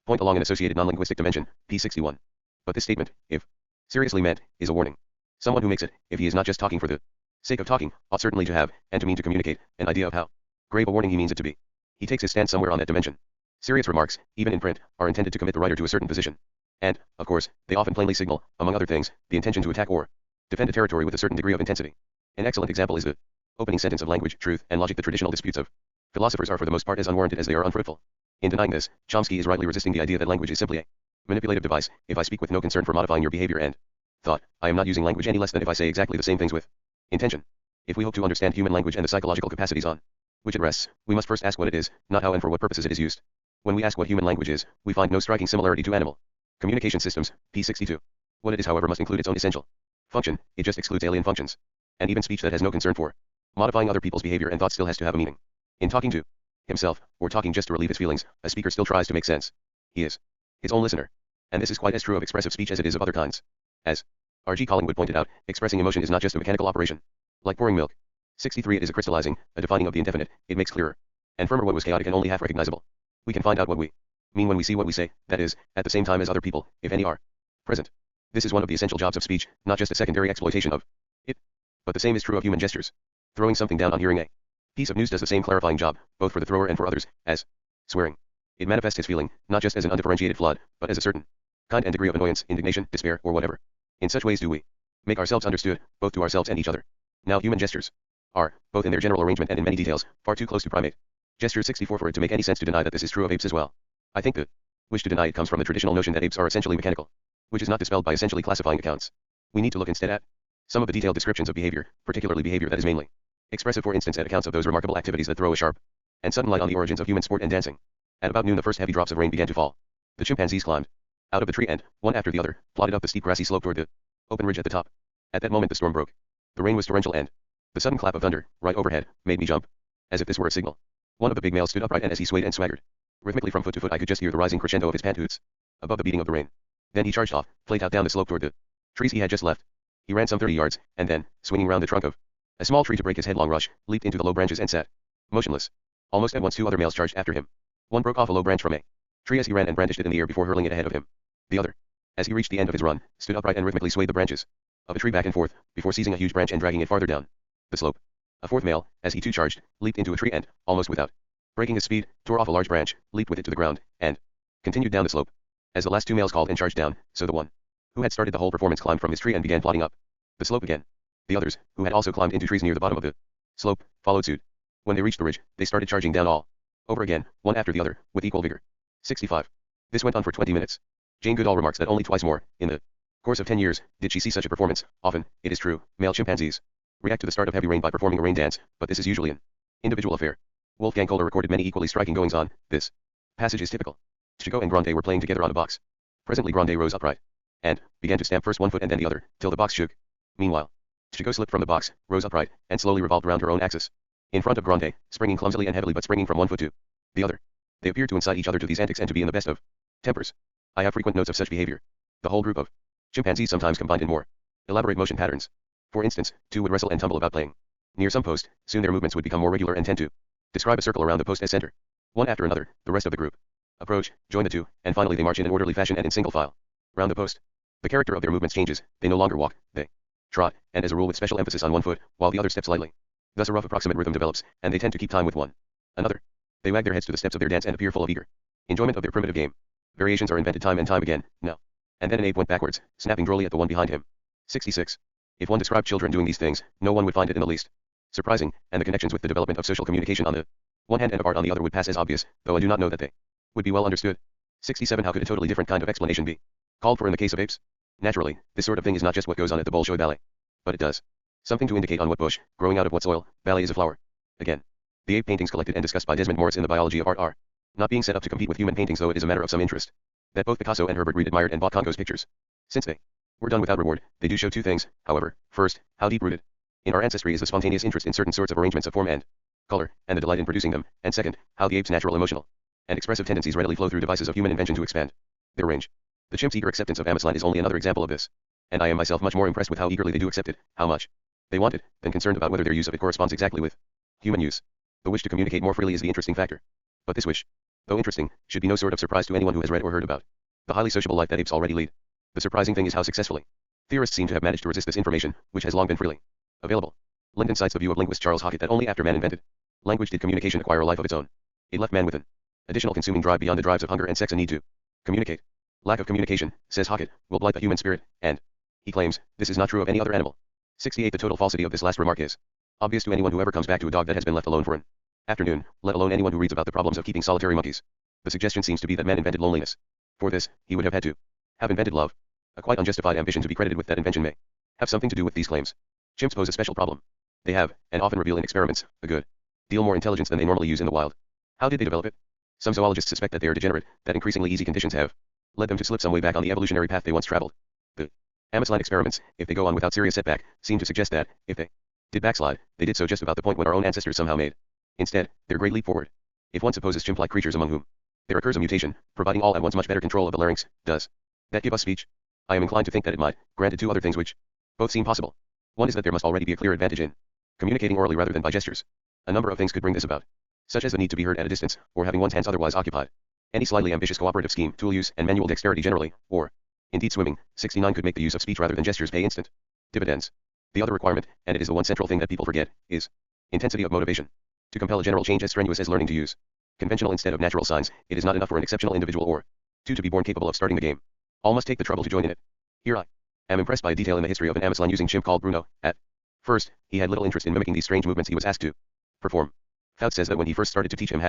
point along an associated non-linguistic dimension, p61. But this statement, if seriously meant, is a warning. Someone who makes it, if he is not just talking for the sake of talking, ought certainly to have, and to mean to communicate, an idea of how grave a warning he means it to be. He takes his stand somewhere on that dimension. Serious remarks, even in print, are intended to commit the writer to a certain position. And, of course, they often plainly signal, among other things, the intention to attack or defend a territory with a certain degree of intensity. An excellent example is the opening sentence of Language, Truth, and Logic. The traditional disputes of philosophers are for the most part as unwarranted as they are unfruitful. In denying this, Chomsky is rightly resisting the idea that language is simply a manipulative device. If I speak with no concern for modifying your behavior and thought, I am not using language any less than if I say exactly the same things with intention. If we hope to understand human language and the psychological capacities on which it rests, we must first ask what it is, not how and for what purposes it is used. When we ask what human language is, we find no striking similarity to animal communication systems, p62. What it is, however, must include its own essential function. It just excludes alien functions. And even speech that has no concern for modifying other people's behavior and thought still has to have a meaning. In talking to himself, or talking just to relieve his feelings, a speaker still tries to make sense. He is his own listener. And this is quite as true of expressive speech as it is of other kinds. As R.G. Collingwood pointed out, expressing emotion is not just a mechanical operation. Like pouring milk. 63. It is a crystallizing, a defining of the indefinite. It makes clearer and firmer what was chaotic and only half recognizable. We can find out what we mean when we see what we say, that is, at the same time as other people, if any, are present. This is one of the essential jobs of speech, not just a secondary exploitation of it. But the same is true of human gestures. Throwing something down on hearing a piece of news does the same clarifying job, both for the thrower and for others, as swearing. It manifests his feeling, not just as an undifferentiated flood, but as a certain kind and degree of annoyance, indignation, despair, or whatever. In such ways do we make ourselves understood, both to ourselves and each other. Now human gestures are, both in their general arrangement and in many details, far too close to primate gestures 64 for it to make any sense to deny that this is true of apes as well. I think the wish to deny it comes from the traditional notion that apes are essentially mechanical, which is not dispelled by essentially classifying accounts. We need to look instead at some of the detailed descriptions of behavior, particularly behavior that is mainly expressive, for instance at accounts of those remarkable activities that throw a sharp and sudden light on the origins of human sport and dancing. At about noon the first heavy drops of rain began to fall. The chimpanzees climbed out of the tree and, one after the other, plodded up the steep grassy slope toward the open ridge at the top. At that moment the storm broke. The rain was torrential and the sudden clap of thunder, right overhead, made me jump. As if this were a signal. One of the big males stood upright and as he swayed and swaggered rhythmically from foot to foot I could just hear the rising crescendo of his pant hoots above the beating of the rain. Then he charged off, flayed out down the slope toward the trees he had just left. He ran some 30 yards, and then, swinging round the trunk of a small tree to break his headlong rush, leaped into the low branches and sat motionless. Almost at once two other males charged after him. One broke off a low branch from a tree as he ran and brandished it in the air before hurling it ahead of him. The other, as he reached the end of his run, stood upright and rhythmically swayed the branches of a tree back and forth, before seizing a huge branch and dragging it farther down the slope. A fourth male, as he too charged, leaped into a tree and, almost without breaking his speed, tore off a large branch, leaped with it to the ground, and continued down the slope. As the last two males called and charged down, so the one who had started the whole performance climbed from his tree and began plodding up the slope again. The others, who had also climbed into trees near the bottom of the slope, followed suit. When they reached the ridge, they started charging down all over again, one after the other, with equal vigor. 65. This went on for 20 minutes. Jane Goodall remarks that only twice more, in the course of 10 years, did she see such a performance. Often, it is true, male chimpanzees react to the start of heavy rain by performing a rain dance, but this is usually an individual affair. Wolfgang Kohler recorded many equally striking goings-on. This passage is typical. Chico and Grande were playing together on a box. Presently Grande rose upright and began to stamp first one foot and then the other, till the box shook. Meanwhile, Chico slipped from the box, rose upright, and slowly revolved round her own axis. In front of Grande, springing clumsily and heavily but springing from one foot to the other. They appeared to incite each other to these antics and to be in the best of tempers. I have frequent notes of such behavior. The whole group of chimpanzees sometimes combined in more elaborate motion patterns. For instance, two would wrestle and tumble about playing near some post. Soon their movements would become more regular and tend to describe a circle around the post as center. One after another, the rest of the group approach, join the two, and finally they march in an orderly fashion and in single file round the post. The character of their movements changes. They no longer walk, they trot, and as a rule with special emphasis on one foot, while the other steps lightly. Thus a rough approximate rhythm develops, and they tend to keep time with one another. They wag their heads to the steps of their dance and appear full of eager enjoyment of their primitive game. Variations are invented time and time again. Now and then an ape went backwards, snapping drolly at the one behind him. 66. If one described children doing these things, no one would find it in the least surprising, and the connections with the development of social communication on the one hand and of art on the other would pass as obvious, though I do not know that they would be well understood. 67. How could a totally different kind of explanation be called for in the case of apes? Naturally, this sort of thing is not just what goes on at the Bolshoi Ballet. But it does something to indicate on what bush, growing out of what soil, ballet is a flower. Again, the ape paintings collected and discussed by Desmond Morris in the Biology of Art are not being set up to compete with human paintings, though it is a matter of some interest that both Picasso and Herbert Reed admired and bought Congo's pictures. Since they were done without reward, they do show two things, however. First, how deep-rooted in our ancestry is the spontaneous interest in certain sorts of arrangements of form and color, and the delight in producing them, and second, how the ape's natural emotional and expressive tendencies readily flow through devices of human invention to expand their range. The chimp's eager acceptance of Ameslin is only another example of this, and I am myself much more impressed with how eagerly they do accept it, how much they want it, than concerned about whether their use of it corresponds exactly with human use. The wish to communicate more freely is the interesting factor. But this wish, though interesting, should be no sort of surprise to anyone who has read or heard about the highly sociable life that apes already lead. The surprising thing is how successfully theorists seem to have managed to resist this information, which has long been freely available. Linden cites the view of linguist Charles Hockett that only after man invented language did communication acquire a life of its own. It left man with an additional consuming drive beyond the drives of hunger and sex, a need to communicate. Lack of communication, says Hockett, will blight the human spirit, and he claims this is not true of any other animal. 68. The total falsity of this last remark is obvious to anyone who ever comes back to a dog that has been left alone for an afternoon, let alone anyone who reads about the problems of keeping solitary monkeys. The suggestion seems to be that man invented loneliness. For this, he would have had to have invented love. A quite unjustified ambition to be credited with that invention may have something to do with these claims. Chimps pose a special problem. They have, and often reveal in experiments, a good deal more intelligence than they normally use in the wild. How did they develop it? Some zoologists suspect that they are degenerate, that increasingly easy conditions have led them to slip some way back on the evolutionary path they once traveled. The Amosline experiments, if they go on without serious setback, seem to suggest that, if they did backslide, they did so just about the point when our own ancestors somehow made. Instead, their great leap forward. If one supposes chimp-like creatures among whom there occurs a mutation, providing all at once much better control of the larynx, does that give us speech? I am inclined to think that it might, granted two other things which both seem possible. One is that there must already be a clear advantage in communicating orally rather than by gestures. A number of things could bring this about, such as the need to be heard at a distance, or having one's hands otherwise occupied. Any slightly ambitious cooperative scheme, tool use, and manual dexterity generally, or indeed swimming, 69 could make the use of speech rather than gestures pay instant dividends. The other requirement, and it is the one central thing that people forget, is intensity of motivation. To compel a general change as strenuous as learning to use conventional instead of natural signs, it is not enough for an exceptional individual or two to be born capable of starting the game. All must take the trouble to join in it. Here I am impressed by a detail in the history of an Amosline using chimp called Bruno. At first, he had little interest in mimicking these strange movements he was asked to perform. Fouts says that when he first started to teach him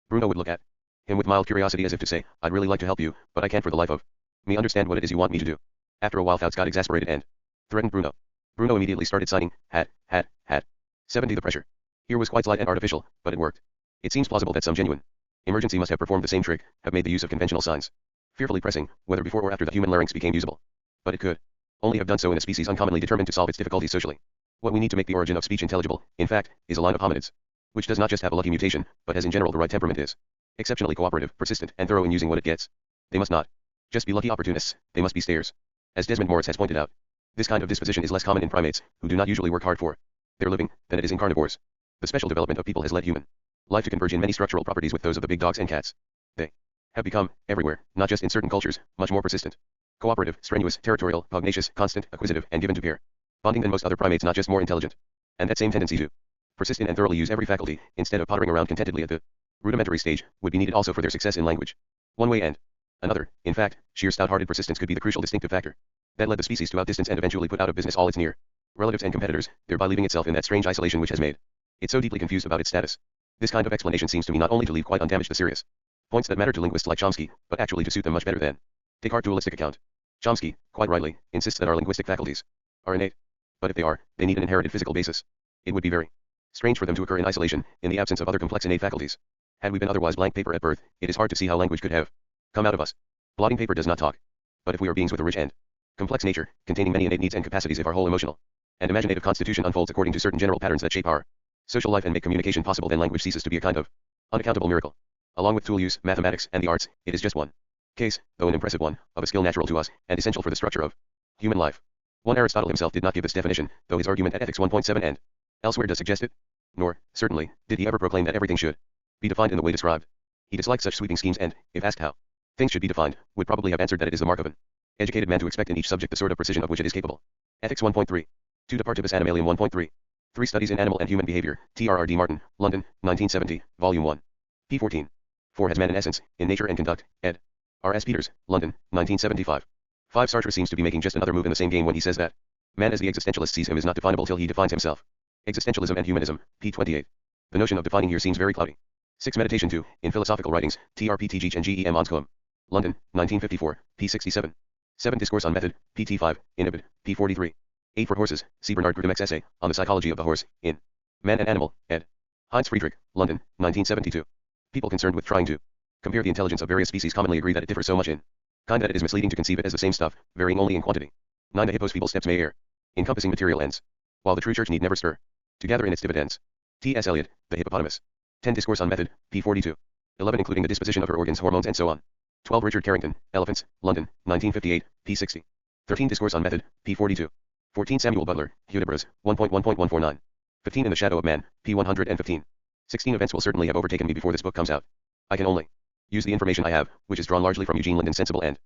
Bruno would look at him with mild curiosity as if to say, I'd really like to help you, but I can't for the life of me understand what it is you want me to do. After a while Fouts got exasperated and threatened Bruno. Bruno immediately started signing, hat. 70 the pressure. Here was quite slight and artificial, but it worked. It seems plausible that some genuine emergency must have performed the same trick, have made the use of conventional signs fearfully pressing, whether before or after the human larynx became usable. But it could only have done so in a species uncommonly determined to solve its difficulties socially. What we need to make the origin of speech intelligible, in fact, is a line of hominids, which does not just have a lucky mutation, but has in general the right temperament, is exceptionally cooperative, persistent, and thorough in using what it gets. They must not just be lucky opportunists, they must be stayers. As Desmond Morris has pointed out, this kind of disposition is less common in primates, who do not usually work hard for their living, than it is in carnivores. The special development of people has led human life to converge in many structural properties with those of the big dogs and cats. They have become, everywhere, not just in certain cultures, much more persistent, cooperative, strenuous, territorial, pugnacious, constant, acquisitive, and given to pair bonding than most other primates, not just more intelligent. And that same tendency to persist in and thoroughly use every faculty, instead of pottering around contentedly at the rudimentary stage, would be needed also for their success in language. One way and another, in fact, sheer stout-hearted persistence could be the crucial distinctive factor that led the species to outdistance and eventually put out of business all its near relatives and competitors, thereby leaving itself in that strange isolation which has made it so deeply confused about its status. This kind of explanation seems to me not only to leave quite undamaged the serious points that matter to linguists like Chomsky, but actually to suit them much better than Descartes' dualistic account. Chomsky, quite rightly, insists that our linguistic faculties are innate, but if they are, they need an inherited physical basis. It would be very strange for them to occur in isolation, in the absence of other complex innate faculties. Had we been otherwise blank paper at birth, it is hard to see how language could have come out of us. Blotting paper does not talk. But if we are beings with a rich and complex nature, containing many innate needs and capacities, if our whole emotional and imaginative constitution unfolds according to certain general patterns that shape our social life and make communication possible, then language ceases to be a kind of unaccountable miracle. Along with tool use, mathematics, and the arts, it is just one case, though an impressive one, of a skill natural to us, and essential for the structure of human life. One Aristotle himself did not give this definition, though his argument at Ethics 1.7 and elsewhere does suggest it. Nor, certainly, did he ever proclaim that everything should be defined in the way described. He disliked such sweeping schemes and, if asked how things should be defined, would probably have answered that it is the mark of an educated man to expect in each subject the sort of precision of which it is capable. Ethics 1.3. 2 De Partibus Animalium 1.3. 3 Studies in Animal and Human Behavior, T.R.R.D. Martin, London, 1970, Volume 1. p. 14. 4 Has Man in Essence, in Nature and Conduct, ed. R. S. Peters, London, 1975. 5 Sartre seems to be making just another move in the same game when he says that man as the existentialist sees him is not definable till he defines himself. Existentialism and Humanism, p. 28. The notion of defining here seems very cloudy. 6 Meditation 2, in Philosophical Writings, T.R.P.T. Geach and G.E.M. Anscombe. London, 1954, p. 67. 7 Discourse on Method, pt. 5, in Ibid, p. 43. 8 For Horses, see Bernard Grudemek's essay, on the psychology of the horse, in Man and Animal, ed. Heinz Friedrich, London, 1972. People concerned with trying to compare the intelligence of various species commonly agree that it differs so much in kind that it is misleading to conceive it as the same stuff, varying only in quantity. 9 The hippo's feeble steps may err, encompassing material ends, while the true church need never stir to gather in its dividends. T.S. Eliot, The Hippopotamus. 10 Discourse on Method, p. 42. 11 Including the disposition of her organs, hormones, and so on. 12 Richard Carrington, Elephants, London, 1958, p. 60. 13 Discourse on Method, p. 42. 14 Samuel Butler, Hudibras, 1.1.149. 15 In the Shadow of Man, p. 115. 16 Events will certainly have overtaken me before this book comes out. I can only use the information I have, which is drawn largely from Eugene Linden's sensible and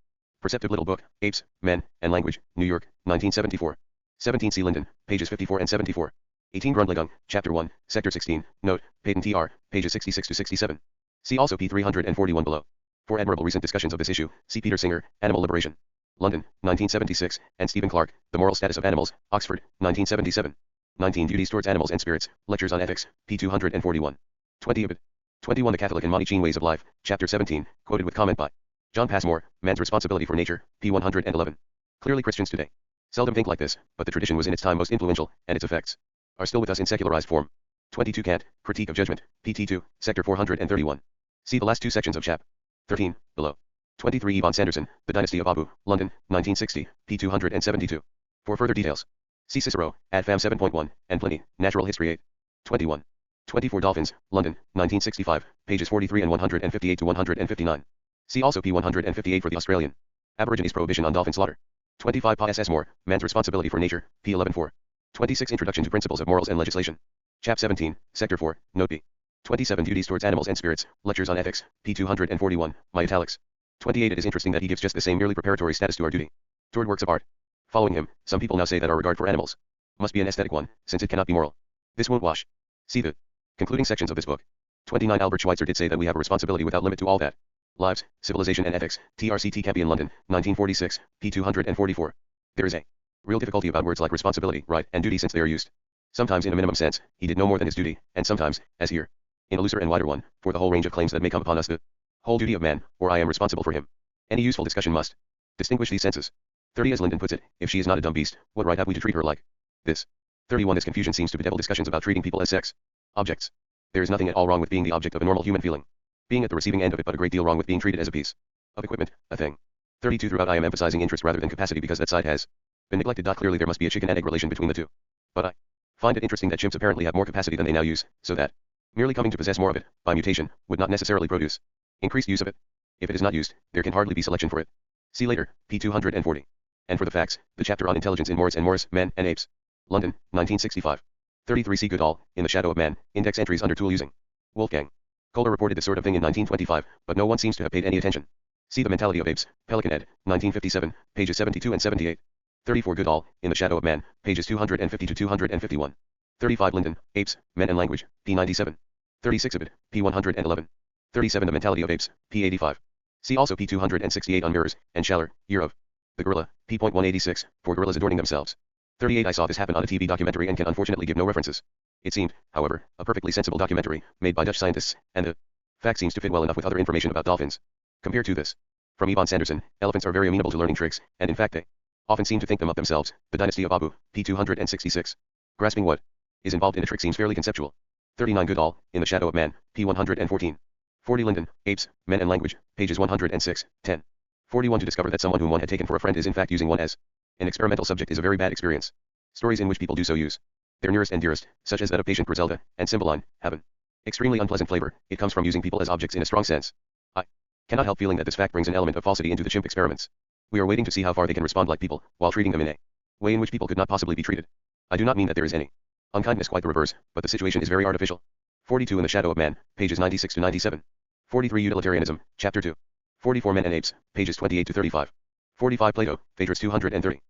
perceptive little book, Apes, Men, and Language, New York, 1974. 17 C. Linden, pages 54 and 74. 18 Grundlegung, Chapter 1, Sector 16, Note, Patent TR, pages 66 to 67. See also p. 341 below. For admirable recent discussions of this issue, see Peter Singer, Animal Liberation. London, 1976, and Stephen Clark, The Moral Status of Animals, Oxford, 1977. 19 Duties Towards Animals and Spirits, Lectures on Ethics, p. 241. 20 Ibid. 21 The Catholic and Manichaean Ways of Life, Chapter 17, quoted with comment by John Passmore, Man's Responsibility for Nature, p. 111. Clearly Christians today seldom think like this, but the tradition was in its time most influential, and its effects are still with us in secularized form. 22 Kant, Critique of Judgment, pt. 2, Sector 431. See the last two sections of Chap. 13, below. 23 Ivan Sanderson, The Dynasty of Abu, London, 1960, p. 272. For further details, see Cicero, Ad Fam 7.1, and Pliny, Natural History 8. 21. 24 Dolphins, London, 1965, pages 43 and 158 to 159. See also p. 158 for the Australian Aborigines Prohibition on Dolphin Slaughter. 25 Pa S. Moore, Man's Responsibility for Nature, p. 11.4. 26 Introduction to Principles of Morals and Legislation. Chap 17, Sector 4, Note B. 27 Duties Towards Animals and Spirits, Lectures on Ethics, p. 241, my italics. 28 It is interesting that he gives just the same merely preparatory status to our duty toward works of art. Following him, some people now say that our regard for animals must be an aesthetic one, since it cannot be moral. This won't wash. See the concluding sections of this book. 29 Albert Schweitzer did say that we have a responsibility without limit to all that. Lives, Civilization and Ethics, TRCT Campion London, 1946, p. 244. There is a real difficulty about words like responsibility, right, and duty since they are used sometimes in a minimum sense. He did no more than his duty, and sometimes, as here, in a looser and wider one, for the whole range of claims that may come upon us, the whole duty of man, or I am responsible for him. Any useful discussion must distinguish these senses. 30 As Linden puts it, if she is not a dumb beast, what right have we to treat her like this? 31 This confusion seems to bedevil discussions about treating people as sex objects. There is nothing at all wrong with being the object of a normal human feeling, being at the receiving end of it, but a great deal wrong with being treated as a piece of equipment, a thing. 32 Throughout I am emphasizing interest rather than capacity because that side has been neglected. Clearly there must be a chicken and egg relation between the two. But I find it interesting that chimps apparently have more capacity than they now use, so that merely coming to possess more of it, by mutation, would not necessarily produce increased use of it. If it is not used, there can hardly be selection for it. See later, p. 240. And for the facts, the chapter on intelligence in Morris and Morris, Men and Apes. London, 1965. 33 C. Goodall, In the Shadow of Man, Index Entries under Tool Using. Wolfgang Kohler reported this sort of thing in 1925, but no one seems to have paid any attention. See The Mentality of Apes, Pelican ed., 1957, pages 72 and 78. 34 Goodall, In the Shadow of Man, pages 250 to 251. 35 Linden, Apes, Men and Language, p. 97. 36 Ibid, p. 111. 37 The Mentality of Apes, p. 85. See also p. 268 on Mirrors, and Schaller, Year of the Gorilla, p. 186, for gorillas adorning themselves. 38 I saw this happen on a TV documentary and can unfortunately give no references. It seemed, however, a perfectly sensible documentary, made by Dutch scientists, and the fact seems to fit well enough with other information about dolphins. Compare to this. From Ivan Sanderson, elephants are very amenable to learning tricks, and in fact they often seem to think them up themselves. The Dynasty of Abu, p. 266. Grasping what is involved in a trick seems fairly conceptual. 39 Goodall, In the Shadow of Man, p. 114. 40 Linden, Apes, Men and Language, pages 106, 10. 41 To discover that someone whom one had taken for a friend is in fact using one as an experimental subject is a very bad experience. Stories in which people do so use their nearest and dearest, such as that of Patient Griselda, and Cymbeline, have an extremely unpleasant flavor. It comes from using people as objects in a strong sense. I cannot help feeling that this fact brings an element of falsity into the chimp experiments. We are waiting to see how far they can respond like people, while treating them in a way in which people could not possibly be treated. I do not mean that there is any unkindness, quite the reverse, but the situation is very artificial. 42 In the Shadow of Man, pages 96 to 97. 43 Utilitarianism, Chapter 2. 44 Men and Apes, pages 28 to 35. 45 Plato, Phaedrus 230.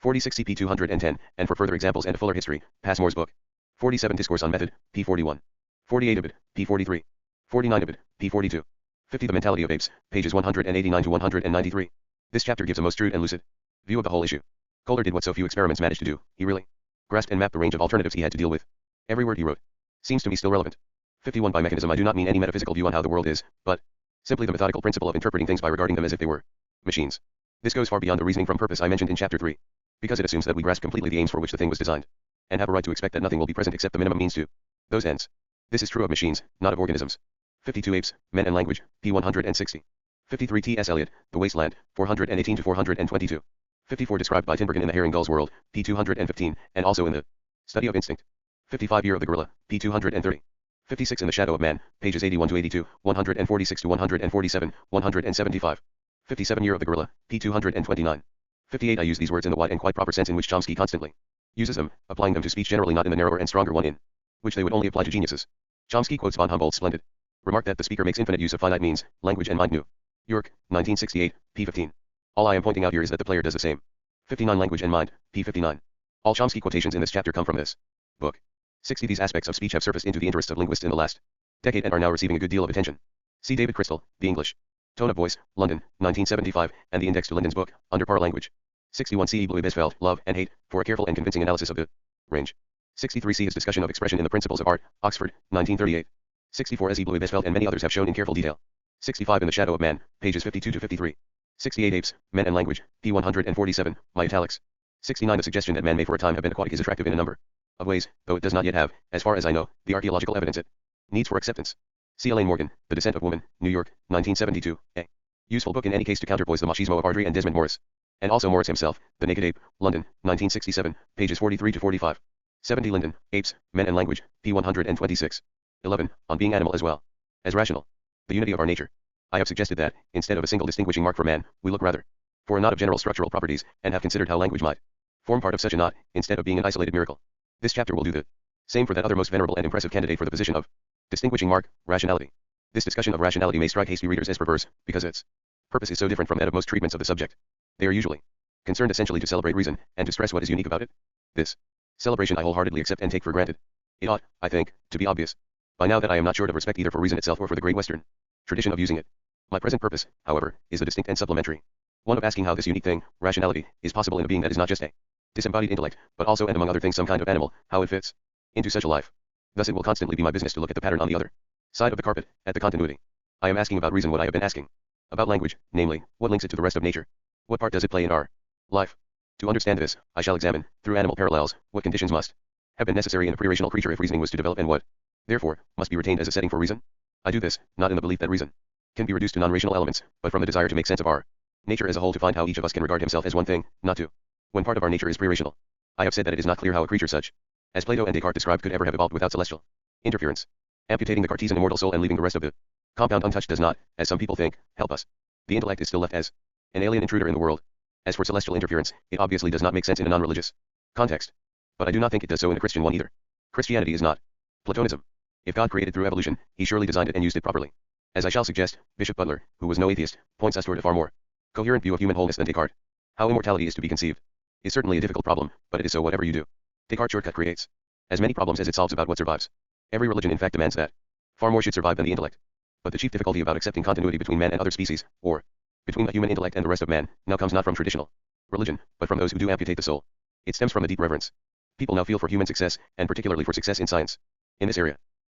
46 CP 210, and for further examples and a fuller history, Passmore's book. 47 Discourse on Method, p. 41. 48 Ibid, p. 43. 49 Ibid, p. 42. 50 The Mentality of Apes, pages 189 to 193. This chapter gives a most shrewd and lucid view of the whole issue. Kohler did what so few experiments managed to do. He really grasped and mapped the range of alternatives he had to deal with. Every word he wrote seems to me still relevant. 51 By mechanism I do not mean any metaphysical view on how the world is, but simply the methodical principle of interpreting things by regarding them as if they were machines. This goes far beyond the reasoning from purpose I mentioned in Chapter 3, because it assumes that we grasp completely the aims for which the thing was designed, and have a right to expect that nothing will be present except the minimum means to those ends. This is true of machines, not of organisms. 52 Apes, Men and Language, p. 160. 53 T. S. Eliot, The Wasteland, 418 to 422. 54 Described by Tinbergen in The Herring Gull's World, p. 215, and also in The Study of Instinct. 55 Year of the Gorilla, p. 230. 56 In the Shadow of Man, pages 81 to 82, 146 to 147, 175. 57 Year of the Gorilla, p. 229. 58 I use these words in the wide and quite proper sense in which Chomsky constantly uses them, applying them to speech generally, not in the narrower and stronger one in which they would only apply to geniuses. Chomsky quotes von Humboldt's splendid remark that the speaker makes infinite use of finite means, language and mind. New York, 1968, p. 15. All I am pointing out here is that the player does the same. 59 Language and Mind, p. 59. All Chomsky quotations in this chapter come from this book. 60 These aspects of speech have surfaced into the interests of linguists in the last decade and are now receiving a good deal of attention. See David Crystal, The English Tone of Voice, London, 1975, and the index to Linden's book, Under Par Language. 61 C. E. Bluey Besfeld, Love and Hate, for a careful and convincing analysis of the range. 63 C. His discussion of expression in the Principles of Art, Oxford, 1938. 64 as E. Blue Besfeld and many others have shown in careful detail. 65 In the Shadow of Man, pages 52 to 53. 68 Apes, Men and Language, p. 147, my italics. 69 The suggestion that man may for a time have been aquatic is attractive in a number of ways, though it does not yet have, as far as I know, the archaeological evidence it needs for acceptance. C. Elaine Morgan, The Descent of Woman, New York, 1972, a useful book in any case to counterpoise the machismo of Ardrey and Desmond Morris. And also Morris himself, The Naked Ape, London, 1967, pages 43 to 45. 70 Linden, Apes, Men and Language, p. 126. 11. On being animal as well as rational. The unity of our nature. I have suggested that, instead of a single distinguishing mark for man, we look rather for a knot of general structural properties, and have considered how language might form part of such a knot, instead of being an isolated miracle. This chapter will do the same for that other most venerable and impressive candidate for the position of distinguishing mark, rationality. This discussion of rationality may strike hasty readers as perverse, because its purpose is so different from that of most treatments of the subject. They are usually concerned essentially to celebrate reason, and to stress what is unique about it. This celebration I wholeheartedly accept and take for granted. It ought, I think, to be obvious by now that I am not short of respect either for reason itself or for the great Western tradition of using it. My present purpose, however, is the distinct and supplementary one of asking how this unique thing, rationality, is possible in a being that is not just a disembodied intellect, but also and among other things some kind of animal, how it fits into such a life. Thus it will constantly be my business to look at the pattern on the other side of the carpet, at the continuity. I am asking about reason what I have been asking about language, namely, what links it to the rest of nature? What part does it play in our life? To understand this, I shall examine, through animal parallels, what conditions must have been necessary in a pre-rational creature if reasoning was to develop and what, therefore, must be retained as a setting for reason. I do this, not in the belief that reason can be reduced to non-rational elements, but from the desire to make sense of our nature as a whole, to find how each of us can regard himself as one thing, not two. When part of our nature is pre-rational, I have said that it is not clear how a creature such as Plato and Descartes described could ever have evolved without celestial interference. Amputating the Cartesian immortal soul and leaving the rest of the compound untouched does not, as some people think, help us. The intellect is still left as an alien intruder in the world. As for celestial interference, it obviously does not make sense in a non-religious context. But I do not think it does so in a Christian one either. Christianity is not Platonism. If God created through evolution, he surely designed it and used it properly. As I shall suggest, Bishop Butler, who was no atheist, points us toward a far more coherent view of human wholeness than Descartes. How immortality is to be conceived is certainly a difficult problem, but it is so whatever you do. Descartes' shortcut creates as many problems as it solves about what survives. Every religion in fact demands that far more should survive than the intellect. But the chief difficulty about accepting continuity between man and other species, or between the human intellect and the rest of man, now comes not from traditional religion, but from those who do amputate the soul. It stems from a deep reverence people now feel for human success, and particularly for success in science. In this area,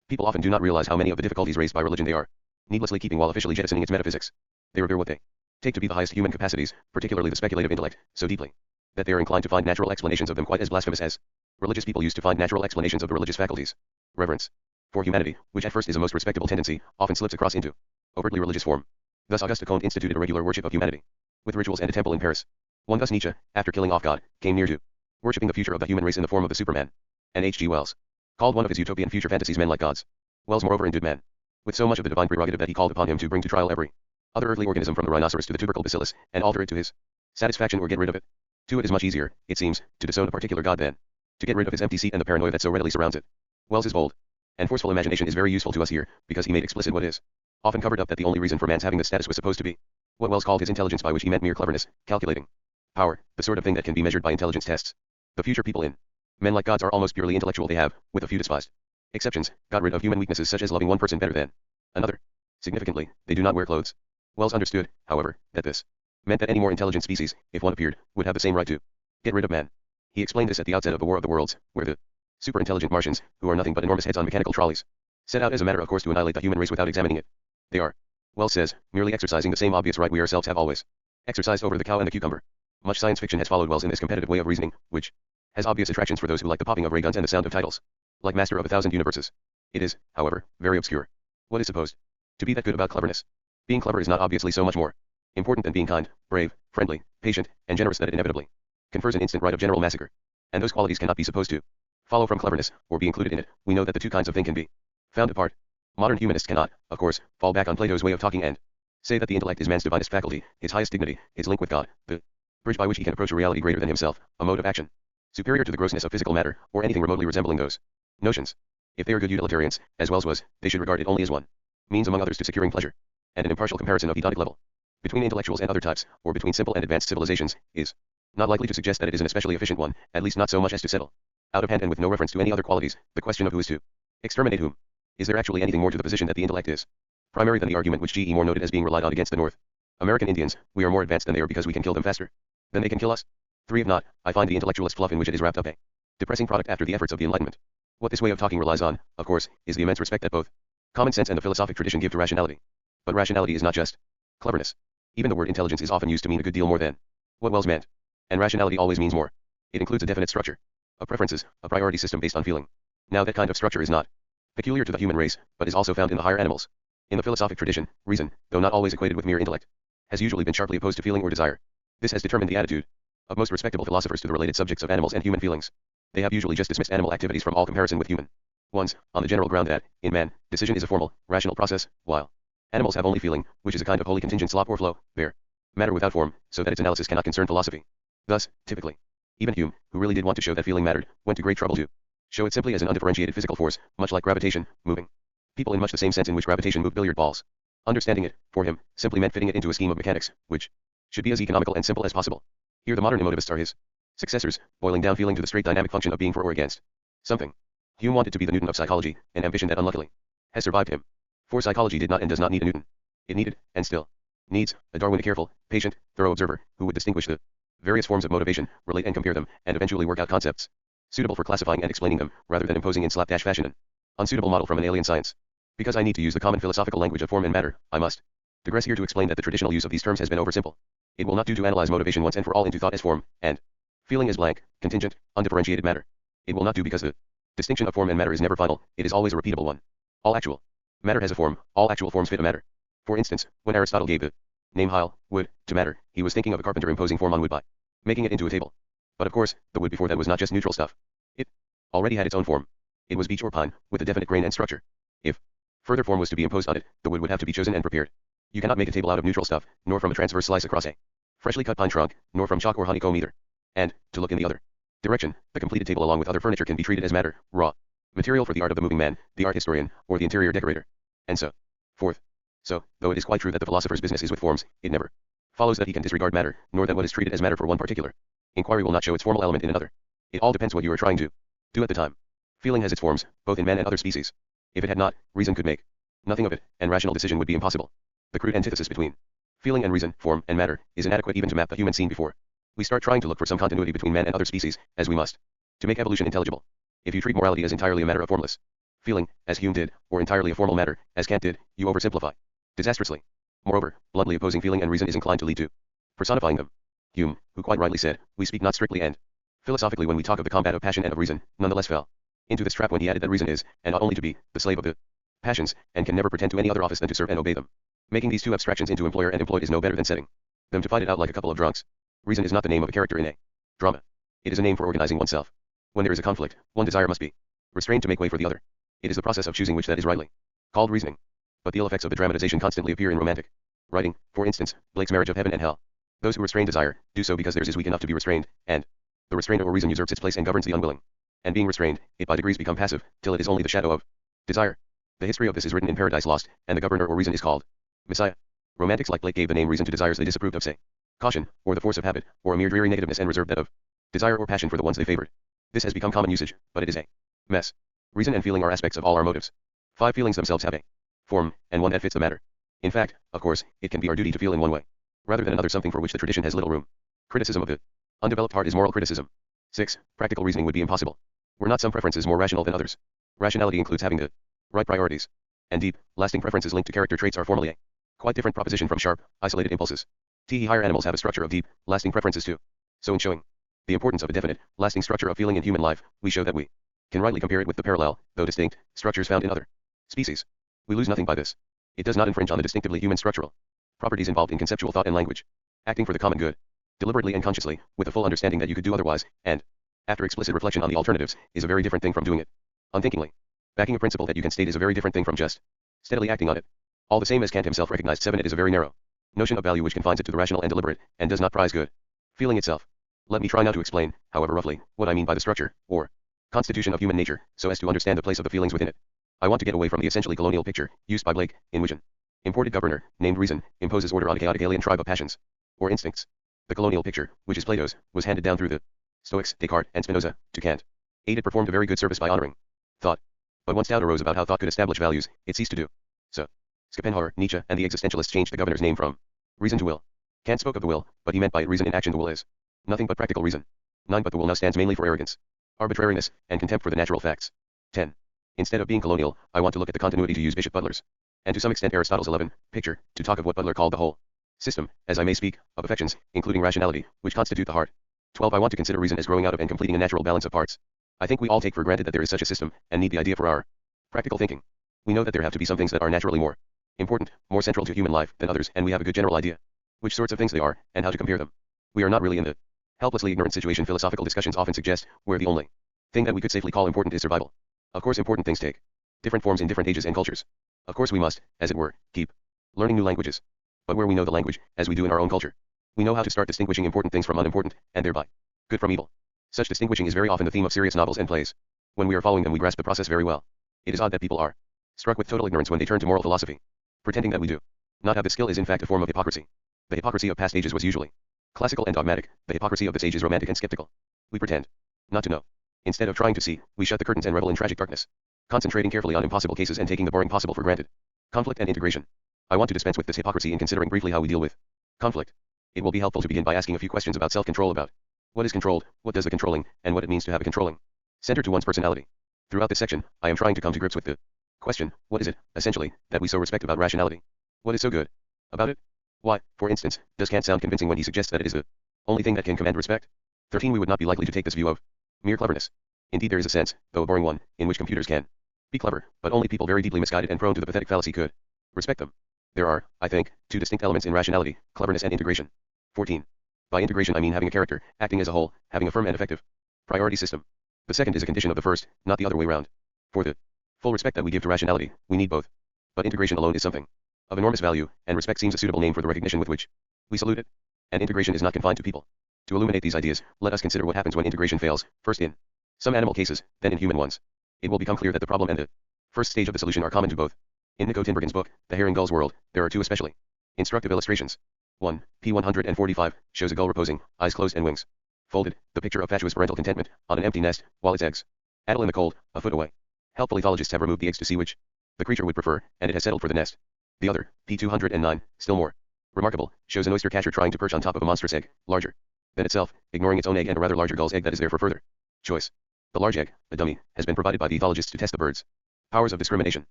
people often do not realize how many of the difficulties raised by religion they are needlessly keeping while officially jettisoning its metaphysics. They revere what they take to be the highest human capacities, particularly the speculative intellect, so deeply that they are inclined to find natural explanations of them quite as blasphemous as religious people used to find natural explanations of the religious faculties. Reverence for humanity, which at first is a most respectable tendency, often slips across into overtly religious form. Thus Auguste Comte instituted a regular worship of humanity, with rituals and a temple in Paris. One thus Nietzsche, after killing off God, came near to worshipping the future of the human race in the form of the Superman. And H.G. Wells called one of his utopian future fantasies men like gods. Wells moreover endued man with so much of the divine prerogative that he called upon him to bring to trial every other earthly organism from the rhinoceros to the tubercle bacillus, and alter it to his satisfaction or get rid of it. To it is much easier, it seems, to disown a particular god than to get rid of his empty seat and the paranoia that so readily surrounds it. Wells's bold and forceful imagination is very useful to us here, because he made explicit what is often covered up, that the only reason for man's having this status was supposed to be what Wells called his intelligence, by which he meant mere cleverness, calculating power, the sort of thing that can be measured by intelligence tests. The future people in men like gods are almost purely intellectual. They have, with a few despised exceptions, got rid of human weaknesses such as loving one person better than another. Significantly, they do not wear clothes. Wells understood, however, that this meant that any more intelligent species, if one appeared, would have the same right to get rid of man. He explained this at the outset of the War of the Worlds, where the super-intelligent Martians, who are nothing but enormous heads on mechanical trolleys, set out as a matter of course to annihilate the human race without examining it. They are, Wells says, merely exercising the same obvious right we ourselves have always exercised over the cow and the cucumber. Much science fiction has followed Wells in this competitive way of reasoning, which has obvious attractions for those who like the popping of ray guns and the sound of titles, like Master of 1,000 Universes. It is, however, very obscure. What is supposed to be that good about cleverness? Being clever is not obviously so much more important than being kind, brave, friendly, patient, and generous that it inevitably confers an instant right of general massacre. And those qualities cannot be supposed to follow from cleverness, or be included in it. We know that the two kinds of thing can be found apart. Modern humanists cannot, of course, fall back on Plato's way of talking and say that the intellect is man's divinest faculty, his highest dignity, his link with God, the bridge by which he can approach a reality greater than himself, a mode of action superior to the grossness of physical matter, or anything remotely resembling those notions. If they are good utilitarians, as Wells was, they should regard it only as one means among others to securing pleasure, and an impartial comparison of hedonic level between intellectuals and other types, or between simple and advanced civilizations, is not likely to suggest that it is an especially efficient one, at least not so much as to settle out of hand and with no reference to any other qualities, the question of who is to exterminate whom. Is there actually anything more to the position that the intellect is primary than the argument which G.E. Moore noted as being relied on against the North American Indians? We are more advanced than they are because we can kill them faster than they can kill us. 3. If not, I find the intellectualist fluff in which it is wrapped up a depressing product after the efforts of the Enlightenment. What this way of talking relies on, of course, is the immense respect that both Common sense and the philosophic tradition give to rationality. But rationality is not just cleverness. Even the word intelligence is often used to mean a good deal more than what Wells meant. And rationality always means more. It includes a definite structure of preferences, a priority system based on feeling. Now that kind of structure is not peculiar to the human race, but is also found in the higher animals. In the philosophic tradition, reason, though not always equated with mere intellect, has usually been sharply opposed to feeling or desire. This has determined the attitude of most respectable philosophers to the related subjects of animals and human feelings. They have usually just dismissed animal activities from all comparison with human ones, on the general ground that, in man, decision is a formal, rational process, while animals have only feeling, which is a kind of wholly contingent slop or flow, there, matter without form, so that its analysis cannot concern philosophy. Thus, typically, even Hume, who really did want to show that feeling mattered, went to great trouble to show it simply as an undifferentiated physical force, much like gravitation, moving people in much the same sense in which gravitation moved billiard balls. Understanding it, for him, simply meant fitting it into a scheme of mechanics, which should be as economical and simple as possible. Here the modern emotivists are his successors, boiling down feeling to the straight dynamic function of being for or against something. Hume wanted to be the Newton of psychology, an ambition that unluckily has survived him. For psychology did not and does not need a Newton. It needed, and still needs, a Darwin, a careful, patient, thorough observer, who would distinguish the various forms of motivation, relate and compare them, and eventually work out concepts suitable for classifying and explaining them, rather than imposing in slapdash fashion an unsuitable model from an alien science. Because I need to use the common philosophical language of form and matter, I must digress here to explain that the traditional use of these terms has been oversimple. It will not do to analyze motivation once and for all into thought as form, and feeling as blank, contingent, undifferentiated matter. It will not do because the distinction of form and matter is never final, it is always a repeatable one. All actual matter has a form, all actual forms fit a matter. For instance, when Aristotle gave the name Heil, wood, to matter, he was thinking of a carpenter imposing form on wood by making it into a table. But of course, the wood before that was not just neutral stuff. It already had its own form. It was beech or pine, with a definite grain and structure. If further form was to be imposed on it, the wood would have to be chosen and prepared. You cannot make a table out of neutral stuff, nor from a transverse slice across a freshly cut pine trunk, nor from chalk or honeycomb either. And, to look in the other direction, the completed table along with other furniture can be treated as matter, raw material for the art of the moving man, the art historian, or the interior decorator. And so forth. So, though it is quite true that the philosopher's business is with forms, it never follows that he can disregard matter, nor that what is treated as matter for one particular inquiry will not show its formal element in another. It all depends what you are trying to do at the time. Feeling has its forms, both in man and other species. If it had not, reason could make nothing of it, and rational decision would be impossible. The crude antithesis between feeling and reason, form and matter, is inadequate even to map the human scene before we start trying to look for some continuity between man and other species, as we must, to make evolution intelligible. If you treat morality as entirely a matter of formless feeling, as Hume did, or entirely a formal matter, as Kant did, you oversimplify disastrously. Moreover, bluntly opposing feeling and reason is inclined to lead to personifying them. Hume, who quite rightly said, we speak not strictly and philosophically when we talk of the combat of passion and of reason, nonetheless fell into this trap when he added that reason is, and ought only to be, the slave of the passions, and can never pretend to any other office than to serve and obey them. Making these two abstractions into employer and employed is no better than setting them to fight it out like a couple of drunks. Reason is not the name of a character in a drama. It is a name for organizing oneself. When there is a conflict, one desire must be restrained to make way for the other. It is the process of choosing which that is rightly called reasoning. But the ill effects of the dramatization constantly appear in romantic writing. For instance, Blake's Marriage of Heaven and Hell. Those who restrain desire, do so because theirs is weak enough to be restrained, and the restraint or reason usurps its place and governs the unwilling. And being restrained, it by degrees become passive, till it is only the shadow of desire. The history of this is written in Paradise Lost, and the governor or reason is called Messiah. Romantics like Blake gave the name reason to desires they disapproved of, say, caution, or the force of habit, or a mere dreary negativeness, and reserved that of desire or passion for the ones they favored. This has become common usage, but it is a mess. Reason and feeling are aspects of all our motives. 5 feelings themselves have a form, and one that fits the matter. In fact, of course, it can be our duty to feel in one way, rather than another, something for which the tradition has little room. Criticism of the undeveloped heart is moral criticism. 6. Practical reasoning would be impossible. Were not some preferences more rational than others? Rationality includes having the right priorities. And deep, lasting preferences linked to character traits are formally a quite different proposition from sharp, isolated impulses. Higher animals have a structure of deep, lasting preferences too. So in showing the importance of a definite, lasting structure of feeling in human life, we show that we can rightly compare it with the parallel, though distinct, structures found in other species. We lose nothing by this. It does not infringe on the distinctively human structural properties involved in conceptual thought and language. Acting for the common good, deliberately and consciously, with a full understanding that you could do otherwise, and after explicit reflection on the alternatives, is a very different thing from doing it unthinkingly. Backing a principle that you can state is a very different thing from just steadily acting on it. All the same, as Kant himself recognized, 7, it is a very narrow notion of value which confines it to the rational and deliberate, and does not prize good feeling itself. Let me try now to explain, however roughly, what I mean by the structure, or constitution of human nature, so as to understand the place of the feelings within it. I want to get away from the essentially colonial picture, used by Blake, in which an imported governor, named reason, imposes order on a chaotic alien tribe of passions, or instincts. The colonial picture, which is Plato's, was handed down through the Stoics, Descartes, and Spinoza, to Kant. It performed a very good service by honoring thought. But once doubt arose about how thought could establish values, it ceased to do so. Schopenhauer, Nietzsche, and the existentialists changed the governor's name from reason to will. Kant spoke of the will, but he meant by it reason in action. The will is nothing but practical reason. 9. But the will now stands mainly for arrogance, arbitrariness, and contempt for the natural facts. 10. Instead of being colonial, I want to look at the continuity, to use Bishop Butler's, and to some extent Aristotle's 11, picture, to talk of what Butler called the whole system, as I may speak, of affections, including rationality, which constitute the heart. 12. I want to consider reason as growing out of and completing a natural balance of parts. I think we all take for granted that there is such a system, and need the idea for our practical thinking. We know that there have to be some things that are naturally more important, more central to human life than others, and we have a good general idea which sorts of things they are, and how to compare them. We are not really in the helplessly ignorant situation philosophical discussions often suggest, where the only thing that we could safely call important is survival. Of course important things take different forms in different ages and cultures. Of course we must, as it were, keep learning new languages. But where we know the language, as we do in our own culture, we know how to start distinguishing important things from unimportant, and thereby good from evil. Such distinguishing is very often the theme of serious novels and plays. When we are following them we grasp the process very well. It is odd that people are struck with total ignorance when they turn to moral philosophy. Pretending that we do not have the skill is in fact a form of hypocrisy. The hypocrisy of past ages was usually classical and dogmatic, the hypocrisy of this age is romantic and skeptical. We pretend not to know. Instead of trying to see, we shut the curtains and revel in tragic darkness, concentrating carefully on impossible cases and taking the boring possible for granted. Conflict and integration. I want to dispense with this hypocrisy in considering briefly how we deal with conflict. It will be helpful to begin by asking a few questions about self-control, about what is controlled, what does the controlling, and what it means to have a controlling center to one's personality. Throughout this section, I am trying to come to grips with the question, what is it, essentially, that we so respect about rationality? What is so good about it? Why, for instance, does Kant sound convincing when he suggests that it is the only thing that can command respect? 13. We would not be likely to take this view of mere cleverness. Indeed there is a sense, though a boring one, in which computers can be clever, but only people very deeply misguided and prone to the pathetic fallacy could respect them. There are, I think, two distinct elements in rationality, cleverness and integration. 14. By integration I mean having a character, acting as a whole, having a firm and effective priority system. The second is a condition of the first, not the other way round. For the full respect that we give to rationality, we need both. But integration alone is something of enormous value, and respect seems a suitable name for the recognition with which we salute it. And integration is not confined to people. To illuminate these ideas, let us consider what happens when integration fails, first in some animal cases, then in human ones. It will become clear that the problem and the first stage of the solution are common to both. In Nico Tinbergen's book, The Hare and Gull's World, there are two especially instructive illustrations. 1. P. 145, shows a gull reposing, eyes closed and wings folded, the picture of fatuous parental contentment, on an empty nest, while its eggs addle in the cold, a foot away. Helpful ethologists have removed the eggs to see which the creature would prefer, and it has settled for the nest. The other, P. 209, still more remarkable, shows an oyster catcher trying to perch on top of a monstrous egg, larger than itself, ignoring its own egg and a rather larger gull's egg that is there for further choice. The large egg, a dummy, has been provided by the ethologists to test the bird's powers of discrimination.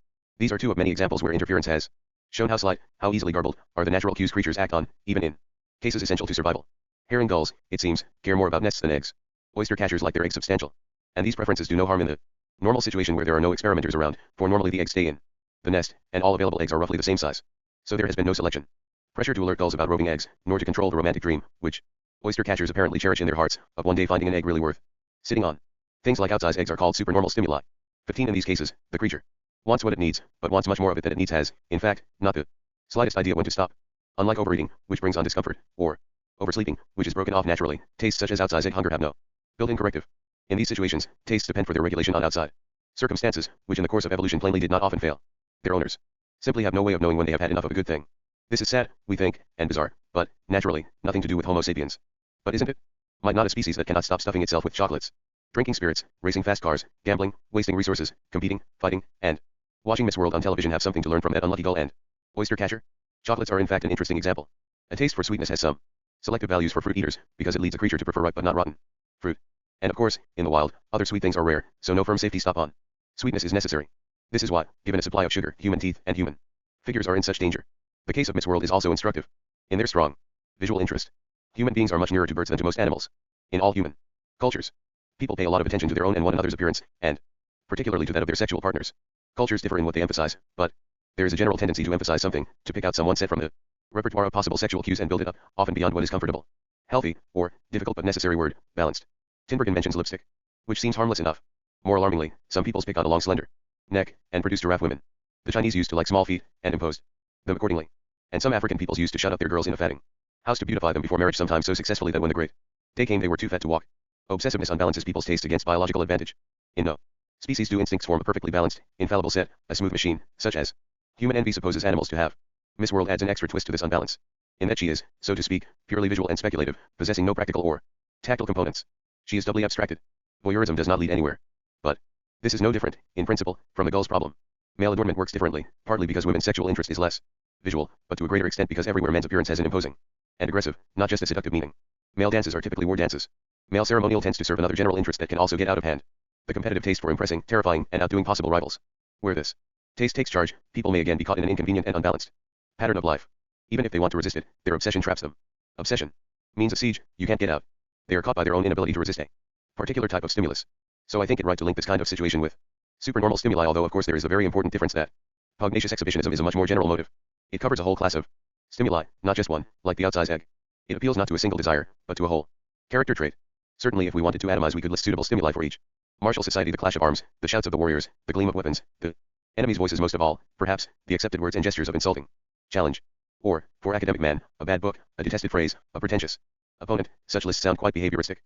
These are two of many examples where interference has shown how slight, how easily garbled, are the natural cues creatures act on, even in cases essential to survival. Hare and gulls, it seems, care more about nests than eggs. Oyster catchers like their eggs substantial. And these preferences do no harm in the normal situation where there are no experimenters around, for normally the eggs stay in the nest, and all available eggs are roughly the same size. So there has been no selection pressure to alert gulls about roving eggs, nor to control the romantic dream, which oyster catchers apparently cherish in their hearts, of one day finding an egg really worth sitting on. Things like outsized eggs are called supernormal stimuli. 15. In these cases, the creature wants what it needs, but wants much more of it than it needs has, in fact, not the slightest idea when to stop. Unlike overeating, which brings on discomfort, or oversleeping, which is broken off naturally, tastes such as outsized egg hunger have no built-in corrective. In these situations, tastes depend for their regulation on outside circumstances, which in the course of evolution plainly did not often fail. Their owners simply have no way of knowing when they have had enough of a good thing. This is sad, we think, and bizarre, but, naturally, nothing to do with Homo sapiens. But isn't it? Might not a species that cannot stop stuffing itself with chocolates, drinking spirits, racing fast cars, gambling, wasting resources, competing, fighting, and watching Miss World on television have something to learn from that unlucky gull and oyster catcher? Chocolates are in fact an interesting example. A taste for sweetness has some selective values for fruit eaters, because it leads a creature to prefer ripe but not rotten fruit. And of course, in the wild, other sweet things are rare, so no firm safety stop on sweetness is necessary. This is why, given a supply of sugar, human teeth and human figures are in such danger. The case of Miss World is also instructive. In their strong visual interest, human beings are much nearer to birds than to most animals. In all human cultures, people pay a lot of attention to their own and one another's appearance, and particularly to that of their sexual partners. Cultures differ in what they emphasize, but there is a general tendency to emphasize something, to pick out some one set from the repertoire of possible sexual cues and build it up, often beyond what is comfortable, healthy, or, difficult but necessary word, balanced. Tinbergen mentions lipstick, which seems harmless enough. More alarmingly, some peoples pick on a long slender neck, and produce giraffe women. The Chinese used to like small feet, and imposed them accordingly. And some African peoples used to shut up their girls in a fatting house to beautify them before marriage, sometimes so successfully that when the great day came they were too fat to walk. Obsessiveness unbalances people's taste against biological advantage. In no species do instincts form a perfectly balanced, infallible set, a smooth machine, such as human envy supposes animals to have. Miss World adds an extra twist to this unbalance, in that she is, so to speak, purely visual and speculative, possessing no practical or tactile components. She is doubly abstracted. Voyeurism does not lead anywhere. But this is no different, in principle, from the gull's problem. Male adornment works differently, partly because women's sexual interest is less visual, but to a greater extent because everywhere men's appearance has an imposing and aggressive, not just a seductive meaning. Male dances are typically war dances. Male ceremonial tends to serve another general interest that can also get out of hand. the competitive taste for impressing, terrifying, and outdoing possible rivals. Where this taste takes charge, people may again be caught in an inconvenient and unbalanced pattern of life. Even if they want to resist it, their obsession traps them. Obsession means a siege, you can't get out. They are caught by their own inability to resist a particular type of stimulus. So I think it right to link this kind of situation with supernormal stimuli, although of course there is a very important difference that pugnacious exhibitionism is a much more general motive. It covers a whole class of stimuli, not just one, like the outsized egg. It appeals not to a single desire, but to a whole character trait. Certainly if we wanted to atomize we could list suitable stimuli for each martial society: the clash of arms, the shouts of the warriors, the gleam of weapons, the enemy's voices, most of all, perhaps, the accepted words and gestures of insulting challenge. Or, for academic man, a bad book, a detested phrase, a pretentious opponent. Such lists sound quite behavioristic.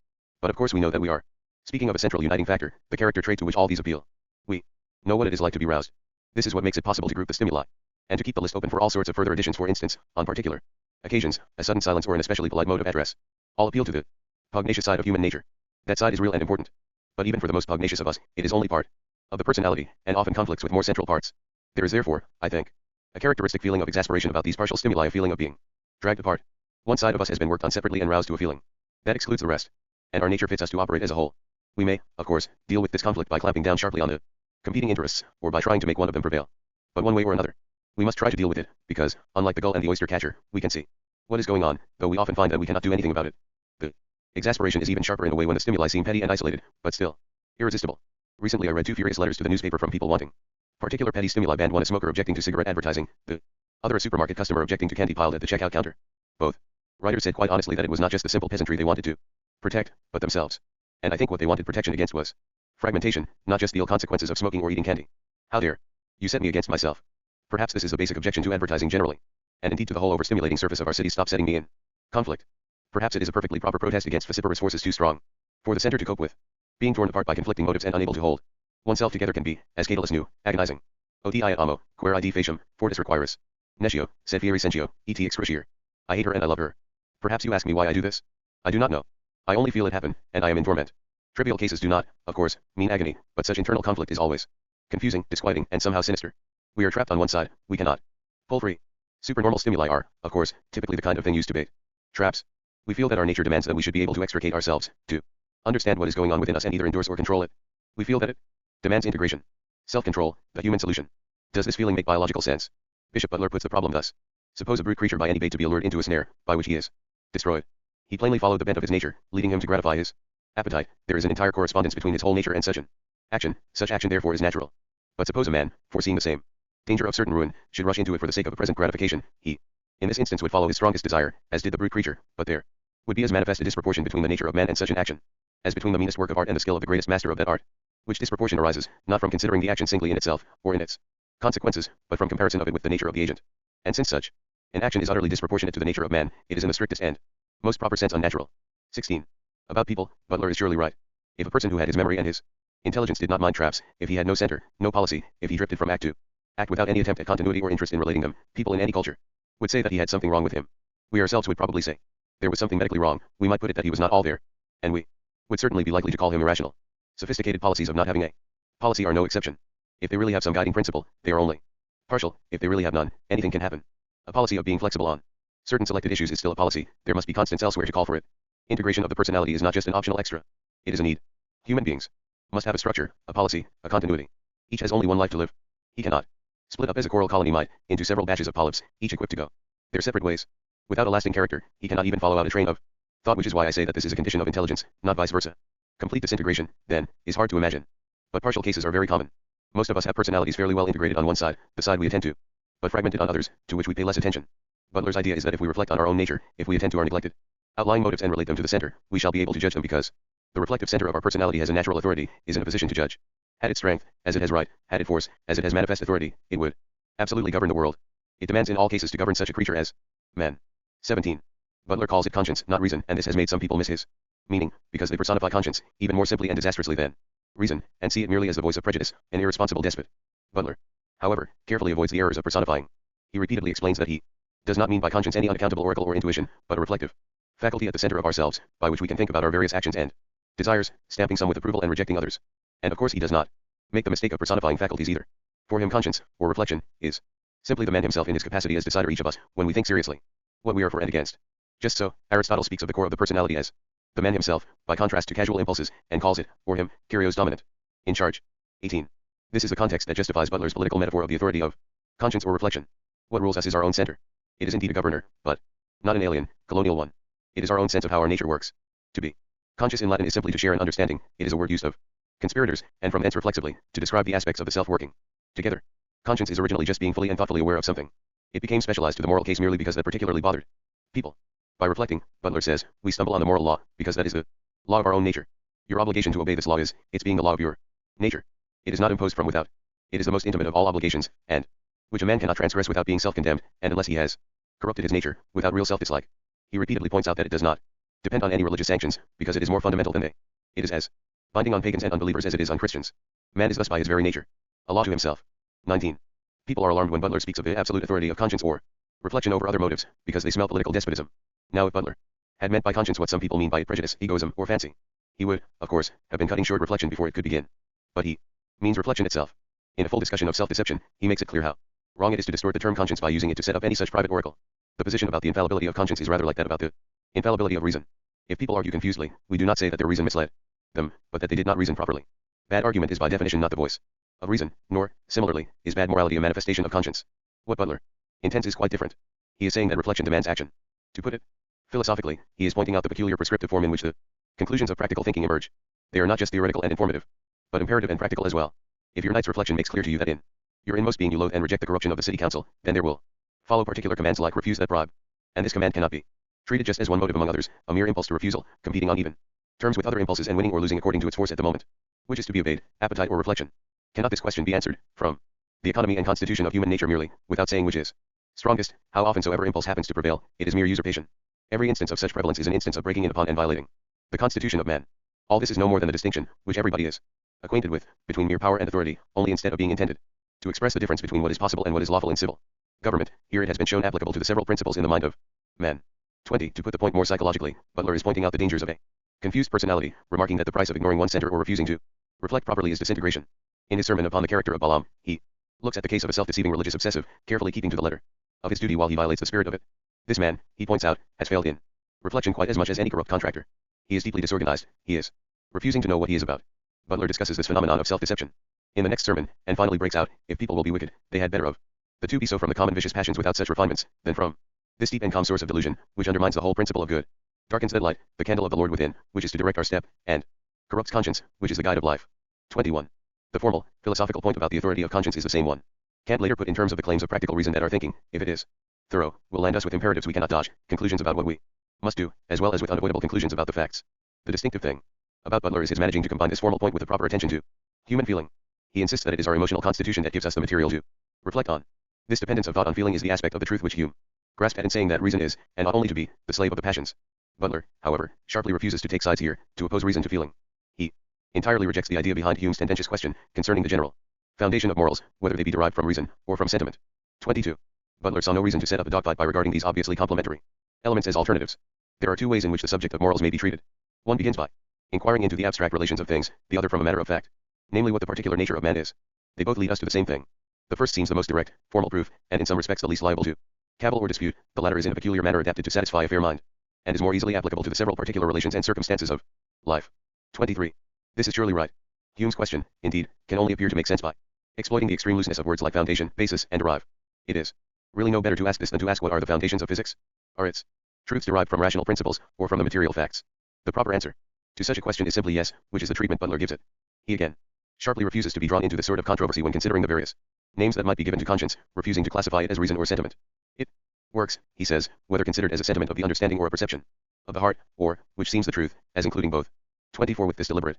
But of course we know that we are speaking of a central uniting factor, the character trait to which all these appeal. We know what it is like to be roused. This is what makes it possible to group the stimuli, and to keep the list open for all sorts of further additions. For instance, on particular occasions, a sudden silence or an especially polite mode of address all appeal to the pugnacious side of human nature. That side is real and important. But even for the most pugnacious of us, it is only part of the personality, and often conflicts with more central parts. There is therefore, I think, a characteristic feeling of exasperation about these partial stimuli, a feeling of being dragged apart. One side of us has been worked on separately and roused to a feeling that excludes the rest, and our nature fits us to operate as a whole. We may, of course, deal with this conflict by clamping down sharply on the competing interests, or by trying to make one of them prevail. But one way or another, we must try to deal with it, because, unlike the gull and the oyster catcher, we can see what is going on, though we often find that we cannot do anything about it. The exasperation is even sharper in a way when the stimuli seem petty and isolated, but still irresistible. Recently I read 2 furious letters to the newspaper from people wanting particular petty stimuli: band one, a smoker objecting to cigarette advertising, the other a supermarket customer objecting to candy piled at the checkout counter. Both writers said quite honestly that it was not just the simple peasantry they wanted to protect, but themselves. And I think what they wanted protection against was fragmentation, not just the ill consequences of smoking or eating candy. How dare you set me against myself? Perhaps this is a basic objection to advertising generally, and indeed to the whole overstimulating surface of our city. Stop setting me in conflict. Perhaps it is a perfectly proper protest against vociferous forces too strong for the center to cope with. Being torn apart by conflicting motives and unable to hold oneself together can be, as Catullus knew, agonizing. Odi et amo, quaere id faciem, fortis requiris. Nescio, sed fieri sentio, et excruciare. I hate her and I love her. Perhaps you ask me why I do this? I do not know. I only feel it happen, and I am in torment. Trivial cases do not, of course, mean agony, but such internal conflict is always confusing, disquieting, and somehow sinister. We are trapped on one side, we cannot pull free. Supernormal stimuli are, of course, typically the kind of thing used to bait traps. We feel that our nature demands that we should be able to extricate ourselves, to understand what is going on within us and either endorse or control it. We feel that it demands integration, self-control, the human solution. Does this feeling make biological sense? Bishop Butler puts the problem thus. Suppose a brute creature by any bait to be allured into a snare, by which he is destroyed. He plainly followed the bent of his nature, leading him to gratify his appetite. There is an entire correspondence between his whole nature and such an action. Such action therefore is natural. But suppose a man, foreseeing the same danger of certain ruin, should rush into it for the sake of a present gratification, he, in this instance, would follow his strongest desire, as did the brute creature, but there would be as manifest a disproportion between the nature of man and such an action, as between the meanest work of art and the skill of the greatest master of that art, which disproportion arises, not from considering the action singly in itself, or in its consequences, but from comparison of it with the nature of the agent. And since such an action is utterly disproportionate to the nature of man, it is in the strictest and most proper sense unnatural. 16. About people, Butler is surely right. If a person who had his memory and his intelligence did not mind traps, if he had no center, no policy, if he drifted from act to act without any attempt at continuity or interest in relating them, people in any culture would say that he had something wrong with him. We ourselves would probably say there was something medically wrong. We might put it that he was not all there, and we would certainly be likely to call him irrational. Sophisticated policies of not having a policy are no exception. If they really have some guiding principle, they are only partial. If they really have none, anything can happen. A policy of being flexible on certain selected issues is still a policy. There must be constants elsewhere to call for it. Integration of the personality is not just an optional extra. It is a need. Human beings must have a structure, a policy, a continuity. Each has only one life to live. He cannot split up as a coral colony might, into several batches of polyps, each equipped to go their separate ways. Without a lasting character, he cannot even follow out a train of thought, which is why I say that this is a condition of intelligence, not vice versa. Complete disintegration, then, is hard to imagine. But partial cases are very common. Most of us have personalities fairly well integrated on one side, the side we attend to, but fragmented on others, to which we pay less attention. Butler's idea is that if we reflect on our own nature, if we attend to our neglected outlying motives and relate them to the center, we shall be able to judge them, because the reflective center of our personality has a natural authority, is in a position to judge. Had it strength, as it has right, had it force, as it has manifest authority, it would absolutely govern the world. It demands in all cases to govern such a creature as man. 17. Butler calls it conscience, not reason, and this has made some people miss his meaning, because they personify conscience, even more simply and disastrously than reason, and see it merely as the voice of prejudice, an irresponsible despot. Butler, however, carefully avoids the errors of personifying. He repeatedly explains that he does not mean by conscience any unaccountable oracle or intuition, but a reflective faculty at the center of ourselves, by which we can think about our various actions and desires, stamping some with approval and rejecting others. And of course he does not make the mistake of personifying faculties either. For him conscience, or reflection, is simply the man himself in his capacity as decider, each of us, when we think seriously what we are for and against. Just so, Aristotle speaks of the core of the personality as the man himself, by contrast to casual impulses, and calls it, or him, kyrios dominant. In charge. 18. This is the context that justifies Butler's political metaphor of the authority of conscience or reflection. What rules us is our own center. It is indeed a governor, but not an alien, colonial one. It is our own sense of how our nature works. To be conscious in Latin is simply to share an understanding. It is a word used of conspirators, and from thence reflexively, to describe the aspects of the self working together. Conscience is originally just being fully and thoughtfully aware of something. It became specialized to the moral case merely because that particularly bothered people. By reflecting, Butler says, we stumble on the moral law, because that is the law of our own nature. Your obligation to obey this law is, its being the law of your nature. It is not imposed from without. It is the most intimate of all obligations, and which a man cannot transgress without being self-condemned, and unless he has corrupted his nature, without real self-dislike. He repeatedly points out that it does not depend on any religious sanctions, because it is more fundamental than they. It is as binding on pagans and unbelievers as it is on Christians. Man is thus by his very nature a law to himself. 19. People are alarmed when Butler speaks of the absolute authority of conscience or reflection over other motives, because they smell political despotism. Now if Butler had meant by conscience what some people mean by it, prejudice, egoism, or fancy, he would, of course, have been cutting short reflection before it could begin. But he means reflection itself. In a full discussion of self-deception, he makes it clear how wrong it is to distort the term conscience by using it to set up any such private oracle. The position about the infallibility of conscience is rather like that about the infallibility of reason. If people argue confusedly, we do not say that their reason misled them, but that they did not reason properly. Bad argument is by definition not the voice of reason, nor, similarly, is bad morality a manifestation of conscience. What Butler intends is quite different. He is saying that reflection demands action. To put it philosophically, he is pointing out the peculiar prescriptive form in which the conclusions of practical thinking emerge. They are not just theoretical and informative, but imperative and practical as well. If your night's reflection makes clear to you that in your inmost being you loathe and reject the corruption of the city council, then there will follow particular commands like refuse that bribe. And this command cannot be treated just as one motive among others, a mere impulse to refusal, competing on even terms with other impulses and winning or losing according to its force at the moment. Which is to be obeyed, appetite or reflection? Cannot this question be answered from the economy and constitution of human nature merely, without saying which is strongest? How often soever impulse happens to prevail, it is mere usurpation. Every instance of such prevalence is an instance of breaking in upon and violating the constitution of man. All this is no more than the distinction, which everybody is acquainted with, between mere power and authority, only instead of being intended to express the difference between what is possible and what is lawful in civil government, here it has been shown applicable to the several principles in the mind of man. 20. To put the point more psychologically, Butler is pointing out the dangers of a confused personality, remarking that the price of ignoring one center or refusing to reflect properly is disintegration. In his sermon upon the character of Balaam, he looks at the case of a self-deceiving religious obsessive, carefully keeping to the letter of his duty while he violates the spirit of it. This man, he points out, has failed in reflection quite as much as any corrupt contractor. He is deeply disorganized, he is refusing to know what he is about. Butler discusses this phenomenon of self-deception in the next sermon, and finally breaks out, if people will be wicked, they had better of the two be so from the common vicious passions without such refinements, than from this deep and calm source of delusion, which undermines the whole principle of good, darkens that light, the candle of the Lord within, which is to direct our step, and corrupts conscience, which is the guide of life. 21. The formal, philosophical point about the authority of conscience is the same one Kant later put in terms of the claims of practical reason that our thinking, if it is thorough, will land us with imperatives we cannot dodge, conclusions about what we must do, as well as with unavoidable conclusions about the facts. The distinctive thing about Butler is his managing to combine this formal point with the proper attention to human feeling. He insists that it is our emotional constitution that gives us the material to reflect on. This dependence of thought on feeling is the aspect of the truth which Hume grasped at in saying that reason is, and ought only to be, the slave of the passions. Butler, however, sharply refuses to take sides here, to oppose reason to feeling. He entirely rejects the idea behind Hume's tendentious question, concerning the general foundation of morals, whether they be derived from reason, or from sentiment. 22. Butler saw no reason to set up a dogfight by regarding these obviously complementary elements as alternatives. There are two ways in which the subject of morals may be treated. One begins by inquiring into the abstract relations of things, the other from a matter of fact, namely what the particular nature of man is. They both lead us to the same thing. The first seems the most direct, formal proof, and in some respects the least liable to cavil or dispute. The latter is in a peculiar manner adapted to satisfy a fair mind, and is more easily applicable to the several particular relations and circumstances of life. 23. This is surely right. Hume's question, indeed, can only appear to make sense by exploiting the extreme looseness of words like foundation, basis, and derive. It is really no better to ask this than to ask what are the foundations of physics? Are its truths derived from rational principles, or from the material facts? The proper answer to such a question is simply yes, which is the treatment Butler gives it. He again sharply refuses to be drawn into this sort of controversy when considering the various names that might be given to conscience, refusing to classify it as reason or sentiment. It works, he says, whether considered as a sentiment of the understanding or a perception of the heart, or, which seems the truth, as including both. 24. With this deliberate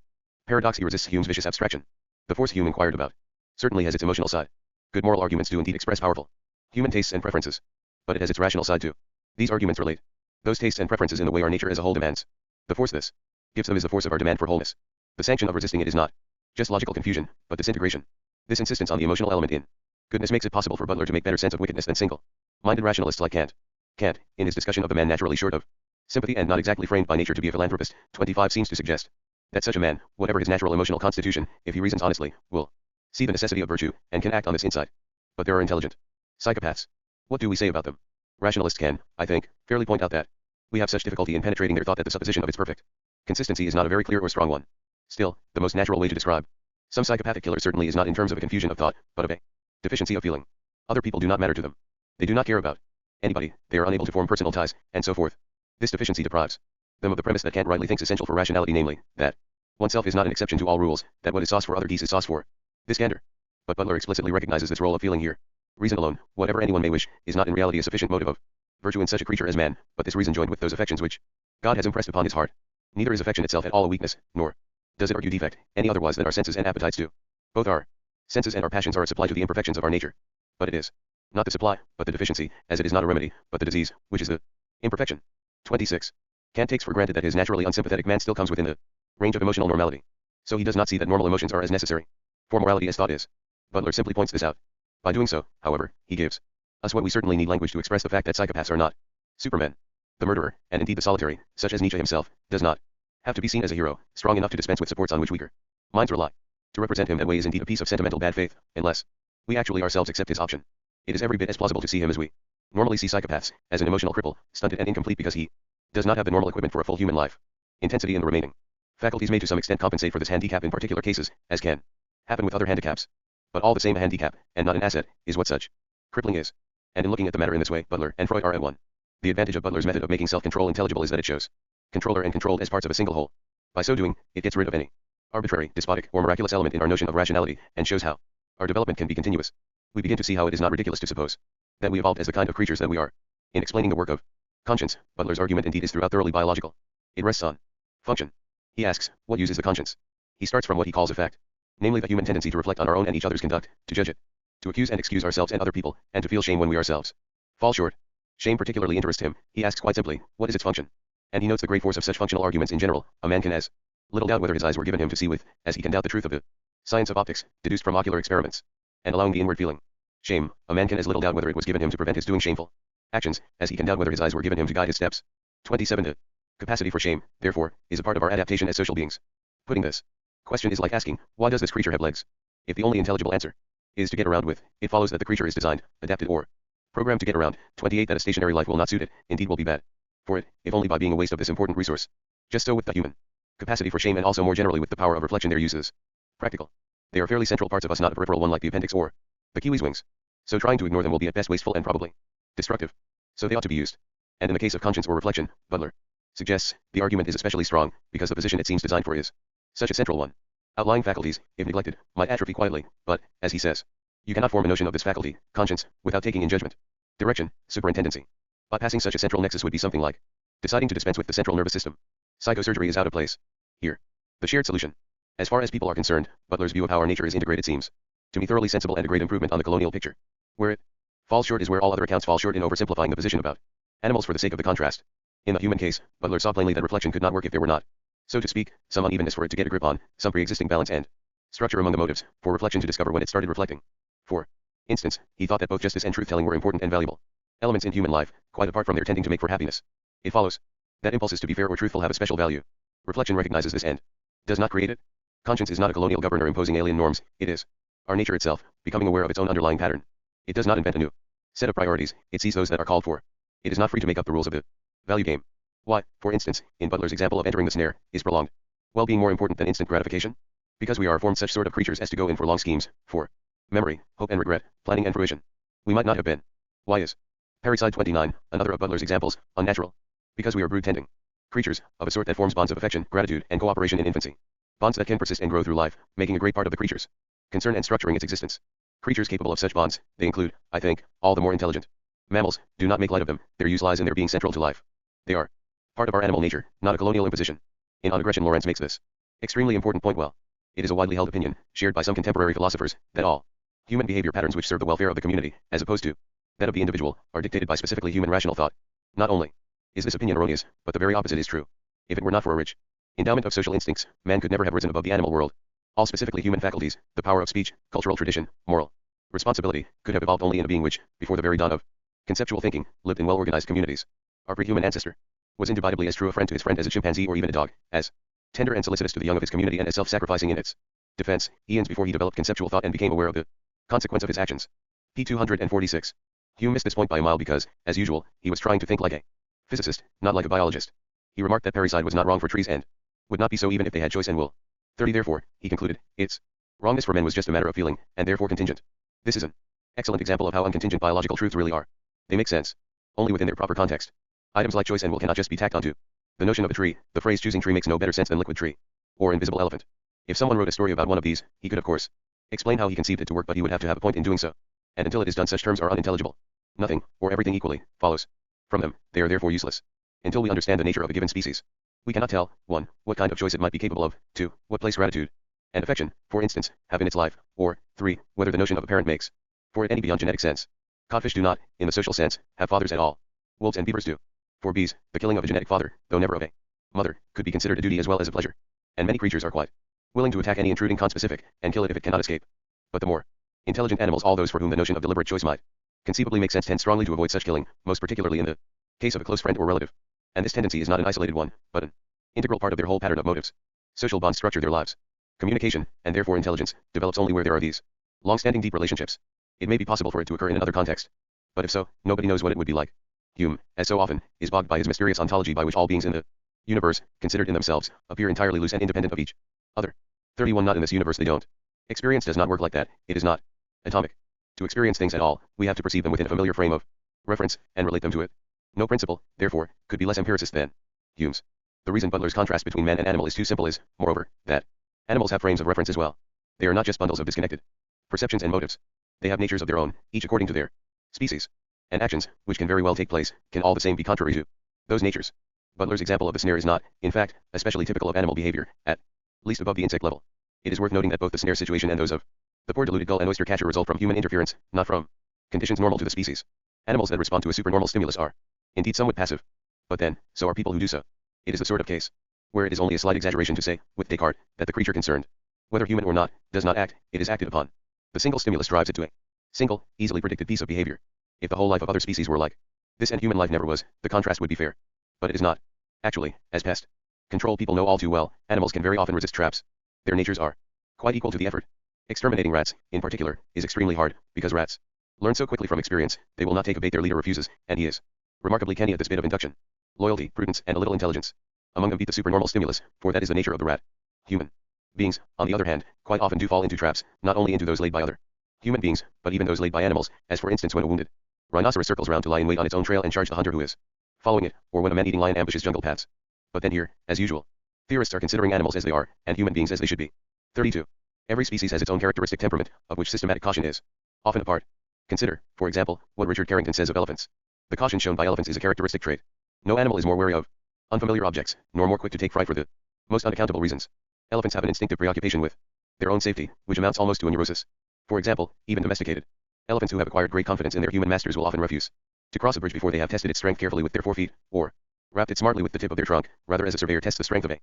paradox he resists Hume's vicious abstraction. The force Hume inquired about certainly has its emotional side. Good moral arguments do indeed express powerful human tastes and preferences, but it has its rational side too. These arguments relate those tastes and preferences in the way our nature as a whole demands. The force this gives them is the force of our demand for wholeness. The sanction of resisting it is not just logical confusion, but disintegration. This insistence on the emotional element in goodness makes it possible for Butler to make better sense of wickedness than single-minded rationalists like Kant. Kant, in his discussion of the man naturally short of sympathy and not exactly framed by nature to be a philanthropist, 25 seems to suggest that such a man, whatever his natural emotional constitution, if he reasons honestly, will see the necessity of virtue, and can act on this insight. But there are intelligent psychopaths. What do we say about them? Rationalists can, I think, fairly point out that we have such difficulty in penetrating their thought that the supposition of its perfect consistency is not a very clear or strong one. Still, the most natural way to describe Some psychopathic killer certainly is not in terms of a confusion of thought, but of a deficiency of feeling. Other people do not matter to them. They do not care about anybody, they are unable to form personal ties, and so forth. This deficiency deprives them of the premise that Kant rightly thinks essential for rationality, namely, that oneself is not an exception to all rules, that what is sauce for other geese is sauce for this gander. But Butler explicitly recognizes this role of feeling here. Reason alone, whatever anyone may wish, is not in reality a sufficient motive of virtue in such a creature as man, but this reason joined with those affections which God has impressed upon his heart. Neither is affection itself at all a weakness, nor does it argue defect, any otherwise than our senses and appetites do. Both our senses and our passions are a supply to the imperfections of our nature. But it is not the supply, but the deficiency, as it is not a remedy, but the disease, which is the imperfection. 26. Kant takes for granted that his naturally unsympathetic man still comes within the range of emotional normality. So he does not see that normal emotions are as necessary for morality as thought is. Butler simply points this out. By doing so, however, he gives us what we certainly need: language to express the fact that psychopaths are not supermen. The murderer, and indeed the solitary, such as Nietzsche himself, does not have to be seen as a hero, strong enough to dispense with supports on which weaker minds rely. To represent him that way is indeed a piece of sentimental bad faith, unless we actually ourselves accept his option. It is every bit as plausible to see him as we normally see psychopaths, as an emotional cripple, stunted and incomplete because he does not have the normal equipment for a full human life. Intensity in the remaining faculties may to some extent compensate for this handicap in particular cases, as can happen with other handicaps. But all the same a handicap, and not an asset, is what such crippling is. And in looking at the matter in this way, Butler and Freud are at one. The advantage of Butler's method of making self-control intelligible is that it shows controller and controlled as parts of a single whole. By so doing, it gets rid of any arbitrary, despotic, or miraculous element in our notion of rationality, and shows how our development can be continuous. We begin to see how it is not ridiculous to suppose that we evolved as the kind of creatures that we are. In explaining the work of conscience, Butler's argument indeed is throughout thoroughly biological. It rests on function. He asks, what use is the conscience? He starts from what he calls a fact, namely the human tendency to reflect on our own and each other's conduct, to judge it, to accuse and excuse ourselves and other people, and to feel shame when we ourselves fall short. Shame particularly interests him. He asks quite simply, what is its function? And he notes the great force of such functional arguments in general. A man can as little doubt whether his eyes were given him to see with, as he can doubt the truth of the science of optics, deduced from ocular experiments, and allowing the inward feeling. Shame, a man can as little doubt whether it was given him to prevent his doing shameful actions, as he can doubt whether his eyes were given him to guide his steps. 27. The capacity for shame, therefore, is a part of our adaptation as social beings. Putting this question is like asking, why does this creature have legs? If the only intelligible answer is to get around with, it follows that the creature is designed, adapted, or programmed to get around. 28. That a stationary life will not suit it, indeed will be bad for it, if only by being a waste of this important resource. Just so with the human capacity for shame, and also more generally with the power of reflection, their use is practical. They are fairly central parts of us, not a peripheral one like the appendix or the kiwi's wings. So trying to ignore them will be at best wasteful and probably destructive. So they ought to be used. And in the case of conscience or reflection, Butler suggests, the argument is especially strong, because the position it seems designed for is such a central one. Outlying faculties, if neglected, might atrophy quietly, but, as he says, you cannot form a notion of this faculty, conscience, without taking in judgment, direction, superintendency. Bypassing such a central nexus would be something like deciding to dispense with the central nervous system. Psychosurgery is out of place here. The shared solution. As far as people are concerned, Butler's view of how our nature is integrated seems to me thoroughly sensible and a great improvement on the colonial picture. Where it falls short is where all other accounts fall short in oversimplifying the position about animals for the sake of the contrast. In the human case, Butler saw plainly that reflection could not work if there were not, so to speak, some unevenness for it to get a grip on, some pre-existing balance and structure among the motives, for reflection to discover when it started reflecting. For instance, he thought that both justice and truth-telling were important and valuable elements in human life, quite apart from their tending to make for happiness. It follows that impulses to be fair or truthful have a special value. Reflection recognizes this and does not create it. Conscience is not a colonial governor imposing alien norms, it is our nature itself, becoming aware of its own underlying pattern. It does not invent a new set of priorities, it sees those that are called for. It is not free to make up the rules of the value game. Why, for instance, in Butler's example of entering the snare, is prolonged well-being more important than instant gratification? Because we are formed such sort of creatures as to go in for long schemes, for memory, hope and regret, planning and fruition. We might not have been. Why is parricide 29, another of Butler's examples, unnatural? Because we are brood-tending creatures, of a sort that forms bonds of affection, gratitude, and cooperation in infancy. Bonds that can persist and grow through life, making a great part of the creature's concern and structuring its existence. Creatures capable of such bonds, they include, I think, all the more intelligent mammals. Do not make light of them, their use lies in their being central to life. They are part of our animal nature, not a colonial imposition. In On Aggression, Lawrence makes this extremely important point well. It is a widely held opinion, shared by some contemporary philosophers, that all human behavior patterns which serve the welfare of the community, as opposed to that of the individual, are dictated by specifically human rational thought. Not only is this opinion erroneous, but the very opposite is true. If it were not for a rich endowment of social instincts, man could never have risen above the animal world. All specifically human faculties, the power of speech, cultural tradition, moral responsibility, could have evolved only in a being which, before the very dawn of conceptual thinking, lived in well-organized communities. Our pre-human ancestor was indubitably as true a friend to his friend as a chimpanzee or even a dog, as tender and solicitous to the young of his community and as self-sacrificing in its defense, eons before he developed conceptual thought and became aware of the consequence of his actions. p. 246. Hume missed this point by a mile because, as usual, he was trying to think like a physicist, not like a biologist. He remarked that parricide was not wrong for trees and would not be so even if they had choice and will. 30. Therefore, he concluded, it's Wrongness for men was just a matter of feeling, and therefore contingent. This is an excellent example of how uncontingent biological truths really are. They make sense only within their proper context. Items like choice and will cannot just be tacked onto the notion of a tree. The phrase choosing tree makes no better sense than liquid tree or invisible elephant. If someone wrote a story about one of these, he could of course explain how he conceived it to work, but he would have to have a point in doing so. And until it is done, such terms are unintelligible. Nothing, or everything equally, follows from them. They are therefore useless. Until we understand the nature of a given species, we cannot tell, 1. What kind of choice it might be capable of, 2. What place gratitude and affection, for instance, have in its life, or 3. Whether the notion of a parent makes for it any beyond genetic sense. Codfish do not, in the social sense, have fathers at all. Wolves and beavers do. For bees, the killing of a genetic father, though never of a mother, could be considered a duty as well as a pleasure. And many creatures are quite willing to attack any intruding conspecific, and kill it if it cannot escape. But the more intelligent animals, all those for whom the notion of deliberate choice might conceivably make sense, tend strongly to avoid such killing, most particularly in the case of a close friend or relative. And this tendency is not an isolated one, but an integral part of their whole pattern of motives. Social bonds structure their lives. Communication, and therefore intelligence, develops only where there are these long-standing deep relationships. It may be possible for it to occur in another context. But if so, nobody knows what it would be like. Hume, as so often, is bogged by his mysterious ontology by which all beings in the universe, considered in themselves, appear entirely loose and independent of each other. 31 Not in this universe they don't. Experience does not work like that. It is not atomic. To experience things at all, we have to perceive them within a familiar frame of reference, and relate them to it. No principle, therefore, could be less empiricist than Hume's. The reason Butler's contrast between man and animal is too simple is, moreover, that animals have frames of reference as well. They are not just bundles of disconnected perceptions and motives. They have natures of their own, each according to their species. And actions, which can very well take place, can all the same be contrary to those natures. Butler's example of the snare is not, in fact, especially typical of animal behavior, at least above the insect level. It is worth noting that both the snare situation and those of the poor deluded gull and oyster catcher result from human interference, not from conditions normal to the species. Animals that respond to a supernormal stimulus are, indeed, somewhat passive. But then, so are people who do so. It is the sort of case where it is only a slight exaggeration to say, with Descartes, that the creature concerned, whether human or not, does not act, it is acted upon. The single stimulus drives it to a single, easily predicted piece of behavior. If the whole life of other species were like this and human life never was, the contrast would be fair. But it is not. Actually, as pest control people know all too well, animals can very often resist traps. Their natures are quite equal to the effort. Exterminating rats, in particular, is extremely hard, because rats learn so quickly from experience, they will not take a bait their leader refuses, and he is remarkably canny at this bit of induction. Loyalty, prudence, and a little intelligence. Among them beat the supernormal stimulus, for that is the nature of the rat. Human beings, on the other hand, quite often do fall into traps, not only into those laid by other human beings, but even those laid by animals, as for instance when a wounded rhinoceros circles round to lie in wait on its own trail and charge the hunter who is following it, or when a man-eating lion ambushes jungle paths. But then here, as usual, theorists are considering animals as they are, and human beings as they should be. 32. Every species has its own characteristic temperament, of which systematic caution is often a part. Consider, for example, what Richard Carrington says of elephants. The caution shown by elephants is a characteristic trait. No animal is more wary of unfamiliar objects, nor more quick to take fright for the most unaccountable reasons. Elephants have an instinctive preoccupation with their own safety, which amounts almost to a neurosis. For example, even domesticated elephants who have acquired great confidence in their human masters will often refuse to cross a bridge before they have tested its strength carefully with their forefeet, or wrapped it smartly with the tip of their trunk, rather as a surveyor tests the strength of a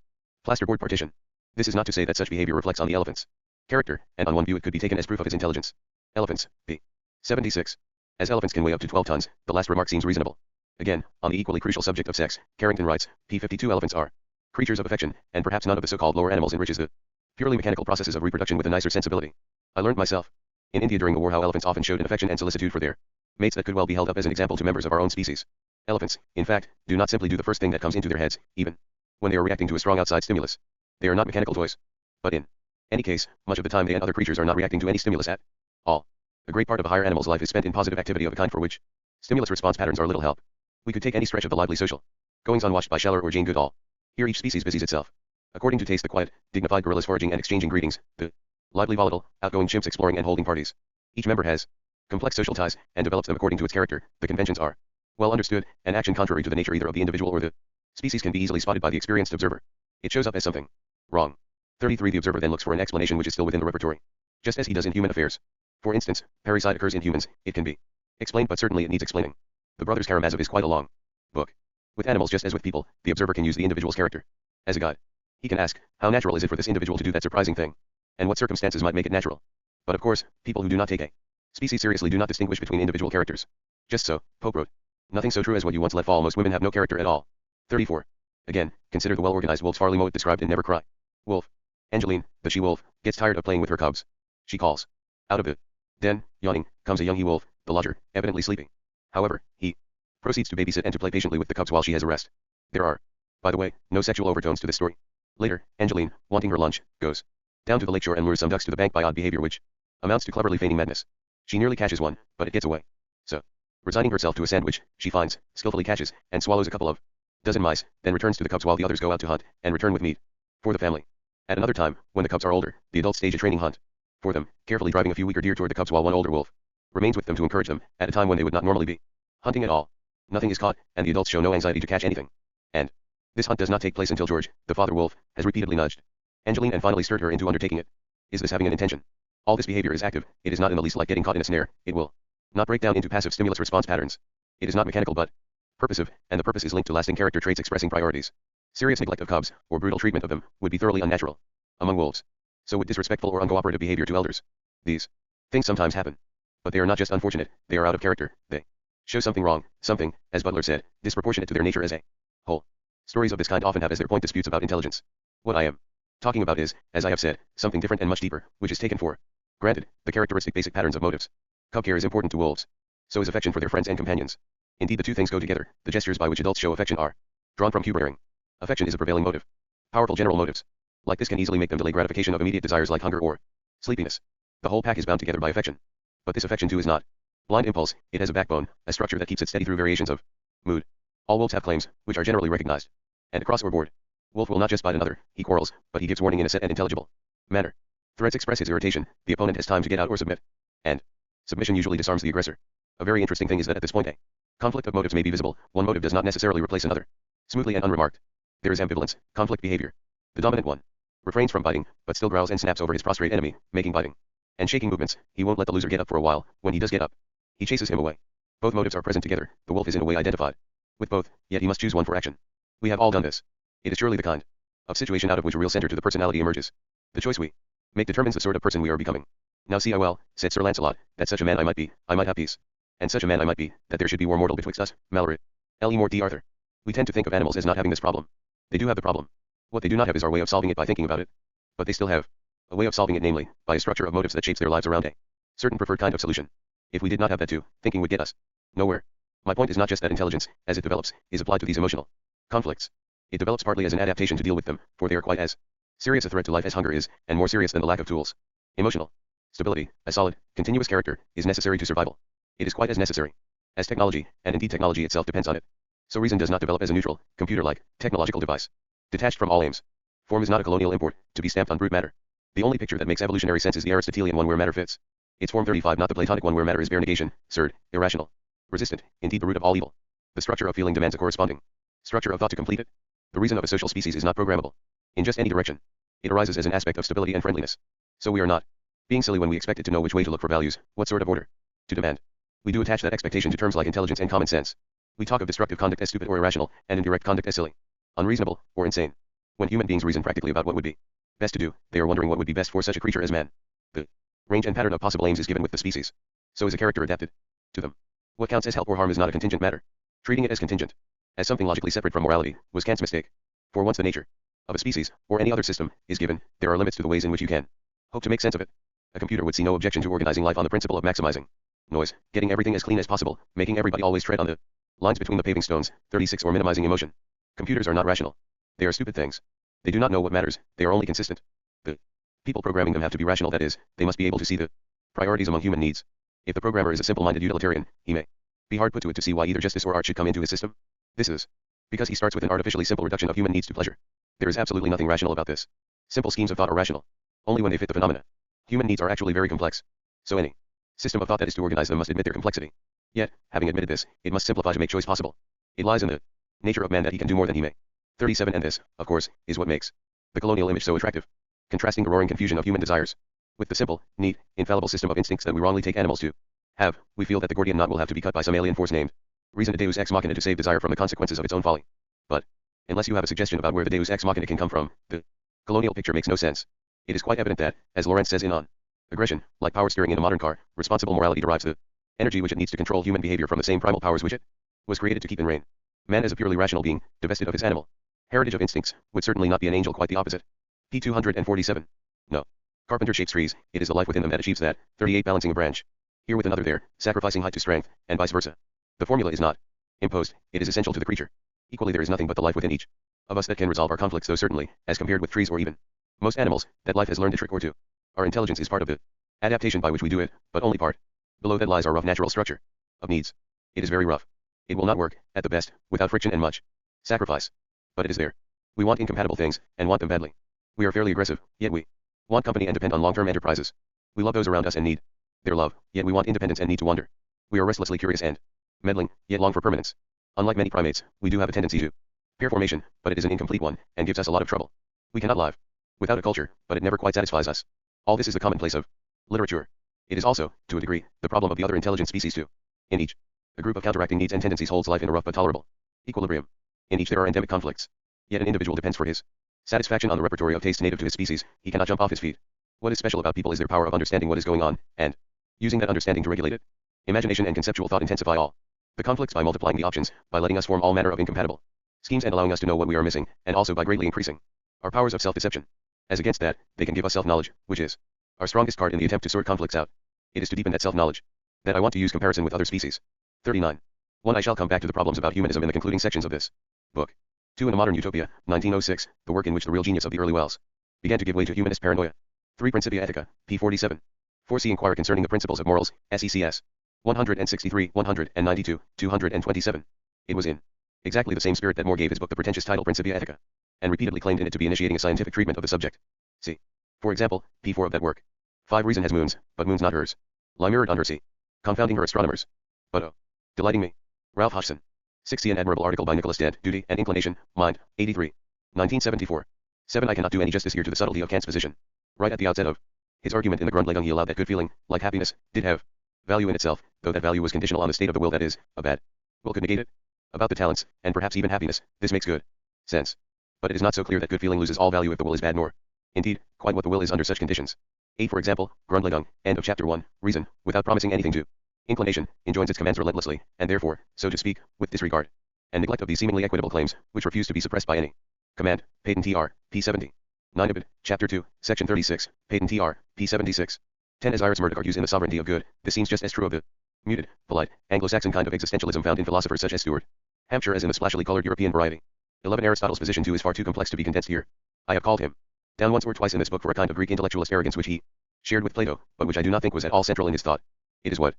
plasterboard partition. This is not to say that such behavior reflects on the elephant's character, and on one view it could be taken as proof of his intelligence. Elephants, p. 76. As elephants can weigh up to 12 tons, the last remark seems reasonable. Again, on the equally crucial subject of sex, Carrington writes, p. 52 Elephants are creatures of affection, and perhaps none of the so-called lower animals enriches the purely mechanical processes of reproduction with a nicer sensibility. I learned myself in India during the war how elephants often showed an affection and solicitude for their mates that could well be held up as an example to members of our own species. Elephants, in fact, do not simply do the first thing that comes into their heads, even when they are reacting to a strong outside stimulus. They are not mechanical toys. But in any case, much of the time they and other creatures are not reacting to any stimulus at all. A great part of a higher animal's life is spent in positive activity of a kind for which stimulus response patterns are little help. We could take any stretch of the lively social goings on watched by Scheller or Jane Goodall. Here each species busies itself according to taste: the quiet, dignified gorillas foraging and exchanging greetings, the lively, volatile, outgoing chimps exploring and holding parties. Each member has complex social ties, and develops them according to its character. The conventions are well understood, and action contrary to the nature either of the individual or the species can be easily spotted by the experienced observer. It shows up as something wrong. 33 The observer then looks for an explanation which is still within the repertory, just as he does in human affairs. For instance, parricide occurs in humans, it can be explained, but certainly it needs explaining. The Brothers Karamazov is quite a long book. With animals just as with people, the observer can use the individual's character as a guide. He can ask, how natural is it for this individual to do that surprising thing? And what circumstances might make it natural? But of course, people who do not take a species seriously do not distinguish between individual characters. Just so, Pope wrote. Nothing so true as what you once let fall. Most women have no character at all. 34. Again, consider the well-organized wolves Farley Mowat described in Never Cry. Wolf. Angeline, the she-wolf, gets tired of playing with her cubs. She calls. Out of the den, yawning, comes a young he-wolf, the lodger, evidently sleeping. However, he proceeds to babysit and to play patiently with the cubs while she has a rest. There are, by the way, no sexual overtones to this story. Later, Angeline, wanting her lunch, goes down to the lakeshore and lures some ducks to the bank by odd behavior which amounts to cleverly feigning madness. She nearly catches one, but it gets away. So, resigning herself to a sandwich, she finds, skillfully catches, and swallows a couple of dozen mice, then returns to the cubs while the others go out to hunt, and return with meat for the family. At another time, when the cubs are older, the adults stage a training hunt for them, carefully driving a few weaker deer toward the cubs while one older wolf remains with them to encourage them, at a time when they would not normally be hunting at all. Nothing is caught, and the adults show no anxiety to catch anything. And this hunt does not take place until George, the father wolf, has repeatedly nudged Angeline and finally stirred her into undertaking it. Is this having an intention? All this behavior is active. It is not in the least like getting caught in a snare. It will not break down into passive stimulus response patterns. It is not mechanical but purposive, and the purpose is linked to lasting character traits expressing priorities. Serious neglect of cubs, or brutal treatment of them, would be thoroughly unnatural among wolves. So would disrespectful or uncooperative behavior to elders. These things sometimes happen. But they are not just unfortunate, they are out of character. They show something wrong, something, as Butler said, disproportionate to their nature as a whole. Stories of this kind often have as their point disputes about intelligence. What I am talking about is, as I have said, something different and much deeper, which is taken for granted, the characteristic basic patterns of motives. Cub care is important to wolves. So is affection for their friends and companions. Indeed, the two things go together. The gestures by which adults show affection are drawn from cue-bearing. Affection is a prevailing motive. Powerful general motives like this can easily make them delay gratification of immediate desires like hunger or sleepiness. The whole pack is bound together by affection. But this affection too is not blind impulse. It has a backbone, a structure that keeps it steady through variations of mood. All wolves have claims, which are generally recognized. And across or board, wolf will not just bite another, he quarrels, but he gives warning in a set and intelligible manner. Threats express his irritation, the opponent has time to get out or submit. And submission usually disarms the aggressor. A very interesting thing is that at this point a conflict of motives may be visible, one motive does not necessarily replace another. Smoothly and unremarked. There is ambivalence, conflict behavior. The dominant one refrains from biting, but still growls and snaps over his prostrate enemy, making biting and shaking movements. He won't let the loser get up for a while. When he does get up, he chases him away. Both motives are present together. The wolf is in a way identified with both, yet he must choose one for action. We have all done this. It is surely the kind of situation out of which a real center to the personality emerges. The choice we make determines the sort of person we are becoming. Now see I well, said Sir Lancelot, that such a man I might be, I might have peace. And such a man I might be, that there should be war mortal betwixt us, Mallory. L. E. More D. Arthur. We tend to think of animals as not having this problem. They do have the problem. What they do not have is our way of solving it by thinking about it. But they still have a way of solving it, namely, by a structure of motives that shapes their lives around a certain preferred kind of solution. If we did not have that too, thinking would get us nowhere. My point is not just that intelligence, as it develops, is applied to these emotional conflicts. It develops partly as an adaptation to deal with them, for they are quite as serious a threat to life as hunger is, and more serious than the lack of tools. Emotional stability, a solid, continuous character, is necessary to survival. It is quite as necessary as technology, and indeed technology itself depends on it. So reason does not develop as a neutral, computer-like, technological device, detached from all aims. Form is not a colonial import, to be stamped on brute matter. The only picture that makes evolutionary sense is the Aristotelian one where matter fits its form 35, not the Platonic one where matter is bare negation, absurd, irrational, resistant, indeed the root of all evil. The structure of feeling demands a corresponding structure of thought to complete it. The reason of a social species is not programmable in just any direction. It arises as an aspect of stability and friendliness. So we are not being silly when we expect it to know which way to look for values, what sort of order to demand. We do attach that expectation to terms like intelligence and common sense. We talk of destructive conduct as stupid or irrational, and indirect conduct as silly, unreasonable, or insane. When human beings reason practically about what would be best to do, they are wondering what would be best for such a creature as man. The range and pattern of possible aims is given with the species. So is a character adapted to them. What counts as help or harm is not a contingent matter. Treating it as contingent, as something logically separate from morality, was Kant's mistake. For once the nature of a species, or any other system, is given, there are limits to the ways in which you can hope to make sense of it. A computer would see no objection to organizing life on the principle of maximizing noise, getting everything as clean as possible, making everybody always tread on the lines between the paving stones, 36, or minimizing emotion. Computers are not rational. They are stupid things. They do not know what matters, they are only consistent. The people programming them have to be rational, that is, they must be able to see the priorities among human needs. If the programmer is a simple-minded utilitarian, he may be hard put to it to see why either justice or art should come into his system. This is because he starts with an artificially simple reduction of human needs to pleasure. There is absolutely nothing rational about this. Simple schemes of thought are rational only when they fit the phenomena. Human needs are actually very complex. So any system of thought that is to organize them must admit their complexity. Yet, having admitted this, it must simplify to make choice possible. It lies in the nature of man that he can do more than he may. 37. And this, of course, is what makes the colonial image so attractive. Contrasting the roaring confusion of human desires with the simple, neat, infallible system of instincts that we wrongly take animals to have, we feel that the Gordian knot will have to be cut by some alien force named reason, a deus ex machina, to save desire from the consequences of its own folly. But unless you have a suggestion about where the deus ex machina can come from, the colonial picture makes no sense. It is quite evident that, as Lawrence says in On Aggression, like power steering in a modern car, responsible morality derives the energy which it needs to control human behavior from the same primal powers which it was created to keep in reign. Man is a purely rational being, divested of his animal heritage of instincts, would certainly not be an angel, quite the opposite. P. 247. No. Carpenter shapes trees, it is the life within them that achieves that. 38. Balancing a branch here with another there, sacrificing height to strength, and vice versa. The formula is not imposed, it is essential to the creature. Equally there is nothing but the life within each of us that can resolve our conflicts, though certainly, as compared with trees or even Most animals, that life has learned a trick or two. Our intelligence is part of the adaptation by which we do it, but only part. Below that lies our rough natural structure of needs. It is very rough. It will not work, at the best, without friction and much sacrifice. But it is there. We want incompatible things, and want them badly. We are fairly aggressive, yet we want company and depend on long-term enterprises. We love those around us and need their love, yet we want independence and need to wander. We are restlessly curious and meddling, yet long for permanence. Unlike many primates, we do have a tendency to pair formation, but it is an incomplete one, and gives us a lot of trouble. We cannot live without a culture, but it never quite satisfies us. All this is the commonplace of literature. It is also, to a degree, the problem of the other intelligent species too. In each, a group of counteracting needs and tendencies holds life in a rough but tolerable equilibrium. In each there are endemic conflicts. Yet an individual depends for his satisfaction on the repertory of taste native to his species. He cannot jump off his feet. What is special about people is their power of understanding what is going on, and using that understanding to regulate it. Imagination and conceptual thought intensify all the conflicts by multiplying the options, by letting us form all manner of incompatible schemes and allowing us to know what we are missing, and also by greatly increasing our powers of self-deception. As against that, they can give us self-knowledge, which is our strongest card in the attempt to sort conflicts out. It is to deepen that self-knowledge that I want to use comparison with other species. 39. 1. I shall come back to the problems about humanism in the concluding sections of this book. 2. In a Modern Utopia, 1906, the work in which the real genius of the early Wells began to give way to humanist paranoia. 3. Principia Ethica, p. 47. 4. C. Inquire concerning the principles of morals, SECS. 163, 192, 227. It was in exactly the same spirit that Moore gave his book the pretentious title Principia Ethica, and repeatedly claimed in it to be initiating a scientific treatment of the subject. See, for example, p. 4 of that work. 5. Reason has moons, but moons not hers. Lie mirrored on her sea, confounding her astronomers. But oh, delighting me. Ralph Hodgson. 6. See an admirable article by Nicholas Dent, Duty and Inclination, Mind, 83. 1974. 7. I cannot do any justice here to the subtlety of Kant's position. Right at the outset of his argument in the Grundlegung he allowed that good feeling, like happiness, did have value in itself, though that value was conditional on the state of the will, that is, a bad will could negate it. About the talents, and perhaps even happiness, this makes good sense. But it is not so clear that good feeling loses all value if the will is bad, nor, indeed, quite what the will is under such conditions. 8. For example, Grundlegung, end of chapter 1, reason, without promising anything to inclination, enjoins its commands relentlessly, and therefore, so to speak, with disregard and neglect of these seemingly equitable claims, which refuse to be suppressed by any command. Patent tr. p. 70. 9. Ibid, chapter 2, section 36, patent tr. p. 76. 10. As Iris Murdoch argues in The Sovereignty of Good, this seems just as true of the muted, polite, Anglo-Saxon kind of existentialism found in philosophers such as Stuart Hampshire as in the splashily colored European variety. 11. Aristotle's position too is far too complex to be condensed here. I have called him down once or twice in this book for a kind of Greek intellectualist arrogance which he shared with Plato, but which I do not think was at all central in his thought. It is what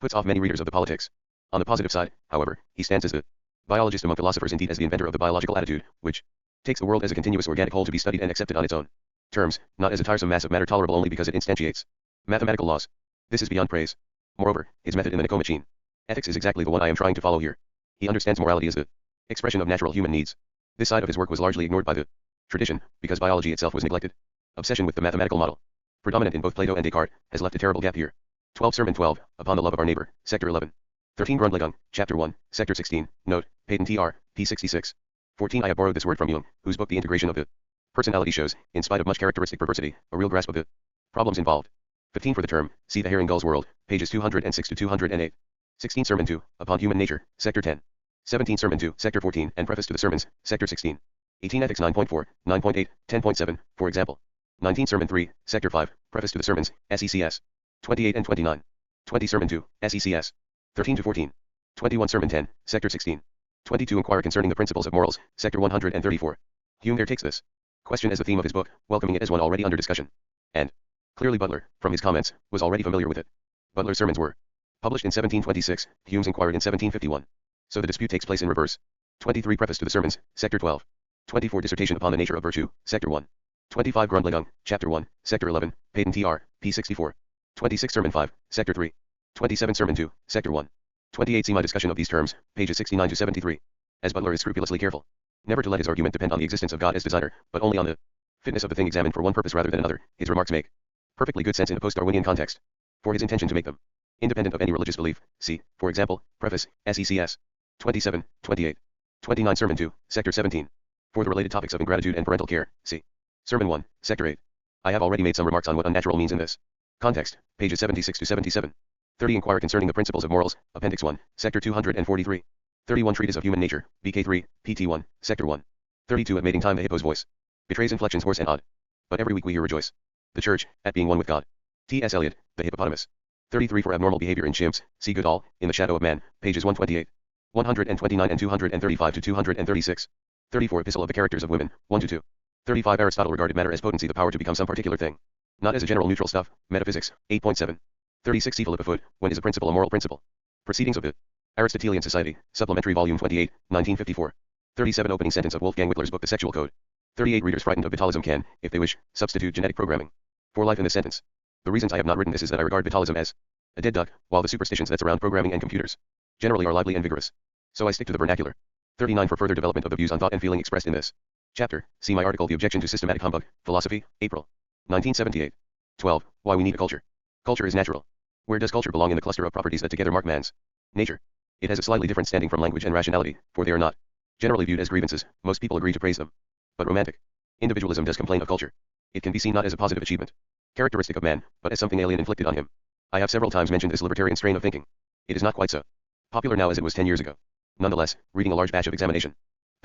puts off many readers of the Politics. On the positive side, however, he stands as the biologist among philosophers, indeed as the inventor of the biological attitude, which takes the world as a continuous organic whole to be studied and accepted on its own terms, not as a tiresome mass of matter tolerable only because it instantiates mathematical laws. This is beyond praise. Moreover, his method in the Nicomachean Ethics is exactly the one I am trying to follow here. He understands morality as the expression of natural human needs. This side of his work was largely ignored by the tradition, because biology itself was neglected. Obsession with the mathematical model, predominant in both Plato and Descartes, has left a terrible gap here. 12. Sermon 12, Upon the Love of Our Neighbor, Sector 11. 13. Grundlegung, Chapter 1, Sector 16, Note, Patent tr. p. 66. 14. I have borrowed this word from Jung, whose book The Integration of the Personality shows, in spite of much characteristic perversity, a real grasp of the problems involved. 15. For the term, see The Herring Gull's World, pages 206 to 208. 16. Sermon 2, Upon Human Nature, Sector 10. 17. Sermon 2, Sector 14, and Preface to the Sermons, Sector 16. 18. Ethics 9.4, 9.8, 10.7, for example. 19. Sermon 3, Sector 5, Preface to the Sermons, SECS. 28 and 29. 20. Sermon 2, SECS. 13 to 14. 21. Sermon 10, Sector 16. 22. Inquire concerning the principles of morals, Sector 134. Hume there takes this question as the theme of his book, welcoming it as one already under discussion. And clearly Butler, from his comments, was already familiar with it. Butler's sermons were published in 1726, Hume's inquired in 1751. So the dispute takes place in reverse. 23. Preface to the Sermons, Sector 12. 24. Dissertation upon the Nature of Virtue, Sector 1. 25. Grundlegung, Chapter 1, Sector 11, Patent tr. p. 64. 26. Sermon 5, Sector 3. 27. Sermon 2, Sector 1. 28. See my discussion of these terms, pages 69 to 73. As Butler is scrupulously careful never to let his argument depend on the existence of God as designer, but only on the fitness of the thing examined for one purpose rather than another, his remarks make perfectly good sense in a post-Darwinian context. For his intention to make them independent of any religious belief, see, for example, Preface, SECS. 27, 28. 29. Sermon 2, Sector 17. For the related topics of ingratitude and parental care, see Sermon 1, Sector 8. I have already made some remarks on what unnatural means in this context, pages 76 to 77. 30. Inquire concerning the principles of morals, Appendix 1, Sector 243. 31. Treatise of Human Nature, BK3, PT1, Sector 1. 32. At mating time the hippo's voice betrays inflections hoarse and odd. But every week we hear rejoice. The Church, at being one with God. T.S. Eliot, The Hippopotamus. 33. For abnormal behavior in chimps, see Goodall, In the Shadow of Man, pages 128. 129 and 235 to 236. 34. Epistle of the Characters of Women, 1 to 2. 35 Aristotle regarded matter as potency, the power to become some particular thing, not as a general neutral stuff. Metaphysics, 8.7. 36 C. Philip Foot, when is a principle a moral principle? Proceedings of the Aristotelian Society, Supplementary Volume 28, 1954. 37 Opening sentence of Wolfgang Wickler's book The Sexual Code. 38 Readers frightened of vitalism can, if they wish, substitute genetic programming for life in the sentence. The reasons I have not written this is that I regard vitalism as a dead duck, while the superstitions that surround programming and computers generally are lively and vigorous. So I stick to the vernacular. 39 For further development of the views on thought and feeling expressed in this chapter, see my article The Objection to Systematic Humbug, Philosophy, April 1978. 12. Why we need a culture. Culture is natural. Where does culture belong in the cluster of properties that together mark man's nature? It has a slightly different standing from language and rationality, for they are not generally viewed as grievances. Most people agree to praise them. But romantic individualism does complain of culture. It can be seen not as a positive achievement, characteristic of man, but as something alien inflicted on him. I have several times mentioned this libertarian strain of thinking. It is not quite so popular now as it was 10 years ago. Nonetheless, reading a large batch of examination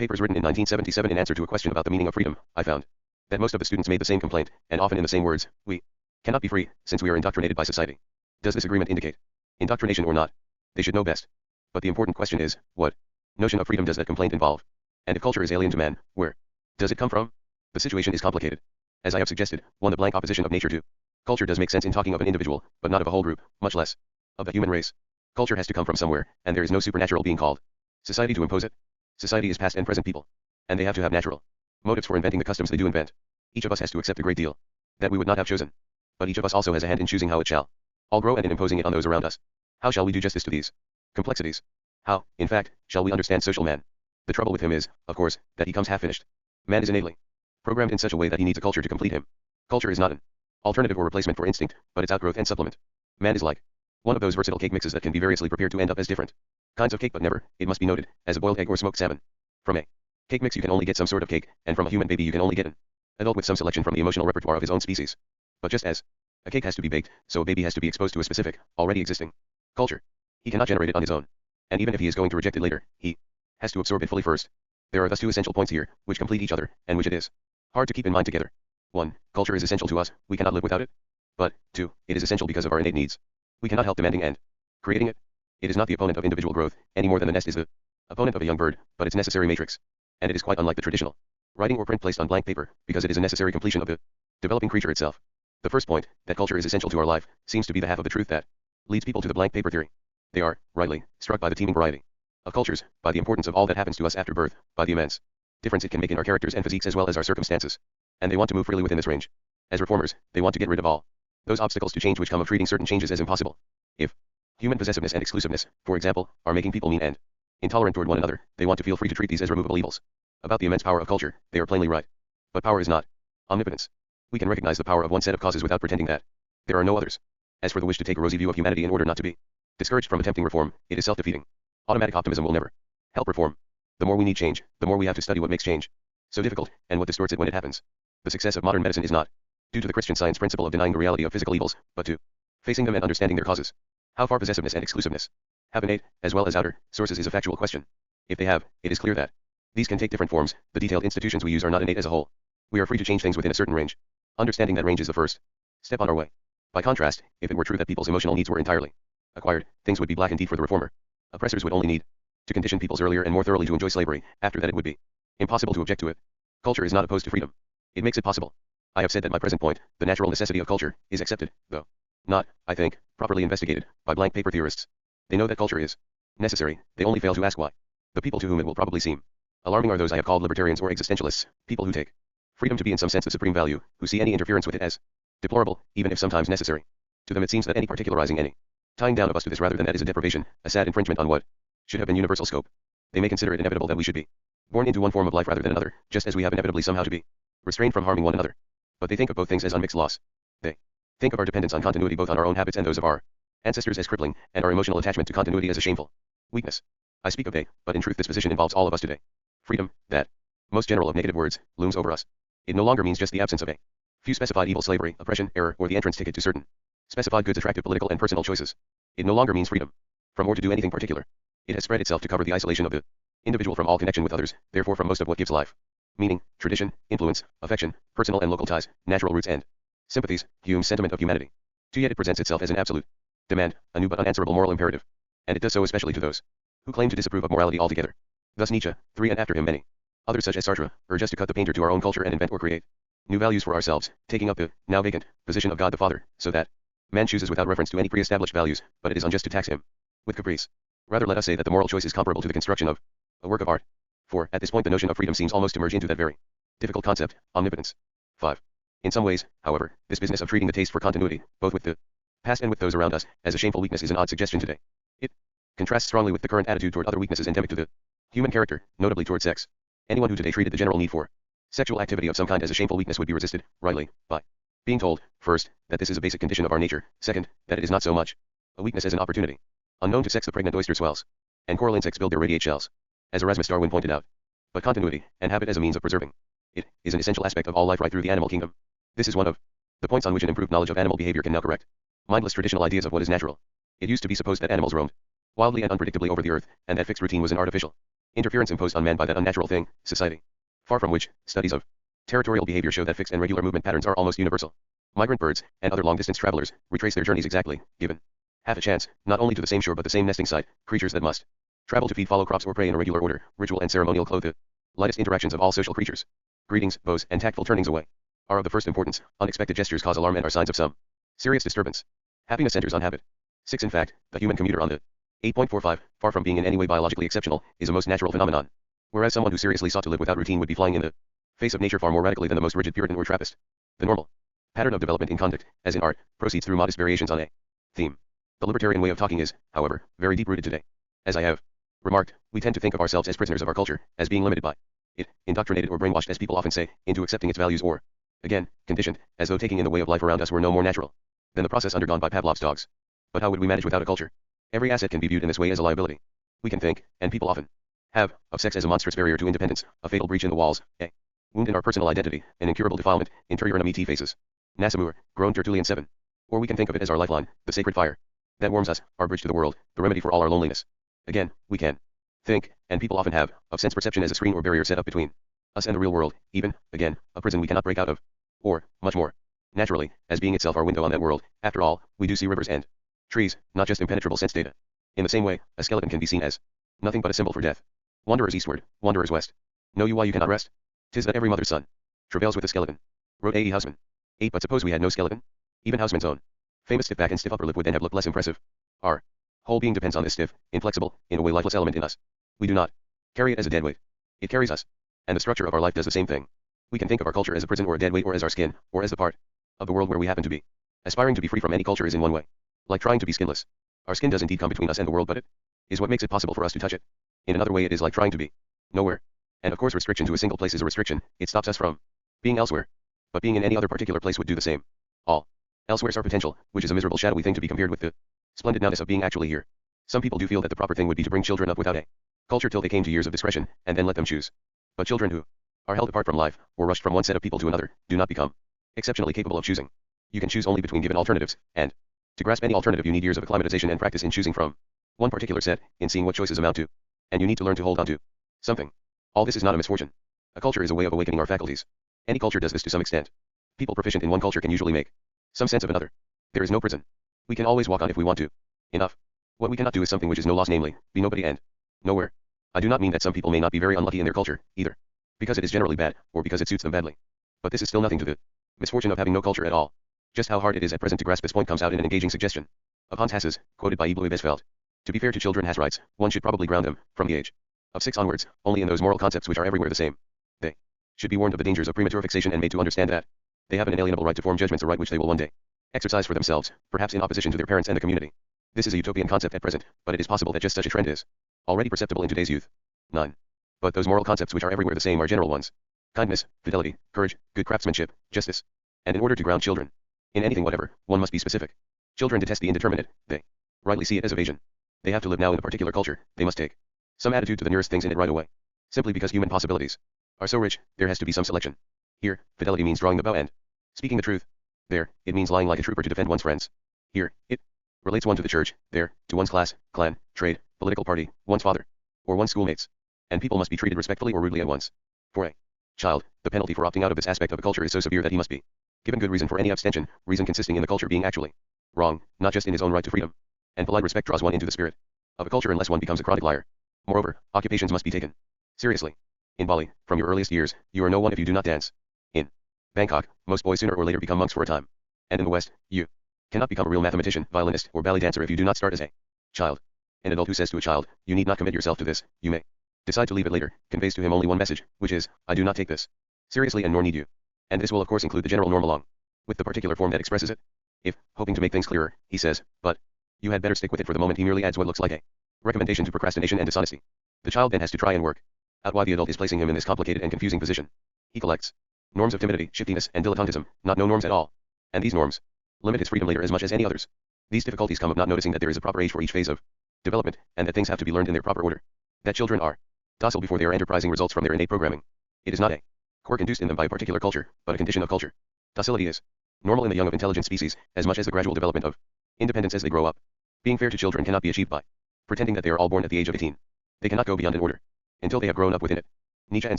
papers written in 1977 in answer to a question about the meaning of freedom, I found that most of the students made the same complaint, and often in the same words: we cannot be free, since we are indoctrinated by society. Does this agreement indicate indoctrination or not? They should know best. But the important question is, what notion of freedom does that complaint involve? And if culture is alien to man, where does it come from? The situation is complicated. As I have suggested, one, the blank opposition of nature to culture does make sense in talking of an individual, but not of a whole group, much less of the human race. Culture has to come from somewhere, and there is no supernatural being called society to impose it. Society is past and present people, and they have to have natural motives for inventing the customs they do invent. Each of us has to accept a great deal that we would not have chosen. But each of us also has a hand in choosing how it shall all grow and in imposing it on those around us. How shall we do justice to these complexities? How, in fact, shall we understand social man? The trouble with him is, of course, that he comes half-finished. Man is innately programmed in such a way that he needs a culture to complete him. Culture is not an alternative or replacement for instinct, but its outgrowth and supplement. Man is like one of those versatile cake mixes that can be variously prepared to end up as different kinds of cake, but never, it must be noted, as a boiled egg or smoked salmon. From a cake mix you can only get some sort of cake, and from a human baby you can only get an adult with some selection from the emotional repertoire of his own species. But just as a cake has to be baked, so a baby has to be exposed to a specific, already existing culture. He cannot generate it on his own. And even if he is going to reject it later, he has to absorb it fully first. There are thus two essential points here, which complete each other, and which it is hard to keep in mind together. 1. Culture is essential to us, we cannot live without it. But, 2. It is essential because of our innate needs. We cannot help demanding and creating it. It is not the opponent of individual growth, any more than the nest is the opponent of a young bird, but its necessary matrix. And it is quite unlike the traditional writing or print placed on blank paper, because it is a necessary completion of the developing creature itself. The first point, that culture is essential to our life, seems to be the half of the truth that leads people to the blank paper theory. They are, rightly, struck by the teeming variety of cultures, by the importance of all that happens to us after birth, by the immense difference it can make in our characters and physiques as well as our circumstances. And they want to move freely within this range. As reformers, they want to get rid of all those obstacles to change which come of treating certain changes as impossible. If human possessiveness and exclusiveness, for example, are making people mean and intolerant toward one another, they want to feel free to treat these as removable evils. About the immense power of culture, they are plainly right. But power is not omnipotence. We can recognize the power of one set of causes without pretending that there are no others. As for the wish to take a rosy view of humanity in order not to be discouraged from attempting reform, it is self-defeating. Automatic optimism will never help reform. The more we need change, the more we have to study what makes change so difficult, and what distorts it when it happens. The success of modern medicine is not due to the Christian Science principle of denying the reality of physical evils, but to facing them and understanding their causes. How far possessiveness and exclusiveness have innate, as well as outer, sources is a factual question. If they have, it is clear that these can take different forms. The detailed institutions we use are not innate as a whole. We are free to change things within a certain range. Understanding that range is the first step on our way. By contrast, if it were true that people's emotional needs were entirely acquired, things would be black indeed for the reformer. Oppressors would only need to condition peoples earlier and more thoroughly to enjoy slavery. After that it would be impossible to object to it. Culture is not opposed to freedom. It makes it possible. I have said that my present point, the natural necessity of culture, is accepted, though not, I think, properly investigated, by blank paper theorists. They know that culture is necessary, they only fail to ask why. The people to whom it will probably seem alarming are those I have called libertarians or existentialists, people who take freedom to be in some sense of supreme value, who see any interference with it as deplorable, even if sometimes necessary. To them it seems that any particularizing, any tying down of us to this rather than that is a deprivation, a sad infringement on what should have been universal scope. They may consider it inevitable that we should be born into one form of life rather than another, just as we have inevitably somehow to be restrained from harming one another. But they think of both things as unmixed loss. They think of our dependence on continuity both on our own habits and those of our ancestors as crippling, and our emotional attachment to continuity as a shameful weakness. I speak of they, but in truth this position involves all of us today. Freedom, that most general of negative words, looms over us. It no longer means just the absence of a few specified evil, slavery, oppression, error, or the entrance ticket to certain specified goods, attractive political and personal choices. It no longer means freedom from or to do anything particular. It has spread itself to cover the isolation of the individual from all connection with others, therefore from most of what gives life meaning, tradition, influence, affection, personal and local ties, natural roots and sympathies, Hume's sentiment of humanity. To yet it presents itself as an absolute demand, a new but unanswerable moral imperative. And it does so especially to those who claim to disapprove of morality altogether. Thus Nietzsche, 3 and after him many Others such as Sartre urge us to cut the painter to our own culture and invent or create new values for ourselves, taking up the, now vacant, position of God the Father, so that man chooses without reference to any pre-established values, but it is unjust to tax him with caprice. Rather let us say that the moral choice is comparable to the construction of a work of art. For, at this point the notion of freedom seems almost to merge into that very difficult concept, omnipotence. 5. In some ways, however, this business of treating the taste for continuity, both with the past and with those around us, as a shameful weakness is an odd suggestion today. It contrasts strongly with the current attitude toward other weaknesses endemic to the human character, notably toward sex. Anyone who today treated the general need for sexual activity of some kind as a shameful weakness would be resisted, rightly, by being told, first, that this is a basic condition of our nature, second, that it is not so much a weakness as an opportunity. Unknown to sex, the pregnant oyster swells, and coral insects build their radiate shells, as Erasmus Darwin pointed out. But continuity, and habit as a means of preserving it, is an essential aspect of all life right through the animal kingdom. This is one of the points on which an improved knowledge of animal behavior can now correct mindless traditional ideas of what is natural. It used to be supposed that animals roamed wildly and unpredictably over the earth, and that fixed routine was an artificial interference imposed on man by that unnatural thing, society. Far from which, studies of territorial behavior show that fixed and regular movement patterns are almost universal. Migrant birds, and other long-distance travelers, retrace their journeys exactly, given half a chance, not only to the same shore but the same nesting site. Creatures that must travel to feed follow crops or prey in a regular order, ritual and ceremonial clothe the lightest interactions of all social creatures. Greetings, bows, and tactful turnings away are of the first importance. Unexpected gestures cause alarm and are signs of some serious disturbance. Happiness centers on habit. 6. In fact, the human commuter on the 8.45, far from being in any way biologically exceptional, is a most natural phenomenon. Whereas someone who seriously sought to live without routine would be flying in the face of nature far more radically than the most rigid Puritan or Trappist. The normal pattern of development in conduct, as in art, proceeds through modest variations on a theme. The libertarian way of talking is, however, very deep-rooted today. As I have remarked, we tend to think of ourselves as prisoners of our culture, as being limited by it, indoctrinated or brainwashed as people often say, into accepting its values or, again, conditioned, as though taking in the way of life around us were no more natural than the process undergone by Pavlov's dogs. But how would we manage without a culture? Every asset can be viewed in this way as a liability. We can think, and people often have, of sex as a monstrous barrier to independence, a fatal breach in the walls, a wound in our personal identity, an incurable defilement, interior enmity faces. Nasamur, groaned Tertullian 7. Or we can think of it as our lifeline, the sacred fire that warms us, our bridge to the world, the remedy for all our loneliness. Again, we can think, and people often have, of sense perception as a screen or barrier set up between us and the real world, even, again, a prison we cannot break out of. Or, much more naturally, as being itself our window on that world. After all, we do see rivers and trees, not just impenetrable sense data. In the same way, a skeleton can be seen as nothing but a symbol for death. Wanderers eastward, wanderers west. Know you why you cannot rest? 'Tis that every mother's son travails with a skeleton. Wrote A. E. Houseman. 8. But suppose we had no skeleton? Even Houseman's own famous stiff back and stiff upper lip would then have looked less impressive. Our whole being depends on this stiff, inflexible, in a way lifeless element in us. We do not carry it as a dead weight. It carries us. And the structure of our life does the same thing. We can think of our culture as a prison or a dead weight or as our skin, or as the part of the world where we happen to be. Aspiring to be free from any culture is in one way like trying to be skinless. Our skin does indeed come between us and the world, but it is what makes it possible for us to touch it. In another way it is like trying to be nowhere. And of course restriction to a single place is a restriction, it stops us from being elsewhere. But being in any other particular place would do the same. All elsewheres are potential, which is a miserable shadowy thing to be compared with the splendid nowness of being actually here. Some people do feel that the proper thing would be to bring children up without a culture till they came to years of discretion, and then let them choose. But children who are held apart from life, or rushed from one set of people to another, do not become exceptionally capable of choosing. You can choose only between given alternatives, and to grasp any alternative you need years of acclimatization and practice in choosing from one particular set, in seeing what choices amount to, and you need to learn to hold on to something. All this is not a misfortune. A culture is a way of awakening our faculties. Any culture does this to some extent. People proficient in one culture can usually make some sense of another. There is no prison. We can always walk on if we want to. Enough. What we cannot do is something which is no loss, namely, be nobody and nowhere. I do not mean that some people may not be very unlucky in their culture, either because it is generally bad, or because it suits them badly. But this is still nothing to the misfortune of having no culture at all. Just how hard it is at present to grasp this point comes out in an engaging suggestion of Hans Hasse's, quoted by Ibn Besfeld. To be fair to children has rights, one should probably ground them, from the age of 6 onwards, only in those moral concepts which are everywhere the same. They should be warned of the dangers of premature fixation and made to understand that they have an inalienable right to form judgments, a right which they will one day exercise for themselves, perhaps in opposition to their parents and the community. This is a utopian concept at present, but it is possible that just such a trend is already perceptible in today's youth. 9. But those moral concepts which are everywhere the same are general ones. Kindness, fidelity, courage, good craftsmanship, justice. And in order to ground children in anything whatever, one must be specific. Children detest the indeterminate, they rightly see it as evasion. They have to live now in a particular culture, they must take some attitude to the nearest things in it right away. Simply because human possibilities are so rich, there has to be some selection. Here, fidelity means drawing the bow and speaking the truth. There, it means lying like a trooper to defend one's friends. Here, it relates one to the church, there, to one's class, clan, trade, political party, one's father, or one's schoolmates. And people must be treated respectfully or rudely at once. For a child, the penalty for opting out of this aspect of a culture is so severe that he must be given good reason for any abstention, reason consisting in the culture being actually wrong, not just in his own right to freedom. And polite respect draws one into the spirit of a culture unless one becomes a chronic liar. Moreover, occupations must be taken seriously. In Bali, from your earliest years, you are no one if you do not dance. In Bangkok, most boys sooner or later become monks for a time. And in the West, you cannot become a real mathematician, violinist, or ballet dancer if you do not start as a child. An adult who says to a child, you need not commit yourself to this, you may decide to leave it later, conveys to him only one message, which is, I do not take this seriously and nor need you. And this will of course include the general norm along with the particular form that expresses it. If, hoping to make things clearer, he says, but you had better stick with it for the moment, he merely adds what looks like a recommendation to procrastination and dishonesty. The child then has to try and work out why the adult is placing him in this complicated and confusing position. He collects norms of timidity, shiftiness, and dilettantism, not no norms at all. And these norms limit his freedom later as much as any others. These difficulties come of not noticing that there is a proper age for each phase of development, and that things have to be learned in their proper order. That children are docile before they are enterprising results from their innate programming. It is not a quirk induced in them by a particular culture, but a condition of culture. Docility is normal in the young of intelligent species, as much as the gradual development of independence as they grow up. Being fair to children cannot be achieved by pretending that they are all born at the age of 18. They cannot go beyond an order until they have grown up within it. Nietzsche and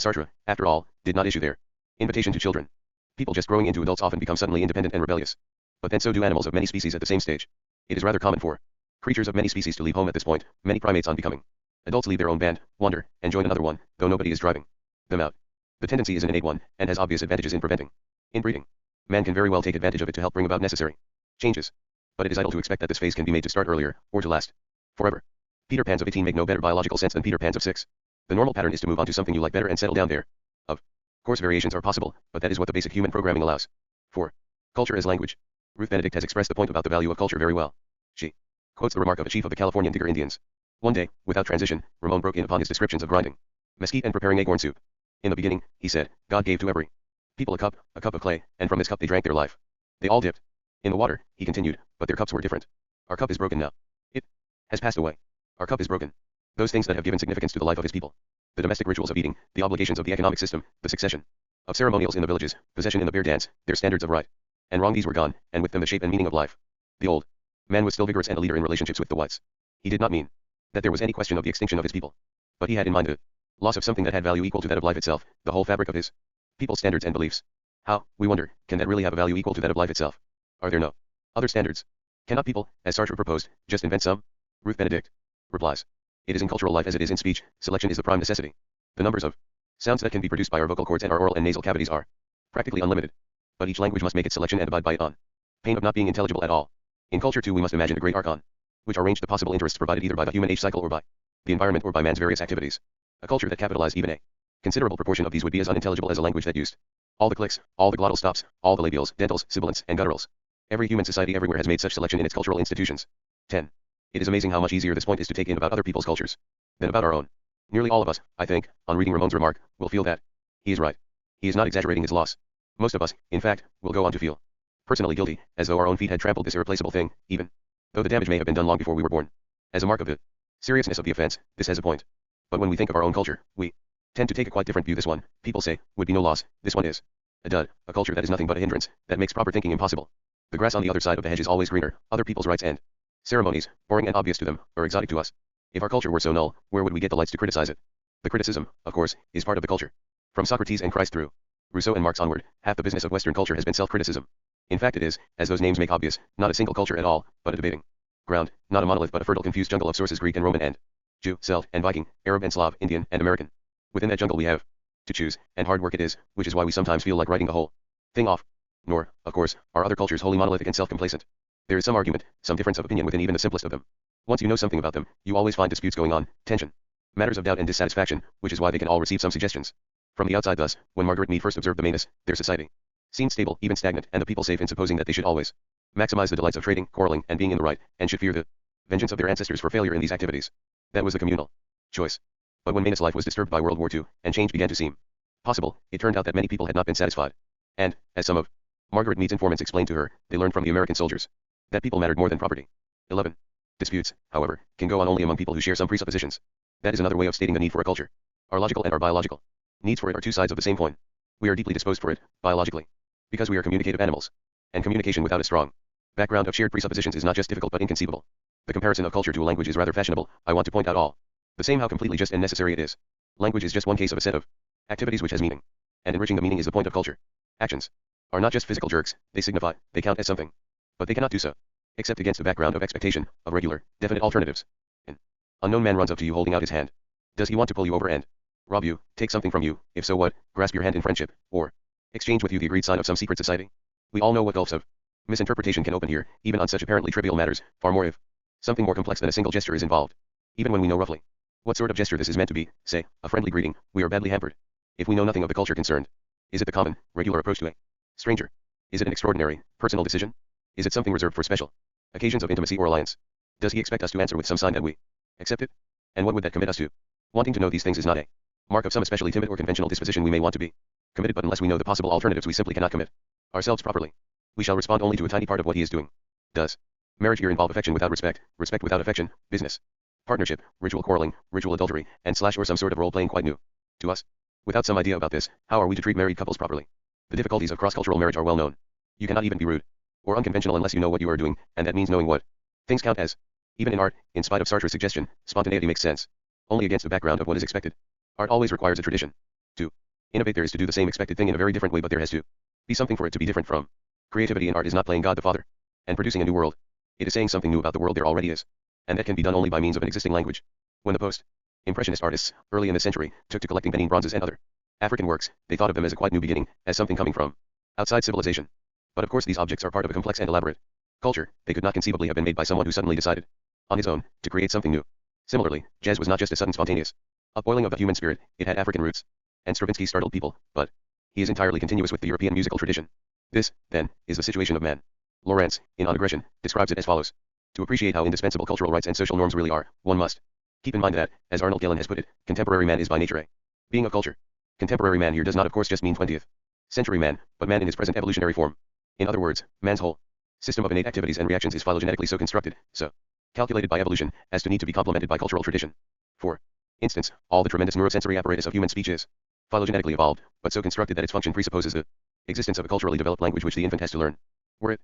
Sartre, after all, did not issue their invitation to children. People just growing into adults often become suddenly independent and rebellious. But then so do animals of many species at the same stage. It is rather common for creatures of many species to leave home at this point. Many primates on becoming adults leave their own band, wander, and join another one, though nobody is driving them out. The tendency is an innate one, and has obvious advantages in preventing inbreeding. Man can very well take advantage of it to help bring about necessary changes. But it is idle to expect that this phase can be made to start earlier, or to last forever. Peter Pans of 18 make no better biological sense than Peter Pans of 6. The normal pattern is to move on to something you like better and settle down there. Of course variations are possible, but that is what the basic human programming allows for. Culture as language. Ruth Benedict has expressed the point about the value of culture very well. She quotes the remark of a chief of the Californian Digger Indians. One day, without transition, Ramon broke in upon his descriptions of grinding mesquite and preparing acorn soup. In the beginning, he said, God gave to every people a cup of clay, and from this cup they drank their life. They all dipped in the water, he continued, but their cups were different. Our cup is broken now. It has passed away. Our cup is broken. Those things that have given significance to the life of his people. The domestic rituals of eating, the obligations of the economic system, the succession of ceremonials in the villages, possession in the bear dance, their standards of right and wrong, these were gone, and with them the shape and meaning of life. The old man was still vigorous and a leader in relationships with the whites. He did not mean that there was any question of the extinction of his people. But he had in mind the loss of something that had value equal to that of life itself, the whole fabric of his people's standards and beliefs. How, we wonder, can that really have a value equal to that of life itself? Are there no other standards? Cannot people, as Sartre proposed, just invent some? Ruth Benedict replies. It is in cultural life as it is in speech, selection is the prime necessity. The numbers of sounds that can be produced by our vocal cords and our oral and nasal cavities are practically unlimited. But each language must make its selection and abide by it on pain of not being intelligible at all. In culture too we must imagine a great arc on which are ranged the possible interests provided either by the human age cycle or by the environment or by man's various activities. A culture that capitalized even a considerable proportion of these would be as unintelligible as a language that used all the clicks, all the glottal stops, all the labials, dentals, sibilants, and gutturals. Every human society everywhere has made such selection in its cultural institutions. 10. It is amazing how much easier this point is to take in about other people's cultures than about our own. Nearly all of us, I think, on reading Ramon's remark, will feel that he is right. He is not exaggerating his loss. Most of us, in fact, will go on to feel personally guilty, as though our own feet had trampled this irreplaceable thing, even though the damage may have been done long before we were born. As a mark of the seriousness of the offense, this has a point. But when we think of our own culture, we tend to take a quite different view. This one, people say, would be no loss. This one is a dud, a culture that is nothing but a hindrance, that makes proper thinking impossible. The grass on the other side of the hedge is always greener, other people's rights and ceremonies, boring and obvious to them, are exotic to us. If our culture were so null, where would we get the lights to criticize it? The criticism, of course, is part of the culture. From Socrates and Christ through Rousseau and Marx onward, half the business of Western culture has been self-criticism. In fact it is, as those names make obvious, not a single culture at all, but a debating ground, not a monolith but a fertile confused jungle of sources, Greek and Roman and Jew, Celt and Viking, Arab and Slav, Indian and American. Within that jungle we have to choose, and hard work it is, which is why we sometimes feel like writing the whole thing off. Nor, of course, are other cultures wholly monolithic and self-complacent. There is some argument, some difference of opinion within even the simplest of them. Once you know something about them, you always find disputes going on, tension, matters of doubt and dissatisfaction, which is why they can all receive some suggestions from the outside. Thus, when Margaret Mead first observed the Manus, their society seemed stable, even stagnant, and the people safe in supposing that they should always maximize the delights of trading, quarreling, and being in the right, and should fear the vengeance of their ancestors for failure in these activities. That was the communal choice. But when Manus' life was disturbed by World War II, and change began to seem possible, it turned out that many people had not been satisfied. And, as some of Margaret Mead's informants explained to her, they learned from the American soldiers that people mattered more than property. 11. Disputes, however, can go on only among people who share some presuppositions. That is another way of stating the need for a culture. Our logical and our biological needs for it are two sides of the same coin. We are deeply disposed for it, biologically, because we are communicative animals. And communication without a strong background of shared presuppositions is not just difficult but inconceivable. The comparison of culture to a language is rather fashionable. I want to point out all the same how completely just and necessary it is. Language is just one case of a set of activities which has meaning. And enriching the meaning is the point of culture. Actions are not just physical jerks, they signify, they count as something. But they cannot do so except against a background of expectation, of regular, definite alternatives. An unknown man runs up to you holding out his hand. Does he want to pull you over and rob you, take something from you, if so what, grasp your hand in friendship, or exchange with you the agreed sign of some secret society. We all know what gulfs of misinterpretation can open here, even on such apparently trivial matters, far more if something more complex than a single gesture is involved. Even when we know roughly what sort of gesture this is meant to be, say, a friendly greeting, we are badly hampered. If we know nothing of the culture concerned, is it the common, regular approach to a stranger? Is it an extraordinary, personal decision? Is it something reserved for special occasions of intimacy or alliance? Does he expect us to answer with some sign that we accept it? And what would that commit us to? Wanting to know these things is not a mark of some especially timid or conventional disposition we may want to be committed, but unless we know the possible alternatives we simply cannot commit ourselves properly. We shall respond only to a tiny part of what he is doing. Does marriage here involve affection without respect, respect without affection, business, partnership, ritual quarreling, ritual adultery, and slash or some sort of role-playing quite new to us? Without some idea about this, how are we to treat married couples properly? The difficulties of cross-cultural marriage are well known. You cannot even be rude or unconventional unless you know what you are doing, and that means knowing what things count as. Even in art, in spite of Sartre's suggestion, spontaneity makes sense only against the background of what is expected. Art always requires a tradition. To innovate there is to do the same expected thing in a very different way, but there has to be something for it to be different from. Creativity in art is not playing God the Father and producing a new world. It is saying something new about the world there already is. And that can be done only by means of an existing language. When the post-impressionist artists, early in this century, took to collecting Benin bronzes and other African works, they thought of them as a quite new beginning, as something coming from outside civilization. But of course these objects are part of a complex and elaborate culture. They could not conceivably have been made by someone who suddenly decided, on his own, to create something new. Similarly, jazz was not just a sudden spontaneous upboiling of the human spirit, it had African roots. And Stravinsky startled people, but he is entirely continuous with the European musical tradition. This, then, is the situation of man. Lawrence, in On Aggression, describes it as follows. To appreciate how indispensable cultural rights and social norms really are, one must keep in mind that, as Arnold Gellin has put it, contemporary man is by nature a being of culture. Contemporary man here does not of course just mean 20th century man, but man in his present evolutionary form. In other words, man's whole system of innate activities and reactions is phylogenetically so constructed, so calculated by evolution, as to need to be complemented by cultural tradition. For instance, all the tremendous neurosensory apparatus of human speech is phylogenetically evolved, but so constructed that its function presupposes the existence of a culturally developed language which the infant has to learn. Were it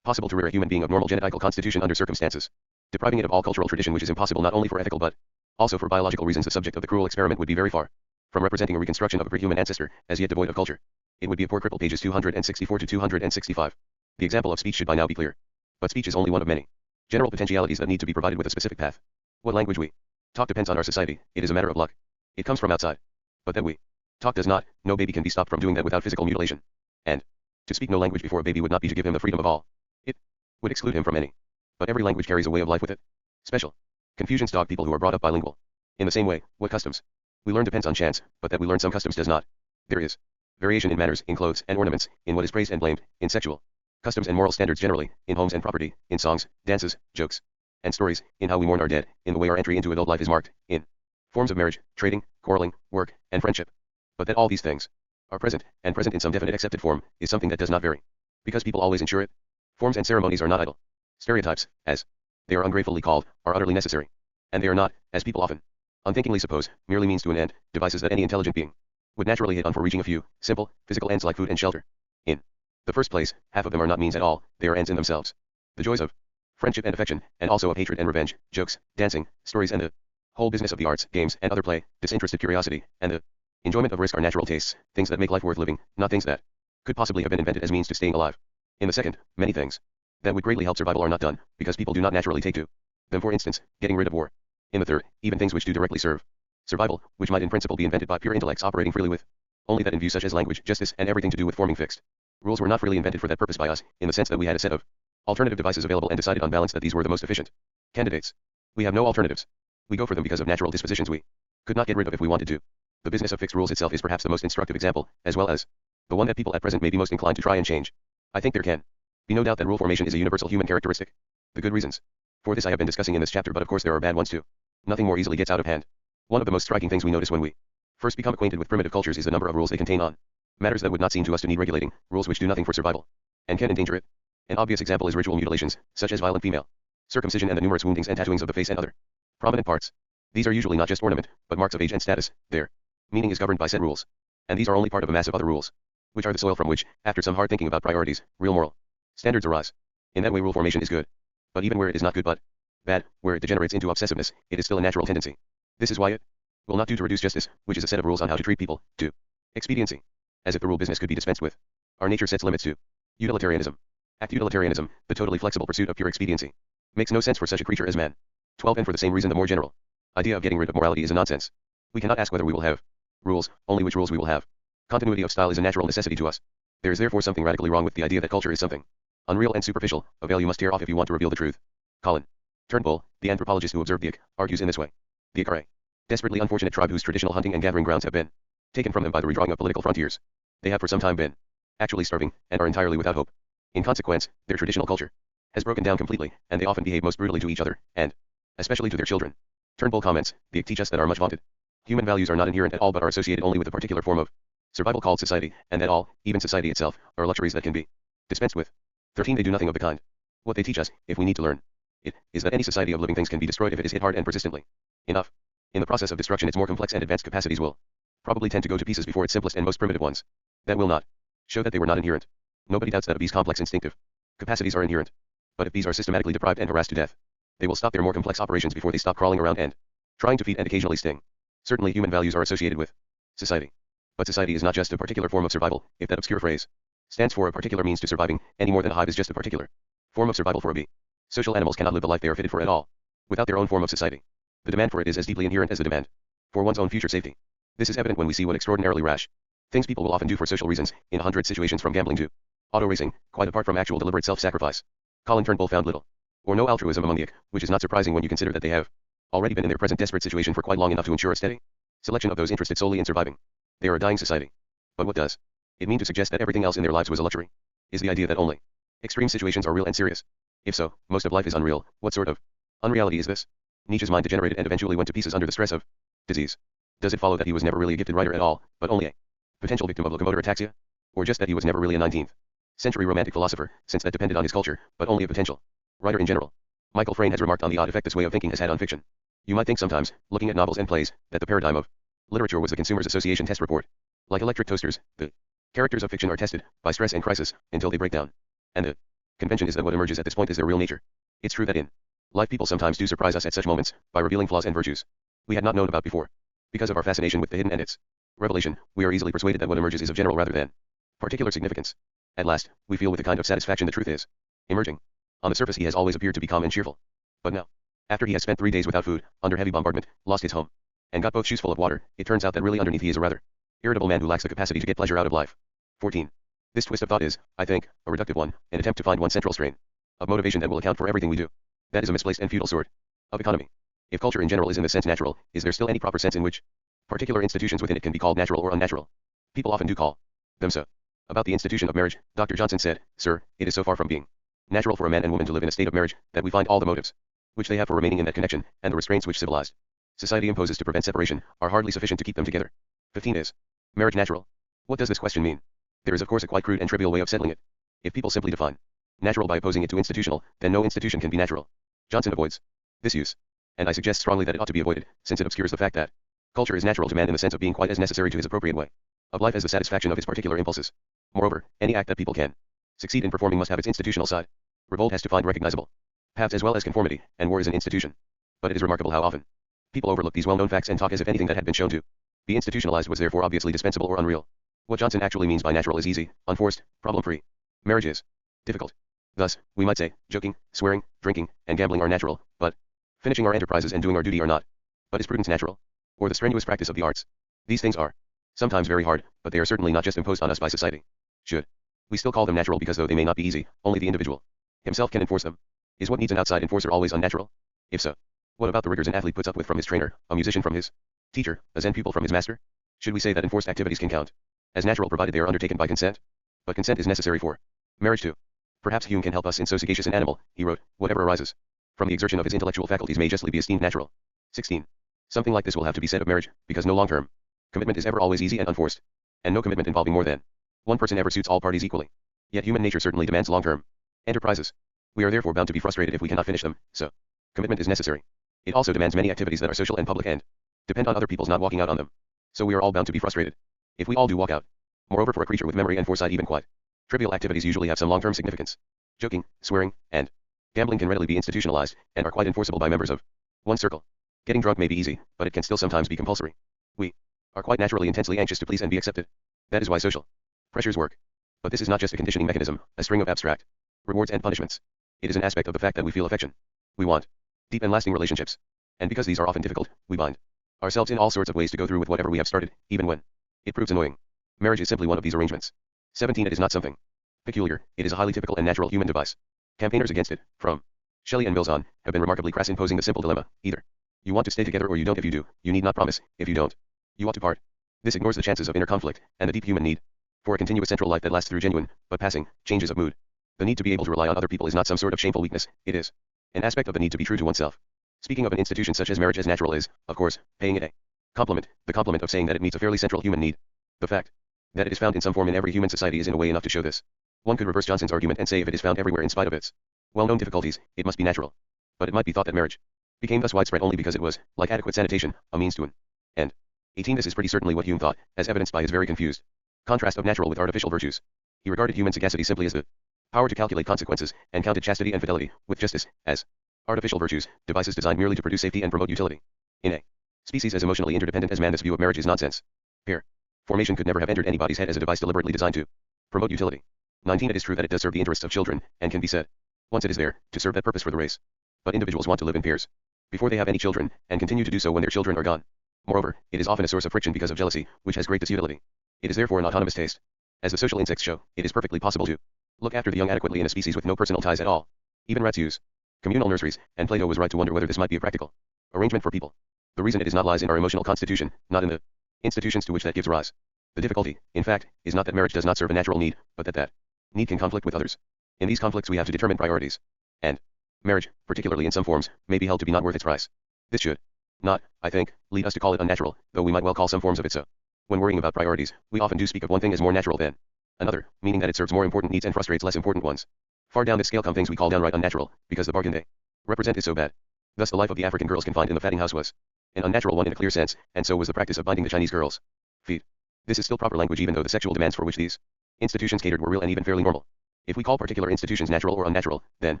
possible to rear a human being of normal genetical constitution under circumstances depriving it of all cultural tradition, which is impossible not only for ethical but also for biological reasons, the subject of the cruel experiment would be very far from representing a reconstruction of a pre-human ancestor, as yet devoid of culture. It would be a poor cripple. Pages 264 to 265. The example of speech should by now be clear. But speech is only one of many general potentialities that need to be provided with a specific path. What language we talk depends on our society. It is a matter of luck. It comes from outside. But that we talk does not. No baby can be stopped from doing that without physical mutilation. And to speak no language before a baby would not be to give him the freedom of all. It would exclude him from any. But every language carries a way of life with it. Special confusions dog people who are brought up bilingual. In the same way, what customs we learn depends on chance, but that we learn some customs does not. There is variation in manners, in clothes and ornaments, in what is praised and blamed, in sexual customs and moral standards generally, in homes and property, in songs, dances, jokes, and stories, in how we mourn our dead, in the way our entry into adult life is marked, in forms of marriage, trading, quarreling, work, and friendship. But that all these things are present, and present in some definite accepted form, is something that does not vary. Because people always ensure it. Forms and ceremonies are not idle. Stereotypes, as they are ungratefully called, are utterly necessary. And they are not, as people often unthinkingly suppose, merely means to an end, devices that any intelligent being would naturally hit on for reaching a few simple, physical ends like food and shelter. In the first place, half of them are not means at all, they are ends in themselves. The joys of friendship and affection, and also of hatred and revenge, jokes, dancing, stories, and the whole business of the arts, games, and other play, disinterested curiosity, and the enjoyment of risk are natural tastes, things that make life worth living, not things that could possibly have been invented as means to staying alive. In the second, many things that would greatly help survival are not done, because people do not naturally take to them, for instance, getting rid of war. In the third, even things which do directly serve survival, which might in principle be invented by pure intellects operating freely with only that in view, such as language, justice, and everything to do with forming fixed rules, were not freely invented for that purpose by us, in the sense that we had a set of alternative devices available and decided on balance that these were the most efficient candidates. We have no alternatives. We go for them because of natural dispositions we could not get rid of if we wanted to. The business of fixed rules itself is perhaps the most instructive example, as well as the one that people at present may be most inclined to try and change. I think there can be no doubt that rule formation is a universal human characteristic. The good reasons for this I have been discussing in this chapter, but of course there are bad ones too. Nothing more easily gets out of hand. One of the most striking things we notice when we first become acquainted with primitive cultures is the number of rules they contain on matters that would not seem to us to need regulating, rules which do nothing for survival and can endanger it. An obvious example is ritual mutilations, such as violent female circumcision and the numerous woundings and tattooings of the face and other prominent parts. These are usually not just ornament, but marks of age and status. Their meaning is governed by set rules, and these are only part of a mass of other rules, which are the soil from which, after some hard thinking about priorities, real moral standards arise. In that way rule formation is good. But even where it is not good but bad, where it degenerates into obsessiveness, it is still a natural tendency. This is why it will not do to reduce justice, which is a set of rules on how to treat people, to expediency, as if the rule business could be dispensed with. Our nature sets limits to utilitarianism. Act utilitarianism, the totally flexible pursuit of pure expediency, makes no sense for such a creature as man. 12. And for the same reason the more general idea of getting rid of morality is a nonsense. We cannot ask whether we will have rules, only which rules we will have. Continuity of style is a natural necessity to us. There is therefore something radically wrong with the idea that culture is something unreal and superficial, a veil you must tear off if you want to reveal the truth. Colin Turnbull, the anthropologist who observed the Ik, argues in this way. The Ik are a desperately unfortunate tribe whose traditional hunting and gathering grounds have been taken from them by the redrawing of political frontiers. They have for some time been actually starving, and are entirely without hope. In consequence, their traditional culture has broken down completely, and they often behave most brutally to each other, and especially to their children. Turnbull comments, the Ik teach us that our much vaunted human values are not inherent at all but are associated only with a particular form of survival called society, and that all, even society itself, are luxuries that can be dispensed with. 13. They do nothing of the kind. What they teach us, if we need to learn it, is that any society of living things can be destroyed if it is hit hard and persistently enough. In the process of destruction, its more complex and advanced capacities will probably tend to go to pieces before its simplest and most primitive ones. That will not show that they were not inherent. Nobody doubts that a bee's complex instinctive capacities are inherent. But if bees are systematically deprived and harassed to death, they will stop their more complex operations before they stop crawling around and trying to feed and occasionally sting. Certainly human values are associated with society. But society is not just a particular form of survival, if that obscure phrase stands for a particular means to surviving, any more than a hive is just a particular form of survival for a bee. Social animals cannot live the life they are fitted for at all without their own form of society. The demand for it is as deeply inherent as the demand for one's own future safety. This is evident when we see what extraordinarily rash things people will often do for social reasons, in 100 situations from gambling to auto racing, quite apart from actual deliberate self-sacrifice. Colin Turnbull found little or no altruism among the Ik, which is not surprising when you consider that they have already been in their present desperate situation for quite long enough to ensure a steady selection of those interested solely in surviving. They are a dying society. But what does it mean to suggest that everything else in their lives was a luxury? Is the idea that only extreme situations are real and serious? If so, most of life is unreal. What sort of unreality is this? Nietzsche's mind degenerated and eventually went to pieces under the stress of disease. Does it follow that he was never really a gifted writer at all, but only a potential victim of locomotor ataxia? Or just that he was never really a 19th century romantic philosopher, since that depended on his culture, but only a potential writer in general? Michael Frayn has remarked on the odd effect this way of thinking has had on fiction. You might think sometimes, looking at novels and plays, that the paradigm of literature was the Consumers Association test report. Like electric toasters, the characters of fiction are tested by stress and crisis until they break down. And the convention is that what emerges at this point is their real nature. It's true that in life people sometimes do surprise us at such moments by revealing flaws and virtues we had not known about before. Because of our fascination with the hidden and its revelation, we are easily persuaded that what emerges is of general rather than particular significance. At last, we feel with a kind of satisfaction the truth is emerging. On the surface he has always appeared to be calm and cheerful. But now, after he has spent 3 days without food, under heavy bombardment, lost his home, and got both shoes full of water, it turns out that really underneath he is a rather irritable man who lacks the capacity to get pleasure out of life. 14. This twist of thought is, I think, a reductive one, an attempt to find one central strain of motivation that will account for everything we do. That is a misplaced and futile sort of economy. If culture in general is in this sense natural, is there still any proper sense in which particular institutions within it can be called natural or unnatural? People often do call them so. About the institution of marriage, Dr. Johnson said, Sir, it is so far from being natural for a man and woman to live in a state of marriage, that we find all the motives which they have for remaining in that connection, and the restraints which civilized society imposes to prevent separation, are hardly sufficient to keep them together. 15 Is marriage natural? What does this question mean? There is of course a quite crude and trivial way of settling it. If people simply define natural by opposing it to institutional, then no institution can be natural. Johnson avoids this use, and I suggest strongly that it ought to be avoided, since it obscures the fact that culture is natural to man in the sense of being quite as necessary to his appropriate way of life as the satisfaction of his particular impulses. Moreover, any act that people can succeed in performing must have its institutional side. Revolt has to find recognizable paths as well as conformity, and war is an institution. But it is remarkable how often people overlook these well-known facts and talk as if anything that had been shown to be institutionalized was therefore obviously dispensable or unreal. What Johnson actually means by natural is easy, unforced, problem-free. Marriage is difficult. Thus, we might say, joking, swearing, drinking, and gambling are natural, but finishing our enterprises and doing our duty are not. But is prudence natural? Or the strenuous practice of the arts? These things are sometimes very hard, but they are certainly not just imposed on us by society. Should we still call them natural because though they may not be easy, only the individual himself can enforce them? Is what needs an outside enforcer always unnatural? If so, what about the rigors an athlete puts up with from his trainer, a musician from his teacher, a Zen pupil from his master? Should we say that enforced activities can count as natural provided they are undertaken by consent? But consent is necessary for marriage too. Perhaps Hume can help us in so sagacious an animal, he wrote, whatever arises from the exertion of his intellectual faculties may justly be esteemed natural. 16. Something like this will have to be said of marriage, because no long-term commitment is ever always easy and unforced, and no commitment involving more than one person ever suits all parties equally. Yet human nature certainly demands long-term enterprises. We are therefore bound to be frustrated if we cannot finish them, so commitment is necessary. It also demands many activities that are social and public and depend on other people's not walking out on them. So we are all bound to be frustrated if we all do walk out. Moreover, for a creature with memory and foresight, even quite trivial activities usually have some long-term significance. Joking, swearing, and gambling can readily be institutionalized, and are quite enforceable by members of one circle. Getting drunk may be easy, but it can still sometimes be compulsory. We are quite naturally intensely anxious to please and be accepted. That is why social pressures work. But this is not just a conditioning mechanism, a string of abstract rewards and punishments. It is an aspect of the fact that we feel affection. We want deep and lasting relationships. And because these are often difficult, we bind ourselves in all sorts of ways to go through with whatever we have started, even when it proves annoying. Marriage is simply one of these arrangements. 17. It is not something peculiar, it is a highly typical and natural human device. Campaigners against it, from Shelley and Mills on, have been remarkably crass in posing the simple dilemma: either you want to stay together or you don't. If you do, you need not promise; if you don't, you ought to part. This ignores the chances of inner conflict, and the deep human need for a continuous central life that lasts through genuine, but passing, changes of mood. The need to be able to rely on other people is not some sort of shameful weakness, it is an aspect of the need to be true to oneself. Speaking of an institution such as marriage as natural is, of course, paying it a compliment, the compliment of saying that it meets a fairly central human need. The fact that it is found in some form in every human society is in a way enough to show this. One could reverse Johnson's argument and say if it is found everywhere in spite of its well-known difficulties, it must be natural. But it might be thought that marriage became thus widespread only because it was, like adequate sanitation, a means to an end. 18. This is pretty certainly what Hume thought, as evidenced by his very confused contrast of natural with artificial virtues. He regarded human sagacity simply as the power to calculate consequences, and counted chastity and fidelity, with justice, as artificial virtues, devices designed merely to produce safety and promote utility. In a species as emotionally interdependent as man, this view of marriage is nonsense. Pair formation could never have entered anybody's head as a device deliberately designed to promote utility. 19. It is true that it does serve the interests of children, and can be said, once it is there, to serve that purpose for the race. But individuals want to live in pairs before they have any children, and continue to do so when their children are gone. Moreover, it is often a source of friction because of jealousy, which has great disutility. It is therefore an autonomous taste. As the social insects show, it is perfectly possible to look after the young adequately in a species with no personal ties at all. Even rats use communal nurseries, and Plato was right to wonder whether this might be a practical arrangement for people. The reason it is not lies in our emotional constitution, not in the institutions to which that gives rise. The difficulty, in fact, is not that marriage does not serve a natural need, but that need can conflict with others. In these conflicts we have to determine priorities. And marriage, particularly in some forms, may be held to be not worth its price. This should not, I think, lead us to call it unnatural, though we might well call some forms of it so. When worrying about priorities, we often do speak of one thing as more natural than another, meaning that it serves more important needs and frustrates less important ones. Far down this scale come things we call downright unnatural, because the bargain they represent is so bad. Thus the life of the African girls confined in the fatting house was an unnatural one in a clear sense, and so was the practice of binding the Chinese girls' feet. This is still proper language even though the sexual demands for which these institutions catered were real and even fairly normal. If we call particular institutions natural or unnatural, then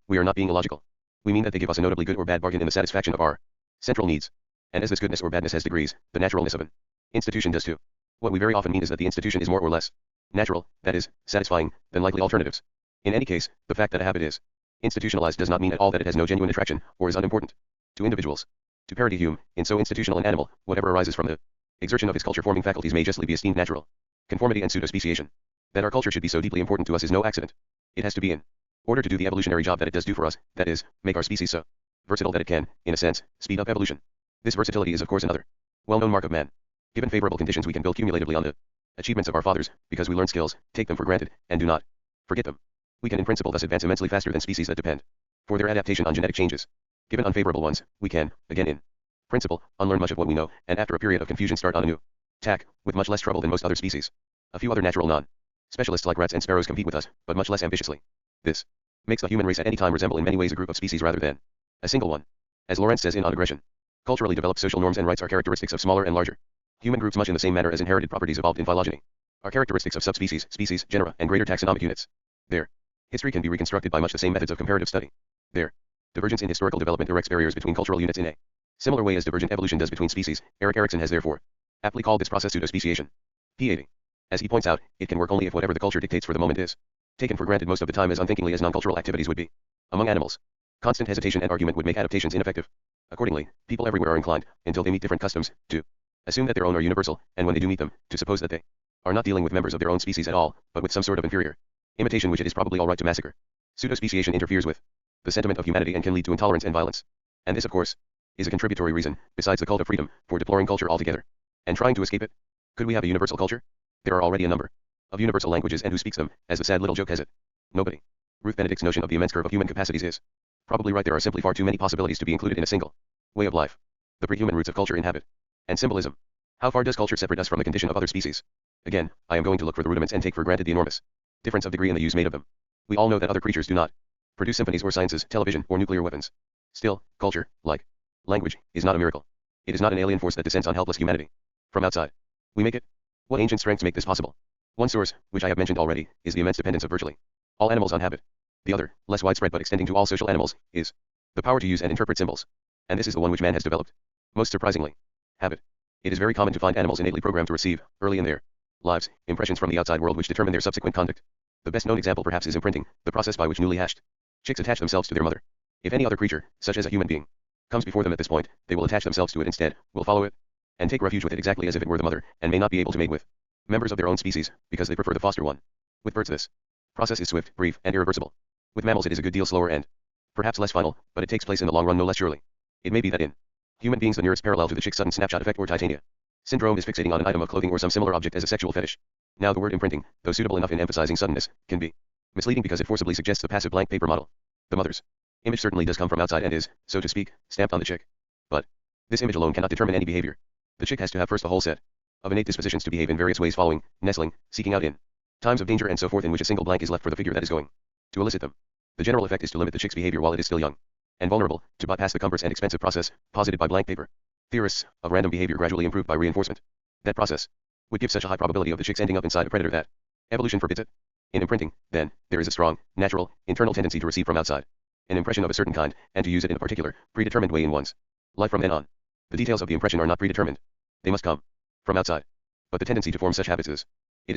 we are not being illogical. We mean that they give us a notably good or bad bargain in the satisfaction of our central needs. And as this goodness or badness has degrees, the naturalness of an institution does too. What we very often mean is that the institution is more or less natural, that is, satisfying, than likely alternatives. In any case, the fact that a habit is institutionalized does not mean at all that it has no genuine attraction, or is unimportant to individuals. To parody Hume, in so institutional an animal, whatever arises from the exertion of his culture-forming faculties may justly be esteemed natural. Conformity and pseudo-speciation. That our culture should be so deeply important to us is no accident. It has to be in order to do the evolutionary job that it does do for us, that is, make our species so versatile that it can, in a sense, speed up evolution. This versatility is of course another well-known mark of man. Given favorable conditions we can build cumulatively on the achievements of our fathers, because we learn skills, take them for granted, and do not forget them. We can in principle thus advance immensely faster than species that depend for their adaptation on genetic changes. Given unfavorable ones, we can, again in principle, unlearn much of what we know, and after a period of confusion start on a new tack, with much less trouble than most other species. A few other natural non-specialists like rats and sparrows compete with us, but much less ambitiously. This makes the human race at any time resemble in many ways a group of species rather than a single one. As Lawrence says in On Aggression, culturally developed social norms and rights are characteristics of smaller and larger human groups much in the same manner as inherited properties evolved in phylogeny are characteristics of subspecies, species, genera, and greater taxonomic units. Their history can be reconstructed by much the same methods of comparative study. Their divergence in historical development erects barriers between cultural units in a similar way as divergent evolution does between species. Erik Erikson has therefore aptly called this process pseudo-speciation. P80. As he points out, it can work only if whatever the culture dictates for the moment is taken for granted most of the time as unthinkingly as non-cultural activities would be. Among animals, constant hesitation and argument would make adaptations ineffective. Accordingly, people everywhere are inclined, until they meet different customs, to assume that their own are universal, and when they do meet them, to suppose that they are not dealing with members of their own species at all, but with some sort of inferior imitation which it is probably all right to massacre. Pseudo-speciation interferes with the sentiment of humanity and can lead to intolerance and violence. And this, of course, is a contributory reason, besides the cult of freedom, for deploring culture altogether and trying to escape it. Could we have a universal culture? There are already a number of universal languages, and who speaks them, as the sad little joke has it? Nobody. Ruth Benedict's notion of the immense curve of human capacities is probably right. There are simply far too many possibilities to be included in a single way of life. The pre-human roots of culture in habit and symbolism. How far does culture separate us from the condition of other species? Again, I am going to look for the rudiments and take for granted the enormous difference of degree in the use made of them. We all know that other creatures do not produce symphonies or sciences, television, or nuclear weapons. Still, culture, like language, is not a miracle. It is not an alien force that descends on helpless humanity from outside. We make it. What ancient strengths make this possible? One source, which I have mentioned already, is the immense dependence of virtually all animals on habit. The other, less widespread but extending to all social animals, is the power to use and interpret symbols. And this is the one which man has developed. Most surprisingly, habit. It is very common to find animals innately programmed to receive, early in their lives, impressions from the outside world which determine their subsequent conduct. The best known example perhaps is imprinting, the process by which newly hatched chicks attach themselves to their mother. If any other creature, such as a human being, comes before them at this point, they will attach themselves to it instead, will follow it, and take refuge with it exactly as if it were the mother, and may not be able to mate with members of their own species, because they prefer the foster one. With birds this process is swift, brief, and irreversible. With mammals it is a good deal slower and perhaps less final, but it takes place in the long run no less surely. It may be that in human beings the nearest parallel to the chick's sudden snapshot effect or Titania syndrome is fixating on an item of clothing or some similar object as a sexual fetish. Now the word imprinting, though suitable enough in emphasizing suddenness, can be misleading because it forcibly suggests a passive blank paper model. The mother's image certainly does come from outside and is, so to speak, stamped on the chick. But this image alone cannot determine any behavior. The chick has to have first a whole set of innate dispositions to behave in various ways following, nestling, seeking out in times of danger and so forth in which a single blank is left for the figure that is going to elicit them. The general effect is to limit the chick's behavior while it is still young and vulnerable, to bypass the comforts and expensive process posited by blank paper. Theorists of random behavior gradually improve by reinforcement. That process would give such a high probability of the chicks ending up inside a predator that evolution forbids it. In imprinting, then, there is a strong, natural, internal tendency to receive from outside an impression of a certain kind, and to use it in a particular, predetermined way in one's life from then on. The details of the impression are not predetermined. They must come from outside. But the tendency to form such habits is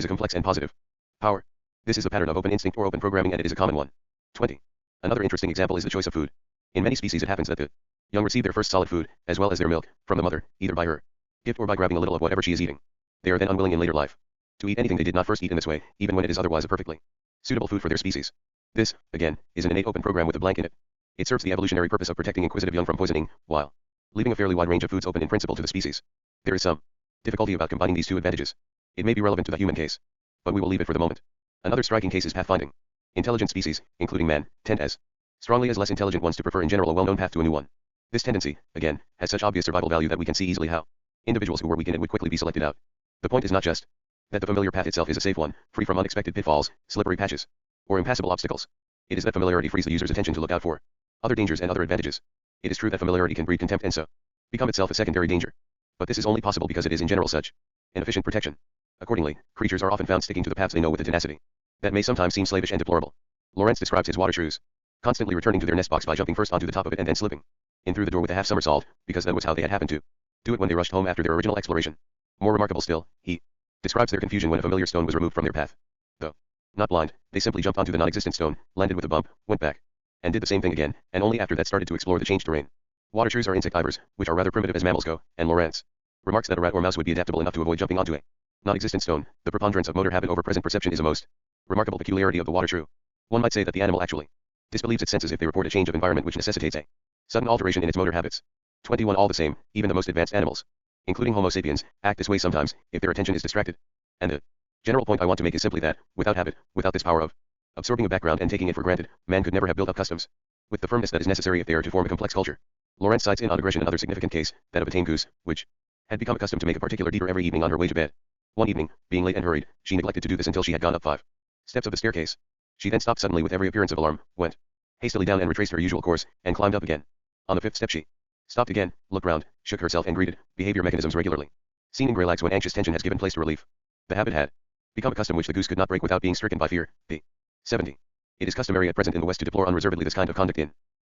a complex and positive power. This is a pattern of open instinct or open programming, and it is a common one. 20. Another interesting example is the choice of food. In many species it happens that the young receive their first solid food, as well as their milk, from the mother, either by her gift or by grabbing a little of whatever she is eating. They are then unwilling in later life to eat anything they did not first eat in this way, even when it is otherwise a perfectly suitable food for their species. This, again, is an innate open program with a blank in it. It serves the evolutionary purpose of protecting inquisitive young from poisoning, while leaving a fairly wide range of foods open in principle to the species. There is some difficulty about combining these two advantages. It may be relevant to the human case, but we will leave it for the moment. Another striking case is pathfinding. Intelligent species, including man, tend as strongly as less intelligent ones to prefer in general a well-known path to a new one. This tendency, again, has such obvious survival value that we can see easily how individuals who were weak in it would quickly be selected out. The point is not just that the familiar path itself is a safe one, free from unexpected pitfalls, slippery patches, or impassable obstacles. It is that familiarity frees the user's attention to look out for other dangers and other advantages. It is true that familiarity can breed contempt and so become itself a secondary danger. But this is only possible because it is in general such an efficient protection. Accordingly, creatures are often found sticking to the paths they know with a tenacity that may sometimes seem slavish and deplorable. Lawrence describes his water shrews constantly returning to their nest box by jumping first onto the top of it and then slipping in through the door with a half somersault, because that was how they had happened to do it when they rushed home after their original exploration. More remarkable still, he describes their confusion when a familiar stone was removed from their path. Though not blind, they simply jumped onto the non-existent stone, landed with a bump, went back, and did the same thing again, and only after that started to explore the changed terrain. Water shrews are insectivores, which are rather primitive as mammals go, and Lawrence remarks that a rat or mouse would be adaptable enough to avoid jumping onto a non-existent stone. The preponderance of motor habit over present perception is a most remarkable peculiarity of the water shrew. One might say that the animal actually disbelieves its senses if they report a change of environment which necessitates a sudden alteration in its motor habits. 21. All the same, even the most advanced animals, including Homo sapiens, act this way sometimes, if their attention is distracted. And the general point I want to make is simply that, without habit, without this power of absorbing a background and taking it for granted, man could never have built up customs with the firmness that is necessary if they are to form a complex culture. Lawrence cites in On Aggression another significant case, that of a tame goose, which had become accustomed to make a particular deeper every evening on her way to bed. One evening, being late and hurried, she neglected to do this until she had gone up 5 steps of the staircase. She then stopped suddenly with every appearance of alarm, went hastily down and retraced her usual course, and climbed up again. On the 5th step she stopped again, looked round, shook herself and greeted behavior mechanisms regularly seen in greylags when anxious tension has given place to relief. The habit had become a custom which the goose could not break without being stricken by fear. B. 70. It is customary at present in the West to deplore unreservedly this kind of conduct in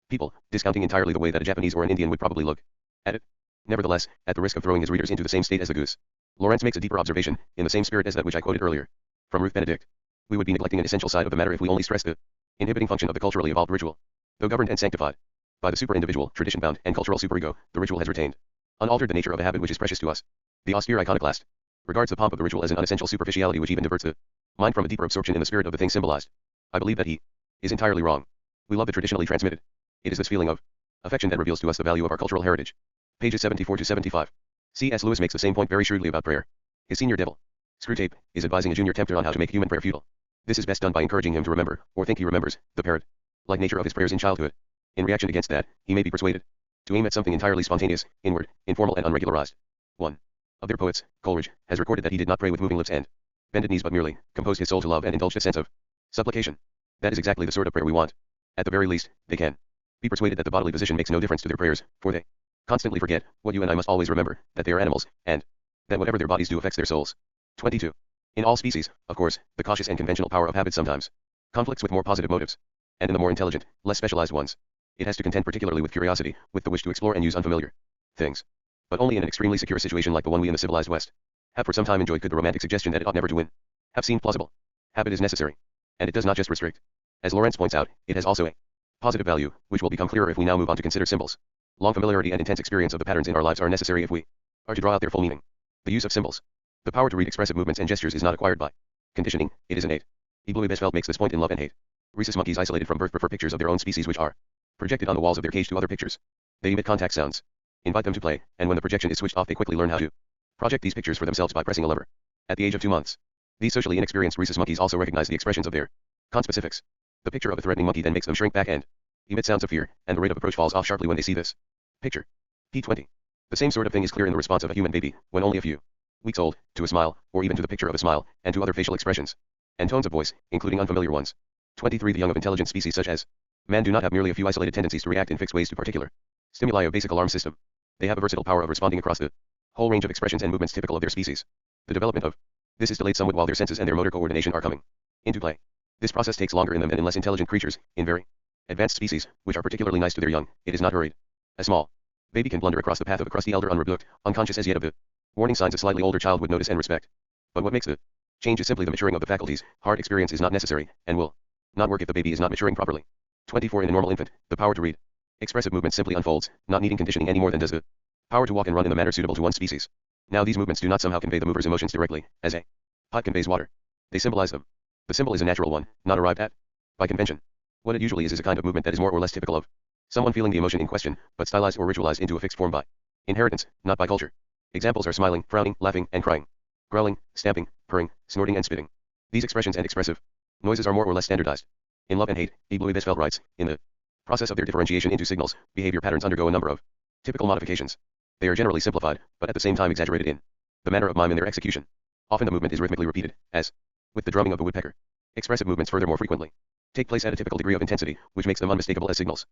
people, discounting entirely the way that a Japanese or an Indian would probably look at it. Nevertheless, at the risk of throwing his readers into the same state as the goose, Lawrence makes a deeper observation, in the same spirit as that which I quoted earlier from Ruth Benedict. We would be neglecting an essential side of the matter if we only stress the inhibiting function of the culturally evolved ritual. Though governed and sanctified by the super-individual, tradition-bound, and cultural superego, the ritual has retained unaltered the nature of a habit which is precious to us. The austere iconoclast regards the pomp of the ritual as an unessential superficiality which even diverts the mind from a deeper absorption in the spirit of the thing symbolized. I believe that he is entirely wrong. We love the traditionally transmitted. It is this feeling of affection that reveals to us the value of our cultural heritage. Pages 74 to 75. C.S. Lewis makes the same point very shrewdly about prayer. His senior devil, Screwtape, is advising a junior tempter on how to make human prayer futile. This is best done by encouraging him to remember, or think he remembers, the parrot-like nature of his prayers in childhood. In reaction against that, he may be persuaded to aim at something entirely spontaneous, inward, informal and unregularized. 1. Of their poets, Coleridge, has recorded that he did not pray with moving lips and bended knees but merely composed his soul to love and indulged a sense of supplication. That is exactly the sort of prayer we want. At the very least, they can be persuaded that the bodily position makes no difference to their prayers, for they constantly forget, what you and I must always remember, that they are animals, and that whatever their bodies do affects their souls. 22. In all species, of course, the cautious and conventional power of habit sometimes conflicts with more positive motives, and in the more intelligent, less specialized ones, it has to contend particularly with curiosity, with the wish to explore and use unfamiliar things. But only in an extremely secure situation like the one we in the civilized West have for some time enjoyed could the romantic suggestion that it ought never to win have seemed plausible. Habit is necessary, and it does not just restrict. As Lawrence points out, it has also a positive value, which will become clearer if we now move on to consider symbols. Long familiarity and intense experience of the patterns in our lives are necessary if we are to draw out their full meaning. The use of symbols. The power to read expressive movements and gestures is not acquired by conditioning, it is innate. Midgley makes this point in Love and Hate. Rhesus monkeys isolated from birth prefer pictures of their own species which are projected on the walls of their cage to other pictures. They emit contact sounds. Invite them to play, and when the projection is switched off they quickly learn how to project these pictures for themselves by pressing a lever. At the age of 2 months, these socially inexperienced rhesus monkeys also recognize the expressions of their conspecifics. The picture of a threatening monkey then makes them shrink back and emit sounds of fear, and the rate of approach falls off sharply when they see this picture. P20. The same sort of thing is clear in the response of a human baby, when only a few weeks old, to a smile, or even to the picture of a smile, and to other facial expressions and tones of voice, including unfamiliar ones. 23. The young of intelligent species such as man do not have merely a few isolated tendencies to react in fixed ways to particular stimuli of basic alarm system. They have a versatile power of responding across the whole range of expressions and movements typical of their species. The development of this is delayed somewhat while their senses and their motor coordination are coming into play. This process takes longer in them than in less intelligent creatures. In very advanced species, which are particularly nice to their young, it is not hurried. A small baby can blunder across the path of a crusty elder unrebuked, unconscious as yet of the warning signs a slightly older child would notice and respect. But what makes the change is simply the maturing of the faculties. Hard experience is not necessary, and will not work if the baby is not maturing properly. 24. In a normal infant, the power to read expressive movements simply unfolds, not needing conditioning any more than does the power to walk and run in the manner suitable to one species. Now these movements do not somehow convey the mover's emotions directly, as a pot conveys water. They symbolize them. The symbol is a natural one, not arrived at by convention. What it usually is a kind of movement that is more or less typical of someone feeling the emotion in question, but stylized or ritualized into a fixed form by inheritance, not by culture. Examples are smiling, frowning, laughing, and crying, growling, stamping, purring, snorting and spitting. These expressions and expressive noises are more or less standardized. In Love and Hate, Midgley writes, in the process of their differentiation into signals, behavior patterns undergo a number of typical modifications. They are generally simplified, but at the same time exaggerated in the manner of mime in their execution. Often the movement is rhythmically repeated, as with the drumming of the woodpecker. Expressive movements furthermore frequently take place at a typical degree of intensity, which makes them unmistakable as signals.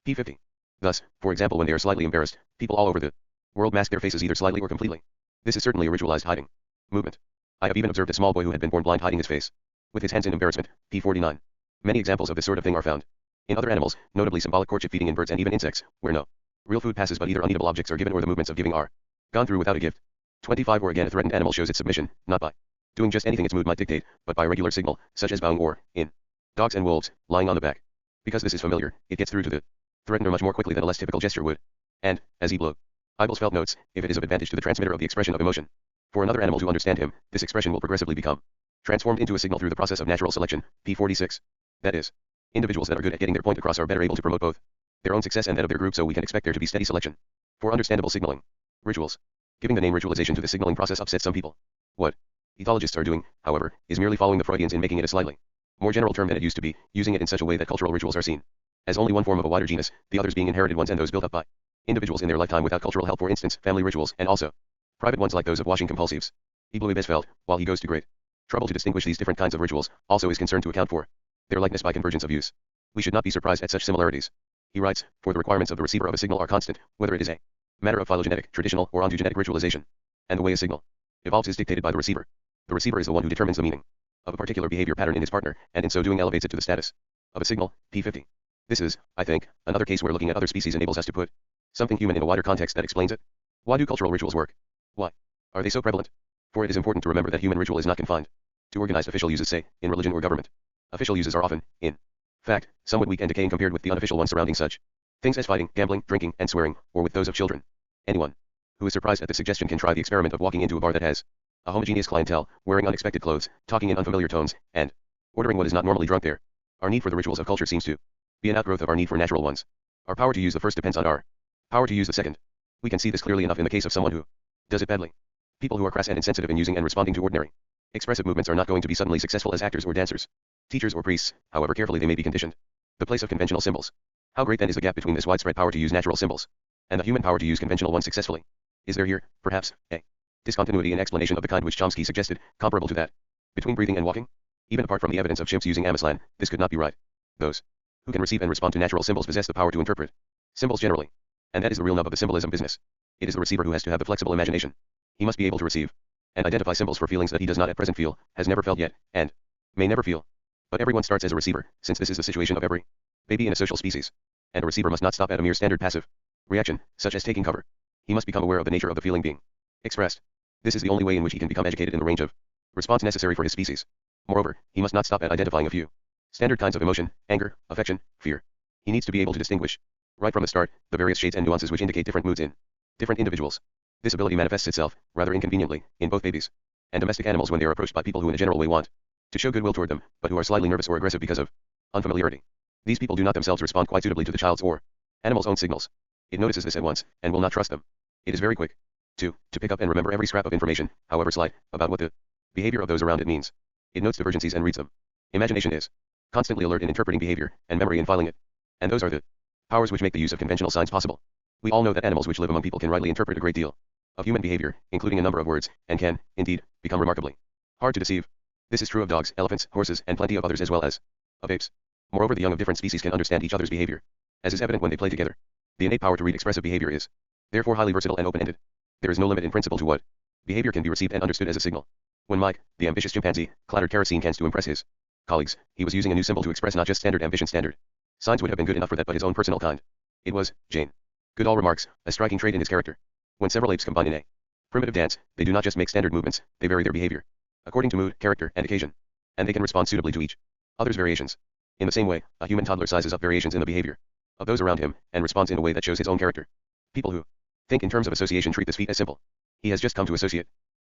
P50. Thus, for example, when they are slightly embarrassed, people all over the world mask their faces either slightly or completely. This is certainly a ritualized hiding movement. I have even observed a small boy who had been born blind hiding his face with his hands in embarrassment. P49. Many examples of this sort of thing are found in other animals, notably symbolic courtship feeding in birds and even insects, where no real food passes but either uneatable objects are given or the movements of giving are gone through without a gift. 25. Or again a threatened animal shows its submission, not by doing just anything its mood might dictate, but by regular signal, such as bowing or, in dogs and wolves, lying on the back. Because this is familiar, it gets through to the threatener much more quickly than a less typical gesture would. And, as Ibelsfeld notes, if it is of advantage to the transmitter of the expression of emotion, for another animal to understand him, this expression will progressively become transformed into a signal through the process of natural selection. P46. That is, individuals that are good at getting their point across are better able to promote both their own success and that of their group, so we can expect there to be steady selection. For understandable signaling. Rituals. Giving the name ritualization to the signaling process upsets some people. What ethologists are doing, however, is merely following the Freudians in making it a slightly more general term than it used to be, using it in such a way that cultural rituals are seen as only one form of a wider genus, the others being inherited ones and those built up by individuals in their lifetime without cultural help, for instance, family rituals, and also private ones like those of washing compulsives. Midgley, while he goes to great trouble to distinguish these different kinds of rituals, also is concerned to account for their likeness by convergence of use. We should not be surprised at such similarities. He writes, for the requirements of the receiver of a signal are constant, whether it is a matter of phylogenetic, traditional, or ontogenetic ritualization. And the way a signal evolves is dictated by the receiver. The receiver is the one who determines the meaning of a particular behavior pattern in his partner, and in so doing elevates it to the status of a signal. P50. This is, I think, another case where looking at other species enables us to put something human in a wider context that explains it. Why do cultural rituals work? Why are they so prevalent? For it is important to remember that human ritual is not confined to organized official uses, say, in religion or government. Official uses are often, in fact, somewhat weak and decaying compared with the unofficial ones surrounding such things as fighting, gambling, drinking, and swearing, or with those of children. Anyone who is surprised at the suggestion can try the experiment of walking into a bar that has a homogeneous clientele, wearing unexpected clothes, talking in unfamiliar tones, and ordering what is not normally drunk there. Our need for the rituals of culture seems to be an outgrowth of our need for natural ones. Our power to use the first depends on our power to use the second. We can see this clearly enough in the case of someone who does it badly. People who are crass and insensitive in using and responding to ordinary expressive movements are not going to be suddenly successful as actors or dancers, teachers or priests, however carefully they may be conditioned. The place of conventional symbols. How great then is the gap between this widespread power to use natural symbols and the human power to use conventional ones successfully? Is there here, perhaps, a discontinuity in explanation of the kind which Chomsky suggested, comparable to that between breathing and walking? Even apart from the evidence of chimps using Ameslan, this could not be right. Those who can receive and respond to natural symbols possess the power to interpret symbols generally. And that is the real nub of the symbolism business. It is the receiver who has to have the flexible imagination. He must be able to receive and identify symbols for feelings that he does not at present feel, has never felt yet, and may never feel. But everyone starts as a receiver, since this is the situation of every baby in a social species. And a receiver must not stop at a mere standard passive reaction, such as taking cover. He must become aware of the nature of the feeling being expressed. This is the only way in which he can become educated in the range of response necessary for his species. Moreover, he must not stop at identifying a few standard kinds of emotion, anger, affection, fear. He needs to be able to distinguish, right from the start, the various shades and nuances which indicate different moods in different individuals. This ability manifests itself, rather inconveniently, in both babies and domestic animals when they are approached by people who in a general way want to show goodwill toward them, but who are slightly nervous or aggressive because of unfamiliarity. These people do not themselves respond quite suitably to the child's or animal's own signals. It notices this at once, and will not trust them. It is very quick to pick up and remember every scrap of information, however slight, about what the behavior of those around it means. It notes divergencies and reads them. Imagination is constantly alert in interpreting behavior, and memory in filing it. And those are the powers which make the use of conventional signs possible. We all know that animals which live among people can rightly interpret a great deal of human behavior, including a number of words, and can, indeed, become remarkably hard to deceive. This is true of dogs, elephants, horses, and plenty of others as well as of apes. Moreover, the young of different species can understand each other's behavior, as is evident when they play together. The innate power to read expressive behavior is, therefore, highly versatile and open-ended. There is no limit in principle to what behavior can be received and understood as a signal. When Mike, the ambitious chimpanzee, clattered kerosene cans to impress his colleagues, he was using a new symbol to express not just standard ambition. Standard signs would have been good enough for that, but his own personal kind. It was, Jane Goodall remarks, a striking trait in his character. When several apes combine in a primitive dance, they do not just make standard movements, they vary their behavior according to mood, character, and occasion. And they can respond suitably to each other's variations. In the same way, a human toddler sizes up variations in the behavior of those around him, and responds in a way that shows his own character. People who think in terms of association treat this feat as simple. He has just come to associate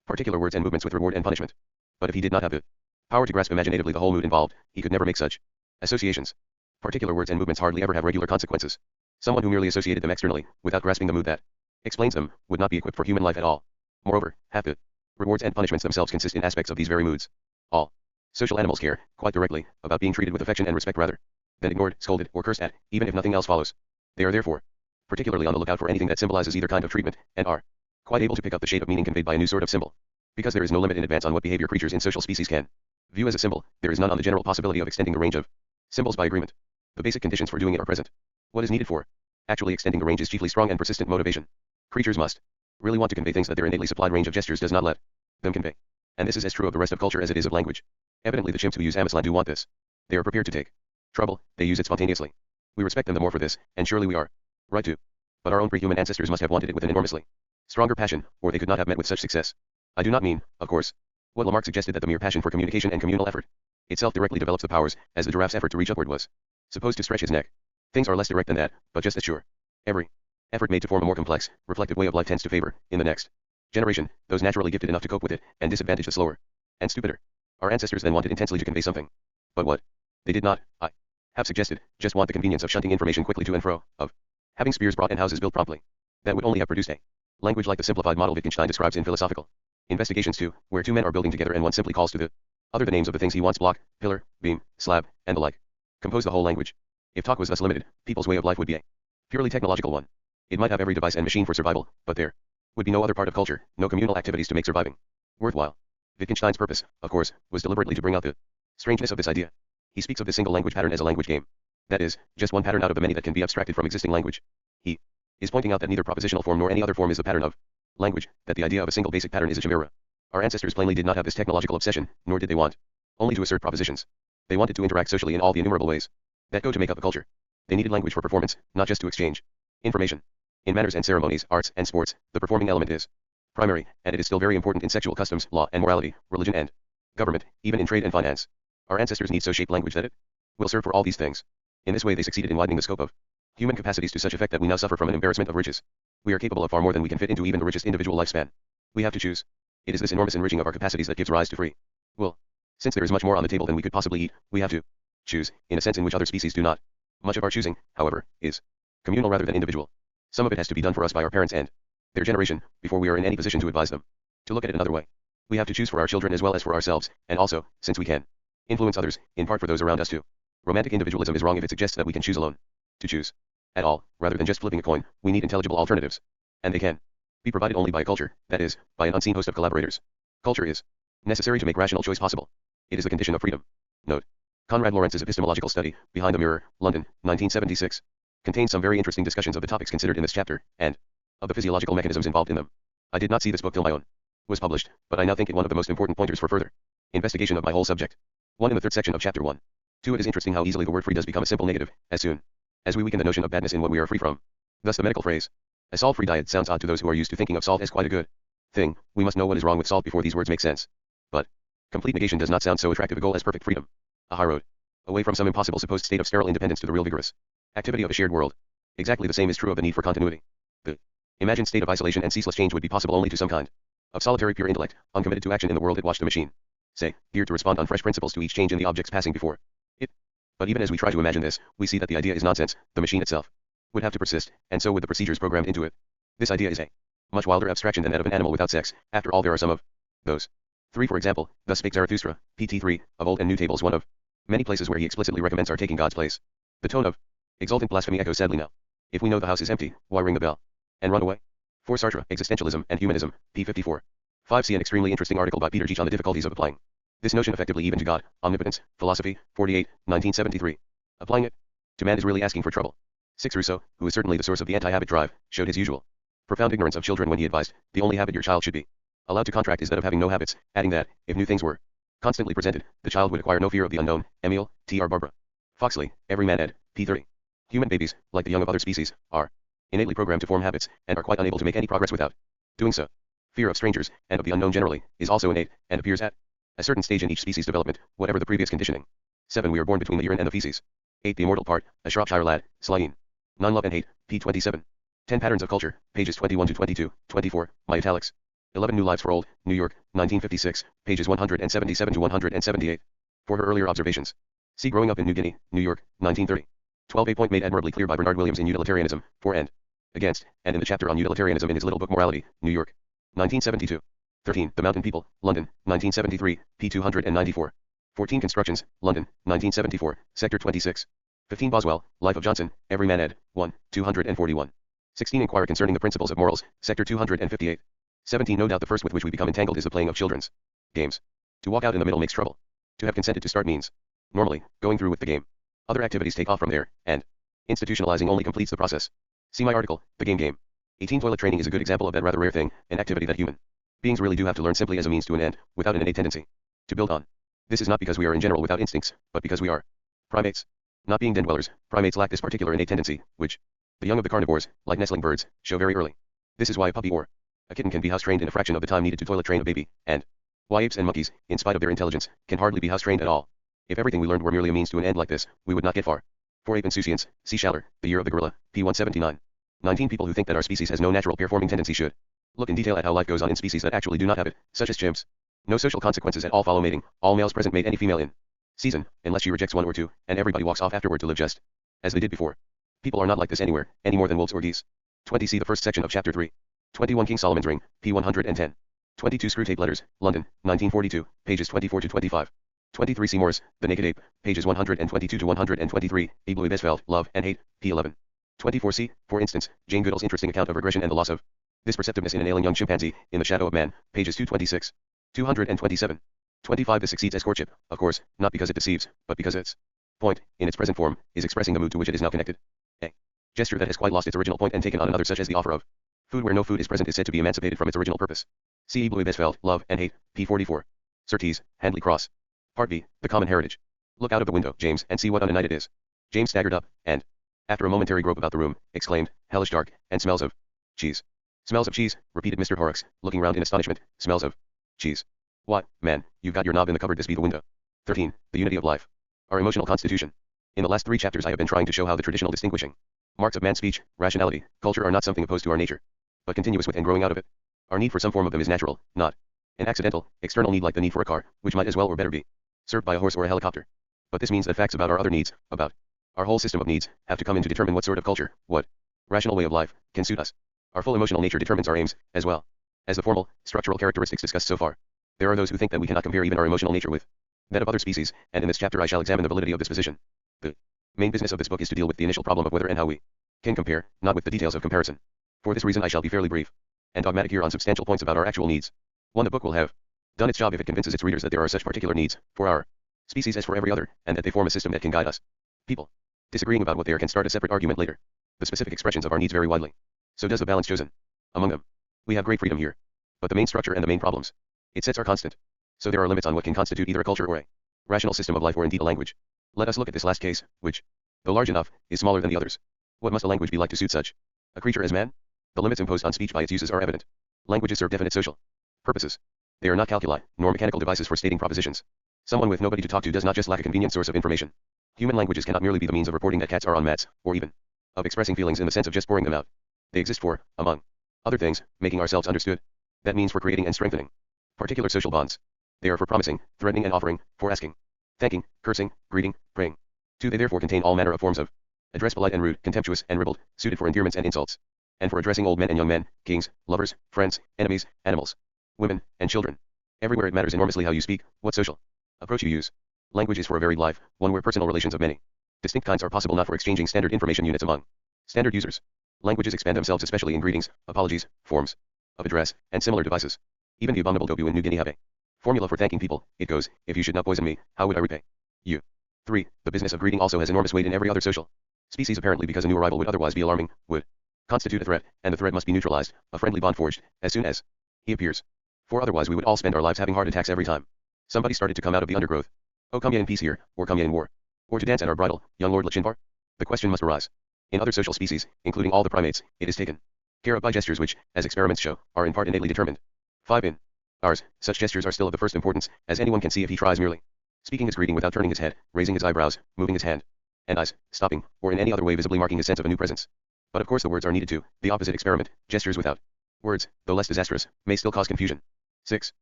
particular words and movements with reward and punishment. But if he did not have the power to grasp imaginatively the whole mood involved, he could never make such associations. Particular words and movements hardly ever have regular consequences. Someone who merely associated them externally, without grasping the mood that explains them, would not be equipped for human life at all. Moreover, half the rewards and punishments themselves consist in aspects of these very moods. All social animals care, quite directly, about being treated with affection and respect rather than ignored, scolded, or cursed at, even if nothing else follows. They are therefore particularly on the lookout for anything that symbolizes either kind of treatment, and are quite able to pick up the shade of meaning conveyed by a new sort of symbol. Because there is no limit in advance on what behavior creatures in social species can view as a symbol, there is none on the general possibility of extending the range of symbols by agreement. The basic conditions for doing it are present. What is needed for actually extending the range is chiefly strong and persistent motivation. Creatures must really want to convey things that their innately supplied range of gestures does not let them convey. And this is as true of the rest of culture as it is of language. Evidently the chimps who use Amazlan do want this. They are prepared to take trouble, they use it spontaneously. We respect them the more for this, and surely we are right to. But our own pre-human ancestors must have wanted it with an enormously stronger passion, or they could not have met with such success. I do not mean, of course, what Lamarck suggested, that the mere passion for communication and communal effort itself directly develops the powers, as the giraffe's effort to reach upward was supposed to stretch his neck. Things are less direct than that, but just as sure. Every effort made to form a more complex, reflective way of life tends to favor, in the next generation, those naturally gifted enough to cope with it, and disadvantage the slower and stupider. Our ancestors then wanted intensely to convey something. But what? They did not, I have suggested, just want the convenience of shunting information quickly to and fro, of having spears brought and houses built promptly. That would only have produced a language like the simplified model Wittgenstein describes in Philosophical Investigations 2, where two men are building together and one simply calls to the other the names of the things he wants: block, pillar, beam, slab, and the like. Compose the whole language. If talk was thus limited, people's way of life would be a purely technological one. It might have every device and machine for survival, but there would be no other part of culture, no communal activities to make surviving worthwhile. Wittgenstein's purpose, of course, was deliberately to bring out the strangeness of this idea. He speaks of the single language pattern as a language game. That is, just one pattern out of the many that can be abstracted from existing language. He is pointing out that neither propositional form nor any other form is the pattern of language, that the idea of a single basic pattern is a chimera. Our ancestors plainly did not have this technological obsession, nor did they want only to assert propositions. They wanted to interact socially in all the innumerable ways that go to make up a culture. They needed language for performance, not just to exchange information. In manners and ceremonies, arts and sports, the performing element is primary, and it is still very important in sexual customs, law and morality, religion and government, even in trade and finance. Our ancestors need so shaped language that it will serve for all these things. In this way they succeeded in widening the scope of human capacities to such effect that we now suffer from an embarrassment of riches. We are capable of far more than we can fit into even the richest individual lifespan. We have to choose. It is this enormous enriching of our capacities that gives rise to free will. Since there is much more on the table than we could possibly eat, we have to choose, in a sense in which other species do not. Much of our choosing, however, is communal rather than individual. Some of it has to be done for us by our parents and their generation, before we are in any position to advise them. To look at it another way, we have to choose for our children as well as for ourselves, and also, since we can influence others, in part for those around us too. Romantic individualism is wrong if it suggests that we can choose alone. To choose at all, rather than just flipping a coin, we need intelligible alternatives. And they can be provided only by a culture, that is, by an unseen host of collaborators. Culture is necessary to make rational choice possible. It is the condition of freedom. Note: Conrad Lawrence's epistemological study, Behind the Mirror, London, 1976, contains some very interesting discussions of the topics considered in this chapter, and of the physiological mechanisms involved in them. I did not see this book till my own was published, but I now think it one of the most important pointers for further investigation of my whole subject. 1. In the third section of chapter 1. 2. It is interesting how easily the word free does become a simple negative, as soon as we weaken the notion of badness in what we are free from. Thus the medical phrase, a salt-free diet, sounds odd to those who are used to thinking of salt as quite a good thing. We must know what is wrong with salt before these words make sense. But complete negation does not sound so attractive a goal as perfect freedom. A high road away from some impossible supposed state of sterile independence to the real vigorous activity of a shared world. Exactly the same is true of the need for continuity. The Imagined state of isolation and ceaseless change would be possible only to some kind of solitary pure intellect, uncommitted to action in the world it watched the machine, say, geared to respond on fresh principles to each change in the objects passing before it. But even as we try to imagine this, we see that the idea is nonsense. The machine itself would have to persist, and so would the procedures programmed into it. This idea is a much wilder abstraction than that of an animal without sex. After all, there are some of those. 3. For example, thus spake Zarathustra, pt. 3, of Old and New Tables, one of many places where he explicitly recommends our taking God's place. The tone of exultant blasphemy echoes sadly now. If we know the house is empty, why ring the bell and run away? 4. Sartre, Existentialism and Humanism, p. 54. 5. See an extremely interesting article by Peter Geach on the difficulties of applying this notion effectively even to God, Omnipotence, Philosophy, 48, 1973. Applying it to man is really asking for trouble. 6. Rousseau, who is certainly the source of the anti-habit drive, showed his usual profound ignorance of children when he advised, the only habit your child should be allowed to contract is that of having no habits, adding that, if new things were constantly presented, the child would acquire no fear of the unknown. Emile, T.R. Barbara. Foxley, Every Man ed. p. 30. Human babies, like the young of other species, are innately programmed to form habits, and are quite unable to make any progress without doing so. Fear of strangers, and of the unknown generally, is also innate, and appears at a certain stage in each species' development, whatever the previous conditioning. 7. We are born between the urine and the feces. 8. The immortal part, a Shropshire lad, Slyin. 9. Love and Hate, p. 27. 10. Patterns of Culture, pages 21 to 22, 24, my italics. 11. New Lives for Old, New York, 1956, pages 177 to 178. For her earlier observations. See Growing Up in New Guinea, New York, 1930. 12. A point made admirably clear by Bernard Williams in Utilitarianism, For and Against, and in the chapter on utilitarianism in his little book Morality, New York, 1972. 13. The Mountain People, London, 1973, p. 294. 14. Constructions, London, 1974, Sector 26. 15. Boswell, Life of Johnson, Every Man ed. 1, 241. 16. Inquire concerning the principles of morals, Sector 258. 17. No doubt the first with which we become entangled is the playing of children's games. To walk out in the middle makes trouble. To have consented to start means, normally, going through with the game. Other activities take off from there, and institutionalizing only completes the process. See my article, The Game Game. 18. Toilet training is a good example of that rather rare thing, an activity that human beings really do have to learn simply as a means to an end, without an innate tendency to build on. This is not because we are in general without instincts, but because we are primates. Not being den dwellers, primates lack this particular innate tendency, which the young of the carnivores, like nestling birds, show very early. This is why a puppy or a kitten can be house-trained in a fraction of the time needed to toilet train a baby, and why apes and monkeys, in spite of their intelligence, can hardly be house-trained at all. If everything we learned were merely a means to an end like this, we would not get far. For ape insouciance, see Schaller, The Year of the Gorilla, p. 179. 19. People who think that our species has no natural pair-forming tendency should look in detail at how life goes on in species that actually do not have it, such as chimps. No social consequences at all follow mating, all males present mate any female in season, unless she rejects one or two, and everybody walks off afterward to live just as they did before. People are not like this anywhere, any more than wolves or geese. 20. See the first section of chapter 3. 21. King Solomon's Ring, p. 110. 22. Screwtape Letters, London, 1942, pages 24 to 25. 23. Seymour's, The Naked Ape, pages 122 to 123, A. Louis Besfeld, Love and Hate, p. 11. 24. C. For instance, Jane Goodall's interesting account of regression and the loss of this perceptiveness in an ailing young chimpanzee, in The Shadow of Man, pages 226. 227. 25. This succeeds as courtship, of course, not because it deceives, but because its point, in its present form, is expressing the mood to which it is now connected. A gesture that has quite lost its original point and taken on another, such as the offer of food where no food is present, is said to be emancipated from its original purpose. C. E. Louis Besfeld, Love and Hate, p. 44. Surtees, Handley Cross. Part B. The Common Heritage. Look out of the window, James, and see what on a night it is. James staggered up, and, after a momentary grope about the room, exclaimed, hellish dark, and smells of cheese. Smells of cheese, repeated Mr. Horrocks, looking round in astonishment. Smells of cheese. What, man, you've got your knob in the cupboard, this be the window. 13. The unity of life. Our emotional constitution. In the last 3 chapters I have been trying to show how the traditional distinguishing marks of man's speech, rationality, culture are not something opposed to our nature, but continuous with and growing out of it. Our need for some form of them is natural, not an accidental, external need like the need for a car, which might as well or better be served by a horse or a helicopter. But this means that facts about our other needs, about our whole system of needs, have to come in to determine what sort of culture, what rational way of life, can suit us. Our full emotional nature determines our aims, as well as the formal, structural characteristics discussed so far. There are those who think that we cannot compare even our emotional nature with that of other species, and in this chapter I shall examine the validity of this position. The main business of this book is to deal with the initial problem of whether and how we can compare, not with the details of comparison. For this reason I shall be fairly brief and dogmatic here on substantial points about our actual needs. 1. The book will have done its job if it convinces its readers that there are such particular needs for our species as for every other, and that they form a system that can guide us. People disagreeing about what they are can start a separate argument later. The specific expressions of our needs vary widely. So does the balance chosen among them. We have great freedom here, but the main structure and the main problems it sets are constant. So there are limits on what can constitute either a culture or a rational system of life, or indeed a language. Let us look at this last case, which, though large enough, is smaller than the others. What must a language be like to suit such a creature as man? The limits imposed on speech by its uses are evident. Languages serve definite social purposes. They are not calculi, nor mechanical devices for stating propositions. Someone with nobody to talk to does not just lack a convenient source of information. Human languages cannot merely be the means of reporting that cats are on mats, or even of expressing feelings in the sense of just pouring them out. They exist for, among Other things, making ourselves understood. That means for creating and strengthening particular social bonds. They are for promising, threatening and offering, for asking, thanking, cursing, greeting, praying. 2. They therefore contain all manner of forms of address, polite and rude, contemptuous and ribald, suited for endearments and insults, and for addressing old men and young men, kings, lovers, friends, enemies, animals, women, and children. Everywhere it matters enormously how you speak, what social approach you use. Language is for a varied life, one where personal relations of many distinct kinds are possible, not for exchanging standard information units among standard users. Languages expand themselves especially in greetings, apologies, forms of address, and similar devices. Even the abominable Gobu in New Guinea have a formula for thanking people. It goes, if you should not poison me, how would I repay you? 3. The business of greeting also has enormous weight in every other social species, apparently because a new arrival would otherwise be alarming, would constitute a threat, and the threat must be neutralized, a friendly bond forged, as soon as he appears. For otherwise we would all spend our lives having heart attacks every time somebody started to come out of the undergrowth. Oh, come ye in peace here, or come ye in war, or to dance at our bridal, young Lord Lachinvar? The question must arise. In other social species, including all the primates, it is taken care of by gestures which, as experiments show, are in part innately determined. 5. In ours, such gestures are still of the first importance, as anyone can see if he tries merely speaking his greeting without turning his head, raising his eyebrows, moving his hand and eyes, stopping, or in any other way visibly marking his sense of a new presence. But of course the words are needed too. The opposite experiment, gestures without words, though less disastrous, may still cause confusion. 6.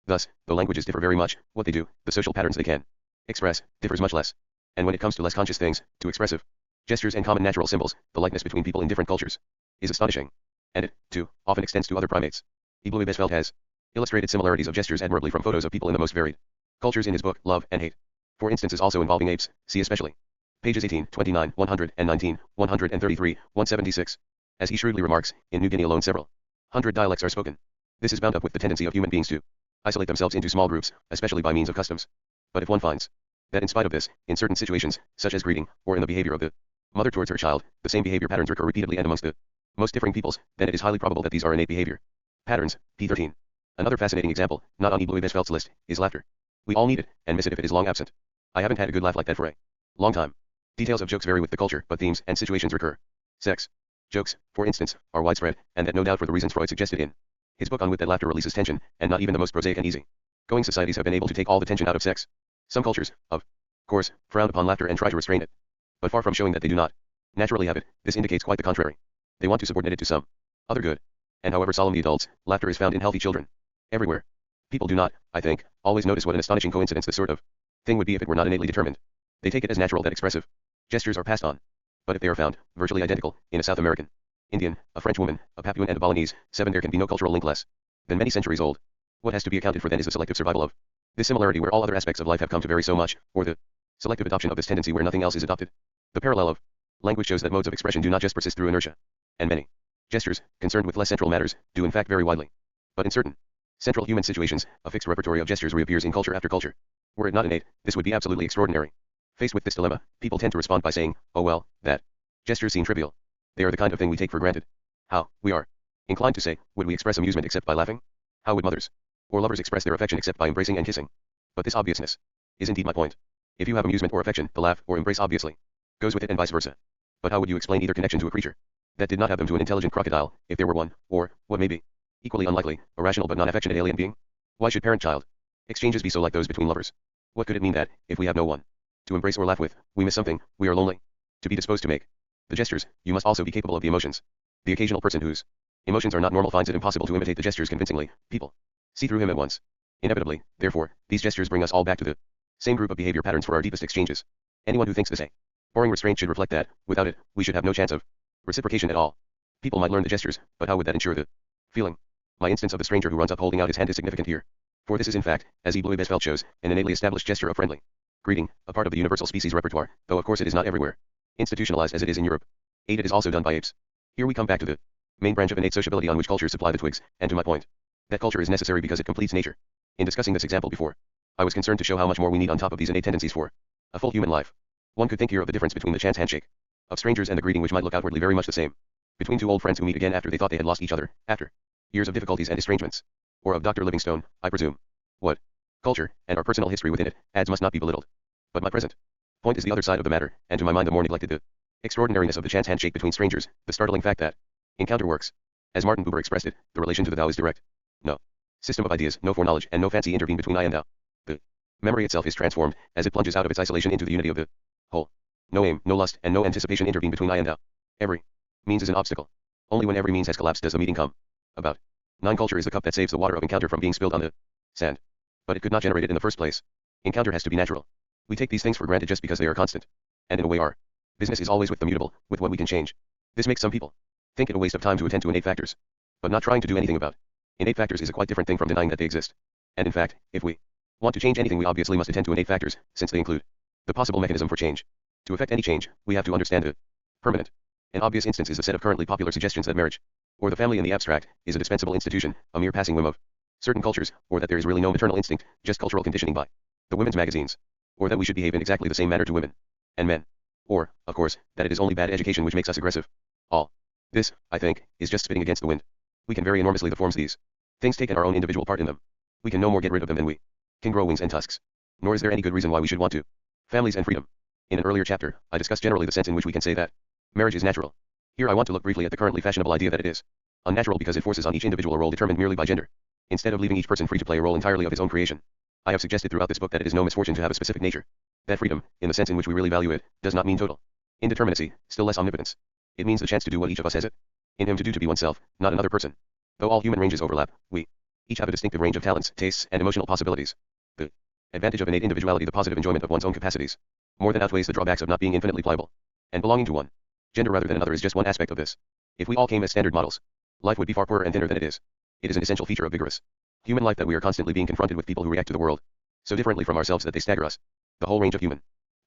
Thus, though languages differ very much, what they do, the social patterns they can express, differs much less. And when it comes to less conscious things, to expressive gestures and common natural symbols, the likeness between people in different cultures is astonishing. And it, too, often extends to other primates. Midgley has illustrated similarities of gestures admirably from photos of people in the most varied cultures in his book, Love and Hate. For instances also involving apes, see especially pages 18, 29, 119, 133, 176. As he shrewdly remarks, in New Guinea alone several hundred dialects are spoken. This is bound up with the tendency of human beings to isolate themselves into small groups, especially by means of customs. But if one finds that in spite of this, in certain situations, such as greeting, or in the behavior of the mother towards her child, the same behavior patterns recur repeatedly and amongst the most differing peoples, then it is highly probable that these are innate behavior patterns. P13. Another fascinating example, not on Midgley's list, is laughter. We all need it, and miss it if it is long absent. I haven't had a good laugh like that for a long time. Details of jokes vary with the culture, but themes and situations recur. Sex jokes, for instance, are widespread, and that no doubt for the reasons Freud suggested in his book on wit, that laughter releases tension, and not even the most prosaic and easy-going societies have been able to take all the tension out of sex. Some cultures, of course, frown upon laughter and try to restrain it. But far from showing that they do not naturally have it, this indicates quite the contrary. They want to subordinate it to some other good. And however solemn the adults, laughter is found in healthy children everywhere. People do not, I think, always notice what an astonishing coincidence this sort of thing would be if it were not innately determined. They take it as natural that expressive gestures are passed on. But if they are found, virtually identical, in a South American, Indian, a French woman, a Papuan and a Balinese, 7, there can be no cultural link less than many centuries old. What has to be accounted for then is the selective survival of this similarity where all other aspects of life have come to vary so much, or the selective adoption of this tendency where nothing else is adopted. The parallel of language shows that modes of expression do not just persist through inertia. And many gestures, concerned with less central matters, do in fact vary widely. But in certain central human situations, a fixed repertory of gestures reappears in culture after culture. Were it not innate, this would be absolutely extraordinary. Faced with this dilemma, people tend to respond by saying, oh well, that gestures seem trivial. They are the kind of thing we take for granted. How, we are inclined to say, would we express amusement except by laughing? How would mothers or lovers express their affection except by embracing and kissing? But this obviousness is indeed my point. If you have amusement or affection, the laugh or embrace obviously goes with it and vice versa. But how would you explain either connection to a creature that did not have them to an intelligent crocodile, if there were one, or, what may be equally unlikely, a rational but non-affectionate alien being? Why should parent-child exchanges be so like those between lovers? What could it mean that, if we have no one to embrace or laugh with, we miss something, we are lonely? To be disposed to make the gestures, you must also be capable of the emotions. The occasional person whose emotions are not normal finds it impossible to imitate the gestures convincingly. People see through him at once. Inevitably, therefore, these gestures bring us all back to the same group of behavior patterns for our deepest exchanges. Anyone who thinks this a boring restraint should reflect that, without it, we should have no chance of reciprocation at all. People might learn the gestures, but how would that ensure the feeling? My instance of the stranger who runs up holding out his hand is significant here. For this is in fact, as E. Besfeld shows, an innately established gesture of friendly greeting, a part of the universal species repertoire, though of course it is not everywhere institutionalized as it is in Europe. 8. It is also done by apes. Here we come back to the main branch of innate sociability on which cultures supply the twigs, and to my point, that culture is necessary because it completes nature. In discussing this example before, I was concerned to show how much more we need on top of these innate tendencies for a full human life. One could think here of the difference between the chance handshake of strangers and the greeting which might look outwardly very much the same between two old friends who meet again after they thought they had lost each other, after years of difficulties and estrangements. Or of Dr. Livingstone, I presume. What culture, and our personal history within it, adds must not be belittled. But my present point is the other side of the matter, and to my mind the more neglected the extraordinariness of the chance handshake between strangers, the startling fact that encounter works. As Martin Buber expressed it, the relation to the thou is direct. No system of ideas, no foreknowledge, and no fancy intervene between I and thou. The memory itself is transformed, as it plunges out of its isolation into the unity of the whole. No aim, no lust, and no anticipation intervene between I and thou. Every means is an obstacle. Only when every means has collapsed does the meeting come. About 9. Culture is the cup that saves the water of encounter from being spilled on the sand. But it could not generate it in the first place. Encounter has to be natural. We take these things for granted just because they are constant. And in a way our business is always with the mutable, with what we can change. This makes some people think it a waste of time to attend to innate factors. But not trying to do anything about innate factors is a quite different thing from denying that they exist. And in fact, if we want to change anything, we obviously must attend to innate factors, since they include the possible mechanism for change. To effect any change, we have to understand the permanent. An obvious instance is a set of currently popular suggestions that marriage, or the family in the abstract, is a dispensable institution, a mere passing whim of certain cultures, or that there is really no maternal instinct, just cultural conditioning by the women's magazines, or that we should behave in exactly the same manner to women and men, or, of course, that it is only bad education which makes us aggressive. All this, I think, is just spitting against the wind. We can vary enormously the forms these things take and our own individual part in them. We can no more get rid of them than we can grow wings and tusks. Nor is there any good reason why we should want to. Families and freedom. In an earlier chapter, I discussed generally the sense in which we can say that marriage is natural. Here I want to look briefly at the currently fashionable idea that it is unnatural because it forces on each individual a role determined merely by gender, instead of leaving each person free to play a role entirely of his own creation. I have suggested throughout this book that it is no misfortune to have a specific nature. That freedom, in the sense in which we really value it, does not mean total indeterminacy, still less omnipotence. It means the chance to do what each of us has it in him to do, to be oneself, not another person. Though all human ranges overlap, we each have a distinctive range of talents, tastes, and emotional possibilities. The advantage of innate individuality, the positive enjoyment of one's own capacities, more than outweighs the drawbacks of not being infinitely pliable and belonging to one gender rather than another, is just one aspect of this. If we all came as standard models, life would be far poorer and thinner than it is. It is an essential feature of vigorous human life that we are constantly being confronted with people who react to the world so differently from ourselves that they stagger us. The whole range of human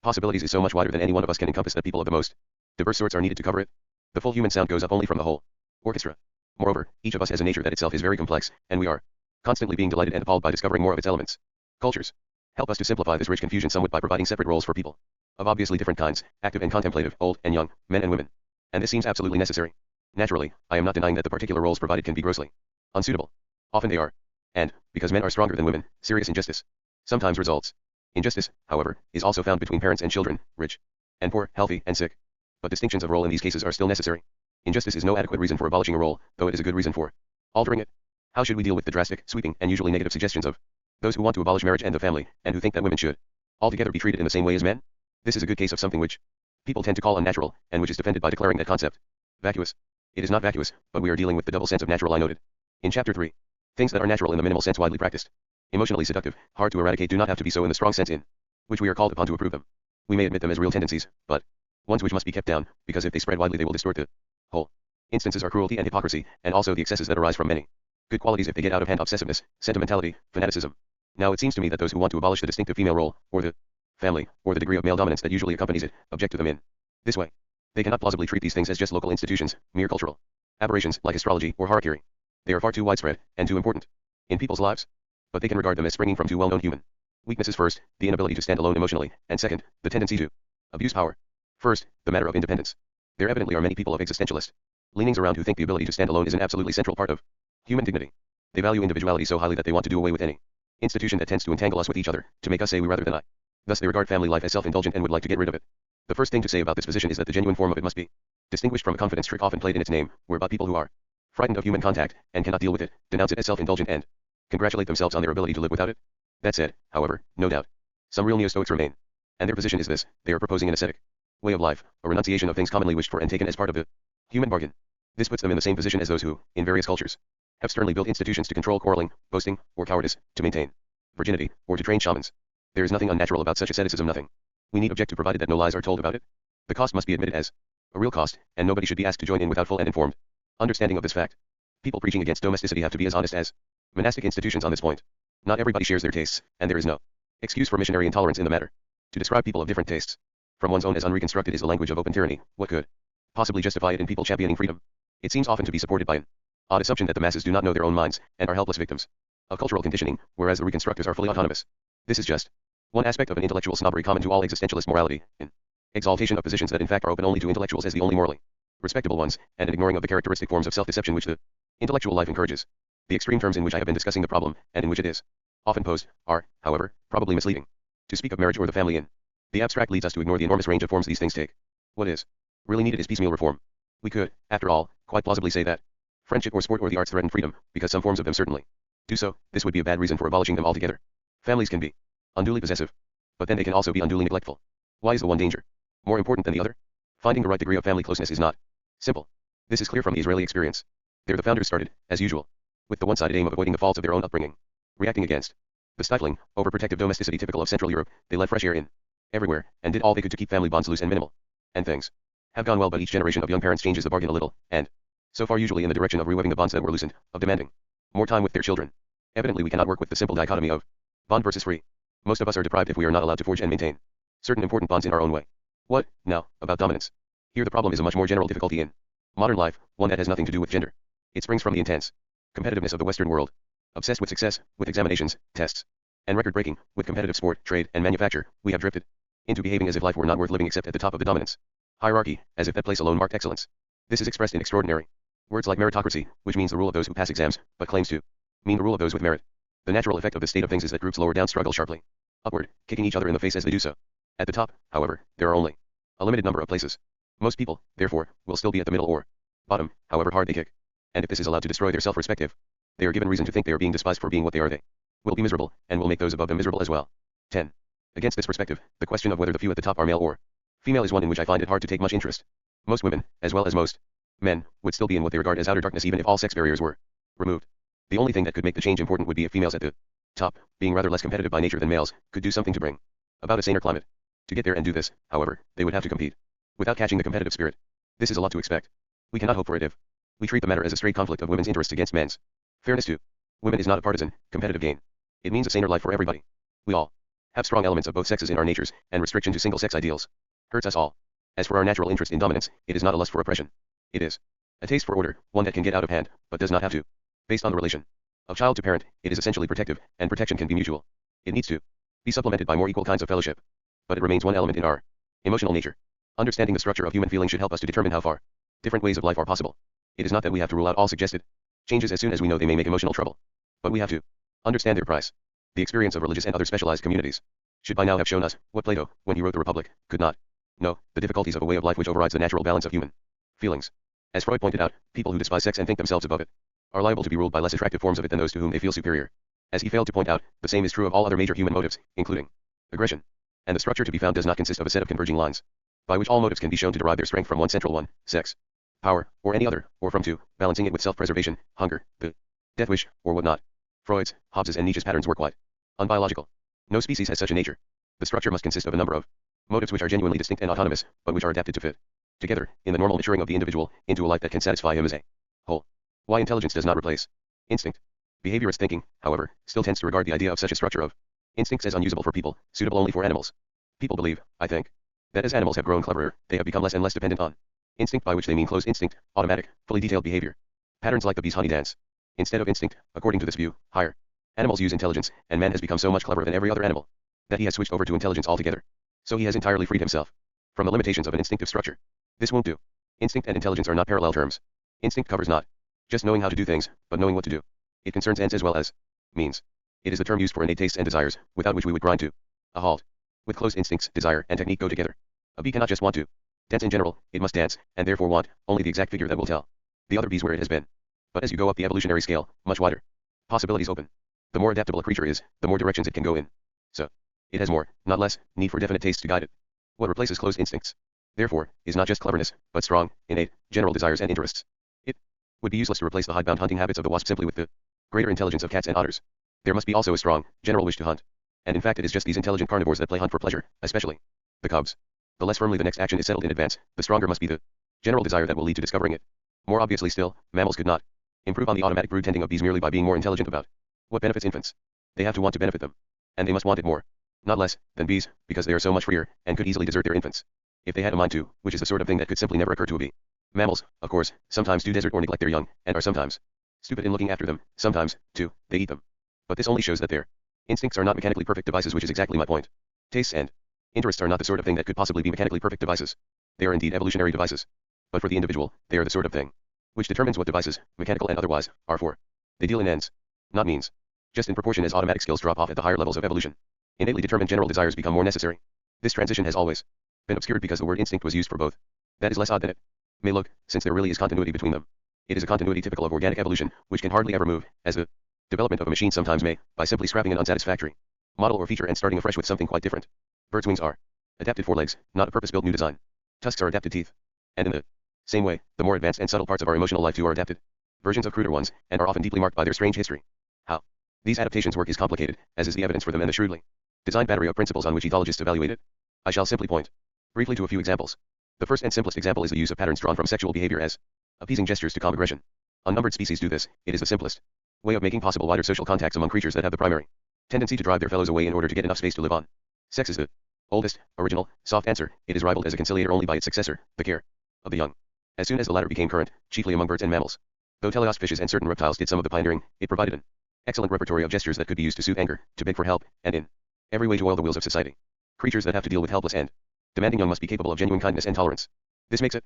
possibilities is so much wider than any one of us can encompass that people of the most diverse sorts are needed to cover it. The full human sound goes up only from the whole orchestra. Moreover, each of us has a nature that itself is very complex, and we are constantly being delighted and appalled by discovering more of its elements. Cultures help us to simplify this rich confusion somewhat by providing separate roles for people of obviously different kinds, active and contemplative, old and young, men and women. And this seems absolutely necessary. Naturally, I am not denying that the particular roles provided can be grossly unsuitable. Often they are. And, because men are stronger than women, serious injustice sometimes results. Injustice, however, is also found between parents and children, rich and poor, healthy and sick. But distinctions of role in these cases are still necessary. Injustice is no adequate reason for abolishing a role, though it is a good reason for altering it. How should we deal with the drastic, sweeping, and usually negative suggestions of those who want to abolish marriage and the family, and who think that women should altogether be treated in the same way as men? This is a good case of something which people tend to call unnatural, and which is defended by declaring that concept vacuous. It is not vacuous, but we are dealing with the double sense of natural I noted in Chapter 3. Things that are natural in the minimal sense widely practiced, emotionally seductive, hard to eradicate, do not have to be so in the strong sense in which we are called upon to approve them. We may admit them as real tendencies, but ones which must be kept down, because if they spread widely they will distort the whole. Instances are cruelty and hypocrisy, and also the excesses that arise from many good qualities if they get out of hand: obsessiveness, sentimentality, fanaticism. Now it seems to me that those who want to abolish the distinctive female role, or the family, or the degree of male dominance that usually accompanies it, object to them in this way. They cannot plausibly treat these things as just local institutions, mere cultural aberrations like astrology or harakiri. They are far too widespread, and too important in people's lives. But they can regard them as springing from two well-known human weaknesses: first, the inability to stand alone emotionally, and second, the tendency to abuse power. First, the matter of independence. There evidently are many people of existentialist leanings around who think the ability to stand alone is an absolutely central part of human dignity. They value individuality so highly that they want to do away with any institution that tends to entangle us with each other, to make us say we rather than I. Thus they regard family life as self-indulgent and would like to get rid of it. The first thing to say about this position is that the genuine form of it must be distinguished from a confidence trick often played in its name, whereby people who are frightened of human contact, and cannot deal with it, denounce it as self-indulgent and congratulate themselves on their ability to live without it. That said, however, no doubt, some real neo-stoics remain. And their position is this: they are proposing an ascetic way of life, a renunciation of things commonly wished for and taken as part of the human bargain. This puts them in the same position as those who, in various cultures, have sternly built institutions to control quarreling, boasting, or cowardice, to maintain virginity, or to train shamans. There is nothing unnatural about such asceticism, nothing we need object to, provided that no lies are told about it. The cost must be admitted as a real cost, and nobody should be asked to join in without full and informed understanding of this fact. People preaching against domesticity have to be as honest as monastic institutions on this point. Not everybody shares their tastes, and there is no excuse for missionary intolerance in the matter. To describe people of different tastes from one's own as unreconstructed is the language of open tyranny. What could possibly justify it in people championing freedom? It seems often to be supported by an odd assumption that the masses do not know their own minds, and are helpless victims of cultural conditioning, whereas the reconstructors are fully autonomous. This is just one aspect of an intellectual snobbery common to all existentialist morality, an exaltation of positions that in fact are open only to intellectuals as the only morally respectable ones, and an ignoring of the characteristic forms of self-deception which the intellectual life encourages. The extreme terms in which I have been discussing the problem, and in which it is often posed, are, however, probably misleading. To speak of marriage or the family in the abstract leads us to ignore the enormous range of forms these things take. What is really needed is piecemeal reform. We could, after all, quite plausibly say that friendship or sport or the arts threaten freedom, because some forms of them certainly do so. This would be a bad reason for abolishing them altogether. Families can be unduly possessive, but then they can also be unduly neglectful. Why is the one danger more important than the other? Finding the right degree of family closeness is not simple. This is clear from the Israeli experience. There the founders started, as usual, with the one-sided aim of avoiding the faults of their own upbringing. Reacting against the stifling, overprotective domesticity typical of Central Europe, they let fresh air in everywhere, and did all they could to keep family bonds loose and minimal. And things have gone well, but each generation of young parents changes the bargain a little, and so far usually in the direction of rewebbing the bonds that were loosened, of demanding more time with their children. Evidently we cannot work with the simple dichotomy of bond versus free. Most of us are deprived if we are not allowed to forge and maintain certain important bonds in our own way. What, now, about dominance? Here the problem is a much more general difficulty in modern life, one that has nothing to do with gender. It springs from the intense competitiveness of the Western world. Obsessed with success, with examinations, tests, and record-breaking, with competitive sport, trade, and manufacture, we have drifted into behaving as if life were not worth living except at the top of the dominance hierarchy, as if that place alone marked excellence. This is expressed in extraordinary words like meritocracy, which means the rule of those who pass exams, but claims to mean the rule of those with merit. The natural effect of this state of things is that groups lower down struggle sharply upward, kicking each other in the face as they do so. At the top, however, there are only a limited number of places. Most people, therefore, will still be at the middle or bottom, however hard they kick. And if this is allowed to destroy their self-respect, if they are given reason to think they are being despised for being what they are, they will be miserable, and will make those above them miserable as well. 10. Against this perspective, the question of whether the few at the top are male or female is one in which I find it hard to take much interest. Most women, as well as most men, would still be in what they regard as outer darkness even if all sex barriers were removed. The only thing that could make the change important would be if females at the top, being rather less competitive by nature than males, could do something to bring about a saner climate. To get there and do this, however, they would have to compete without catching the competitive spirit. This is a lot to expect. We cannot hope for it if we treat the matter as a straight conflict of women's interests against men's. Fairness to women is not a partisan, competitive gain. It means a saner life for everybody. We all have strong elements of both sexes in our natures, and restriction to single-sex ideals hurts us all. As for our natural interest in dominance, it is not a lust for oppression. It is a taste for order, one that can get out of hand, but does not have to. Based on the relation of child to parent, it is essentially protective, and protection can be mutual. It needs to be supplemented by more equal kinds of fellowship. But it remains one element in our emotional nature. Understanding the structure of human feeling should help us to determine how far different ways of life are possible. It is not that we have to rule out all suggested changes as soon as we know they may make emotional trouble. But we have to understand their price. The experience of religious and other specialized communities should by now have shown us what Plato, when he wrote the Republic, could not know, the difficulties of a way of life which overrides the natural balance of human feelings. As Freud pointed out, people who despise sex and think themselves above it are liable to be ruled by less attractive forms of it than those to whom they feel superior. As he failed to point out, the same is true of all other major human motives, including aggression. And the structure to be found does not consist of a set of converging lines, by which all motives can be shown to derive their strength from one central one, sex, power, or any other, or from two, balancing it with self-preservation, hunger, the death wish, or whatnot. Freud's, Hobbes's and Nietzsche's patterns were quite unbiological. No species has such a nature. The structure must consist of a number of motives which are genuinely distinct and autonomous, but which are adapted to fit together, in the normal maturing of the individual, into a life that can satisfy him as a whole. Why intelligence does not replace instinct. Behaviorist thinking, however, still tends to regard the idea of such a structure of instincts as unusable for people, suitable only for animals. People believe, I think, that as animals have grown cleverer, they have become less and less dependent on instinct, by which they mean closed instinct, automatic, fully detailed behavior. Patterns like the bee's honey dance. Instead of instinct, according to this view, higher animals use intelligence, and man has become so much cleverer than every other animal that he has switched over to intelligence altogether. So he has entirely freed himself from the limitations of an instinctive structure. This won't do. Instinct and intelligence are not parallel terms. Instinct covers not just knowing how to do things, but knowing what to do. It concerns ends as well as means. It is the term used for innate tastes and desires, without which we would grind to a halt. With closed instincts, desire and technique go together. A bee cannot just want to dance in general, it must dance, and therefore want only the exact figure that will tell the other bees where it has been. But as you go up the evolutionary scale, much wider possibilities open. The more adaptable a creature is, the more directions it can go in. So, it has more, not less, need for definite tastes to guide it. What replaces closed instincts, therefore, is not just cleverness, but strong, innate, general desires and interests. It would be useless to replace the hidebound hunting habits of the wasp simply with the greater intelligence of cats and otters. There must be also a strong, general wish to hunt. And in fact it is just these intelligent carnivores that play hunt for pleasure, especially the cubs. The less firmly the next action is settled in advance, the stronger must be the general desire that will lead to discovering it. More obviously still, mammals could not improve on the automatic brood tending of bees merely by being more intelligent about what benefits infants. They have to want to benefit them. And they must want it more, not less, than bees, because they are so much freer, and could easily desert their infants if they had a mind to, which is the sort of thing that could simply never occur to a bee. Mammals, of course, sometimes do desert or neglect their young, and are sometimes stupid in looking after them, sometimes, too, they eat them. But this only shows that their instincts are not mechanically perfect devices, which is exactly my point. Tastes and interests are not the sort of thing that could possibly be mechanically perfect devices. They are indeed evolutionary devices. But for the individual, they are the sort of thing which determines what devices, mechanical and otherwise, are for. They deal in ends, not means. Just in proportion as automatic skills drop off at the higher levels of evolution, innately determined general desires become more necessary. This transition has always been obscured because the word instinct was used for both. That is less odd than it may look, since there really is continuity between them. It is a continuity typical of organic evolution, which can hardly ever move, as the development of a machine sometimes may, by simply scrapping an unsatisfactory model or feature and starting afresh with something quite different. Birds' wings are adapted for legs, not a purpose-built new design. Tusks are adapted teeth. And in the same way, the more advanced and subtle parts of our emotional life too are adapted. versions of cruder ones, and are often deeply marked by their strange history. How these adaptations work is complicated, as is the evidence for them and the shrewdly designed battery of principles on which ethologists evaluate it. I shall simply point briefly to a few examples. The first and simplest example is the use of patterns drawn from sexual behavior as appeasing gestures to calm aggression. Unnumbered species do this. It is the simplest way of making possible wider social contacts among creatures that have the primary tendency to drive their fellows away in order to get enough space to live on. Sex is the oldest, original, soft answer. It is rivaled as a conciliator only by its successor, the care of the young. As soon as the latter became current, chiefly among birds and mammals, though teleost fishes and certain reptiles did some of the pioneering, it provided an excellent repertory of gestures that could be used to soothe anger, to beg for help, and in every way to oil the wheels of society. Creatures that have to deal with helpless and demanding young must be capable of genuine kindness and tolerance. This makes it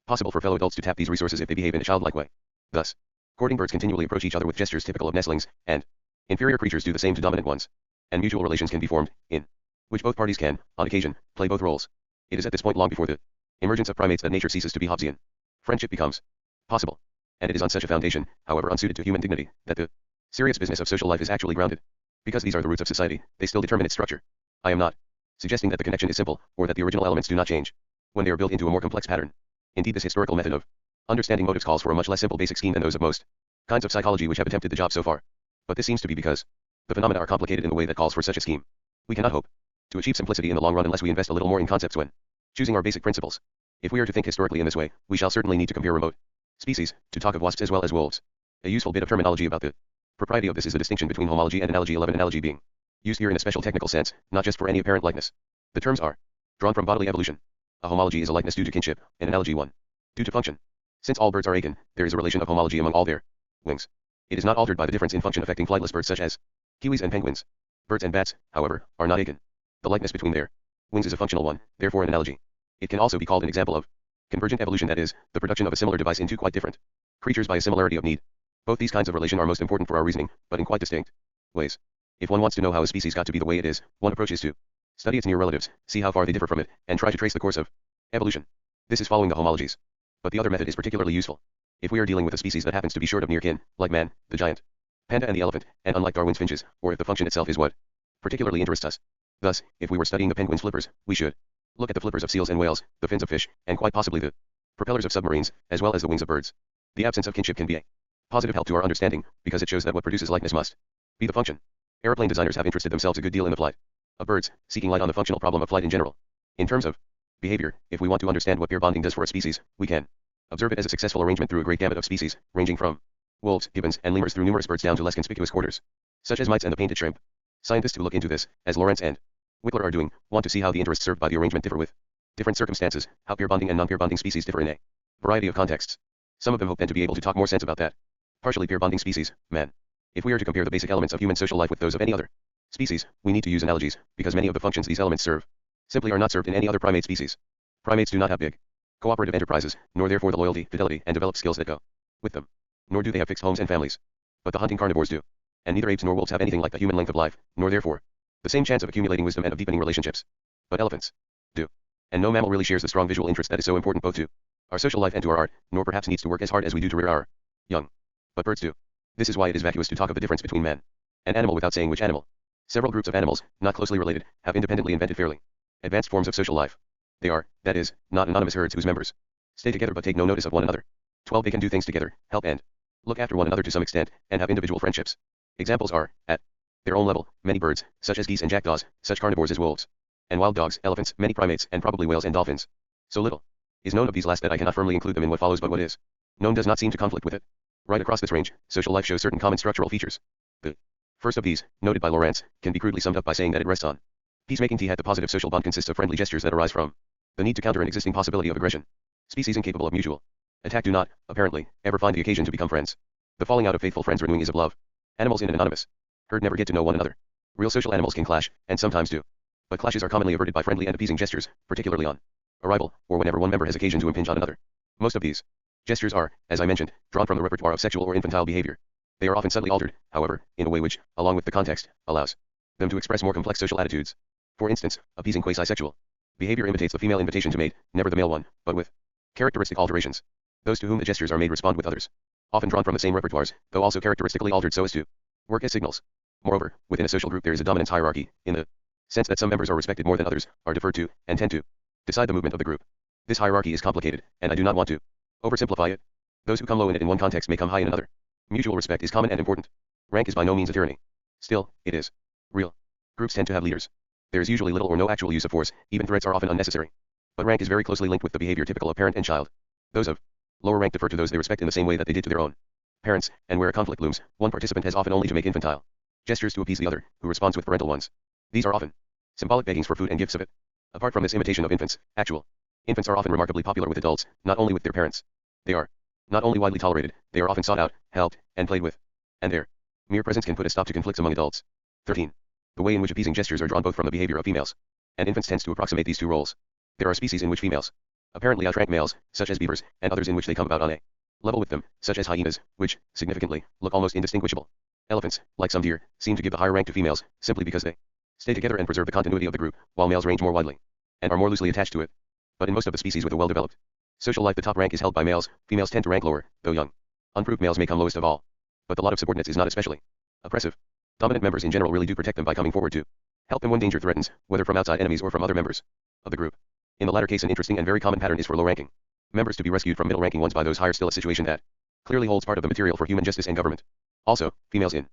possible for fellow adults to tap these resources if they behave in a childlike way. Thus, courting birds continually approach each other with gestures typical of nestlings, and inferior creatures do the same to dominant ones. And mutual relations can be formed, in which both parties can, on occasion, play both roles. It is at this point, long before the emergence of primates, that nature ceases to be Hobbesian. Friendship becomes possible. And it is on such a foundation, however unsuited to human dignity, that the serious business of social life is actually grounded. Because these are the roots of society, they still determine its structure. I am not suggesting that the connection is simple, or that the original elements do not change when they are built into a more complex pattern. Indeed, this historical method of understanding motives calls for a much less simple basic scheme than those of most kinds of psychology which have attempted the job so far. But this seems to be because the phenomena are complicated in the way that calls for such a scheme. We cannot hope to achieve simplicity in the long run unless we invest a little more in concepts when choosing our basic principles. If we are to think historically in this way, we shall certainly need to compare remote species, to talk of wasps as well as wolves. A useful bit of terminology about the propriety of this is the distinction between homology and analogy. 11 Analogy being used here in a special technical sense, not just for any apparent likeness. The terms are drawn from bodily evolution. A homology is a likeness due to kinship, an analogy one due to function. Since all birds are akin, there is a relation of homology among all their wings. It is not altered by the difference in function affecting flightless birds such as kiwis and penguins. Birds and bats, however, are not akin. The likeness between their wings is a functional one, therefore an analogy. It can also be called an example of convergent evolution, that is, the production of a similar device in two quite different creatures by a similarity of need. Both these kinds of relation are most important for our reasoning, but in quite distinct ways. If one wants to know how a species got to be the way it is, one approach is to study its near relatives, see how far they differ from it, and try to trace the course of evolution. This is following the homologies. But the other method is particularly useful. If we are dealing with a species that happens to be short of near kin, like man, the giant, panda and the elephant, and unlike Darwin's finches, or if the function itself is what particularly interests us. Thus, if we were studying the penguin's flippers, we should look at the flippers of seals and whales, the fins of fish, and quite possibly the propellers of submarines, as well as the wings of birds. The absence of kinship can be a positive help to our understanding, because it shows that what produces likeness must be the function. Aeroplane designers have interested themselves a good deal in the flight of birds, seeking light on the functional problem of flight in general. In terms of behavior, if we want to understand what pair bonding does for a species, we can observe it as a successful arrangement through a great gamut of species, ranging from wolves, gibbons, and lemurs through numerous birds down to less conspicuous quarters, such as mites and the painted shrimp. Scientists who look into this, as Lawrence and Wickler are doing, want to see how the interests served by the arrangement differ with different circumstances, how pair bonding and non-pair bonding species differ in a variety of contexts. Some of them hope then to be able to talk more sense about that partially pair bonding species, man. If we are to compare the basic elements of human social life with those of any other species, we need to use analogies, because many of the functions these elements serve simply are not served in any other primate species. Primates do not have big cooperative enterprises, nor therefore the loyalty, fidelity, and developed skills that go with them. Nor do they have fixed homes and families. But the hunting carnivores do. And neither apes nor wolves have anything like the human length of life, nor therefore the same chance of accumulating wisdom and of deepening relationships. But elephants do. And no mammal really shares the strong visual interest that is so important both to our social life and to our art, nor perhaps needs to work as hard as we do to rear our young. But birds do. This is why it is vacuous to talk of the difference between man and animal without saying which animal. Several groups of animals, not closely related, have independently invented fairly advanced forms of social life. They are, that is, not anonymous herds whose members stay together but take no notice of one another. 12 They can do things together, help and look after one another to some extent, and have individual friendships. Examples are, at their own level, many birds, such as geese and jackdaws, such carnivores as wolves and wild dogs, elephants, many primates, and probably whales and dolphins. So little is known of these last that I cannot firmly include them in what follows, but what is known does not seem to conflict with it. Right across this range, social life shows certain common structural features. The first of these, noted by Lawrence, can be crudely summed up by saying that it rests on peacemaking. The positive social bond consists of friendly gestures that arise from the need to counter an existing possibility of aggression. Species incapable of mutual attack do not, apparently, ever find the occasion to become friends. The falling out of faithful friends renewing is of love. Animals in an anonymous herd never get to know one another. Real social animals can clash, and sometimes do. But clashes are commonly averted by friendly and appeasing gestures, particularly on arrival, or whenever one member has occasion to impinge on another. Most of these gestures are, as I mentioned, drawn from the repertoire of sexual or infantile behavior. They are often subtly altered, however, in a way which, along with the context, allows them to express more complex social attitudes. For instance, appeasing quasi-sexual behavior imitates the female invitation to mate, never the male one, but with characteristic alterations. Those to whom the gestures are made respond with others, often drawn from the same repertoires, though also characteristically altered so as to work as signals. Moreover, within a social group there is a dominance hierarchy, in the sense that some members are respected more than others, are deferred to, and tend to decide the movement of the group. This hierarchy is complicated, and I do not want to oversimplify it. Those who come low in it in one context may come high in another. Mutual respect is common and important. Rank is by no means a tyranny. Still, it is real. Groups tend to have leaders. There is usually little or no actual use of force, even threats are often unnecessary. But rank is very closely linked with the behavior typical of parent and child. Those of lower rank defer to those they respect in the same way that they did to their own parents, and where a conflict looms, one participant has often only to make infantile gestures to appease the other, who responds with parental ones. These are often symbolic beggings for food and gifts of it. Apart from this imitation of infants, actual infants are often remarkably popular with adults, not only with their parents. They are not only widely tolerated, they are often sought out, helped, and played with. And their mere presence can put a stop to conflicts among adults. 13. The way in which appeasing gestures are drawn both from the behavior of females and infants tends to approximate these two roles. There are species in which females apparently outrank males, such as beavers, and others in which they come about on a level with them, such as hyenas, which, significantly, look almost indistinguishable. Elephants, like some deer, seem to give the higher rank to females, simply because they stay together and preserve the continuity of the group, while males range more widely and are more loosely attached to it. But in most of the species with a well-developed social life, the top rank is held by males, females tend to rank lower, though young. Unproved males may come lowest of all. But the lot of subordinates is not especially oppressive. Dominant members in general really do protect them by coming forward to help them when danger threatens, whether from outside enemies or from other members of the group. In the latter case, an interesting and very common pattern is for low-ranking members to be rescued from middle-ranking ones by those higher still, a situation that clearly holds part of the material for human justice and government. Also, females in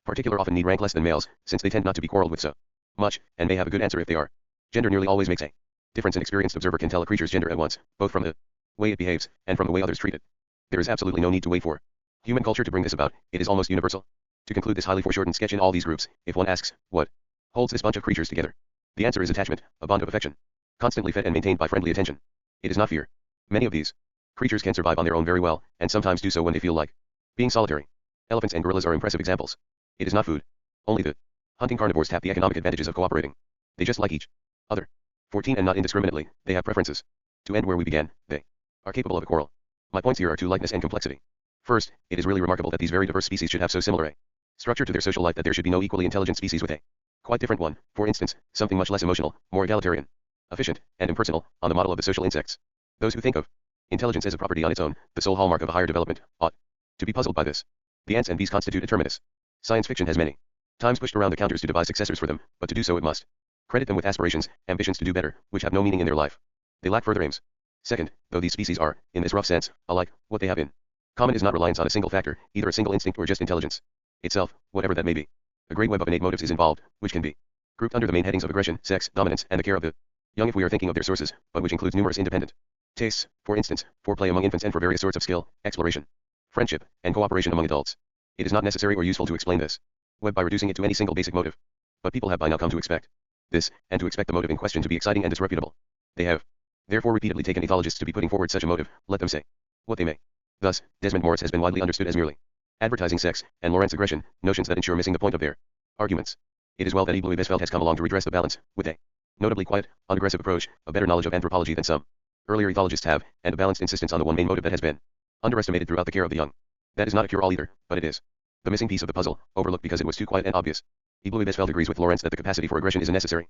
particular often need rank less than males, since they tend not to be quarreled with so much, and may have a good answer if they are. Gender nearly always makes a difference. An experienced observer can tell a creature's gender at once, both from the way it behaves, and from the way others treat it. There is absolutely no need to wait for human culture to bring this about, it is almost universal. To conclude this highly foreshortened sketch, in all these groups, if one asks, what holds this bunch of creatures together? The answer is attachment, a bond of affection, constantly fed and maintained by friendly attention. It is not fear. Many of these creatures can survive on their own very well, and sometimes do so when they feel like being solitary. Elephants and gorillas are impressive examples. It is not food. Only the hunting carnivores tap the economic advantages of cooperating. They just like each other. 14. And not indiscriminately, they have preferences. To end where we began, they are capable of a quarrel. My points here are to likeness and complexity. First, it is really remarkable that these very diverse species should have so similar a structure to their social life that there should be no equally intelligent species with a quite different one, for instance, something much less emotional, more egalitarian, efficient, and impersonal, on the model of the social insects. Those who think of intelligence as a property on its own, the sole hallmark of a higher development, ought to be puzzled by this. The ants and bees constitute a terminus. Science fiction has many times pushed around the counters to devise successors for them, but to do so it must credit them with aspirations, ambitions to do better, which have no meaning in their life. They lack further aims. Second, though these species are, in this rough sense, alike, what they have in common is not reliance on a single factor, either a single instinct or just intelligence itself, whatever that may be. A great web of innate motives is involved, which can be grouped under the main headings of aggression, sex, dominance, and the care of the young if we are thinking of their sources, but which includes numerous independent tastes, for instance, for play among infants and for various sorts of skill, exploration, friendship, and cooperation among adults. It is not necessary or useful to explain this web by reducing it to any single basic motive. But people have by now come to expect this, and to expect the motive in question to be exciting and disreputable. They have therefore repeatedly taken ethologists to be putting forward such a motive, let them say what they may. Thus, Desmond Morris has been widely understood as merely advertising sex, and Lawrence aggression, notions that ensure missing the point of their arguments. It is well that E. Bluey Besfeld has come along to redress the balance, with a notably quiet, unaggressive approach, a better knowledge of anthropology than some earlier ethologists have, and a balanced insistence on the one main motive that has been underestimated throughout the care of the young. That is not a cure-all either, but it is the missing piece of the puzzle, overlooked because it was too quiet and obvious. E. Bluey Besfeld agrees with Lawrence that the capacity for aggression is a necessary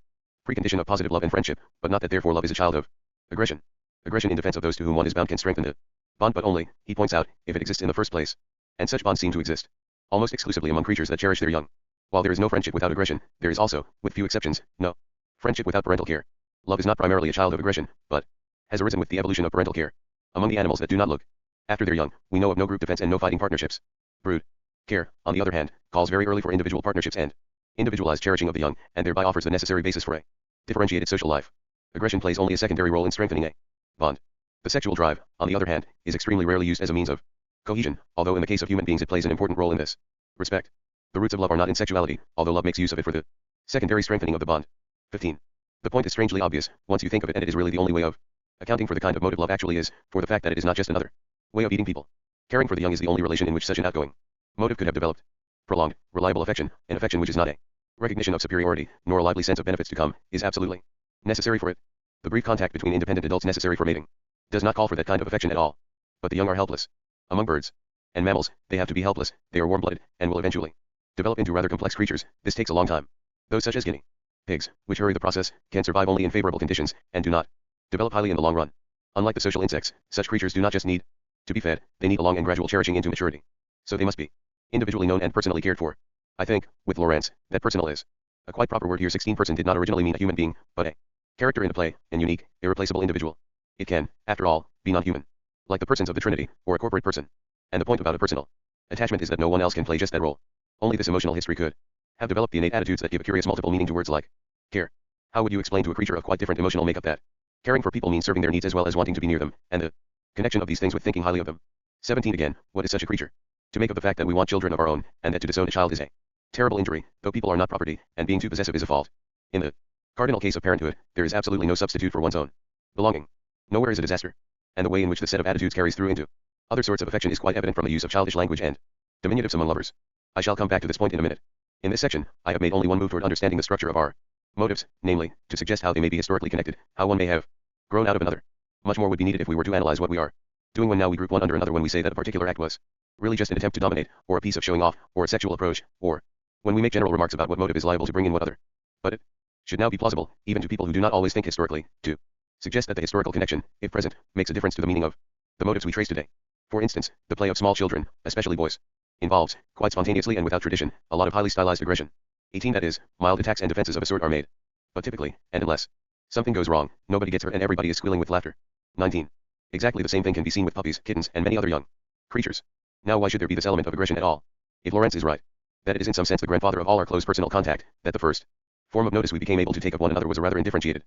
precondition of positive love and friendship, but not that therefore love is a child of aggression. Aggression in defense of those to whom one is bound can strengthen the bond, but only, he points out, if it exists in the first place. And such bonds seem to exist almost exclusively among creatures that cherish their young. While there is no friendship without aggression, there is also, with few exceptions, no friendship without parental care. Love is not primarily a child of aggression, but has arisen with the evolution of parental care. Among the animals that do not look after their young, we know of no group defense and no fighting partnerships. Brood care, on the other hand, calls very early for individual partnerships and individualized cherishing of the young, and thereby offers the necessary basis for a differentiated social life. Aggression plays only a secondary role in strengthening a bond. The sexual drive, on the other hand, is extremely rarely used as a means of cohesion, although in the case of human beings it plays an important role in this respect. The roots of love are not in sexuality, although love makes use of it for the secondary strengthening of the bond. 15. The point is strangely obvious, once you think of it, and it is really the only way of accounting for the kind of motive love actually is, for the fact that it is not just another way of eating people. Caring for the young is the only relation in which such an outgoing motive could have developed. Prolonged, reliable affection, an affection which is not a recognition of superiority, nor a lively sense of benefits to come, is absolutely necessary for it. The brief contact between independent adults necessary for mating does not call for that kind of affection at all. But the young are helpless. Among birds and mammals, they have to be helpless, they are warm-blooded, and will eventually develop into rather complex creatures. This takes a long time. Those such as guinea pigs, which hurry the process, can survive only in favorable conditions, and do not develop highly in the long run. Unlike the social insects, such creatures do not just need to be fed, they need a long and gradual cherishing into maturity. So they must be individually known and personally cared for. I think, with Lawrence, that personal is a quite proper word here. 16. Person did not originally mean a human being, but a character in a play, an unique, irreplaceable individual. It can, after all, be non-human. like the persons of the Trinity, or a corporate person. And the point about a personal attachment is that no one else can play just that role. Only this emotional history could have developed the innate attitudes that give a curious multiple meaning to words like care. How would you explain to a creature of quite different emotional makeup that caring for people means serving their needs as well as wanting to be near them, and the connection of these things with thinking highly of them? 17 Again, what is such a creature? To make of the fact that we want children of our own, and that to disown a child is a terrible injury, though people are not property, and being too possessive is a fault. In the cardinal case of parenthood, there is absolutely no substitute for one's own belonging. Nowhere is a disaster. And the way in which this set of attitudes carries through into other sorts of affection is quite evident from the use of childish language and diminutives among lovers. I shall come back to this point in a minute. In this section, I have made only one move toward understanding the structure of our motives, namely, to suggest how they may be historically connected, how one may have grown out of another. Much more would be needed if we were to analyze what we are doing when now we group one under another when we say that a particular act was really just an attempt to dominate, or a piece of showing off, or a sexual approach, or when we make general remarks about what motive is liable to bring in what other. But it should now be plausible, even to people who do not always think historically, to suggest that the historical connection, if present, makes a difference to the meaning of the motives we trace today. For instance, the play of small children, especially boys, involves, quite spontaneously and without tradition, a lot of highly stylized aggression. 18 That is, mild attacks and defenses of a sort are made. But typically, and unless something goes wrong, nobody gets hurt and everybody is squealing with laughter. 19. Exactly the same thing can be seen with puppies, kittens, and many other young creatures. Now why should there be this element of aggression at all? If Lawrence is right, that it is in some sense the grandfather of all our close personal contact, that the first form of notice we became able to take of one another was a rather indifferentiated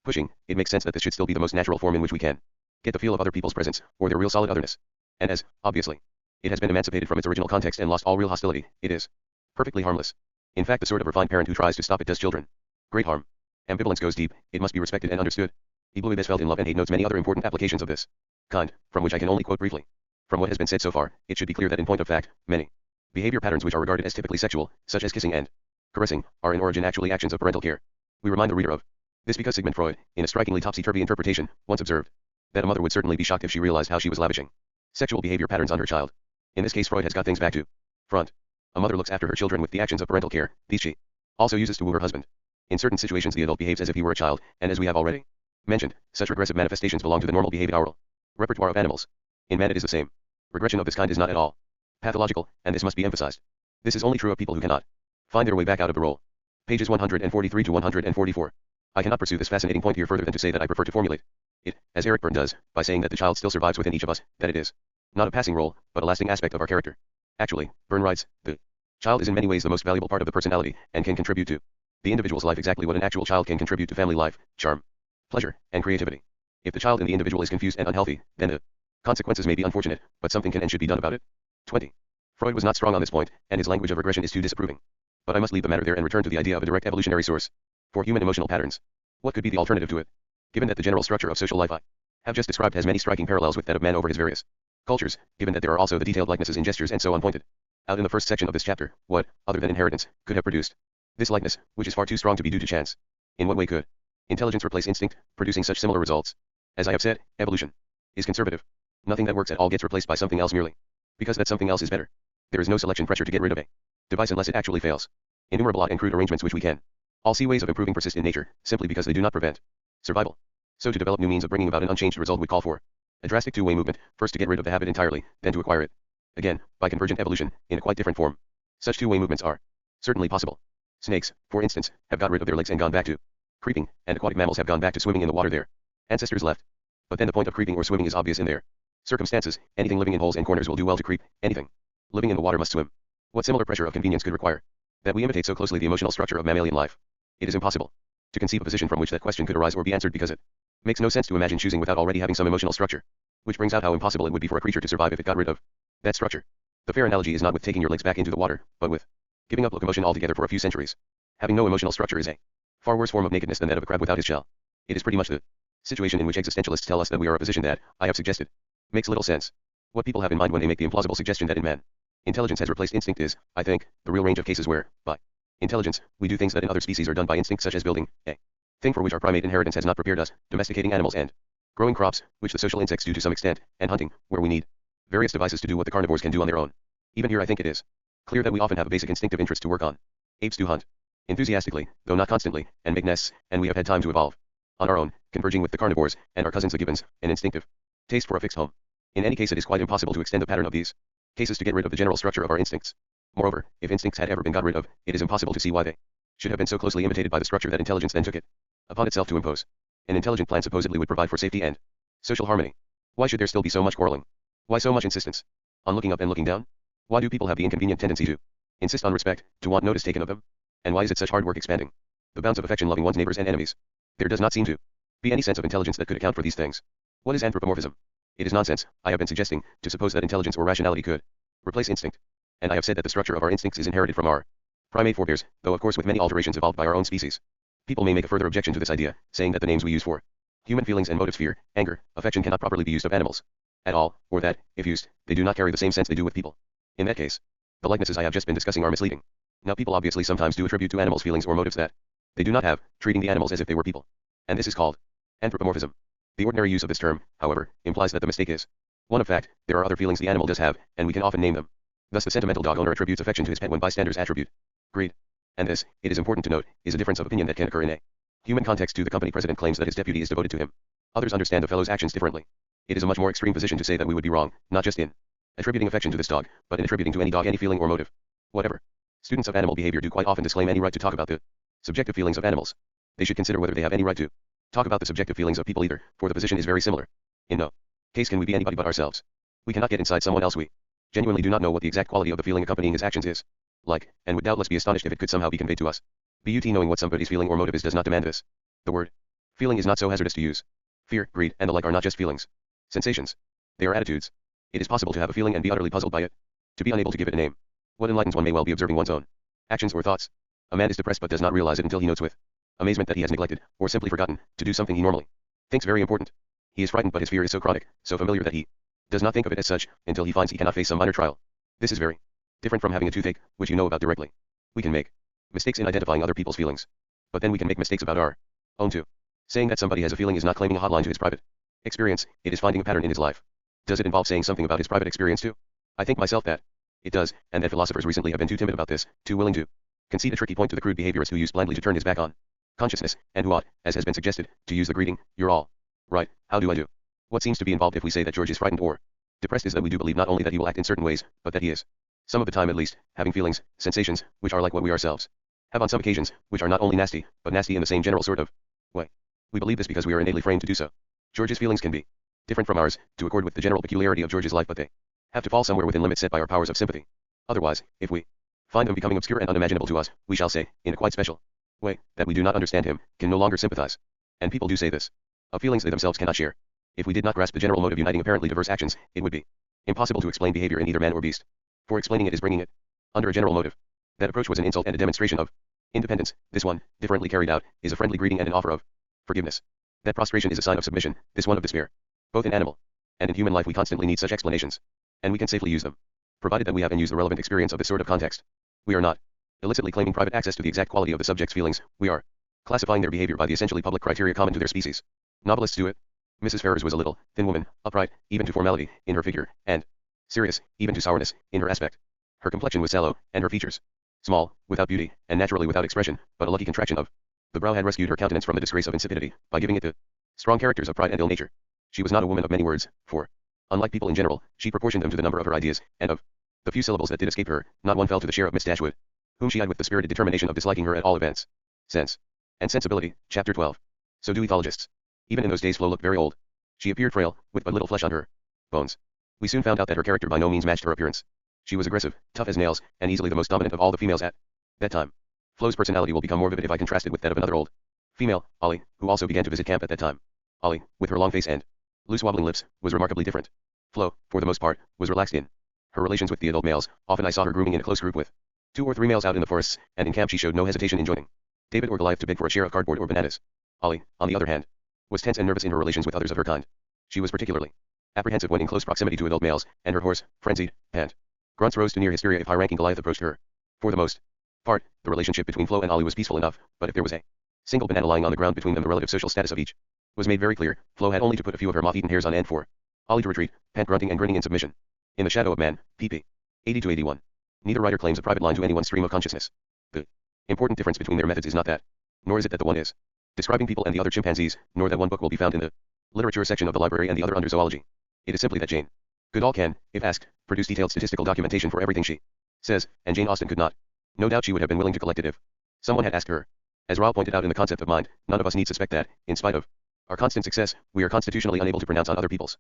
pushing, it makes sense that this should still be the most natural form in which we can get the feel of other people's presence, or their real solid otherness. And as, obviously, it has been emancipated from its original context and lost all real hostility, it is perfectly harmless. In fact, the sort of refined parent who tries to stop it does children great harm. Ambivalence goes deep, it must be respected and understood. Midgley felt in Love and Hate notes many other important applications of this kind, from which I can only quote briefly. From what has been said so far, it should be clear that in point of fact, many behavior patterns which are regarded as typically sexual, such as kissing and caressing, are in origin actually actions of parental care. We remind the reader of this because Sigmund Freud, in a strikingly topsy-turvy interpretation, once observed that a mother would certainly be shocked if she realized how she was lavishing sexual behavior patterns on her child. In this case, Freud has got things back to front. A mother looks after her children with the actions of parental care, these she also uses to woo her husband. In certain situations the adult behaves as if he were a child, and as we have already mentioned, such regressive manifestations belong to the normal behavioral repertoire of animals. In man it is the same. Regression of this kind is not at all pathological, and this must be emphasized. This is only true of people who cannot find their way back out of the role. Pages 143 to 144. I cannot pursue this fascinating point here further than to say that I prefer to formulate it, as Eric Byrne does, by saying that the child still survives within each of us, that it is not a passing role, but a lasting aspect of our character. Actually, Byrne writes, the child is in many ways the most valuable part of the personality, and can contribute to the individual's life exactly what an actual child can contribute to family life, charm, pleasure, and creativity. If the child in the individual is confused and unhealthy, then the consequences may be unfortunate, but something can and should be done about it. 20. Freud was not strong on this point, and his language of regression is too disapproving. But I must leave the matter there and return to the idea of a direct evolutionary source for human emotional patterns. What could be the alternative to it? Given that the general structure of social life I have just described has many striking parallels with that of man over his various cultures, given that there are also the detailed likenesses in gestures and so on pointed out in the first section of this chapter, what, other than inheritance, could have produced this likeness, which is far too strong to be due to chance? In what way could intelligence replace instinct, producing such similar results? As I have said, evolution is conservative. Nothing that works at all gets replaced by something else merely because that something else is better. There is no selection pressure to get rid of a device unless it actually fails. Innumerable odd and crude arrangements which we can all see ways of improving persist in nature, simply because they do not prevent survival. So to develop new means of bringing about an unchanged result would call for a drastic two-way movement, first to get rid of the habit entirely, then to acquire it again, by convergent evolution, in a quite different form. Such two-way movements are certainly possible. Snakes, for instance, have got rid of their legs and gone back to creeping, and aquatic mammals have gone back to swimming in the water their ancestors left. But then the point of creeping or swimming is obvious in their circumstances. Anything living in holes and corners will do well to creep, anything living in the water must swim. What similar pressure of convenience could require that we imitate so closely the emotional structure of mammalian life? It is impossible to conceive a position from which that question could arise or be answered, because it makes no sense to imagine choosing without already having some emotional structure, which brings out how impossible it would be for a creature to survive if it got rid of that structure. The fair analogy is not with taking your legs back into the water, but with giving up locomotion altogether for a few centuries. Having no emotional structure is a far worse form of nakedness than that of a crab without his shell. It is pretty much the situation in which existentialists tell us that we are a position that, I have suggested, makes little sense. What people have in mind when they make the implausible suggestion that in man, intelligence has replaced instinct is, I think, the real range of cases where, by intelligence, we do things that in other species are done by instinct, such as building a thing for which our primate inheritance has not prepared us, domesticating animals and growing crops, which the social insects do to some extent, and hunting, where we need various devices to do what the carnivores can do on their own. Even here I think it is clear that we often have a basic instinctive interest to work on. Apes do hunt enthusiastically, though not constantly, and make nests, and we have had time to evolve on our own, converging with the carnivores, and our cousins the gibbons, an instinctive taste for a fixed home. In any case it is quite impossible to extend the pattern of these cases to get rid of the general structure of our instincts. Moreover, if instincts had ever been got rid of, it is impossible to see why they should have been so closely imitated by the structure that intelligence then took it upon itself to impose. An intelligent plan supposedly would provide for safety and social harmony. Why should there still be so much quarreling? Why so much insistence on looking up and looking down? Why do people have the inconvenient tendency to insist on respect, to want notice taken of them? And why is it such hard work expanding the bounds of affection, loving one's neighbors and enemies? There does not seem to be any sense of intelligence that could account for these things. What is anthropomorphism? It is nonsense, I have been suggesting, to suppose that intelligence or rationality could replace instinct. And I have said that the structure of our instincts is inherited from our primate forebears, though of course with many alterations evolved by our own species. People may make a further objection to this idea, saying that the names we use for human feelings and motives, fear, anger, affection, cannot properly be used of animals at all, or that, if used, they do not carry the same sense they do with people. In that case, the likenesses I have just been discussing are misleading. Now people obviously sometimes do attribute to animals feelings or motives that they do not have, treating the animals as if they were people. And this is called anthropomorphism. The ordinary use of this term, however, implies that the mistake is one of fact. There are other feelings the animal does have, and we can often name them. Thus the sentimental dog owner attributes affection to his pet when bystanders attribute greed. And this, it is important to note, is a difference of opinion that can occur in a human context too. The company president claims that his deputy is devoted to him. Others understand the fellow's actions differently. It is a much more extreme position to say that we would be wrong, not just in attributing affection to this dog, but in attributing to any dog any feeling or motive whatever. Students of animal behavior do quite often disclaim any right to talk about the subjective feelings of animals. They should consider whether they have any right to talk about the subjective feelings of people either, for the position is very similar. In no case can we be anybody but ourselves. We cannot get inside someone else. We genuinely do not know what the exact quality of the feeling accompanying his actions is like, and would doubtless be astonished if it could somehow be conveyed to us. But knowing what somebody's feeling or motive is does not demand this. The word feeling is not so hazardous to use. Fear, greed, and the like are not just feelings. Sensations. They are attitudes. It is possible to have a feeling and be utterly puzzled by it. To be unable to give it a name. What enlightens one may well be observing one's own actions or thoughts. A man is depressed but does not realize it until he notes with amazement that he has neglected, or simply forgotten, to do something he normally thinks very important. He is frightened but his fear is so chronic, so familiar that he does not think of it as such, until he finds he cannot face some minor trial. This is very different from having a toothache, which you know about directly. We can make mistakes in identifying other people's feelings. But then we can make mistakes about our own too. Saying that somebody has a feeling is not claiming a hotline to his private experience, it is finding a pattern in his life. Does it involve saying something about his private experience too? I think myself that it does, and that philosophers recently have been too timid about this, too willing to concede a tricky point to the crude behaviorist who used blindly to turn his back on consciousness, and who ought, as has been suggested, to use the greeting, "You're all right, how do I do?" What seems to be involved if we say that George is frightened or depressed is that we do believe not only that he will act in certain ways, but that he is, some of the time at least, having feelings, sensations, which are like what we ourselves have on some occasions, which are not only nasty, but nasty in the same general sort of way. We believe this because we are innately framed to do so. George's feelings can be different from ours, to accord with the general peculiarity of George's life, but they have to fall somewhere within limits set by our powers of sympathy. Otherwise, if we find them becoming obscure and unimaginable to us, we shall say, in a quite special way, that we do not understand him, can no longer sympathize. And people do say this of feelings they themselves cannot share. If we did not grasp the general motive uniting apparently diverse actions, it would be impossible to explain behavior in either man or beast. For explaining it is bringing it under a general motive. That approach was an insult and a demonstration of independence. This one, differently carried out, is a friendly greeting and an offer of forgiveness. That prostration is a sign of submission, this one of despair. Both in animal and in human life we constantly need such explanations. And we can safely use them, provided that we have and use the relevant experience of this sort of context. We are not illicitly claiming private access to the exact quality of the subject's feelings, we are classifying their behavior by the essentially public criteria common to their species. Novelists do it. Mrs. Ferrers was a little, thin woman, upright, even to formality, in her figure, and serious, even to sourness, in her aspect. Her complexion was sallow, and her features small, without beauty, and naturally without expression, but a lucky contraction of the brow had rescued her countenance from the disgrace of insipidity, by giving it the strong characters of pride and ill nature. She was not a woman of many words, for, unlike people in general, she proportioned them to the number of her ideas, and of the few syllables that did escape her, not one fell to the share of Miss Dashwood, whom she eyed with the spirited determination of disliking her at all events. Sense and Sensibility, Chapter 12. So do ethologists. Even in those days Flo looked very old. She appeared frail, with but little flesh on her bones. We soon found out that her character by no means matched her appearance. She was aggressive, tough as nails, and easily the most dominant of all the females at that time. Flo's personality will become more vivid if I contrast it with that of another old female, Ollie, who also began to visit camp at that time. Ollie, with her long face and loose wobbling lips, was remarkably different. Flo, for the most part, was relaxed in her relations with the adult males. Often I saw her grooming in a close group with 2 or 3 males out in the forests, and in camp she showed no hesitation in joining David or Goliath to beg for a share of cardboard or bananas. Ollie, on the other hand, was tense and nervous in her relations with others of her kind. She was particularly apprehensive when in close proximity to adult males, and her hoarse, frenzied, and grunts rose to near hysteria if high-ranking Goliath approached her. For the most part, the relationship between Flo and Ollie was peaceful enough, but if there was a single banana lying on the ground between them, the relative social status of each was made very clear. Flo had only to put a few of her moth-eaten hairs on end for Ollie to retreat, pant grunting and grinning in submission. In the Shadow of Man, pp. 80-81. Neither writer claims a private line to anyone's stream of consciousness. The important difference between their methods is not that, nor is it that the one is describing people and the other chimpanzees, nor that one book will be found in the literature section of the library and the other under zoology. It is simply that Jane Goodall can, if asked, produce detailed statistical documentation for everything she says, and Jane Austen could not. No doubt she would have been willing to collect it if someone had asked her. As Ryle pointed out in The Concept of Mind, none of us need suspect that, in spite of our constant success, we are constitutionally unable to pronounce on other people's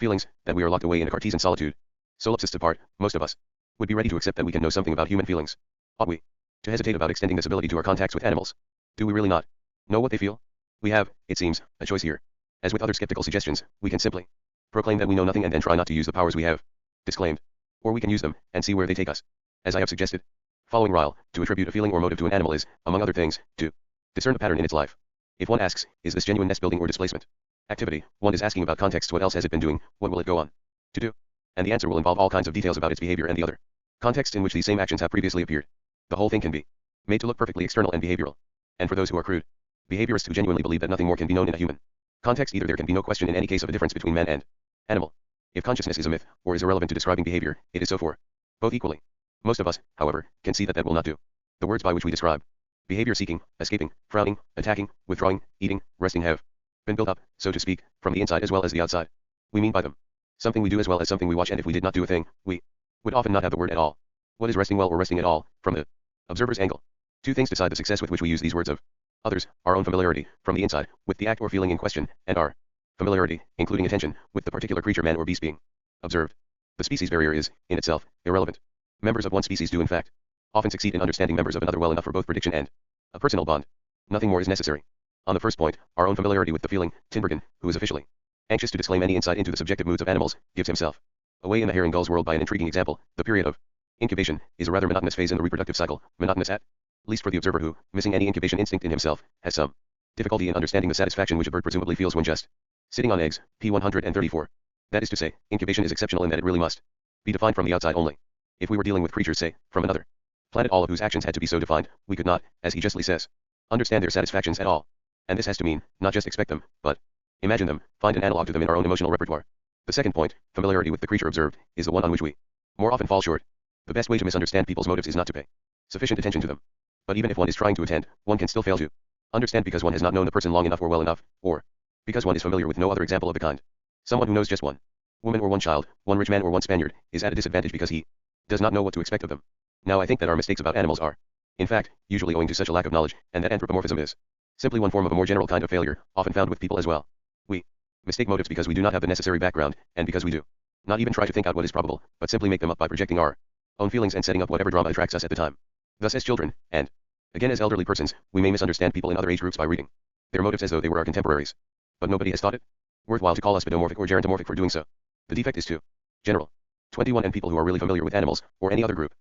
Feelings, that we are locked away in a Cartesian solitude. Solipsists apart, most of us would be ready to accept that we can know something about human feelings. Ought we to hesitate about extending this ability to our contacts with animals? Do we really not know what they feel? We have, it seems, a choice here. As with other skeptical suggestions, we can simply proclaim that we know nothing and then try not to use the powers we have disclaimed. Or we can use them, and see where they take us. As I have suggested. Following Ryle, to attribute a feeling or motive to an animal is, among other things, to discern a pattern in its life. If one asks, is this genuine nest building or displacement activity, one is asking about context. What else has it been doing, what will it go on to do? And the answer will involve all kinds of details about its behavior and the other contexts in which these same actions have previously appeared. The whole thing can be made to look perfectly external and behavioral. And for those who are crude behaviorists who genuinely believe that nothing more can be known in a human context, either there can be no question in any case of a difference between man and animal. If consciousness is a myth, or is irrelevant to describing behavior, it is so for both equally. Most of us, however, can see that that will not do. The words by which we describe behavior, seeking, escaping, frowning, attacking, withdrawing, eating, resting, have been built up, so to speak, from the inside as well as the outside. We mean by them something we do as well as something we watch, and if we did not do a thing, we would often not have the word at all. What is resting well or resting at all, from the observer's angle? Two things decide the success with which we use these words of others: our own familiarity, from the inside, with the act or feeling in question, and our familiarity, including attention, with the particular creature, man or beast, being observed. The species barrier is, in itself, irrelevant. Members of one species do in fact often succeed in understanding members of another well enough for both prediction and a personal bond. Nothing more is necessary. On the first point, our own familiarity with the feeling, Tinbergen, who is officially anxious to disclaim any insight into the subjective moods of animals, gives himself away in the herring gull's world by an intriguing example. The period of incubation is a rather monotonous phase in the reproductive cycle, monotonous at least for the observer who, missing any incubation instinct in himself, has some difficulty in understanding the satisfaction which a bird presumably feels when just sitting on eggs. P 134. That is to say, incubation is exceptional in that it really must be defined from the outside only. If we were dealing with creatures, say, from another planet, all of whose actions had to be so defined, we could not, as he justly says, understand their satisfactions at all. And this has to mean, not just expect them, but imagine them, find an analog to them in our own emotional repertoire. The second point, familiarity with the creature observed, is the one on which we more often fall short. The best way to misunderstand people's motives is not to pay sufficient attention to them. But even if one is trying to attend, one can still fail to understand because one has not known the person long enough or well enough, or because one is familiar with no other example of the kind. Someone who knows just one woman or one child, one rich man or one Spaniard, is at a disadvantage because he does not know what to expect of them. Now I think that our mistakes about animals are, in fact, usually owing to such a lack of knowledge, and that anthropomorphism is simply one form of a more general kind of failure, often found with people as well. We mistake motives because we do not have the necessary background, and because we do not even try to think out what is probable, but simply make them up by projecting our own feelings and setting up whatever drama attracts us at the time. Thus as children, and again as elderly persons, we may misunderstand people in other age groups by reading their motives as though they were our contemporaries. But nobody has thought it worthwhile to call us pedomorphic or gerontomorphic for doing so. The defect is too general. 21 And people who are really familiar with animals, or any other group,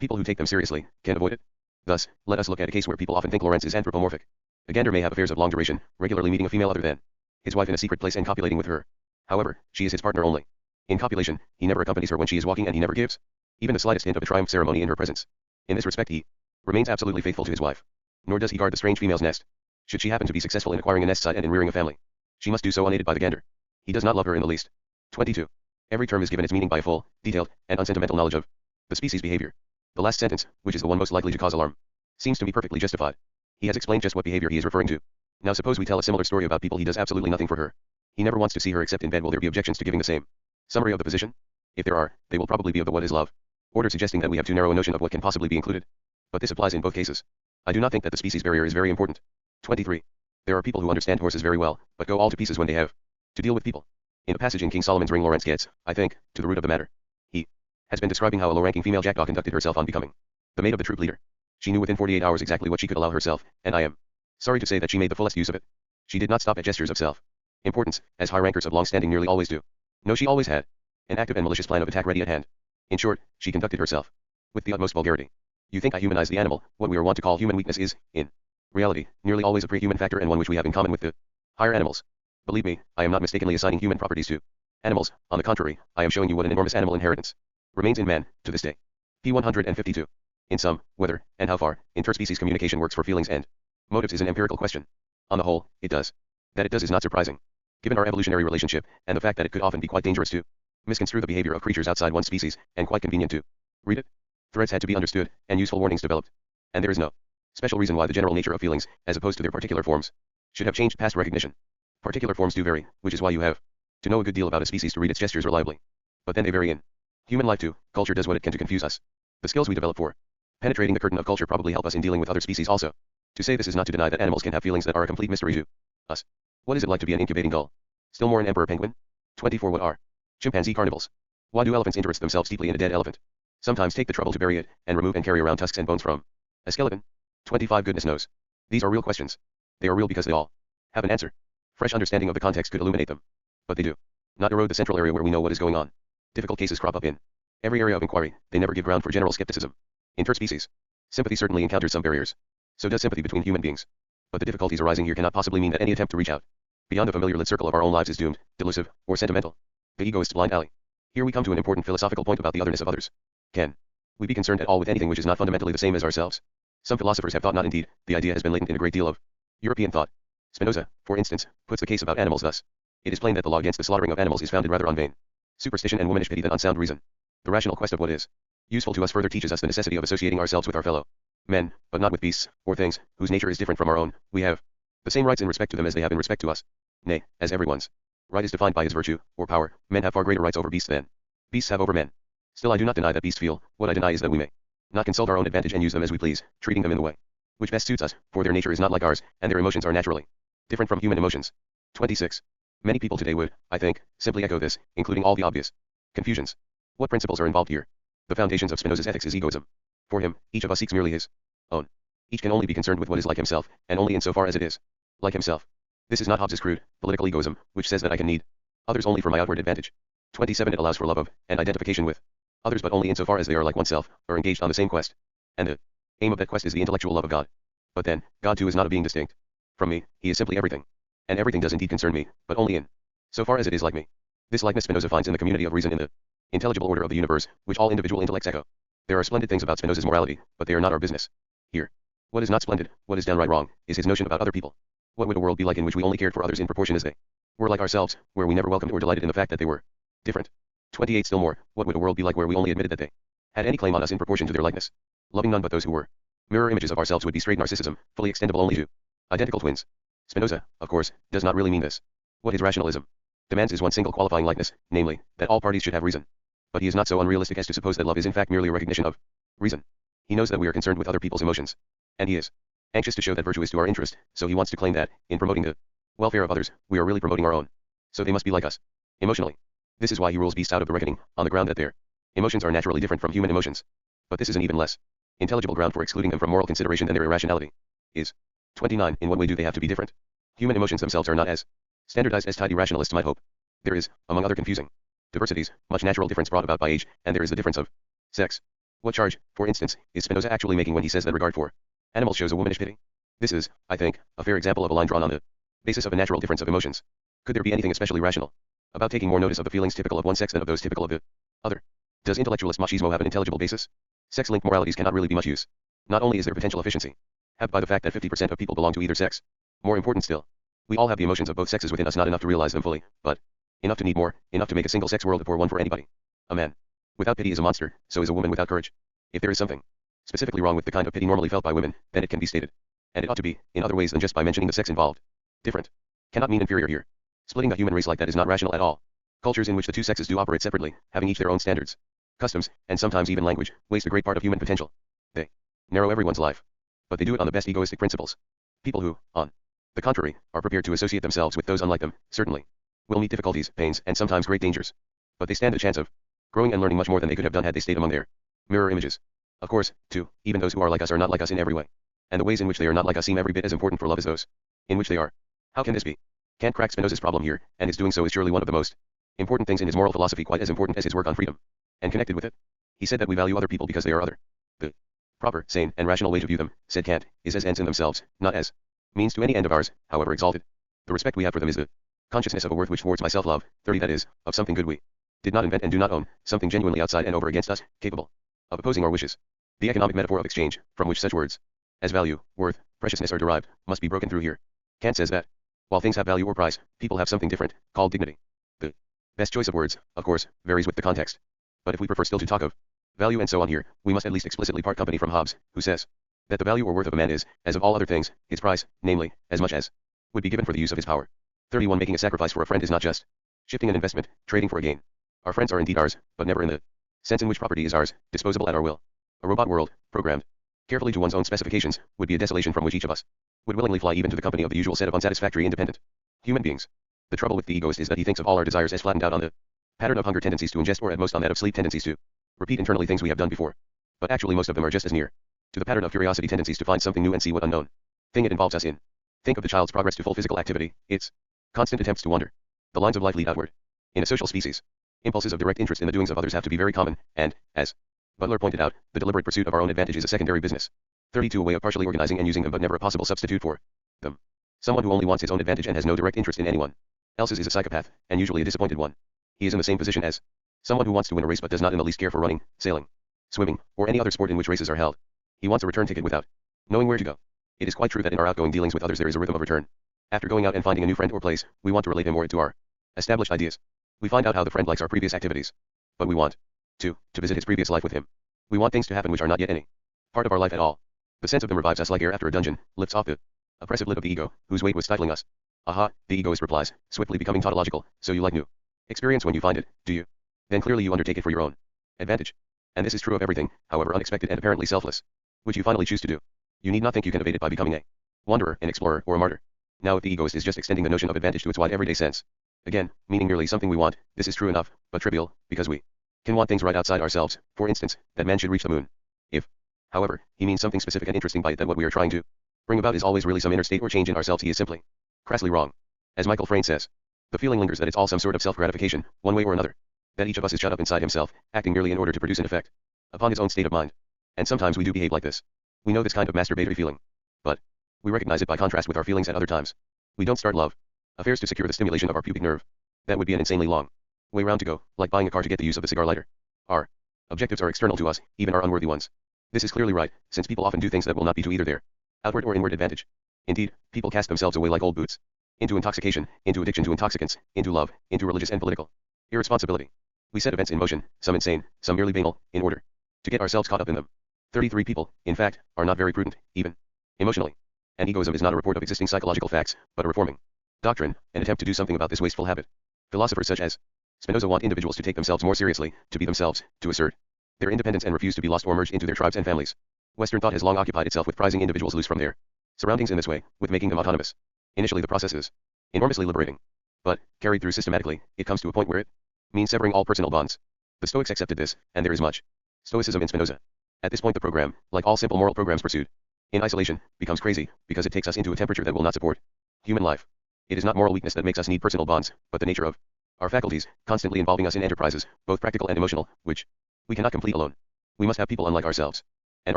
people who take them seriously, can avoid it. Thus, let us look at a case where people often think Lawrence is anthropomorphic. A gander may have affairs of long duration, regularly meeting a female other than his wife in a secret place and copulating with her. However, she is his partner only. In copulation, he never accompanies her when she is walking, and he never gives even the slightest hint of a triumph ceremony in her presence. In this respect he remains absolutely faithful to his wife. Nor does he guard the strange female's nest. Should she happen to be successful in acquiring a nest site and in rearing a family, she must do so unaided by the gander. He does not love her in the least. 22. Every term is given its meaning by a full, detailed, and unsentimental knowledge of the species' behavior. The last sentence, which is the one most likely to cause alarm, seems to me perfectly justified. He has explained just what behavior he is referring to. Now suppose we tell a similar story about people. He does absolutely nothing for her. He never wants to see her except in bed. Will there be objections to giving the same summary of the position? If there are, they will probably be of the what is love order, suggesting that we have too narrow a notion of what can possibly be included. But this applies in both cases. I do not think that the species barrier is very important. 23. There are people who understand horses very well, but go all to pieces when they have to deal with people. In a passage in King Solomon's Ring, Lawrence gets, I think, to the root of the matter. He has been describing how a low-ranking female jackdaw conducted herself on becoming the mate of the troop leader. She knew within 48 hours exactly what she could allow herself, and I am sorry to say that she made the fullest use of it. She did not stop at gestures of self-importance, as high rankers of long standing nearly always do. No, she always had an active and malicious plan of attack ready at hand. In short, she conducted herself with the utmost vulgarity. You think I humanize the animal. What we are wont to call human weakness is, in reality, nearly always a pre-human factor, and one which we have in common with the higher animals. Believe me, I am not mistakenly assigning human properties to animals. On the contrary, I am showing you what an enormous animal inheritance remains in man, to this day. P 152. In sum, whether, and how far, interspecies communication works for feelings and motives is an empirical question. On the whole, it does. That it does is not surprising, given our evolutionary relationship, and the fact that it could often be quite dangerous to misconstrue the behavior of creatures outside one species, and quite convenient to read it. Threads had to be understood, and useful warnings developed. And there is no special reason why the general nature of feelings, as opposed to their particular forms, should have changed past recognition. Particular forms do vary, which is why you have to know a good deal about a species to read its gestures reliably. But then they vary in human life too. Culture does what it can to confuse us. The skills we develop for penetrating the curtain of culture probably help us in dealing with other species also. To say this is not to deny that animals can have feelings that are a complete mystery to us. What is it like to be an incubating gull? Still more an emperor penguin? 24. What are Chimpanzee carnivals. Why do elephants interest themselves deeply in a dead elephant? Sometimes take the trouble to bury it, and remove and carry around tusks and bones from a skeleton. 25 Goodness knows. These are real questions. They are real because they all have an answer. Fresh understanding of the context could illuminate them. But they do not erode the central area where we know what is going on. Difficult cases crop up in every area of inquiry. They never give ground for general skepticism. Interspecies. Sympathy certainly encounters some barriers. So does sympathy between human beings. But the difficulties arising here cannot possibly mean that any attempt to reach out beyond the familiar lit circle of our own lives is doomed, delusive, or sentimental. The egoist's blind alley. Here we come to an important philosophical point about the otherness of others. Can we be concerned at all with anything which is not fundamentally the same as ourselves? Some philosophers have thought not indeed. The idea has been latent in a great deal of European thought. Spinoza, for instance, puts the case about animals thus. It is plain that the law against the slaughtering of animals is founded rather on vain superstition and womanish pity than on sound reason. The rational quest of what is useful to us further teaches us the necessity of associating ourselves with our fellow men, but not with beasts, or things, whose nature is different from our own. We have the same rights in respect to them as they have in respect to us. Nay, as everyone's right is defined by his virtue, or power, men have far greater rights over beasts than beasts have over men. Still I do not deny that beasts feel. What I deny is that we may not consult our own advantage and use them as we please, treating them in the way which best suits us, for their nature is not like ours, and their emotions are naturally different from human emotions. 26. Many people today would, I think, simply echo this, including all the obvious confusions. What principles are involved here? The foundations of Spinoza's ethics is egoism. For him, each of us seeks merely his own. Each can only be concerned with what is like himself, and only insofar as it is like himself. This is not Hobbes's crude, political egoism, which says that I can need others only for my outward advantage. 27. It allows for love of, and identification with, others but only insofar as they are like oneself, or engaged on the same quest. And the aim of that quest is the intellectual love of God. But then, God too is not a being distinct from me, he is simply everything. And everything does indeed concern me, but only in so far as it is like me. This likeness Spinoza finds in the community of reason in the intelligible order of the universe, which all individual intellects echo. There are splendid things about Spinoza's morality, but they are not our business here. What is not splendid, what is downright wrong, is his notion about other people. What would a world be like in which we only cared for others in proportion as they were like ourselves, where we never welcomed or delighted in the fact that they were different? 28. Still more, what would a world be like where we only admitted that they had any claim on us in proportion to their likeness, loving none but those who were mirror images of ourselves? Would be straight narcissism, fully extendable only to identical twins. Spinoza, of course, does not really mean this. What his rationalism demands is one single qualifying likeness, namely, that all parties should have reason. But he is not so unrealistic as to suppose that love is in fact merely a recognition of reason. He knows that we are concerned with other people's emotions. And he is anxious to show that virtue is to our interest, so he wants to claim that, in promoting the welfare of others, we are really promoting our own. So they must be like us, emotionally. This is why he rules beasts out of the reckoning, on the ground that their emotions are naturally different from human emotions. But this is an even less intelligible ground for excluding them from moral consideration than their irrationality is. 29. In what way do they have to be different? Human emotions themselves are not as standardized as tidy rationalists might hope. There is, among other confusing diversities, much natural difference brought about by age, and there is the difference of sex. What charge, for instance, is Spinoza actually making when he says that regard for animals shows a womanish pity? This is, I think, a fair example of a line drawn on the basis of a natural difference of emotions. Could there be anything especially rational about taking more notice of the feelings typical of one sex than of those typical of the other? Does intellectualist machismo have an intelligible basis? Sex-linked moralities cannot really be much use. Not only is there potential efficiency had by the fact that 50% of people belong to either sex. More important still, we all have the emotions of both sexes within us, not enough to realize them fully, but enough to need more, enough to make a single sex world a poor one for anybody. A man without pity is a monster, so is a woman without courage. If there is something specifically wrong with the kind of pity normally felt by women, then it can be stated. And it ought to be, in other ways than just by mentioning the sex involved. Different cannot mean inferior here. Splitting a human race like that is not rational at all. Cultures in which the two sexes do operate separately, having each their own standards, customs, and sometimes even language, waste a great part of human potential. They narrow everyone's life. But they do it on the best egoistic principles. People who, on the contrary, are prepared to associate themselves with those unlike them, certainly will meet difficulties, pains, and sometimes great dangers. But they stand a chance of growing and learning much more than they could have done had they stayed among their mirror images. Of course, too, even those who are like us are not like us in every way. And the ways in which they are not like us seem every bit as important for love as those in which they are. How can this be? Kant cracked Spinoza's problem here, and his doing so is surely one of the most important things in his moral philosophy, quite as important as his work on freedom. And connected with it, he said that we value other people because they are other. The proper, sane, and rational way to view them, said Kant, is as ends in themselves, not as means to any end of ours, however exalted. The respect we have for them is the consciousness of a worth which thwarts my self-love, 30 that is, of something good we did not invent and do not own, something genuinely outside and over against us, capable of opposing our wishes. The economic metaphor of exchange, from which such words as value, worth, preciousness are derived, must be broken through here. Kant says that, while things have value or price, people have something different, called dignity. The best choice of words, of course, varies with the context. But if we prefer still to talk of value and so on here, we must at least explicitly part company from Hobbes, who says that the value or worth of a man is, as of all other things, his price, namely, as much as would be given for the use of his power. 31. Making a sacrifice for a friend is not just shifting an investment, trading for a gain. Our friends are indeed ours, but never in the sense in which property is ours, disposable at our will. A robot world, programmed carefully to one's own specifications, would be a desolation from which each of us would willingly fly, even to the company of the usual set of unsatisfactory independent human beings. The trouble with the egoist is that he thinks of all our desires as flattened out on the Pattern of hunger tendencies to ingest, or at most on that of sleep tendencies to repeat internally things we have done before. But actually most of them are just as near to the pattern of curiosity tendencies to find something new and see what unknown thing it involves us in. Think of the child's progress to full physical activity, its constant attempts to wander. The lines of life lead outward. In a social species, impulses of direct interest in the doings of others have to be very common, and, as Butler pointed out, the deliberate pursuit of our own advantage is a secondary business. 32 A way of partially organizing and using them, but never a possible substitute for them. Someone who only wants his own advantage and has no direct interest in anyone else's is a psychopath, and usually a disappointed one. He is in the same position as someone who wants to win a race but does not in the least care for running, sailing, swimming, or any other sport in which races are held. He wants a return ticket without knowing where to go. It is quite true that in our outgoing dealings with others there is a rhythm of return. After going out and finding a new friend or place, we want to relate him more to our established ideas. We find out how the friend likes our previous activities. But we want to visit his previous life with him. We want things to happen which are not yet any part of our life at all. The sense of them revives us like air after a dungeon, lifts off the oppressive lid of the ego, whose weight was stifling us. Aha, the egoist replies, swiftly becoming tautological, so you like new experience when you find it, do you? Then clearly you undertake it for your own advantage. And this is true of everything, however unexpected and apparently selfless, which you finally choose to do. You need not think you can evade it by becoming a wanderer, an explorer, or a martyr. Now if the egoist is just extending the notion of advantage to its wide everyday sense, again, meaning merely something we want, this is true enough, but trivial, because we can want things right outside ourselves, for instance, that man should reach the moon. If, however, he means something specific and interesting by it, that what we are trying to bring about is always really some inner state or change in ourselves, he is simply crassly wrong. As Michael Frayn says, the feeling lingers that it's all some sort of self-gratification, one way or another, that each of us is shut up inside himself, acting merely in order to produce an effect upon his own state of mind. And sometimes we do behave like this. We know this kind of masturbatory feeling, but we recognize it by contrast with our feelings at other times. We don't start love affairs to secure the stimulation of our pubic nerve. That would be an insanely long way round to go, like buying a car to get the use of the cigar lighter. Our objectives are external to us, even our unworthy ones. This is clearly right, since people often do things that will not be to either their outward or inward advantage. Indeed, people cast themselves away like old boots. Into intoxication, into addiction to intoxicants, into love, into religious and political irresponsibility. We set events in motion, some insane, some merely banal, in order to get ourselves caught up in them. 33 people, in fact, are not very prudent, even emotionally. And egoism is not a report of existing psychological facts, but a reforming doctrine, an attempt to do something about this wasteful habit. Philosophers such as Spinoza want individuals to take themselves more seriously, to be themselves, to assert their independence and refuse to be lost or merged into their tribes and families. Western thought has long occupied itself with prizing individuals loose from their surroundings in this way, with making them autonomous. Initially the process is enormously liberating. But, carried through systematically, it comes to a point where it means severing all personal bonds. The Stoics accepted this, and there is much Stoicism in Spinoza. At this point the program, like all simple moral programs pursued in isolation, becomes crazy, because it takes us into a temperature that will not support human life. It is not moral weakness that makes us need personal bonds, but the nature of our faculties, constantly involving us in enterprises, both practical and emotional, which we cannot complete alone. We must have people unlike ourselves. And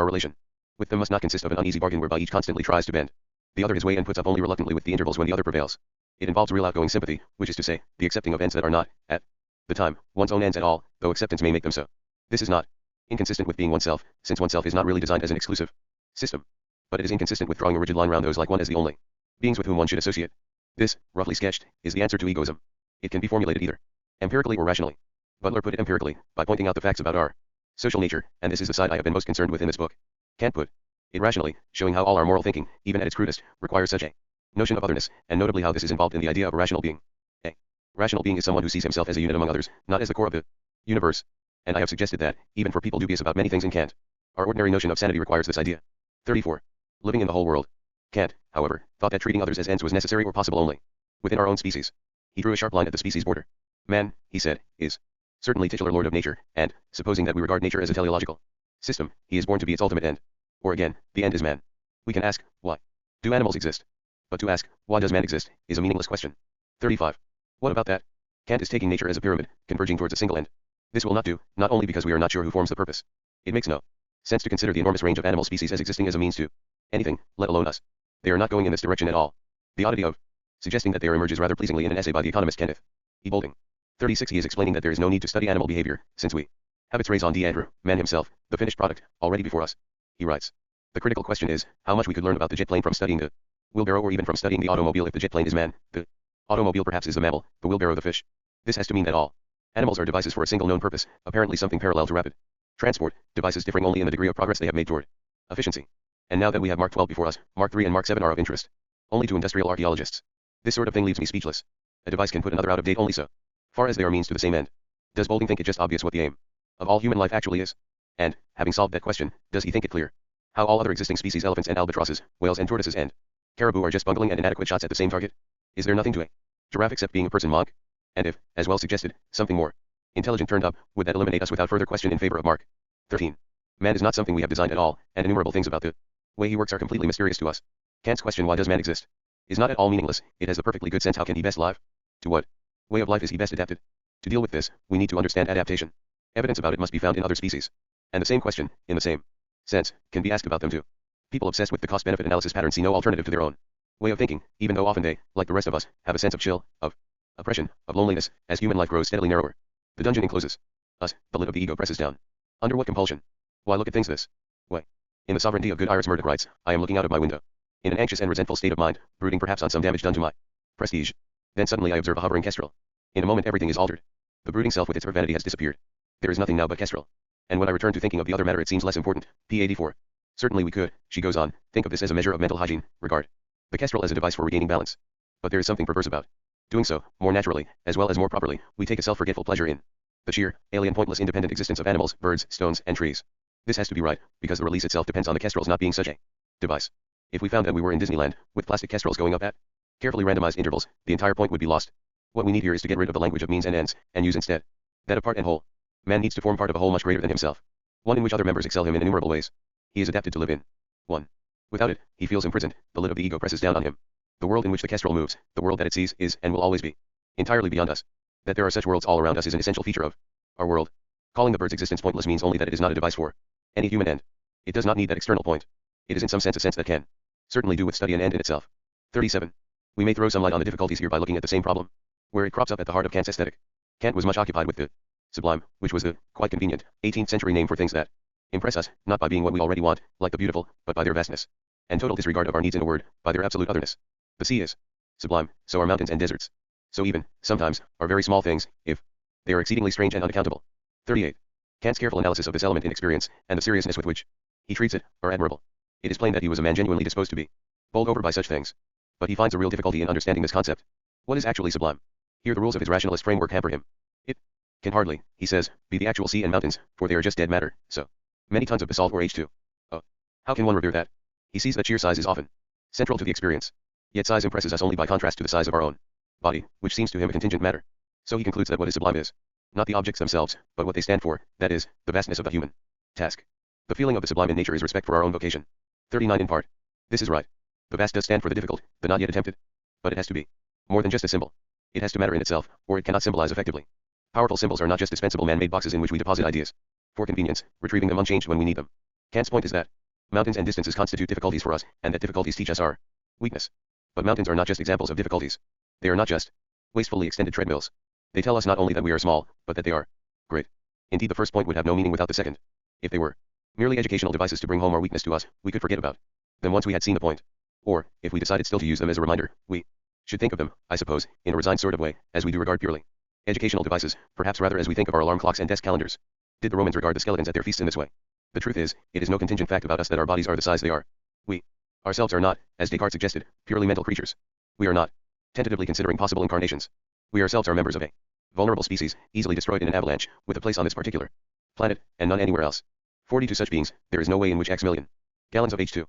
our relation with them must not consist of an uneasy bargain whereby each constantly tries to bend the other his way and puts up only reluctantly with the intervals when the other prevails. It involves real outgoing sympathy, which is to say, the accepting of ends that are not, at the time, one's own ends at all, though acceptance may make them so. This is not inconsistent with being oneself, since oneself is not really designed as an exclusive system. But it is inconsistent with drawing a rigid line round those like one as the only beings with whom one should associate. This, roughly sketched, is the answer to egoism. It can be formulated either empirically or rationally. Butler put it empirically, by pointing out the facts about our social nature, and this is the side I have been most concerned with in this book. Kant put it rationally, showing how all our moral thinking, even at its crudest, requires such a notion of otherness, and notably how this is involved in the idea of a rational being. A rational being is someone who sees himself as a unit among others, not as the core of the universe. And I have suggested that, even for people dubious about many things in Kant, our ordinary notion of sanity requires this idea. 34. Living in the whole world. Kant, however, thought that treating others as ends was necessary or possible only within our own species. He drew a sharp line at the species border. Man, he said, is certainly titular lord of nature, and, supposing that we regard nature as a teleological system, he is born to be its ultimate end. Or again, the end is man. We can ask, why do animals exist? But to ask, why does man exist, is a meaningless question. 35. What about that? Kant is taking nature as a pyramid, converging towards a single end. This will not do, not only because we are not sure who forms the purpose. It makes no sense to consider the enormous range of animal species as existing as a means to anything, let alone us. They are not going in this direction at all. The oddity of suggesting that they are emerges rather pleasingly in an essay by the economist Kenneth E. Boulding. 36. He is explaining that there is no need to study animal behavior, since we have its raison d'etre, man himself, the finished product, already before us. He writes, the critical question is, how much we could learn about the jet plane from studying the wheelbarrow or even from studying the automobile. If the jet plane is man, the automobile perhaps is the mammal, the wheelbarrow the fish. This has to mean that all animals are devices for a single known purpose, apparently something parallel to rapid transport, devices differing only in the degree of progress they have made toward efficiency. And now that we have Mark 12 before us, Mark 3 and Mark 7 are of interest only to industrial archaeologists. This sort of thing leaves me speechless. A device can put another out of date only so far as they are means to the same end. Does Boulding think it just obvious what the aim of all human life actually is? And, having solved that question, does he think it clear how all other existing species, elephants and albatrosses, whales and tortoises and caribou, are just bungling and inadequate shots at the same target? Is there nothing to a giraffe except being a person monk? And if, as well suggested, something more, Intelligent turned up, would that eliminate us without further question in favor of Mark? 13. Man is not something we have designed at all, and innumerable things about the way he works are completely mysterious to us. Kant's question, why does man exist, is not at all meaningless. It has the perfectly good sense. How can he best live? To what way of life is he best adapted? To deal with this, we need to understand adaptation. Evidence about it must be found in other species. And the same question, in the same sense, can be asked about them too. People obsessed with the cost-benefit analysis pattern see no alternative to their own way of thinking, even though often they, like the rest of us, have a sense of chill, of oppression, of loneliness, as human life grows steadily narrower. The dungeon encloses us, the lid of the ego presses down. Under what compulsion? Why look at things this way? In the sovereignty of good, Iris Murdoch writes, I am looking out of my window, in an anxious and resentful state of mind, brooding perhaps on some damage done to my prestige. Then suddenly I observe a hovering kestrel. In a moment everything is altered. The brooding self with its vanity has disappeared. There is nothing now but kestrel. And when I return to thinking of the other matter it seems less important. P84. Certainly we could, she goes on, think of this as a measure of mental hygiene, regard the kestrel as a device for regaining balance. But there is something perverse about doing so. More naturally, as well as more properly, we take a self-forgetful pleasure in the sheer, alien, pointless, independent existence of animals, birds, stones, and trees. This has to be right, because the release itself depends on the kestrels not being such a device. If we found that we were in Disneyland, with plastic kestrels going up at carefully randomized intervals, the entire point would be lost. What we need here is to get rid of the language of means and ends, and use instead that of part and whole. Man needs to form part of a whole much greater than himself. One in which other members excel him in innumerable ways. He is adapted to live in one. Without it, he feels imprisoned, the lid of the ego presses down on him. The world in which the kestrel moves, the world that it sees, is, and will always be, entirely beyond us. That there are such worlds all around us is an essential feature of our world. Calling the bird's existence pointless means only that it is not a device for any human end. It does not need that external point. It is in some sense a sense that can certainly do with study and end in itself. 37. We may throw some light on the difficulties here by looking at the same problem, where it crops up at the heart of Kant's aesthetic. Kant was much occupied with the sublime, which was the quite convenient 18th century name for things that impress us, not by being what we already want, like the beautiful, but by their vastness and total disregard of our needs, in a word, by their absolute otherness. The sea is sublime, so are mountains and deserts. So even, sometimes, are very small things, if they are exceedingly strange and unaccountable. 38. Kant's careful analysis of this element in experience, and the seriousness with which he treats it, are admirable. It is plain that he was a man genuinely disposed to be bowled over by such things. But he finds a real difficulty in understanding this concept. What is actually sublime? Here the rules of his rationalist framework hamper him. It can hardly, he says, be the actual sea and mountains, for they are just dead matter, so many tons of basalt or H2. Oh, how can one revere that? He sees that sheer size is often central to the experience. Yet size impresses us only by contrast to the size of our own body, which seems to him a contingent matter. So he concludes that what is sublime is not the objects themselves, but what they stand for, that is, the vastness of the human task. The feeling of the sublime in nature is respect for our own vocation. 39 in part. This is right. The vast does stand for the difficult, the not yet attempted. But it has to be more than just a symbol. It has to matter in itself, or it cannot symbolize effectively. Powerful symbols are not just dispensable man-made boxes in which we deposit ideas for convenience, retrieving them unchanged when we need them. Kant's point is that mountains and distances constitute difficulties for us, and that difficulties teach us our weakness. But mountains are not just examples of difficulties. They are not just wastefully extended treadmills. They tell us not only that we are small, but that they are great. Indeed, the first point would have no meaning without the second. If they were merely educational devices to bring home our weakness to us, we could forget about them once we had seen the point. Or, if we decided still to use them as a reminder, we should think of them, I suppose, in a resigned sort of way, as we do regard purely educational devices, perhaps rather as we think of our alarm clocks and desk calendars. Did the Romans regard the skeletons at their feasts in this way? The truth is, it is no contingent fact about us that our bodies are the size they are. We ourselves are not, as Descartes suggested, purely mental creatures. We are not tentatively considering possible incarnations. We ourselves are members of a vulnerable species, easily destroyed in an avalanche, with a place on this particular planet, and none anywhere else. 42 such beings, there is no way in which X million gallons of H2O,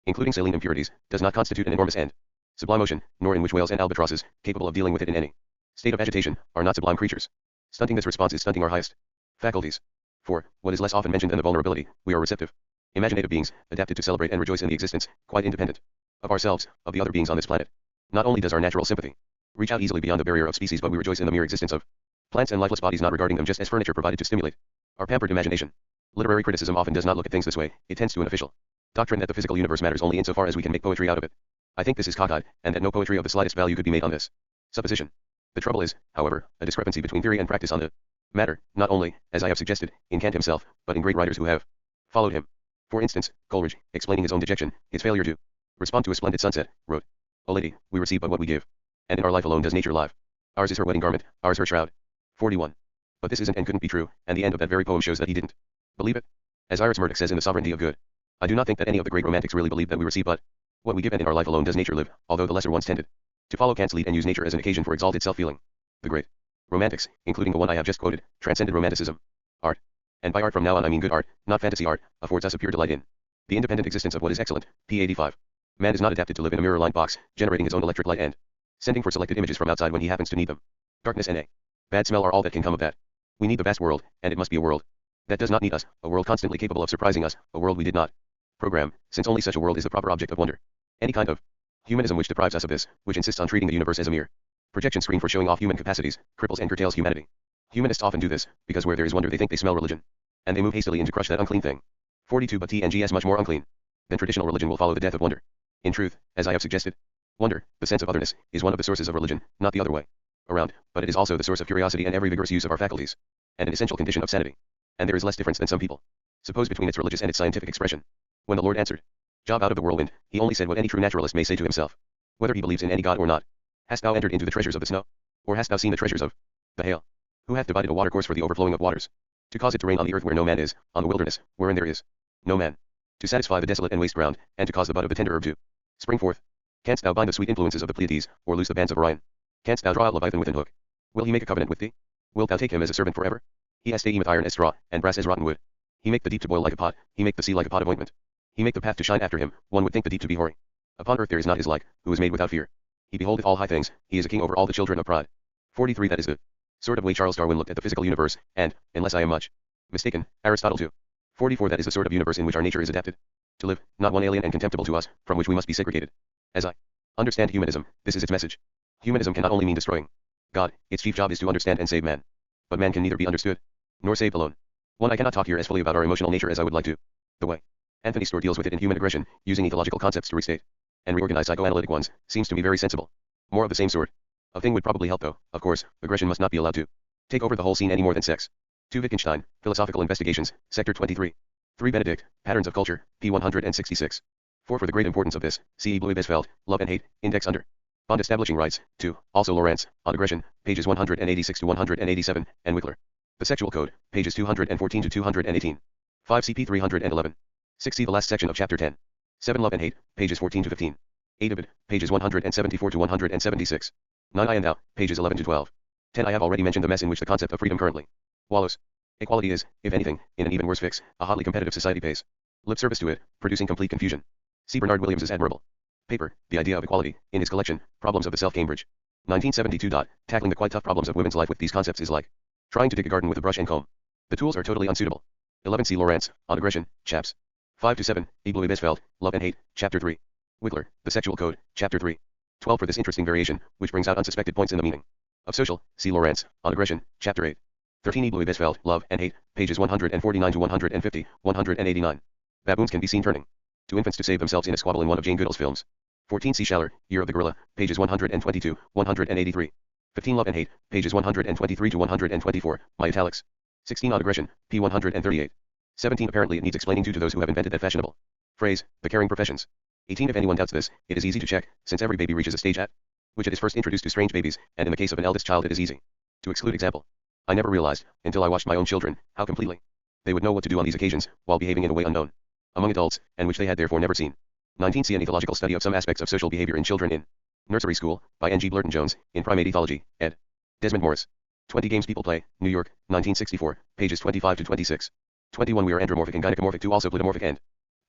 including saline impurities, does not constitute an enormous and sublime ocean, nor in which whales and albatrosses, capable of dealing with it in any state of agitation, are not sublime creatures. Stunting this response is stunting our highest faculties. For, what is less often mentioned than the vulnerability, we are receptive, imaginative beings, adapted to celebrate and rejoice in the existence, quite independent of ourselves, of the other beings on this planet. Not only does our natural sympathy reach out easily beyond the barrier of species, but we rejoice in the mere existence of plants and lifeless bodies, not regarding them just as furniture provided to stimulate our pampered imagination. Literary criticism often does not look at things this way. It tends to an official doctrine that the physical universe matters only insofar as we can make poetry out of it. I think this is cockeyed, and that no poetry of the slightest value could be made on this supposition. The trouble is, however, a discrepancy between theory and practice on the matter, not only, as I have suggested, in Kant himself, but in great writers who have followed him. For instance, Coleridge, explaining his own dejection, his failure to respond to a splendid sunset, wrote, O lady, we receive but what we give. And in our life alone does nature live. Ours is her wedding garment, ours her shroud. 41. But this isn't and couldn't be true, and the end of that very poem shows that he didn't believe it. As Iris Murdoch says in The Sovereignty of Good, I do not think that any of the great romantics really believed that we receive but what we give, and in our life alone does nature live, although the lesser ones tended to follow Kant's lead and use nature as an occasion for exalted self-feeling. The great romantics, including the one I have just quoted, transcended romanticism. Art, and by art from now on I mean good art, not fantasy art, affords us a pure delight in the independent existence of what is excellent. P85. Man is not adapted to live in a mirror-lined box, generating his own electric light and sending for selected images from outside when he happens to need them. Darkness and a bad smell are all that can come of that. We need the vast world, and it must be a world that does not need us, a world constantly capable of surprising us, a world we did not program, since only such a world is the proper object of wonder. Any kind of humanism which deprives us of this, which insists on treating the universe as a mere projection screen for showing off human capacities, cripples and curtails humanity. Humanists often do this, because where there is wonder they think they smell religion, and they move hastily in to crush that unclean thing. 42 But TNGS much more unclean than traditional religion will follow the death of wonder. In truth, as I have suggested, wonder, the sense of otherness, is one of the sources of religion, not the other way around, but it is also the source of curiosity and every vigorous use of our faculties, and an essential condition of sanity. And there is less difference than some people suppose between its religious and its scientific expression. When the Lord answered Job out of the whirlwind, he only said what any true naturalist may say to himself, whether he believes in any god or not. Hast thou entered into the treasures of the snow? Or hast thou seen the treasures of the hail? Who hath divided a watercourse for the overflowing of waters, to cause it to rain on the earth where no man is, on the wilderness, wherein there is no man, to satisfy the desolate and waste ground, and to cause the bud of the tender herb to spring forth? Canst thou bind the sweet influences of the Pleiades, or loose the bands of Orion? Canst thou draw out Leviathan with an hook? Will he make a covenant with thee? Wilt thou take him as a servant forever? He esteemeth iron as straw, and brass as rotten wood. He make the deep to boil like a pot, he make the sea like a pot of ointment. He make the path to shine after him, one would think the deep to be hoary. Upon earth there is not his like, who is made without fear. He beholdeth all high things, he is a king over all the children of pride. 43 That is the sort of way Charles Darwin looked at the physical universe, and, unless I am much mistaken, Aristotle too. 44 That is the sort of universe in which our nature is adapted to live, not one alien and contemptible to us, from which we must be segregated. As I understand humanism, this is its message. Humanism cannot only mean destroying God, its chief job is to understand and save man. But man can neither be understood, nor saved alone. I cannot talk here as fully about our emotional nature as I would like to. The way Anthony Storr deals with it in Human Aggression, using ethological concepts to restate and reorganize psychoanalytic ones, seems to me very sensible. More of the same sort of thing would probably help though, of course, aggression must not be allowed to take over the whole scene any more than sex. 2 Wittgenstein, Philosophical Investigations, Sector 23. 3 Benedict, Patterns of Culture, p. 166. 4 For the great importance of this, C. E. Bluey-Besfeld, Love and Hate, Index under Bond Establishing Rights, 2, also Lawrence, On Aggression, pages 186 to 187, and Wickler. The Sexual Code, pages 214 to 218. 5 CP 311. 6 See the last section of Chapter 10. 7 Love and Hate, pages 14 to 15. 8 Ibid, pages 174 to 176. 9 I and Thou, pages 11 to 12. 10 I have already mentioned the mess in which the concept of freedom currently wallows. Equality is, if anything, in an even worse fix. A hotly competitive society pays lip service to it, producing complete confusion. See Bernard Williams's admirable paper, The Idea of Equality, in his collection, Problems of the Self, Cambridge. 1972. Tackling the quite tough problems of women's life with these concepts is like trying to dig a garden with a brush and comb. The tools are totally unsuitable. 11 C. Lawrence, On Aggression, Chaps. 5 to 7, E. Bluey-Besfeld, Love and Hate, Chapter 3. Wickler, The Sexual Code, Chapter 3. 12 For this interesting variation, which brings out unsuspected points in the meaning of social, see Lawrence, On Aggression, Chapter 8. 13 E. Bluey-Besfeld, Love and Hate, pages 149 to 150, 189. Baboons can be seen turning to infants to save themselves in a squabble in one of Jane Goodall's films. 14 C. Schaller, Year of the Gorilla, pages 122, 183. 15 Love and Hate, pages 123 to 124, my italics. 16 On Aggression, p. 138. 17 Apparently it needs explaining to those who have invented that fashionable phrase, the caring professions. 18 If anyone doubts this, it is easy to check, since every baby reaches a stage at which it is first introduced to strange babies, and in the case of an eldest child it is easy to exclude example. I never realized, until I watched my own children, how completely they would know what to do on these occasions, while behaving in a way unknown among adults, and which they had therefore never seen. 19 See an ethological study of some aspects of social behavior in children in Nursery School, by N. G. Blurton Jones, in Primate Ethology, ed. Desmond Morris. 20 Games People Play, New York, 1964, pages 25 to 26. 21 We are andromorphic and gynecomorphic to also plitomorphic and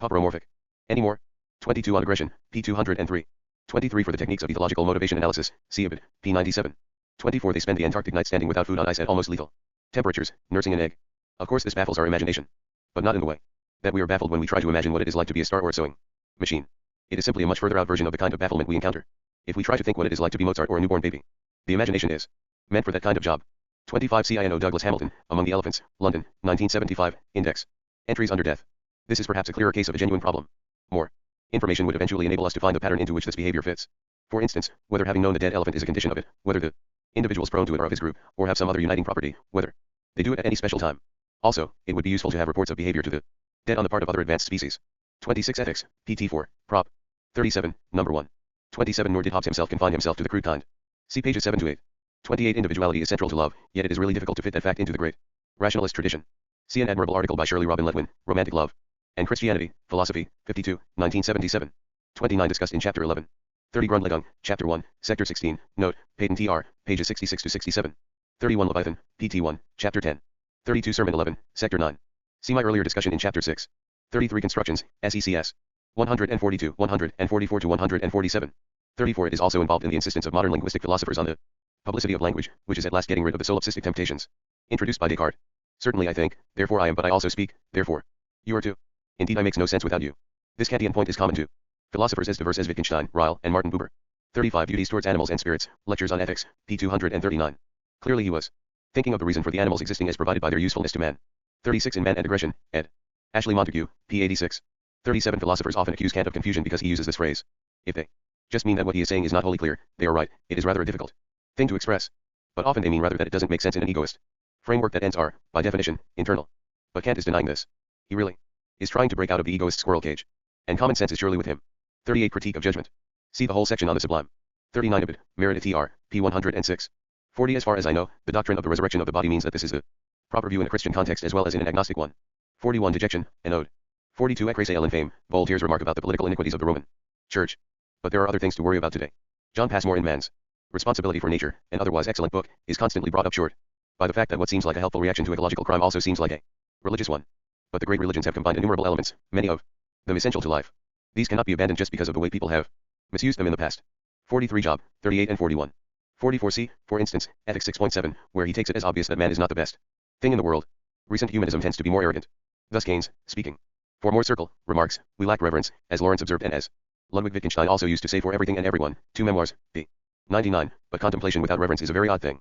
pauperomorphic. Any more? 22 On Aggression, p. 203. 23 For the techniques of ethological motivation analysis, see Ibid, p. 97. 24 They spend the Antarctic night standing without food on ice at almost lethal temperatures, nursing an egg. Of course this baffles our imagination. But not in the way that we are baffled when we try to imagine what it is like to be a star or a sewing machine. It is simply a much further out version of the kind of bafflement we encounter if we try to think what it is like to be Mozart or a newborn baby. The imagination is meant for that kind of job. 25 CINO Douglas Hamilton, Among the Elephants, London, 1975, Index. Entries under death. This is perhaps a clearer case of a genuine problem. More information would eventually enable us to find the pattern into which this behavior fits. For instance, whether having known the dead elephant is a condition of it, whether the individuals prone to it are of his group, or have some other uniting property, whether they do it at any special time. Also, it would be useful to have reports of behavior to the dead on the part of other advanced species. 26 Ethics, pt 4, prop. 37, number 1. 27 Nor did Hobbes himself confine himself to the crude kind. See pages 7 to 8. 28 Individuality is central to love, yet it is really difficult to fit that fact into the great rationalist tradition. See an admirable article by Shirley Robin Letwin, Romantic Love and Christianity, Philosophy, 52, 1977. 29 Discussed in Chapter 11. 30 Grundlegung, Chapter 1, Sector 16, Note, Patent TR, pages 66 to 67. 31 Leviathan, pt 1, Chapter 10. 32 Sermon 11, Sector 9. See my earlier discussion in Chapter 6. 33 Constructions, SECS. 142, 144 to 147. 34 It is also involved in the insistence of modern linguistic philosophers on the publicity of language, which is at last getting rid of the solipsistic temptations Introduced by Descartes. Certainly I think, therefore I am, but I also speak, therefore you are too. Indeed I makes no sense without you. This Kantian point is common to philosophers as diverse as Wittgenstein, Ryle, and Martin Buber. 35 Duties towards Animals and Spirits, Lectures on Ethics, p. 239. Clearly he was thinking of the reason for the animals existing as provided by their usefulness to man. 36 In Man and Aggression, ed. Ashley Montague, p. 86. 37 Philosophers often accuse Kant of confusion because he uses this phrase. If they just mean that what he is saying is not wholly clear, they are right, it is rather a difficult thing to express. But often they mean rather that it doesn't make sense in an egoist framework that ends are, by definition, internal. But Kant is denying this. He really is trying to break out of the egoist squirrel cage. And common sense is surely with him. 38 Critique of Judgment. See the whole section on the sublime. 39 Ibid, Meredith tr, p. 106. 40 As far as I know, the doctrine of the resurrection of the body means that this is the proper view in a Christian context as well as in an agnostic one. 41 Dejection, an ode. 42 Ecrasale and Fame, Voltaire's remark about the political iniquities of the Roman Church. But there are other things to worry about today. John Passmore in Man's Responsibility for Nature, an otherwise excellent book, is constantly brought up short by the fact that what seems like a helpful reaction to ecological crime also seems like a religious one. But the great religions have combined innumerable elements, many of them essential to life. These cannot be abandoned just because of the way people have misused them in the past. 43 Job, 38 and 41. 44 C, for instance, Ethics 6.7, where he takes it as obvious that man is not the best thing in the world. Recent humanism tends to be more arrogant. Thus Keynes, speaking for more circle, remarks, we lack reverence, as Lawrence observed and as Ludwig Wittgenstein also used to say for everything and everyone, 2 Memoirs, p. 99, but contemplation without reverence is a very odd thing.